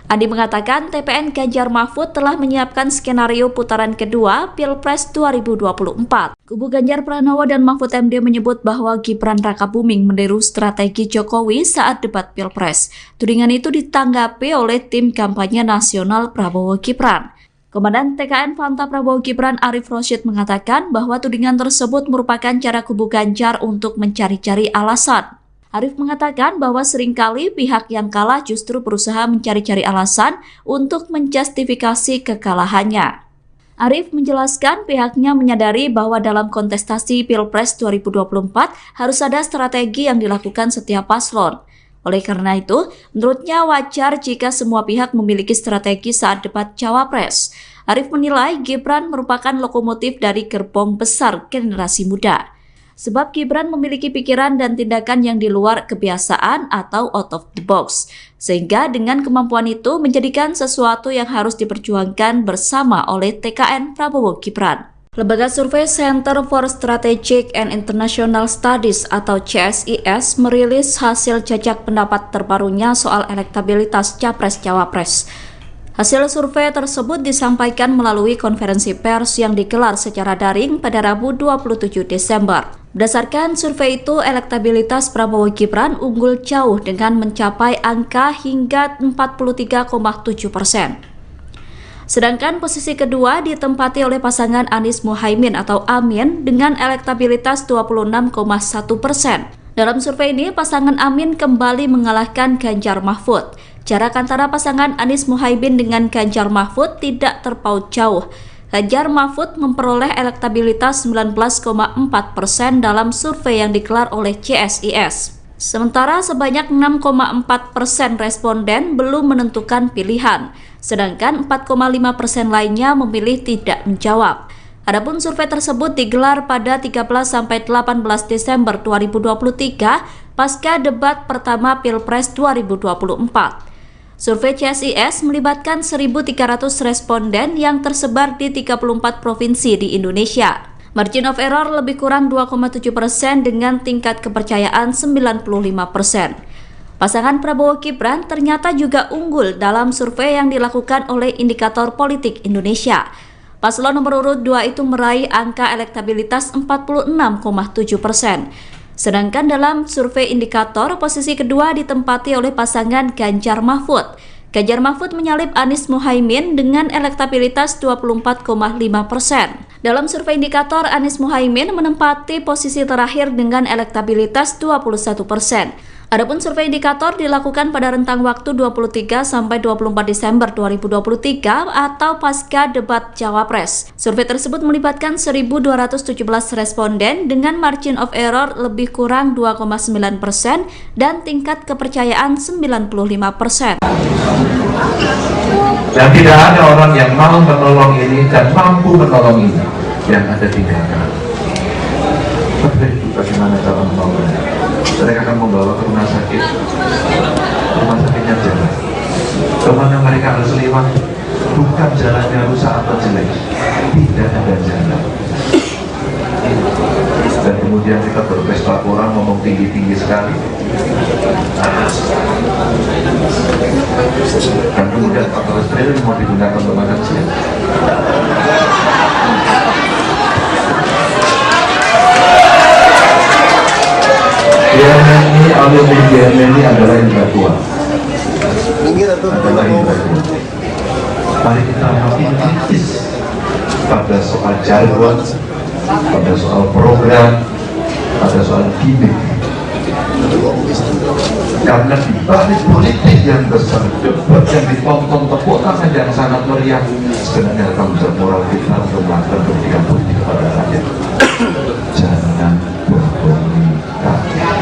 Andi mengatakan TPN Ganjar Mahfud telah menyiapkan skenario putaran kedua Pilpres 2024. Kubu Ganjar Pranowo dan Mahfud MD menyebut bahwa Gibran Rakabuming meniru strategi Jokowi saat debat Pilpres. Tudingan itu ditanggapi oleh tim kampanye nasional Prabowo Gibran. Komandan TKN Fanta Prabowo Gibran Arif Rosyid mengatakan bahwa tudingan tersebut merupakan cara kubu Ganjar untuk mencari-cari alasan. Arif mengatakan bahwa seringkali pihak yang kalah justru berusaha mencari-cari alasan untuk menjustifikasi kekalahannya. Arif menjelaskan pihaknya menyadari bahwa dalam kontestasi Pilpres 2024 harus ada strategi yang dilakukan setiap paslon. Oleh karena itu, menurutnya wajar jika semua pihak memiliki strategi saat debat Cawapres. Arif menilai Gibran merupakan lokomotif dari gerbong besar generasi muda. Sebab Gibran memiliki pikiran dan tindakan yang di luar kebiasaan atau out of the box. Sehingga dengan kemampuan itu menjadikan sesuatu yang harus diperjuangkan bersama oleh TKN Prabowo Gibran. Lembaga survei Center for Strategic and International Studies atau CSIS merilis hasil jajak pendapat terbarunya soal elektabilitas Capres-Cawapres. Hasil survei tersebut disampaikan melalui konferensi pers yang digelar secara daring pada Rabu 27 Desember. Berdasarkan survei itu, elektabilitas Prabowo Gibran unggul jauh dengan mencapai angka hingga 43,7%. Sedangkan posisi kedua ditempati oleh pasangan Anies Muhaimin atau Amin dengan elektabilitas 26,1%. Dalam survei ini, pasangan Amin kembali mengalahkan Ganjar Mahfud. Jarak antara pasangan Anies Muhaimin dengan Ganjar Mahfud tidak terpaut jauh. Ganjar Mahfud memperoleh elektabilitas 19,4% dalam survei yang digelar oleh CSIS. Sementara sebanyak 6,4% responden belum menentukan pilihan, sedangkan 4,5% lainnya memilih tidak menjawab. Adapun survei tersebut digelar pada 13-18 Desember 2023 pasca debat pertama Pilpres 2024. Survei CSIS melibatkan 1.300 responden yang tersebar di 34 provinsi di Indonesia. Margin of error lebih kurang 2,7% dengan tingkat kepercayaan 95%. Pasangan Prabowo Gibran ternyata juga unggul dalam survei yang dilakukan oleh Indikator Politik Indonesia. Paslon nomor urut 2 itu meraih angka elektabilitas 46,7%. Sedangkan dalam survei indikator, posisi kedua ditempati oleh pasangan Ganjar Mahfud. Ganjar Mahfud menyalip Anies Muhaimin dengan elektabilitas 24,5%. Dalam survei indikator, Anies Muhaimin menempati posisi terakhir dengan elektabilitas 21%. Adapun survei indikator dilakukan pada rentang waktu 23-24 Desember 2023 atau pasca debat Cawapres. Survei tersebut melibatkan 1.217 responden dengan margin of error lebih kurang 2,9% dan tingkat kepercayaan 95%. Dan tidak ada orang yang mau menolong ini dan mampu menolong ini yang ada tinggalkan. Bagaimana cara menolongnya? Mereka akan membawa ke rumah sakit. Rumah sakitnya jalan. Kemana mereka harus lewat? Bukan jalannya rusak atau jelek, tidak ada jalan. Dan kemudian kita berpesta orang ngomong tinggi-tinggi sekali. Dan kemudian 14 triliun mau digunakan untuk makan siang. GMNI adalah intelektual. Mari kita makin kritis pada soal jargon, pada soal program, pada soal gimmick. Karena di balik politik yang besar, debat yang ditonton, tepuk tangan yang sangat meriah, sebenarnya tanggung jawab moral kita untuk melakukan pendidikan politik kepada rakyat. Jangan bohongi rakyat.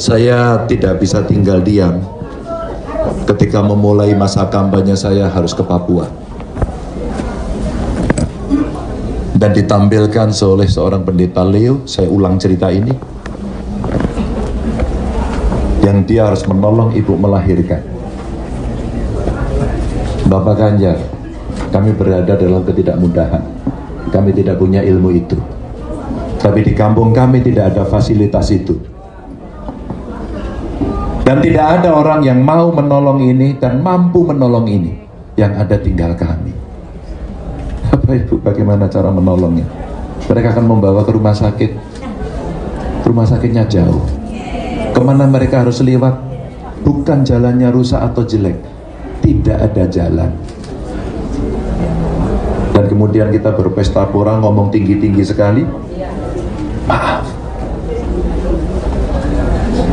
Saya tidak bisa tinggal diam ketika memulai masa kampanye saya harus ke Papua dan ditampilkan oleh seorang pendeta Leo. Saya ulang cerita ini, yang dia harus menolong ibu melahirkan. Bapak Ganjar, kami berada dalam ketidakmudahan, kami tidak punya ilmu itu, tapi di kampung kami tidak ada fasilitas itu. Dan tidak ada orang yang mau menolong ini dan mampu menolong ini. Yang ada tinggal kami. Bapak Ibu, bagaimana cara menolongnya? Mereka akan membawa ke rumah sakit. Rumah sakitnya jauh. Kemana mereka harus lewat? Bukan jalannya rusak atau jelek, tidak ada jalan. Dan kemudian kita berpesta pora, ngomong tinggi-tinggi sekali. Maaf.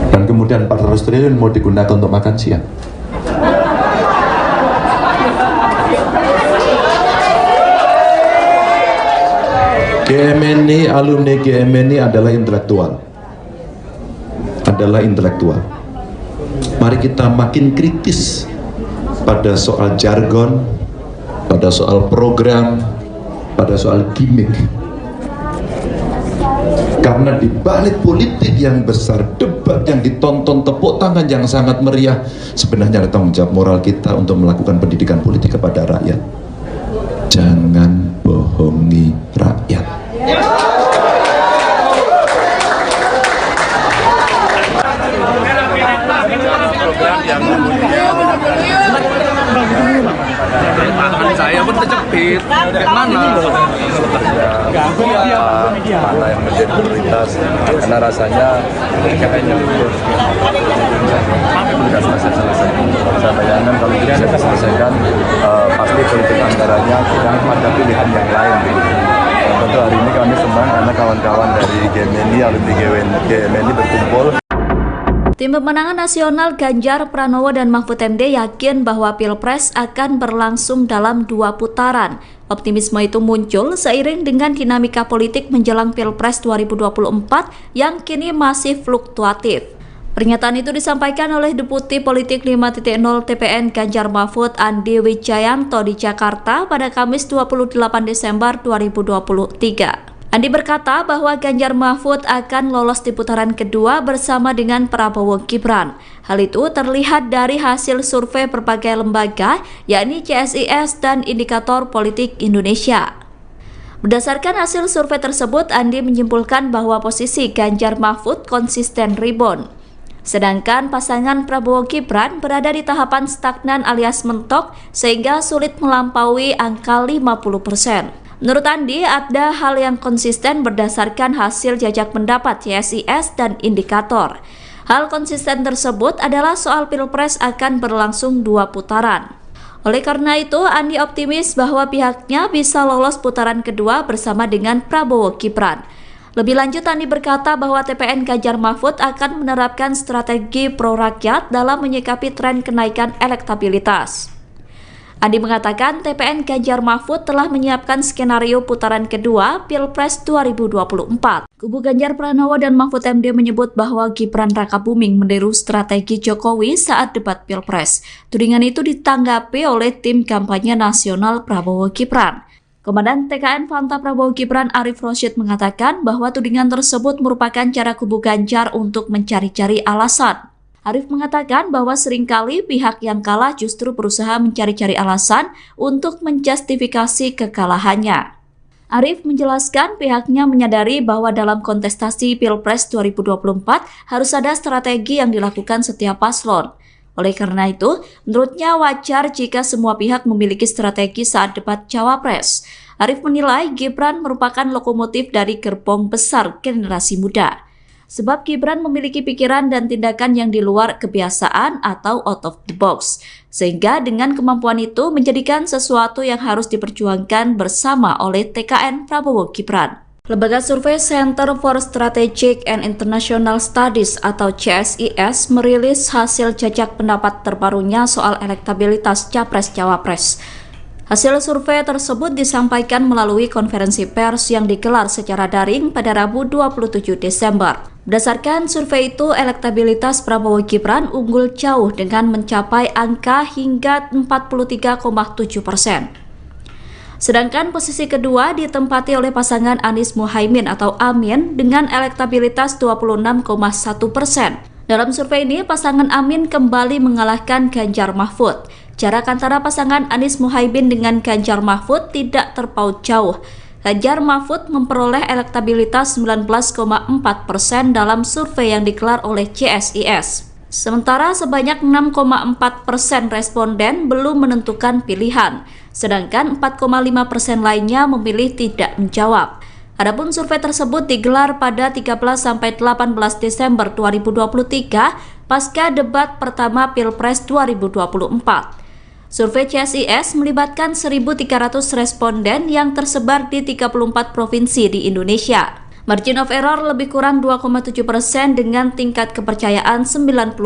Dan kemudian 400 triliun mau digunakan untuk makan siang. GMNI, alumni GMNI adalah intelektual. Mari kita makin kritis pada soal jargon, pada soal program, pada soal gimmick. Karena di balik politik yang besar, debat yang ditonton, tepuk tangan yang sangat meriah, sebenarnya ada tanggung jawab moral kita untuk melakukan pendidikan politik kepada rakyat. Jangan bohongi rakyat. Tangan saya pun terjepit. terjepit. Mana? Mana yang menjadi prioritas? Karena rasanya kayaknya sudah selesai. Saya bayangkan kalau tidak diselesaikan, pasti politik anggarannya tidak ada pilihan yang lain. Tentu hari ini kami senang karena kawan-kawan dari GMNI, alumni GMNI berkumpul. Tim Pemenangan Nasional Ganjar Pranowo dan Mahfud MD yakin bahwa Pilpres akan berlangsung dalam 2 putaran. Optimisme itu muncul seiring dengan dinamika politik menjelang Pilpres 2024 yang kini masih fluktuatif. Pernyataan itu disampaikan oleh Deputi Politik 5.0 TPN Ganjar Mahfud Andi Wijayanto di Jakarta pada Kamis 28 Desember 2023. Andi berkata bahwa Ganjar Mahfud akan lolos di putaran kedua bersama dengan Prabowo Gibran. Hal itu terlihat dari hasil survei berbagai lembaga, yakni CSIS dan Indikator Politik Indonesia. Berdasarkan hasil survei tersebut, Andi menyimpulkan bahwa posisi Ganjar Mahfud konsisten rebound. Sedangkan pasangan Prabowo Gibran berada di tahapan stagnan alias mentok sehingga sulit melampaui angka 50%. Menurut Andi, ada hal yang konsisten berdasarkan hasil jajak pendapat CSIS dan Indikator. Hal konsisten tersebut adalah soal Pilpres akan berlangsung 2 putaran. Oleh karena itu, Andi optimis bahwa pihaknya bisa lolos putaran kedua bersama dengan Prabowo Gibran. Lebih lanjut, Andi berkata bahwa TPN Ganjar Mahfud akan menerapkan strategi pro-rakyat dalam menyikapi tren kenaikan elektabilitas. Andi mengatakan TPN Ganjar Mahfud telah menyiapkan skenario putaran kedua Pilpres 2024. Kubu Ganjar Pranowo dan Mahfud MD menyebut bahwa Gibran Rakabuming meniru strategi Jokowi saat debat Pilpres. Tudingan itu ditanggapi oleh tim kampanye nasional Prabowo Gibran. Komandan TKN Fanta Prabowo Gibran Arif Rosyid mengatakan bahwa tudingan tersebut merupakan cara kubu Ganjar untuk mencari-cari alasan. Arif mengatakan bahwa seringkali pihak yang kalah justru berusaha mencari-cari alasan untuk menjustifikasi kekalahannya. Arif menjelaskan pihaknya menyadari bahwa dalam kontestasi Pilpres 2024 harus ada strategi yang dilakukan setiap paslon. Oleh karena itu, menurutnya wajar jika semua pihak memiliki strategi saat debat Cawapres. Arif menilai Gibran merupakan lokomotif dari gerbong besar generasi muda. Sebab Gibran memiliki pikiran dan tindakan yang di luar kebiasaan atau out of the box. Sehingga dengan kemampuan itu menjadikan sesuatu yang harus diperjuangkan bersama oleh TKN Prabowo Gibran. Lembaga survei Center for Strategic and International Studies atau CSIS merilis hasil jajak pendapat terbarunya soal elektabilitas Capres-Cawapres. Hasil survei tersebut disampaikan melalui konferensi pers yang digelar secara daring pada Rabu 27 Desember. Berdasarkan survei itu, elektabilitas Prabowo Gibran unggul jauh dengan mencapai angka hingga 43,7%. Sedangkan posisi kedua ditempati oleh pasangan Anies Muhaimin atau Amin dengan elektabilitas 26,1%. Dalam survei ini, pasangan Amin kembali mengalahkan Ganjar Mahfud. Jarak antara pasangan Anies Muhaimin dengan Ganjar Mahfud tidak terpaut jauh. Ganjar Mahfud memperoleh elektabilitas 19,4% dalam survei yang digelar oleh CSIS. Sementara sebanyak 6,4% responden belum menentukan pilihan, sedangkan 4,5% lainnya memilih tidak menjawab. Adapun survei tersebut digelar pada 13-18 Desember 2023 pasca debat pertama Pilpres 2024. Survei CSIS melibatkan 1.300 responden yang tersebar di 34 provinsi di Indonesia. Margin of error lebih kurang 2,7% dengan tingkat kepercayaan 95%.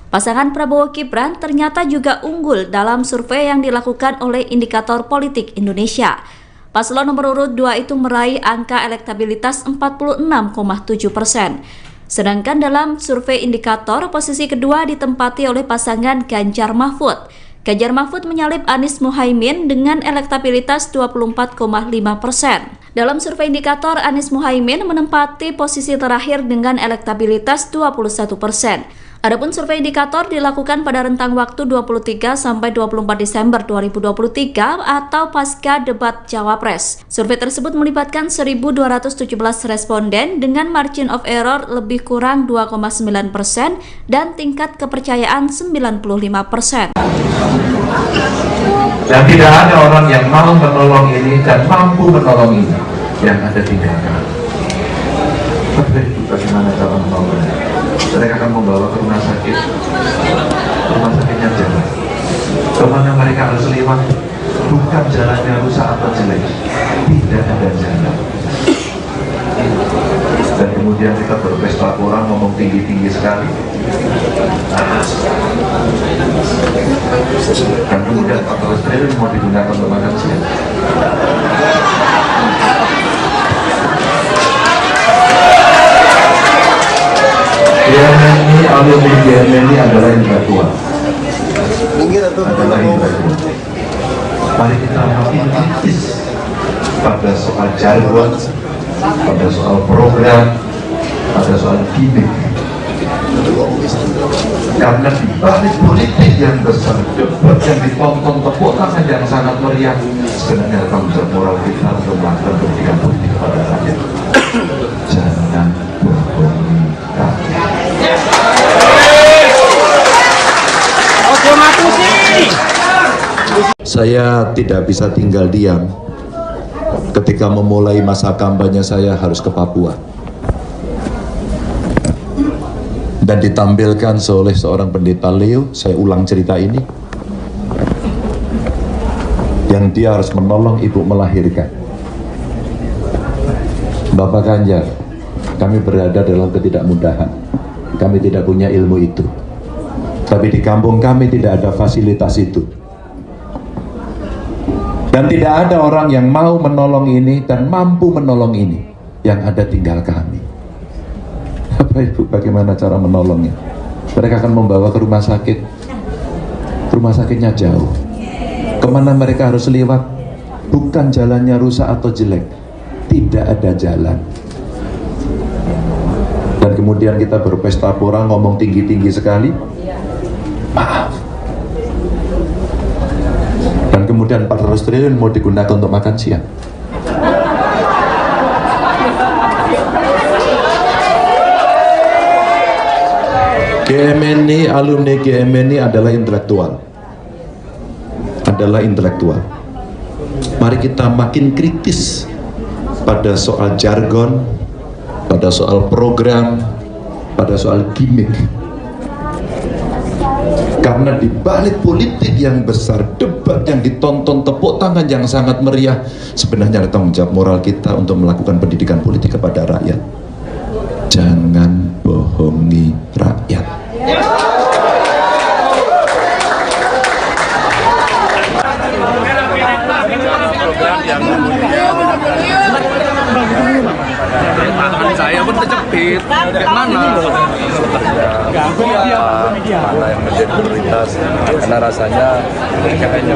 Pasangan Prabowo Gibran ternyata juga unggul dalam survei yang dilakukan oleh Indikator Politik Indonesia. Paslon nomor urut 2 itu meraih angka elektabilitas 46,7%. Sedangkan dalam survei Indikator, posisi kedua ditempati oleh pasangan Ganjar Mahfud. Ganjar Mahfud menyalip Anies Muhaimin dengan elektabilitas 24,5%. Dalam survei Indikator, Anies Muhaimin menempati posisi terakhir dengan elektabilitas 21%. Adapun survei Indikator dilakukan pada rentang waktu 23 sampai 24 Desember 2023 atau pasca debat Cawapres. Survei tersebut melibatkan 1.217 responden dengan margin of error lebih kurang 2,9% dan tingkat kepercayaan 95%. Dan tidak ada orang yang mau menolong ini dan mampu menolong ini yang ada tinggalkan. Tapi bagaimana cara menolongnya? Mereka akan membawa ke rumah sakit. Rumah sakitnya jalan. Kemana mereka harus lewat? Bukan jalannya rusak atau jelek. Tidak ada jalan. Dan kemudian kita berpesta orang ngomong tinggi-tinggi sekali. Dan kemudian 14 triliun mau digunakan untuk makan siang. GMNI, alumni GMNI adalah intelektual. Adalah intelektual. Mari kita makin kritis pada soal jargon, pada soal program, pada soal gimmick. Karena di balik politik yang besar, debat yang ditonton, tepuk tangan yang sangat meriah, sebenarnya tanggung jawab moral kita untuk melakukan pendidikan politik kepada rakyat. Jangan bohongi rakyat. Saya tidak bisa tinggal diam ketika memulai masa kampanye saya harus ke Papua. Dan ditampilkan oleh seorang pendeta Leo, saya ulang cerita ini, yang dia harus menolong ibu melahirkan. Bapak Ganjar, kami berada dalam ketidakmudahan, kami tidak punya ilmu itu, tapi di kampung kami tidak ada fasilitas itu. Dan tidak ada orang yang mau menolong ini dan mampu menolong ini, yang ada tinggal kami. Bapak Ibu, bagaimana cara menolongnya? Mereka akan membawa ke rumah sakit. Rumah sakitnya jauh. Kemana mereka harus lewat? Bukan jalannya rusak atau jelek. Tidak ada jalan. Dan kemudian kita berpesta pora, ngomong tinggi-tinggi sekali. Maaf. Dan kemudian 400 triliun mau digunakan untuk makan siang. GMNI, alumni GMNI adalah intelektual. Adalah intelektual. Mari kita makin kritis pada soal jargon, pada soal program, pada soal gimmick. Karena di balik politik yang besar, debat yang ditonton, tepuk tangan yang sangat meriah, sebenarnya ada tanggung jawab moral kita untuk melakukan pendidikan politik kepada rakyat. Jangan bohongi rakyat. Tangan saya pun terjepit. Gimana? Mana yang menjadi prioritas? Karena rasanya kayaknya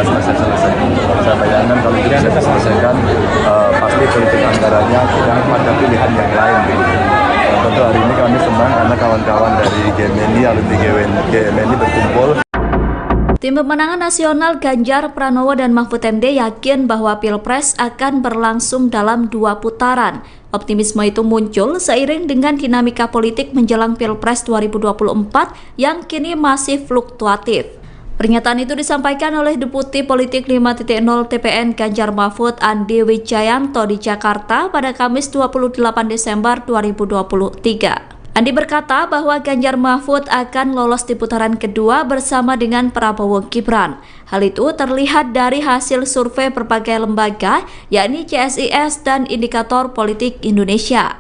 sudah selesai. Saya bayangkan kalau tidak bisa diselesaikan, pasti politik anggarannya tidak ada pilihan yang lain. Tentu hari ini kami senang karena kawan-kawan dari GMNI, alumni GMNI berkumpul. Tim Pemenangan Nasional Ganjar Pranowo dan Mahfud MD yakin bahwa Pilpres akan berlangsung dalam 2 putaran. Optimisme itu muncul seiring dengan dinamika politik menjelang Pilpres 2024 yang kini masih fluktuatif. Pernyataan itu disampaikan oleh Deputi Politik 5.0 TPN Ganjar Mahfud Andi Wijayanto di Jakarta pada Kamis 28 Desember 2023. Andi berkata bahwa Ganjar Mahfud akan lolos di putaran kedua bersama dengan Prabowo Gibran. Hal itu terlihat dari hasil survei berbagai lembaga, yakni CSIS dan Indikator Politik Indonesia.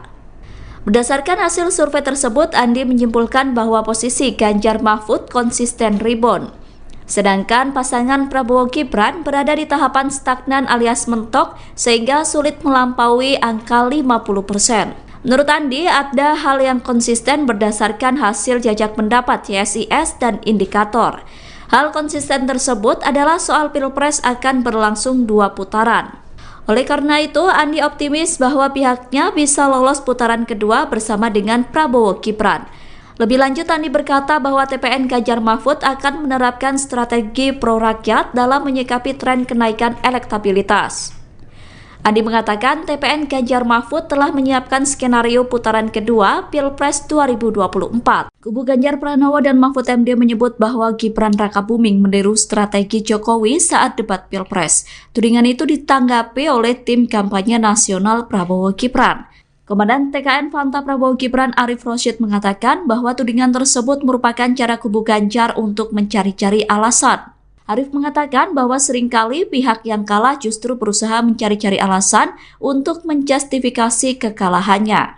Berdasarkan hasil survei tersebut, Andi menyimpulkan bahwa posisi Ganjar Mahfud konsisten rebound. Sedangkan pasangan Prabowo Gibran berada di tahapan stagnan alias mentok sehingga sulit melampaui angka 50%. Menurut Andi, ada hal yang konsisten berdasarkan hasil jajak pendapat CSIS dan Indikator. Hal konsisten tersebut adalah soal Pilpres akan berlangsung 2 putaran. Oleh karena itu, Andi optimis bahwa pihaknya bisa lolos putaran kedua bersama dengan Prabowo Gibran. Lebih lanjut, Andi berkata bahwa TPN Ganjar Mahfud akan menerapkan strategi pro-rakyat dalam menyikapi tren kenaikan elektabilitas. Andi mengatakan TPN Ganjar Mahfud telah menyiapkan skenario putaran kedua Pilpres 2024. Kubu Ganjar Pranowo dan Mahfud MD menyebut bahwa Gibran Rakabuming meniru strategi Jokowi saat debat Pilpres. Tudingan itu ditanggapi oleh tim kampanye nasional Prabowo Gibran. Komandan TKN Fanta Prabowo Gibran Arif Rosyid mengatakan bahwa tudingan tersebut merupakan cara kubu Ganjar untuk mencari-cari alasan. Arif mengatakan bahwa seringkali pihak yang kalah justru berusaha mencari-cari alasan untuk menjustifikasi kekalahannya.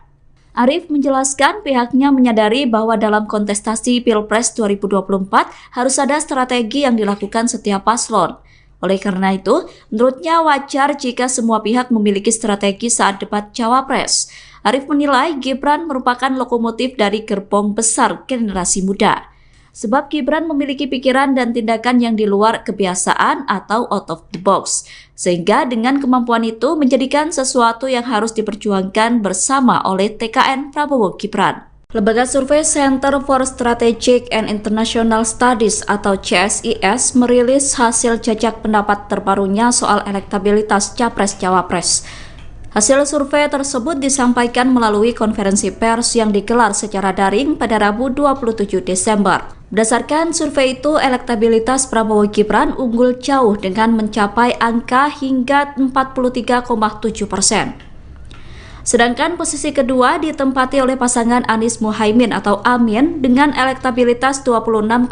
Arif menjelaskan pihaknya menyadari bahwa dalam kontestasi Pilpres 2024 harus ada strategi yang dilakukan setiap paslon. Oleh karena itu, menurutnya wajar jika semua pihak memiliki strategi saat debat Cawapres. Arif menilai Gibran merupakan lokomotif dari gerbong besar generasi muda. Sebab Gibran memiliki pikiran dan tindakan yang di luar kebiasaan atau out of the box. Sehingga dengan kemampuan itu menjadikan sesuatu yang harus diperjuangkan bersama oleh TKN Prabowo Gibran. Lembaga survei Center for Strategic and International Studies atau CSIS merilis hasil jajak pendapat terbarunya soal elektabilitas Capres-Cawapres. Hasil survei tersebut disampaikan melalui konferensi pers yang digelar secara daring pada Rabu 27 Desember. Berdasarkan survei itu, elektabilitas Prabowo Gibran unggul jauh dengan mencapai angka hingga 43,7%. Sedangkan posisi kedua ditempati oleh pasangan Anies Muhaimin atau Amin dengan elektabilitas 26,1%.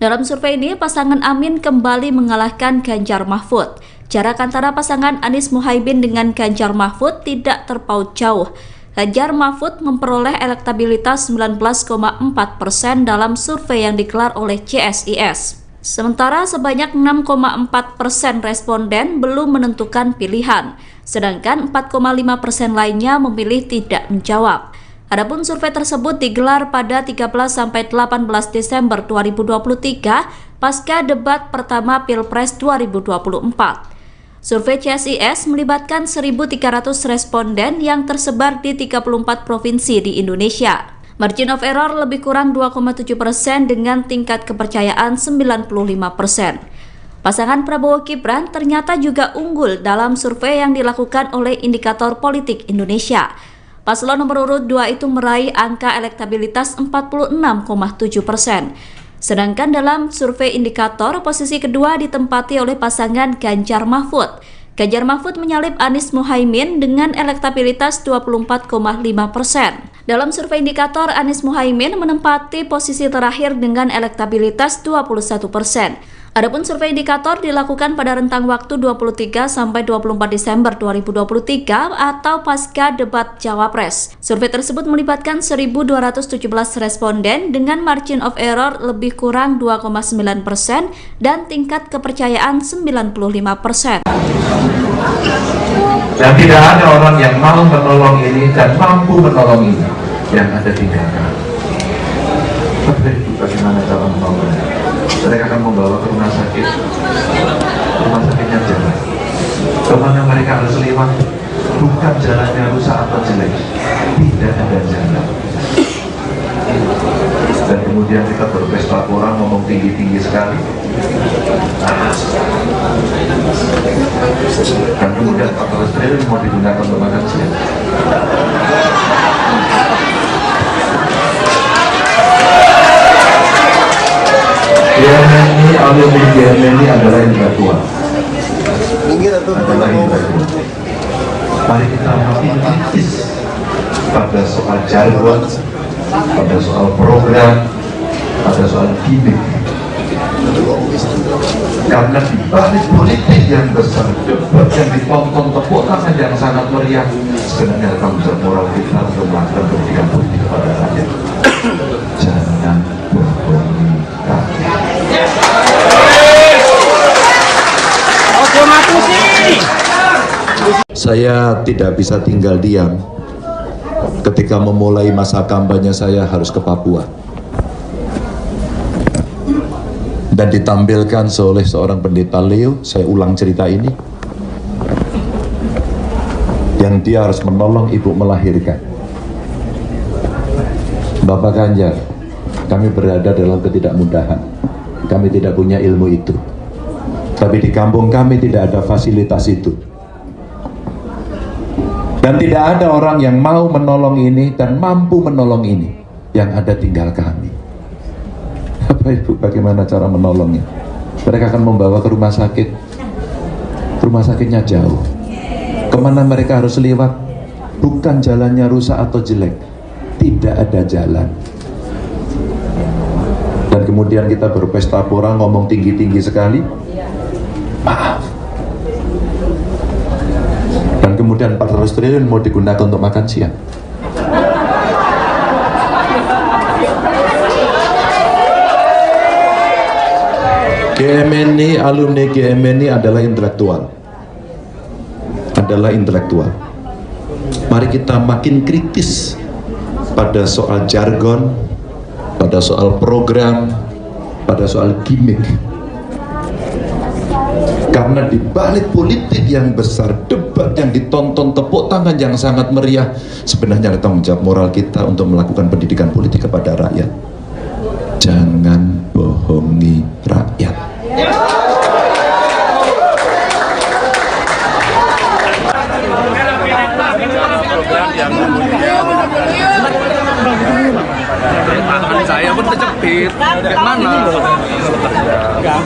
Dalam survei ini, pasangan Amin kembali mengalahkan Ganjar Mahfud. Jarak antara pasangan Anies Muhaimin dengan Ganjar Mahfud tidak terpaut jauh. Ganjar Mahfud memperoleh elektabilitas 19,4% dalam survei yang digelar oleh CSIS. Sementara sebanyak 6,4% responden belum menentukan pilihan, sedangkan 4,5% lainnya memilih tidak menjawab. Adapun survei tersebut digelar pada 13-18 Desember 2023 pasca debat pertama Pilpres 2024. Survei CSIS melibatkan 1.300 responden yang tersebar di 34 provinsi di Indonesia. Margin of error lebih kurang 2,7% dengan tingkat kepercayaan 95%. Pasangan Prabowo Gibran ternyata juga unggul dalam survei yang dilakukan oleh Indikator Politik Indonesia. Paslon nomor urut 2 itu meraih angka elektabilitas 46,7%. Sedangkan dalam survei Indikator, posisi kedua ditempati oleh pasangan Ganjar Mahfud. Ganjar Mahfud menyalip Anies Muhaimin dengan elektabilitas 24,5%. Dalam survei Indikator, Anies Muhaimin menempati posisi terakhir dengan elektabilitas 21%. Adapun survei Indikator dilakukan pada rentang waktu 23 sampai 24 Desember 2023 atau pasca debat Cawapres. Survei tersebut melibatkan 1.217 responden dengan margin of error lebih kurang 2,9% dan tingkat kepercayaan 95%. Dan tidak ada orang yang mau menolong ini dan mampu menolong ini yang ada tinggalkan. Tapi bagaimana cara menolongnya? Mereka akan membawa ke rumah sakitnya jalan. Kemana mereka harus lewat? Bukan jalannya rusak atau jelek, tidak ada jalan. Dan kemudian kita berpesta orang ngomong tinggi-tinggi sekali. Dan kemudian 14 triliun mau digunakan untuk makan siang. GMNI adalah yang tua. Mari kita makin kritis pada soal jargon, pada soal program, pada soal gimmick. Karena di balik politik yang besar, yang ditonton tepuk tangan yang sangat meriah, sebenarnya tanggung jawab moral kita untuk melakukan pendidikan politik kepada rakyat. Jangan berbohong. Saya tidak bisa tinggal diam ketika memulai masa kampanye saya harus ke Papua. Dan ditampilkan oleh seorang pendeta Leo, saya ulang cerita ini, yang dia harus menolong ibu melahirkan. Bapak Ganjar, kami berada dalam ketidakmudahan, kami tidak punya ilmu itu. Tapi di kampung kami tidak ada fasilitas itu. Dan tidak ada orang yang mau menolong ini dan mampu menolong ini. Yang ada tinggal kami. Bapak Ibu, bagaimana cara menolongnya? Mereka akan membawa ke rumah sakit. Rumah sakitnya jauh. Kemana mereka harus lewat? Bukan jalannya rusak atau jelek. Tidak ada jalan. Dan kemudian kita berpesta pora, ngomong tinggi-tinggi sekali. Maaf. Dan kemudian 400 triliun mau digunakan untuk makan siang. GMNI, alumni GMNI adalah intelektual. Mari kita makin kritis pada soal jargon, pada soal program, pada soal gimmick. Karena di balik politik yang besar, debat yang ditonton, tepuk tangan yang sangat meriah, sebenarnya ada tanggung jawab moral kita untuk melakukan pendidikan politik kepada rakyat. Jangan bohongi rakyat. Tangan saya pun terjepit. Kayak mana?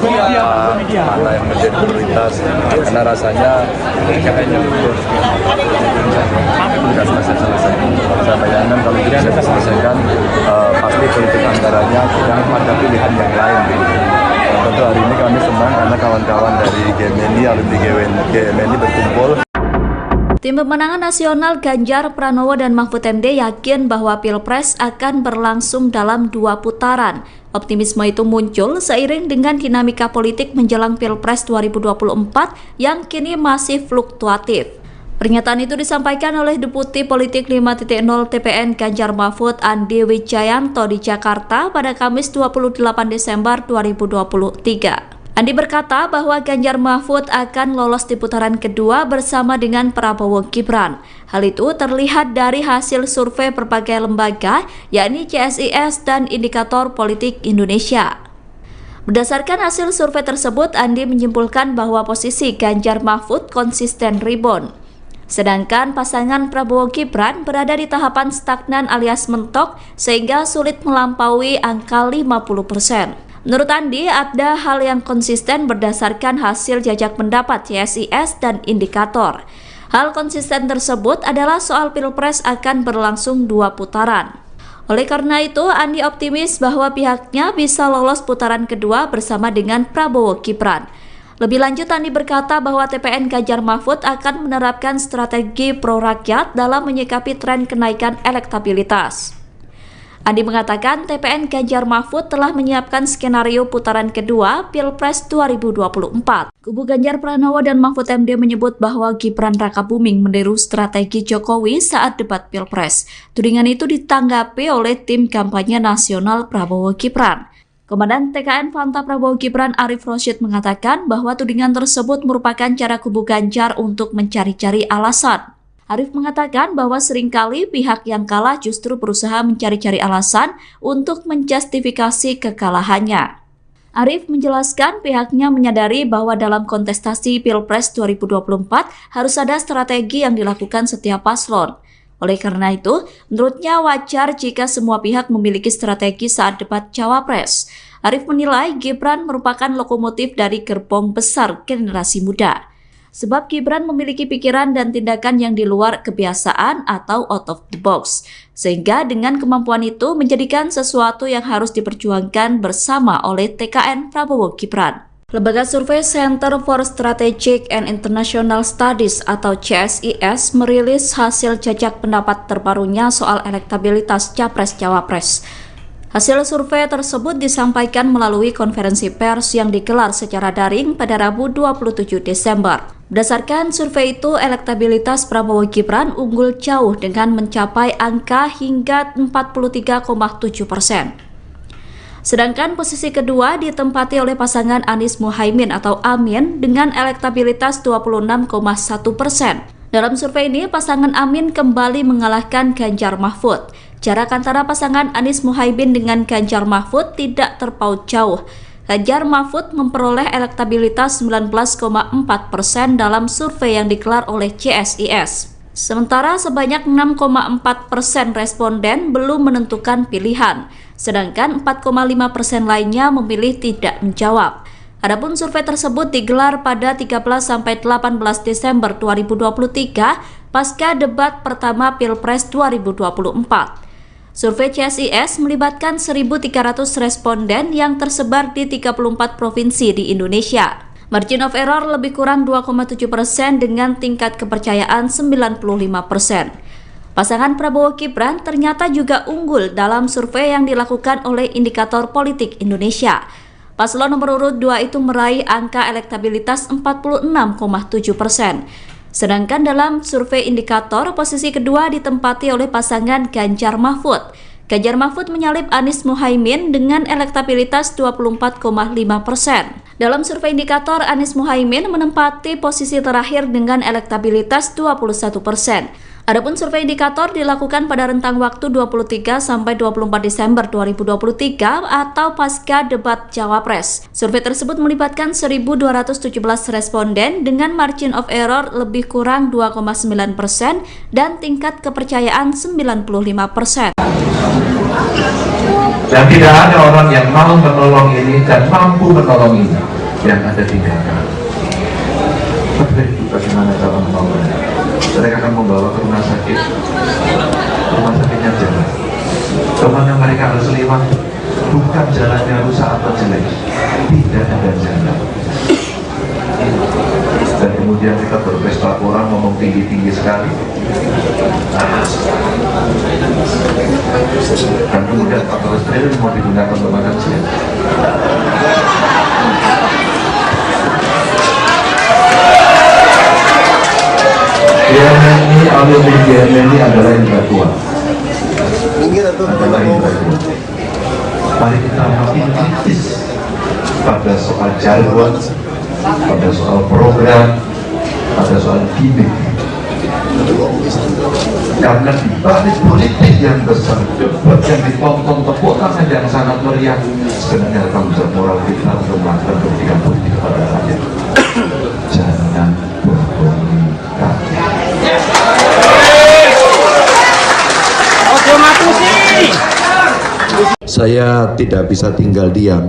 Mana yang menjadi prioritas, karena rasanya kayaknya sudah selesai. Saya bayangkan kalau tidak bisa diselesaikan, pasti politik anggarannya tidak ada pilihan yang lain. Tentu hari ini kami senang karena kawan-kawan dari GMNI, alumni GMNI berkumpul. Tim Pemenangan Nasional Ganjar Pranowo dan Mahfud MD yakin bahwa Pilpres akan berlangsung dalam 2 putaran. Optimisme itu muncul seiring dengan dinamika politik menjelang Pilpres 2024 yang kini masih fluktuatif. Pernyataan itu disampaikan oleh Deputi Politik 5.0 TPN Ganjar Mahfud Andi Wijayanto di Jakarta pada Kamis 28 Desember 2023. Andi berkata bahwa Ganjar Mahfud akan lolos di putaran kedua bersama dengan Prabowo Gibran. Hal itu terlihat dari hasil survei berbagai lembaga, yakni CSIS dan Indikator Politik Indonesia. Berdasarkan hasil survei tersebut, Andi menyimpulkan bahwa posisi Ganjar Mahfud konsisten rebound. Sedangkan pasangan Prabowo Gibran berada di tahapan stagnan alias mentok sehingga sulit melampaui angka 50%. Menurut Andi, ada hal yang konsisten berdasarkan hasil jajak pendapat CSIS dan Indikator. Hal konsisten tersebut adalah soal Pilpres akan berlangsung 2 putaran. Oleh karena itu, Andi optimis bahwa pihaknya bisa lolos putaran kedua bersama dengan Prabowo Gibran. Lebih lanjut, Andi berkata bahwa TPN Ganjar Mahfud akan menerapkan strategi pro-rakyat dalam menyikapi tren kenaikan elektabilitas. Andi mengatakan TPN Ganjar Mahfud telah menyiapkan skenario putaran kedua Pilpres 2024. Kubu Ganjar Pranowo dan Mahfud MD menyebut bahwa Gibran Rakabuming meniru strategi Jokowi saat debat Pilpres. Tudingan itu ditanggapi oleh tim kampanye nasional Prabowo Gibran. Komandan TKN Fanta Prabowo Gibran Arif Rosyid mengatakan bahwa tudingan tersebut merupakan cara kubu Ganjar untuk mencari-cari alasan. Arif mengatakan bahwa seringkali pihak yang kalah justru berusaha mencari-cari alasan untuk menjustifikasi kekalahannya. Arif menjelaskan pihaknya menyadari bahwa dalam kontestasi Pilpres 2024 harus ada strategi yang dilakukan setiap paslon. Oleh karena itu, menurutnya wajar jika semua pihak memiliki strategi saat debat Cawapres. Arif menilai Gibran merupakan lokomotif dari gerbong besar generasi muda. Sebab Gibran memiliki pikiran dan tindakan yang di luar kebiasaan atau out of the box. Sehingga dengan kemampuan itu menjadikan sesuatu yang harus diperjuangkan bersama oleh TKN Prabowo Gibran. Lembaga survei Center for Strategic and International Studies atau CSIS merilis hasil jajak pendapat terbarunya soal elektabilitas Capres-Cawapres. Hasil survei tersebut disampaikan melalui konferensi pers yang digelar secara daring pada Rabu 27 Desember. Berdasarkan survei itu, elektabilitas Prabowo Gibran unggul jauh dengan mencapai angka hingga 43,7%. Sedangkan posisi kedua ditempati oleh pasangan Anies Muhaimin atau Amin dengan elektabilitas 26,1%. Dalam survei ini, pasangan Amin kembali mengalahkan Ganjar Mahfud. Jarak antara pasangan Anies Muhaimin dengan Ganjar Mahfud tidak terpaut jauh. Ganjar Mahfud memperoleh elektabilitas 19,4% dalam survei yang digelar oleh CSIS. Sementara sebanyak 6,4% responden belum menentukan pilihan, sedangkan 4,5% lainnya memilih tidak menjawab. Adapun survei tersebut digelar pada 13-18 Desember 2023 pasca debat pertama Pilpres 2024. Survei CSIS melibatkan 1.300 responden yang tersebar di 34 provinsi di Indonesia. Margin of error lebih kurang 2,7% dengan tingkat kepercayaan 95%. Pasangan Prabowo Gibran ternyata juga unggul dalam survei yang dilakukan oleh Indikator Politik Indonesia. Paslon nomor urut 2 itu meraih angka elektabilitas 46,7%. Sedangkan dalam survei Indikator, posisi kedua ditempati oleh pasangan Ganjar Mahfud. Ganjar Mahfud menyalip Anies Muhaimin dengan elektabilitas 24,5%. Dalam survei Indikator, Anies Muhaimin menempati posisi terakhir dengan elektabilitas 21%. Adapun survei Indikator dilakukan pada rentang waktu 23-24 Desember 2023 atau pasca debat Cawapres. Survei tersebut melibatkan 1.217 responden dengan margin of error lebih kurang 2,9% dan tingkat kepercayaan 95%. Dan tidak ada orang yang mau menolong ini dan mampu menolong ini yang ada tinggalkan. Bagaimana cara menolongnya? Mereka akan membawa ke rumah sakit. Rumah sakitnya jalan. Kemana mereka harus lewat? Bukan jalannya rusak atau jelek. Tidak ada jalan. Dan kemudian kita berpesta orang ngomong tinggi-tinggi sekali. Dan kemudian 14 triliun mau digunakan untuk makan siang. GMNI, alumni GMNI adalah intelektual. Mari kita makin kritis pada soal jargon, pada soal program, pada soal gimmick. Karena di balik politik yang besar, debat yang ditonton, tepuk tangan yang sangat meriah, sebenarnya tanggung jawab moral kita untuk melakukan pendidikan politik kepada rakyat. Jangan bohongi rakyat. Saya tidak bisa tinggal diam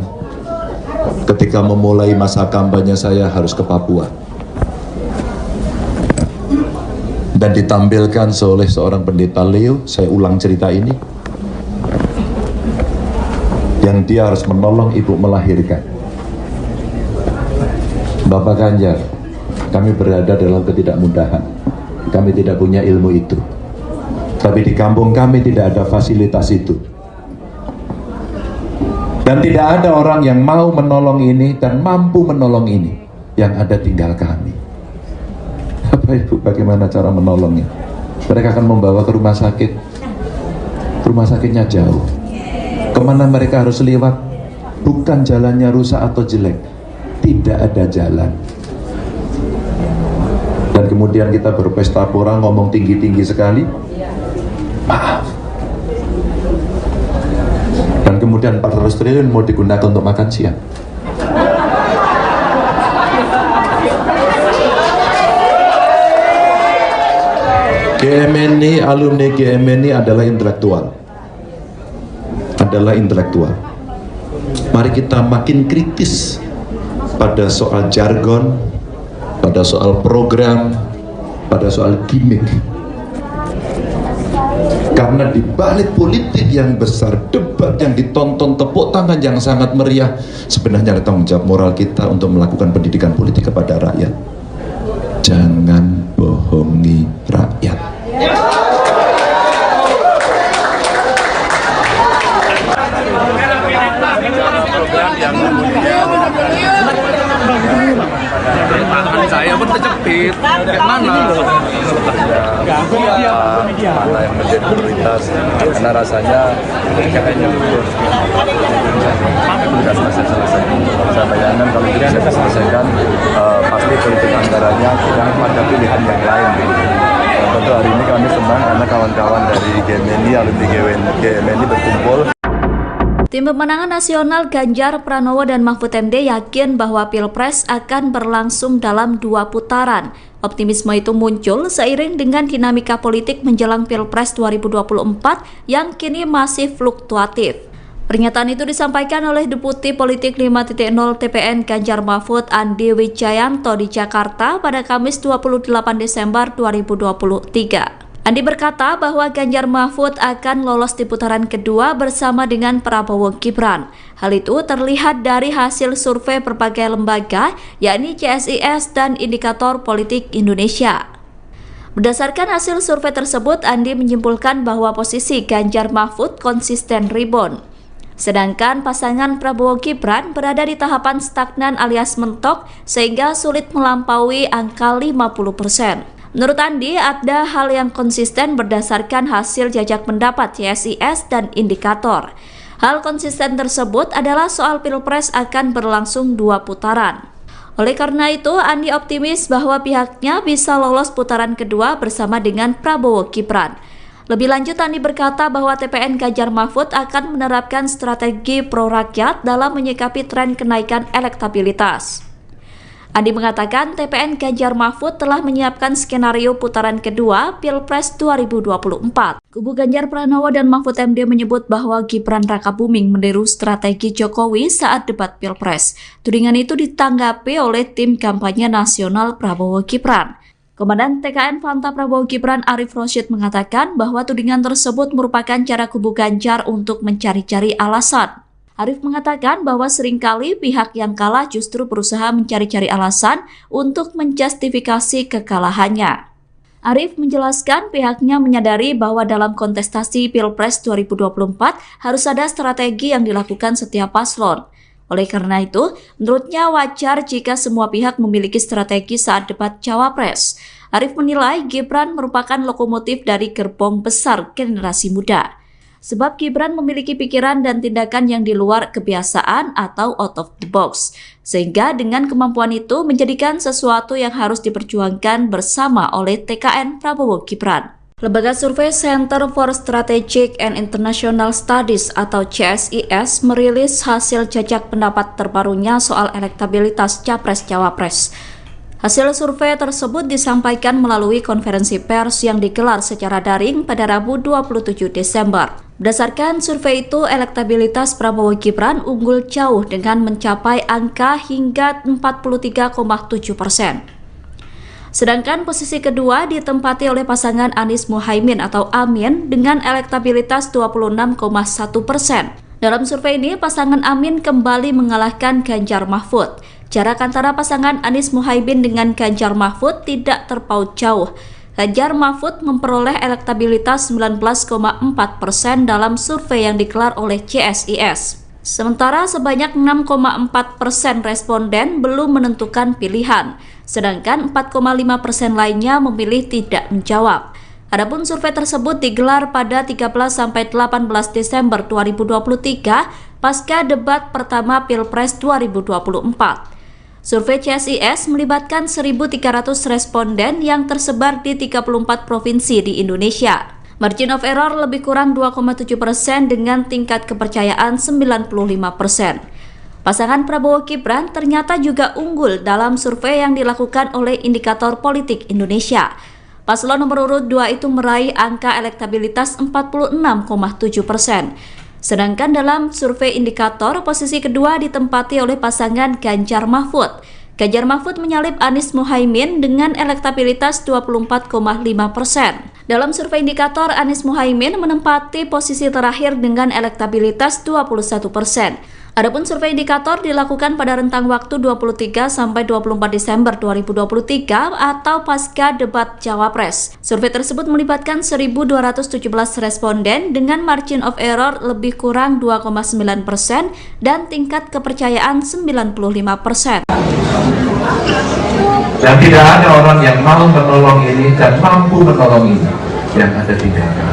ketika memulai masa kampanye saya harus ke Papua. Dan ditampilkan oleh seorang pendeta Leo, saya ulang cerita ini, yang dia harus menolong ibu melahirkan. Bapak Ganjar, kami berada dalam ketidakmudahan. Kami tidak punya ilmu itu. Tapi di kampung kami tidak ada fasilitas itu. Dan tidak ada orang yang mau menolong ini dan mampu menolong ini. Yang ada tinggal kami. Bapak Ibu, bagaimana cara menolongnya? Mereka akan membawa ke rumah sakit. Rumah sakitnya jauh. Kemana mereka harus lewat? Bukan jalannya rusak atau jelek. Tidak ada jalan. Dan kemudian kita berpesta pora ngomong tinggi-tinggi sekali. Maaf. Dan kemudian 400 triliun mau digunakan untuk makan siang. GMNI, alumni GMNI adalah intelektual. Adalah intelektual. Mari kita makin kritis pada soal jargon, pada soal program, pada soal gimmick. Karena di balik politik yang besar, debat yang ditonton, tepuk tangan yang sangat meriah, sebenarnya ada tanggung jawab moral kita untuk melakukan pendidikan politik kepada rakyat. Jangan bohongi rakyat. Tangan saya pun terjepit. Gimana? Mana yang menjadi prioritas? Karena rasanya kayaknya tugas selesai. Saya bayangkan kalau tidak saya selesaikan, pasti politik anggarannya sedang pada pilihan yang lain. Tentu hari ini kami senang karena kawan-kawan dari GMNI, alumni GMNI berkumpul. Tim pemenangan nasional Ganjar Pranowo dan Mahfud MD yakin bahwa Pilpres akan berlangsung dalam 2 putaran. Optimisme itu muncul seiring dengan dinamika politik menjelang Pilpres 2024 yang kini masih fluktuatif. Pernyataan itu disampaikan oleh Deputi Politik 5.0 TPN Ganjar Mahfud Andi Wijayanto di Jakarta pada Kamis 28 Desember 2023. Andi berkata bahwa Ganjar Mahfud akan lolos di putaran kedua bersama dengan Prabowo Gibran. Hal itu terlihat dari hasil survei berbagai lembaga, yakni CSIS dan Indikator Politik Indonesia. Berdasarkan hasil survei tersebut, Andi menyimpulkan bahwa posisi Ganjar Mahfud konsisten rebound. Sedangkan pasangan Prabowo Gibran berada di tahapan stagnan alias mentok sehingga sulit melampaui angka 50%. Menurut Andi, ada hal yang konsisten berdasarkan hasil jajak pendapat CSIS dan indikator. Hal konsisten tersebut adalah soal Pilpres akan berlangsung 2 putaran. Oleh karena itu, Andi optimis bahwa pihaknya bisa lolos putaran kedua bersama dengan Prabowo Gibran. Lebih lanjut, Andi berkata bahwa TPN Ganjar Mahfud akan menerapkan strategi pro rakyat dalam menyikapi tren kenaikan elektabilitas. Andi mengatakan TPN Ganjar Mahfud telah menyiapkan skenario putaran kedua Pilpres 2024. Kubu Ganjar Pranowo dan Mahfud MD menyebut bahwa Gibran Rakabuming meniru strategi Jokowi saat debat Pilpres. Tudingan itu ditanggapi oleh tim kampanye nasional Prabowo Gibran. Komandan TKN Fanta Prabowo Gibran Arif Rosyid mengatakan bahwa tudingan tersebut merupakan cara kubu Ganjar untuk mencari-cari alasan. Arif mengatakan bahwa seringkali pihak yang kalah justru berusaha mencari-cari alasan untuk menjustifikasi kekalahannya. Arif menjelaskan pihaknya menyadari bahwa dalam kontestasi Pilpres 2024 harus ada strategi yang dilakukan setiap paslon. Oleh karena itu, menurutnya wajar jika semua pihak memiliki strategi saat debat Cawapres. Arif menilai Gibran merupakan lokomotif dari gerbong besar generasi muda. Sebab Gibran memiliki pikiran dan tindakan yang di luar kebiasaan atau out of the box. Sehingga dengan kemampuan itu menjadikan sesuatu yang harus diperjuangkan bersama oleh TKN Prabowo Gibran. Lembaga survei Center for Strategic and International Studies atau CSIS merilis hasil jajak pendapat terbarunya soal elektabilitas Capres-Cawapres. Hasil survei tersebut disampaikan melalui konferensi pers yang digelar secara daring pada Rabu 27 Desember. Berdasarkan survei itu, elektabilitas Prabowo Gibran unggul jauh dengan mencapai angka hingga 43,7%. Sedangkan posisi kedua ditempati oleh pasangan Anies Muhaimin atau Amin dengan elektabilitas 26,1%. Dalam survei ini, pasangan Amin kembali mengalahkan Ganjar Mahfud. Jarak antara pasangan Anies Muhaimin dengan Ganjar Mahfud tidak terpaut jauh. Ganjar Mahfud memperoleh elektabilitas 19,4% dalam survei yang digelar oleh CSIS. Sementara sebanyak 6,4% responden belum menentukan pilihan, sedangkan 4,5% lainnya memilih tidak menjawab. Adapun survei tersebut digelar pada 13-18 Desember 2023 pasca debat pertama Pilpres 2024. Survei CSIS melibatkan 1.300 responden yang tersebar di 34 provinsi di Indonesia. Margin of error lebih kurang 2,7% dengan tingkat kepercayaan 95%. Pasangan Prabowo Gibran ternyata juga unggul dalam survei yang dilakukan oleh Indikator Politik Indonesia. Paslon nomor urut 2 itu meraih angka elektabilitas 46,7%. Sedangkan dalam survei indikator, posisi kedua ditempati oleh pasangan Ganjar Mahfud. Ganjar Mahfud menyalip Anies Muhaimin dengan elektabilitas 24,5%. Dalam survei indikator, Anies Muhaimin menempati posisi terakhir dengan elektabilitas 21%. Adapun survei indikator dilakukan pada rentang waktu 23 sampai 24 Desember 2023 atau pasca debat Cawapres. Survei tersebut melibatkan 1.217 responden dengan margin of error lebih kurang 2,9% dan tingkat kepercayaan 95%. Dan tidak ada orang yang mau menolong ini dan mampu menolong ini yang ada tinggalkan.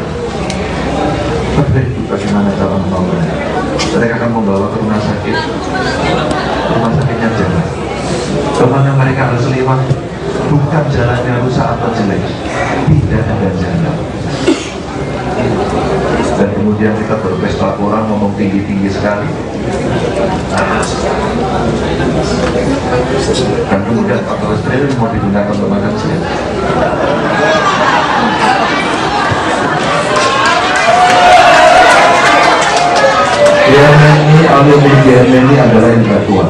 Tapi bagaimana cara menolongnya? Mereka akan membawa ke rumah sakitnya jalan. Kemana mereka harus lewat, bukan jalannya rusak atau jelek, tidak ada jalan. Dan kemudian kemudian kita berpesta orang ngomong tinggi-tinggi sekali. Dan kemudian 14 triliun mau digunakan untuk makan siang. GMNI, alumni GMNI adalah intelektual.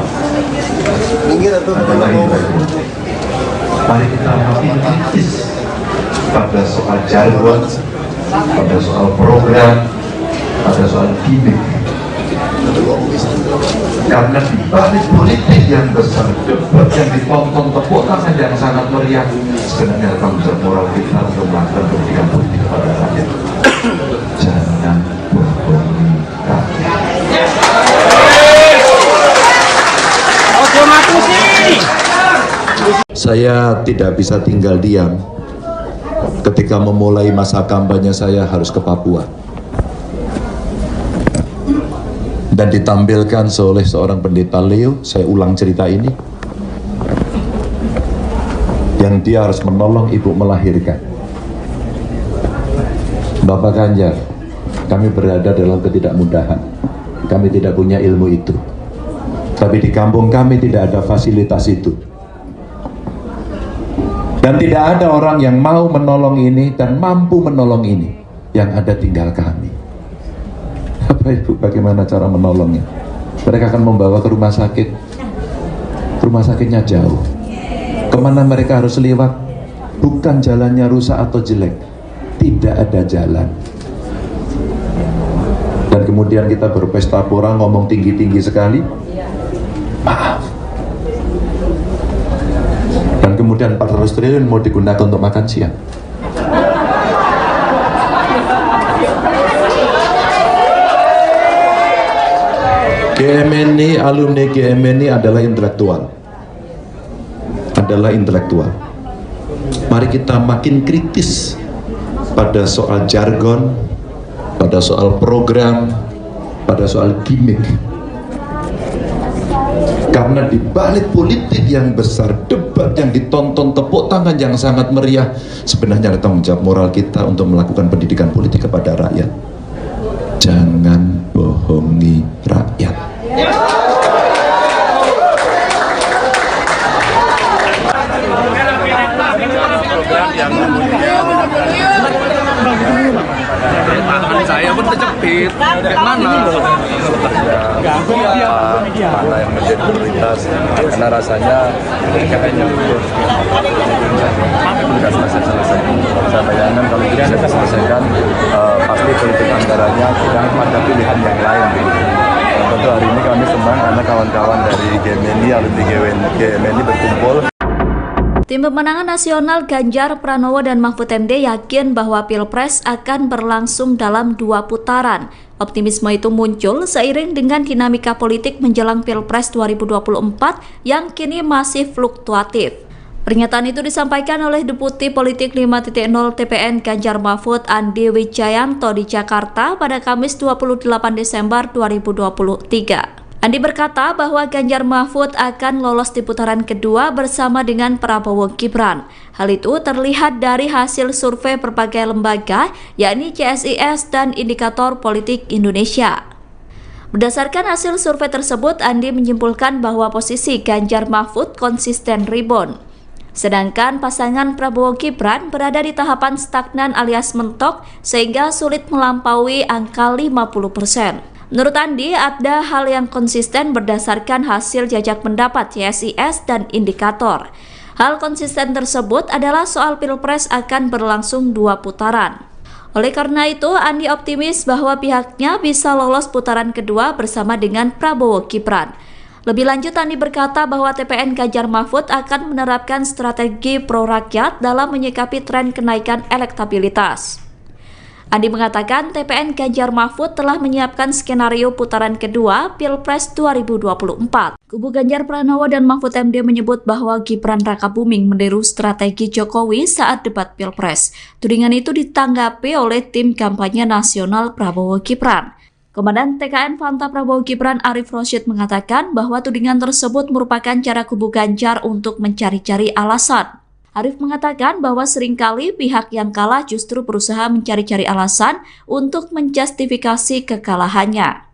Mari kita makin kritis pada soal jargon, pada soal program, pada soal gimmick. Karena di balik politik yang besar, debat yang ditonton, tepuk tangan yang sangat meriah, sebenarnya tanggung jawab moral kita untuk melakukan pendidikan politik kepada rakyat. Jangan bohongi rakyat. Saya tidak bisa tinggal diam ketika memulai masa kampanye saya harus ke Papua dan ditampilkan oleh seorang pendeta Leo. Saya ulang cerita ini, yang dia harus menolong ibu melahirkan. Bapak Ganjar, kami berada dalam ketidakmudahan, kami tidak punya ilmu itu, tapi di kampung kami tidak ada fasilitas itu. Dan tidak ada orang yang mau menolong ini dan mampu menolong ini. Yang ada tinggal kami. Bapak Ibu, bagaimana cara menolongnya? Mereka akan membawa ke rumah sakit. Rumah sakitnya jauh. Kemana mereka harus lewat? Bukan jalannya rusak atau jelek. Tidak ada jalan. Dan kemudian kita berpesta pora, ngomong tinggi-tinggi sekali. Maaf. Dan kemudian 400 triliun mau digunakan untuk makan siang. GMNI, alumni GMNI adalah intelektual. Mari kita makin kritis pada soal jargon, pada soal program, pada soal gimmick. Karena di balik politik yang besar, debat yang ditonton, tepuk tangan yang sangat meriah, sebenarnya ada tanggung jawab moral kita untuk melakukan pendidikan politik kepada rakyat. Jangan bohongi rakyat. Tangan saya pun terjepit. Gimana? Mana yang menjadi prioritas, karena rasanya kayaknya tugas selesai. Saya bayangkan kalau tidak bisa diselesaikan, pasti politik anggarannya sedang pada pilihan yang lain. Tentu hari ini kami senang karena kawan-kawan dari GMNI, alumni GMNI berkumpul. Tim pemenangan nasional Ganjar Pranowo dan Mahfud MD yakin bahwa Pilpres akan berlangsung dalam 2 putaran. Optimisme itu muncul seiring dengan dinamika politik menjelang Pilpres 2024 yang kini masih fluktuatif. Pernyataan itu disampaikan oleh Deputi Politik 5.0 TPN Ganjar Mahfud Andi Wijayanto di Jakarta pada Kamis 28 Desember 2023. Andi berkata bahwa Ganjar Mahfud akan lolos di putaran kedua bersama dengan Prabowo Gibran. Hal itu terlihat dari hasil survei berbagai lembaga, yakni CSIS dan Indikator Politik Indonesia. Berdasarkan hasil survei tersebut, Andi menyimpulkan bahwa posisi Ganjar Mahfud konsisten rebound. Sedangkan pasangan Prabowo Gibran berada di tahapan stagnan alias mentok sehingga sulit melampaui angka 50%. Menurut Andi, ada hal yang konsisten berdasarkan hasil jajak pendapat CSIS dan Indikator. Hal konsisten tersebut adalah soal Pilpres akan berlangsung 2 putaran. Oleh karena itu, Andi optimis bahwa pihaknya bisa lolos putaran kedua bersama dengan Prabowo Gibran. Lebih lanjut, Andi berkata bahwa TPN Ganjar Mahfud akan menerapkan strategi pro rakyat dalam menyikapi tren kenaikan elektabilitas. Andi mengatakan TPN Ganjar Mahfud telah menyiapkan skenario putaran kedua Pilpres 2024. Kubu Ganjar Pranowo dan Mahfud MD menyebut bahwa Gibran Rakabuming meniru strategi Jokowi saat debat Pilpres. Tudingan itu ditanggapi oleh tim kampanye nasional Prabowo Gibran. Komandan TKN Fanta Prabowo Gibran Arif Rosyid mengatakan bahwa tudingan tersebut merupakan cara kubu Ganjar untuk mencari-cari alasan. Arief mengatakan bahwa seringkali pihak yang kalah justru berusaha mencari-cari alasan untuk menjustifikasi kekalahannya.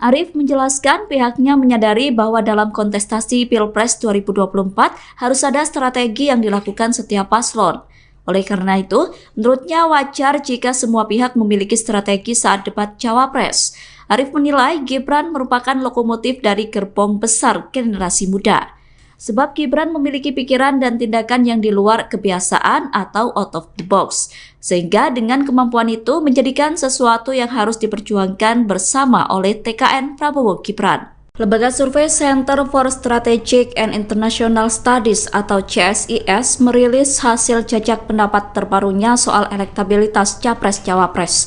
Arief menjelaskan pihaknya menyadari bahwa dalam kontestasi Pilpres 2024 harus ada strategi yang dilakukan setiap paslon. Oleh karena itu, menurutnya wajar jika semua pihak memiliki strategi saat debat Cawapres. Arief menilai Gibran merupakan lokomotif dari gerbong besar generasi muda. Sebab Gibran memiliki pikiran dan tindakan yang di luar kebiasaan atau out of the box. Sehingga dengan kemampuan itu menjadikan sesuatu yang harus diperjuangkan bersama oleh TKN Prabowo Gibran. Lembaga survei Center for Strategic and International Studies atau CSIS merilis hasil jajak pendapat terbarunya soal elektabilitas Capres-Cawapres.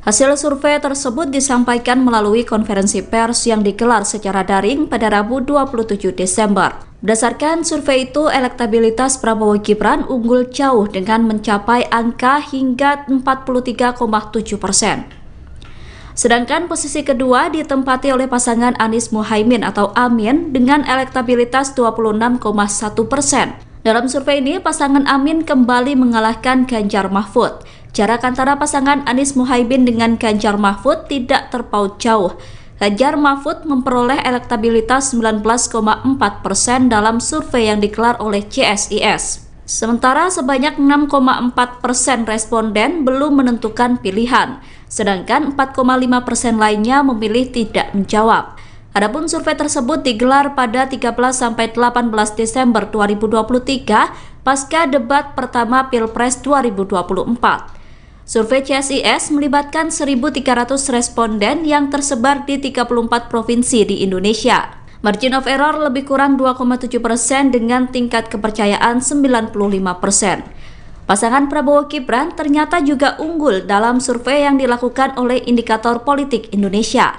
Hasil survei tersebut disampaikan melalui konferensi pers yang digelar secara daring pada Rabu 27 Desember. Berdasarkan survei itu, elektabilitas Prabowo Gibran unggul jauh dengan mencapai angka hingga 43,7%. Sedangkan posisi kedua ditempati oleh pasangan Anies Muhaimin atau Amin dengan elektabilitas 26,1%. Dalam survei ini, pasangan Amin kembali mengalahkan Ganjar Mahfud. Jarak antara pasangan Anies Muhaimin dengan Ganjar Mahfud tidak terpaut jauh. Ganjar Mahfud memperoleh elektabilitas 19,4% dalam survei yang digelar oleh CSIS. Sementara sebanyak 6,4% responden belum menentukan pilihan, sedangkan 4,5% lainnya memilih tidak menjawab. Adapun survei tersebut digelar pada 13-18 Desember 2023 pasca debat pertama Pilpres 2024. Survei CSIS melibatkan 1.300 responden yang tersebar di 34 provinsi di Indonesia. Margin of error lebih kurang 2,7% dengan tingkat kepercayaan 95%. Pasangan Prabowo Gibran ternyata juga unggul dalam survei yang dilakukan oleh Indikator Politik Indonesia.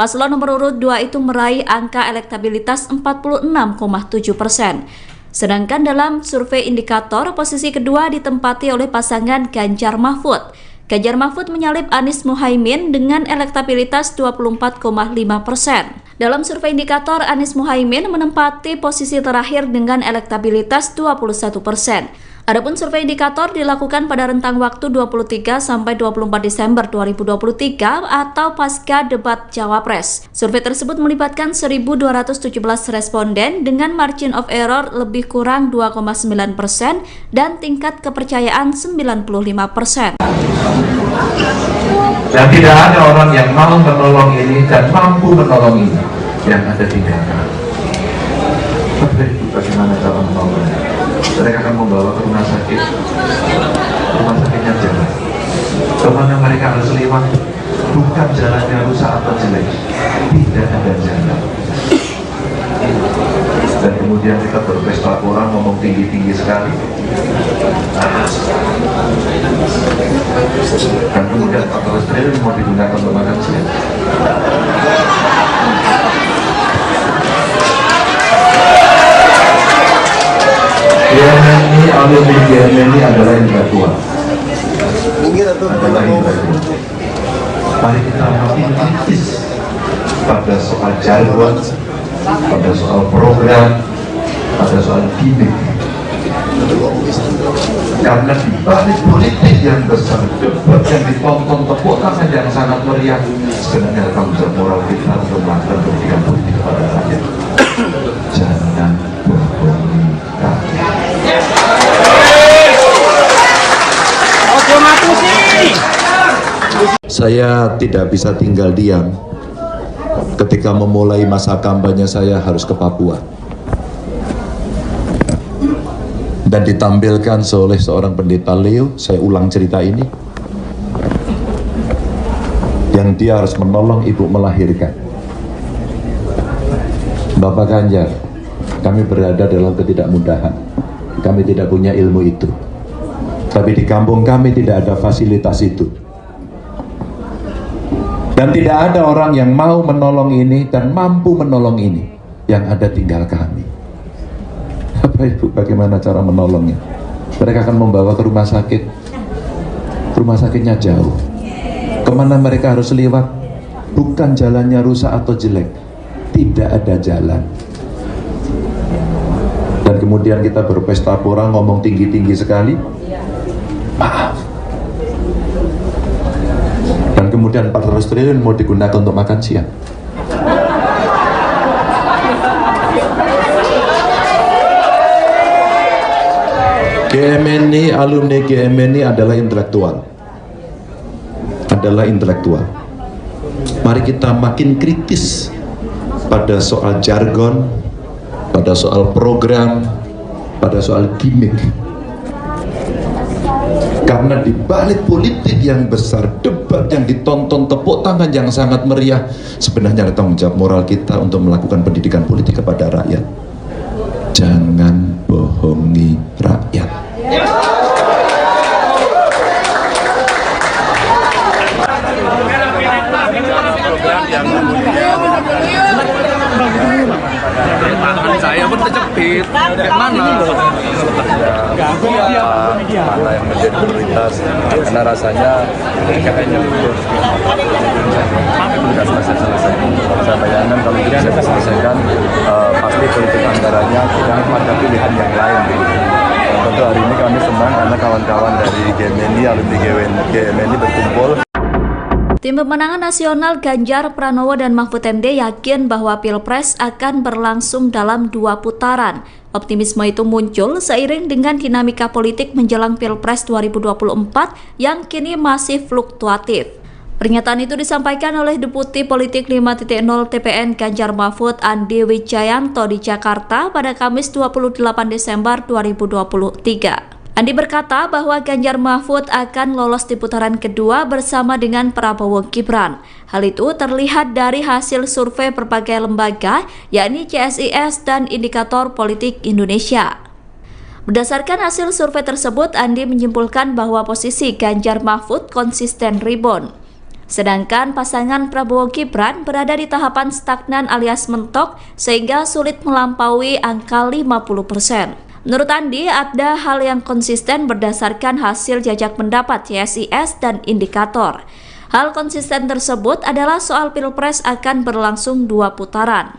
Paslon nomor urut 2 itu meraih angka elektabilitas 46,7%. Sedangkan dalam survei indikator, posisi kedua ditempati oleh pasangan Ganjar Mahfud. Ganjar Mahfud menyalip Anies Muhaimin dengan elektabilitas 24,5%. Dalam survei indikator, Anies Muhaimin menempati posisi terakhir dengan elektabilitas 21%. Adapun survei indikator dilakukan pada rentang waktu 23 sampai 24 Desember 2023 atau pasca debat Cawapres. Survei tersebut melibatkan 1.217 responden dengan margin of error lebih kurang 2,9% dan tingkat kepercayaan 95%. Dan tidak ada orang yang mau menolong ini dan mampu menolong ini yang ada tinggalkan. Tapi bagaimana cara menolongnya? Mereka akan membawa ke rumah sakitnya jalan. Kemana mereka harus lewat, bukan jalannya rusak atau jelek, tidak ada jalan. Dan kemudian kita berpesta orang ngomong tinggi-tinggi sekali. Dan kemudian 14 triliun mau digunakan untuk makan siang. GMNI, alumni GMNI adalah intelektual. Adalah intelektual. Mari kita makin kritis pada soal jargon, pada soal program, pada soal gimmick. Karena di balik politik yang besar, debat yang ditonton, tepuk tangan yang sangat meriah, sebenarnya tanggung jawab moral kita untuk melakukan pendidikan politik kepada rakyat. Jangan berbohong. Saya tidak bisa tinggal diam ketika memulai masa kampanye saya harus ke Papua dan ditampilkan oleh seorang pendeta Leo. Saya ulang cerita ini, yang dia harus menolong ibu melahirkan. Bapak Ganjar, kami berada dalam ketidakmudahan, kami tidak punya ilmu itu, tapi di kampung kami tidak ada fasilitas itu. Dan tidak ada orang yang mau menolong ini dan mampu menolong ini, yang ada tinggal kami. Bapak Ibu, bagaimana cara menolongnya? Mereka akan membawa ke rumah sakit. Rumah sakitnya jauh. Kemana mereka harus lewat? Bukan jalannya rusak atau jelek, tidak ada jalan. dan kemudian kita berpesta pora ngomong tinggi-tinggi sekali, maaf, dan kemudian 400 triliun mau digunakan untuk makan siang. GMNI, alumni GMNI adalah intelektual. Mari kita makin kritis pada soal jargon, pada soal program, pada soal gimmick. Karena di balik politik yang besar, debat yang ditonton, tepuk tangan yang sangat meriah, sebenarnya ada tanggung jawab moral kita untuk melakukan pendidikan politik kepada rakyat. Jangan bohongi rakyat. Tangan saya pun terjepit. Gimana? Mana yang menjadi prioritas? Karena rasanya kayaknya tidak selesai. Saya bayangkan kalau tidak bisa diselesaikan, pasti politik anggarannya tidak ada pilihan yang lain. Tentu hari ini kami senang karena kawan-kawan dari GMNI, alumni GMNI berkumpul. Tim pemenangan nasional Ganjar Pranowo dan Mahfud MD yakin bahwa Pilpres akan berlangsung dalam 2 putaran. Optimisme itu muncul seiring dengan dinamika politik menjelang Pilpres 2024 yang kini masih fluktuatif. Pernyataan itu disampaikan oleh Deputi Politik 5.0 TPN Ganjar Mahfud Andi Wijayanto di Jakarta pada Kamis 28 Desember 2023. Andi berkata bahwa Ganjar Mahfud akan lolos di putaran kedua bersama dengan Prabowo Gibran. Hal itu terlihat dari hasil survei berbagai lembaga, yakni CSIS dan Indikator Politik Indonesia. Berdasarkan hasil survei tersebut, Andi menyimpulkan bahwa posisi Ganjar Mahfud konsisten rebound. Sedangkan pasangan Prabowo Gibran berada di tahapan stagnan alias mentok sehingga sulit melampaui angka 50%. Menurut Andi, ada hal yang konsisten berdasarkan hasil jajak pendapat CSIS dan Indikator. Hal konsisten tersebut adalah soal Pilpres akan berlangsung 2 putaran.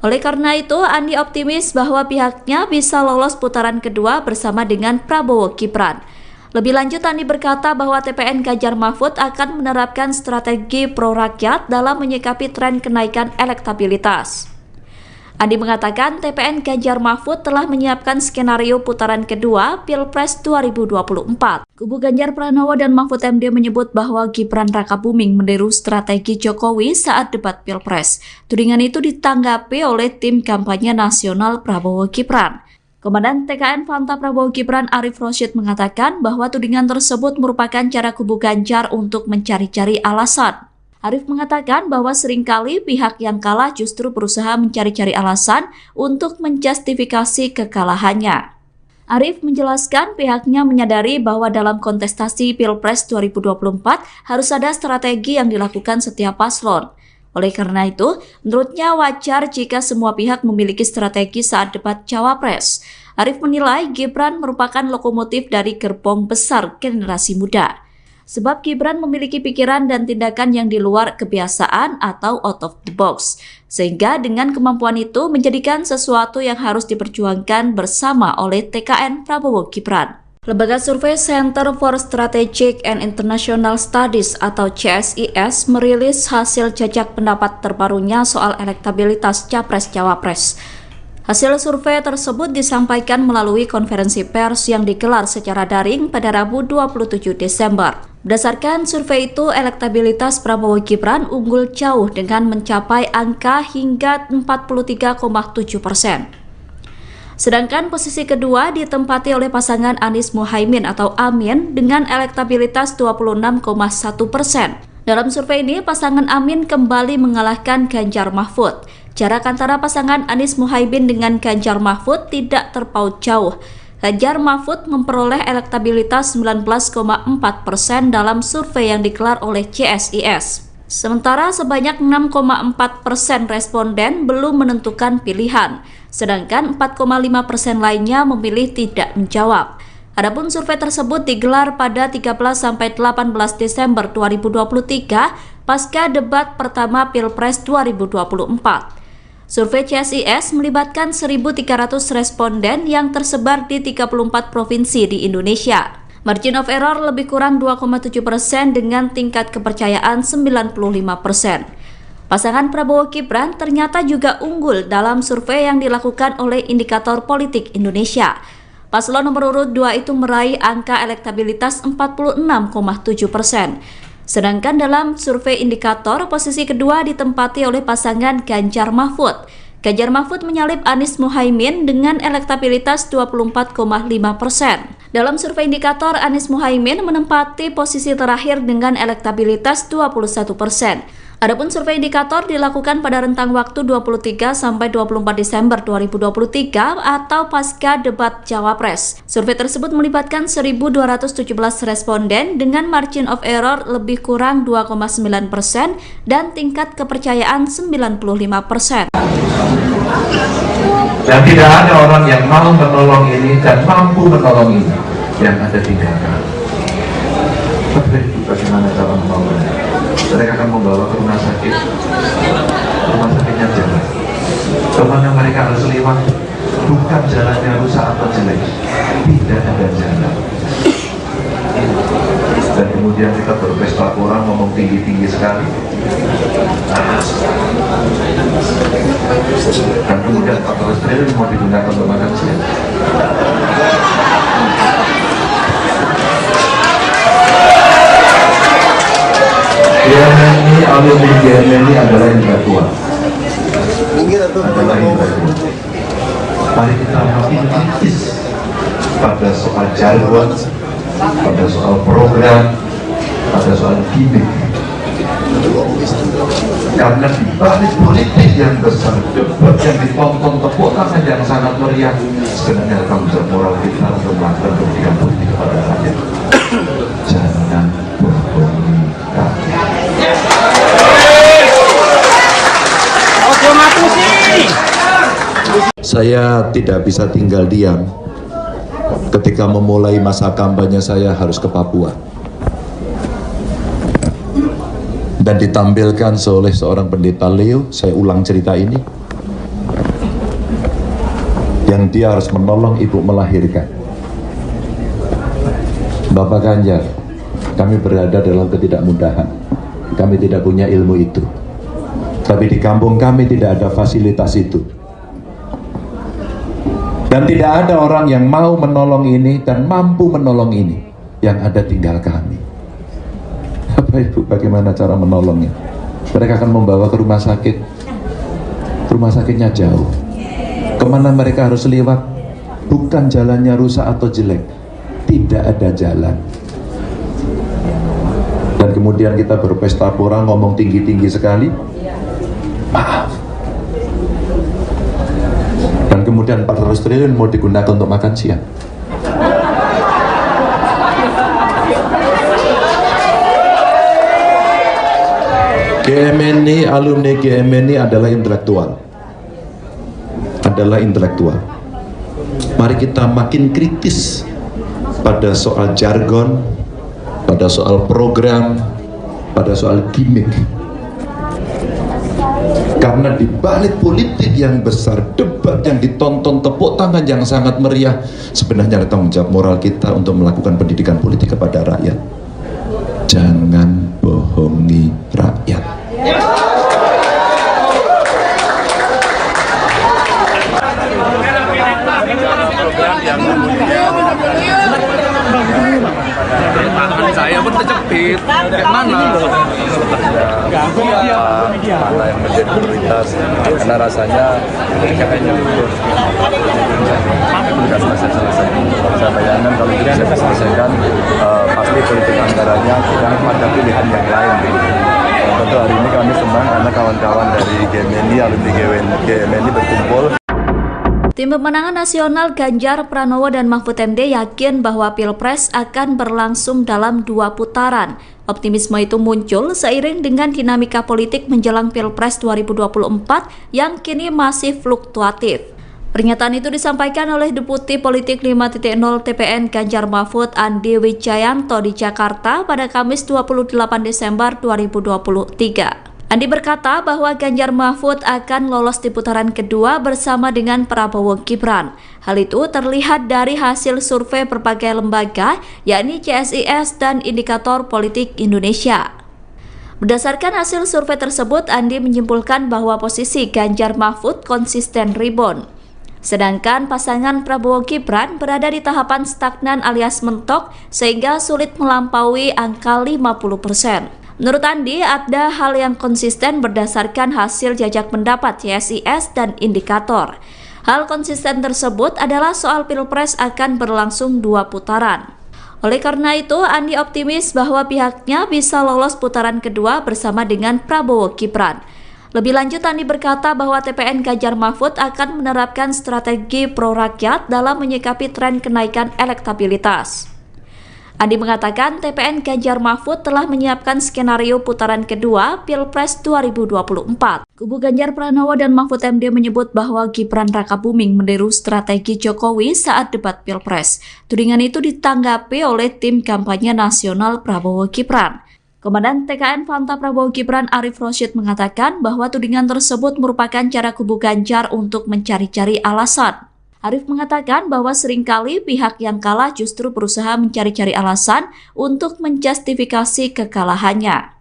Oleh karena itu, Andi optimis bahwa pihaknya bisa lolos putaran kedua bersama dengan Prabowo Gibran. Lebih lanjut, Andi berkata bahwa TPN Ganjar Mahfud akan menerapkan strategi pro-rakyat dalam menyikapi tren kenaikan elektabilitas. Andi mengatakan TPN Ganjar Mahfud telah menyiapkan skenario putaran kedua Pilpres 2024. Kubu Ganjar Pranowo dan Mahfud MD menyebut bahwa Gibran Rakabuming meniru strategi Jokowi saat debat Pilpres. Tudingan itu ditanggapi oleh tim kampanye nasional Prabowo Gibran. Komandan TKN Fanta Prabowo Gibran Arif Rosyid mengatakan bahwa tudingan tersebut merupakan cara kubu Ganjar untuk mencari-cari alasan. Arif mengatakan bahwa seringkali pihak yang kalah justru berusaha mencari-cari alasan untuk menjustifikasi kekalahannya. Arif menjelaskan pihaknya menyadari bahwa dalam kontestasi Pilpres 2024 harus ada strategi yang dilakukan setiap paslon. Oleh karena itu, menurutnya wajar jika semua pihak memiliki strategi saat debat Cawapres. Arif menilai Gibran merupakan lokomotif dari gerbong besar generasi muda. Sebab Gibran memiliki pikiran dan tindakan yang di luar kebiasaan atau out of the box. Sehingga dengan kemampuan itu menjadikan sesuatu yang harus diperjuangkan bersama oleh TKN Prabowo Gibran. Lembaga survei Center for Strategic and International Studies atau CSIS merilis hasil jajak pendapat terbarunya soal elektabilitas Capres-Cawapres. Hasil survei tersebut disampaikan melalui konferensi pers yang digelar secara daring pada Rabu 27 Desember. Berdasarkan survei itu, elektabilitas Prabowo Gibran unggul jauh dengan mencapai angka hingga 43,7%. Sedangkan posisi kedua ditempati oleh pasangan Anies Muhaimin atau Amin dengan elektabilitas 26,1%. Dalam survei ini, pasangan Amin kembali mengalahkan Ganjar Mahfud. Jarak antara pasangan Anies Muhaimin dengan Ganjar Mahfud tidak terpaut jauh. Ganjar Mahfud memperoleh elektabilitas 19,4% dalam survei yang digelar oleh CSIS. Sementara sebanyak 6,4% responden belum menentukan pilihan, sedangkan 4,5% lainnya memilih tidak menjawab. Adapun survei tersebut digelar pada 13-18 Desember 2023 pasca debat pertama Pilpres 2024. Survei CSIS melibatkan 1.300 responden yang tersebar di 34 provinsi di Indonesia. Margin of error lebih kurang 2,7% dengan tingkat kepercayaan 95%. Pasangan Prabowo Gibran ternyata juga unggul dalam survei yang dilakukan oleh Indikator Politik Indonesia. Paslon nomor urut 2 itu meraih angka elektabilitas 46,7%. Sedangkan dalam survei indikator, posisi kedua ditempati oleh pasangan Ganjar Mahfud. Ganjar Mahfud menyalip Anies Muhaimin dengan elektabilitas 24,5%. Dalam survei indikator, Anies Muhaimin menempati posisi terakhir dengan elektabilitas 21%. Adapun survei indikator dilakukan pada rentang waktu 23 sampai 24 Desember 2023 atau pasca debat Cawapres. Survei tersebut melibatkan 1.217 responden dengan margin of error lebih kurang 2,9% dan tingkat kepercayaan 95%. Dan tidak ada orang yang mau menolong ini dan mampu menolong ini yang ada tinggalkan. Tapi bagaimana cara menolongnya? Mereka akan membawa ke rumah sakit. Rumah sakitnya jalan. Kemana mereka harus lewat? Bukan jalannya rusak atau jelek, tidak ada jalan. Dan kemudian kita berpesta orang ngomong tinggi-tinggi sekali. Dan kemudian 14 triliun mau digunakan untuk makan siang. GMNI, alumni GMNI adalah intelektual. Mari kita makin kritis pada soal jargon, pada soal program, pada soal gimmick. Karena di balik politik yang besar, debat yang ditonton, tepuk tangan yang sangat meriah, sebenarnya tanggung jawab moral kita untuk melakukan pendidikan politik kepada rakyat. Jangan bohongi rakyat. Saya tidak bisa tinggal diam ketika memulai masa kampanye saya harus ke Papua dan ditampilkan oleh seorang pendeta Leo. Saya ulang cerita ini, yang dia harus menolong ibu melahirkan. Bapak Ganjar, kami berada dalam ketidakmudahan, kami tidak punya ilmu itu, tapi di kampung kami tidak ada fasilitas itu. Dan tidak ada orang yang mau menolong ini dan mampu menolong ini, yang ada tinggal kami. Bapak Ibu, bagaimana cara menolongnya? Mereka akan membawa ke rumah sakit. Rumah sakitnya jauh. Kemana mereka harus lewat? Bukan jalannya rusak atau jelek, tidak ada jalan. Dan kemudian kita berpesta pora ngomong tinggi-tinggi sekali. Maaf. Dan kemudian 400 triliun mau digunakan untuk makan siang. GMNI, alumni GMNI adalah intelektual. Mari kita makin kritis pada soal jargon, pada soal program, pada soal gimmick. Karena di balik politik yang besar, debat yang ditonton, tepuk tangan yang sangat meriah, sebenarnya ada tanggung jawab moral kita untuk melakukan pendidikan politik kepada rakyat. Jangan bohongi rakyat. Saya pun terjepit. Mana? Mana yang menjadi prioritas? Karena rasanya kayaknya saya bayangkan kalau tidak bisa diselesaikan, pasti politik anggarannya sedang pada pilihan yang lain. Tentu hari ini kami senang karena kawan-kawan dari GMNI, alumni GMNI berkumpul. Tim pemenangan nasional Ganjar Pranowo dan Mahfud MD yakin bahwa Pilpres akan berlangsung dalam 2 putaran. Optimisme itu muncul seiring dengan dinamika politik menjelang Pilpres 2024 yang kini masih fluktuatif. Pernyataan itu disampaikan oleh Deputi Politik 5.0 TPN Ganjar Mahfud Andi Wijayanto di Jakarta pada Kamis 28 Desember 2023. Andi berkata bahwa Ganjar Mahfud akan lolos di putaran kedua bersama dengan Prabowo Gibran. Hal itu terlihat dari hasil survei berbagai lembaga, yakni CSIS dan Indikator Politik Indonesia. Berdasarkan hasil survei tersebut, Andi menyimpulkan bahwa posisi Ganjar Mahfud konsisten rebound. Sedangkan pasangan Prabowo Gibran berada di tahapan stagnan alias mentok sehingga sulit melampaui angka 50%. Menurut Andi, ada hal yang konsisten berdasarkan hasil jajak pendapat CSIS dan Indikator. Hal konsisten tersebut adalah soal Pilpres akan berlangsung 2 putaran. Oleh karena itu, Andi optimis bahwa pihaknya bisa lolos putaran kedua bersama dengan Prabowo Gibran. Lebih lanjut, Andi berkata bahwa TPN Ganjar Mahfud akan menerapkan strategi pro-rakyat dalam menyikapi tren kenaikan elektabilitas. Andi mengatakan TPN Ganjar Mahfud telah menyiapkan skenario putaran kedua Pilpres 2024. Kubu Ganjar Pranowo dan Mahfud MD menyebut bahwa Gibran Rakabuming meniru strategi Jokowi saat debat Pilpres. Tudingan itu ditanggapi oleh tim kampanye nasional Prabowo Gibran. Komandan TKN Fanta Prabowo Gibran Arif Rosyid mengatakan bahwa tudingan tersebut merupakan cara kubu Ganjar untuk mencari-cari alasan. Arif mengatakan bahwa seringkali pihak yang kalah justru berusaha mencari-cari alasan untuk menjustifikasi kekalahannya.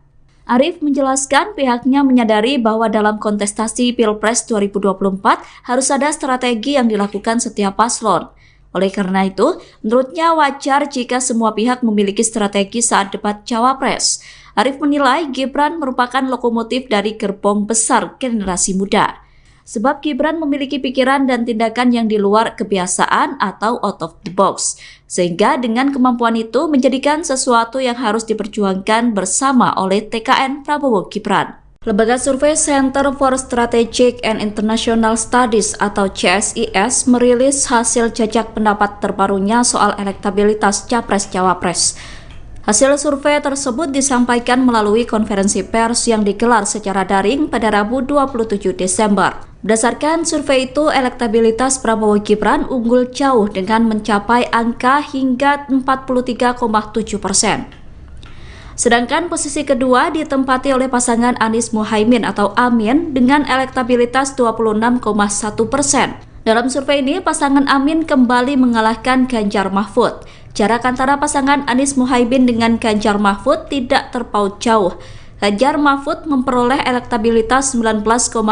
Arif menjelaskan pihaknya menyadari bahwa dalam kontestasi Pilpres 2024 harus ada strategi yang dilakukan setiap paslon. Oleh karena itu, menurutnya wajar jika semua pihak memiliki strategi saat debat Cawapres. Arif menilai Gibran merupakan lokomotif dari gerbong besar generasi muda. Sebab Gibran memiliki pikiran dan tindakan yang di luar kebiasaan atau out of the box. Sehingga dengan kemampuan itu menjadikan sesuatu yang harus diperjuangkan bersama oleh TKN Prabowo Gibran. Lembaga survei Center for Strategic and International Studies atau CSIS merilis hasil jajak pendapat terbarunya soal elektabilitas Capres-Cawapres. Hasil survei tersebut disampaikan melalui konferensi pers yang digelar secara daring pada Rabu 27 Desember. Berdasarkan survei itu, elektabilitas Prabowo Gibran unggul jauh dengan mencapai angka hingga 43,7%. Sedangkan posisi kedua ditempati oleh pasangan Anies Muhaimin atau Amin dengan elektabilitas 26,1%. Dalam survei ini, pasangan Amin kembali mengalahkan Ganjar Mahfud. Jarak antara pasangan Anies Muhaimin dengan Ganjar Mahfud tidak terpaut jauh. Ganjar Mahfud memperoleh elektabilitas 19,4%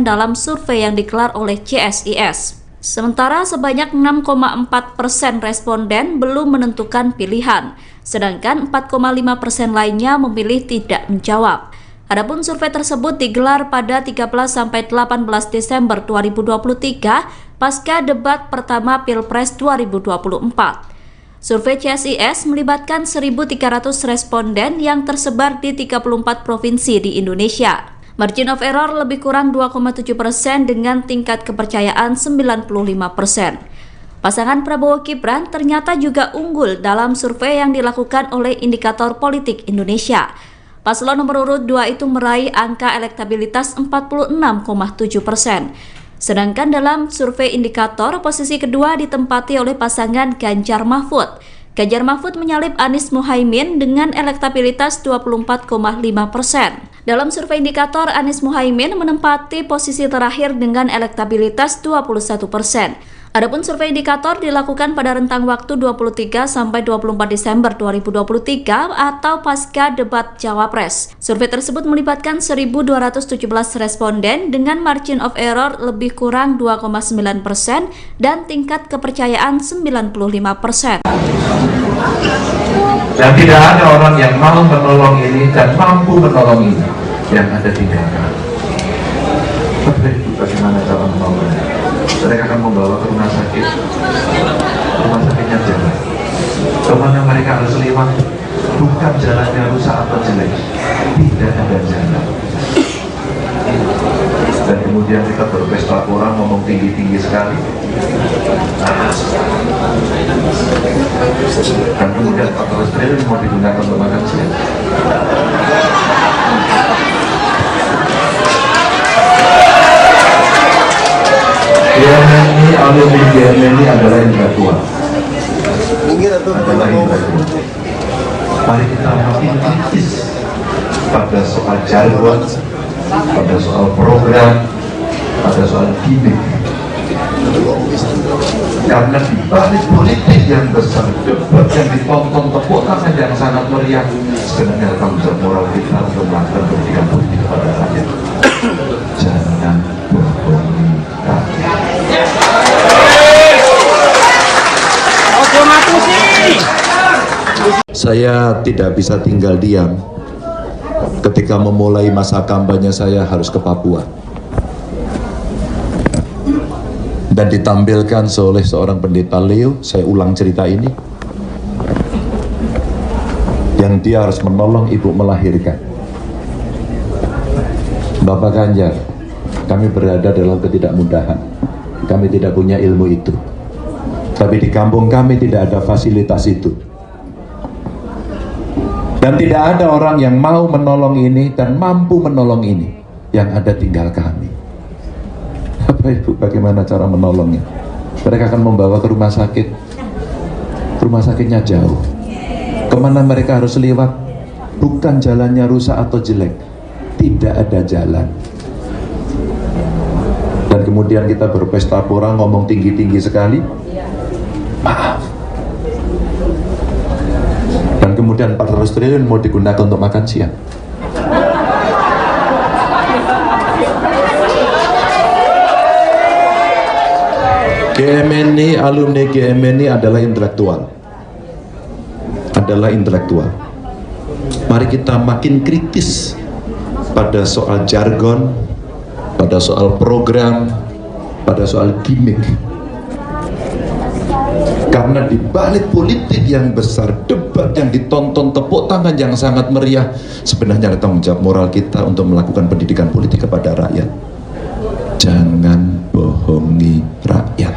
dalam survei yang digelar oleh CSIS. Sementara sebanyak 6,4% responden belum menentukan pilihan, sedangkan 4,5% lainnya memilih tidak menjawab. Adapun survei tersebut digelar pada 13-18 Desember 2023 pasca debat pertama Pilpres 2024. Survei CSIS melibatkan 1.300 responden yang tersebar di 34 provinsi di Indonesia. Margin of error lebih kurang 2,7% dengan tingkat kepercayaan 95%. Pasangan Prabowo Gibran ternyata juga unggul dalam survei yang dilakukan oleh Indikator Politik Indonesia. Paslon nomor urut 2 itu meraih angka elektabilitas 46,7%. Sedangkan dalam survei Indikator, posisi kedua ditempati oleh pasangan Ganjar Mahfud. Ganjar Mahfud menyalip Anies Muhaimin dengan elektabilitas 24,5%. Dalam survei Indikator, Anies Muhaimin menempati posisi terakhir dengan elektabilitas 21%. Adapun survei Indikator dilakukan pada rentang waktu 23 sampai 24 Desember 2023 atau pasca debat Cawapres. Survei tersebut melibatkan 1.217 responden dengan margin of error lebih kurang 2,9% dan tingkat kepercayaan 95%. Dan tidak ada orang yang mau menolong ini dan mampu menolong ini yang ada tinggalkan. Bagaimana cara menolongnya? Mereka akan membawa ke rumah sakit. Rumah sakitnya jalan. Kemana mereka harus lewat? Bukan jalannya rusak atau jelek, tidak ada jalan. Dan kemudian kita berpesta orang ngomong tinggi-tinggi sekali. Dan kemudian 14 triliun mau digunakan untuk makan siang. GMNI, alumni GMNI adalah intelektual. Adalah intelektual. Mari kita makin kritis pada soal jargon, pada soal program, pada soal gimmick. Karena di balik politik yang besar, debat yang ditonton, tepuk tangan yang sangat meriah, sebenarnya tanggung jawab moral kita untuk melakukan pendidikan politik kepada rakyat. Jangan bohongi rakyat. Saya tidak bisa tinggal diam ketika memulai masa kampanye saya harus ke Papua dan ditampilkan oleh seorang pendeta Leo. Saya ulang cerita ini, yang dia harus menolong ibu melahirkan. Bapak Ganjar, kami berada dalam ketidakmudahan, kami tidak punya ilmu itu, tapi di kampung kami tidak ada fasilitas itu. Dan tidak ada orang yang mau menolong ini dan mampu menolong ini. Yang ada tinggal kami. Bapak Ibu, bagaimana cara menolongnya? Mereka akan membawa ke rumah sakit. Rumah sakitnya jauh. Kemana mereka harus lewat? Bukan jalannya rusak atau jelek. Tidak ada jalan. Dan kemudian kita berpesta pora, ngomong tinggi-tinggi sekali. Maaf. Dan kemudian 400 triliun mau digunakan untuk makan siang. GMNI, alumni GMNI adalah intelektual. Mari kita makin kritis pada soal jargon, pada soal program, pada soal gimmick. Karena di balik politik yang besar, debat yang ditonton, tepuk tangan yang sangat meriah, sebenarnya ada tanggung jawab moral kita untuk melakukan pendidikan politik kepada rakyat. Jangan bohongi rakyat.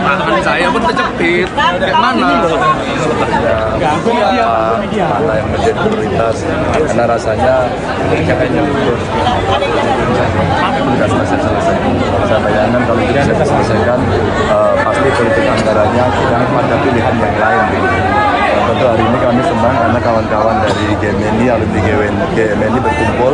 Tangan saya pun terjepit. Mana? Mana yang menjadi prioritas, karena rasanya kayaknya sudah selesai. Saya bayangkan kalau tidak bisa diselesaikan, pasti politik anggarannya sedang pada pilihan yang lain. Tentu hari ini kami senang karena kawan-kawan dari GMNI, alumni GMNI berkumpul.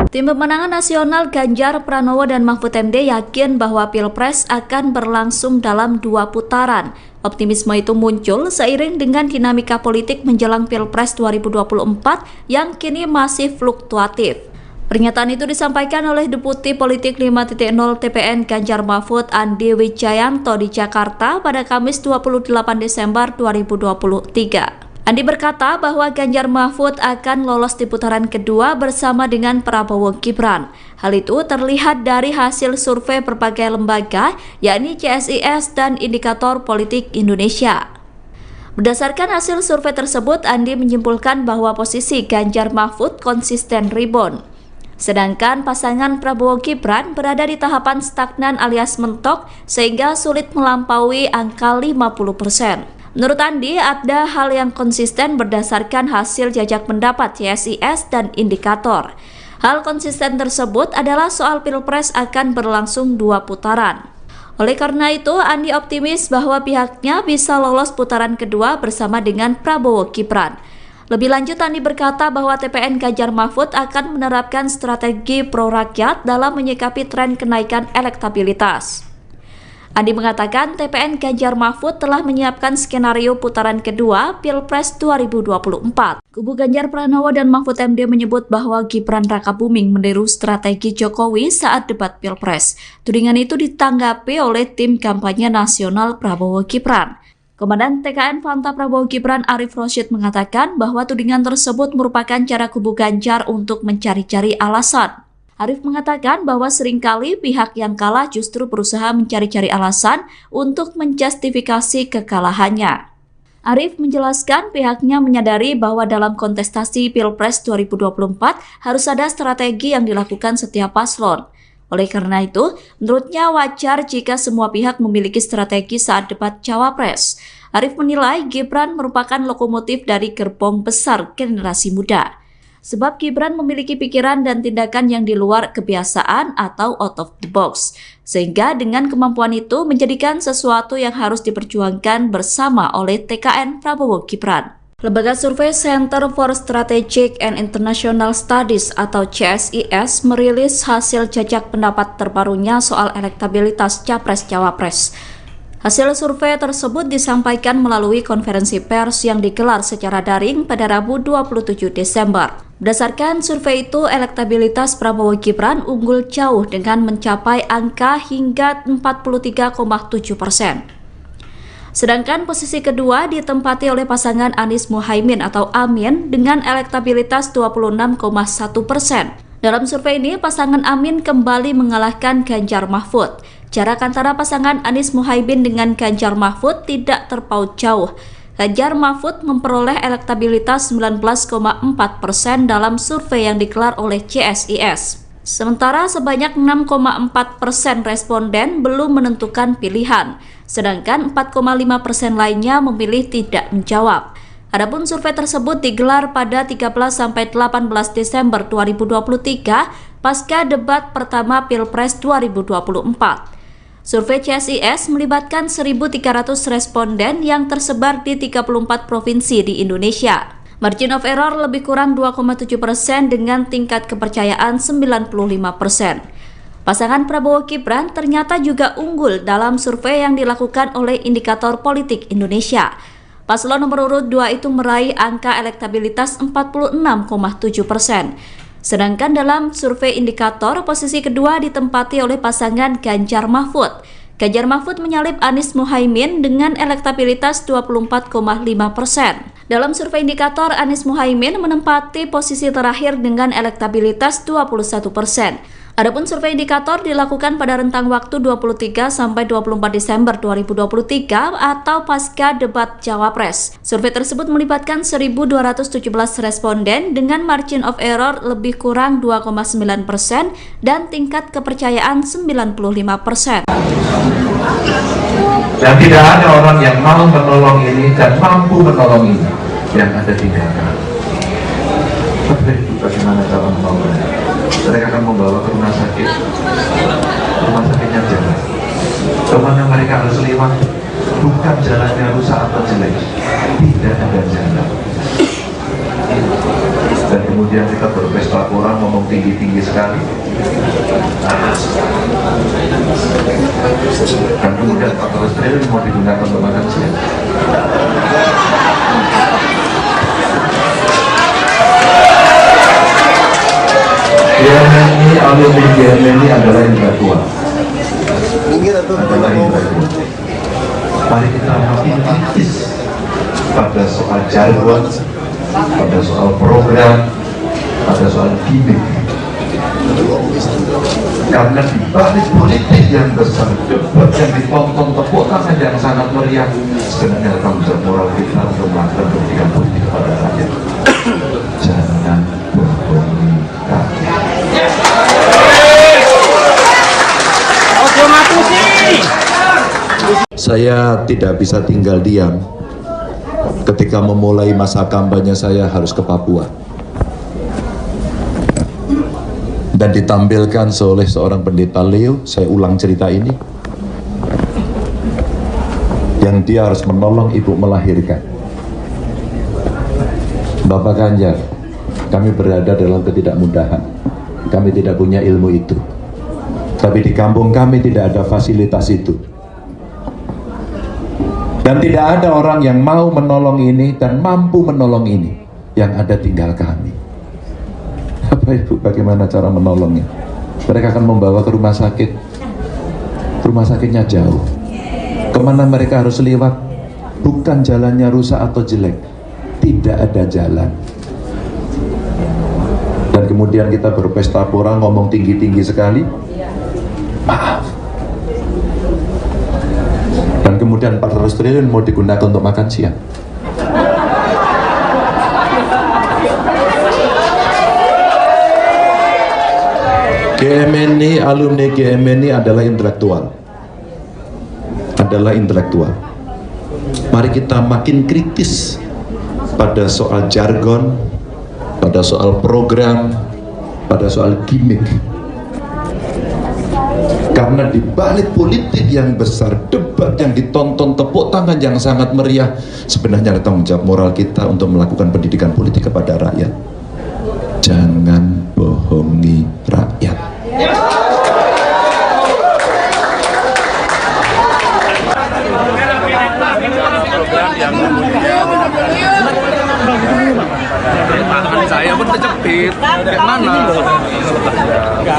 Tim pemenangan nasional Ganjar Pranowo dan Mahfud MD yakin bahwa Pilpres akan berlangsung dalam 2 putaran. Optimisme itu muncul seiring dengan dinamika politik menjelang Pilpres 2024 yang kini masih fluktuatif. Pernyataan itu disampaikan oleh Deputi Politik 5.0 TPN Ganjar Mahfud Andi Wijayanto di Jakarta pada Kamis 28 Desember 2023. Andi berkata bahwa Ganjar Mahfud akan lolos di putaran kedua bersama dengan Prabowo Gibran. Hal itu terlihat dari hasil survei berbagai lembaga, yakni CSIS dan Indikator Politik Indonesia. Berdasarkan hasil survei tersebut, Andi menyimpulkan bahwa posisi Ganjar Mahfud konsisten rebound. Sedangkan pasangan Prabowo Gibran berada di tahapan stagnan alias mentok sehingga sulit melampaui angka 50%. Menurut Andi, ada hal yang konsisten berdasarkan hasil jajak pendapat CSIS dan Indikator. Hal konsisten tersebut adalah soal Pilpres akan berlangsung 2 putaran. Oleh karena itu, Andi optimis bahwa pihaknya bisa lolos putaran kedua bersama dengan Prabowo Gibran. Lebih lanjut, Andi berkata bahwa TPN Ganjar Mahfud akan menerapkan strategi pro-rakyat dalam menyikapi tren kenaikan elektabilitas. Andi mengatakan TPN Ganjar Mahfud telah menyiapkan skenario putaran kedua Pilpres 2024. Kubu Ganjar Pranowo dan Mahfud MD menyebut bahwa Gibran Rakabuming meniru strategi Jokowi saat debat Pilpres. Tudingan itu ditanggapi oleh tim kampanye nasional Prabowo Gibran. Komandan TKN Fanta Prabowo Gibran Arif Rosyid mengatakan bahwa tudingan tersebut merupakan cara kubu Ganjar untuk mencari-cari alasan. Arif mengatakan bahwa seringkali pihak yang kalah justru berusaha mencari-cari alasan untuk menjustifikasi kekalahannya. Arif menjelaskan pihaknya menyadari bahwa dalam kontestasi Pilpres 2024 harus ada strategi yang dilakukan setiap paslon. Oleh karena itu, menurutnya wajar jika semua pihak memiliki strategi saat debat Cawapres. Arif menilai Gibran merupakan lokomotif dari gerbong besar generasi muda. sebab Gibran memiliki pikiran dan tindakan yang di luar kebiasaan atau out of the box, sehingga dengan kemampuan itu menjadikan sesuatu yang harus diperjuangkan bersama oleh TKN Prabowo Gibran. Lembaga survei Center for Strategic and International Studies atau CSIS merilis hasil jajak pendapat terbarunya soal elektabilitas Capres-Cawapres. Hasil survei tersebut disampaikan melalui konferensi pers yang digelar secara daring pada Rabu 27 Desember. Berdasarkan survei itu, elektabilitas Prabowo Gibran unggul jauh dengan mencapai angka hingga 43,7%. Sedangkan posisi kedua ditempati oleh pasangan Anies Muhaimin atau Amin dengan elektabilitas 26,1%. Dalam survei ini, pasangan Amin kembali mengalahkan Ganjar Mahfud. Jarak antara pasangan Anies Muhaimin dengan Ganjar Mahfud tidak terpaut jauh. Ganjar Mahfud memperoleh elektabilitas 19,4% dalam survei yang digelar oleh CSIS. Sementara sebanyak 6,4% responden belum menentukan pilihan, sedangkan 4,5% lainnya memilih tidak menjawab. Adapun survei tersebut digelar pada 13-18 Desember 2023 pasca debat pertama Pilpres 2024. Survei CSIS melibatkan 1.300 responden yang tersebar di 34 provinsi di Indonesia. Margin of error lebih kurang 2,7% dengan tingkat kepercayaan 95%. Pasangan Prabowo Gibran ternyata juga unggul dalam survei yang dilakukan oleh Indikator Politik Indonesia. Paslon nomor urut 2 itu meraih angka elektabilitas 46,7%. Sedangkan dalam survei Indikator, posisi kedua ditempati oleh pasangan Ganjar Mahfud. Ganjar Mahfud menyalip Anies Muhaimin dengan elektabilitas 24,5%. Dalam survei Indikator, Anies Muhaimin menempati posisi terakhir dengan elektabilitas 21%. Adapun survei Indikator dilakukan pada rentang waktu 23 sampai 24 Desember 2023 atau pasca debat Cawapres. Survei tersebut melibatkan 1.217 responden dengan margin of error lebih kurang 2,9% dan tingkat kepercayaan 95%. Dan tidak ada orang yang mau menolong ini dan mampu menolong ini yang ada tinggalkan. Bagaimana cara menolongnya? Mereka akan membawa ke rumah sakit. Rumah sakitnya jalan. Kemana mereka harus lewat? Bukan jalannya rusak atau jelek. Tidak ada jalan. Dan kemudian kita berpesta orang ngomong tinggi-tinggi sekali. Dan kemudian 14 triliun mau digunakan untuk makan siang. GMNI, alumni GMNI adalah intelektual. Mari kita makin kritis pada soal jargon, pada soal program, pada soal gimmick. Karena di balik politik yang besar, debat yang ditonton, tepuk tangan yang sangat meriah, sebenarnya tanggung jawab moral kita untuk melakukan pendidikan politik kepada rakyat. Jangan berbohong. Saya tidak bisa tinggal diam ketika memulai masa kampanye saya harus ke Papua dan ditampilkan oleh seorang pendeta Leo. Saya ulang cerita ini, yang dia harus menolong ibu melahirkan. Bapak Ganjar, kami berada dalam ketidakmudahan, kami tidak punya ilmu itu, tapi di kampung kami tidak ada fasilitas itu. Dan tidak ada orang yang mau menolong ini dan mampu menolong ini, yang ada tinggal kami. Bapak Ibu, bagaimana cara menolongnya? Mereka akan membawa ke rumah sakit. Rumah sakitnya jauh. Kemana mereka harus lewat? Bukan jalannya rusak atau jelek. Tidak ada jalan. Dan kemudian kita berpesta pora, ngomong tinggi-tinggi sekali. Maaf. Dan kemudian 400 triliun mau digunakan untuk makan siang. GMNI, alumni GMNI adalah intelektual. Mari kita makin kritis pada soal jargon, pada soal program, pada soal gimmick. Karena di balik politik yang besar, debat yang ditonton, tepuk tangan yang sangat meriah, sebenarnya ada tanggung jawab moral kita untuk melakukan pendidikan politik kepada rakyat. Jangan bohongi rakyat. Tangan saya pun kejepit. Kayak mana?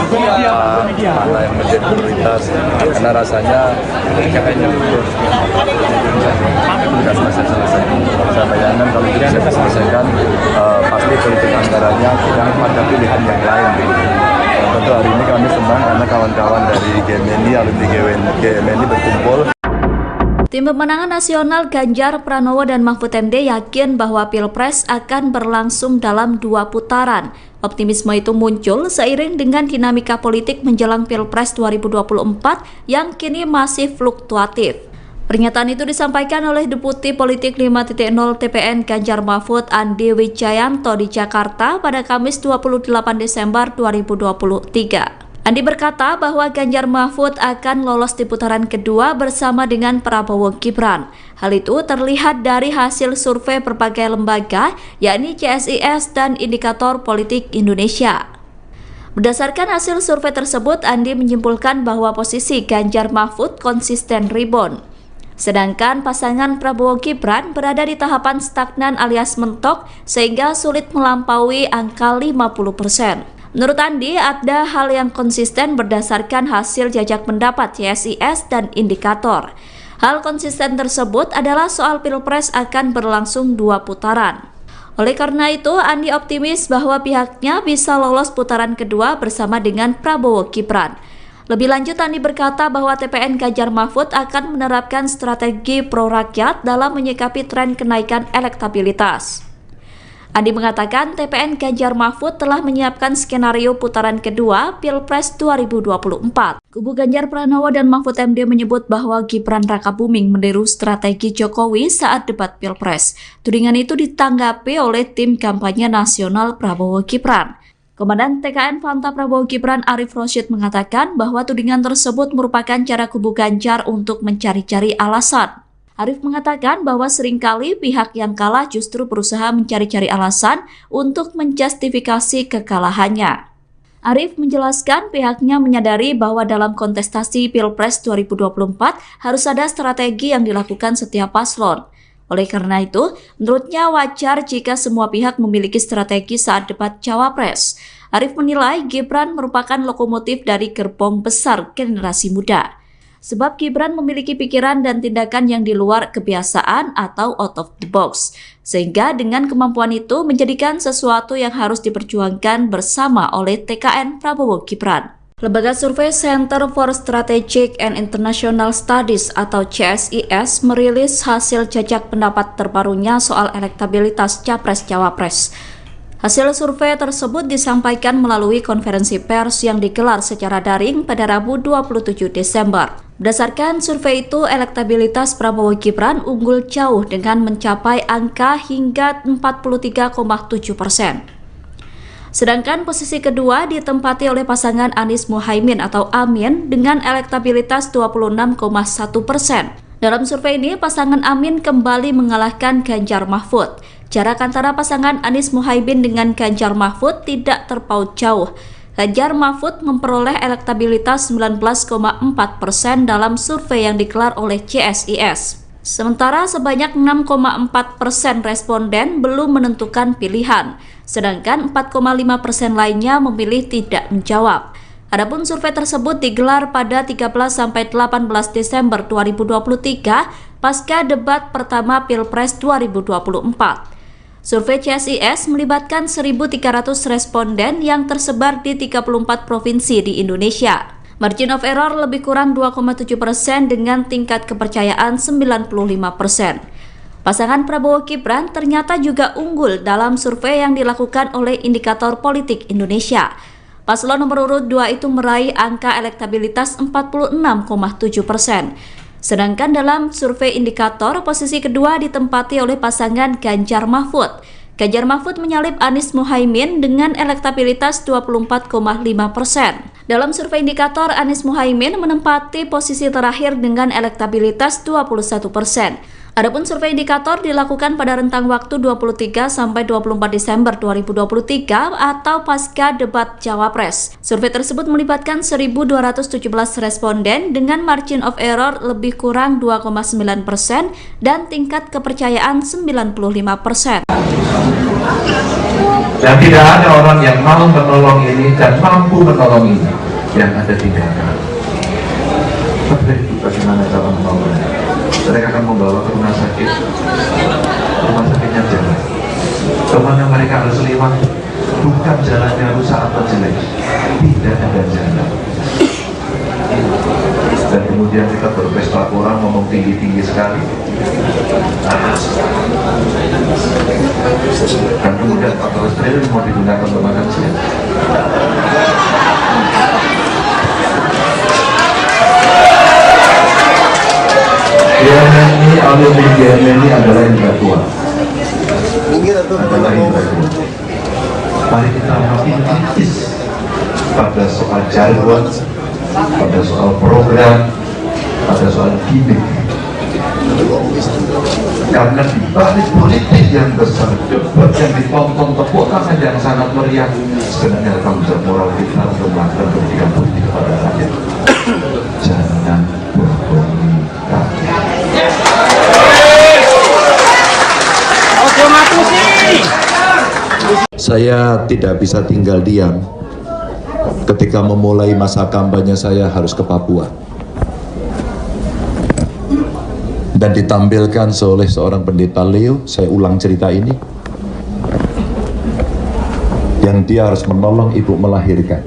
Mana yang menjadi prioritas, karena rasanya kayaknya betul sudah selesai. Saya bayangkan kalau tidak bisa selesaikan, pasti politik anggarannya tidak ada pilihan yang lain. Tentu hari ini kami senang karena kawan-kawan dari GMNI, alumni GMNI berkumpul. Tim Pemenangan Nasional Ganjar Pranowo dan Mahfud MD yakin bahwa Pilpres akan berlangsung dalam 2 putaran. Optimisme itu muncul seiring dengan dinamika politik menjelang Pilpres 2024 yang kini masih fluktuatif. Pernyataan itu disampaikan oleh Deputi Politik 5.0 TPN Ganjar Mahfud Andi Wijayanto di Jakarta pada Kamis 28 Desember 2023. Andi berkata bahwa Ganjar Mahfud akan lolos di putaran kedua bersama dengan Prabowo Gibran. Hal itu terlihat dari hasil survei berbagai lembaga, yakni CSIS dan Indikator Politik Indonesia. Berdasarkan hasil survei tersebut, Andi menyimpulkan bahwa posisi Ganjar Mahfud konsisten rebound. Sedangkan pasangan Prabowo Gibran berada di tahapan stagnan alias mentok sehingga sulit melampaui angka 50%. Menurut Andi, ada hal yang konsisten berdasarkan hasil jajak pendapat CSIS dan Indikator. Hal konsisten tersebut adalah soal Pilpres akan berlangsung 2 putaran. Oleh karena itu, Andi optimis bahwa pihaknya bisa lolos putaran kedua bersama dengan Prabowo Gibran. Lebih lanjut, Andi berkata bahwa TPN Ganjar Mahfud akan menerapkan strategi pro-rakyat dalam menyikapi tren kenaikan elektabilitas. Andi mengatakan TPN Ganjar Mahfud telah menyiapkan skenario putaran kedua Pilpres 2024. Kubu Ganjar Pranowo dan Mahfud MD menyebut bahwa Gibran Rakabuming meniru strategi Jokowi saat debat Pilpres. Tudingan itu ditanggapi oleh tim kampanye nasional Prabowo Gibran. Komandan TKN Fanta Prabowo Gibran Arif Rosyid mengatakan bahwa tudingan tersebut merupakan cara kubu Ganjar untuk mencari-cari alasan. Arif mengatakan bahwa seringkali pihak yang kalah justru berusaha mencari-cari alasan untuk menjustifikasi kekalahannya. Arif menjelaskan pihaknya menyadari bahwa dalam kontestasi Pilpres 2024 harus ada strategi yang dilakukan setiap paslon. Oleh karena itu, menurutnya wajar jika semua pihak memiliki strategi saat debat Cawapres. Arif menilai Gibran merupakan lokomotif dari gerbong besar generasi muda. Sebab Gibran memiliki pikiran dan tindakan yang di luar kebiasaan atau out of the box. Sehingga dengan kemampuan itu menjadikan sesuatu yang harus diperjuangkan bersama oleh TKN Prabowo Gibran. Lembaga survei Center for Strategic and International Studies atau CSIS merilis hasil jajak pendapat terbarunya soal elektabilitas Capres-Cawapres. Hasil survei tersebut disampaikan melalui konferensi pers yang digelar secara daring pada Rabu 27 Desember. Berdasarkan survei itu, elektabilitas Prabowo Gibran unggul jauh dengan mencapai angka hingga 43,7%. Sedangkan posisi kedua ditempati oleh pasangan Anies Muhaimin atau Amin dengan elektabilitas 26,1%. Dalam survei ini, pasangan Amin kembali mengalahkan Ganjar Mahfud. Jarak antara pasangan Anies Muhaimin dengan Ganjar Mahfud tidak terpaut jauh. Ganjar Mahfud memperoleh elektabilitas 19,4% dalam survei yang digelar oleh CSIS. Sementara sebanyak 6,4% responden belum menentukan pilihan, sedangkan 4,5% lainnya memilih tidak menjawab. Adapun survei tersebut digelar pada 13-18 Desember 2023 pasca debat pertama Pilpres 2024. Survei CSIS melibatkan 1.300 responden yang tersebar di 34 provinsi di Indonesia. Margin of error lebih kurang 2,7% dengan tingkat kepercayaan 95%. Pasangan Prabowo Gibran ternyata juga unggul dalam survei yang dilakukan oleh Indikator Politik Indonesia. Paslon nomor urut 2 itu meraih angka elektabilitas 46,7%. Sedangkan dalam survei Indikator, posisi kedua ditempati oleh pasangan Ganjar Mahfud. Ganjar Mahfud menyalip Anies Muhaimin dengan elektabilitas 24,5%. Dalam survei indikator, Anies Muhaimin menempati posisi terakhir dengan elektabilitas 21%. Adapun survei indikator dilakukan pada rentang waktu 23 sampai 24 Desember 2023 atau pasca debat Cawapres. Survei tersebut melibatkan 1.217 responden dengan margin of error lebih kurang 2,9% dan tingkat kepercayaan 95%. Dan tidak ada orang yang mau menolong ini dan mampu menolong ini yang ada tinggalkan. Bagaimana cara menolongnya? Mereka akan membawa ke rumah sakit. Rumah sakitnya jalan. Kemana mereka harus lewat? Bukan jalannya rusak atau jelek. Tidak ada jalan. Dan kemudian kita berpesta orang ngomong tinggi-tinggi sekali. Dan kemudian 14 triliun mau digunakan untuk makan siang. GMNI, alumni GMNI adalah intelektual. Mari kita makin kritis pada soal jargon, pada soal program, pada soal gimmick. Karena di balik politik yang besar, debat yang ditonton, tepuk tangan yang sangat meriah, sebenarnya tanggung jawab moral kita untuk melakukan pendidikan politik kepada rakyat. Jangan bohongi rakyat. Saya tidak bisa tinggal diam ketika memulai masa kampanye saya harus ke Papua dan ditampilkan oleh seorang pendeta Leo. Saya ulang cerita ini, yang dia harus menolong ibu melahirkan.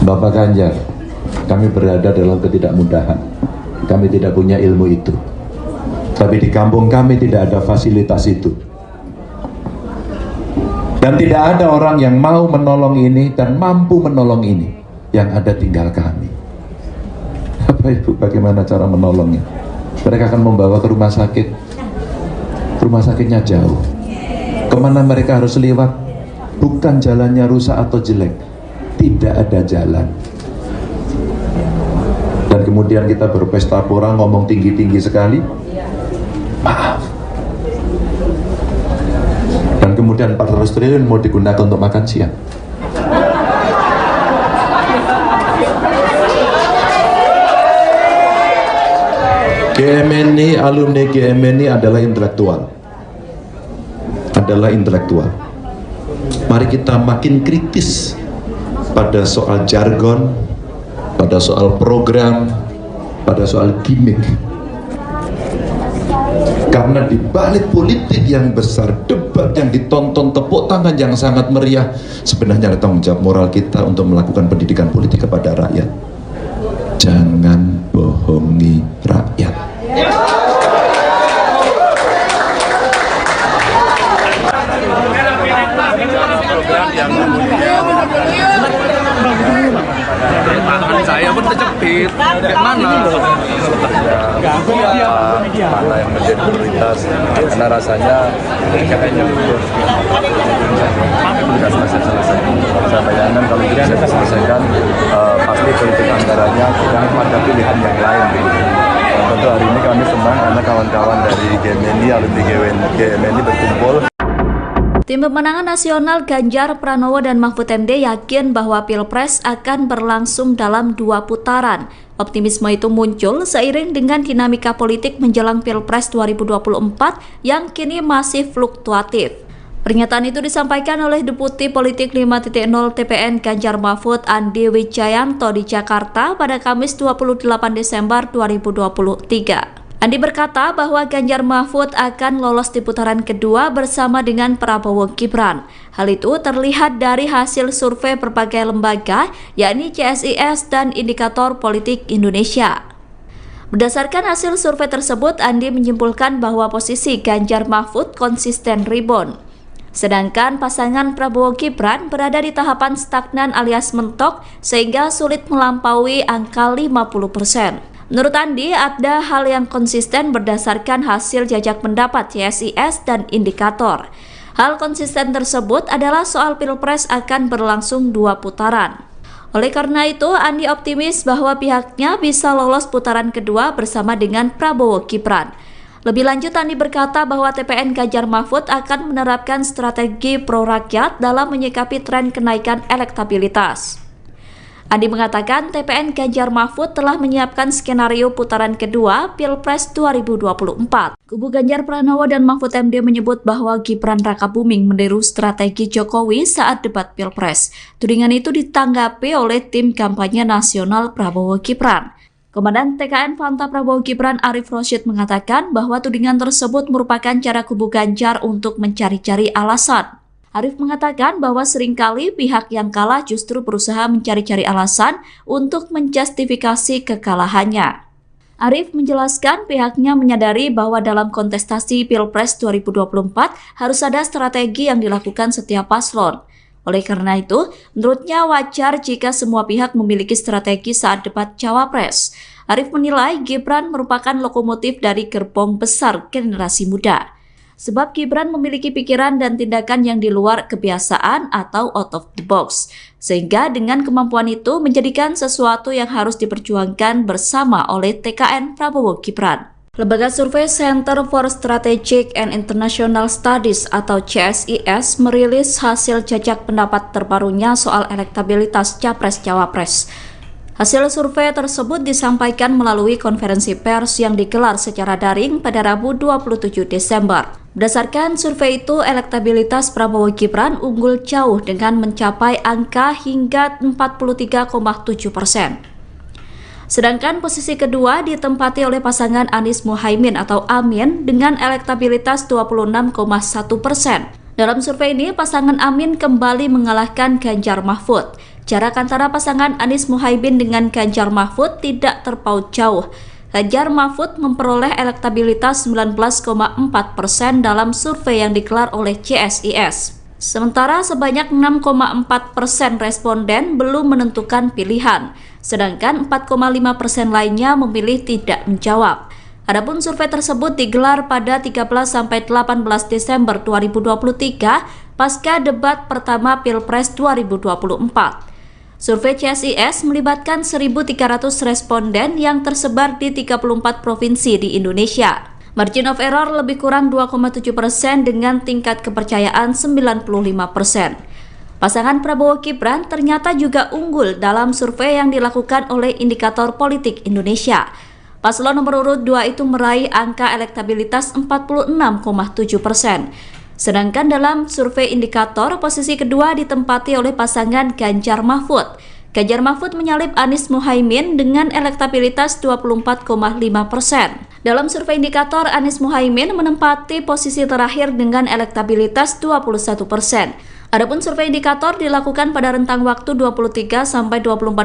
Bapak Ganjar, kami berada dalam ketidakmudahan, kami tidak punya ilmu itu, tapi di kampung kami tidak ada fasilitas itu. Dan tidak ada orang yang mau menolong ini dan mampu menolong ini, yang ada tinggal kami. Bapak Ibu, bagaimana cara menolongnya? Mereka akan membawa ke rumah sakit. Rumah sakitnya jauh. Kemana mereka harus lewat? Bukan jalannya rusak atau jelek. Tidak ada jalan. Dan kemudian kita berpesta pora, ngomong tinggi-tinggi sekali. Maaf. Dan kemudian 400 triliun mau digunakan untuk makan siang. GMNI, alumni GMNI adalah intelektual. Mari kita makin kritis pada soal jargon, pada soal program, pada soal gimmick. Karena di balik politik yang besar, debat yang ditonton, tepuk tangan yang sangat meriah, sebenarnya ada tanggung jawab moral kita untuk melakukan pendidikan politik kepada rakyat. Jangan bohongi rakyat. Tangan saya pun terjepit. Mana? Mana yang menjadi prioritas? Karena rasanya kayaknya selesai. Saya bayangkan kalau ini bisa selesaikan, pasti politik anggarannya tidak ada pilihan yang lain. Tentu hari ini kami senang karena kawan-kawan dari GMNI, alumni GMNI berkumpul. Tim Pemenangan Nasional Ganjar Pranowo dan Mahfud MD yakin bahwa Pilpres akan berlangsung dalam 2 putaran. Optimisme itu muncul seiring dengan dinamika politik menjelang Pilpres 2024 yang kini masih fluktuatif. Pernyataan itu disampaikan oleh Deputi Politik 5.0 TPN Ganjar Mahfud Andi Wijayanto di Jakarta pada Kamis 28 Desember 2023. Andi berkata bahwa Ganjar Mahfud akan lolos di putaran kedua bersama dengan Prabowo Gibran. Hal itu terlihat dari hasil survei berbagai lembaga, yakni CSIS dan Indikator Politik Indonesia. Berdasarkan hasil survei tersebut, Andi menyimpulkan bahwa posisi Ganjar Mahfud konsisten rebound. Sedangkan pasangan Prabowo Gibran berada di tahapan stagnan alias mentok sehingga sulit melampaui angka 50%. Menurut Andi, ada hal yang konsisten berdasarkan hasil jajak pendapat CSIS dan indikator. Hal konsisten tersebut adalah soal Pilpres akan berlangsung 2 putaran. Oleh karena itu, Andi optimis bahwa pihaknya bisa lolos putaran kedua bersama dengan Prabowo Gibran. Lebih lanjut, Andi berkata bahwa TPN Ganjar Mahfud akan menerapkan strategi pro-rakyat dalam menyikapi tren kenaikan elektabilitas. Andi mengatakan TPN Ganjar Mahfud telah menyiapkan skenario putaran kedua Pilpres 2024. Kubu Ganjar Pranowo dan Mahfud MD menyebut bahwa Gibran Rakabuming meniru strategi Jokowi saat debat Pilpres. Tudingan itu ditanggapi oleh tim kampanye nasional Prabowo Gibran. Komandan TKN Fanta Prabowo Gibran Arif Rosyid mengatakan bahwa tudingan tersebut merupakan cara kubu Ganjar untuk mencari-cari alasan. Arif mengatakan bahwa seringkali pihak yang kalah justru berusaha mencari-cari alasan untuk menjustifikasi kekalahannya. Arif menjelaskan pihaknya menyadari bahwa dalam kontestasi Pilpres 2024 harus ada strategi yang dilakukan setiap paslon. Oleh karena itu, menurutnya wajar jika semua pihak memiliki strategi saat debat Cawapres. Arif menilai Gibran merupakan lokomotif dari gerbong besar generasi muda. Sebab Gibran memiliki pikiran dan tindakan yang di luar kebiasaan atau out of the box. Sehingga dengan kemampuan itu menjadikan sesuatu yang harus diperjuangkan bersama oleh TKN Prabowo Gibran. Lembaga survei Center for Strategic and International Studies atau CSIS merilis hasil jajak pendapat terbarunya soal elektabilitas Capres-Cawapres. Hasil survei tersebut disampaikan melalui konferensi pers yang digelar secara daring pada Rabu 27 Desember. Berdasarkan survei itu, elektabilitas Prabowo Gibran unggul jauh dengan mencapai angka hingga 43,7%. Sedangkan posisi kedua ditempati oleh pasangan Anies Muhaimin atau Amin dengan elektabilitas 26,1%. Dalam survei ini, pasangan Amin kembali mengalahkan Ganjar Mahfud. Jarak antara pasangan Anies Muhaimin dengan Ganjar Mahfud tidak terpaut jauh. Ganjar Mahfud memperoleh elektabilitas 19,4% dalam survei yang digelar oleh CSIS. Sementara sebanyak 6,4% responden belum menentukan pilihan, sedangkan 4,5% lainnya memilih tidak menjawab. Adapun survei tersebut digelar pada 13-18 Desember 2023 pasca debat pertama Pilpres 2024. Survei CSIS melibatkan 1.300 responden yang tersebar di 34 provinsi di Indonesia. Margin of error lebih kurang 2,7% dengan tingkat kepercayaan 95%. Pasangan Prabowo Gibran ternyata juga unggul dalam survei yang dilakukan oleh Indikator Politik Indonesia. Paslon nomor urut 2 itu meraih angka elektabilitas 46,7%. Sedangkan dalam survei Indikator, posisi kedua ditempati oleh pasangan Ganjar Mahfud. Ganjar Mahfud menyalip Anies Muhaimin dengan elektabilitas 24,5%. Dalam survei Indikator, Anies Muhaimin menempati posisi terakhir dengan elektabilitas 21%. Adapun survei Indikator dilakukan pada rentang waktu 23-24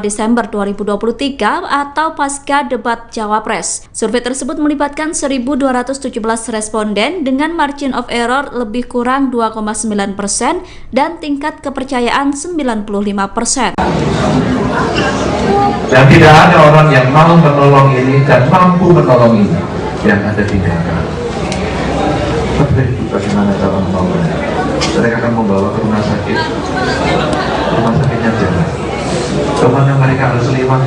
Desember 2023 atau pasca debat Cawapres. Survei tersebut melibatkan 1.217 responden dengan margin of error lebih kurang 2,9% dan tingkat kepercayaan 95%. Dan tidak ada orang yang mau menolong ini dan mampu menolong ini yang ada di dalam. Bagaimana cara menolongnya? Mereka akan membawa ke rumah sakitnya jalan. Kemana mereka harus lewat,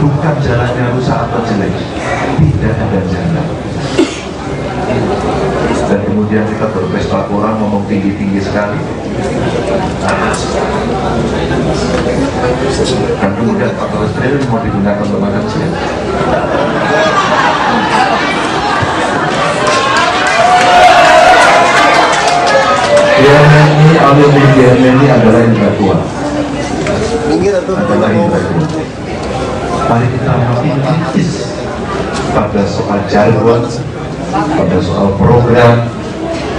bukan jalannya rusak atau jelek, tidak ada jalan. Dan kemudian kita berpesta orang ngomong tinggi-tinggi sekali. Dan kemudian 14 triliun mau digunakan untuk makan siang. ini adalah intelektual. Mari kita makin kritis pada soal jargon, pada soal program,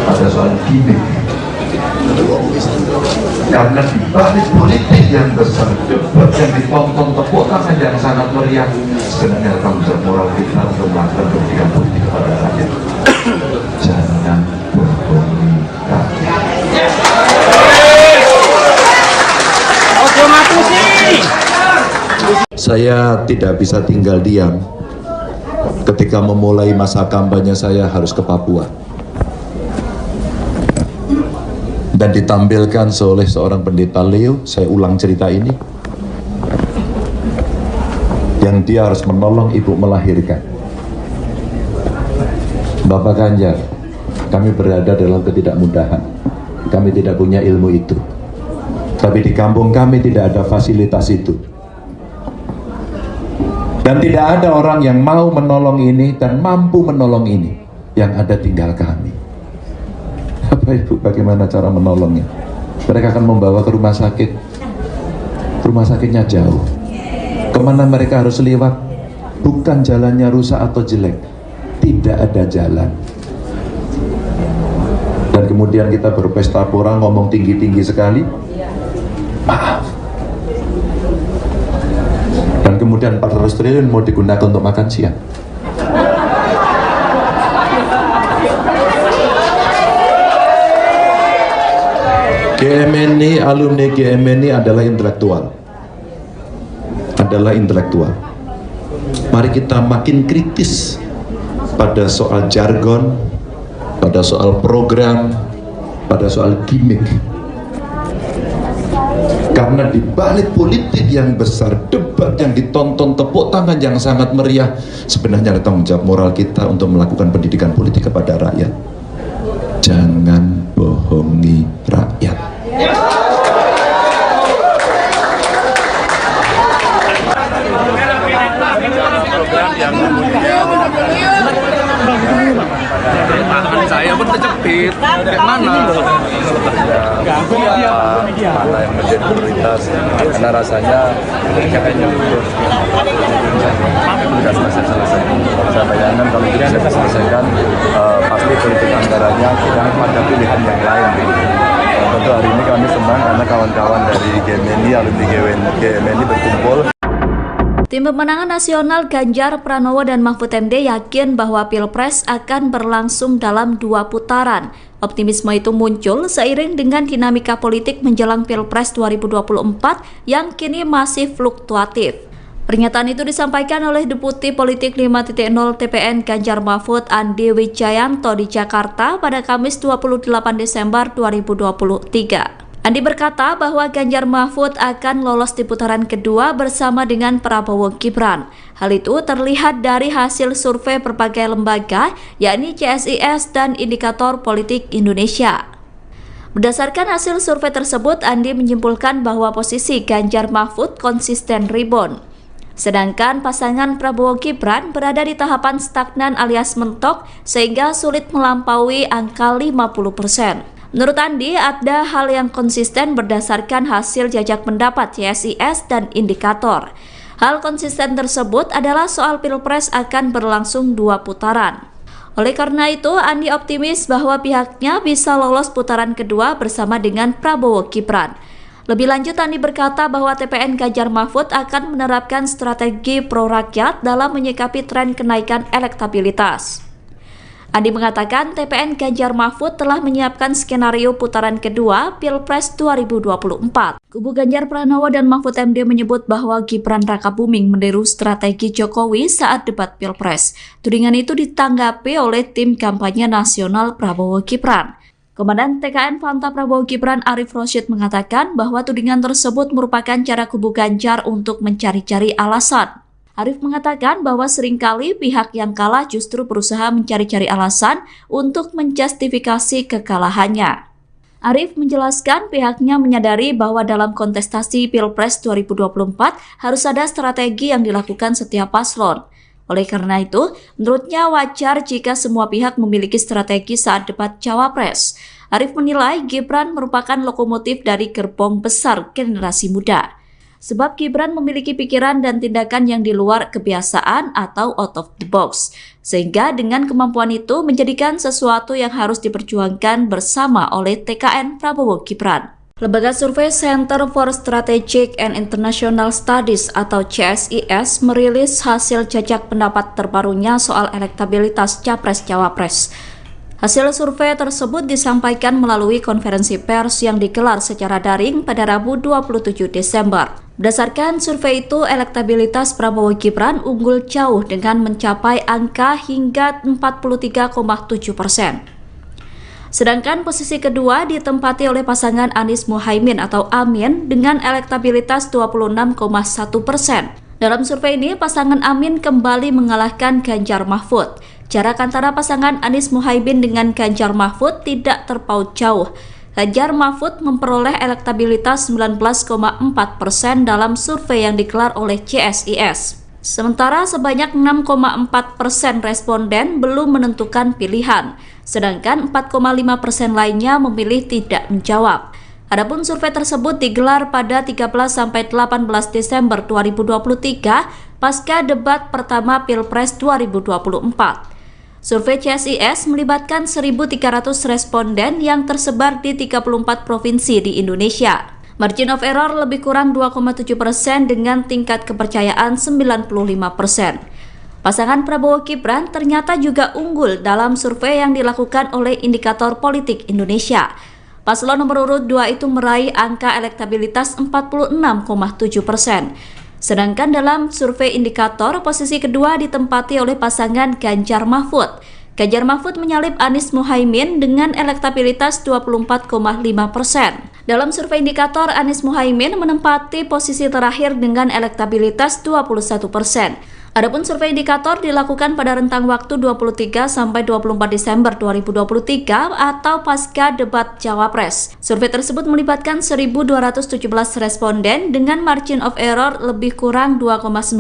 pada soal gimmick. Karena di balik politik yang besar, debat yang ditonton tepuk tangan yang sangat meriah, sebenarnya tanggung jawab moral kita untuk melakukan pendidikan politik kepada rakyat. Jangan berkomunikasi. Saya tidak bisa tinggal diam ketika memulai masa kampanye saya harus ke Papua. Dan ditampilkan oleh seorang pendeta Leo, saya ulang cerita ini, yang dia harus menolong ibu melahirkan. Bapak Ganjar, kami berada dalam ketidakmudahan, kami tidak punya ilmu itu, tapi di kampung kami tidak ada fasilitas itu, dan tidak ada orang yang mau menolong ini dan mampu menolong ini, yang ada tinggal kami. Bapak Ibu, bagaimana cara menolongnya? Mereka akan membawa ke rumah sakit, rumah sakitnya jauh. Kemana mereka harus lewat? Bukan jalannya rusak atau jelek, tidak ada jalan. Dan kemudian kita berpesta pora, ngomong tinggi-tinggi sekali, maaf. Dan kemudian 400 triliun mau digunakan untuk makan siang. GMNI, alumni GMNI adalah intelektual. Mari kita makin kritis pada soal jargon, pada soal program, pada soal gimmick. Karena di balik politik yang besar, debat yang ditonton, tepuk tangan yang sangat meriah, sebenarnya ada tanggung jawab moral kita untuk melakukan pendidikan politik kepada rakyat. Jangan bohongi rakyat. Yang tangan saya pun terjepit. Mana? Mana yang menjadi prioritas? Karena rasanya kayaknya sudah selesai. Saya bayangkan kalau tidak selesaikan, pasti politik anggarannya tidak ada pilihan yang lain. Tentu hari ini kami senang karena kawan-kawan dari GMNI, alumni GMNI berkumpul. Tim Pemenangan Nasional Ganjar Pranowo dan Mahfud MD yakin bahwa Pilpres akan berlangsung dalam 2 putaran. Optimisme itu muncul seiring dengan dinamika politik menjelang Pilpres 2024 yang kini masih fluktuatif. Pernyataan itu disampaikan oleh Deputi Politik 5.0 TPN Ganjar Mahfud Andi Wijayanto di Jakarta pada Kamis 28 Desember 2023. Andi berkata bahwa Ganjar Mahfud akan lolos di putaran kedua bersama dengan Prabowo Gibran. Hal itu terlihat dari hasil survei berbagai lembaga, yakni CSIS dan Indikator Politik Indonesia. Berdasarkan hasil survei tersebut, Andi menyimpulkan bahwa posisi Ganjar Mahfud konsisten rebound. Sedangkan pasangan Prabowo Gibran berada di tahapan stagnan alias mentok sehingga sulit melampaui angka 50%. Menurut Andi, ada hal yang konsisten berdasarkan hasil jajak pendapat CSIS dan Indikator. Hal konsisten tersebut adalah soal Pilpres akan berlangsung 2 putaran. Oleh karena itu, Andi optimis bahwa pihaknya bisa lolos putaran kedua bersama dengan Prabowo Gibran. Lebih lanjut, Andi berkata bahwa TPN Ganjar Mahfud akan menerapkan strategi pro-rakyat dalam menyikapi tren kenaikan elektabilitas. Andi mengatakan TPN Ganjar Mahfud telah menyiapkan skenario putaran kedua Pilpres 2024. Kubu Ganjar Pranowo dan Mahfud MD menyebut bahwa Gibran Rakabuming meniru strategi Jokowi saat debat Pilpres. Tudingan itu ditanggapi oleh tim kampanye nasional Prabowo Gibran. Komandan TKN Fanta Prabowo Gibran Arif Rosyid mengatakan bahwa tudingan tersebut merupakan cara kubu Ganjar untuk mencari-cari alasan. Arif mengatakan bahwa seringkali pihak yang kalah justru berusaha mencari-cari alasan untuk menjustifikasi kekalahannya. Arif menjelaskan pihaknya menyadari bahwa dalam kontestasi Pilpres 2024 harus ada strategi yang dilakukan setiap paslon. Oleh karena itu, menurutnya wajar jika semua pihak memiliki strategi saat debat Cawapres. Arif menilai Gibran merupakan lokomotif dari gerbong besar generasi muda. Sebab Gibran memiliki pikiran dan tindakan yang di luar kebiasaan atau out of the box. Sehingga dengan kemampuan itu menjadikan sesuatu yang harus diperjuangkan bersama oleh TKN Prabowo Gibran. Lembaga survei Center for Strategic and International Studies atau CSIS merilis hasil jajak pendapat terbarunya soal elektabilitas Capres-Cawapres. Hasil survei tersebut disampaikan melalui konferensi pers yang digelar secara daring pada Rabu 27 Desember. Berdasarkan survei itu, elektabilitas Prabowo Gibran unggul jauh dengan mencapai angka hingga 43,7%. Sedangkan posisi kedua ditempati oleh pasangan Anies Muhaimin atau Amin dengan elektabilitas 26,1%. Dalam survei ini, pasangan Amin kembali mengalahkan Ganjar Mahfud. Jarak antara pasangan Anies Muhaimin dengan Ganjar Mahfud tidak terpaut jauh. Ganjar Mahfud memperoleh elektabilitas 19,4% dalam survei yang digelar oleh CSIS. Sementara sebanyak 6,4% responden belum menentukan pilihan, sedangkan 4,5% lainnya memilih tidak menjawab. Adapun survei tersebut digelar pada 13-18 Desember 2023 pasca debat pertama Pilpres 2024. Survei CSIS melibatkan 1.300 responden yang tersebar di 34 provinsi di Indonesia. Margin of error lebih kurang 2,7% dengan tingkat kepercayaan 95%. Pasangan Prabowo Gibran ternyata juga unggul dalam survei yang dilakukan oleh Indikator Politik Indonesia. Paslon nomor urut 2 itu meraih angka elektabilitas 46,7%. Sedangkan dalam survei Indikator, posisi kedua ditempati oleh pasangan Ganjar Mahfud. Ganjar Mahfud menyalip Anies Muhaimin dengan elektabilitas 24,5%. Dalam survei Indikator, Anies Muhaimin menempati posisi terakhir dengan elektabilitas 21%. Adapun survei Indikator dilakukan pada rentang waktu 23 sampai 24 Desember 2023 atau pasca debat Cawapres. Survei tersebut melibatkan 1.217 responden dengan margin of error lebih kurang 2,9%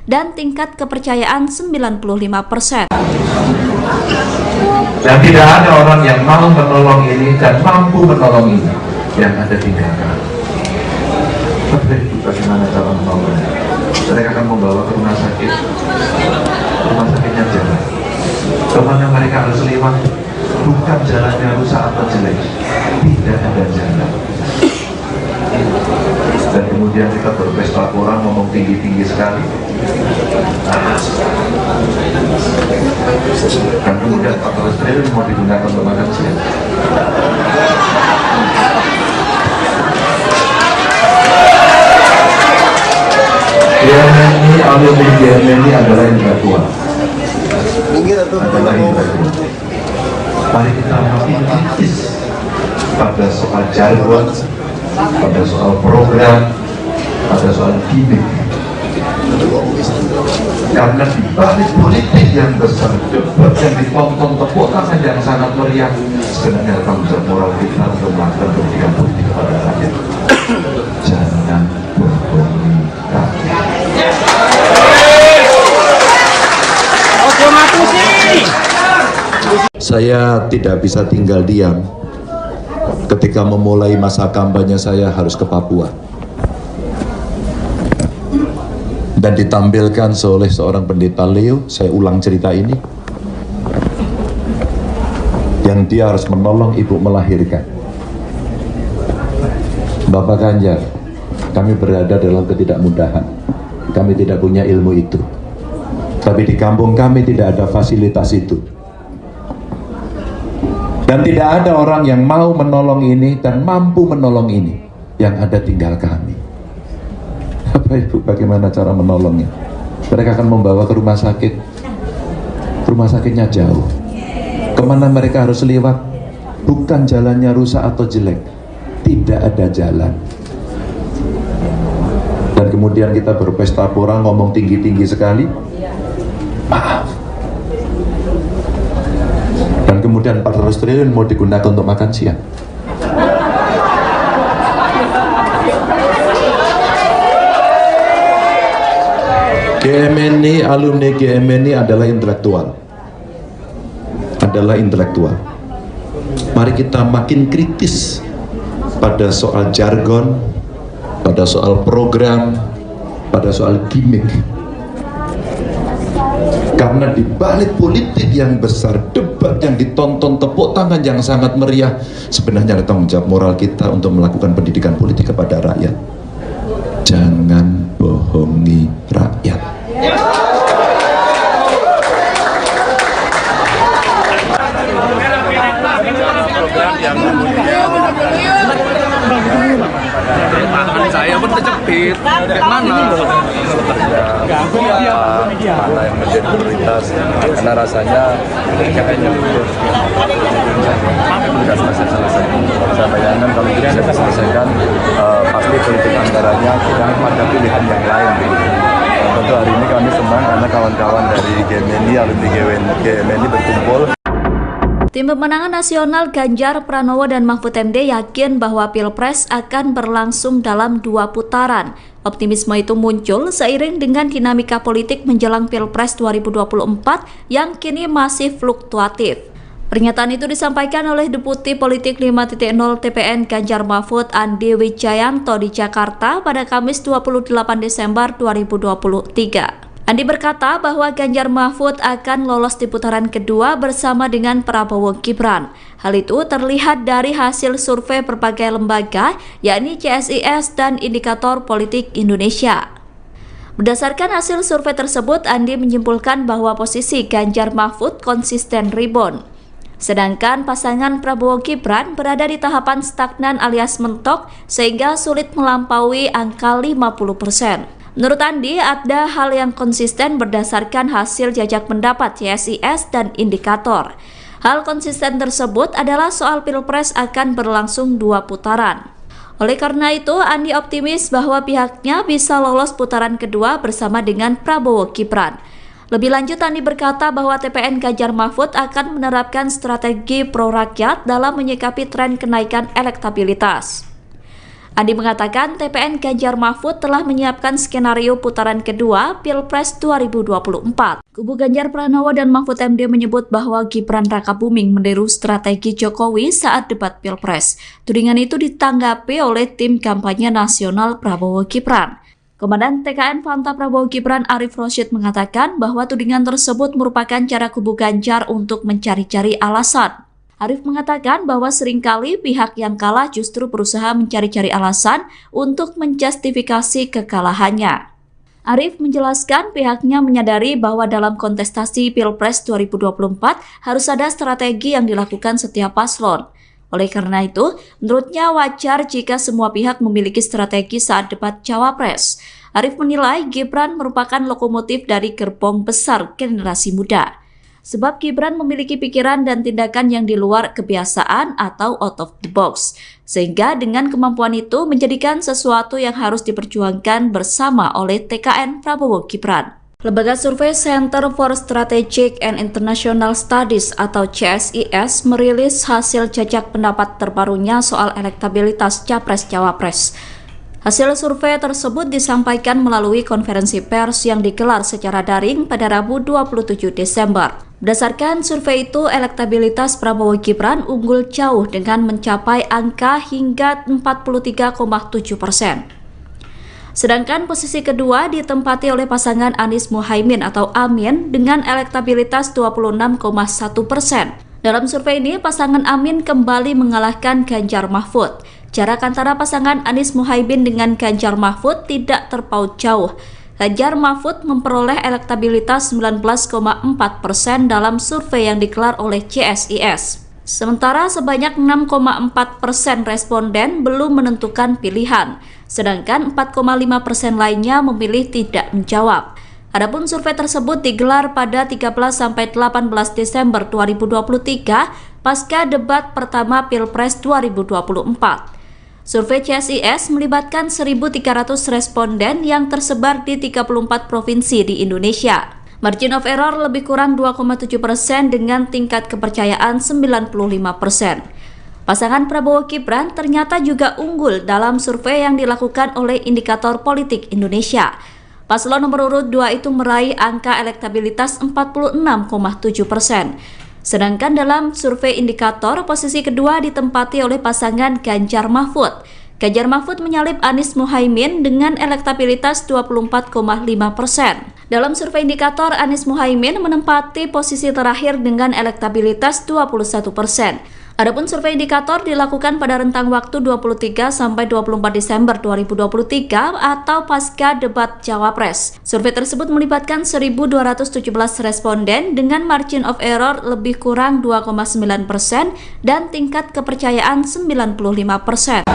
dan tingkat kepercayaan 95%. Dan tidak ada orang yang mau menolong ini dan mampu menolong ini yang ada tinggalkan. Tapi bagaimana cara menolongnya? Mereka akan membawa ke rumah sakit. Rumah sakitnya jalan. Kemana mereka harus lewat? Bukan jalannya rusak atau jelek, tidak ada jalan. Dan kemudian kita berpesta orang ngomong tinggi-tinggi sekali. Dan kemudian 14 triliun mau digunakan untuk makan siang. GMNI, alumni GMNI adalah intelektual. Mari kita makin kritis pada soal jargon, pada soal program, pada soal gimmick. Karena di balik politik yang besar, debat yang ditonton, tepuk tangan yang sangat meriah, sebenarnya tanggung jawab moral kita untuk melakukan pendidikan politik kepada rakyat. Jangan bohongi rakyat. Saya tidak bisa tinggal diam ketika memulai masa kampanye saya harus ke Papua dan ditampilkan oleh seorang pendeta Leo. Saya ulang cerita ini, yang dia harus menolong ibu melahirkan. Bapak Ganjar, kami berada dalam ketidakmudahan, kami tidak punya ilmu itu, tapi di kampung kami tidak ada fasilitas itu. Dan tidak ada orang yang mau menolong ini dan mampu menolong ini, yang ada tinggal kami. Bapak Ibu, bagaimana cara menolongnya? Mereka akan membawa ke rumah sakit. Rumah sakitnya jauh. Kemana mereka harus lewat? Bukan jalannya rusak atau jelek, tidak ada jalan. Dan kemudian kita berpesta pora ngomong tinggi-tinggi sekali. Maaf. Dan kemudian 400 triliun mau digunakan untuk makan siang. GMNI, alumni GMNI adalah intelektual. Mari kita makin kritis pada soal jargon, pada soal program, pada soal gimmick. Karena di balik politik yang besar, debat yang ditonton, tepuk tangan yang sangat meriah, sebenarnya ada tanggung jawab moral kita untuk melakukan pendidikan politik kepada rakyat. Jangan bohongi rakyat. mana yang menjadi prioritas, karena rasanya kayaknya betul tidak selesai. Saya bayangkan kalau tidak bisa diselesaikan, pasti politik anggarannya tidak pada pilihan yang lain. Tentu hari ini kami senang karena kawan-kawan dari GMNI, alumni GMNI berkumpul. Tim pemenangan nasional Ganjar Pranowo dan Mahfud MD yakin bahwa Pilpres akan berlangsung dalam 2 putaran. Optimisme itu muncul seiring dengan dinamika politik menjelang Pilpres 2024 yang kini masih fluktuatif. Pernyataan itu disampaikan oleh Deputi Politik 5.0 TPN Ganjar Mahfud Andi Wijayanto di Jakarta pada Kamis 28 Desember 2023. Andi berkata bahwa Ganjar Mahfud akan lolos di putaran kedua bersama dengan Prabowo Gibran. Hal itu terlihat dari hasil survei berbagai lembaga, yakni CSIS dan Indikator Politik Indonesia. Berdasarkan hasil survei tersebut, Andi menyimpulkan bahwa posisi Ganjar Mahfud konsisten rebound. Sedangkan pasangan Prabowo Gibran berada di tahapan stagnan alias mentok sehingga sulit melampaui angka 50%. Menurut Andi, ada hal yang konsisten berdasarkan hasil jajak pendapat CSIS dan indikator. Hal konsisten tersebut adalah soal Pilpres akan berlangsung 2 putaran. Oleh karena itu, Andi optimis bahwa pihaknya bisa lolos putaran kedua bersama dengan Prabowo Gibran. Lebih lanjut, Andi berkata bahwa TPN Ganjar Mahfud akan menerapkan strategi pro-rakyat dalam menyikapi tren kenaikan elektabilitas. Andi mengatakan TPN Ganjar Mahfud telah menyiapkan skenario putaran kedua Pilpres 2024. Kubu Ganjar Pranowo dan Mahfud MD menyebut bahwa Gibran Rakabuming meniru strategi Jokowi saat debat Pilpres. Tudingan itu ditanggapi oleh tim kampanye nasional Prabowo Gibran. Komandan TKN Fanta Prabowo Gibran Arif Rosyid mengatakan bahwa tudingan tersebut merupakan cara kubu Ganjar untuk mencari-cari alasan. Arif mengatakan bahwa seringkali pihak yang kalah justru berusaha mencari-cari alasan untuk menjustifikasi kekalahannya. Arif menjelaskan pihaknya menyadari bahwa dalam kontestasi Pilpres 2024 harus ada strategi yang dilakukan setiap paslon. Oleh karena itu, menurutnya wajar jika semua pihak memiliki strategi saat debat Cawapres. Arif menilai Gibran merupakan lokomotif dari gerbong besar generasi muda. Sebab Gibran memiliki pikiran dan tindakan yang di luar kebiasaan atau out of the box. Sehingga dengan kemampuan itu menjadikan sesuatu yang harus diperjuangkan bersama oleh TKN Prabowo Gibran. Lembaga survei Center for Strategic and International Studies atau CSIS merilis hasil jajak pendapat terbarunya soal elektabilitas Capres-Cawapres. Hasil survei tersebut disampaikan melalui konferensi pers yang digelar secara daring pada Rabu 27 Desember. Berdasarkan survei itu, elektabilitas Prabowo Gibran unggul jauh dengan mencapai angka hingga 43,7%. Sedangkan posisi kedua ditempati oleh pasangan Anies Muhaimin atau Amin dengan elektabilitas 26,1%. Dalam survei ini, pasangan Amin kembali mengalahkan Ganjar Mahfud. Jarak antara pasangan Anies Muhaimin dengan Ganjar Mahfud tidak terpaut jauh. Ganjar Mahfud memperoleh elektabilitas 19,4% dalam survei yang digelar oleh CSIS. Sementara sebanyak 6,4% responden belum menentukan pilihan, sedangkan 4,5% lainnya memilih tidak menjawab. Adapun survei tersebut digelar pada 13-18 Desember 2023 pasca debat pertama Pilpres 2024. Survei CSIS melibatkan 1.300 responden yang tersebar di 34 provinsi di Indonesia. Margin of error lebih kurang 2,7% dengan tingkat kepercayaan 95%. Pasangan Prabowo Gibran ternyata juga unggul dalam survei yang dilakukan oleh Indikator Politik Indonesia. Paslon nomor urut 2 itu meraih angka elektabilitas 46,7%. Sedangkan dalam survei indikator, posisi kedua ditempati oleh pasangan Ganjar Mahfud. Ganjar Mahfud menyalip Anies Muhaimin dengan elektabilitas 24,5%. Dalam survei indikator, Anies Muhaimin menempati posisi terakhir dengan elektabilitas 21%. Adapun survei indikator dilakukan pada rentang waktu 23 sampai 24 Desember 2023 atau pasca debat Cawapres. Survei tersebut melibatkan 1.217 responden dengan margin of error lebih kurang 2,9% dan tingkat kepercayaan 95%.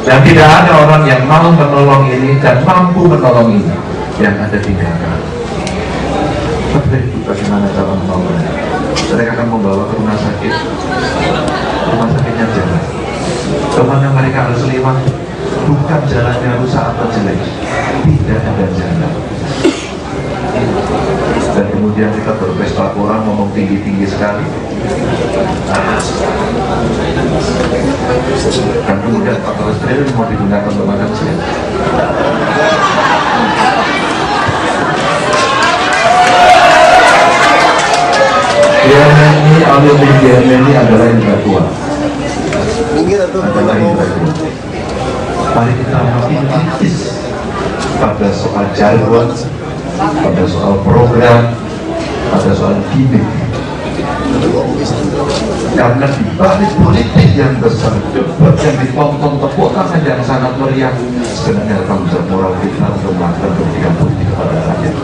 Dan tidak ada orang yang mau menolong ini dan mampu menolong ini yang ada tinggalkan. Bagaimana cara menolongnya? Mereka akan membawa ke rumah sakit. Rumah sakitnya jalan. Kemana mereka harus lewat? Bukan jalannya rusak atau jelek. Tidak ada jalan. Dan kemudian kita berpesta orang ngomong tinggi-tinggi sekali. Dan kemudian 14 triliun mau digunakan untuk makan siang. GMNI, alumni GMNI adalah intelektual. Mari kita makin kritis pada soal jargon, pada soal program, pada soal gimmick. Karena di balik politik yang besar, debat yang ditonton, tepuk tangan yang sangat meriah, sebenarnya tanggung jawab moral kita untuk melakukan pendidikan politik kepada rakyat.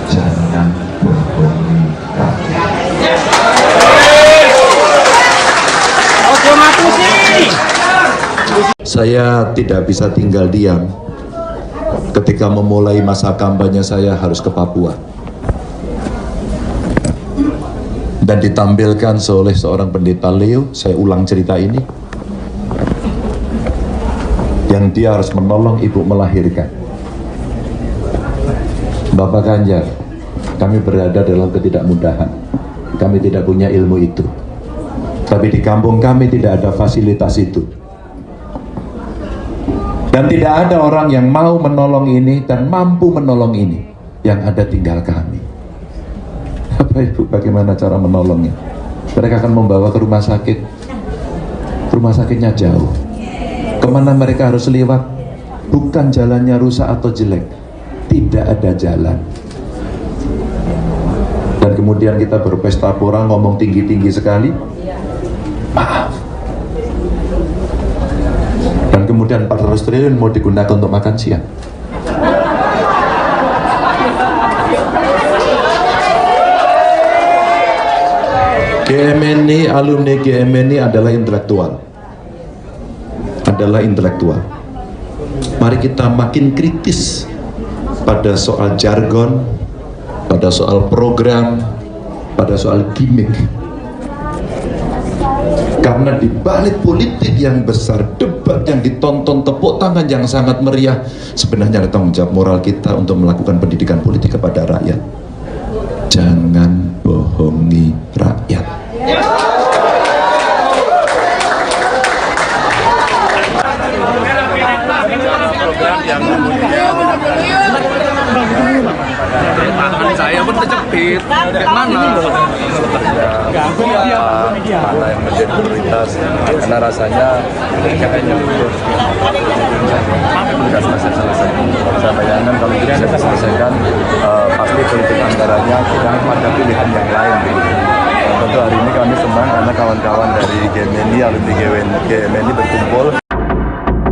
Jangan bohongi rakyat. Saya tidak bisa tinggal diam ketika memulai masa kampanye saya harus ke Papua dan ditampilkan oleh seorang pendeta Leo. Saya ulang cerita ini, yang dia harus menolong ibu melahirkan. Bapak Ganjar, kami berada dalam ketidakmudahan, kami tidak punya ilmu itu, tapi di kampung kami tidak ada fasilitas itu. Dan tidak ada orang yang mau menolong ini dan mampu menolong ini, yang ada tinggal kami. Bapak Ibu, bagaimana cara menolongnya? Mereka akan membawa ke rumah sakit. Rumah sakitnya jauh. Kemana mereka harus lewat? Bukan jalannya rusak atau jelek. Tidak ada jalan. Dan kemudian kita berpesta pora ngomong tinggi-tinggi sekali. Maaf. Dan kemudian 400 triliun mau digunakan untuk makan siang. GMNI, alumni GMNI adalah intelektual. Mari kita makin kritis pada soal jargon, pada soal program, pada soal gimmick. Karena di balik politik yang besar, debat yang ditonton, tepuk tangan yang sangat meriah, sebenarnya ada tanggung jawab moral kita untuk melakukan pendidikan politik kepada rakyat. Jangan bohongi rakyat. Tangan saya pun terjepit. Mana? Mana yang menjadi prioritas? Karena rasanya kayaknya tugas masih selesai. Saya bayangkan kalau ini bisa diselesaikan, pasti politik anggarannya tidak ada pilihan yang lain. Tentu hari ini kami senang karena kawan-kawan dari GMNI, alumni GMNI berkumpul.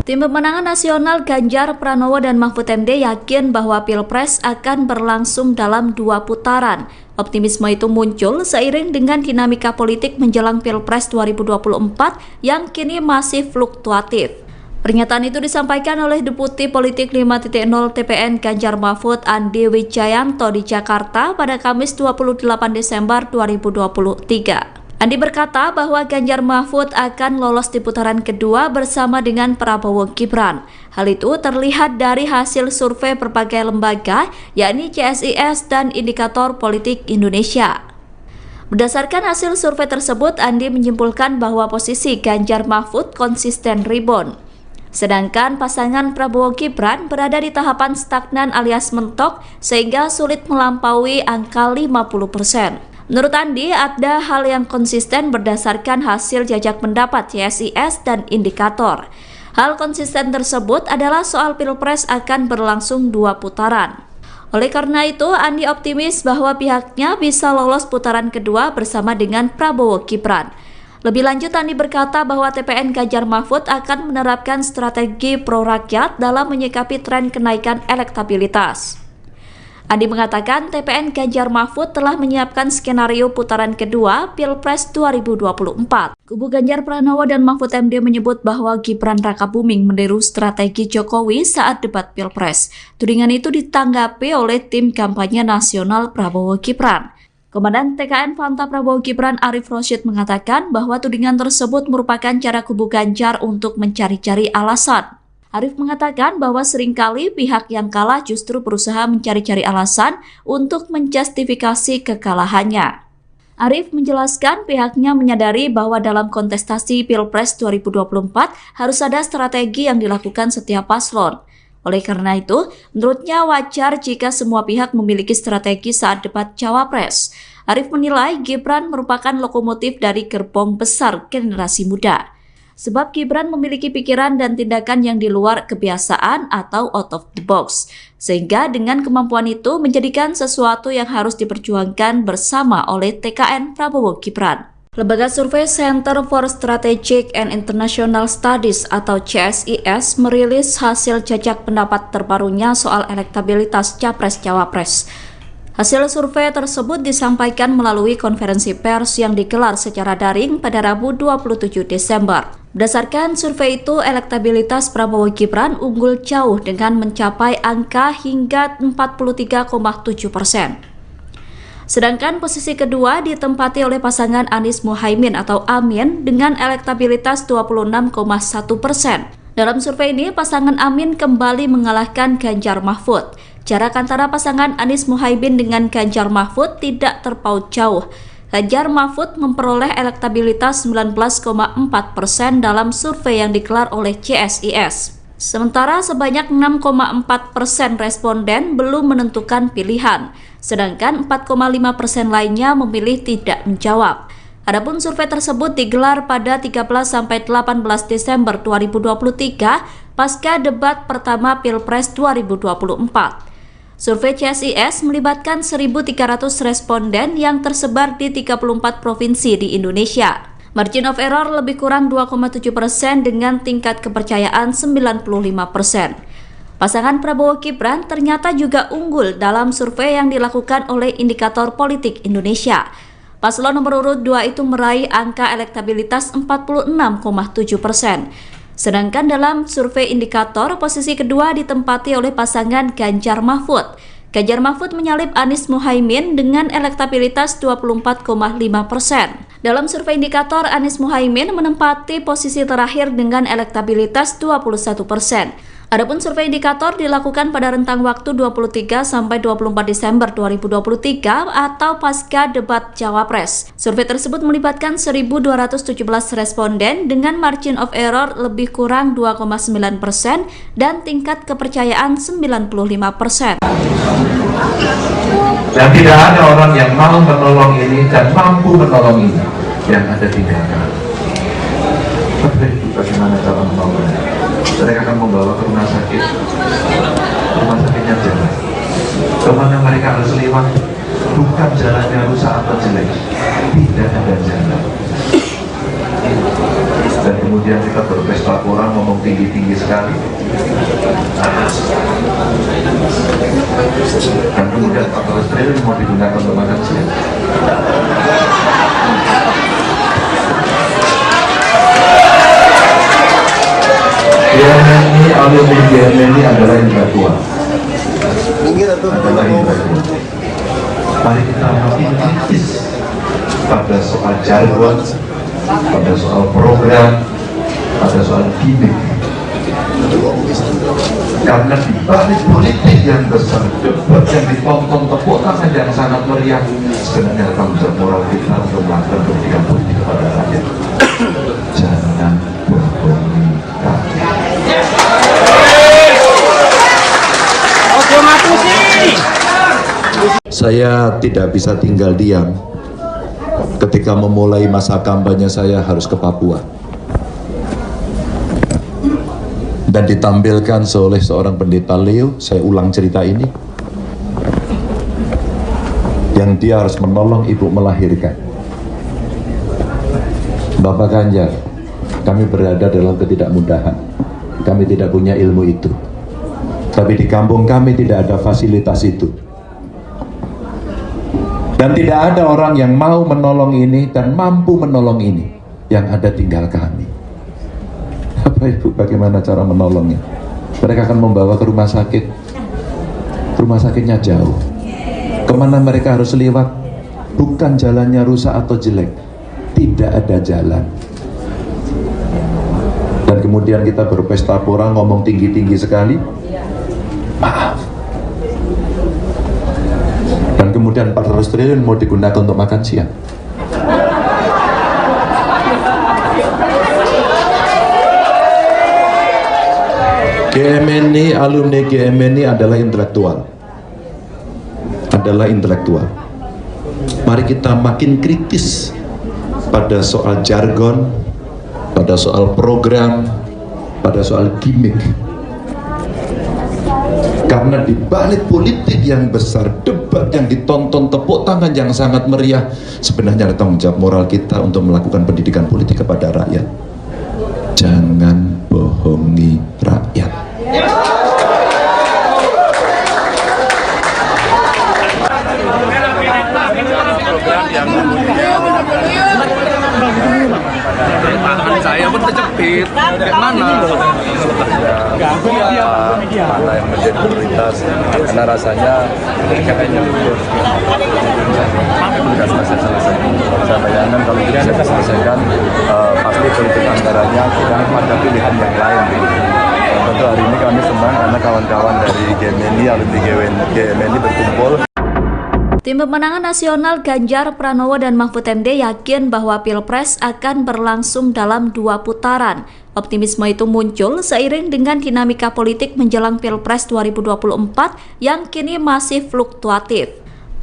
Tim pemenangan nasional Ganjar Pranowo dan Mahfud MD yakin bahwa Pilpres akan berlangsung dalam 2 putaran. Optimisme itu muncul seiring dengan dinamika politik menjelang Pilpres 2024 yang kini masih fluktuatif. Pernyataan itu disampaikan oleh Deputi Politik 5.0 TPN Ganjar Mahfud Andi Wijayanto di Jakarta pada Kamis 28 Desember 2023. Andi berkata bahwa Ganjar Mahfud akan lolos di putaran kedua bersama dengan Prabowo Gibran. Hal itu terlihat dari hasil survei berbagai lembaga, yakni CSIS dan Indikator Politik Indonesia. Berdasarkan hasil survei tersebut, Andi menyimpulkan bahwa posisi Ganjar Mahfud konsisten rebound. Sedangkan pasangan Prabowo Gibran berada di tahapan stagnan alias mentok sehingga sulit melampaui angka 50%. Menurut Andi, ada hal yang konsisten berdasarkan hasil jajak pendapat CSIS dan Indikator. Hal konsisten tersebut adalah soal Pilpres akan berlangsung 2 putaran. Oleh karena itu, Andi optimis bahwa pihaknya bisa lolos putaran kedua bersama dengan Prabowo Gibran. Lebih lanjut, Andi berkata bahwa TPN Ganjar Mahfud akan menerapkan strategi pro-rakyat dalam menyikapi tren kenaikan elektabilitas. Andi mengatakan TPN Ganjar Mahfud telah menyiapkan skenario putaran kedua Pilpres 2024. Kubu Ganjar Pranowo dan Mahfud MD menyebut bahwa Gibran Rakabuming meniru strategi Jokowi saat debat Pilpres. Tudingan itu ditanggapi oleh tim kampanye nasional Prabowo Gibran. Komandan TKN Fanta Prabowo Gibran Arif Rosyid mengatakan bahwa tudingan tersebut merupakan cara kubu Ganjar untuk mencari-cari alasan. Arif mengatakan bahwa seringkali pihak yang kalah justru berusaha mencari-cari alasan untuk menjustifikasi kekalahannya. Arif menjelaskan pihaknya menyadari bahwa dalam kontestasi Pilpres 2024 harus ada strategi yang dilakukan setiap paslon. Oleh karena itu, menurutnya wajar jika semua pihak memiliki strategi saat debat Cawapres. Arif menilai Gibran merupakan lokomotif dari gerbong besar generasi muda. Sebab Gibran memiliki pikiran dan tindakan yang di luar kebiasaan atau out of the box. Sehingga dengan kemampuan itu menjadikan sesuatu yang harus diperjuangkan bersama oleh TKN Prabowo Gibran. Lembaga survei Center for Strategic and International Studies atau CSIS merilis hasil jajak pendapat terbarunya soal elektabilitas Capres-Cawapres. Hasil survei tersebut disampaikan melalui konferensi pers yang digelar secara daring pada Rabu 27 Desember. Berdasarkan survei itu, elektabilitas Prabowo Gibran unggul jauh dengan mencapai angka hingga 43,7%. Sedangkan posisi kedua ditempati oleh pasangan Anies Muhaimin atau Amin dengan elektabilitas 26,1%. Dalam survei ini, pasangan Amin kembali mengalahkan Ganjar Mahfud. Jarak antara pasangan Anies Muhaimin dengan Ganjar Mahfud tidak terpaut jauh. Ganjar Mahfud memperoleh elektabilitas 19,4% dalam survei yang digelar oleh CSIS. Sementara sebanyak 6,4% responden belum menentukan pilihan, sedangkan 4,5% lainnya memilih tidak menjawab. Adapun survei tersebut digelar pada 13-18 Desember 2023 pasca debat pertama Pilpres 2024. Survei CSIS melibatkan 1.300 responden yang tersebar di 34 provinsi di Indonesia. Margin of error lebih kurang 2,7% dengan tingkat kepercayaan 95%. Pasangan Prabowo Gibran ternyata juga unggul dalam survei yang dilakukan oleh Indikator Politik Indonesia. Paslon nomor urut 2 itu meraih angka elektabilitas 46,7%. Sedangkan dalam survei indikator, posisi kedua ditempati oleh pasangan Ganjar Mahfud. Ganjar Mahfud menyalip Anies Muhaimin dengan elektabilitas 24,5%. Dalam survei indikator, Anies Muhaimin menempati posisi terakhir dengan elektabilitas 21%. Adapun survei indikator dilakukan pada rentang waktu 23-24 Desember 2023 atau pasca debat Cawapres. Survei tersebut melibatkan 1.217 responden dengan margin of error lebih kurang 2,9% dan tingkat kepercayaan 95%. Dan tidak ada orang yang mau menolong ini dan mampu menolong ini yang ada tinggalkan. Bagaimana cara menolongnya? Mereka akan membawa ke rumah sakitnya jalan. Kemana mereka harus lewat, bukan jalannya rusak atau jelek, tidak ada jalan. Dan kemudian kita berpesta orang ngomong tinggi-tinggi sekali. Dan kemudian 14 triliun mau digunakan untuk makan siang. BMNI adalah intelektual. Mari kita makin kritis pada soal jargon, pada soal program, pada soal gimmick. Karena di balik politik yang besar, debat yang ditonton tepuk tangan yang sangat meriah, sebenarnya tanggung jawab moral kita untuk melakukan pendidikan politik kepada rakyat. Jangan berbohong. Saya tidak bisa tinggal diam ketika memulai masa kampanye saya harus ke Papua dan ditampilkan oleh seorang pendeta Leo. Saya ulang cerita ini yang dia harus menolong ibu melahirkan. Bapak Ganjar, kami berada dalam ketidakmudahan. Kami tidak punya ilmu itu. Tapi di kampung kami tidak ada fasilitas itu. Dan tidak ada orang yang mau menolong ini dan mampu menolong ini. Yang ada tinggal kami. Bapak Ibu, bagaimana cara menolongnya? Mereka akan membawa ke rumah sakit. Rumah sakitnya jauh. Kemana mereka harus lewat? Bukan jalannya rusak atau jelek. Tidak ada jalan. Dan kemudian kita berpesta pora, ngomong tinggi-tinggi sekali. Maaf. Dan kemudian 400 triliun mau digunakan untuk makan siang. GMNI, alumni GMNI adalah intelektual. Mari kita makin kritis pada soal jargon, pada soal program, pada soal gimmick. Karena di balik politik yang besar, debat yang ditonton, tepuk tangan yang sangat meriah, sebenarnya ada tanggung jawab moral kita untuk melakukan pendidikan politik kepada rakyat. Jangan bohongi rakyat. Tangan saya pun terjepit. Kayak mana? Mana yang menjadi prioritas? Karena rasanya kayaknya lulus. Tidak selesai. Saya bayangkan kalau tidak selesaikan, pasti politik anggarannya tidak ada pilihan yang lain. Tentu hari ini kami senang karena kawan-kawan dari GMNI, alumni GMNI berkumpul. Tim Pemenangan Nasional Ganjar Pranowo dan Mahfud MD yakin bahwa Pilpres akan berlangsung dalam 2 putaran. Optimisme itu muncul seiring dengan dinamika politik menjelang Pilpres 2024 yang kini masih fluktuatif.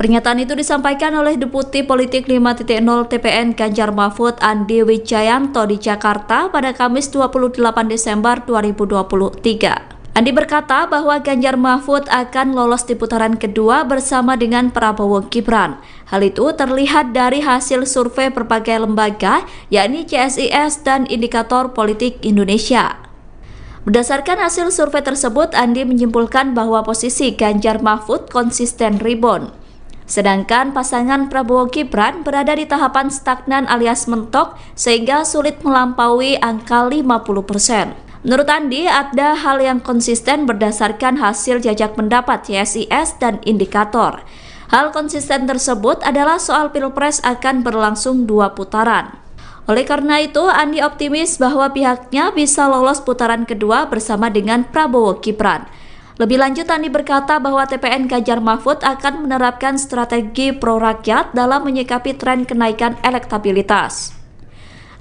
Pernyataan itu disampaikan oleh Deputi Politik 5.0 TPN Ganjar Mahfud Andi Wijayanto di Jakarta pada Kamis 28 Desember 2023. Andi berkata bahwa Ganjar Mahfud akan lolos di putaran kedua bersama dengan Prabowo Gibran. Hal itu terlihat dari hasil survei berbagai lembaga, yakni CSIS dan Indikator Politik Indonesia. Berdasarkan hasil survei tersebut, Andi menyimpulkan bahwa posisi Ganjar Mahfud konsisten rebound. Sedangkan pasangan Prabowo Gibran berada di tahapan stagnan alias mentok sehingga sulit melampaui angka 50%. Menurut Andi, ada hal yang konsisten berdasarkan hasil jajak pendapat CSIS dan Indikator. Hal konsisten tersebut adalah soal Pilpres akan berlangsung 2 putaran. Oleh karena itu, Andi optimis bahwa pihaknya bisa lolos putaran kedua bersama dengan Prabowo Gibran. Lebih lanjut, Andi berkata bahwa TPN Ganjar Mahfud akan menerapkan strategi pro-rakyat dalam menyikapi tren kenaikan elektabilitas.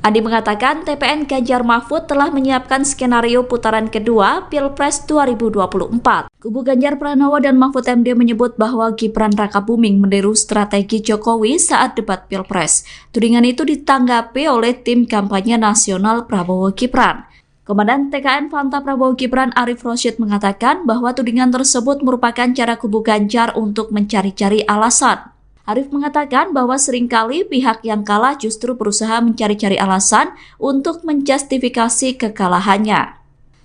Andi mengatakan TPN Ganjar Mahfud telah menyiapkan skenario putaran kedua Pilpres 2024. Kubu Ganjar Pranowo dan Mahfud MD menyebut bahwa Gibran Rakabuming meniru strategi Jokowi saat debat Pilpres. Tudingan itu ditanggapi oleh tim kampanye nasional Prabowo Gibran. Komandan TKN Fanta Prabowo Gibran Arif Rosyid mengatakan bahwa tudingan tersebut merupakan cara kubu Ganjar untuk mencari-cari alasan. Arif mengatakan bahwa seringkali pihak yang kalah justru berusaha mencari-cari alasan untuk menjustifikasi kekalahannya.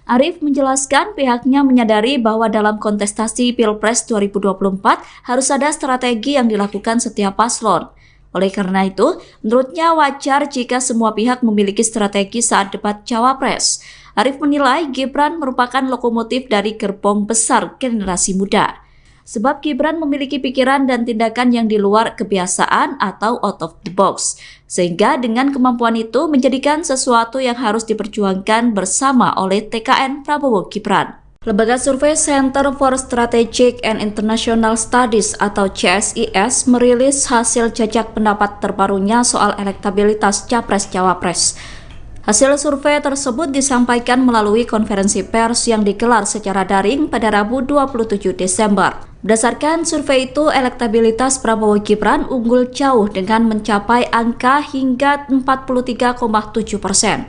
Arif menjelaskan pihaknya menyadari bahwa dalam kontestasi Pilpres 2024 harus ada strategi yang dilakukan setiap paslon. Oleh karena itu, menurutnya wajar jika semua pihak memiliki strategi saat debat Cawapres. Arif menilai Gibran merupakan lokomotif dari gerbong besar generasi muda. Sebab Gibran memiliki pikiran dan tindakan yang di luar kebiasaan atau out of the box. Sehingga dengan kemampuan itu menjadikan sesuatu yang harus diperjuangkan bersama oleh TKN Prabowo Gibran. Lembaga survei Center for Strategic and International Studies atau CSIS merilis hasil jajak pendapat terbarunya soal elektabilitas Capres-Cawapres. Hasil survei tersebut disampaikan melalui konferensi pers yang digelar secara daring pada Rabu 27 Desember. Berdasarkan survei itu, elektabilitas Prabowo Gibran unggul jauh dengan mencapai angka hingga 43,7%.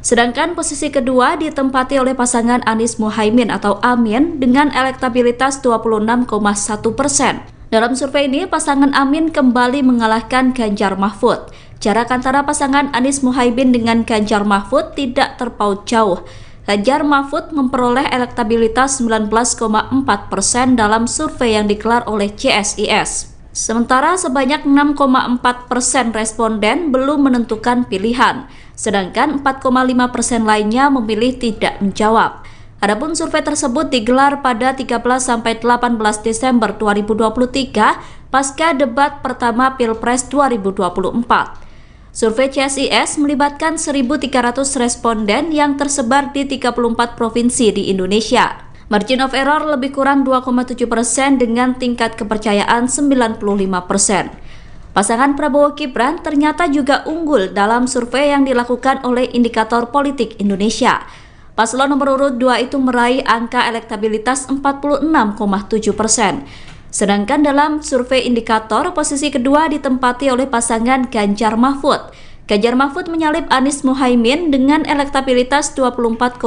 Sedangkan posisi kedua ditempati oleh pasangan Anies Muhaimin atau Amin dengan elektabilitas 26,1%. Dalam survei ini, pasangan Amin kembali mengalahkan Ganjar Mahfud. Jarak antara pasangan Anies Muhaimin dengan Ganjar Mahfud tidak terpaut jauh. Ganjar Mahfud memperoleh elektabilitas 19,4% dalam survei yang digelar oleh CSIS. Sementara sebanyak 6,4% responden belum menentukan pilihan, sedangkan 4,5% lainnya memilih tidak menjawab. Adapun survei tersebut digelar pada 13-18 Desember 2023 pasca debat pertama Pilpres 2024. Survei CSIS melibatkan 1.300 responden yang tersebar di 34 provinsi di Indonesia. Margin of error lebih kurang 2,7% dengan tingkat kepercayaan 95%. Pasangan Prabowo Gibran ternyata juga unggul dalam survei yang dilakukan oleh Indikator Politik Indonesia. Paslon nomor urut 2 itu meraih angka elektabilitas 46,7%. Sedangkan dalam survei Indikator, posisi kedua ditempati oleh pasangan Ganjar Mahfud. Ganjar Mahfud menyalip Anies Muhaimin dengan elektabilitas 24,5%.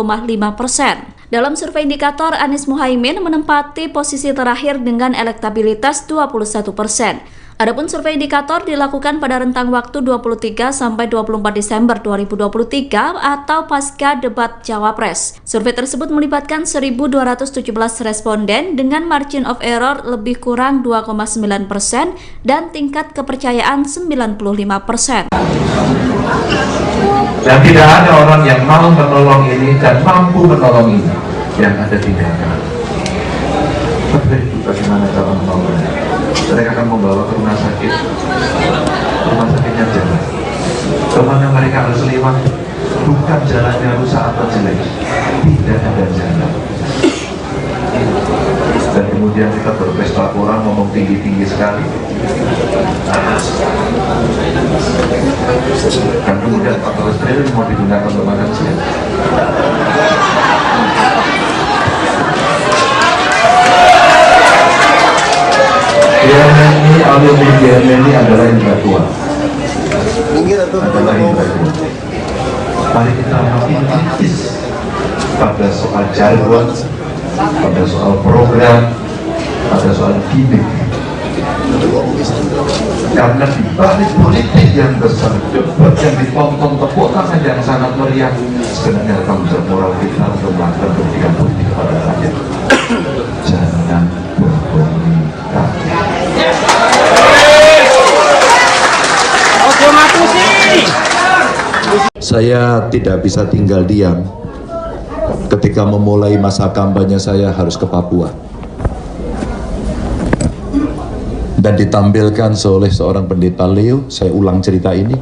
Dalam survei Indikator, Anies Muhaimin menempati posisi terakhir dengan elektabilitas 21%. Adapun survei Indikator dilakukan pada rentang waktu 23 sampai 24 Desember 2023 atau pasca debat Cawapres. Survei tersebut melibatkan 1.217 responden dengan margin of error lebih kurang 2,9% dan tingkat kepercayaan 95%. Dan tidak ada orang yang mau menolong ini dan mampu menolong ini yang ada tinggalkan. Bagaimana cara menolongnya? Mereka akan membawa ke rumah sakit. Rumah sakitnya jalan. Kemana mereka harus lewat? Bukan jalannya rusak atau jelek. Tidak ada jalan. Dan kemudian kita berpesta orang ngomong tinggi-tinggi sekali. Dan kemudian 14 triliun mau digunakan untuk makan siang. GMNI adalah intelektual. Mari kita makin kritis pada soal jargon, pada soal program, pada soal gimmick. Karena di balik politik yang besar, debat yang ditonton, tepuk tangan yang sangat meriah, sebenarnya tanggung jawab moral kita untuk melakukan pendidikan politik kepada rakyat. Jangan bohongi rakyat. Saya tidak bisa tinggal diam ketika memulai masa kampanye saya harus ke Papua. Dan ditampilkan oleh seorang pendeta Leo, saya ulang cerita ini,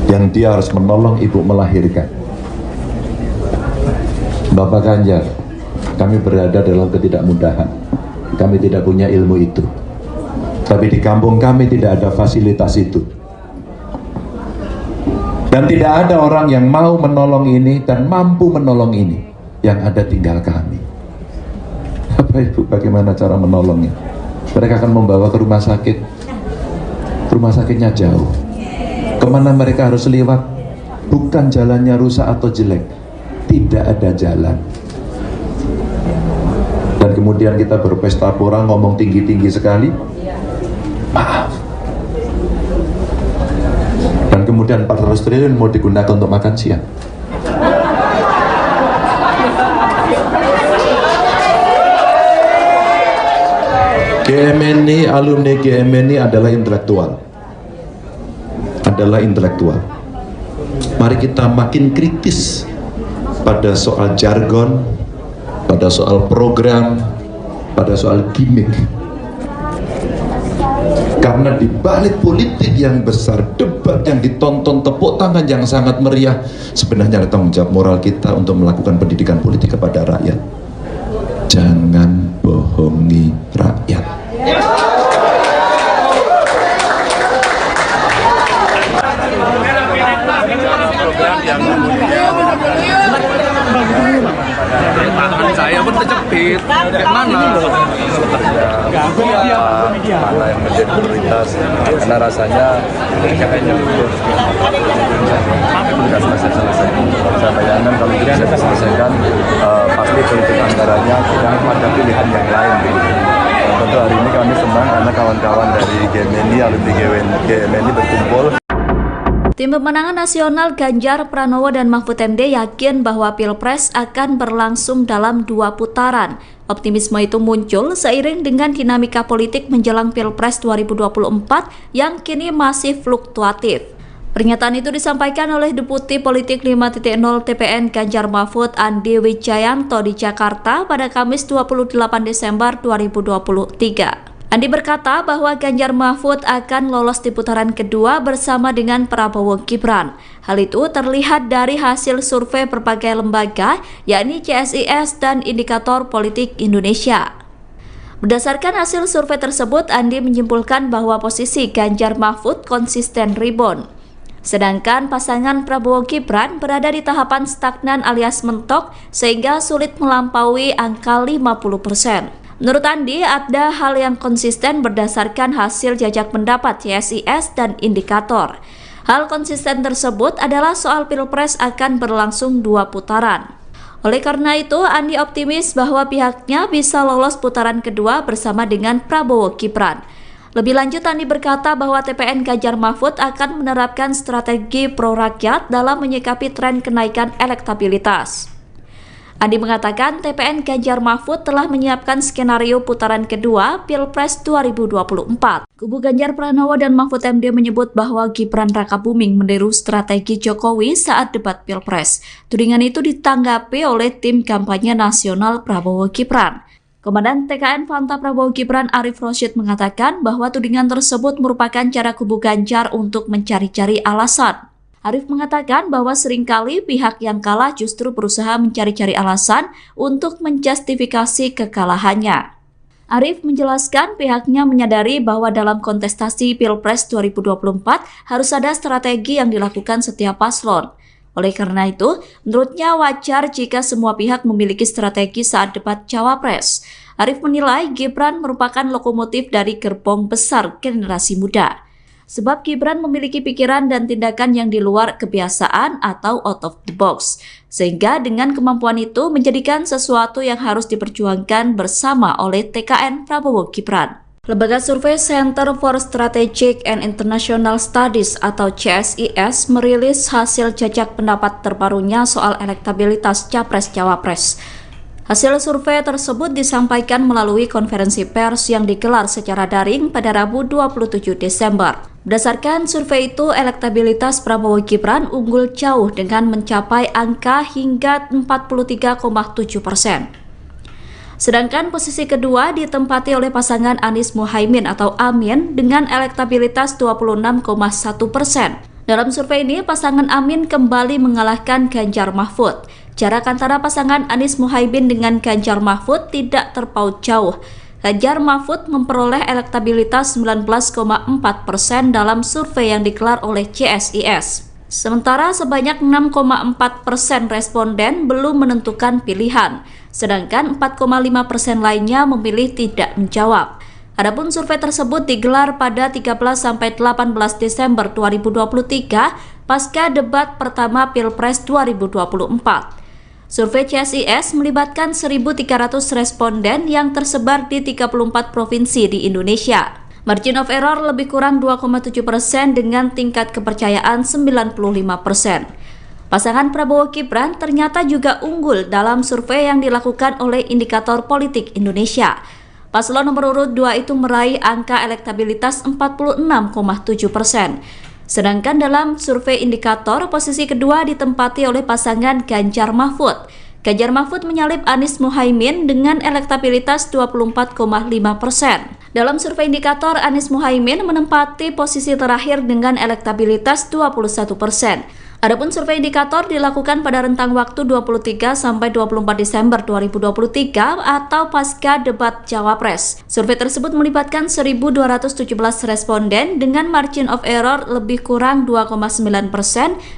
yang dia harus menolong ibu melahirkan. Bapak Ganjar, kami berada dalam ketidakmudahan. Kami tidak punya ilmu itu. Tapi di kampung kami tidak ada fasilitas itu. Dan tidak ada orang yang mau menolong ini dan mampu menolong ini. Yang ada tinggal kami. Bapak Ibu, bagaimana cara menolongnya? Mereka akan membawa ke rumah sakit. Rumah sakitnya jauh. Kemana mereka harus lewat? Bukan jalannya rusak atau jelek. Tidak ada jalan. Dan kemudian kita berpesta pora ngomong tinggi-tinggi sekali. Maaf. Dan kemudian 400 triliun mau digunakan untuk makan siang. GMNI, alumni GMNI adalah intelektual. Adalah intelektual. Mari kita makin kritis pada soal jargon, pada soal program, pada soal gimmick. Karena di balik politik yang besar, debat yang ditonton, tepuk tangan yang sangat meriah, sebenarnya ada tanggung jawab moral kita untuk melakukan pendidikan politik kepada rakyat. Jangan bohongi rakyat. Tangan saya pun terjepit. Mana? Mana yang menjadi prioritas? Karena rasanya kayaknya nggak selesai. Saya bayangkan kalau tidak kita selesaikan, pasti politik anggarannya tidak ada pilihan yang lain. Tentu hari ini kami senang karena kawan-kawan dari GMNI, alumni GMNI berkumpul. Tim Pemenangan Nasional Ganjar Pranowo dan Mahfud MD yakin bahwa Pilpres akan berlangsung dalam 2 putaran. Optimisme itu muncul seiring dengan dinamika politik menjelang Pilpres 2024 yang kini masih fluktuatif. Pernyataan itu disampaikan oleh Deputi Politik 5.0 TPN Ganjar Mahfud Andi Wijayanto di Jakarta pada Kamis 28 Desember 2023. Andi berkata bahwa Ganjar Mahfud akan lolos di putaran kedua bersama dengan Prabowo Gibran. Hal itu terlihat dari hasil survei berbagai lembaga, yakni CSIS dan Indikator Politik Indonesia. Berdasarkan hasil survei tersebut, Andi menyimpulkan bahwa posisi Ganjar Mahfud konsisten rebound. Sedangkan pasangan Prabowo Gibran berada di tahapan stagnan alias mentok sehingga sulit melampaui angka 50%. Menurut Andi, ada hal yang konsisten berdasarkan hasil jajak pendapat CSIS dan Indikator. Hal konsisten tersebut adalah soal Pilpres akan berlangsung 2 putaran. Oleh karena itu, Andi optimis bahwa pihaknya bisa lolos putaran kedua bersama dengan Prabowo Gibran. Lebih lanjut, Andi berkata bahwa TPN Ganjar Mahfud akan menerapkan strategi pro-rakyat dalam menyikapi tren kenaikan elektabilitas. Andi mengatakan TPN Ganjar Mahfud telah menyiapkan skenario putaran kedua Pilpres 2024. Kubu Ganjar Pranowo dan Mahfud MD menyebut bahwa Gibran Rakabuming meniru strategi Jokowi saat debat Pilpres. Tudingan itu ditanggapi oleh tim kampanye nasional Prabowo Gibran. Komandan TKN Fanta Prabowo Gibran Arif Rosyid mengatakan bahwa tudingan tersebut merupakan cara kubu Ganjar untuk mencari-cari alasan. Arif mengatakan bahwa seringkali pihak yang kalah justru berusaha mencari-cari alasan untuk menjustifikasi kekalahannya. Arif menjelaskan pihaknya menyadari bahwa dalam kontestasi Pilpres 2024 harus ada strategi yang dilakukan setiap paslon. Oleh karena itu, menurutnya wajar jika semua pihak memiliki strategi saat debat Cawapres. Arif menilai Gibran merupakan lokomotif dari gerbong besar generasi muda. Sebab Gibran memiliki pikiran dan tindakan yang di luar kebiasaan atau out of the box. Sehingga dengan kemampuan itu menjadikan sesuatu yang harus diperjuangkan bersama oleh TKN Prabowo Gibran. Lembaga survei Center for Strategic and International Studies atau CSIS merilis hasil jajak pendapat terbarunya soal elektabilitas Capres-Cawapres. Hasil survei tersebut disampaikan melalui konferensi pers yang digelar secara daring pada Rabu 27 Desember. Berdasarkan survei itu, elektabilitas Prabowo Gibran unggul jauh dengan mencapai angka hingga 43,7%. Sedangkan posisi kedua ditempati oleh pasangan Anies Muhaimin atau Amin dengan elektabilitas 26,1%. Dalam survei ini, pasangan Amin kembali mengalahkan Ganjar Mahfud. Jarak antara pasangan Anies Muhaimin dengan Ganjar Mahfud tidak terpaut jauh. Ganjar Mahfud memperoleh elektabilitas 19,4% dalam survei yang digelar oleh CSIS. Sementara sebanyak 6,4% responden belum menentukan pilihan, sedangkan 4,5% lainnya memilih tidak menjawab. Adapun survei tersebut digelar pada 13-18 Desember 2023 pasca debat pertama Pilpres 2024. Survei CSIS melibatkan 1.300 responden yang tersebar di 34 provinsi di Indonesia. Margin of error lebih kurang 2,7% dengan tingkat kepercayaan 95%. Pasangan Prabowo Gibran ternyata juga unggul dalam survei yang dilakukan oleh Indikator Politik Indonesia. Paslon nomor urut 2 itu meraih angka elektabilitas 46,7%. Sedangkan dalam survei Indikator, posisi kedua ditempati oleh pasangan Ganjar Mahfud. Ganjar Mahfud menyalip Anies Muhaimin dengan elektabilitas 24,5%. Dalam survei Indikator, Anies Muhaimin menempati posisi terakhir dengan elektabilitas 21%. Adapun survei Indikator dilakukan pada rentang waktu 23 sampai 24 Desember 2023 atau pasca debat Cawapres. Survei tersebut melibatkan 1.217 responden dengan margin of error lebih kurang 2,9%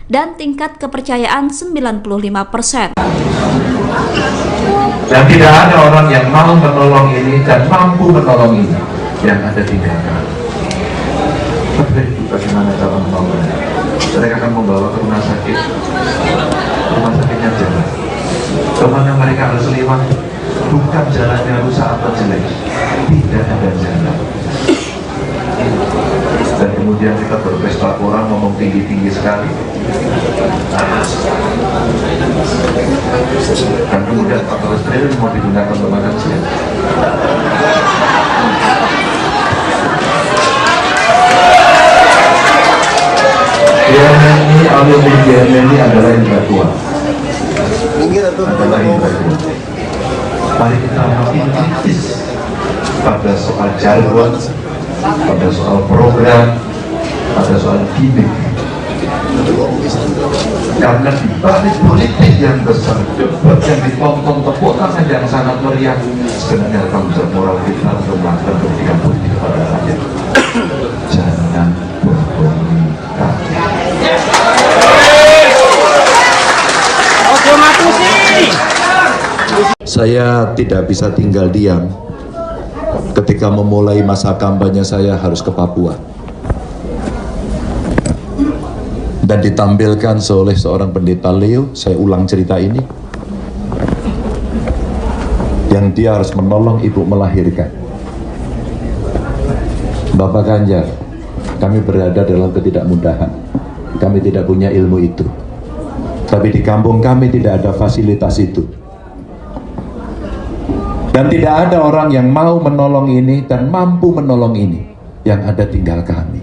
dan tingkat kepercayaan 95%. Dan tidak ada orang yang mau menolong ini dan mampu menolong ini yang ada tinggalkan. Bagaimana cara menolongnya? Mereka akan membawa ke rumah sakit Kemana mereka harus lewat, bukan jalannya rusak atau jelek, tidak ada jalan. Dan kemudian kita berpesta orang ngomong tinggi-tinggi sekali. Dan kemudian 14 triliun mau digunakan untuk makan siang. GMNI, alumni GMNI adalah intelektual. Adalah intelektual. Mari kita makin kritis pada soal jargon, pada soal program, pada soal gimmick. Karena di balik politik yang besar, debat yang ditonton, tepuk tangan yang sangat meriah, sebenarnya tanggung jawab moral kita untuk melakukan pendidikan politik kepada rakyat. Jangan bohongi rakyat. Saya tidak bisa tinggal diam ketika memulai masa kampanye saya harus ke Papua dan ditampilkan oleh seorang pendeta Leo. Saya ulang cerita ini, yang dia harus menolong ibu melahirkan. Bapak Ganjar, kami berada dalam ketidakmudahan, kami tidak punya ilmu itu, tapi di kampung kami tidak ada fasilitas itu. Dan tidak ada orang yang mau menolong ini dan mampu menolong ini. Yang ada tinggal kami.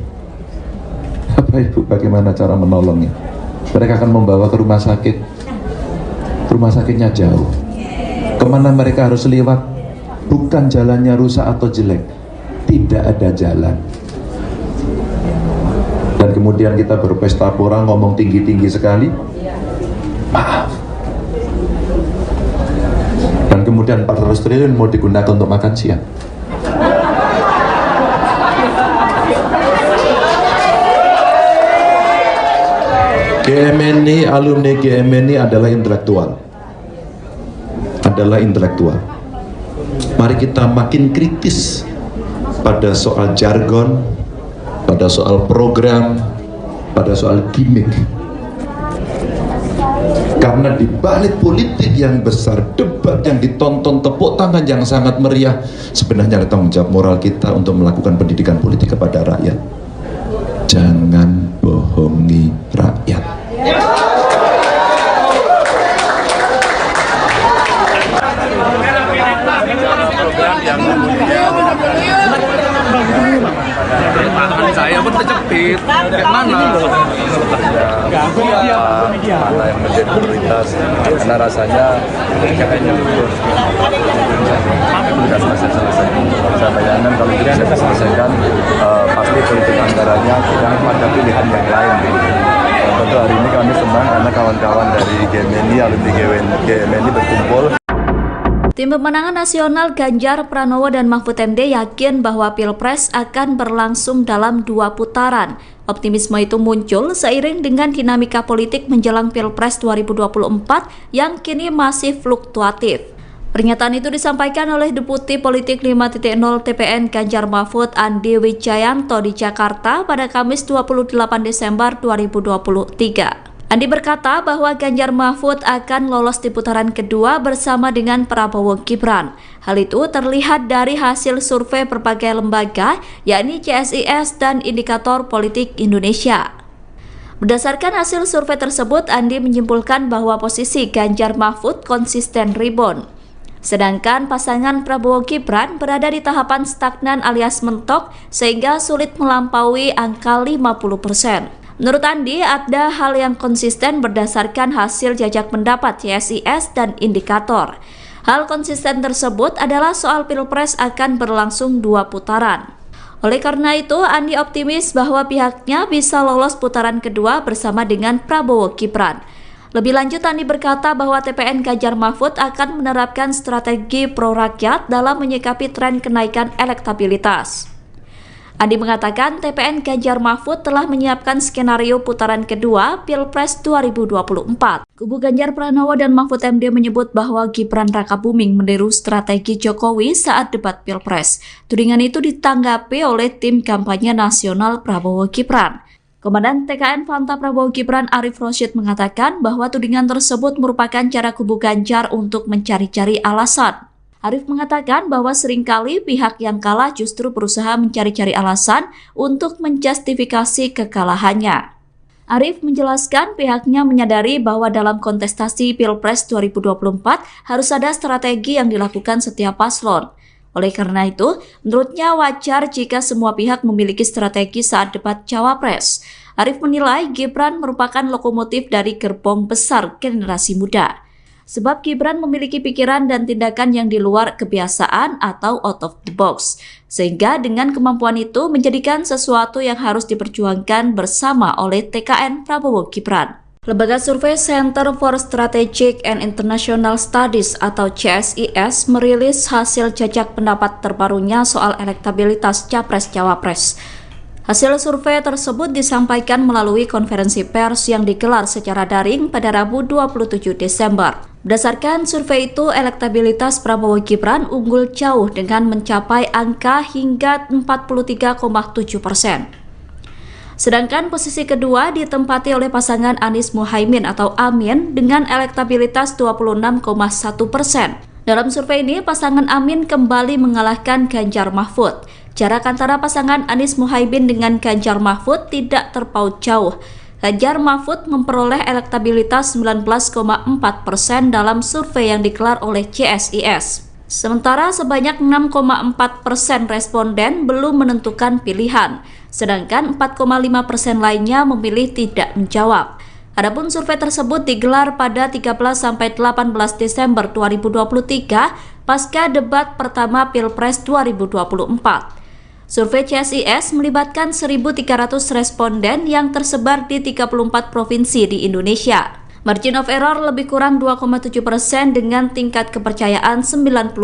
Bapak Ibu, bagaimana cara menolongnya? Mereka akan membawa ke rumah sakit. Rumah sakitnya jauh. Kemana mereka harus lewat? Bukan jalannya rusak atau jelek. Tidak ada jalan. Dan kemudian kita berpesta pora, ngomong tinggi-tinggi sekali. Maaf. Dan kemudian 400 triliun mau digunakan untuk makan siang. GMNI, alumni GMNI adalah intelektual. Adalah intelektual. Mari kita makin kritis pada soal jargon, pada soal program, pada soal gimmick. Karena di balik politik yang besar, debat yang ditonton, tepuk tangan yang sangat meriah, sebenarnya ada tanggung jawab moral kita untuk melakukan pendidikan politik kepada rakyat. Jangan bohongi rakyat. Tangan saya pun terjepit. Kayak mana? Mana yang menjadi prioritas, karena rasanya kayaknya sudah selesai. Saya bayangkan kalau tidak kita selesaikan, pasti politik anggarannya tidak ada pilihan yang lain. Tentu hari ini kami senang karena kawan-kawan dari GMNI, alumni GMNI berkumpul. Tim Pemenangan Nasional Ganjar Pranowo dan Mahfud MD yakin bahwa Pilpres akan berlangsung dalam 2 putaran. Optimisme itu muncul seiring dengan dinamika politik menjelang Pilpres 2024 yang kini masih fluktuatif. Pernyataan itu disampaikan oleh Deputi Politik 5.0 TPN Ganjar Mahfud Andi Wijayanto di Jakarta pada Kamis 28 Desember 2023. Andi berkata bahwa Ganjar Mahfud akan lolos di putaran kedua bersama dengan Prabowo Gibran. Hal itu terlihat dari hasil survei berbagai lembaga, yakni CSIS dan Indikator Politik Indonesia. Berdasarkan hasil survei tersebut, Andi menyimpulkan bahwa posisi Ganjar Mahfud konsisten rebound. Sedangkan pasangan Prabowo Gibran berada di tahapan stagnan alias mentok sehingga sulit melampaui angka 50%. Menurut Andi, ada hal yang konsisten berdasarkan hasil jajak pendapat CSIS dan Indikator. Hal konsisten tersebut adalah soal Pilpres akan berlangsung 2 putaran. Oleh karena itu, Andi optimis bahwa pihaknya bisa lolos putaran kedua bersama dengan Prabowo Gibran. Lebih lanjut, Andi berkata bahwa TPN Ganjar Mahfud akan menerapkan strategi pro-rakyat dalam menyikapi tren kenaikan elektabilitas. Andi mengatakan TPN Ganjar Mahfud telah menyiapkan skenario putaran kedua Pilpres 2024. Kubu Ganjar Pranowo dan Mahfud MD menyebut bahwa Gibran Rakabuming meniru strategi Jokowi saat debat Pilpres. Tudingan itu ditanggapi oleh tim kampanye nasional Prabowo Gibran. Komandan TKN Fanta Prabowo Gibran Arief Rosyid mengatakan bahwa tudingan tersebut merupakan cara kubu Ganjar untuk mencari-cari alasan. Arief mengatakan bahwa seringkali pihak yang kalah justru berusaha mencari-cari alasan untuk menjustifikasi kekalahannya. Arief menjelaskan pihaknya menyadari bahwa dalam kontestasi Pilpres 2024 harus ada strategi yang dilakukan setiap paslon. Oleh karena itu, menurutnya wajar jika semua pihak memiliki strategi saat debat Cawapres. Arief menilai Gibran merupakan lokomotif dari gerbong besar generasi muda. Sebab Gibran memiliki pikiran dan tindakan yang di luar kebiasaan atau out of the box. Sehingga dengan kemampuan itu menjadikan sesuatu yang harus diperjuangkan bersama oleh TKN Prabowo Gibran. Lembaga survei Center for Strategic and International Studies atau CSIS merilis hasil jajak pendapat terbarunya soal elektabilitas Capres-Cawapres. Hasil survei tersebut disampaikan melalui konferensi pers yang digelar secara daring pada Rabu 27 Desember. Berdasarkan survei itu, elektabilitas Prabowo Gibran unggul jauh dengan mencapai angka hingga 43,7%. Sedangkan posisi kedua ditempati oleh pasangan Anies Muhaimin atau Amin dengan elektabilitas 26,1%. Dalam survei ini, pasangan Amin kembali mengalahkan Ganjar Mahfud. Jarak antara pasangan Anies Muhaimin dengan Ganjar Mahfud tidak terpaut jauh. Ganjar Mahfud memperoleh elektabilitas 19,4% dalam survei yang digelar oleh CSIS. Sementara sebanyak 6,4% responden belum menentukan pilihan, sedangkan 4,5% lainnya memilih tidak menjawab. Adapun survei tersebut digelar pada 13-18 Desember 2023 pasca debat pertama Pilpres 2024. Survei CSIS melibatkan 1.300 responden yang tersebar di 34 provinsi di Indonesia. Margin of error lebih kurang 2,7% dengan tingkat kepercayaan 95%.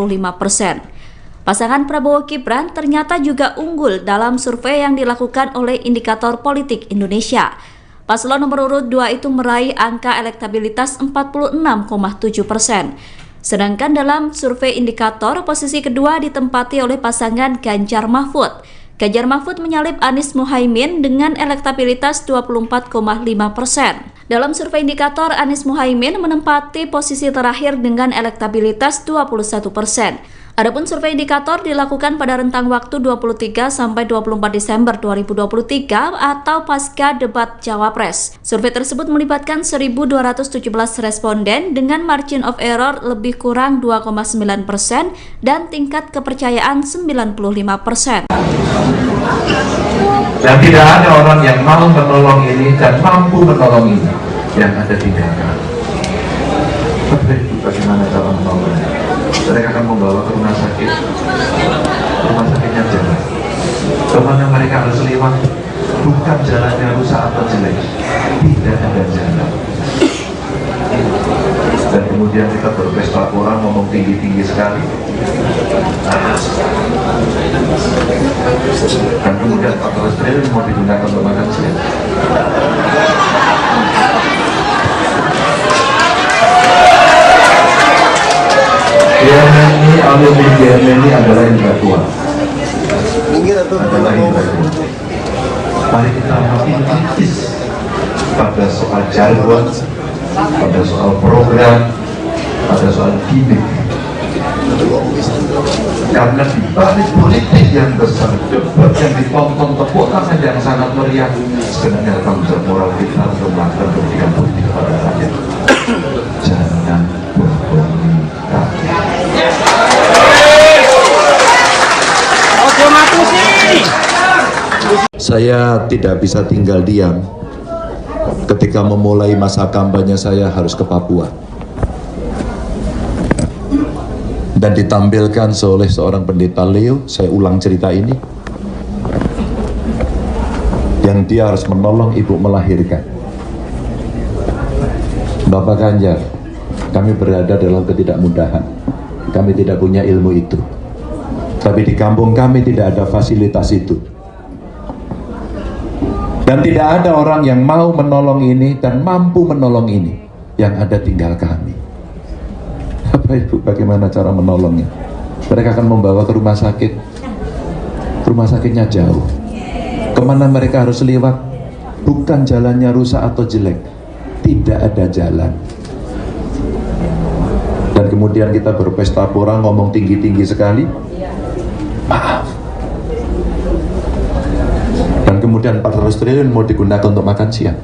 Pasangan Prabowo Gibran ternyata juga unggul dalam survei yang dilakukan oleh Indikator Politik Indonesia. Paslon nomor urut 2 itu meraih angka elektabilitas 46,7%. Sedangkan dalam survei Indikator, posisi kedua ditempati oleh pasangan Ganjar Mahfud. Ganjar Mahfud menyalip Anies Muhaimin dengan elektabilitas 24,5%. Dalam survei Indikator, Anies Muhaimin menempati posisi terakhir dengan elektabilitas 21%. Adapun survei Indikator dilakukan pada rentang waktu 23 sampai 24 Desember 2023 atau pasca debat Cawapres. Survei tersebut melibatkan 1.217 responden dengan margin of error lebih kurang 2,9% dan tingkat kepercayaan 95%. Dan tidak ada orang yang mau menolong ini dan mampu menolong ini yang ada tinggalkan. Bagaimana cara menolongnya? Mereka akan membawa ke rumah sakit. Rumah sakitnya jalan. Kemana mereka harus lewat? Bukan jalannya rusak atau jelek, tidak ada jalan. Dan kemudian kita berpesta orang ngomong tinggi-tinggi sekali. Dan kemudian 14 triliun mau digunakan untuk makan siang. GMNI adalah intelektual. Mari kita makin kritis pada soal jargon, pada soal program, pada soal gimmick. Karena di balik politik yang besar, debat yang ditonton, tepuk tangan yang sangat meriah, sebenarnya tanggung jawab moral kita untuk melakukan pendidikan politik kepada rakyat. Jangan Saya tidak bisa tinggal diam ketika memulai masa kampanye saya harus ke Papua dan ditampilkan oleh seorang pendeta Leo. Saya ulang cerita ini, yang dia harus menolong ibu melahirkan. Bapak Ganjar, kami berada dalam ketidakmudahan, kami tidak punya ilmu itu, tapi di kampung kami tidak ada fasilitas itu. Dan tidak ada orang yang mau menolong ini dan mampu menolong ini. Yang ada tinggal kami. Bapak Ibu, bagaimana cara menolongnya? Mereka akan membawa ke rumah sakit. Rumah sakitnya jauh. Kemana mereka harus lewat? bukan jalannya rusak atau jelek, tidak ada jalan. Dan kemudian kita berpesta pora, ngomong tinggi-tinggi sekali, maaf. Dan kemudian 400 triliun mau digunakan untuk makan siang.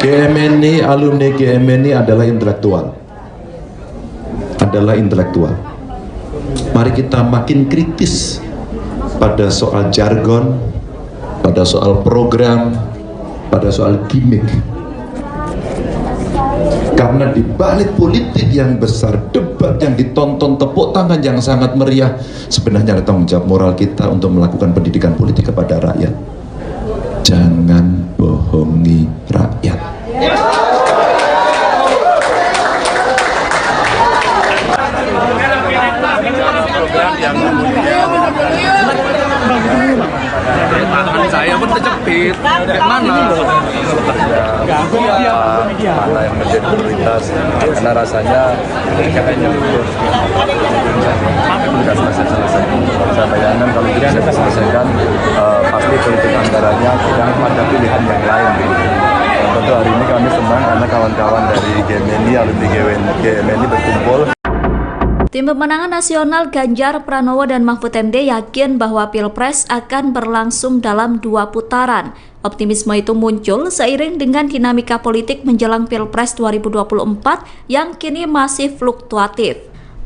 GMNI, alumni GMNI adalah intelektual. Mari kita makin kritis pada soal jargon, pada soal program, pada soal gimmick. Karena di balik politik yang besar, debat yang ditonton, tepuk tangan yang sangat meriah, sebenarnya ada tanggung jawab moral kita untuk melakukan pendidikan politik kepada rakyat. Jangan bohongi rakyat. Program yang tangan saya pun terjepit. Gimana? Mana yang menjadi prioritas, karena rasanya kayaknya sudah selesai. Saya bayangkan kalau tidak selesaikan, pasti politik anggarannya tidak ada pilihan yang lain. Tentu hari ini kami senang karena kawan-kawan dari GMNI, alumni GMNI berkumpul. Tim Pemenangan Nasional Ganjar Pranowo dan Mahfud MD yakin bahwa Pilpres akan berlangsung dalam 2 putaran. Optimisme itu muncul seiring dengan dinamika politik menjelang Pilpres 2024 yang kini masih fluktuatif.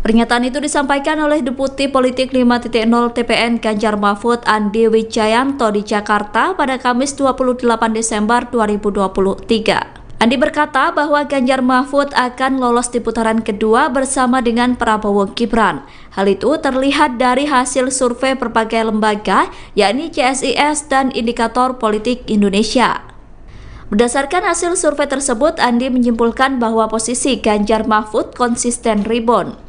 Pernyataan itu disampaikan oleh Deputi Politik 5.0 TPN Ganjar Mahfud Andi Wijayanto di Jakarta pada Kamis 28 Desember 2023. Andi berkata bahwa Ganjar Mahfud akan lolos di putaran kedua bersama dengan Prabowo Gibran. Hal itu terlihat dari hasil survei berbagai lembaga, yakni CSIS dan Indikator Politik Indonesia. Berdasarkan hasil survei tersebut, Andi menyimpulkan bahwa posisi Ganjar Mahfud konsisten rebound.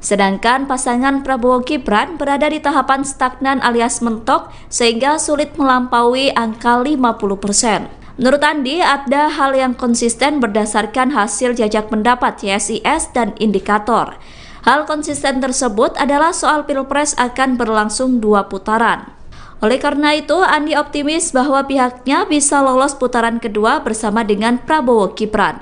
Sedangkan pasangan Prabowo Gibran berada di tahapan stagnan alias mentok sehingga sulit melampaui angka 50%. Menurut Andi, ada hal yang konsisten berdasarkan hasil jajak pendapat CSIS dan Indikator. Hal konsisten tersebut adalah soal Pilpres akan berlangsung 2 putaran. Oleh karena itu, Andi optimis bahwa pihaknya bisa lolos putaran kedua bersama dengan Prabowo Gibran.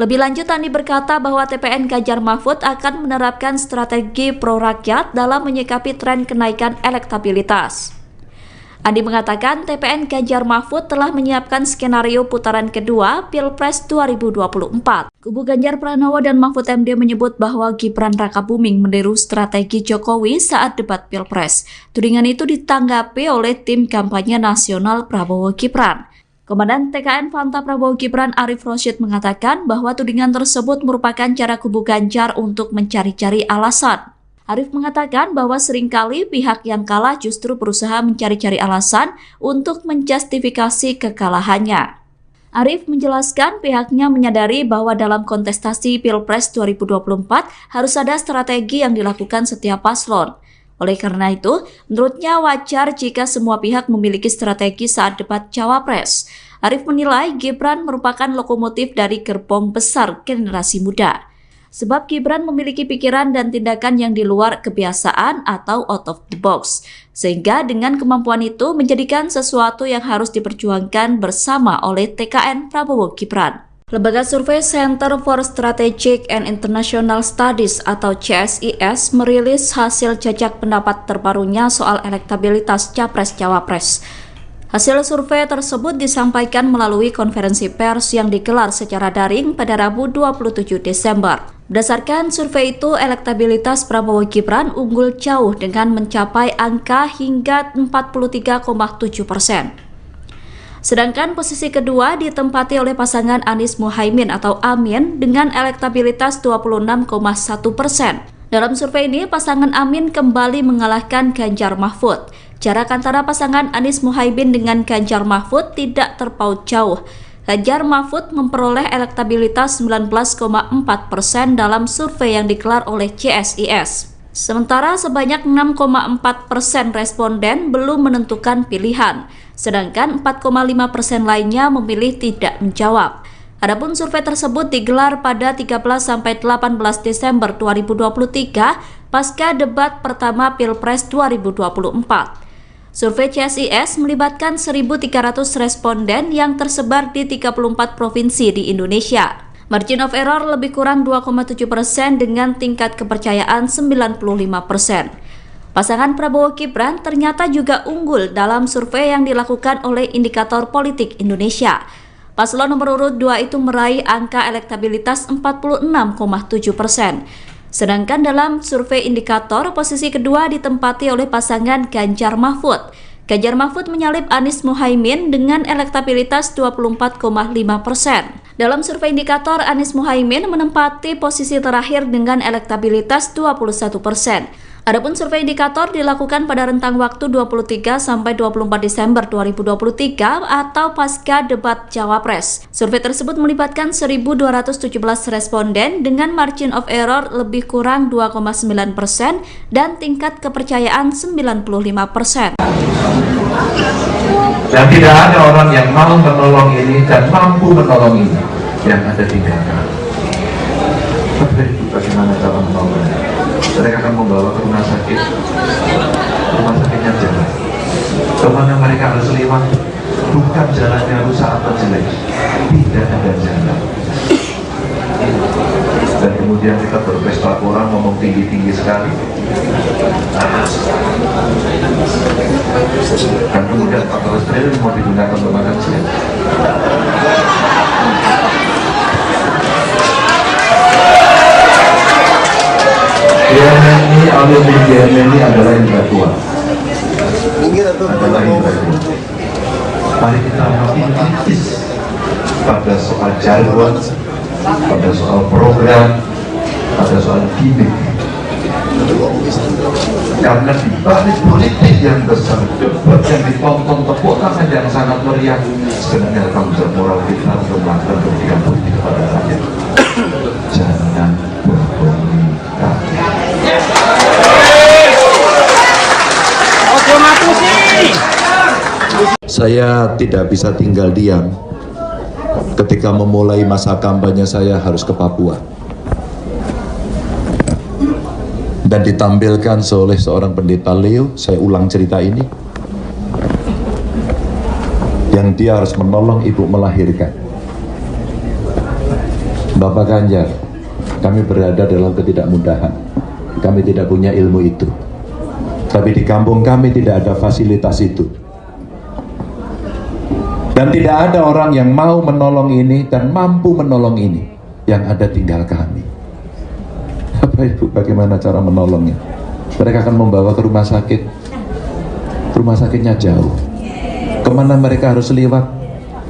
Lebih lanjut, Andi berkata bahwa TPN Ganjar Mahfud akan menerapkan strategi pro-rakyat dalam menyikapi tren kenaikan elektabilitas. Andi mengatakan TPN Ganjar Mahfud telah menyiapkan skenario putaran kedua Pilpres 2024. Kubu Ganjar Pranowo dan Mahfud MD menyebut bahwa Gibran Rakabuming meniru strategi Jokowi saat debat Pilpres. Tudingan itu ditanggapi oleh tim kampanye nasional Prabowo Gibran. Komandan TKN Fanta Prabowo Gibran Arif Rosyid mengatakan bahwa tudingan tersebut merupakan cara kubu Ganjar untuk mencari-cari alasan. Arif mengatakan bahwa seringkali pihak yang kalah justru berusaha mencari-cari alasan untuk menjustifikasi kekalahannya. Arif menjelaskan pihaknya menyadari bahwa dalam kontestasi Pilpres 2024 harus ada strategi yang dilakukan setiap paslon. Oleh karena itu, menurutnya wajar jika semua pihak memiliki strategi saat debat Cawapres. Arif menilai Gibran merupakan lokomotif dari gerbong besar generasi muda. Sebab Gibran memiliki pikiran dan tindakan yang di luar kebiasaan atau out of the box. Sehingga dengan kemampuan itu menjadikan sesuatu yang harus diperjuangkan bersama oleh TKN Prabowo Gibran. Lembaga survei Center for Strategic and International Studies atau CSIS merilis hasil jajak pendapat terbarunya soal elektabilitas Capres-Cawapres. Hasil survei tersebut disampaikan melalui konferensi pers yang digelar secara daring pada Rabu 27 Desember. Berdasarkan survei itu, elektabilitas Prabowo Gibran unggul jauh dengan mencapai angka hingga 43,7%. Sedangkan posisi kedua ditempati oleh pasangan Anies Muhaimin atau Amin dengan elektabilitas 26,1%. Dalam survei ini, pasangan Amin kembali mengalahkan Ganjar Mahfud. Jarak antara pasangan Anies Muhaimin dengan Ganjar Mahfud tidak terpaut jauh. Ganjar Mahfud memperoleh elektabilitas 19,4% dalam survei yang digelar oleh CSIS. Sementara sebanyak 6,4% responden belum menentukan pilihan, sedangkan 4,5% lainnya memilih tidak menjawab. Adapun survei tersebut digelar pada 13-18 Desember 2023 pasca debat pertama Pilpres 2024. Survei CSIS melibatkan 1.300 responden yang tersebar di 34 provinsi di Indonesia. Margin of error lebih kurang 2,7% dengan tingkat kepercayaan 95%. Pasangan Prabowo Gibran ternyata juga unggul dalam survei yang dilakukan oleh Indikator Politik Indonesia. Paslon nomor urut 2 itu meraih angka elektabilitas 46,7%. Sedangkan dalam survei Indikator, posisi kedua ditempati oleh pasangan Ganjar Mahfud. Ganjar Mahfud menyalip Anies Muhaimin dengan elektabilitas 24,5%. Dalam survei Indikator, Anies Muhaimin menempati posisi terakhir dengan elektabilitas 21%. Adapun survei Indikator dilakukan pada rentang waktu 23 sampai 24 Desember 2023 atau pasca debat Cawapres. Survei tersebut melibatkan 1.217 responden dengan margin of error lebih kurang 2,9% dan tingkat kepercayaan 95%. Dan tidak ada orang yang mau menolong ini dan mampu menolong ini yang ada tinggalkan. Bagaimana cara menolongnya? Mereka akan membawa ke rumah sakit. Rumah sakitnya jalan. Kemana mereka harus lewat? Bukan jalannya rusak atau jelek, tidak ada jalan. Dan kemudian kita berpesta orang ngomong tinggi-tinggi sekali. Dan kemudian 14 triliun mau digunakan untuk makan siang. GMNI, alumni GMNI adalah intelektual. Mari kita makin kritis pada soal jargon, pada soal program, pada soal gimmick. Karena di balik politik yang besar, debat yang ditonton, tepuk tangan yang sangat meriah, sebenarnya tanggung jawab moral kita untuk melakukan pendidikan politik kepada rakyat. Jangan bohongi rakyat. Saya tidak bisa tinggal diam ketika memulai masa kampanye saya harus ke Papua. Dan ditampilkan oleh seorang pendeta Leo, saya ulang cerita ini, yang dia harus menolong ibu melahirkan. Bapak Ganjar, kami berada dalam ketidakmudahan, kami tidak punya ilmu itu. Tapi di kampung kami tidak ada fasilitas itu. Dan tidak ada orang yang mau menolong ini dan mampu menolong ini. Yang ada tinggal kami. Bapak Ibu, bagaimana cara menolongnya? Mereka akan membawa ke rumah sakit. Rumah sakitnya jauh. Kemana mereka harus lewat?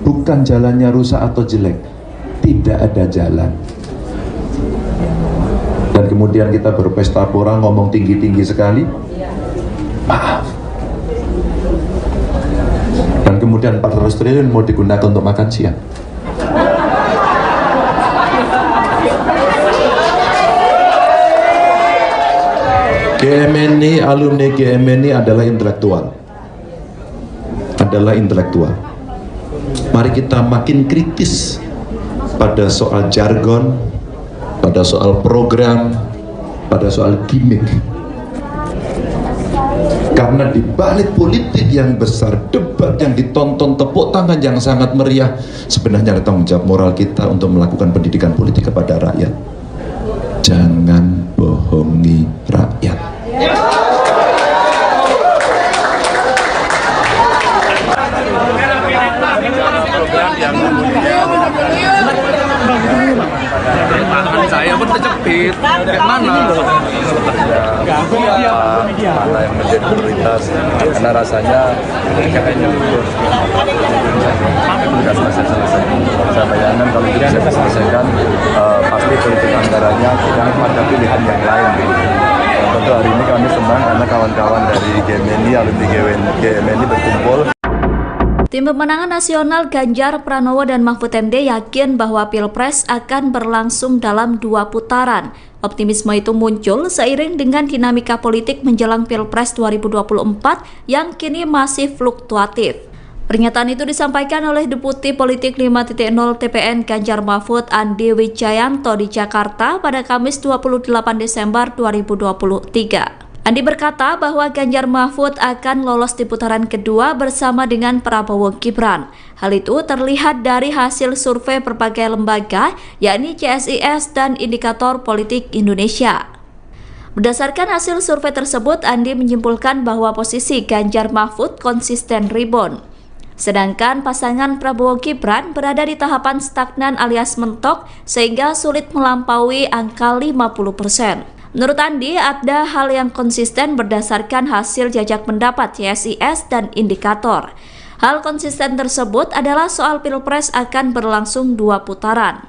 Bukan jalannya rusak atau jelek. Tidak ada jalan. Dan kemudian kita berpesta pora ngomong tinggi-tinggi sekali. Maaf. Dan kemudian 400 triliun mau digunakan untuk makan siang. GMNI, alumni GMNI adalah intelektual. Adalah intelektual. Mari kita makin kritis pada soal jargon, pada soal program, pada soal gimmick. Karena di balik politik yang besar, debat yang ditonton, tepuk tangan yang sangat meriah, sebenarnya ada tanggung jawab moral kita untuk melakukan pendidikan politik kepada rakyat. Jangan bohongi rakyat. Tangan saya pun terjepit. Kayak mana? Mana yang menjadi prioritas? Karena rasanya kayaknya tugas masih selesai. Saya bayangkan kalau tidak bisa diselesaikan, pasti politik anggarannya tidak ada pilihan yang lain. Tentu hari ini kami senang karena kawan-kawan dari GMNI, alumni GMNI berkumpul. Tim pemenangan nasional Ganjar Pranowo dan Mahfud MD yakin bahwa Pilpres akan berlangsung dalam 2 putaran. Optimisme itu muncul seiring dengan dinamika politik menjelang Pilpres 2024 yang kini masih fluktuatif. Pernyataan itu disampaikan oleh Deputi Politik 5.0 TPN Ganjar Mahfud Andi Wijayanto di Jakarta pada Kamis 28 Desember 2023. Andi berkata bahwa Ganjar Mahfud akan lolos di putaran kedua bersama dengan Prabowo Gibran. Hal itu terlihat dari hasil survei berbagai lembaga, yakni CSIS dan Indikator Politik Indonesia. Berdasarkan hasil survei tersebut, Andi menyimpulkan bahwa posisi Ganjar Mahfud konsisten rebound. Sedangkan pasangan Prabowo Gibran berada di tahapan stagnan alias mentok sehingga sulit melampaui angka 50%. Menurut Andi, ada hal yang konsisten berdasarkan hasil jajak pendapat CSIS dan Indikator. Hal konsisten tersebut adalah soal Pilpres akan berlangsung 2 putaran.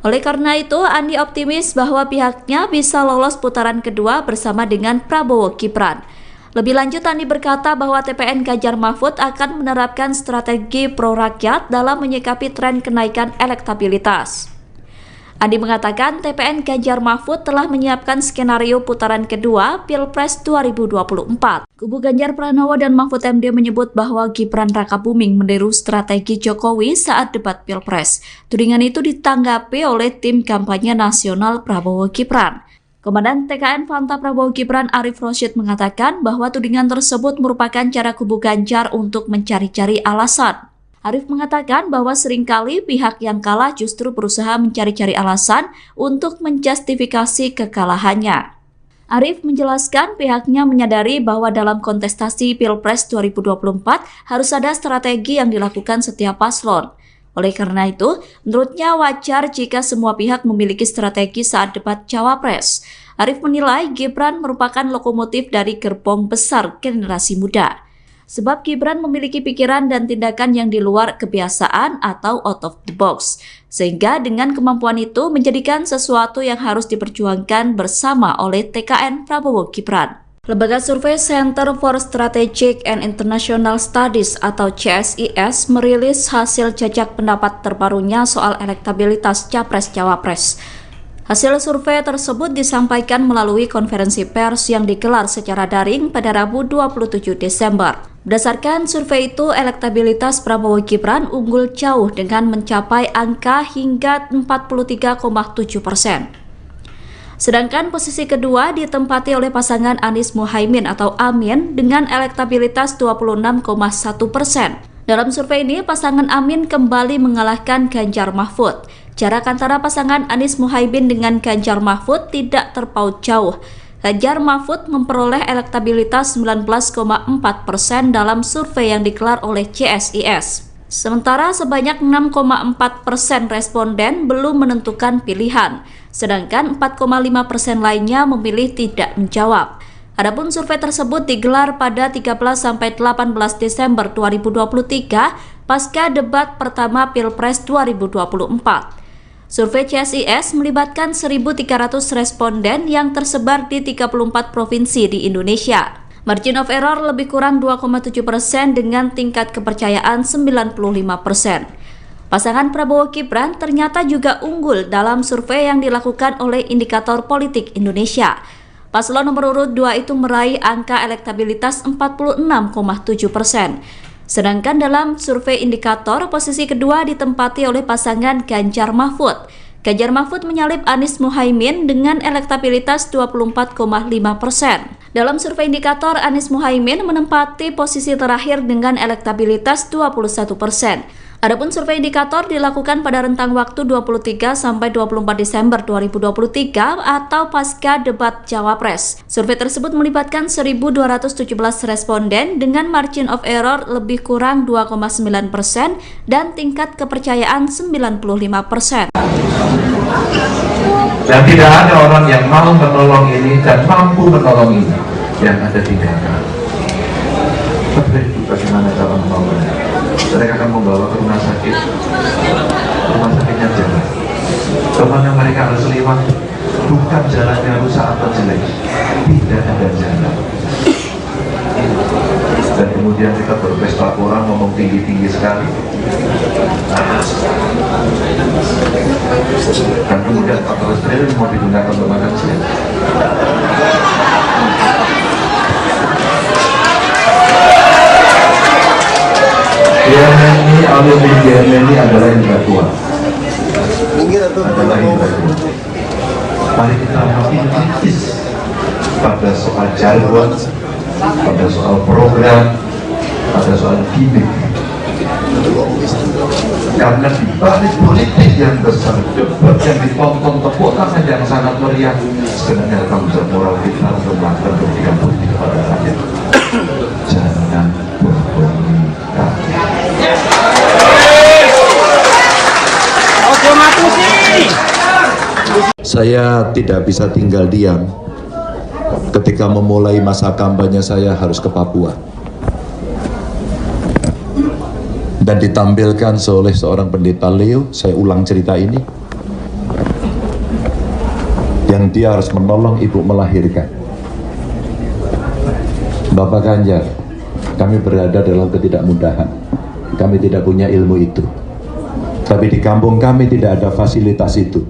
Oleh karena itu, Andi optimis bahwa pihaknya bisa lolos putaran kedua bersama dengan Prabowo Gibran. Lebih lanjut, Andi berkata bahwa TPN Ganjar Mahfud akan menerapkan strategi pro-rakyat dalam menyikapi tren kenaikan elektabilitas. Andi mengatakan TPN Ganjar Mahfud telah menyiapkan skenario putaran kedua Pilpres 2024. Kubu Ganjar Pranowo dan Mahfud MD menyebut bahwa Gibran Rakabuming meniru strategi Jokowi saat debat Pilpres. Tudingan itu ditanggapi oleh tim kampanye nasional Prabowo Gibran. Komandan TKN Fanta Prabowo Gibran Arif Rosyid mengatakan bahwa tudingan tersebut merupakan cara kubu Ganjar untuk mencari-cari alasan. Arif mengatakan bahwa seringkali pihak yang kalah justru berusaha mencari-cari alasan untuk menjustifikasi kekalahannya. Arif menjelaskan pihaknya menyadari bahwa dalam kontestasi Pilpres 2024 harus ada strategi yang dilakukan setiap paslon. Oleh karena itu, menurutnya wajar jika semua pihak memiliki strategi saat debat Cawapres. Arif menilai Gibran merupakan lokomotif dari gerbong besar generasi muda. Sebab Gibran memiliki pikiran dan tindakan yang di luar kebiasaan atau out of the box. Sehingga dengan kemampuan itu menjadikan sesuatu yang harus diperjuangkan bersama oleh TKN Prabowo Gibran. Lembaga survei Center for Strategic and International Studies atau CSIS merilis hasil jajak pendapat terbarunya soal elektabilitas Capres-Cawapres. Hasil survei tersebut disampaikan melalui konferensi pers yang digelar secara daring pada Rabu 27 Desember. Berdasarkan survei itu, elektabilitas Prabowo Gibran unggul jauh dengan mencapai angka hingga 43,7%. Sedangkan posisi kedua ditempati oleh pasangan Anies Muhaimin atau Amin dengan elektabilitas 26,1%. Dalam survei ini, pasangan Amin kembali mengalahkan Ganjar Mahfud. Jarak antara pasangan Anies Muhaimin dengan Ganjar Mahfud tidak terpaut jauh. Ganjar Mahfud memperoleh elektabilitas 19,4% dalam survei yang digelar oleh CSIS. Sementara sebanyak 6,4% responden belum menentukan pilihan, sedangkan 4,5% lainnya memilih tidak menjawab. Adapun survei tersebut digelar pada 13-18 Desember 2023 pasca debat pertama Pilpres 2024. Survei CSIS melibatkan 1.300 responden yang tersebar di 34 provinsi di Indonesia. Margin of error lebih kurang 2,7% dengan tingkat kepercayaan 95%. Pasangan Prabowo Gibran ternyata juga unggul dalam survei yang dilakukan oleh Indikator Politik Indonesia. Paslon nomor urut 2 itu meraih angka elektabilitas 46,7%. Sedangkan dalam survei Indikator, posisi kedua ditempati oleh pasangan Ganjar Mahfud. Ganjar Mahfud menyalip Anies Muhaimin dengan elektabilitas 24,5%. Dalam survei Indikator, Anies Muhaimin menempati posisi terakhir dengan elektabilitas 21%. Adapun survei Indikator dilakukan pada rentang waktu 23 sampai 24 Desember 2023 atau pasca debat Cawapres. Survei tersebut melibatkan 1.217 responden dengan margin of error lebih kurang 2,9% dan tingkat kepercayaan 95%. Dan tidak ada orang yang mau menolong ini dan mampu menolong ini yang ada tinggalkan. Tapi bagaimana cara menolongnya? Mereka akan membawa ke rumah sakit. Rumah sakitnya jalan. Kemana mereka harus lewat? Bukan jalannya rusak atau jelek, tidak ada jalan. Dan kemudian kita berpesta orang ngomong tinggi-tinggi sekali. Dan kemudian 14 triliun mau digunakan untuk makan siang. GMNI, alumni GMNI adalah intelektual. Mari kita makin kritis pada soal jargon, pada soal program, pada soal gimmick. Karena di balik politik yang besar, debat yang ditonton, tepuk tangan yang sangat meriah, sebenarnya tanggung jawab moral kita untuk melakukan pendidikan politik kepada rakyat. Jangan bohongi rakyat. Saya tidak bisa tinggal diam ketika memulai masa kampanye saya harus ke Papua. Dan ditampilkan oleh seorang pendeta Leo, saya ulang cerita ini, yang dia harus menolong ibu melahirkan. Bapak Ganjar, kami berada dalam ketidakmudahan, kami tidak punya ilmu itu, tapi di kampung kami tidak ada fasilitas itu,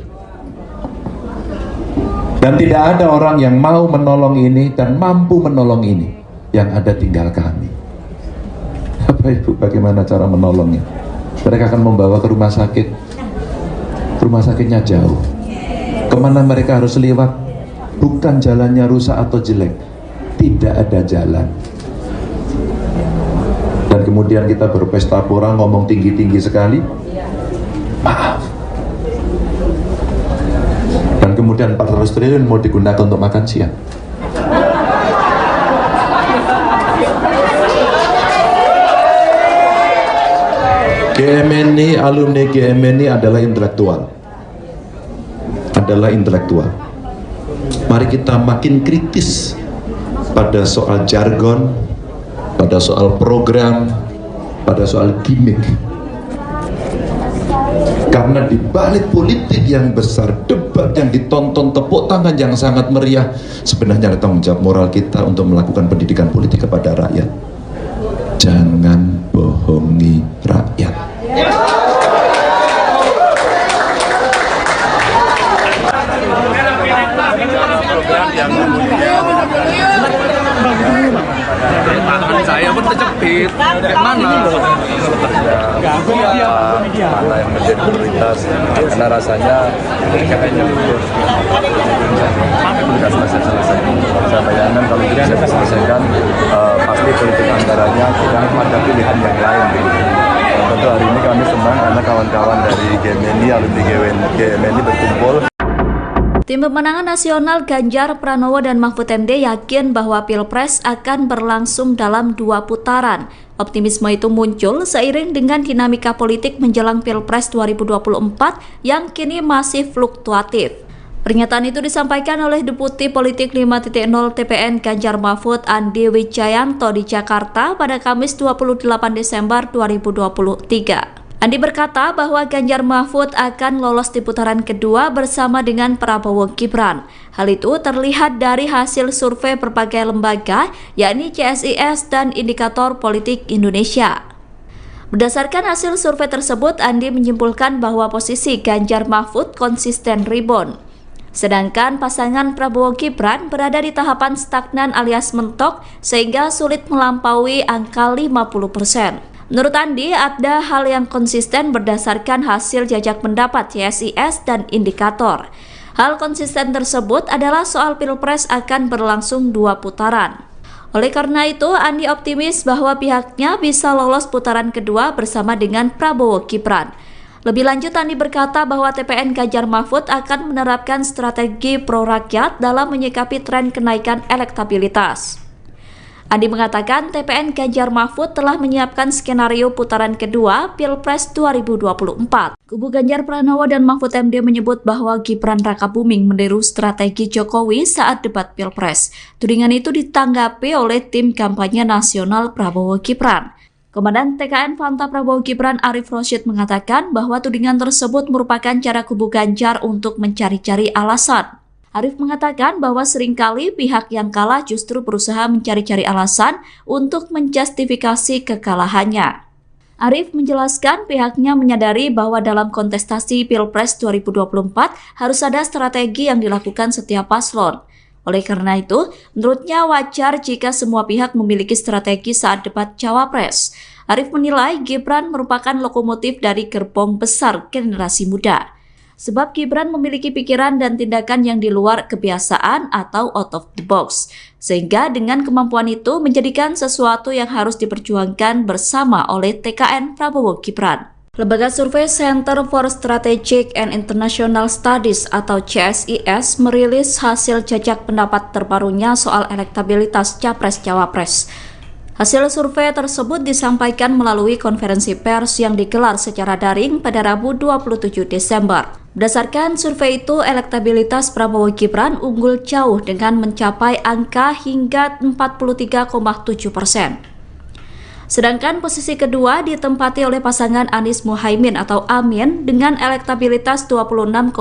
dan tidak ada orang yang mau menolong ini dan mampu menolong ini, yang ada tinggal kami. Bapak Ibu, bagaimana cara menolongnya? Mereka akan membawa ke rumah sakit. Rumah sakitnya jauh. Kemana mereka harus lewat? Bukan jalannya rusak atau jelek, tidak ada jalan. Dan kemudian kita berpesta pora, ngomong tinggi-tinggi sekali, maaf. Dan kemudian 400 triliun mau digunakan untuk makan siang. GMNI, alumni GMNI adalah intelektual. Mari kita makin kritis pada soal jargon, pada soal program, pada soal gimmick. Karena di balik politik yang besar, debat yang ditonton, tepuk tangan yang sangat meriah, sebenarnya ada tanggung jawab moral kita untuk melakukan pendidikan politik kepada rakyat. Jangan bohongi rakyat. Yang Tangan saya pun terjepit. Mana? mana yang menjadi prioritas, karena rasanya kayaknya sudah selesai. Saya bayangkan kalau tidak bisa diselesaikan, pasti politik anggarannya tidak ada pilihan yang lain. Tentu hari ini kami senang karena kawan-kawan dari GMNI, alumni GMNI berkumpul. Tim Pemenangan Nasional Ganjar Pranowo dan Mahfud MD yakin bahwa Pilpres akan berlangsung dalam 2 putaran. Optimisme itu muncul seiring dengan dinamika politik menjelang Pilpres 2024 yang kini masih fluktuatif. Pernyataan itu disampaikan oleh Deputi Politik 5.0 TPN Ganjar Mahfud Andi Wijayanto di Jakarta pada Kamis 28 Desember 2023. Andi berkata bahwa Ganjar Mahfud akan lolos di putaran kedua bersama dengan Prabowo Gibran. Hal itu terlihat dari hasil survei berbagai lembaga, yakni CSIS dan Indikator Politik Indonesia. Berdasarkan hasil survei tersebut, Andi menyimpulkan bahwa posisi Ganjar Mahfud konsisten rebound. Sedangkan pasangan Prabowo Gibran berada di tahapan stagnan alias mentok sehingga sulit melampaui angka 50%. Menurut Andi, ada hal yang konsisten berdasarkan hasil jajak pendapat CSIS dan Indikator. Hal konsisten tersebut adalah soal Pilpres akan berlangsung 2 putaran. Oleh karena itu, Andi optimis bahwa pihaknya bisa lolos putaran kedua bersama dengan Prabowo Gibran. Lebih lanjut, Andi berkata bahwa TPN Ganjar Mahfud akan menerapkan strategi pro-rakyat dalam menyikapi tren kenaikan elektabilitas. Andi mengatakan TPN Ganjar Mahfud telah menyiapkan skenario putaran kedua Pilpres 2024. Kubu Ganjar Pranowo dan Mahfud MD menyebut bahwa Gibran Rakabuming meniru strategi Jokowi saat debat Pilpres. Tudingan itu ditanggapi oleh tim kampanye nasional Prabowo Gibran. Komandan TKN Fanta Prabowo Gibran Arif Rosyid mengatakan bahwa tudingan tersebut merupakan cara kubu Ganjar untuk mencari-cari alasan. Arif mengatakan bahwa seringkali pihak yang kalah justru berusaha mencari-cari alasan untuk menjustifikasi kekalahannya. Arif menjelaskan pihaknya menyadari bahwa dalam kontestasi Pilpres 2024 harus ada strategi yang dilakukan setiap paslon. Oleh karena itu, menurutnya wajar jika semua pihak memiliki strategi saat debat Cawapres. Arief menilai Gibran merupakan lokomotif dari gerbong besar generasi muda. Sebab Gibran memiliki pikiran dan tindakan yang di luar kebiasaan atau out of the box. Sehingga dengan kemampuan itu menjadikan sesuatu yang harus diperjuangkan bersama oleh TKN Prabowo Gibran. Lembaga survei Center for Strategic and International Studies atau CSIS merilis hasil jajak pendapat terbarunya soal elektabilitas Capres-Cawapres. Hasil survei tersebut disampaikan melalui konferensi pers yang digelar secara daring pada Rabu 27 Desember. Berdasarkan survei itu, elektabilitas Prabowo Gibran unggul jauh dengan mencapai angka hingga 43,7%. Sedangkan posisi kedua ditempati oleh pasangan Anies Muhaimin atau Amin dengan elektabilitas 26,1%.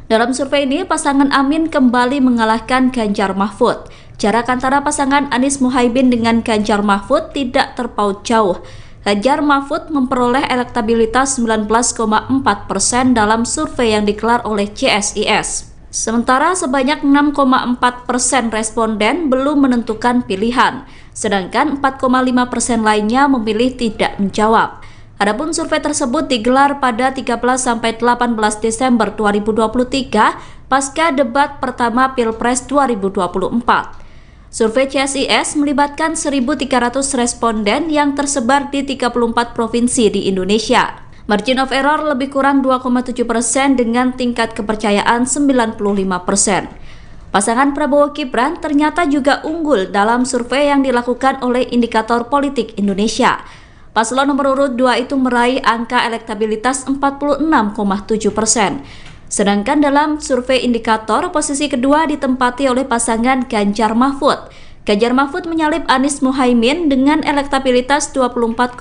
Dalam survei ini, pasangan Amin kembali mengalahkan Ganjar Mahfud. Jarak antara pasangan Anies Muhaimin dengan Ganjar Mahfud tidak terpaut jauh. Ganjar Mahfud memperoleh elektabilitas 19,4% dalam survei yang digelar oleh CSIS. Sementara sebanyak 6,4% responden belum menentukan pilihan, sedangkan 4,5% lainnya memilih tidak menjawab. Adapun survei tersebut digelar pada 13-18 Desember 2023 pasca debat pertama Pilpres 2024. Survei CSIS melibatkan 1.300 responden yang tersebar di 34 provinsi di Indonesia. Margin of error lebih kurang 2,7% dengan tingkat kepercayaan 95%. Pasangan Prabowo Gibran ternyata juga unggul dalam survei yang dilakukan oleh Indikator Politik Indonesia. Paslon nomor urut 2 itu meraih angka elektabilitas 46,7%. Sedangkan dalam survei Indikator, posisi kedua ditempati oleh pasangan Ganjar Mahfud. Ganjar Mahfud menyalip Anies Muhaimin dengan elektabilitas 24,5%.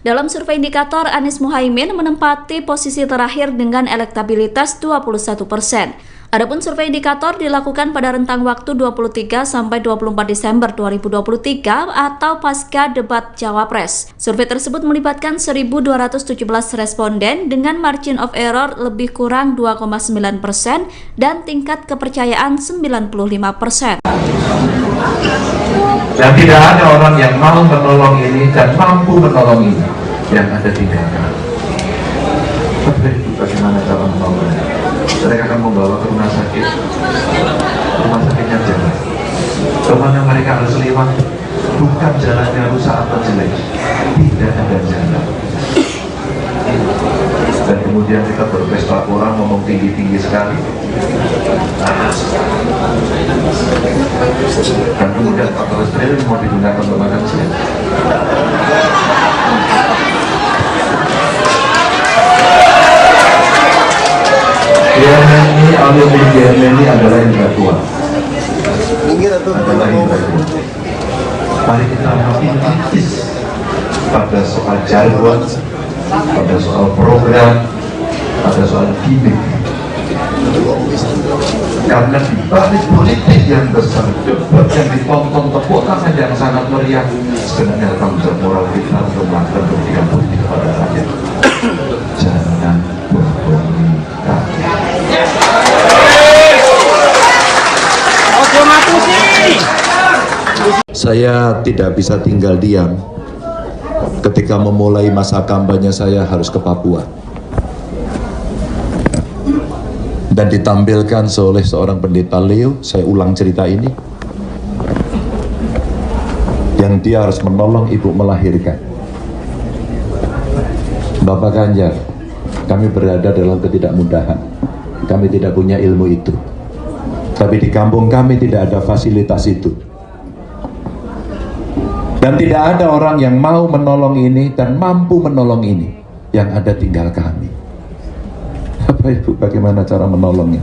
Dalam survei Indikator, Anies Muhaimin menempati posisi terakhir dengan elektabilitas 21%. Adapun survei Indikator dilakukan pada rentang waktu 23 sampai 24 Desember 2023 atau pasca debat Cawapres. Survei tersebut melibatkan 1.217 responden dengan margin of error lebih kurang 2,9% dan tingkat kepercayaan 95%. Dan tidak ada orang yang mau menolong ini dan mampu menolong ini yang ada tinggalkan. Tapi bagaimana cara menolongnya? Mereka akan membawa ke rumah sakitnya jalan. Kemana mereka harus lewat, bukan jalannya rusak atau jelek, tidak ada jalan. Dan kemudian kita berpesta orang ngomong tinggi-tinggi sekali. Dan kemudian 14 triliun mau digunakan untuk makan siang. GMNI adalah intelektual. Mari kita makin kritis pada soal jargon, pada soal program, pada soal gimmick. Karena di balik politik yang besar, debat yang ditonton tepuk tangan yang sangat meriah, sebenarnya tanggung jawab moral kita untuk melakukan pendidikan politik kepada rakyat. Jangan berbohong. Saya tidak bisa tinggal diam ketika memulai masa kampanye saya harus ke Papua dan ditampilkan oleh seorang pendeta Leo. Saya ulang cerita ini, yang dia harus menolong ibu melahirkan. Bapak Ganjar, kami berada dalam ketidakmudahan, kami tidak punya ilmu itu, tapi di kampung kami tidak ada fasilitas itu. Dan tidak ada orang yang mau menolong ini dan mampu menolong ini, yang ada tinggal kami. Bapak Ibu, bagaimana cara menolongnya?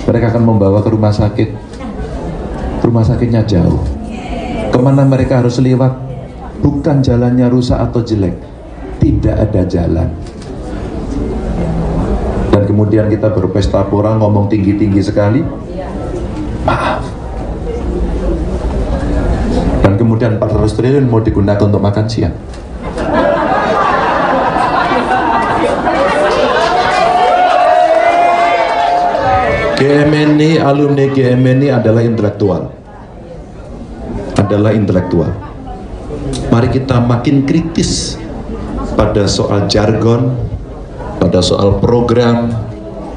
Mereka akan membawa ke rumah sakit. Rumah sakitnya jauh. Kemana mereka harus lewat? Bukan jalannya rusak atau jelek, tidak ada jalan. Dan kemudian kita berpesta pora ngomong tinggi-tinggi sekali. Maaf. Dan kemudian 400 triliun mau digunakan untuk makan siang. GMNI, alumni GMNI adalah intelektual. Mari kita makin kritis pada soal jargon, pada soal program,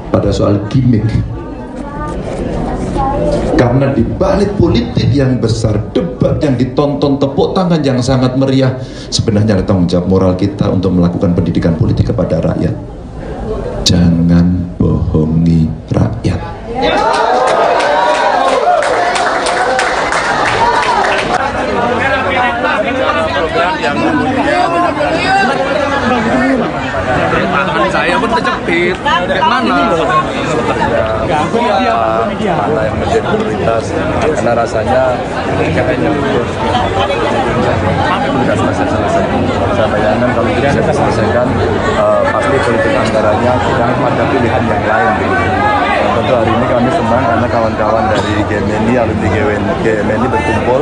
pada soal gimmick. Karena di balik politik yang besar, debat yang ditonton, tepuk tangan yang sangat meriah, sebenarnya ada tanggung jawab moral kita untuk melakukan pendidikan politik kepada rakyat. Jangan bohongi rakyat. Yang tangan saya pun terjepit. Gimana? Mana yang menjadi prioritas, karena rasanya kayaknya sudah selesai. Saya bayangkan kalau tidak selesaikan, pasti politik anggarannya tidak ada pilihan yang lain. Tentu hari ini kami senang karena kawan-kawan dari GMNI, alumni GMNI berkumpul.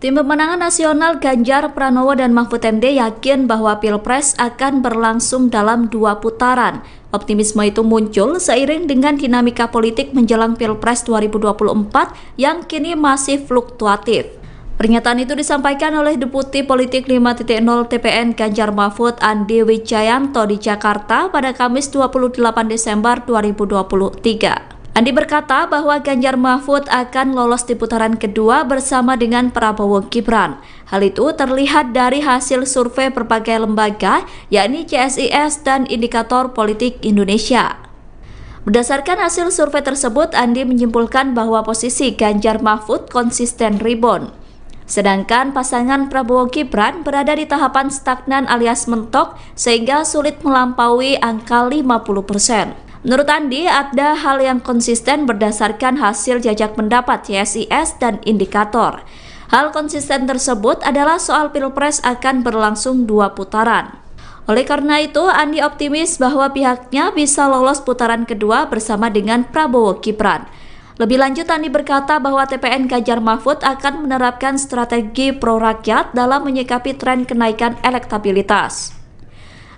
Tim Pemenangan Nasional Ganjar Pranowo dan Mahfud MD yakin bahwa Pilpres akan berlangsung dalam 2 putaran. Optimisme itu muncul seiring dengan dinamika politik menjelang Pilpres 2024 yang kini masih fluktuatif. Pernyataan itu disampaikan oleh Deputi Politik 5.0 TPN Ganjar Mahfud Andi Wijayanto di Jakarta pada Kamis 28 Desember 2023. Andi berkata bahwa Ganjar Mahfud akan lolos di putaran kedua bersama dengan Prabowo Gibran. Hal itu terlihat dari hasil survei berbagai lembaga, yakni CSIS dan Indikator Politik Indonesia. Berdasarkan hasil survei tersebut, Andi menyimpulkan bahwa posisi Ganjar Mahfud konsisten rebound. Sedangkan pasangan Prabowo Gibran berada di tahapan stagnan alias mentok sehingga sulit melampaui angka 50%. Menurut Andi, ada hal yang konsisten berdasarkan hasil jajak pendapat CSIS dan Indikator. Hal konsisten tersebut adalah soal Pilpres akan berlangsung 2 putaran. Oleh karena itu, Andi optimis bahwa pihaknya bisa lolos putaran kedua bersama dengan Prabowo Gibran. Lebih lanjut, Andi berkata bahwa TPN Ganjar Mahfud akan menerapkan strategi pro-rakyat dalam menyikapi tren kenaikan elektabilitas.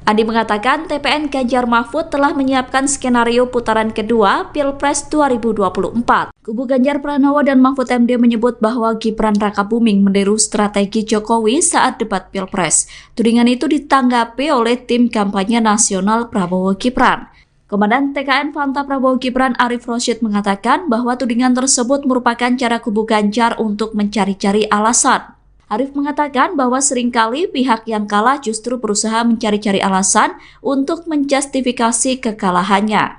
Andi mengatakan TPN Ganjar Mahfud telah menyiapkan skenario putaran kedua Pilpres 2024. Kubu Ganjar Pranowo dan Mahfud MD menyebut bahwa Gibran Rakabuming meniru strategi Jokowi saat debat Pilpres. Tudingan itu ditanggapi oleh tim kampanye nasional Prabowo Gibran. Komandan TKN Fanta Prabowo Gibran Arif Rosyid mengatakan bahwa tudingan tersebut merupakan cara kubu Ganjar untuk mencari-cari alasan. Arif mengatakan bahwa seringkali pihak yang kalah justru berusaha mencari-cari alasan untuk menjustifikasi kekalahannya.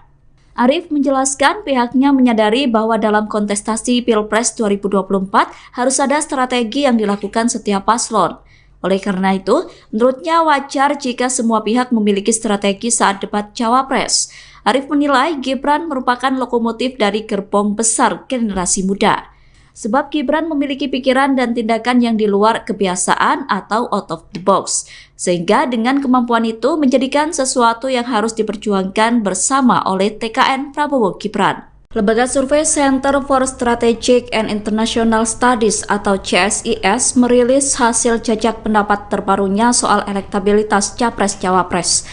Arif menjelaskan pihaknya menyadari bahwa dalam kontestasi Pilpres 2024 harus ada strategi yang dilakukan setiap paslon. Oleh karena itu, menurutnya wajar jika semua pihak memiliki strategi saat debat Cawapres. Arif menilai Gibran merupakan lokomotif dari gerbong besar generasi muda. Sebab Gibran memiliki pikiran dan tindakan yang di luar kebiasaan atau out of the box. Sehingga dengan kemampuan itu menjadikan sesuatu yang harus diperjuangkan bersama oleh TKN Prabowo Gibran. Lembaga survei Center for Strategic and International Studies atau CSIS merilis hasil jajak pendapat terbarunya soal elektabilitas Capres-Cawapres.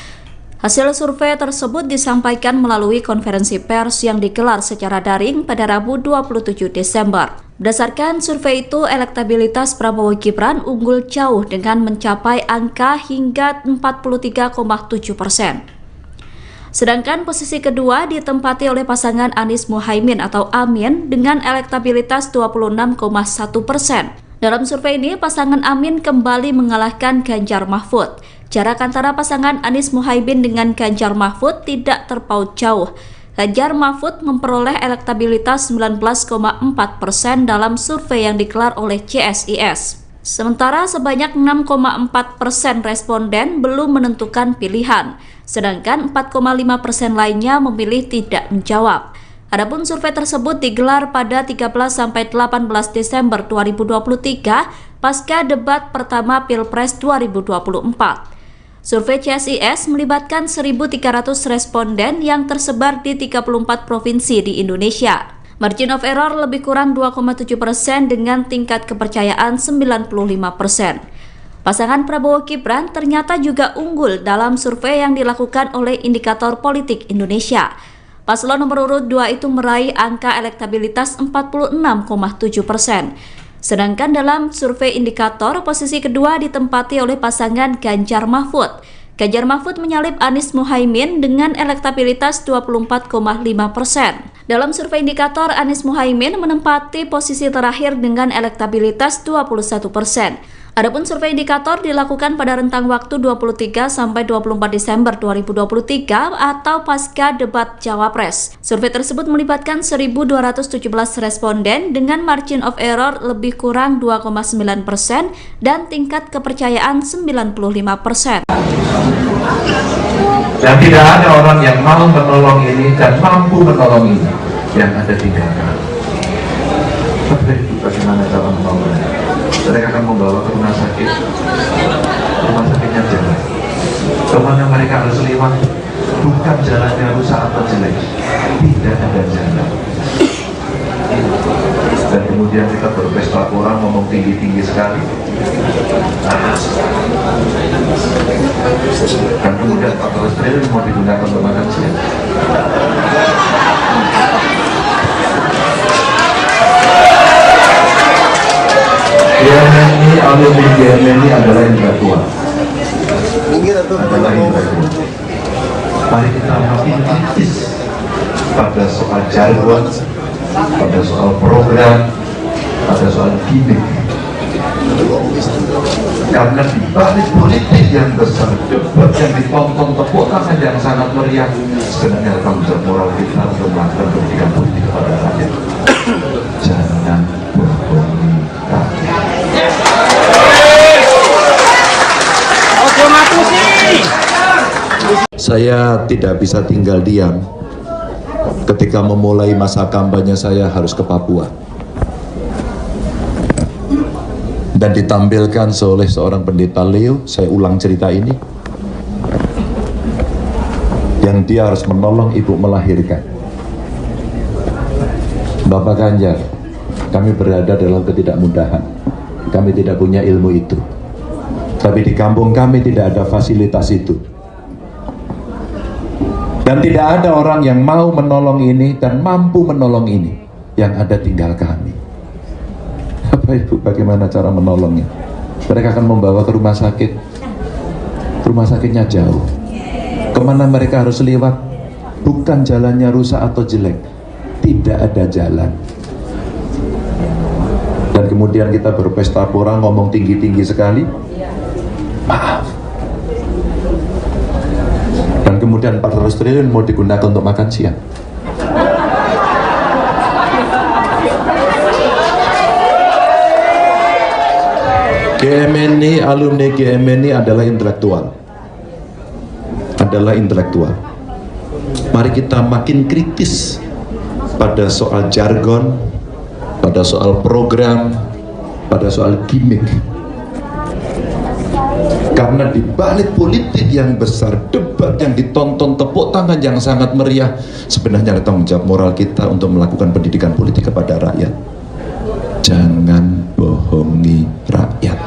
Hasil survei tersebut disampaikan melalui konferensi pers yang digelar secara daring pada Rabu 27 Desember. Berdasarkan survei itu, elektabilitas Prabowo Gibran unggul jauh dengan mencapai angka hingga 43,7%. Sedangkan posisi kedua ditempati oleh pasangan Anies Muhaimin atau Amin dengan elektabilitas 26,1%. Dalam survei ini, pasangan Amin kembali mengalahkan Ganjar Mahfud. Jarak antara pasangan Anies Muhaimin dengan Ganjar Mahfud tidak terpaut jauh. Ganjar Mahfud memperoleh elektabilitas 19,4% dalam survei yang digelar oleh CSIS. Sementara sebanyak 6,4% responden belum menentukan pilihan, sedangkan 4,5% lainnya memilih tidak menjawab. Adapun survei tersebut digelar pada 13-18 Desember 2023 pasca debat pertama Pilpres 2024. Survei CSIS melibatkan 1.300 responden yang tersebar di 34 provinsi di Indonesia. Margin of error lebih kurang 2,7% dengan tingkat kepercayaan 95%. Pasangan Prabowo Gibran ternyata juga unggul dalam survei yang dilakukan oleh Indikator Politik Indonesia. Paslon nomor urut 2 itu meraih angka elektabilitas 46,7%. Sedangkan dalam survei indikator, posisi kedua ditempati oleh pasangan Ganjar Mahfud. Ganjar Mahfud menyalip Anies Muhaimin dengan elektabilitas 24,5%. Dalam survei indikator, Anies Muhaimin menempati posisi terakhir dengan elektabilitas 21%. Adapun survei indikator dilakukan pada rentang waktu 23 sampai 24 Desember 2023 atau pasca debat Cawapres. Survei tersebut melibatkan 1.217 responden dengan margin of error lebih kurang 2,9% dan tingkat kepercayaan 95%. Dan tidak ada orang yang mau menolong ini dan mampu menolong ini yang ada tinggalkan. Tapi bagaimana cara menolongnya? Mereka akan membawa ke rumah sakitnya jalan. Kemana mereka harus lewat? Bukan jalannya rusak atau jelek, tidak ada jalan. Dan kemudian kita berpesta orang ngomong tinggi-tinggi sekali. Dan kemudian 14 triliun mau digunakan untuk makan siang. GMNI adalah intelektual. Mari kita makin kritis pada soal jargon, pada soal program, pada soal gimmick. Karena di balik politik yang besar, debat yang ditonton, tepuk tangan yang sangat meriah, sebenarnya tanggung jawab moral kita untuk melakukan pendidikan politik kepada rakyat. Jangan bohongi rakyat. Saya tidak bisa tinggal diam ketika memulai masa kampanye saya harus ke Papua dan ditampilkan oleh seorang pendeta Leo. Saya ulang cerita ini, yang dia harus menolong ibu melahirkan. Bapak Ganjar, kami berada dalam ketidakmudahan, kami tidak punya ilmu itu, tapi di kampung kami tidak ada fasilitas itu. Dan tidak ada orang yang mau menolong ini dan mampu menolong ini, yang ada tinggal kami. Bapak Ibu, bagaimana cara menolongnya? Mereka akan membawa ke rumah sakit. Rumah sakitnya jauh. Kemana mereka harus lewat? Bukan jalannya rusak atau jelek, tidak ada jalan. Dan kemudian kita berpesta pora ngomong tinggi-tinggi sekali. Maaf. Dan kemudian 400 triliun mau digunakan untuk makan siang. GMNI, alumni GMNI adalah intelektual. Mari kita makin kritis pada soal jargon, pada soal program, pada soal gimmick. Karena di balik politik yang besar, debat yang ditonton, tepuk tangan yang sangat meriah, sebenarnya ada tanggung jawab moral kita untuk melakukan pendidikan politik kepada rakyat. Jangan bohongi rakyat.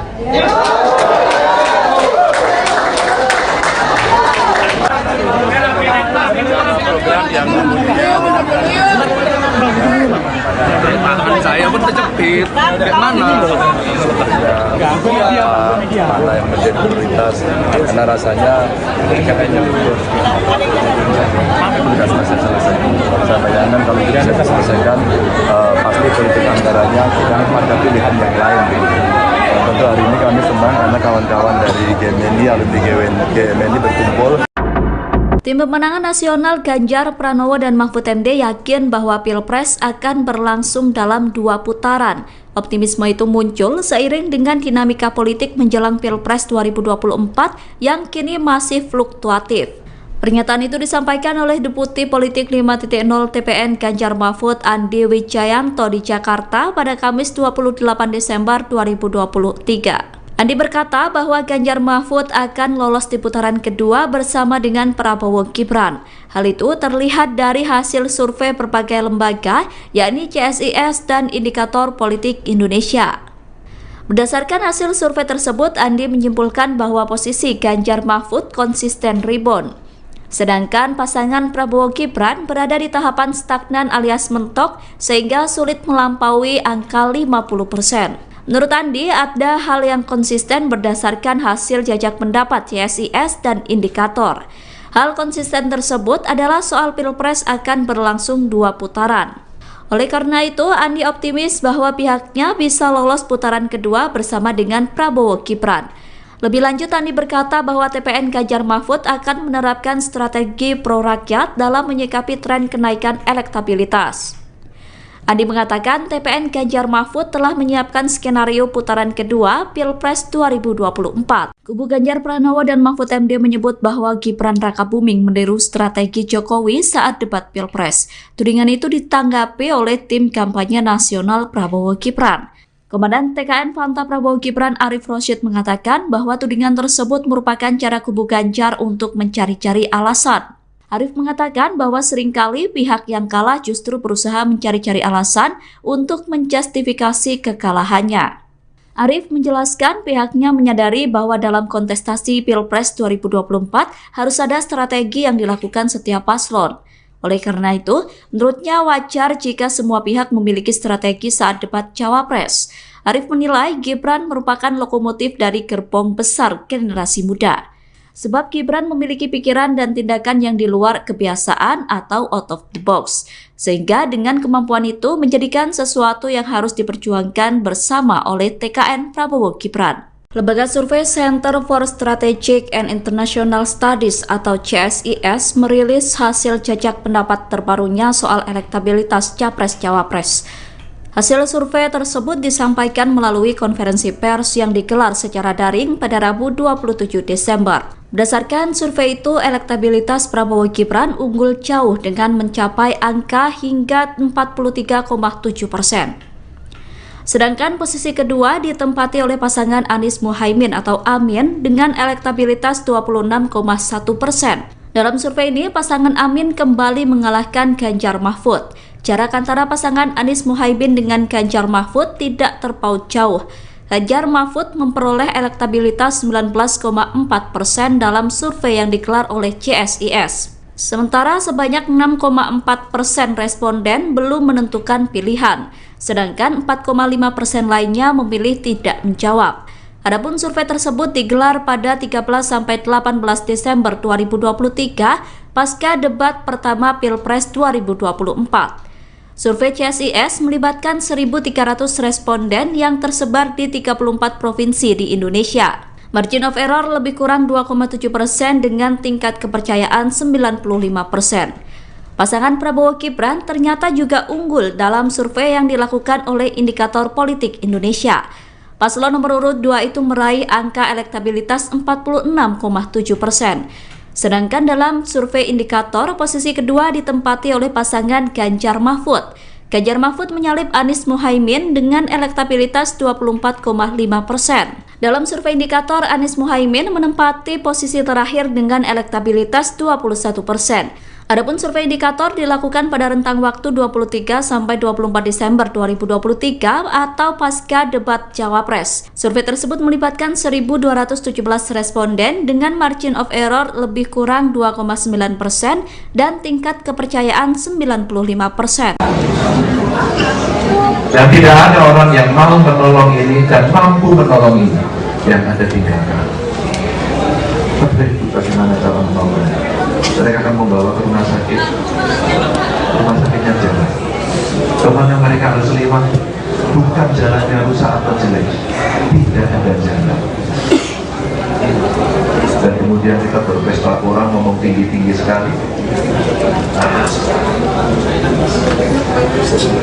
Tangan saya pun terjepit. Kayak mana? Mana yang menjadi prioritas, karena rasanya kayaknya tugas masih selesai. Saya bayangkan kalau tidak bisa selesaikan, pasti politik anggarannya tidak ada pilihan yang lain. Tentu hari ini kami senang karena kawan-kawan dari GMNI, alumni GMNI berkumpul. Tim pemenangan nasional Ganjar Pranowo dan Mahfud MD yakin bahwa Pilpres akan berlangsung dalam 2 putaran. Optimisme itu muncul seiring dengan dinamika politik menjelang Pilpres 2024 yang kini masih fluktuatif. Pernyataan itu disampaikan oleh Deputi Politik 5.0 TPN Ganjar Mahfud Andi Wijayanto di Jakarta pada Kamis 28 Desember 2023. Andi berkata bahwa Ganjar Mahfud akan lolos di putaran kedua bersama dengan Prabowo Gibran. Hal itu terlihat dari hasil survei berbagai lembaga, yakni CSIS dan Indikator Politik Indonesia. Berdasarkan hasil survei tersebut, Andi menyimpulkan bahwa posisi Ganjar Mahfud konsisten rebound. Sedangkan pasangan Prabowo Gibran berada di tahapan stagnan alias mentok sehingga sulit melampaui angka 50%. Menurut Andi, ada hal yang konsisten berdasarkan hasil jajak pendapat CSIS dan indikator. Hal konsisten tersebut adalah soal Pilpres akan berlangsung 2 putaran. Oleh karena itu, Andi optimis bahwa pihaknya bisa lolos putaran kedua bersama dengan Prabowo Gibran. Lebih lanjut, Andi berkata bahwa TPN Ganjar Mahfud akan menerapkan strategi pro-rakyat dalam menyikapi tren kenaikan elektabilitas. Andi mengatakan TPN Ganjar Mahfud telah menyiapkan skenario putaran kedua Pilpres 2024. Kubu Ganjar Pranowo dan Mahfud MD menyebut bahwa Gibran Rakabuming meniru strategi Jokowi saat debat Pilpres. Tudingan itu ditanggapi oleh tim kampanye nasional Prabowo Gibran. Komandan TKN Fanta Prabowo Gibran Arif Rosyid mengatakan bahwa tudingan tersebut merupakan cara kubu Ganjar untuk mencari-cari alasan. Arif mengatakan bahwa seringkali pihak yang kalah justru berusaha mencari-cari alasan untuk menjustifikasi kekalahannya. Arif menjelaskan pihaknya menyadari bahwa dalam kontestasi Pilpres 2024 harus ada strategi yang dilakukan setiap paslon. Oleh karena itu, menurutnya wajar jika semua pihak memiliki strategi saat debat Cawapres. Arif menilai Gibran merupakan lokomotif dari gerbong besar generasi muda. Sebab Gibran memiliki pikiran dan tindakan yang di luar kebiasaan atau out of the box. Sehingga dengan kemampuan itu menjadikan sesuatu yang harus diperjuangkan bersama oleh TKN Prabowo Gibran. Lembaga survei Center for Strategic and International Studies atau CSIS merilis hasil jajak pendapat terbarunya soal elektabilitas Capres-Cawapres. Hasil survei tersebut disampaikan melalui konferensi pers yang digelar secara daring pada Rabu 27 Desember. Berdasarkan survei itu, elektabilitas Prabowo Gibran unggul jauh dengan mencapai angka hingga 43,7%. Sedangkan posisi kedua ditempati oleh pasangan Anies Muhaimin atau Amin dengan elektabilitas 26,1%. Dalam survei ini, pasangan Amin kembali mengalahkan Ganjar Mahfud. Jarak antara pasangan Anies Muhaimin dengan Ganjar Mahfud tidak terpaut jauh. Ganjar Mahfud memperoleh elektabilitas 19,4% dalam survei yang digelar oleh CSIS. Sementara sebanyak 6,4% responden belum menentukan pilihan, sedangkan 4,5% lainnya memilih tidak menjawab. Adapun survei tersebut digelar pada 13-18 Desember 2023 pasca debat pertama Pilpres 2024. Survei CSIS melibatkan 1.300 responden yang tersebar di 34 provinsi di Indonesia. Margin of error lebih kurang 2,7% dengan tingkat kepercayaan 95%. Pasangan Prabowo Gibran ternyata juga unggul dalam survei yang dilakukan oleh Indikator Politik Indonesia. Paslon nomor urut 2 itu meraih angka elektabilitas 46,7%. Sedangkan dalam survei Indikator, posisi kedua ditempati oleh pasangan Ganjar Mahfud. Ganjar Mahfud menyalip Anies Muhaimin dengan elektabilitas 24,5%. Dalam survei Indikator, Anies Muhaimin menempati posisi terakhir dengan elektabilitas 21%. Adapun survei Indikator dilakukan pada rentang waktu 23 sampai 24 Desember 2023 atau pasca debat Cawapres. Survei tersebut melibatkan 1.217 responden dengan margin of error lebih kurang 2,9% dan tingkat kepercayaan 95%. Dan tidak ada orang yang mau menolong ini dan mampu menolong ini yang ada tinggalkan. Tapi bagaimana cara menolongnya? Mereka akan membawa ke rumah sakitnya jalan. Kemana mereka harus lewat, bukan jalannya rusak atau jelek, tidak ada jalan. Dan kemudian kita berpesta orang ngomong tinggi-tinggi sekali.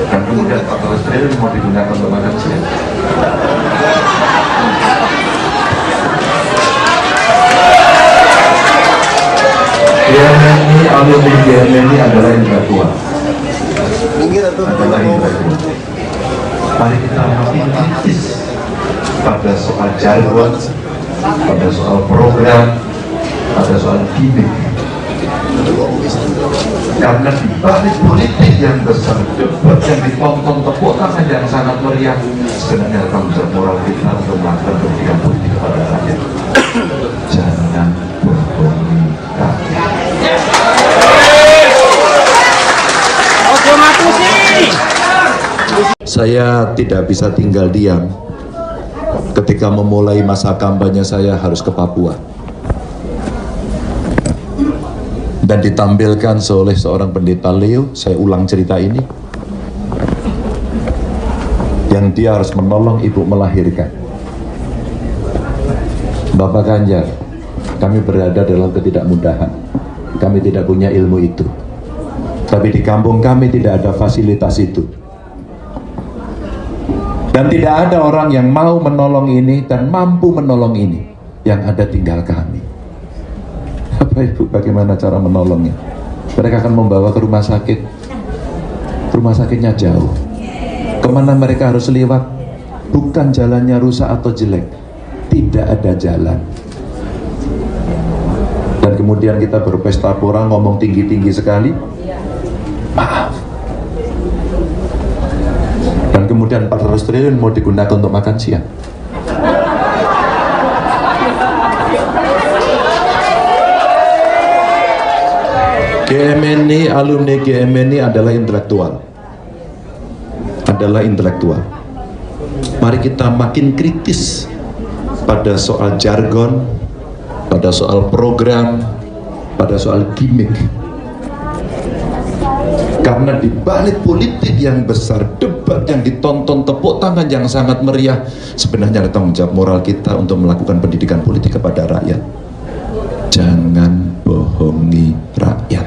Dan kemudian 14 triliun mau digunakan untuk makan siang. BMNI adalah yang tertua. Mari kita makin kritis pada soal jargon, pada soal program, pada soal gimmick. Karena di balik politik yang besar, debat yang ditonton tepuk tangan yang sangat meriah, sebenarnya tanggung jawab moral kita untuk melakukan pendidikan politik kepada rakyat. Jangan berkomunikasi. Saya tidak bisa tinggal diam ketika memulai masa kampanye saya harus ke Papua dan ditampilkan oleh seorang pendeta Leo. Saya ulang cerita ini, yang dia harus menolong ibu melahirkan. Bapak Ganjar, kami berada dalam ketidakmudahan, kami tidak punya ilmu itu, tapi di kampung kami tidak ada fasilitas itu. Dan tidak ada orang yang mau menolong ini dan mampu menolong ini. Yang ada tinggal kami. Bapak Ibu, bagaimana cara menolongnya? Mereka akan membawa ke rumah sakit. Rumah sakitnya jauh. Kemana mereka harus lewat? Bukan jalannya rusak atau jelek. Tidak ada jalan. Dan kemudian kita berpesta pora, ngomong tinggi-tinggi sekali. Maaf. Dan kemudian 400 triliun mau digunakan untuk makan siang. GMNI, alumni GMNI adalah intelektual. Mari kita makin kritis pada soal jargon, pada soal program, pada soal gimmick. Karena di balik politik yang besar, debat yang ditonton, tepuk tangan yang sangat meriah, sebenarnya ada tanggung jawab moral kita untuk melakukan pendidikan politik kepada rakyat. Jangan bohongi rakyat.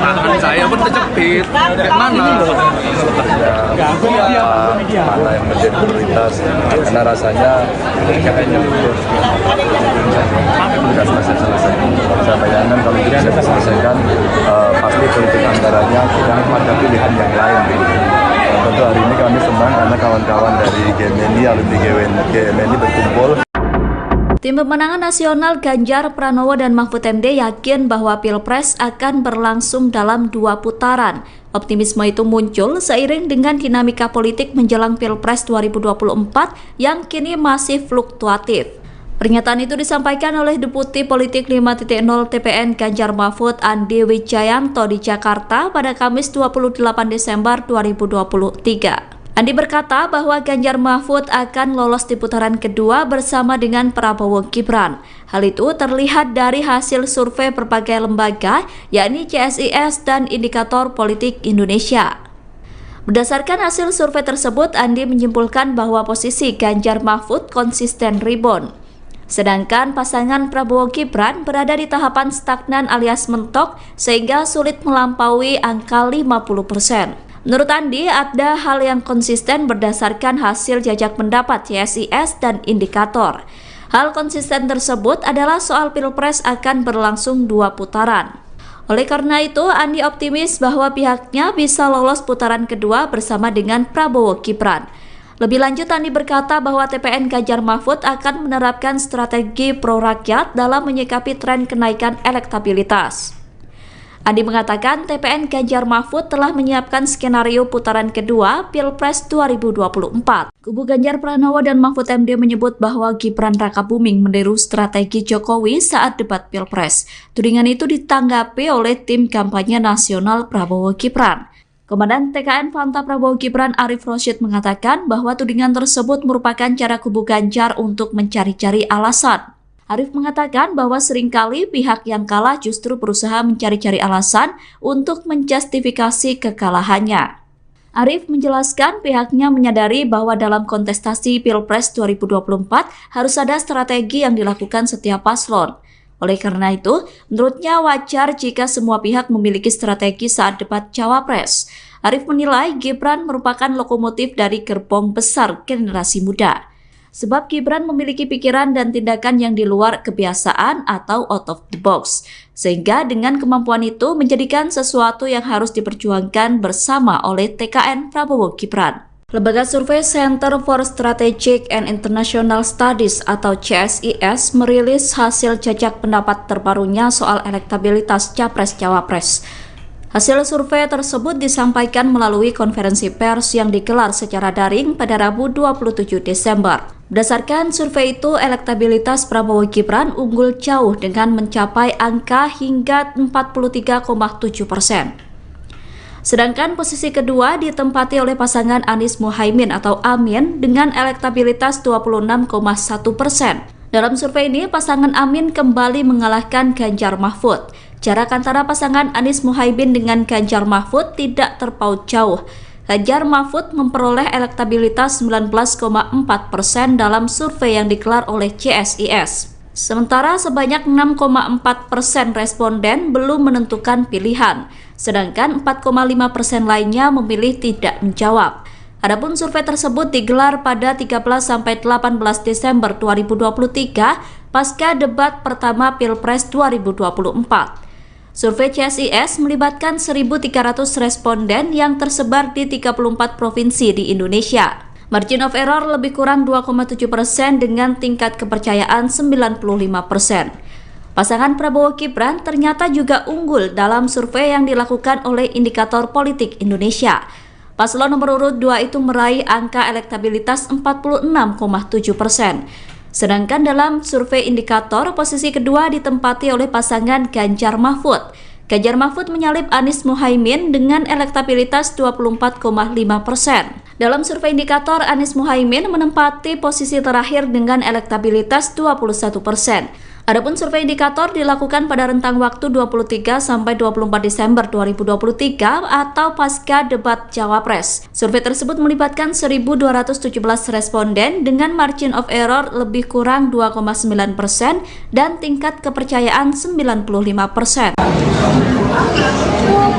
Tangan saya pun terjepit. Kayak mana? Mana yang menjadi prioritas, karena rasanya kayaknya tugas masih selesai. Saya bayangkan kalau tidak bisa diselesaikan, pasti politik anggarannya tidak ada pilihan yang lain. Tentu hari ini kami senang karena kawan-kawan dari GMNI, alumni GMNI berkumpul. Tim Pemenangan Nasional Ganjar Pranowo dan Mahfud MD yakin bahwa Pilpres akan berlangsung dalam 2 putaran. Optimisme itu muncul seiring dengan dinamika politik menjelang Pilpres 2024 yang kini masih fluktuatif. Pernyataan itu disampaikan oleh Deputi Politik 5.0 TPN Ganjar Mahfud Andi Wijayanto di Jakarta pada Kamis 28 Desember 2023. Andi berkata bahwa Ganjar Mahfud akan lolos di putaran kedua bersama dengan Prabowo Gibran. Hal itu terlihat dari hasil survei berbagai lembaga, yakni CSIS dan Indikator Politik Indonesia. Berdasarkan hasil survei tersebut, Andi menyimpulkan bahwa posisi Ganjar Mahfud konsisten rebound. Sedangkan pasangan Prabowo Gibran berada di tahapan stagnan alias mentok sehingga sulit melampaui angka 50%. Menurut Andi, ada hal yang konsisten berdasarkan hasil jajak pendapat CSIS dan Indikator. Hal konsisten tersebut adalah soal Pilpres akan berlangsung 2 putaran. Oleh karena itu, Andi optimis bahwa pihaknya bisa lolos putaran kedua bersama dengan Prabowo Gibran. Lebih lanjut, Andi berkata bahwa TPN Ganjar Mahfud akan menerapkan strategi pro-rakyat dalam menyikapi tren kenaikan elektabilitas. Andi mengatakan TPN Ganjar Mahfud telah menyiapkan skenario putaran kedua Pilpres 2024. Kubu Ganjar Pranowo dan Mahfud MD menyebut bahwa Gibran Rakabuming meniru strategi Jokowi saat debat Pilpres. Tudingan itu ditanggapi oleh tim kampanye nasional Prabowo Gibran. Komandan TKN Fanta Prabowo Gibran Arif Rosyid mengatakan bahwa tudingan tersebut merupakan cara kubu Ganjar untuk mencari-cari alasan. Arif mengatakan bahwa seringkali pihak yang kalah justru berusaha mencari-cari alasan untuk menjustifikasi kekalahannya. Arif menjelaskan pihaknya menyadari bahwa dalam kontestasi Pilpres 2024 harus ada strategi yang dilakukan setiap paslon. Oleh karena itu, menurutnya wajar jika semua pihak memiliki strategi saat debat Cawapres. Arif menilai Gibran merupakan lokomotif dari gerbong besar generasi muda. Sebab Gibran memiliki pikiran dan tindakan yang di luar kebiasaan atau out of the box. Sehingga dengan kemampuan itu menjadikan sesuatu yang harus diperjuangkan bersama oleh TKN Prabowo Gibran. Lembaga survei Center for Strategic and International Studies atau CSIS merilis hasil jajak pendapat terbarunya soal elektabilitas Capres-Cawapres. Hasil survei tersebut disampaikan melalui konferensi pers yang digelar secara daring pada Rabu 27 Desember. Berdasarkan survei itu, elektabilitas Prabowo Gibran unggul jauh dengan mencapai angka hingga 43,7%. Sedangkan posisi kedua ditempati oleh pasangan Anies Muhaimin atau Amin dengan elektabilitas 26,1%. Dalam survei ini, pasangan Amin kembali mengalahkan Ganjar Mahfud. Jarak antara pasangan Anies Muhaimin dengan Ganjar Mahfud tidak terpaut jauh. Ganjar Mahfud memperoleh elektabilitas 19,4% dalam survei yang digelar oleh CSIS. Sementara sebanyak 6,4% responden belum menentukan pilihan, sedangkan 4,5% lainnya memilih tidak menjawab. Adapun survei tersebut digelar pada 13-18 Desember 2023 pasca debat pertama Pilpres 2024. Survei CSIS melibatkan 1.300 responden yang tersebar di 34 provinsi di Indonesia. Margin of error lebih kurang 2,7% dengan tingkat kepercayaan 95%. Pasangan Prabowo Gibran ternyata juga unggul dalam survei yang dilakukan oleh Indikator Politik Indonesia. Paslon nomor urut 2 itu meraih angka elektabilitas 46,7%. Sedangkan dalam survei indikator, posisi kedua ditempati oleh pasangan Ganjar Mahfud. Ganjar Mahfud menyalip Anies Muhaimin dengan elektabilitas 24,5%. Dalam survei indikator, Anies Muhaimin menempati posisi terakhir dengan elektabilitas 21%. Adapun survei indikator dilakukan pada rentang waktu 23 sampai 24 Desember 2023 atau pasca debat Cawapres. Survei tersebut melibatkan 1.217 responden dengan margin of error lebih kurang 2,9% dan tingkat kepercayaan 95%.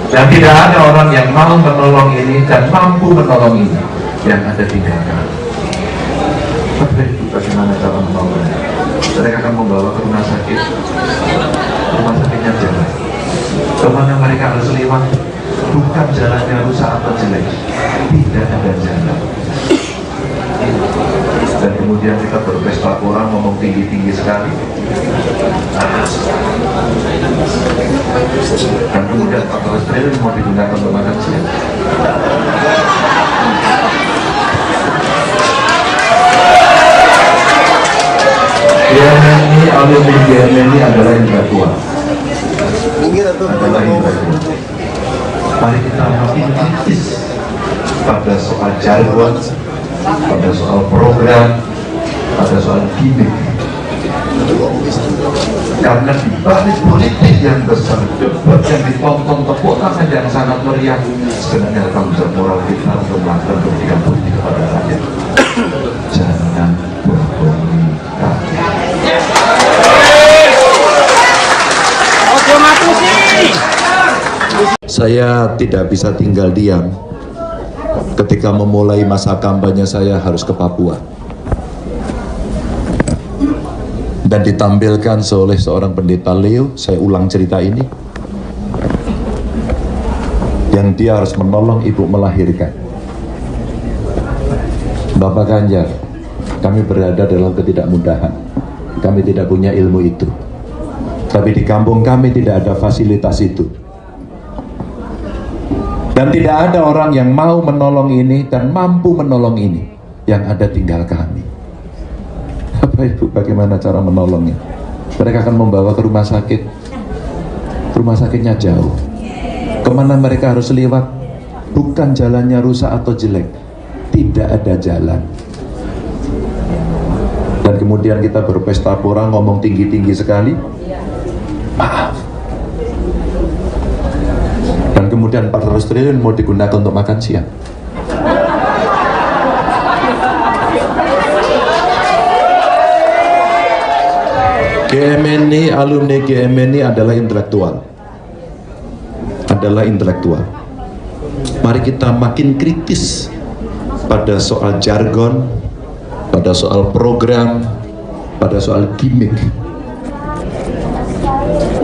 Dan tidak ada orang yang mau menolong ini dan mampu menolong ini yang ada tinggalkan. Tapi bagaimana cara menolongnya? Mereka akan membawa ke rumah sakit. Rumah sakitnya jalan. Kemana mereka harus lewat? Bukan jalannya rusak atau jelek, tidak ada jalan. Dan kemudian kita berpesta orang ngomong tinggi-tinggi sekali. Dan kemudian 14 triliun mau digunakan untuk makan siang. GMNI, alumni GMNI adalah intelektual. Mari kita makin kritis pada soal jargon, pada soal program, pada soal gimmick. Karena di balik politik yang besar, debat yang ditonton, tepuk tangan yang sangat meriah, sebenarnya tanggung jawab moral kita untuk melakukan pendidikan politik kepada rakyat. Jangan bohongi rakyat. Saya tidak bisa tinggal diam ketika memulai masa kampanye saya harus ke Papua dan ditampilkan oleh seorang pendeta Leo. Saya ulang cerita ini, yang dia harus menolong ibu melahirkan. Bapak Ganjar, kami berada dalam ketidakmudahan, kami tidak punya ilmu itu, tapi di kampung kami tidak ada fasilitas itu. Dan tidak ada orang yang mau menolong ini dan mampu menolong ini, yang ada tinggal kami. Bapak Ibu, bagaimana cara menolongnya? Mereka akan membawa ke rumah sakit. Rumah sakitnya jauh. Kemana mereka harus lewat? Bukan jalannya rusak atau jelek, tidak ada jalan. Dan kemudian kita berpesta pora, ngomong tinggi-tinggi sekali. Maaf. Dan kemudian 400 triliun mau digunakan untuk makan siang. GMNI, alumni GMNI adalah intelektual. Mari kita makin kritis pada soal jargon, pada soal program, pada soal gimmick.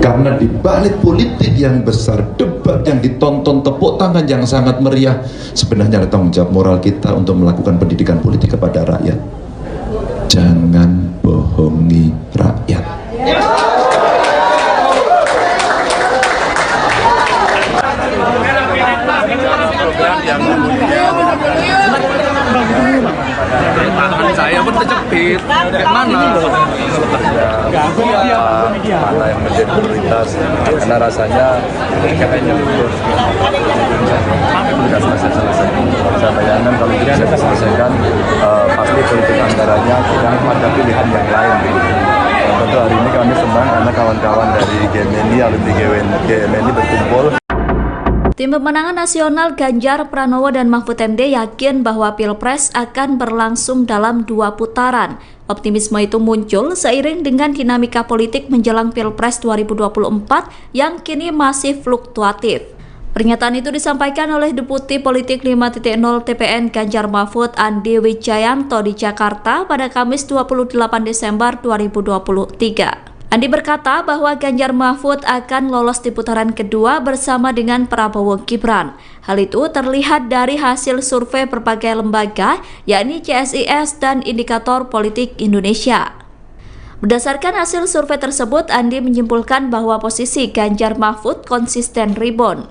Karena di balik politik yang besar, debat yang ditonton, tepuk tangan yang sangat meriah, sebenarnya ada tanggung jawab moral kita untuk melakukan pendidikan politik kepada rakyat. Jangan bohongi rakyat. yang kemudian tangan saya pun terjepit. Kayak mana? mana yang menjadi prioritas, karena rasanya kayaknya belum selesai. Saya bayangkan kalau tidak bisa diselesaikan, pasti politik anggarannya sedang pada pilihan yang lain. Tentu hari ini kami senang karena kawan-kawan dari GMNI, alumni GMNI berkumpul. Tim pemenangan nasional Ganjar Pranowo dan Mahfud MD yakin bahwa Pilpres akan berlangsung dalam 2 putaran. Optimisme itu muncul seiring dengan dinamika politik menjelang Pilpres 2024 yang kini masih fluktuatif. Pernyataan itu disampaikan oleh Deputi Politik 5.0 TPN Ganjar Mahfud Andi Wijayanto di Jakarta pada Kamis 28 Desember 2023. Andi berkata bahwa Ganjar Mahfud akan lolos di putaran kedua bersama dengan Prabowo Gibran. Hal itu terlihat dari hasil survei berbagai lembaga, yakni CSIS dan Indikator Politik Indonesia. Berdasarkan hasil survei tersebut, Andi menyimpulkan bahwa posisi Ganjar Mahfud konsisten rebound.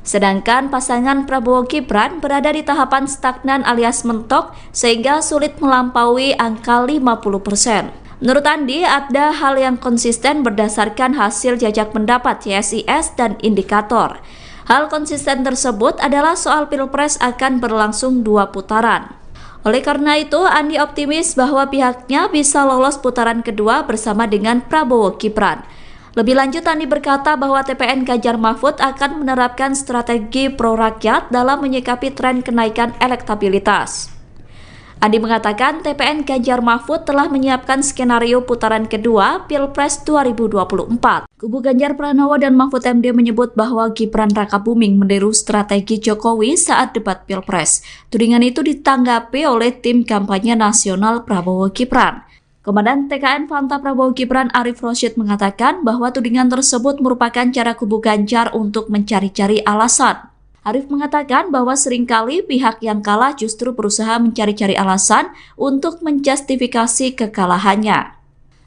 Sedangkan pasangan Prabowo Gibran berada di tahapan stagnan alias mentok sehingga sulit melampaui angka 50%. Menurut Andi, ada hal yang konsisten berdasarkan hasil jajak pendapat CSIS dan indikator. Hal konsisten tersebut adalah soal Pilpres akan berlangsung 2 putaran. Oleh karena itu, Andi optimis bahwa pihaknya bisa lolos putaran kedua bersama dengan Prabowo Gibran. Lebih lanjut, Andi berkata bahwa TPN Ganjar Mahfud akan menerapkan strategi pro-rakyat dalam menyikapi tren kenaikan elektabilitas. Andi mengatakan TPN Ganjar Mahfud telah menyiapkan skenario putaran kedua Pilpres 2024. Kubu Ganjar Pranowo dan Mahfud MD menyebut bahwa Gibran Rakabuming meniru strategi Jokowi saat debat Pilpres. Tudingan itu ditanggapi oleh tim kampanye nasional Prabowo Gibran. Komandan TKN Fanta Prabowo Gibran Arif Rosyid mengatakan bahwa tudingan tersebut merupakan cara kubu Ganjar untuk mencari-cari alasan. Arif mengatakan bahwa seringkali pihak yang kalah justru berusaha mencari-cari alasan untuk menjustifikasi kekalahannya.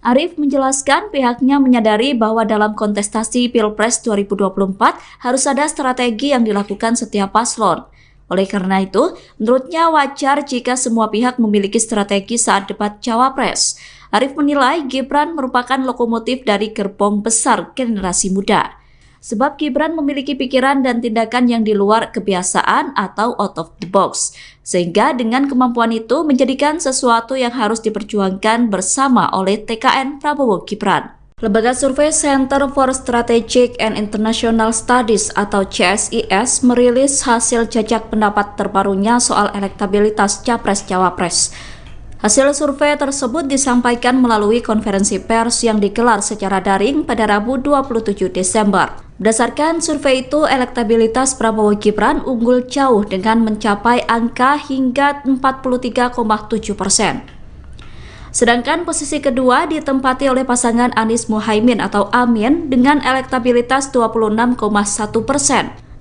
Arif menjelaskan pihaknya menyadari bahwa dalam kontestasi Pilpres 2024 harus ada strategi yang dilakukan setiap paslon. Oleh karena itu, menurutnya wajar jika semua pihak memiliki strategi saat debat Cawapres. Arif menilai Gibran merupakan lokomotif dari gerbong besar generasi muda. Sebab Gibran memiliki pikiran dan tindakan yang di luar kebiasaan atau out of the box. Sehingga dengan kemampuan itu menjadikan sesuatu yang harus diperjuangkan bersama oleh TKN Prabowo Gibran. Lembaga survei Center for Strategic and International Studies atau CSIS merilis hasil jajak pendapat terbarunya soal elektabilitas Capres-Cawapres. Hasil survei tersebut disampaikan melalui konferensi pers yang digelar secara daring pada Rabu 27 Desember. Berdasarkan survei itu, elektabilitas Prabowo Gibran unggul jauh dengan mencapai angka hingga 43,7%. Sedangkan posisi kedua ditempati oleh pasangan Anies Muhaimin atau Amin dengan elektabilitas 26,1%.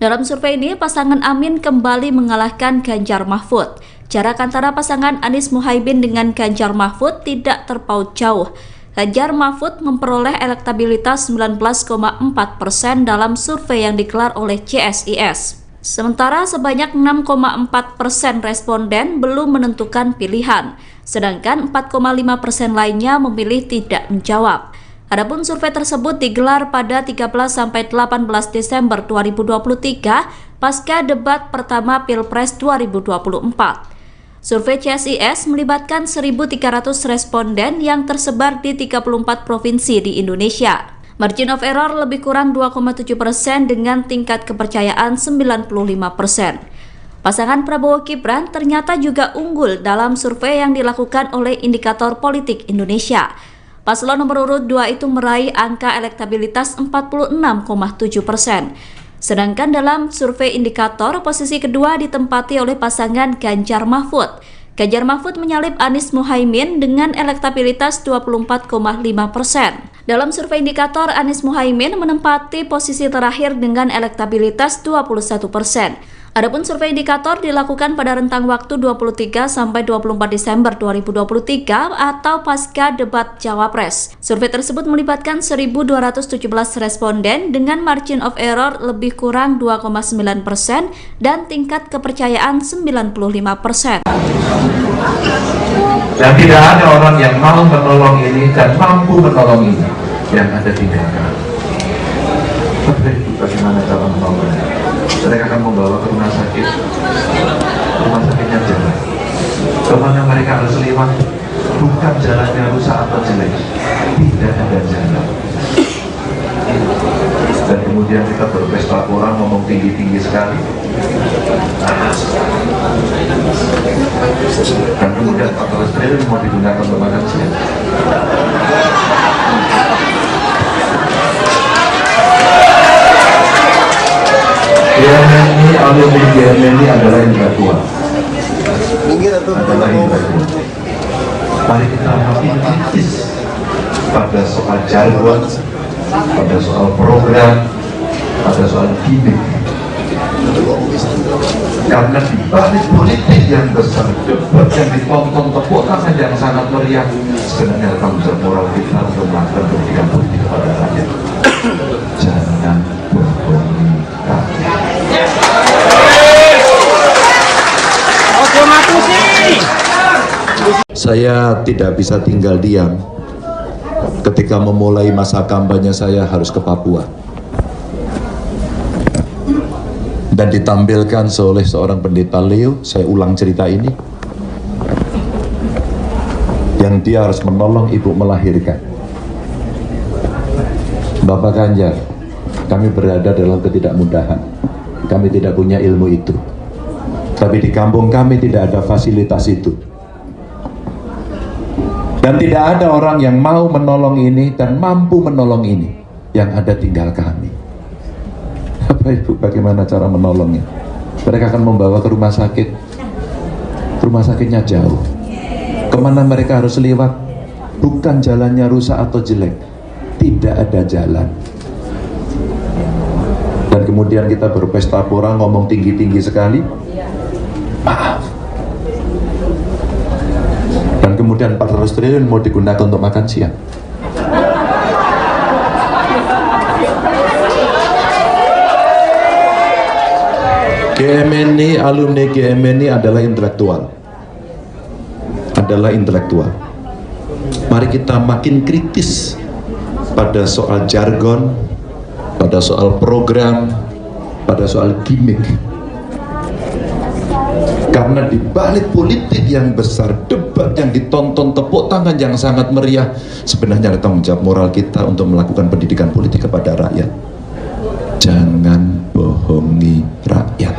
Dalam survei ini, pasangan Amin kembali mengalahkan Ganjar Mahfud. Jarak antara pasangan Anies Muhaimin dengan Ganjar Mahfud tidak terpaut jauh. Ganjar Mahfud memperoleh elektabilitas 19,4% dalam survei yang digelar oleh CSIS. Sementara sebanyak 6,4% responden belum menentukan pilihan, sedangkan 4,5% lainnya memilih tidak menjawab. Adapun survei tersebut digelar pada 13-18 Desember 2023 pasca debat pertama Pilpres 2024. Survei CSIS melibatkan 1.300 responden yang tersebar di 34 provinsi di Indonesia. Margin of error lebih kurang 2,7% dengan tingkat kepercayaan 95%. Pasangan Prabowo Gibran ternyata juga unggul dalam survei yang dilakukan oleh Indikator Politik Indonesia. Paslon nomor urut 2 itu meraih angka elektabilitas 46,7%. Sedangkan dalam survei indikator, posisi kedua ditempati oleh pasangan Ganjar Mahfud. Ganjar Mahfud menyalip Anies Muhaimin dengan elektabilitas 24,5%. Dalam survei indikator, Anies Muhaimin menempati posisi terakhir dengan elektabilitas 21%. Adapun survei indikator dilakukan pada rentang waktu 23 sampai 24 Desember 2023 atau pasca debat Cawapres. Survei tersebut melibatkan 1.217 responden dengan margin of error lebih kurang 2,9% dan tingkat kepercayaan 95%. Dan tidak ada orang yang mau menolong ini dan mampu menolong ini yang ada tinggalkan. Bagaimana cara menolongnya? Mereka akan membawa ke rumah sakitnya jalan. Kemana mereka harus lewat, bukan jalannya rusak atau jelek, tidak ada jalan. Dan kemudian kita berpesta orang ngomong tinggi-tinggi sekali. Dan kemudian 14 triliun mau digunakan untuk makan siang. GMNI, alumni GMNI adalah intelektual. Mari kita makin kritis pada soal jargon, pada soal program, pada soal gimmick. Karena di balik politik yang besar, debat yang ditonton, tepuk tangan yang sangat meriah, sebenarnya tanggung jawab moral kita untuk melakukan pendidikan politik kepada rakyat. Jangan bohongi rakyat. Saya tidak bisa tinggal diam ketika memulai masa kampanye saya harus ke Papua dan ditampilkan oleh seorang pendeta Leo. Saya ulang cerita ini, yang dia harus menolong ibu melahirkan. Bapak Ganjar, kami berada dalam ketidakmudahan, kami tidak punya ilmu itu, tapi di kampung kami tidak ada fasilitas itu. Dan tidak ada orang yang mau menolong ini dan mampu menolong ini, yang ada tinggal kami. Bapak Ibu, bagaimana cara menolongnya? Mereka akan membawa ke rumah sakit. Rumah sakitnya jauh. Kemana mereka harus lewat? Bukan jalannya rusak atau jelek, tidak ada jalan. Dan kemudian kita berpesta pora, ngomong tinggi-tinggi sekali. Maaf. Dan kemudian 400 triliun mau digunakan untuk makan siang. GMNI, alumni GMNI adalah intelektual. Mari kita makin kritis pada soal jargon, pada soal program, pada soal gimmick. Karena di balik politik yang besar, debat yang ditonton, tepuk tangan yang sangat meriah, sebenarnya ada tanggung jawab moral kita untuk melakukan pendidikan politik kepada rakyat. Jangan bohongi rakyat.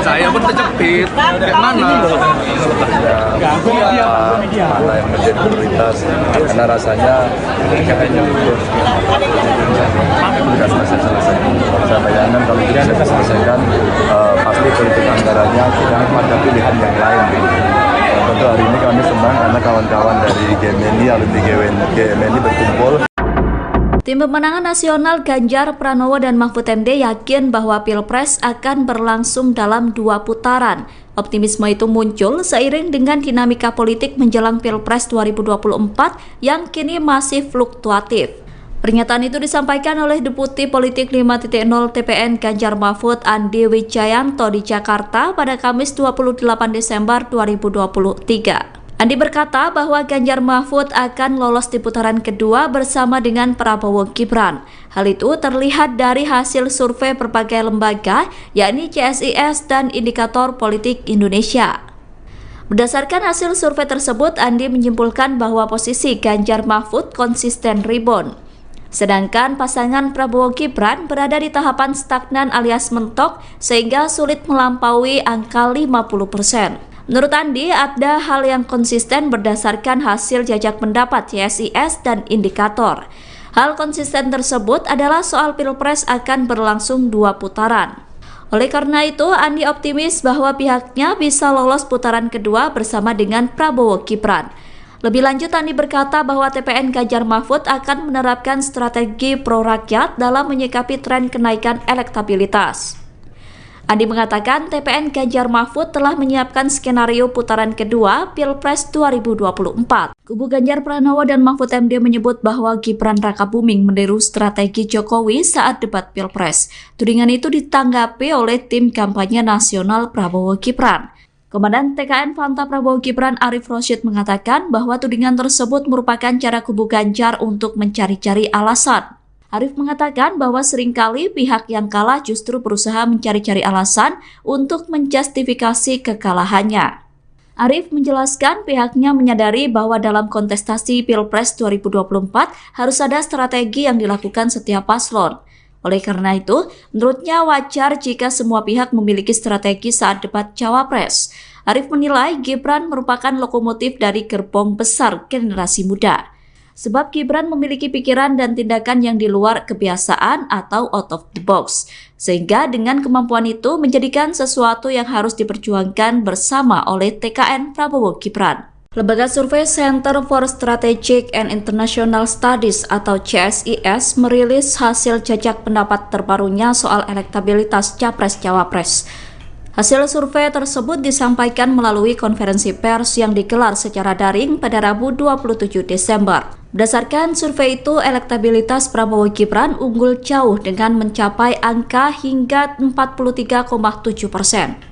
Saya pun terjepit. Mana? Mana yang menjadi prioritas? Karena rasanya kayaknya sudah selesai. Saya bayangkan kalau tidak bisa diselesaikan, pasti politik anggarannya sudah ada pilihan yang lain. Tentu hari ini kami senang karena kawan-kawan dari GMNI, alumni GMNI berkumpul. Tim pemenangan nasional Ganjar Pranowo dan Mahfud MD yakin bahwa Pilpres akan berlangsung dalam 2 putaran. Optimisme itu muncul seiring dengan dinamika politik menjelang Pilpres 2024 yang kini masih fluktuatif. Pernyataan itu disampaikan oleh Deputi Politik 5.0 TPN Ganjar Mahfud Andi Wijayanto di Jakarta pada Kamis 28 Desember 2023. Andi berkata bahwa Ganjar Mahfud akan lolos di putaran kedua bersama dengan Prabowo Gibran. Hal itu terlihat dari hasil survei berbagai lembaga, yakni CSIS dan Indikator Politik Indonesia. Berdasarkan hasil survei tersebut, Andi menyimpulkan bahwa posisi Ganjar Mahfud konsisten rebound. Sedangkan pasangan Prabowo Gibran berada di tahapan stagnan alias mentok sehingga sulit melampaui angka 50%. Menurut Andi, ada hal yang konsisten berdasarkan hasil jajak pendapat CSIS dan Indikator. Hal konsisten tersebut adalah soal Pilpres akan berlangsung 2 putaran. Oleh karena itu, Andi optimis bahwa pihaknya bisa lolos putaran kedua bersama dengan Prabowo Gibran. Lebih lanjut, Andi berkata bahwa TPN Ganjar Mahfud akan menerapkan strategi pro rakyat dalam menyikapi tren kenaikan elektabilitas. Andi mengatakan TPN Ganjar Mahfud telah menyiapkan skenario putaran kedua Pilpres 2024. Kubu Ganjar Pranowo dan Mahfud MD menyebut bahwa Gibran Rakabuming meniru strategi Jokowi saat debat Pilpres. Tudingan itu ditanggapi oleh tim kampanye nasional Prabowo Gibran. Komandan TKN Fanta Prabowo Gibran Arif Rosyid mengatakan bahwa tudingan tersebut merupakan cara kubu Ganjar untuk mencari-cari alasan. Arif mengatakan bahwa seringkali pihak yang kalah justru berusaha mencari-cari alasan untuk menjustifikasi kekalahannya. Arif menjelaskan pihaknya menyadari bahwa dalam kontestasi Pilpres 2024 harus ada strategi yang dilakukan setiap paslon. Oleh karena itu, menurutnya wajar jika semua pihak memiliki strategi saat debat Cawapres. Arif menilai Gibran merupakan lokomotif dari gerbong besar generasi muda. Sebab Gibran memiliki pikiran dan tindakan yang di luar kebiasaan atau out of the box. Sehingga dengan kemampuan itu menjadikan sesuatu yang harus diperjuangkan bersama oleh TKN Prabowo Gibran. Lembaga survei Center for Strategic and International Studies atau CSIS merilis hasil jajak pendapat terbarunya soal elektabilitas Capres-Cawapres. Hasil survei tersebut disampaikan melalui konferensi pers yang digelar secara daring pada Rabu 27 Desember. Berdasarkan survei itu, elektabilitas Prabowo Gibran unggul jauh dengan mencapai angka hingga 43,7%.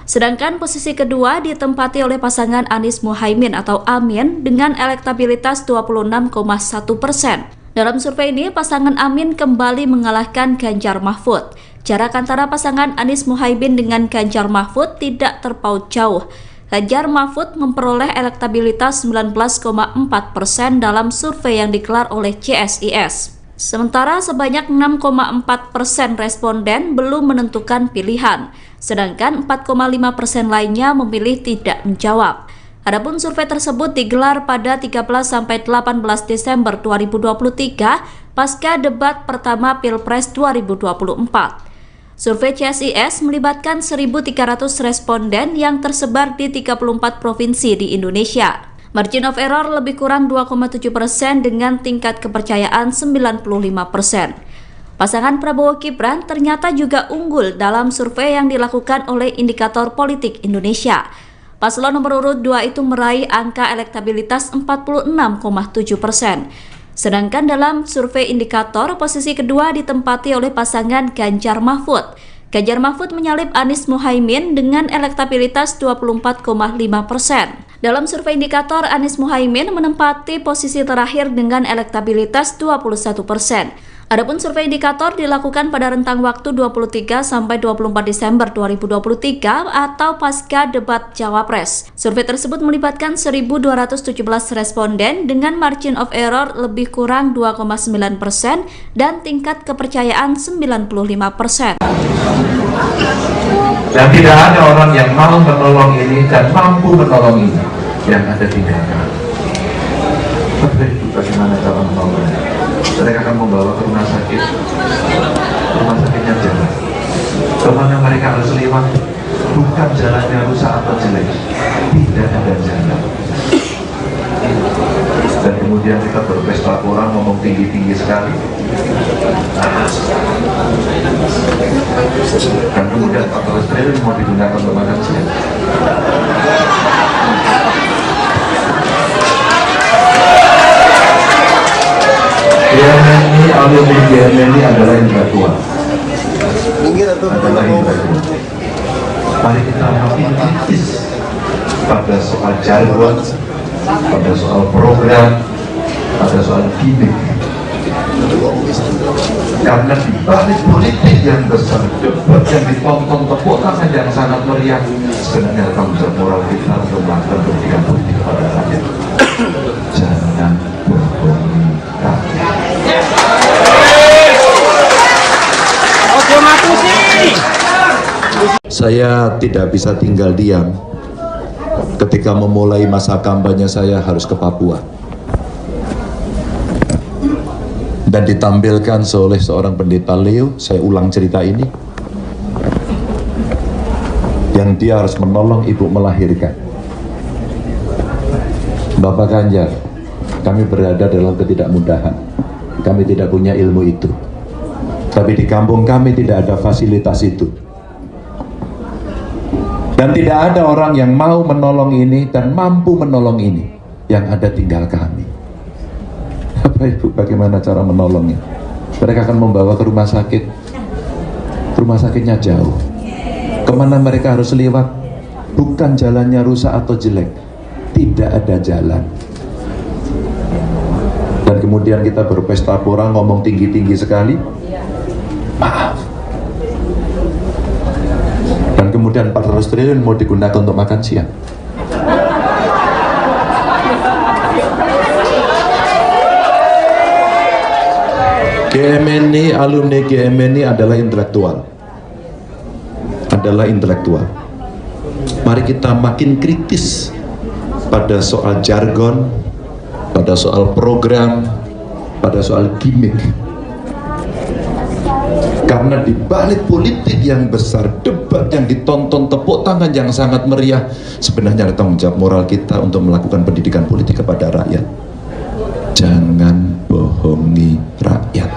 Sedangkan posisi kedua ditempati oleh pasangan Anies Muhaimin atau Amin dengan elektabilitas 26,1%. Dalam survei ini, pasangan Amin kembali mengalahkan Ganjar Mahfud. Jarak antara pasangan Anies Muhaimin dengan Ganjar Mahfud tidak terpaut jauh. Ganjar Mahfud memperoleh elektabilitas 19,4% dalam survei yang digelar oleh CSIS. Sementara sebanyak 6,4% responden belum menentukan pilihan, sedangkan 4,5% lainnya memilih tidak menjawab. Adapun survei tersebut digelar pada 13-18 Desember 2023 pasca debat pertama Pilpres 2024. Survei CSIS melibatkan 1.300 responden yang tersebar di 34 provinsi di Indonesia. Margin of error lebih kurang 2,7% dengan tingkat kepercayaan 95%. Pasangan Prabowo Gibran ternyata juga unggul dalam survei yang dilakukan oleh Indikator Politik Indonesia. Paslon nomor urut 2 itu meraih angka elektabilitas 46,7%. Sedangkan dalam survei indikator, posisi kedua ditempati oleh pasangan Ganjar Mahfud. Ganjar Mahfud menyalip Anies Muhaimin dengan elektabilitas 24,5%. Dalam survei indikator, Anies Muhaimin menempati posisi terakhir dengan elektabilitas 21%. Adapun survei indikator dilakukan pada rentang waktu 23-24 Desember 2023 atau pasca debat Cawapres. Survei tersebut melibatkan 1.217 responden dengan margin of error lebih kurang 2,9% dan tingkat kepercayaan 95%. Dan tidak ada orang yang mau menolong ini dan mampu menolong ini yang ada di dalam. Bagaimana cara menolongnya? Mereka akan membawa ke rumah sakit. Rumah sakitnya jalan. Kemana mereka harus lewat? Bukan jalannya rusak atau jelek, tidak ada jalan. Dan kemudian kita berpesta orang ngomong tinggi-tinggi sekali. Dan kemudian 14 triliun mau digunakan untuk makan siang. GMNI, alumni GMNI adalah intelektual. Mari kita makin kritis pada soal jargon, pada soal program, pada soal gimmick. Karena di balik politik yang besar, debat yang ditonton, tepuk tangan yang sangat meriah, sebenarnya tanggung jawab moral kita untuk melakukan pendidikan politik kepada rakyat. Jangan berbohong. Saya tidak bisa tinggal diam ketika memulai masa kampanye saya harus ke Papua dan ditampilkan oleh seorang pendeta Leo. Saya ulang cerita ini yang dia harus menolong ibu melahirkan. Bapak Ganjar, kami berada dalam ketidakmudahan. Kami tidak punya ilmu itu. Tapi di kampung kami tidak ada fasilitas itu. Dan tidak ada orang yang mau menolong ini dan mampu menolong ini. Yang ada tinggal kami. Bapak Ibu, bagaimana cara menolongnya? Mereka akan membawa ke rumah sakit. Rumah sakitnya jauh. Kemana mereka harus lewat? Bukan jalannya rusak atau jelek. Tidak ada jalan. Dan kemudian kita berpesta pora, ngomong tinggi-tinggi sekali. Maaf. Dan kemudian 400 triliun mau digunakan untuk makan siang. GMNI, alumni GMNI adalah intelektual. Mari kita makin kritis pada soal jargon, pada soal program, pada soal gimmick. Karena di balik politik yang besar, debat yang ditonton, tepuk tangan yang sangat meriah, sebenarnya ada tanggung jawab moral kita untuk melakukan pendidikan politik kepada rakyat. Jangan bohongi rakyat.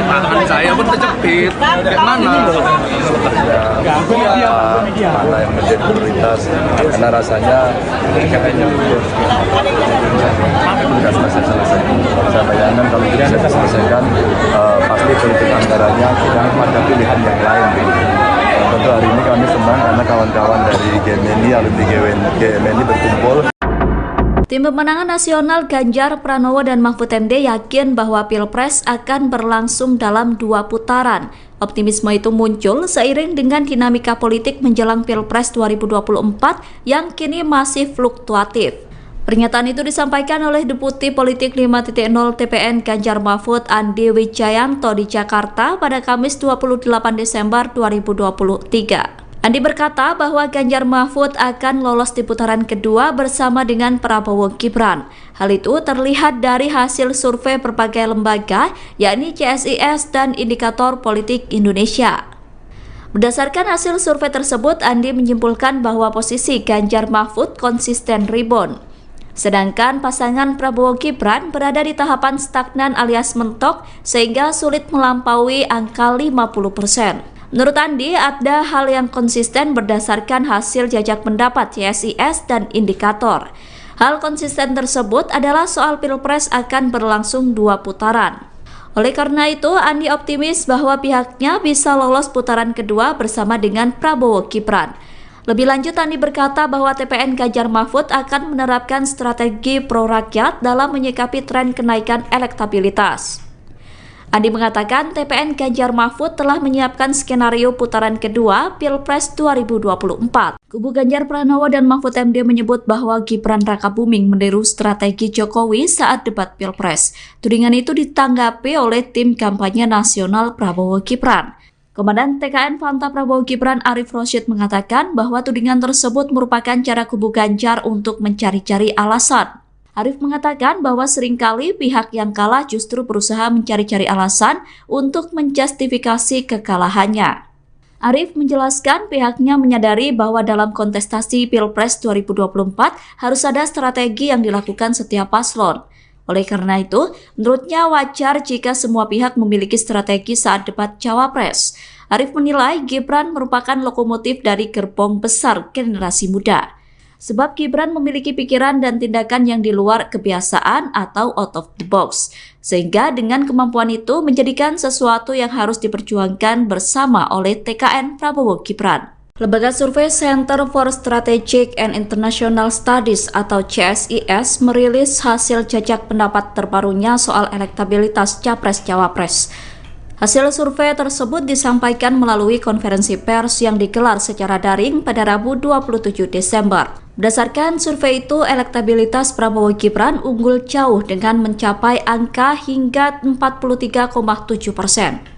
Tangan saya pun terjepit. Kayak mana? Mana yang menjadi prioritas? Karena rasanya kayaknya tugas selesai. Saya bayangkan kalau tidak bisa selesaikan, pasti politik anggarannya tidak ada pilihan yang lain. Tentu hari ini kami senang karena kawan-kawan dari GMNI, alumni GMNI berkumpul. Tim Pemenangan Nasional Ganjar Pranowo dan Mahfud MD yakin bahwa Pilpres akan berlangsung dalam 2 putaran. Optimisme itu muncul seiring dengan dinamika politik menjelang Pilpres 2024 yang kini masih fluktuatif. Pernyataan itu disampaikan oleh Deputi Politik 5.0 TPN Ganjar Mahfud Andi Wijayanto di Jakarta pada Kamis 28 Desember 2023. Andi berkata bahwa Ganjar Mahfud akan lolos di putaran kedua bersama dengan Prabowo Gibran. Hal itu terlihat dari hasil survei berbagai lembaga, yakni CSIS dan Indikator Politik Indonesia. Berdasarkan hasil survei tersebut, Andi menyimpulkan bahwa posisi Ganjar Mahfud konsisten rebound. Sedangkan pasangan Prabowo Gibran berada di tahapan stagnan alias mentok sehingga sulit melampaui angka 50%. Menurut Andi, ada hal yang konsisten berdasarkan hasil jajak pendapat CSIS dan Indikator. Hal konsisten tersebut adalah soal Pilpres akan berlangsung 2 putaran. Oleh karena itu, Andi optimis bahwa pihaknya bisa lolos putaran kedua bersama dengan Prabowo Gibran. Lebih lanjut, Andi berkata bahwa TPN Ganjar Mahfud akan menerapkan strategi pro-rakyat dalam menyikapi tren kenaikan elektabilitas. Andi mengatakan TPN Ganjar Mahfud telah menyiapkan skenario putaran kedua Pilpres 2024. Kubu Ganjar Pranowo dan Mahfud MD menyebut bahwa Gibran Rakabuming meniru strategi Jokowi saat debat Pilpres. Tudingan itu ditanggapi oleh tim kampanye nasional Prabowo Gibran. Komandan TKN Fanta Prabowo Gibran Arif Rosyid mengatakan bahwa tudingan tersebut merupakan cara kubu Ganjar untuk mencari-cari alasan. Arif mengatakan bahwa seringkali pihak yang kalah justru berusaha mencari-cari alasan untuk menjustifikasi kekalahannya. Arif menjelaskan pihaknya menyadari bahwa dalam kontestasi Pilpres 2024 harus ada strategi yang dilakukan setiap paslon. Oleh karena itu, menurutnya wajar jika semua pihak memiliki strategi saat debat Cawapres. Arif menilai Gibran merupakan lokomotif dari gerbong besar generasi muda. Sebab Gibran memiliki pikiran dan tindakan yang di luar kebiasaan atau out of the box. Sehingga dengan kemampuan itu menjadikan sesuatu yang harus diperjuangkan bersama oleh TKN Prabowo Gibran. Lembaga survei Center for Strategic and International Studies atau CSIS merilis hasil jajak pendapat terbarunya soal elektabilitas Capres-Cawapres. Hasil survei tersebut disampaikan melalui konferensi pers yang digelar secara daring pada Rabu 27 Desember. Berdasarkan survei itu, elektabilitas Prabowo Gibran unggul jauh dengan mencapai angka hingga 43,7%.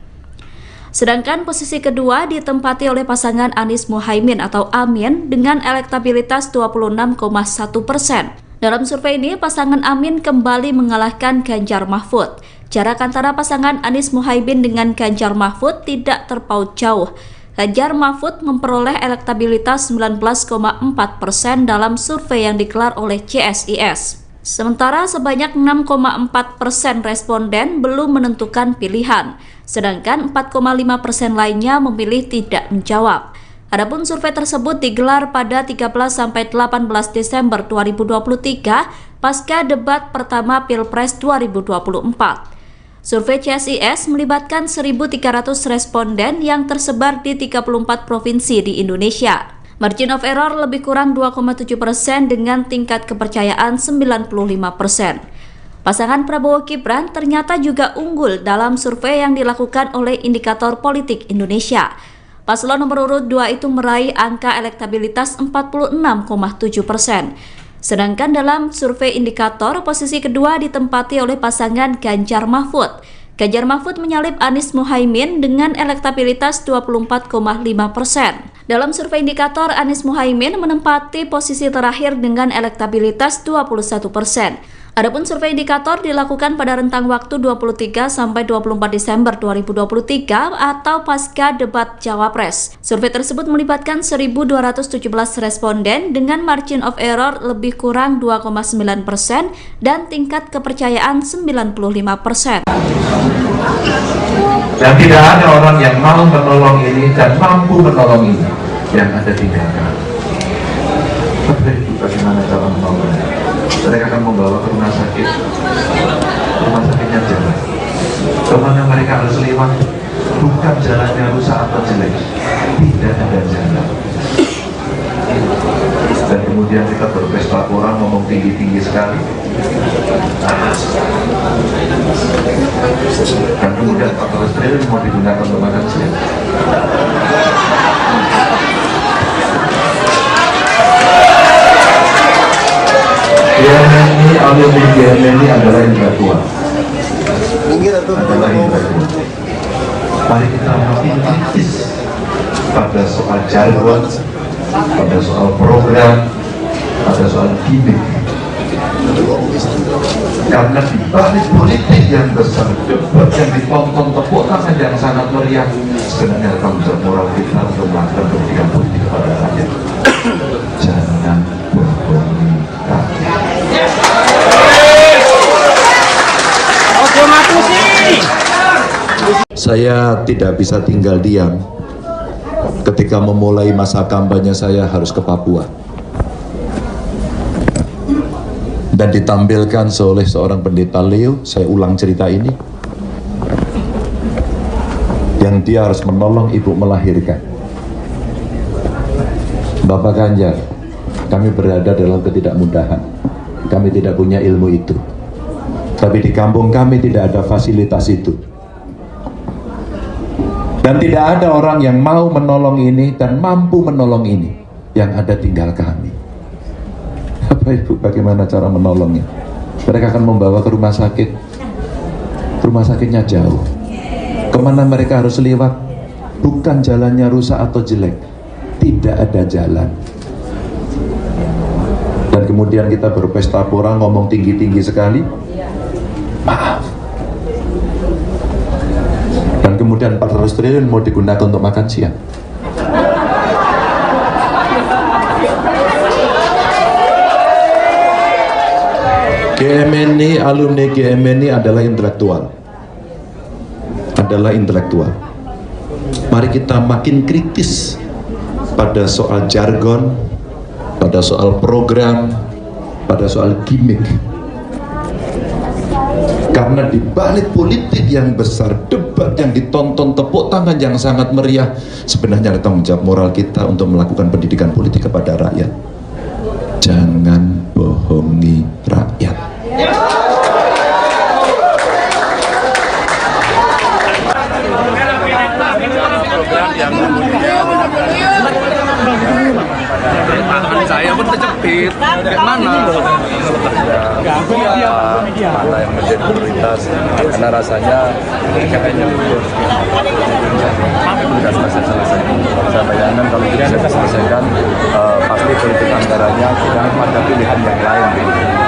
Sedangkan posisi kedua ditempati oleh pasangan Anies Muhaimin atau Amin dengan elektabilitas 26,1%. Dalam survei ini, pasangan Amin kembali mengalahkan Ganjar Mahfud. Jarak antara pasangan Anies Muhaimin dengan Ganjar Mahfud tidak terpaut jauh. Ganjar Mahfud memperoleh elektabilitas 19,4% dalam survei yang digelar oleh CSIS. Sementara sebanyak 6,4% responden belum menentukan pilihan, sedangkan 4,5% lainnya memilih tidak menjawab. Adapun survei tersebut digelar pada 13-18 Desember 2023 pasca debat pertama Pilpres 2024. Survei CSIS melibatkan 1.300 responden yang tersebar di 34 provinsi di Indonesia. Margin of error lebih kurang 2,7% dengan tingkat kepercayaan 95%. Pasangan Prabowo Gibran ternyata juga unggul dalam survei yang dilakukan oleh Indikator Politik Indonesia. Paslon nomor urut 2 itu meraih angka elektabilitas 46,7%. Sedangkan dalam survei indikator, posisi kedua ditempati oleh pasangan Ganjar Mahfud. Ganjar Mahfud menyalip Anies Muhaimin dengan elektabilitas 24,5%. Dalam survei indikator, Anies Muhaimin menempati posisi terakhir dengan elektabilitas 21%. Adapun survei indikator dilakukan pada rentang waktu 23-24 Desember 2023 atau pasca debat Cawapres. Survei tersebut melibatkan 1.217 responden dengan margin of error lebih kurang 2,9% dan tingkat kepercayaan 95%. Dan tidak ada orang yang mau menolong ini dan mampu menolong ini yang ada tinggalkan. Bagaimana cara menolongnya? Mereka akan membawa ke rumah sakit. Rumah sakitnya jalan. Kemana mereka harus lewat? Bukan jalannya rusak atau jelek, tidak ada jalan. Dan kemudian kita berpesta orang ngomong tinggi-tinggi sekali. Dan kemudian 14 triliun mau digunakan untuk makan siang. GMNI adalah intelektual. Mari kita makin kritis pada soal jargon, pada soal program, pada soal gimmick. Karena di balik politik yang besar, debat yang ditonton, tepuk tangan yang sangat meriah, sebenarnya tanggung jawab moral kita untuk melakukan pendidikan politik kepada rakyat. Jangan bohongi rakyat. Saya tidak bisa tinggal diam ketika memulai masa kampanye saya harus ke Papua dan ditampilkan oleh seorang pendeta Leo. Saya ulang cerita ini, yang dia harus menolong ibu melahirkan. Bapak Ganjar, kami berada dalam ketidakmudahan, kami tidak punya ilmu itu, tapi di kampung kami tidak ada fasilitas itu. Dan tidak ada orang yang mau menolong ini dan mampu menolong ini. Yang ada tinggal kami. Bapak Ibu, bagaimana cara menolongnya? Mereka akan membawa ke rumah sakit. Rumah sakitnya jauh. Kemana mereka harus lewat? Bukan jalannya rusak atau jelek, tidak ada jalan. Dan kemudian kita berpesta pora ngomong tinggi-tinggi sekali. Maaf. Dan kemudian 400 triliun mau digunakan untuk makan siang. GMNI, alumni GMNI adalah intelektual. Adalah intelektual. Mari kita makin kritis pada soal jargon, pada soal program, pada soal gimmick. Karena di balik politik yang besar, debat yang ditonton, tepuk tangan yang sangat meriah, sebenarnya ada tanggung jawab moral kita untuk melakukan pendidikan politik kepada rakyat. Jangan bohongi rakyat. Tangan saya pun terjepit. Mana? Mana yang menjadi prioritas? Karena rasanya kayaknya belum selesai. Saya bayangkan kalau tidak selesaikan, pasti politik anggarannya tidak ada pilihan yang lain.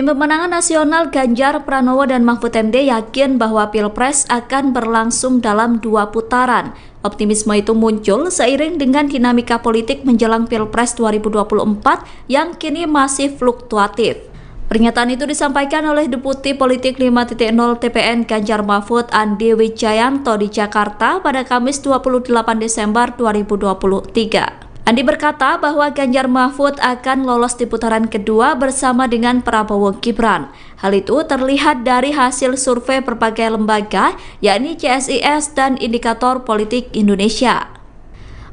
Tim pemenangan nasional Ganjar Pranowo dan Mahfud MD yakin bahwa Pilpres akan berlangsung dalam 2 putaran. Optimisme itu muncul seiring dengan dinamika politik menjelang Pilpres 2024 yang kini masih fluktuatif. Pernyataan itu disampaikan oleh Deputi Politik 5.0 TPN Ganjar Mahfud Andi Wijayanto di Jakarta pada Kamis 28 Desember 2023. Andi berkata bahwa Ganjar Mahfud akan lolos di putaran kedua bersama dengan Prabowo Gibran. Hal itu terlihat dari hasil survei berbagai lembaga, yakni CSIS dan Indikator Politik Indonesia.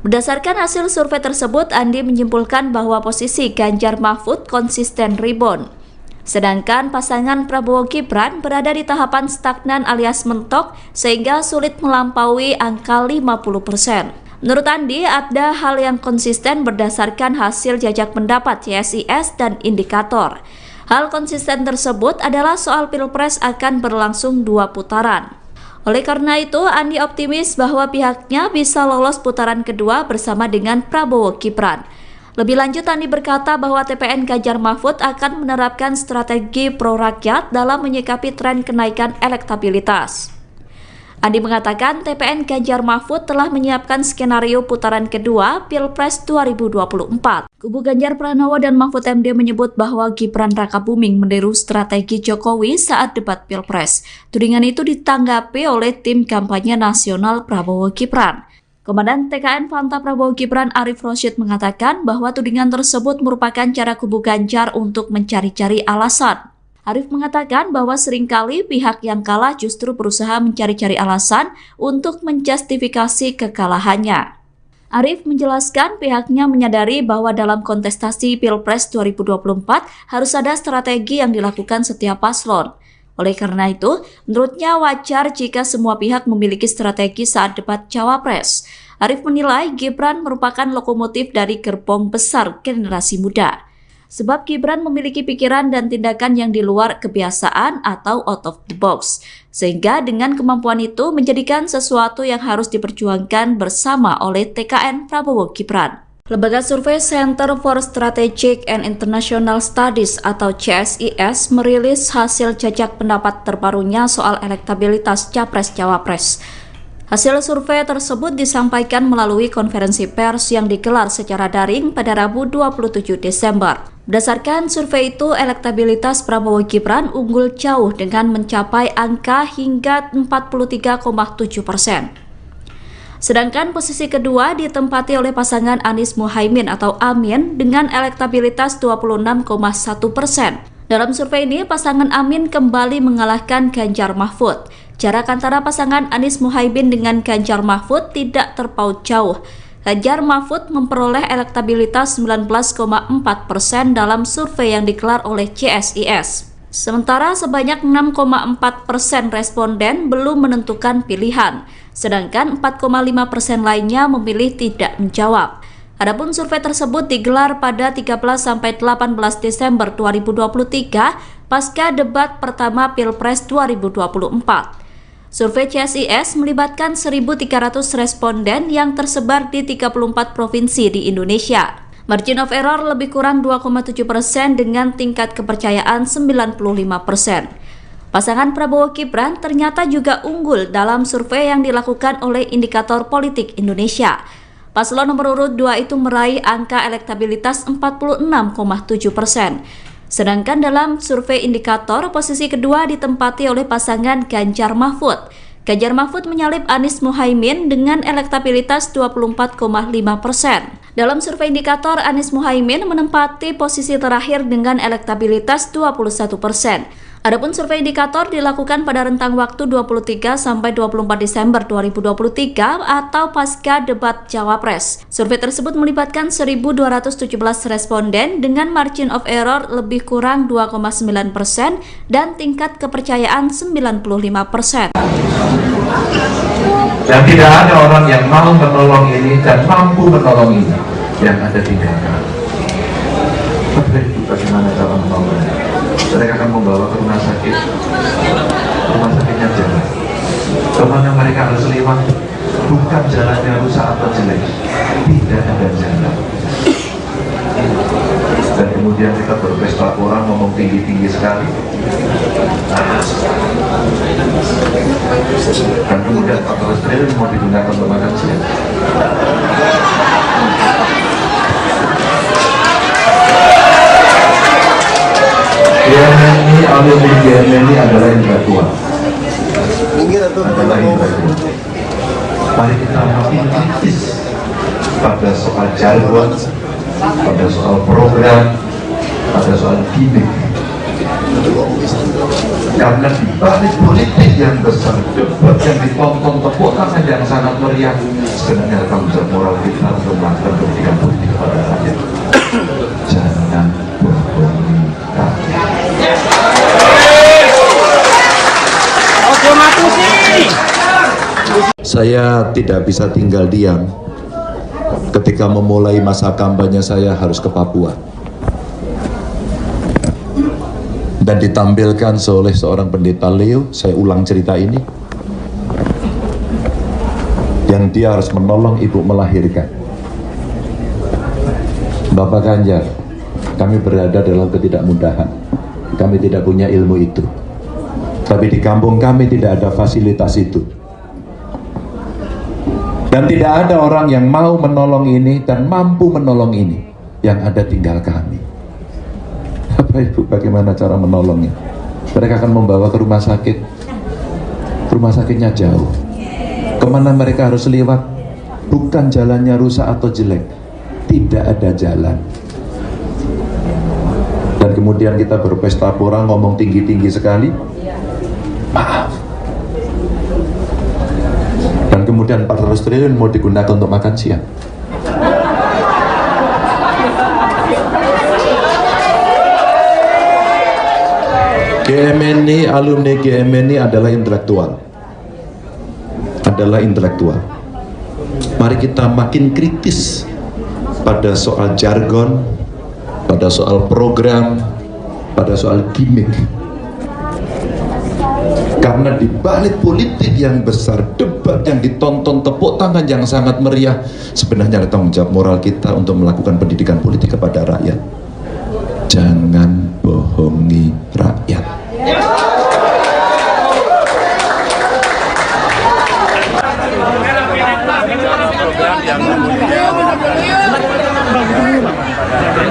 Berdasarkan hasil survei tersebut, Andi menyimpulkan bahwa posisi Ganjar Mahfud konsisten rebound. Sedangkan pasangan Prabowo Gibran berada di tahapan stagnan alias mentok sehingga sulit melampaui angka 50%. Menurut Andi, ada hal yang konsisten berdasarkan hasil jajak pendapat CSIS dan Indikator. Hal konsisten tersebut adalah soal Pilpres akan berlangsung 2 putaran. Oleh karena itu, Andi optimis bahwa pihaknya bisa lolos putaran kedua bersama dengan Prabowo Gibran. Lebih lanjut, Andi berkata bahwa TPN Ganjar Mahfud akan menerapkan strategi pro-rakyat dalam menyikapi tren kenaikan elektabilitas. Andi mengatakan TPN Ganjar Mahfud telah menyiapkan skenario putaran kedua Pilpres 2024. Kubu Ganjar Pranowo dan Mahfud MD menyebut bahwa Gibran Rakabuming meniru strategi Jokowi saat debat Pilpres. Tudingan itu ditanggapi oleh tim kampanye nasional Prabowo Gibran. Komandan TKN Fanta Prabowo Gibran Arif Rosyid mengatakan bahwa tudingan tersebut merupakan cara kubu Ganjar untuk mencari-cari alasan. Arif mengatakan bahwa seringkali pihak yang kalah justru berusaha mencari-cari alasan untuk menjustifikasi kekalahannya. Arif menjelaskan pihaknya menyadari bahwa dalam kontestasi Pilpres 2024 harus ada strategi yang dilakukan setiap paslon. Oleh karena itu, menurutnya wajar jika semua pihak memiliki strategi saat debat Cawapres. Arif menilai Gibran merupakan lokomotif dari gerbong besar generasi muda. Sebab Gibran memiliki pikiran dan tindakan yang di luar kebiasaan atau out of the box. Sehingga dengan kemampuan itu menjadikan sesuatu yang harus diperjuangkan bersama oleh TKN Prabowo Gibran. Lembaga survei Center for Strategic and International Studies atau CSIS merilis hasil jajak pendapat terbarunya soal elektabilitas Capres-Cawapres. Hasil survei tersebut disampaikan melalui konferensi pers yang digelar secara daring pada Rabu 27 Desember. Berdasarkan survei itu, elektabilitas Prabowo Gibran unggul jauh dengan mencapai angka hingga 43,7%. Sedangkan posisi kedua ditempati oleh pasangan Anies Muhaimin atau Amin dengan elektabilitas 26,1%. Dalam survei ini, pasangan Amin kembali mengalahkan Ganjar Mahfud. Jarak antara pasangan Anies Muhaimin dengan Ganjar Mahfud tidak terpaut jauh. Ganjar Mahfud memperoleh elektabilitas 19,4% dalam survei yang digelar oleh CSIS. Sementara sebanyak 6,4% responden belum menentukan pilihan, sedangkan 4,5% lainnya memilih tidak menjawab. Adapun survei tersebut digelar pada 13-18 Desember 2023 pasca debat pertama Pilpres 2024. Survei CSIS melibatkan 1.300 responden yang tersebar di 34 provinsi di Indonesia. Margin of error lebih kurang 2,7% dengan tingkat kepercayaan 95%. Pasangan Prabowo Gibran ternyata juga unggul dalam survei yang dilakukan oleh Indikator Politik Indonesia. Paslon nomor urut 2 itu meraih angka elektabilitas 46,7%. Sedangkan dalam survei Indikator, posisi kedua ditempati oleh pasangan Ganjar Mahfud. Ganjar Mahfud menyalip Anies Muhaimin dengan elektabilitas 24,5%. Dalam survei Indikator, Anies Muhaimin menempati posisi terakhir dengan elektabilitas 21%. Adapun survei Indikator dilakukan pada rentang waktu 23 sampai 24 Desember 2023 atau pasca debat Cawapres. Survei tersebut melibatkan 1.217 responden dengan margin of error lebih kurang 2,9% dan tingkat kepercayaan 95%. Dan tidak ada orang yang mau menolong ini dan mampu menolong ini yang ada tinggalkan. Tapi itu bagaimana cara menolongnya? Mereka akan membawa ke rumah sakitnya jalan. Kemana mereka harus lewat, bukan jalannya rusak atau jelek, tidak ada jalan. Dan kemudian kemudian kita berpesta orang ngomong tinggi-tinggi sekali, dan kemudian 14 triliun mau digunakan untuk makan siang. GMNI, alumni GMNI adalah intelektual. Mari kita makin kritis pada soal jargon, pada soal program, pada soal gimmick. Karena di balik politik yang besar, debat yang ditonton, tepuk tangan yang sangat meriah, sebenarnya tanggung jawab moral kita untuk melakukan pendidikan politik kepada rakyat. Jangan bohongi rakyat. Saya tidak bisa tinggal diam ketika memulai masa kampanye saya harus ke Papua. Dan ditampilkan oleh seorang pendeta Leo, saya ulang cerita ini, yang dia harus menolong ibu melahirkan. Bapak Ganjar, kami berada dalam ketidakmudahan. Kami tidak punya ilmu itu. Tapi di kampung kami tidak ada fasilitas itu. Dan tidak ada orang yang mau menolong ini dan mampu menolong ini. Yang ada tinggal kami. Bapak Ibu, bagaimana cara menolongnya? Mereka akan membawa ke rumah sakit. Rumah sakitnya jauh. Kemana mereka harus lewat? Bukan jalannya rusak atau jelek. Tidak ada jalan. Dan kemudian kita berpesta pora ngomong tinggi-tinggi sekali. Maaf. Dan kemudian 400 triliun mau digunakan untuk makan siang. GMNI, alumni GMNI adalah intelektual. Adalah intelektual. Mari kita makin kritis pada soal jargon, pada soal program, pada soal gimmick. Karena di balik politik yang besar, debat yang ditonton, tepuk tangan yang sangat meriah, sebenarnya ada tanggung jawab moral kita untuk melakukan pendidikan politik kepada rakyat. Jangan bohongi rakyat.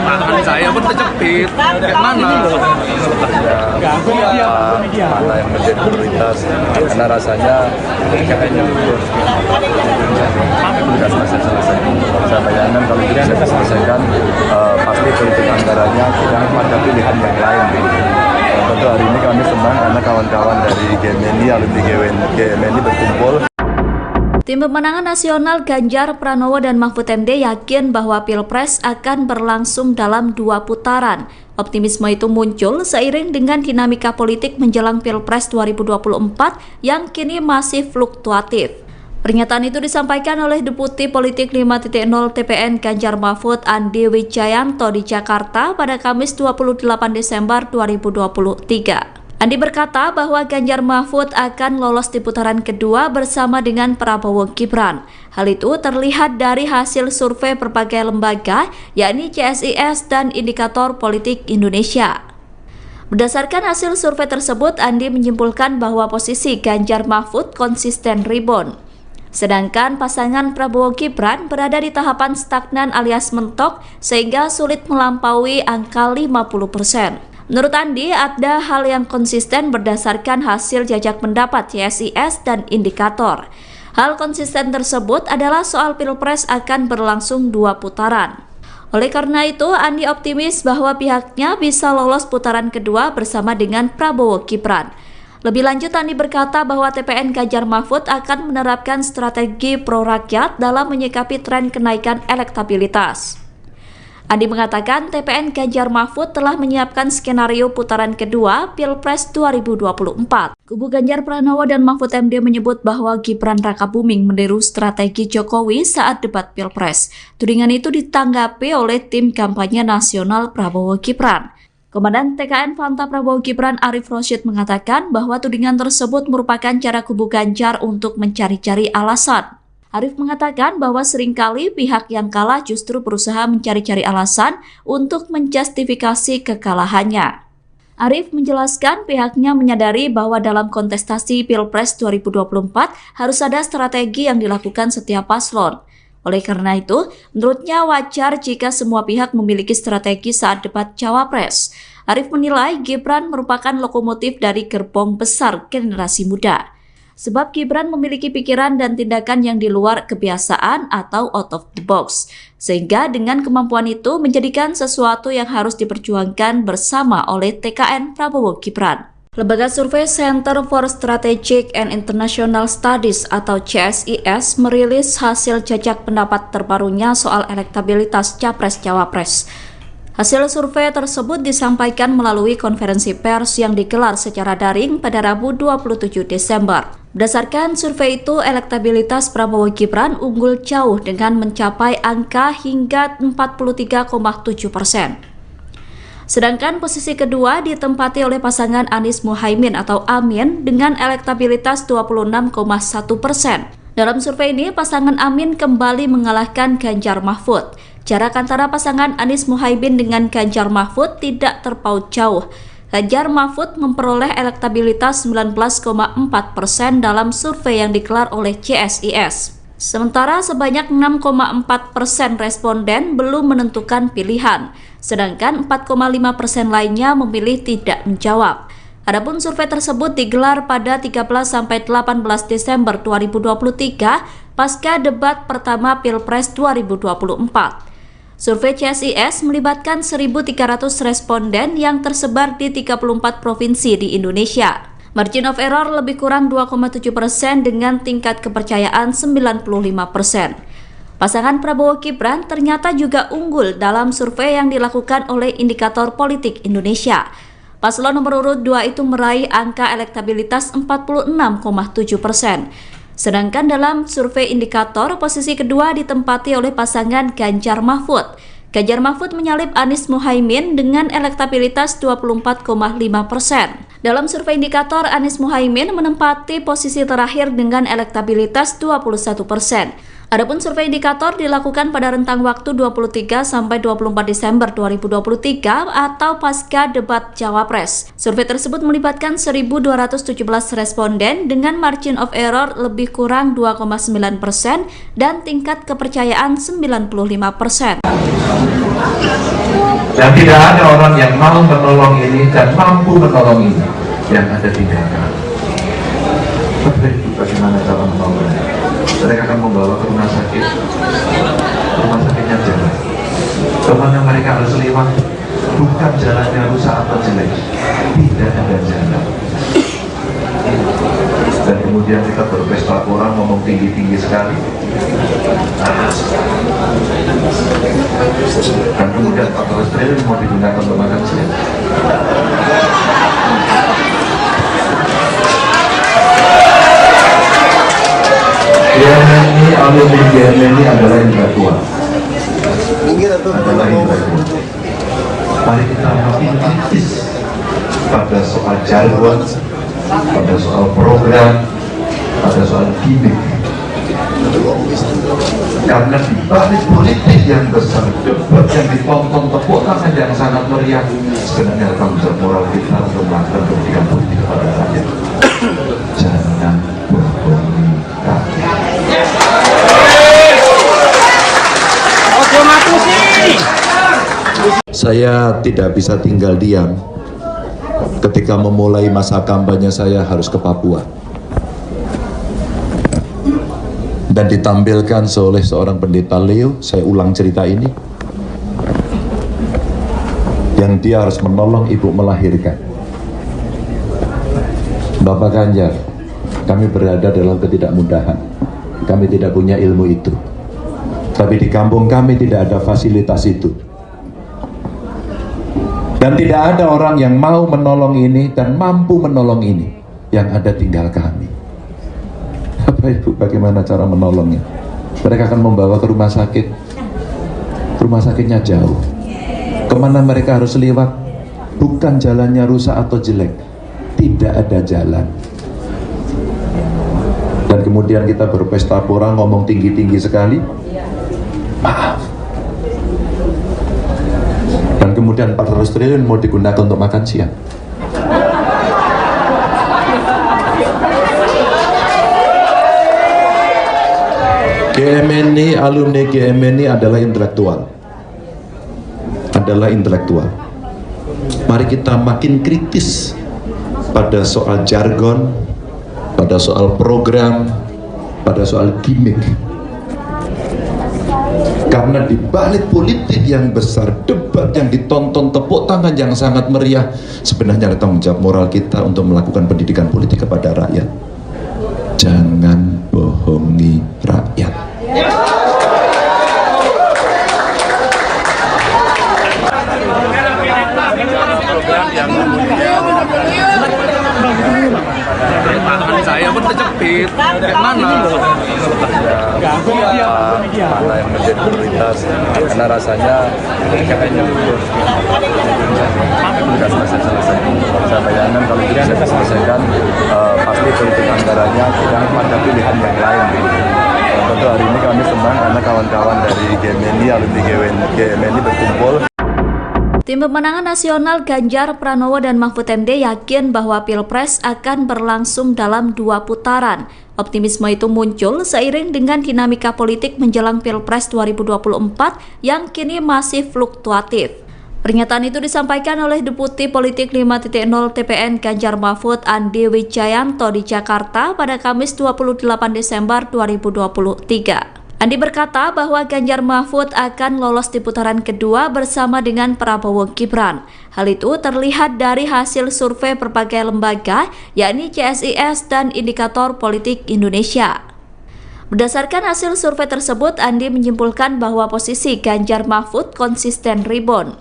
Tangan saya pun terjepit. Kayak mana? Mana yang menjadi prioritas, karena rasanya kayaknya tugas selesai. Saya bayangkan kalau tidak saya selesaikan, pasti politik anggarannya tidak ada pilihan yang lain. Tentu hari ini kami senang karena kawan-kawan dari GMNI, alumni GMNI berkumpul. Tim Pemenangan Nasional Ganjar Pranowo dan Mahfud MD yakin bahwa Pilpres akan berlangsung dalam 2 putaran. Optimisme itu muncul seiring dengan dinamika politik menjelang Pilpres 2024 yang kini masih fluktuatif. Pernyataan itu disampaikan oleh Deputi Politik 5.0 TPN Ganjar Mahfud Andi Wijayanto di Jakarta pada Kamis 28 Desember 2023. Andi berkata bahwa Ganjar Mahfud akan lolos di putaran kedua bersama dengan Prabowo Gibran. Hal itu terlihat dari hasil survei berbagai lembaga, yakni CSIS dan Indikator Politik Indonesia. Berdasarkan hasil survei tersebut, Andi menyimpulkan bahwa posisi Ganjar Mahfud konsisten rebound. Sedangkan pasangan Prabowo Gibran berada di tahapan stagnan alias mentok sehingga sulit melampaui angka 50%. Menurut Andi, ada hal yang konsisten berdasarkan hasil jajak pendapat CSIS dan Indikator. Hal konsisten tersebut adalah soal Pilpres akan berlangsung 2 putaran. Oleh karena itu, Andi optimis bahwa pihaknya bisa lolos putaran kedua bersama dengan Prabowo Gibran. Lebih lanjut, Andi berkata bahwa TPN Ganjar Mahfud akan menerapkan strategi pro-rakyat dalam menyikapi tren kenaikan elektabilitas. Andi mengatakan TPN Ganjar Mahfud telah menyiapkan skenario putaran kedua Pilpres 2024. Kubu Ganjar Pranowo dan Mahfud MD menyebut bahwa Gibran Rakabuming meniru strategi Jokowi saat debat Pilpres. Tudingan itu ditanggapi oleh tim kampanye nasional Prabowo Gibran. Komandan TKN Fanta Prabowo Gibran Arif Rosyid mengatakan bahwa tudingan tersebut merupakan cara kubu Ganjar untuk mencari-cari alasan. Arief mengatakan bahwa seringkali pihak yang kalah justru berusaha mencari-cari alasan untuk menjustifikasi kekalahannya. Arief menjelaskan pihaknya menyadari bahwa dalam kontestasi Pilpres 2024 harus ada strategi yang dilakukan setiap paslon. Oleh karena itu, menurutnya wajar jika semua pihak memiliki strategi saat debat Cawapres. Arief menilai Gibran merupakan lokomotif dari gerbong besar generasi muda. Sebab Gibran memiliki pikiran dan tindakan yang di luar kebiasaan atau out of the box. Sehingga dengan kemampuan itu menjadikan sesuatu yang harus diperjuangkan bersama oleh TKN Prabowo Gibran. Lembaga survei Center for Strategic and International Studies atau CSIS merilis hasil jajak pendapat terbarunya soal elektabilitas Capres-Cawapres. Hasil survei tersebut disampaikan melalui konferensi pers yang digelar secara daring pada Rabu 27 Desember. Berdasarkan survei itu, elektabilitas Prabowo Gibran unggul jauh dengan mencapai angka hingga 43,7%. Sedangkan posisi kedua ditempati oleh pasangan Anies Muhaimin atau Amin dengan elektabilitas 26,1%. Dalam survei ini, pasangan Amin kembali mengalahkan Ganjar Mahfud. Jarak antara pasangan Anies Muhaimin dengan Ganjar Mahfud tidak terpaut jauh. Ganjar Mahfud memperoleh elektabilitas 19,4% dalam survei yang digelar oleh CSIS. Sementara sebanyak 6,4% responden belum menentukan pilihan, sedangkan 4,5% lainnya memilih tidak menjawab. Adapun survei tersebut digelar pada 13-18 Desember 2023 pasca debat pertama Pilpres 2024. Survei CSIS melibatkan 1.300 responden yang tersebar di 34 provinsi di Indonesia. Margin of error lebih kurang 2,7% dengan tingkat kepercayaan 95%. Pasangan Prabowo Gibran ternyata juga unggul dalam survei yang dilakukan oleh Indikator Politik Indonesia. Paslon nomor urut 2 itu meraih angka elektabilitas 46,7%. Sedangkan dalam survei indikator, posisi kedua ditempati oleh pasangan Ganjar Mahfud. Ganjar Mahfud menyalip Anies Muhaimin dengan elektabilitas 24,5%. Dalam survei indikator, Anies Muhaimin menempati posisi terakhir dengan elektabilitas 21%. Adapun survei indikator dilakukan pada rentang waktu 23 sampai 24 Desember 2023 atau pasca debat Cawapres. Survei tersebut melibatkan 1.217 responden dengan margin of error lebih kurang 2,9% dan tingkat kepercayaan 95%. Dan tidak ada orang yang mau menolong ini dan mampu menolong ini yang ada tinggalkan. Bagaimana cara menolongnya? Mereka akan membawa ke rumah sakitnya jalan. Kemana mereka harus lewat, bukan jalannya rusak atau jelek, tidak ada jalan. Dan kemudian kita berpesta orang ngomong tinggi-tinggi sekali. Dan kemudian 14 triliun mau digunakan untuk makan siang. ini adalah intelektual. Mari kita makin kritis pada soal jargon, pada soal program, pada soal gimmick. Karena di balik politik yang besar, debat yang ditonton, tepuk tangan yang sangat meriah, sebenarnya tanggung jawab moral kita untuk melakukan pendidikan politik kepada rakyat. Jangan berbohong. Saya tidak bisa tinggal diam ketika memulai masa kampanye saya harus ke Papua dan ditampilkan oleh seorang pendeta Leo. Saya ulang cerita ini, yang dia harus menolong ibu melahirkan. Bapak Ganjar, kami berada dalam ketidakmudahan, kami tidak punya ilmu itu, tapi di kampung kami tidak ada fasilitas itu. Dan tidak ada orang yang mau menolong ini dan mampu menolong ini. Yang ada tinggal kami. Bapak Ibu, bagaimana cara menolongnya? Mereka akan membawa ke rumah sakit. Rumah sakitnya jauh. Kemana mereka harus lewat? Bukan jalannya rusak atau jelek. Tidak ada jalan. Dan kemudian kemudian kita berpesta pora ngomong tinggi-tinggi sekali, maaf. Dan kemudian 400 triliun mau digunakan untuk makan siang. GMNI, alumni GMNI adalah intelektual. Mari kita makin kritis pada soal jargon, pada soal program, pada soal gimmick. Karena di balik politik yang besar, debat yang ditonton, tepuk tangan yang sangat meriah, sebenarnya ada tanggung jawab moral kita untuk melakukan pendidikan politik kepada rakyat. Jangan bohongi rakyat. Program yang tangan saya pun terjepit. Kayak mana? Mana yang menjadi prioritas, karena rasanya kayaknya sudah selesai. Saya bayangkan kalau tidak selesaikan, pasti politik anggarannya tidak ada pilihan yang lain. Tentu hari ini kami senang karena kawan-kawan dari GMNI, alumni GMNI berkumpul. Tim Pemenangan Nasional Ganjar Pranowo dan Mahfud MD yakin bahwa Pilpres akan berlangsung dalam 2 putaran. Optimisme itu muncul seiring dengan dinamika politik menjelang Pilpres 2024 yang kini masih fluktuatif. Pernyataan itu disampaikan oleh Deputi Politik 5.0 TPN Ganjar Mahfud Andi Wijayanto di Jakarta pada Kamis 28 Desember 2023. Andi berkata bahwa Ganjar Mahfud akan lolos di putaran kedua bersama dengan Prabowo Gibran. Hal itu terlihat dari hasil survei berbagai lembaga, yakni CSIS dan Indikator Politik Indonesia. Berdasarkan hasil survei tersebut, Andi menyimpulkan bahwa posisi Ganjar Mahfud konsisten rebound.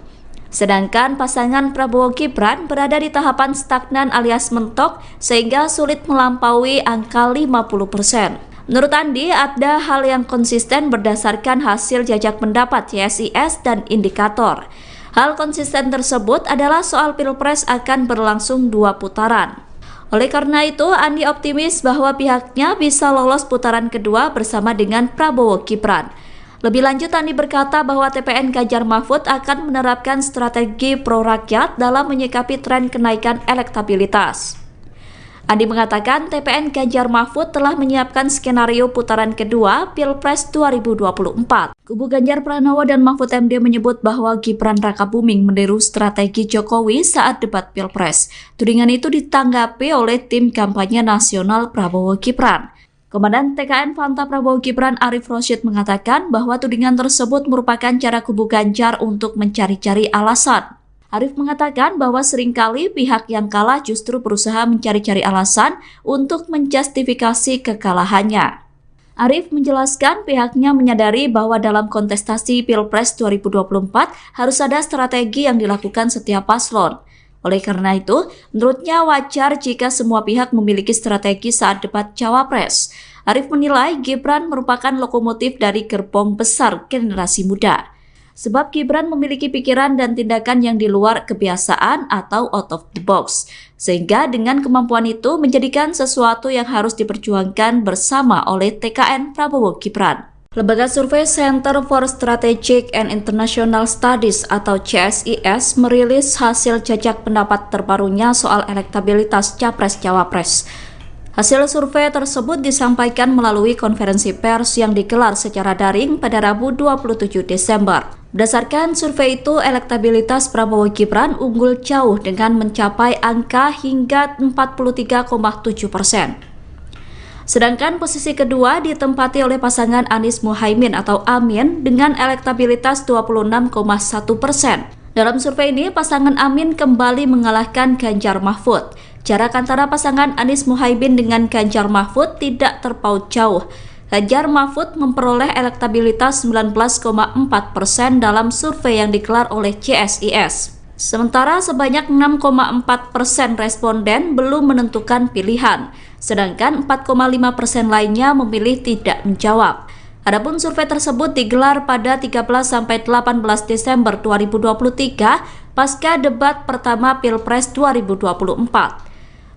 Sedangkan pasangan Prabowo Gibran berada di tahapan stagnan alias mentok sehingga sulit melampaui angka 50%. Menurut Andi, ada hal yang konsisten berdasarkan hasil jajak pendapat CSIS dan Indikator. Hal konsisten tersebut adalah soal Pilpres akan berlangsung 2 putaran. Oleh karena itu, Andi optimis bahwa pihaknya bisa lolos putaran kedua bersama dengan Prabowo Gibran. Lebih lanjut, Andi berkata bahwa TPN Ganjar Mahfud akan menerapkan strategi pro-rakyat dalam menyikapi tren kenaikan elektabilitas. Andi mengatakan TPN Ganjar Mahfud telah menyiapkan skenario putaran kedua Pilpres 2024. Kubu Ganjar Pranowo dan Mahfud MD menyebut bahwa Gibran Rakabuming meniru strategi Jokowi saat debat Pilpres. Tudingan itu ditanggapi oleh tim kampanye nasional Prabowo Gibran. Komandan TKN Fanta Prabowo Gibran Arif Rosyid mengatakan bahwa tudingan tersebut merupakan cara kubu Ganjar untuk mencari-cari alasan. Arif mengatakan bahwa seringkali pihak yang kalah justru berusaha mencari-cari alasan untuk menjustifikasi kekalahannya. Arif menjelaskan pihaknya menyadari bahwa dalam kontestasi Pilpres 2024 harus ada strategi yang dilakukan setiap paslon. Oleh karena itu, menurutnya wajar jika semua pihak memiliki strategi saat debat Cawapres. Arif menilai Gibran merupakan lokomotif dari gerbong besar generasi muda. Sebab Gibran memiliki pikiran dan tindakan yang di luar kebiasaan atau out of the box. Sehingga dengan kemampuan itu menjadikan sesuatu yang harus diperjuangkan bersama oleh TKN Prabowo Gibran. Lembaga survei Center for Strategic and International Studies atau CSIS merilis hasil jajak pendapat terbarunya soal elektabilitas Capres-Cawapres. Hasil survei tersebut disampaikan melalui konferensi pers yang digelar secara daring pada Rabu 27 Desember. Berdasarkan survei itu, elektabilitas Prabowo Gibran unggul jauh dengan mencapai angka hingga 43,7%. Sedangkan posisi kedua ditempati oleh pasangan Anies Muhaimin atau Amin dengan elektabilitas 26,1%. Dalam survei ini, pasangan Amin kembali mengalahkan Ganjar Mahfud. Jarak antara pasangan Anies Muhaimin dengan Ganjar Mahfud tidak terpaut jauh. Ganjar Mahfud memperoleh elektabilitas 19,4% dalam survei yang digelar oleh CSIS. Sementara sebanyak 6,4% responden belum menentukan pilihan, sedangkan 4,5% lainnya memilih tidak menjawab. Adapun survei tersebut digelar pada 13-18 Desember 2023 pasca debat pertama Pilpres 2024.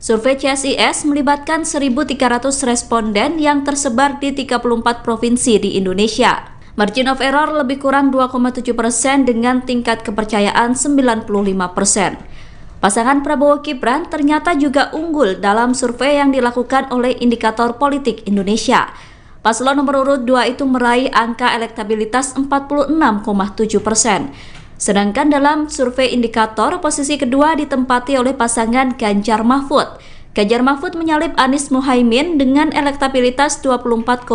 Survei CSIS melibatkan 1.300 responden yang tersebar di 34 provinsi di Indonesia. Margin of error lebih kurang 2,7% dengan tingkat kepercayaan 95%. Pasangan Prabowo Gibran ternyata juga unggul dalam survei yang dilakukan oleh Indikator Politik Indonesia. Paslon nomor urut 2 itu meraih angka elektabilitas 46,7%. Sedangkan dalam survei indikator, posisi kedua ditempati oleh pasangan Ganjar Mahfud. Ganjar Mahfud menyalip Anies Muhaimin dengan elektabilitas 24,5%.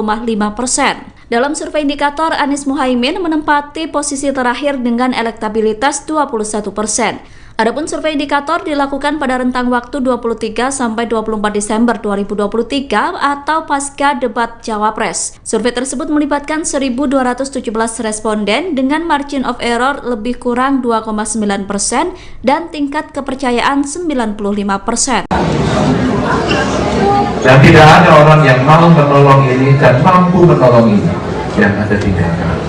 Dalam survei indikator, Anies Muhaimin menempati posisi terakhir dengan elektabilitas 21%. Adapun survei indikator dilakukan pada rentang waktu 23 sampai 24 Desember 2023 atau pasca debat Cawapres. Survei tersebut melibatkan 1.217 responden dengan margin of error lebih kurang 2,9% dan tingkat kepercayaan 95%. Dan tidak ada orang yang mau menolong ini dan mampu menolong ini yang ada tinggalkan.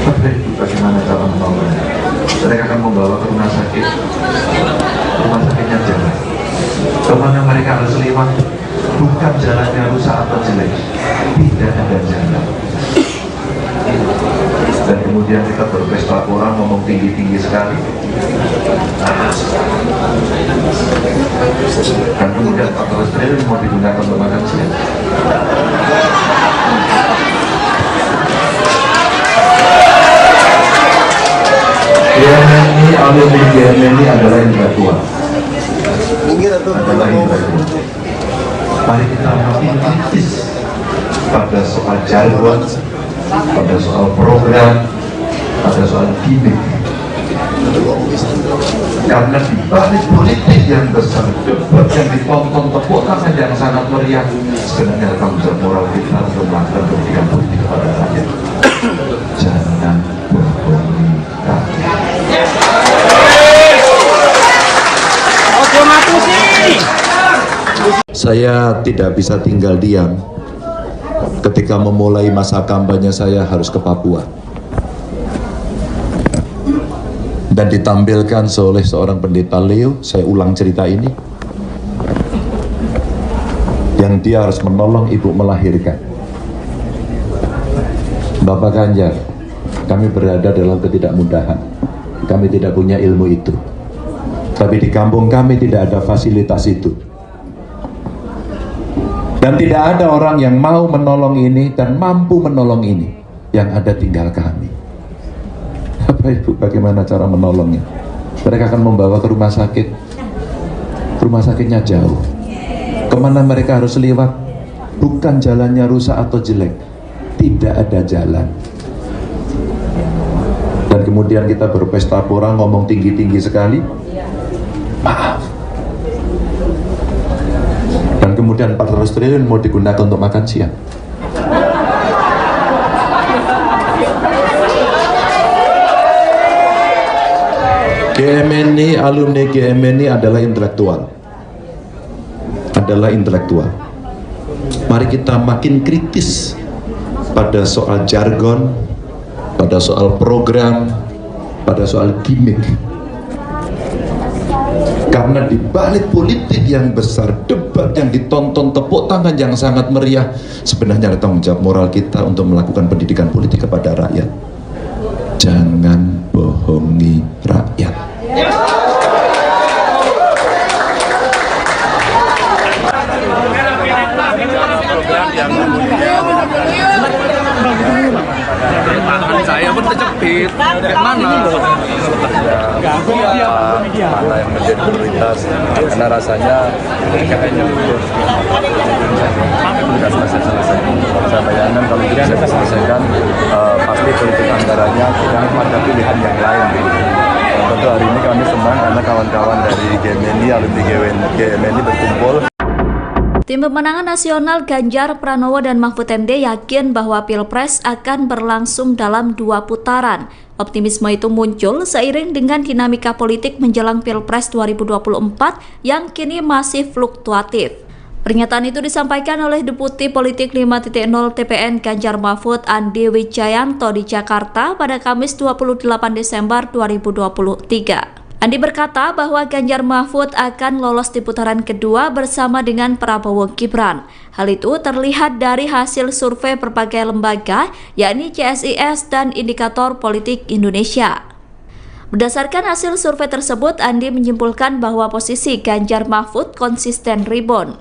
Tapi bagaimana cara menolongnya? Mereka akan membawa ke rumah sakitnya jalan. Kemana mereka harus lewat, bukan jalannya rusak atau jelek, tidak ada jalan. Dan kemudian kita berpesta orang ngomong tinggi-tinggi sekali. Dan kemudian 14 triliun mau digunakan untuk makan siang. GMNI adalah intelektual. Mari kita makin kritis pada soal jargon, pada soal program, pada soal gimmick. Karena di balik politik yang besar, debat yang ditonton, tepuk tangan yang sangat meriah, sebenarnya tanggung jawab moral kita untuk melakukan pendidikan politik kepada rakyat. Jangan bohongi rakyat. Saya tidak bisa tinggal diam ketika memulai masa kampanye saya harus ke Papua. Dan ditampilkan oleh seorang pendeta Leo, saya ulang cerita ini, yang dia harus menolong ibu melahirkan. Bapak Ganjar, kami berada dalam ketidakmudahan. Kami tidak punya ilmu itu. Tapi di kampung kami tidak ada fasilitas itu. Dan tidak ada orang yang mau menolong ini dan mampu menolong ini. Yang ada tinggal kami. Bapak Ibu, bagaimana cara menolongnya? Mereka akan membawa ke rumah sakit. Rumah sakitnya jauh. Kemana mereka harus lewat? Bukan jalannya rusak atau jelek. Tidak ada jalan. Dan kemudian kita berpesta pora ngomong tinggi-tinggi sekali. Maaf. Dan kemudian 400 triliun mau digunakan untuk makan siang. GMNI, alumni GMNI adalah intelektual. Mari kita makin kritis pada soal jargon, pada soal program, pada soal gimmick. Karena di balik politik yang besar, debat yang ditonton, tepuk tangan yang sangat meriah, sebenarnya ada tanggung jawab moral kita untuk melakukan pendidikan politik kepada rakyat. Jangan bohongi rakyat. Tangan saya pun terjepit. Kayak mana? Mana yang menjadi prioritas? Karena rasanya mereka hanya terus selesai. Saya bayangkan kalau tidak bisa diselesaikan, pasti politik anggarannya tidak ada pilihan yang lain. Tentu hari ini kami senang karena kawan-kawan dari GMNI, alumni GMNI berkumpul. Tim pemenangan nasional Ganjar Pranowo dan Mahfud MD yakin bahwa Pilpres akan berlangsung dalam 2 putaran. Optimisme itu muncul seiring dengan dinamika politik menjelang Pilpres 2024 yang kini masih fluktuatif. Pernyataan itu disampaikan oleh Deputi Politik 5.0 TPN Ganjar Mahfud Andi Wijayanto di Jakarta pada Kamis 28 Desember 2023. Andi berkata bahwa Ganjar Mahfud akan lolos di putaran kedua bersama dengan Prabowo Gibran. Hal itu terlihat dari hasil survei berbagai lembaga, yakni CSIS dan Indikator Politik Indonesia. Berdasarkan hasil survei tersebut, Andi menyimpulkan bahwa posisi Ganjar Mahfud konsisten rebound.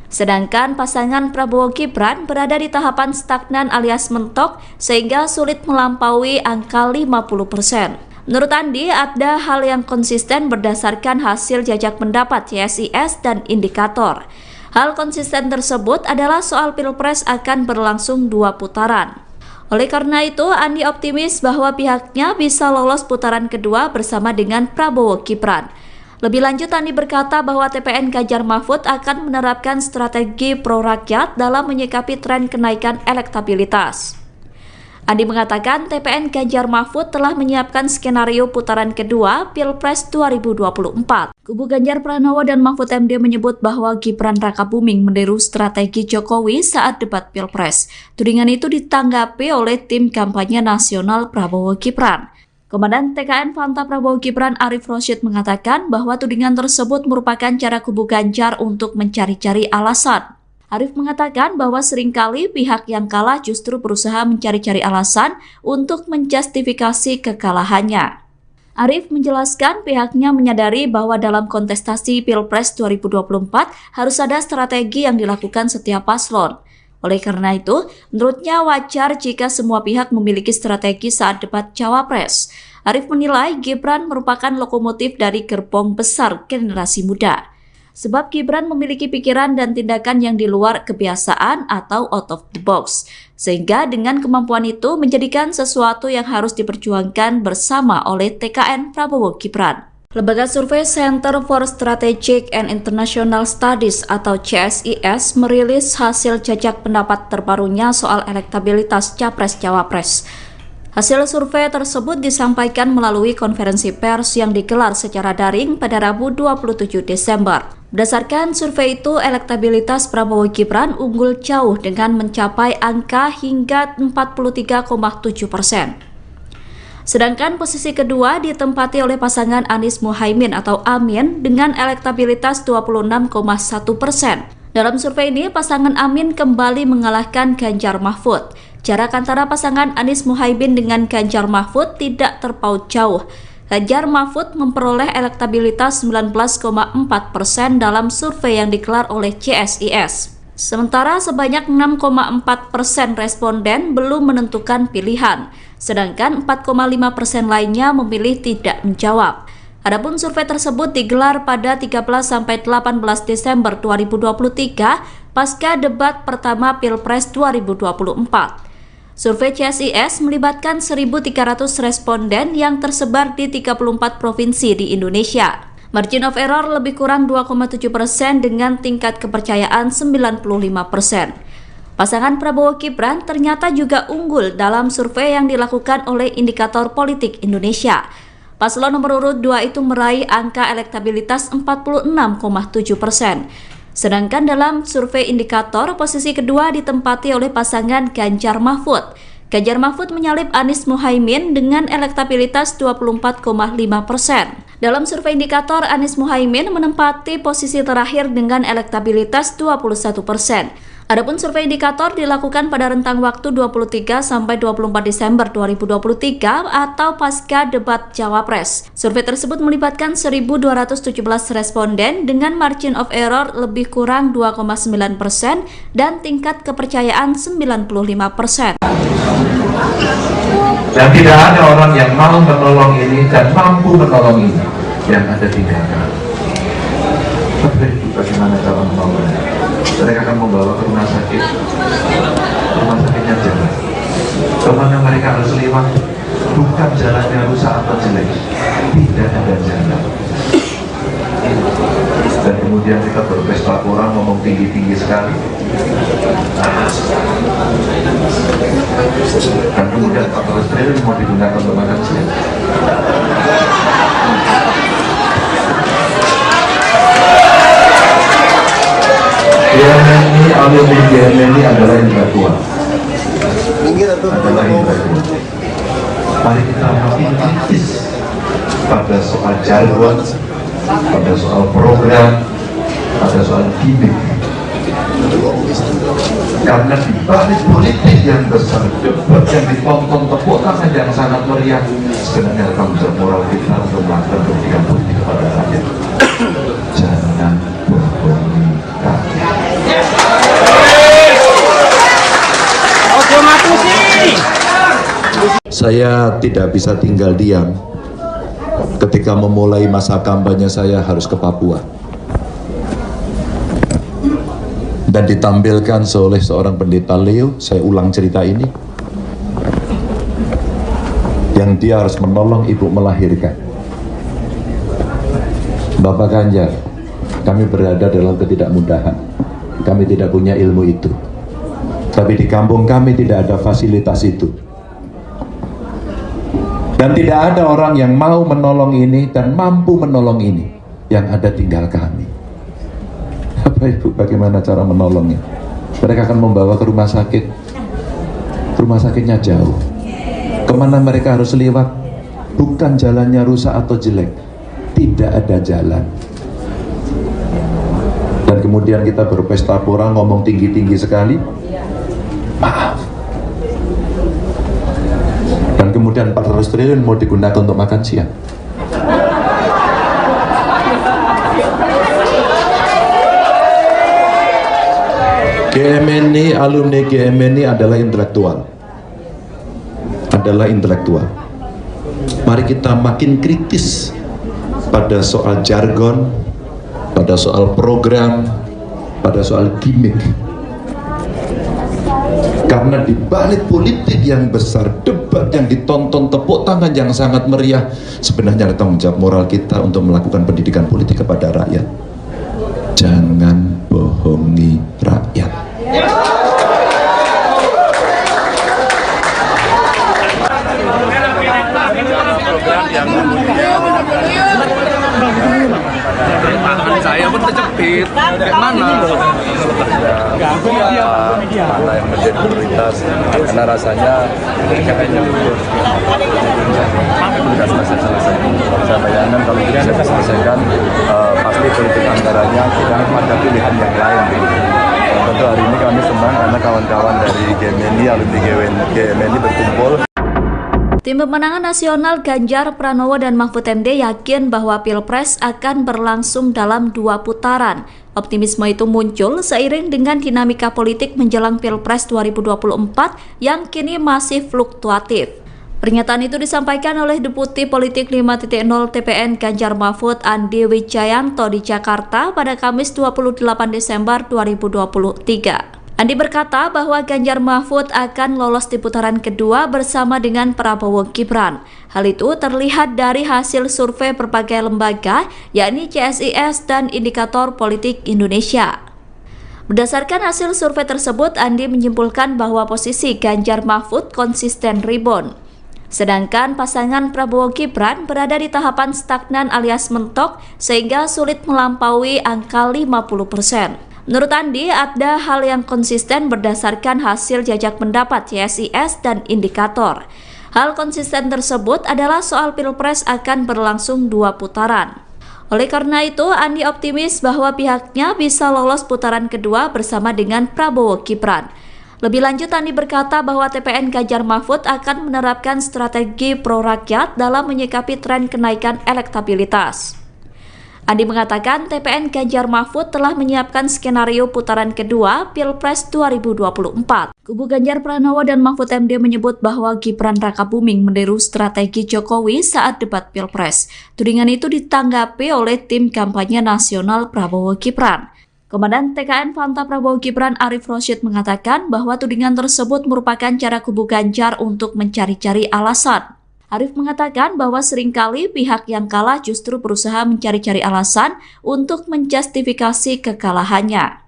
Sedangkan pasangan Prabowo Gibran berada di tahapan stagnan alias mentok sehingga sulit melampaui angka 50%. Menurut Andi, ada hal yang konsisten berdasarkan hasil jajak pendapat CSIS dan Indikator. Hal konsisten tersebut adalah soal Pilpres akan berlangsung 2 putaran. Oleh karena itu, Andi optimis bahwa pihaknya bisa lolos putaran kedua bersama dengan Prabowo Gibran. Lebih lanjut, Andi berkata bahwa TPN Ganjar Mahfud akan menerapkan strategi pro-rakyat dalam menyikapi tren kenaikan elektabilitas. Andi mengatakan TPN Ganjar Mahfud telah menyiapkan skenario putaran kedua Pilpres 2024. Kubu Ganjar Pranowo dan Mahfud MD menyebut bahwa Gibran Rakabuming meniru strategi Jokowi saat debat Pilpres. Tudingan itu ditanggapi oleh tim kampanye nasional Prabowo Gibran. Komandan TKN Fanta Prabowo Gibran Arif Rosyid mengatakan bahwa tudingan tersebut merupakan cara kubu Ganjar untuk mencari-cari alasan. Arif mengatakan bahwa seringkali pihak yang kalah justru berusaha mencari-cari alasan untuk menjustifikasi kekalahannya. Arif menjelaskan pihaknya menyadari bahwa dalam kontestasi Pilpres 2024 harus ada strategi yang dilakukan setiap paslon. Oleh karena itu, menurutnya wajar jika semua pihak memiliki strategi saat debat Cawapres. Arif menilai Gibran merupakan lokomotif dari gerbong besar generasi muda. Sebab Gibran memiliki pikiran dan tindakan yang di luar kebiasaan atau out of the box. Sehingga dengan kemampuan itu menjadikan sesuatu yang harus diperjuangkan bersama oleh TKN Prabowo Gibran. Lembaga survei Center for Strategic and International Studies atau CSIS merilis hasil jajak pendapat terbarunya soal elektabilitas Capres-Cawapres. Hasil survei tersebut disampaikan melalui konferensi pers yang digelar secara daring pada Rabu 27 Desember. Berdasarkan survei itu, elektabilitas Prabowo Gibran unggul jauh dengan mencapai angka hingga 43,7%. Sedangkan posisi kedua ditempati oleh pasangan Anies Muhaimin atau Amin dengan elektabilitas 26,1%. Dalam survei ini, pasangan Amin kembali mengalahkan Ganjar Mahfud. Jarak antara pasangan Anies Muhaimin dengan Ganjar Mahfud tidak terpaut jauh. Ganjar Mahfud memperoleh elektabilitas 19,4% dalam survei yang digelar oleh CSIS. Sementara sebanyak 6,4% responden belum menentukan pilihan, sedangkan 4,5% lainnya memilih tidak menjawab. Adapun survei tersebut digelar pada 13-18 Desember 2023 pasca debat pertama Pilpres 2024. Survei CSIS melibatkan 1.300 responden yang tersebar di 34 provinsi di Indonesia. Margin of error lebih kurang 2,7% dengan tingkat kepercayaan 95%. Pasangan Prabowo Gibran ternyata juga unggul dalam survei yang dilakukan oleh Indikator Politik Indonesia. Paslon nomor urut 2 itu meraih angka elektabilitas 46,7%. Sedangkan dalam survei Indikator, posisi kedua ditempati oleh pasangan Ganjar Mahfud. Ganjar Mahfud menyalip Anies Muhaimin dengan elektabilitas 24,5%. Dalam survei Indikator, Anies Muhaimin menempati posisi terakhir dengan elektabilitas 21%. Adapun survei Indikator dilakukan pada rentang waktu 23 sampai 24 Desember 2023 atau pasca debat Cawapres. Survei tersebut melibatkan 1.217 responden dengan margin of error lebih kurang 2,9% dan tingkat kepercayaan 95%. Dan tidak ada orang yang mau menolong ini dan mampu menolong ini yang ada tinggalkan. Tapi bagaimana cara menolongnya? Mereka akan membawa ke rumah sakitnya jalan. Kemana mereka harus lewat, bukan jalannya rusak atau jelek, tidak ada jalan. Dan kemudian kita berpesta orang ngomong tinggi-tinggi sekali. Dan kemudian 14 triliun mau digunakan untuk makan siang. GMNI adalah yang tua. Adalah yang tua. Mari kita makin kritis pada soal jargon, pada soal program, pada soal gimmick. Karena di balik politik yang besar, debat yang ditonton, tepuk tangan yang sangat meriah, sebenarnya tanggung jawab moral kita untuk melakukan pendidikan politik kepada rakyat. Jangan bohongi rakyat. Saya tidak bisa tinggal diam ketika memulai masa kampanye saya harus ke Papua. Dan ditampilkan oleh seorang pendeta Leo, saya ulang cerita ini, yang dia harus menolong ibu melahirkan. Bapak Ganjar, kami berada dalam ketidakmudahan, kami tidak punya ilmu itu, tapi di kampung kami tidak ada fasilitas itu. Dan tidak ada orang yang mau menolong ini dan mampu menolong ini, yang ada tinggal kami. Bapak Ibu, bagaimana cara menolongnya? Mereka akan membawa ke rumah sakit. Rumah sakitnya jauh. Kemana mereka harus lewat? Bukan jalannya rusak atau jelek, tidak ada jalan. Dan kemudian kita berpesta pora, ngomong tinggi-tinggi sekali, maaf. Dan kemudian 400 triliun mau digunakan untuk makan siang. GMNI, alumni GMNI adalah intelektual. Mari kita makin kritis pada soal jargon, pada soal program, pada soal gimmick. Karena di balik politik yang besar, debat yang ditonton, tepuk tangan yang sangat meriah, sebenarnya ada tanggung jawab moral kita untuk melakukan pendidikan politik kepada rakyat. Jangan bohongi rakyat. Tangan saya pun terjepit. Kayak mana? Mana yang menjadi prioritas, karena rasanya mereka hanya tugas selesai. Saya bayangkan kalau tidak bisa diselesaikan, pasti politik anggarannya tidak ada pilihan yang lain. Tentu hari ini kami senang karena kawan-kawan dari GMNI, alumni GMNI berkumpul. Tim Pemenangan Nasional Ganjar Pranowo dan Mahfud MD yakin bahwa Pilpres akan berlangsung dalam 2 putaran. Optimisme itu muncul seiring dengan dinamika politik menjelang Pilpres 2024 yang kini masih fluktuatif. Pernyataan itu disampaikan oleh Deputi Politik 5.0 TPN Ganjar Mahfud Andi Wijayanto di Jakarta pada Kamis 28 Desember 2023. Andi berkata bahwa Ganjar Mahfud akan lolos di putaran kedua bersama dengan Prabowo Gibran. Hal itu terlihat dari hasil survei berbagai lembaga, yakni CSIS dan Indikator Politik Indonesia. Berdasarkan hasil survei tersebut, Andi menyimpulkan bahwa posisi Ganjar Mahfud konsisten rebound. Sedangkan pasangan Prabowo Gibran berada di tahapan stagnan alias mentok sehingga sulit melampaui angka 50%. Menurut Andi, ada hal yang konsisten berdasarkan hasil jajak pendapat CSIS dan Indikator. Hal konsisten tersebut adalah soal Pilpres akan berlangsung 2 putaran. Oleh karena itu, Andi optimis bahwa pihaknya bisa lolos putaran kedua bersama dengan Prabowo Gibran. Lebih lanjut, Andi berkata bahwa TPN Ganjar Mahfud akan menerapkan strategi pro-rakyat dalam menyikapi tren kenaikan elektabilitas. Andi mengatakan TPN Ganjar Mahfud telah menyiapkan skenario putaran kedua Pilpres 2024. Kubu Ganjar Pranowo dan Mahfud MD menyebut bahwa Gibran Rakabuming meniru strategi Jokowi saat debat Pilpres. Tudingan itu ditanggapi oleh tim kampanye nasional Prabowo Gibran. Komandan TKN Fanta Prabowo Gibran Arif Rosyid mengatakan bahwa tudingan tersebut merupakan cara kubu Ganjar untuk mencari-cari alasan. Arif mengatakan bahwa seringkali pihak yang kalah justru berusaha mencari-cari alasan untuk menjustifikasi kekalahannya.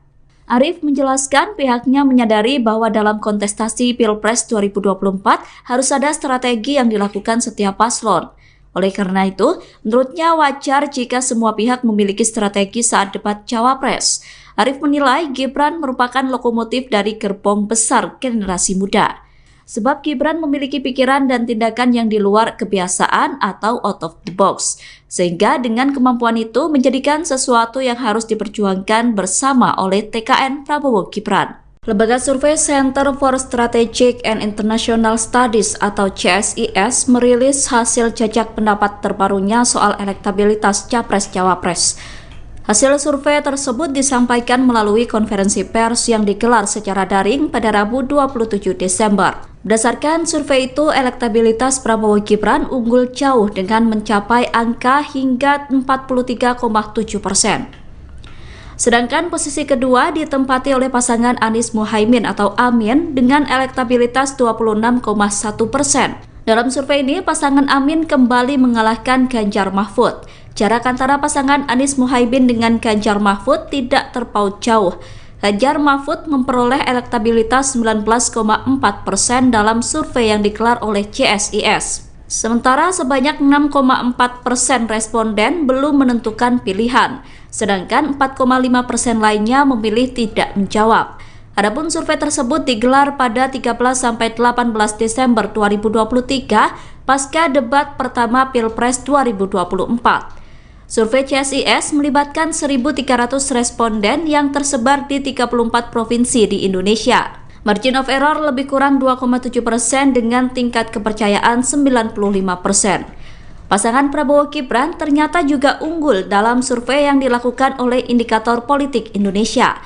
Arif menjelaskan pihaknya menyadari bahwa dalam kontestasi Pilpres 2024 harus ada strategi yang dilakukan setiap paslon. Oleh karena itu, menurutnya wajar jika semua pihak memiliki strategi saat debat Cawapres. Arif menilai Gibran merupakan lokomotif dari gerbong besar generasi muda. sebab Gibran memiliki pikiran dan tindakan yang di luar kebiasaan atau out of the box, sehingga dengan kemampuan itu menjadikan sesuatu yang harus diperjuangkan bersama oleh TKN Prabowo Gibran. Lembaga survei Center for Strategic and International Studies atau CSIS merilis hasil jajak pendapat terbarunya soal elektabilitas Capres-Cawapres. Hasil survei tersebut disampaikan melalui konferensi pers yang digelar secara daring pada Rabu 27 Desember. Berdasarkan survei itu, elektabilitas Prabowo Gibran unggul jauh dengan mencapai angka hingga 43,7%. Sedangkan posisi kedua ditempati oleh pasangan Anies Muhaimin atau Amin dengan elektabilitas 26,1%. Dalam survei ini, pasangan Amin kembali mengalahkan Ganjar Mahfud. Jarak antara pasangan Anies Muhaimin dengan Ganjar Mahfud tidak terpaut jauh. Ganjar Mahfud memperoleh elektabilitas 19,4% dalam survei yang digelar oleh CSIS. Sementara sebanyak 6,4% responden belum menentukan pilihan, sedangkan 4,5% lainnya memilih tidak menjawab. Adapun survei tersebut digelar pada 13-18 Desember 2023 pasca debat pertama Pilpres 2024. Survei CSIS melibatkan 1.300 responden yang tersebar di 34 provinsi di Indonesia. Margin of error lebih kurang 2,7% dengan tingkat kepercayaan 95%. Pasangan Prabowo Gibran ternyata juga unggul dalam survei yang dilakukan oleh Indikator Politik Indonesia.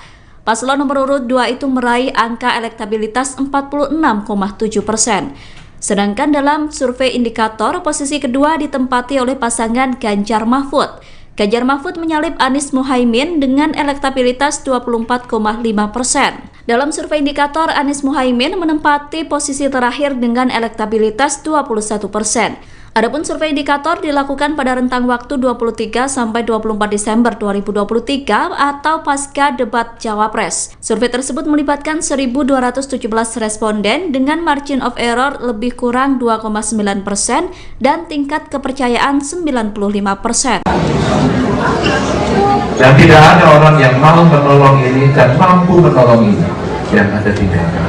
Paslon nomor urut 2 itu meraih angka elektabilitas 46,7%. Sedangkan dalam survei indikator, posisi kedua ditempati oleh pasangan Ganjar Mahfud. Ganjar Mahfud menyalip Anies Muhaimin dengan elektabilitas 24,5%. Dalam survei indikator, Anies Muhaimin menempati posisi terakhir dengan elektabilitas 21%. Adapun survei indikator dilakukan pada rentang waktu 23 sampai 24 Desember 2023 atau pasca debat Cawapres. Survei tersebut melibatkan 1.217 responden dengan margin of error lebih kurang 2,9% dan tingkat kepercayaan 95%. Dan tidak ada orang yang mau menolong ini dan mampu menolong ini yang ada tinggalkan.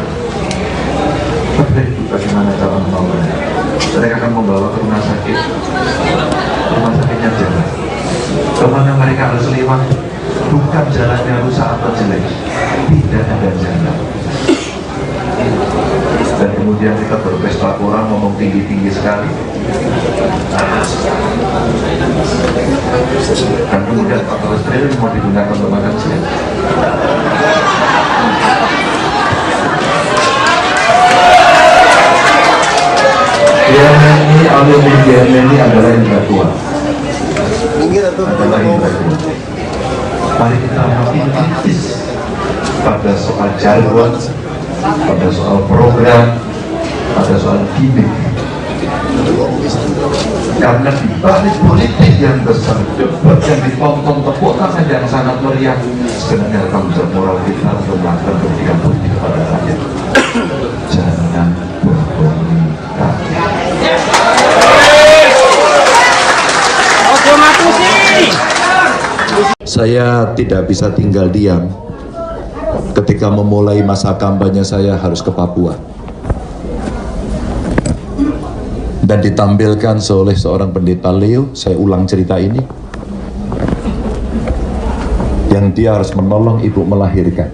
Tapi bagaimana cara menolongnya? Mereka akan membawa ke rumah sakit. Rumah sakitnya jalan. Kemana mereka harus lewat? Bukan jalannya rusak atau jelek, tidak ada jalan. Dan kemudian kita berpesta orang ngomong tinggi-tinggi sekali. Dan kemudian 14 triliun mau digunakan untuk makan siang. GMNI, alumni GMNI adalah intelektual. Mari kita makin kritis pada soal jargon, pada soal program, pada soal gimmick. Karena di balik politik yang besar, debat yang ditonton, tepuk tangan yang sangat meriah, sebenarnya tanggung jawab moral kita untuk melakukan pendidikan politik kepada rakyat. Jangan berkomunikasi. Saya tidak bisa tinggal diam ketika memulai masa kampanye saya harus ke Papua dan ditampilkan oleh seorang pendeta Leo. Saya ulang cerita ini, yang dia harus menolong ibu melahirkan.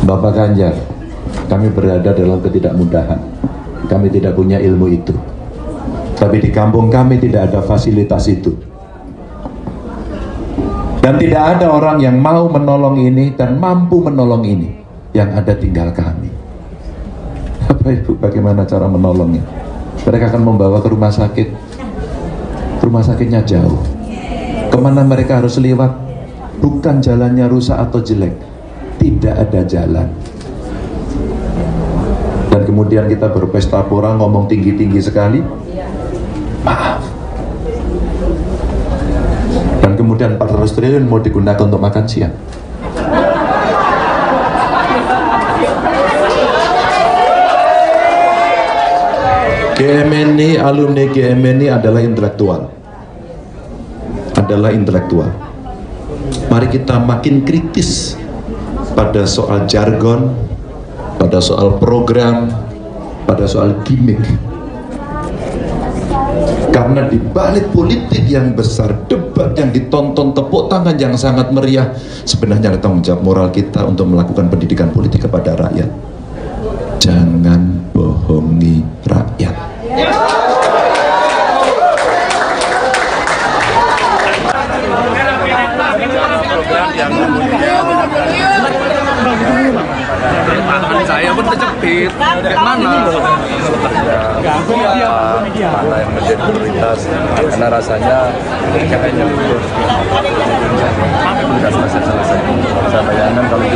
Bapak Ganjar, kami berada dalam ketidakmudahan, kami tidak punya ilmu itu, tapi di kampung kami tidak ada fasilitas itu. Dan tidak ada orang yang mau menolong ini dan mampu menolong ini, yang ada tinggal kami. Bapak Ibu, bagaimana cara menolongnya? Mereka akan membawa ke rumah sakit. Rumah sakitnya jauh. Kemana mereka harus lewat? Bukan jalannya rusak atau jelek, tidak ada jalan. Dan kemudian kita berpesta pora ngomong tinggi-tinggi sekali. Maaf. Dan kemudian 400 triliun mau digunakan untuk makan siang. GMNI, alumni GMNI adalah intelektual. Mari kita makin kritis pada soal jargon, pada soal program, pada soal gimmick. Karena di balik politik yang besar, debat yang ditonton, tepuk tangan yang sangat meriah, sebenarnya ada tanggung jawab moral kita untuk melakukan pendidikan politik kepada rakyat. Jangan bohongi rakyat. Tangan saya pun terjepit. Kayak mana? Mana yang menjadi prioritas, karena rasanya kayaknya betul. Sudah selesai. Saya bayangkan kalau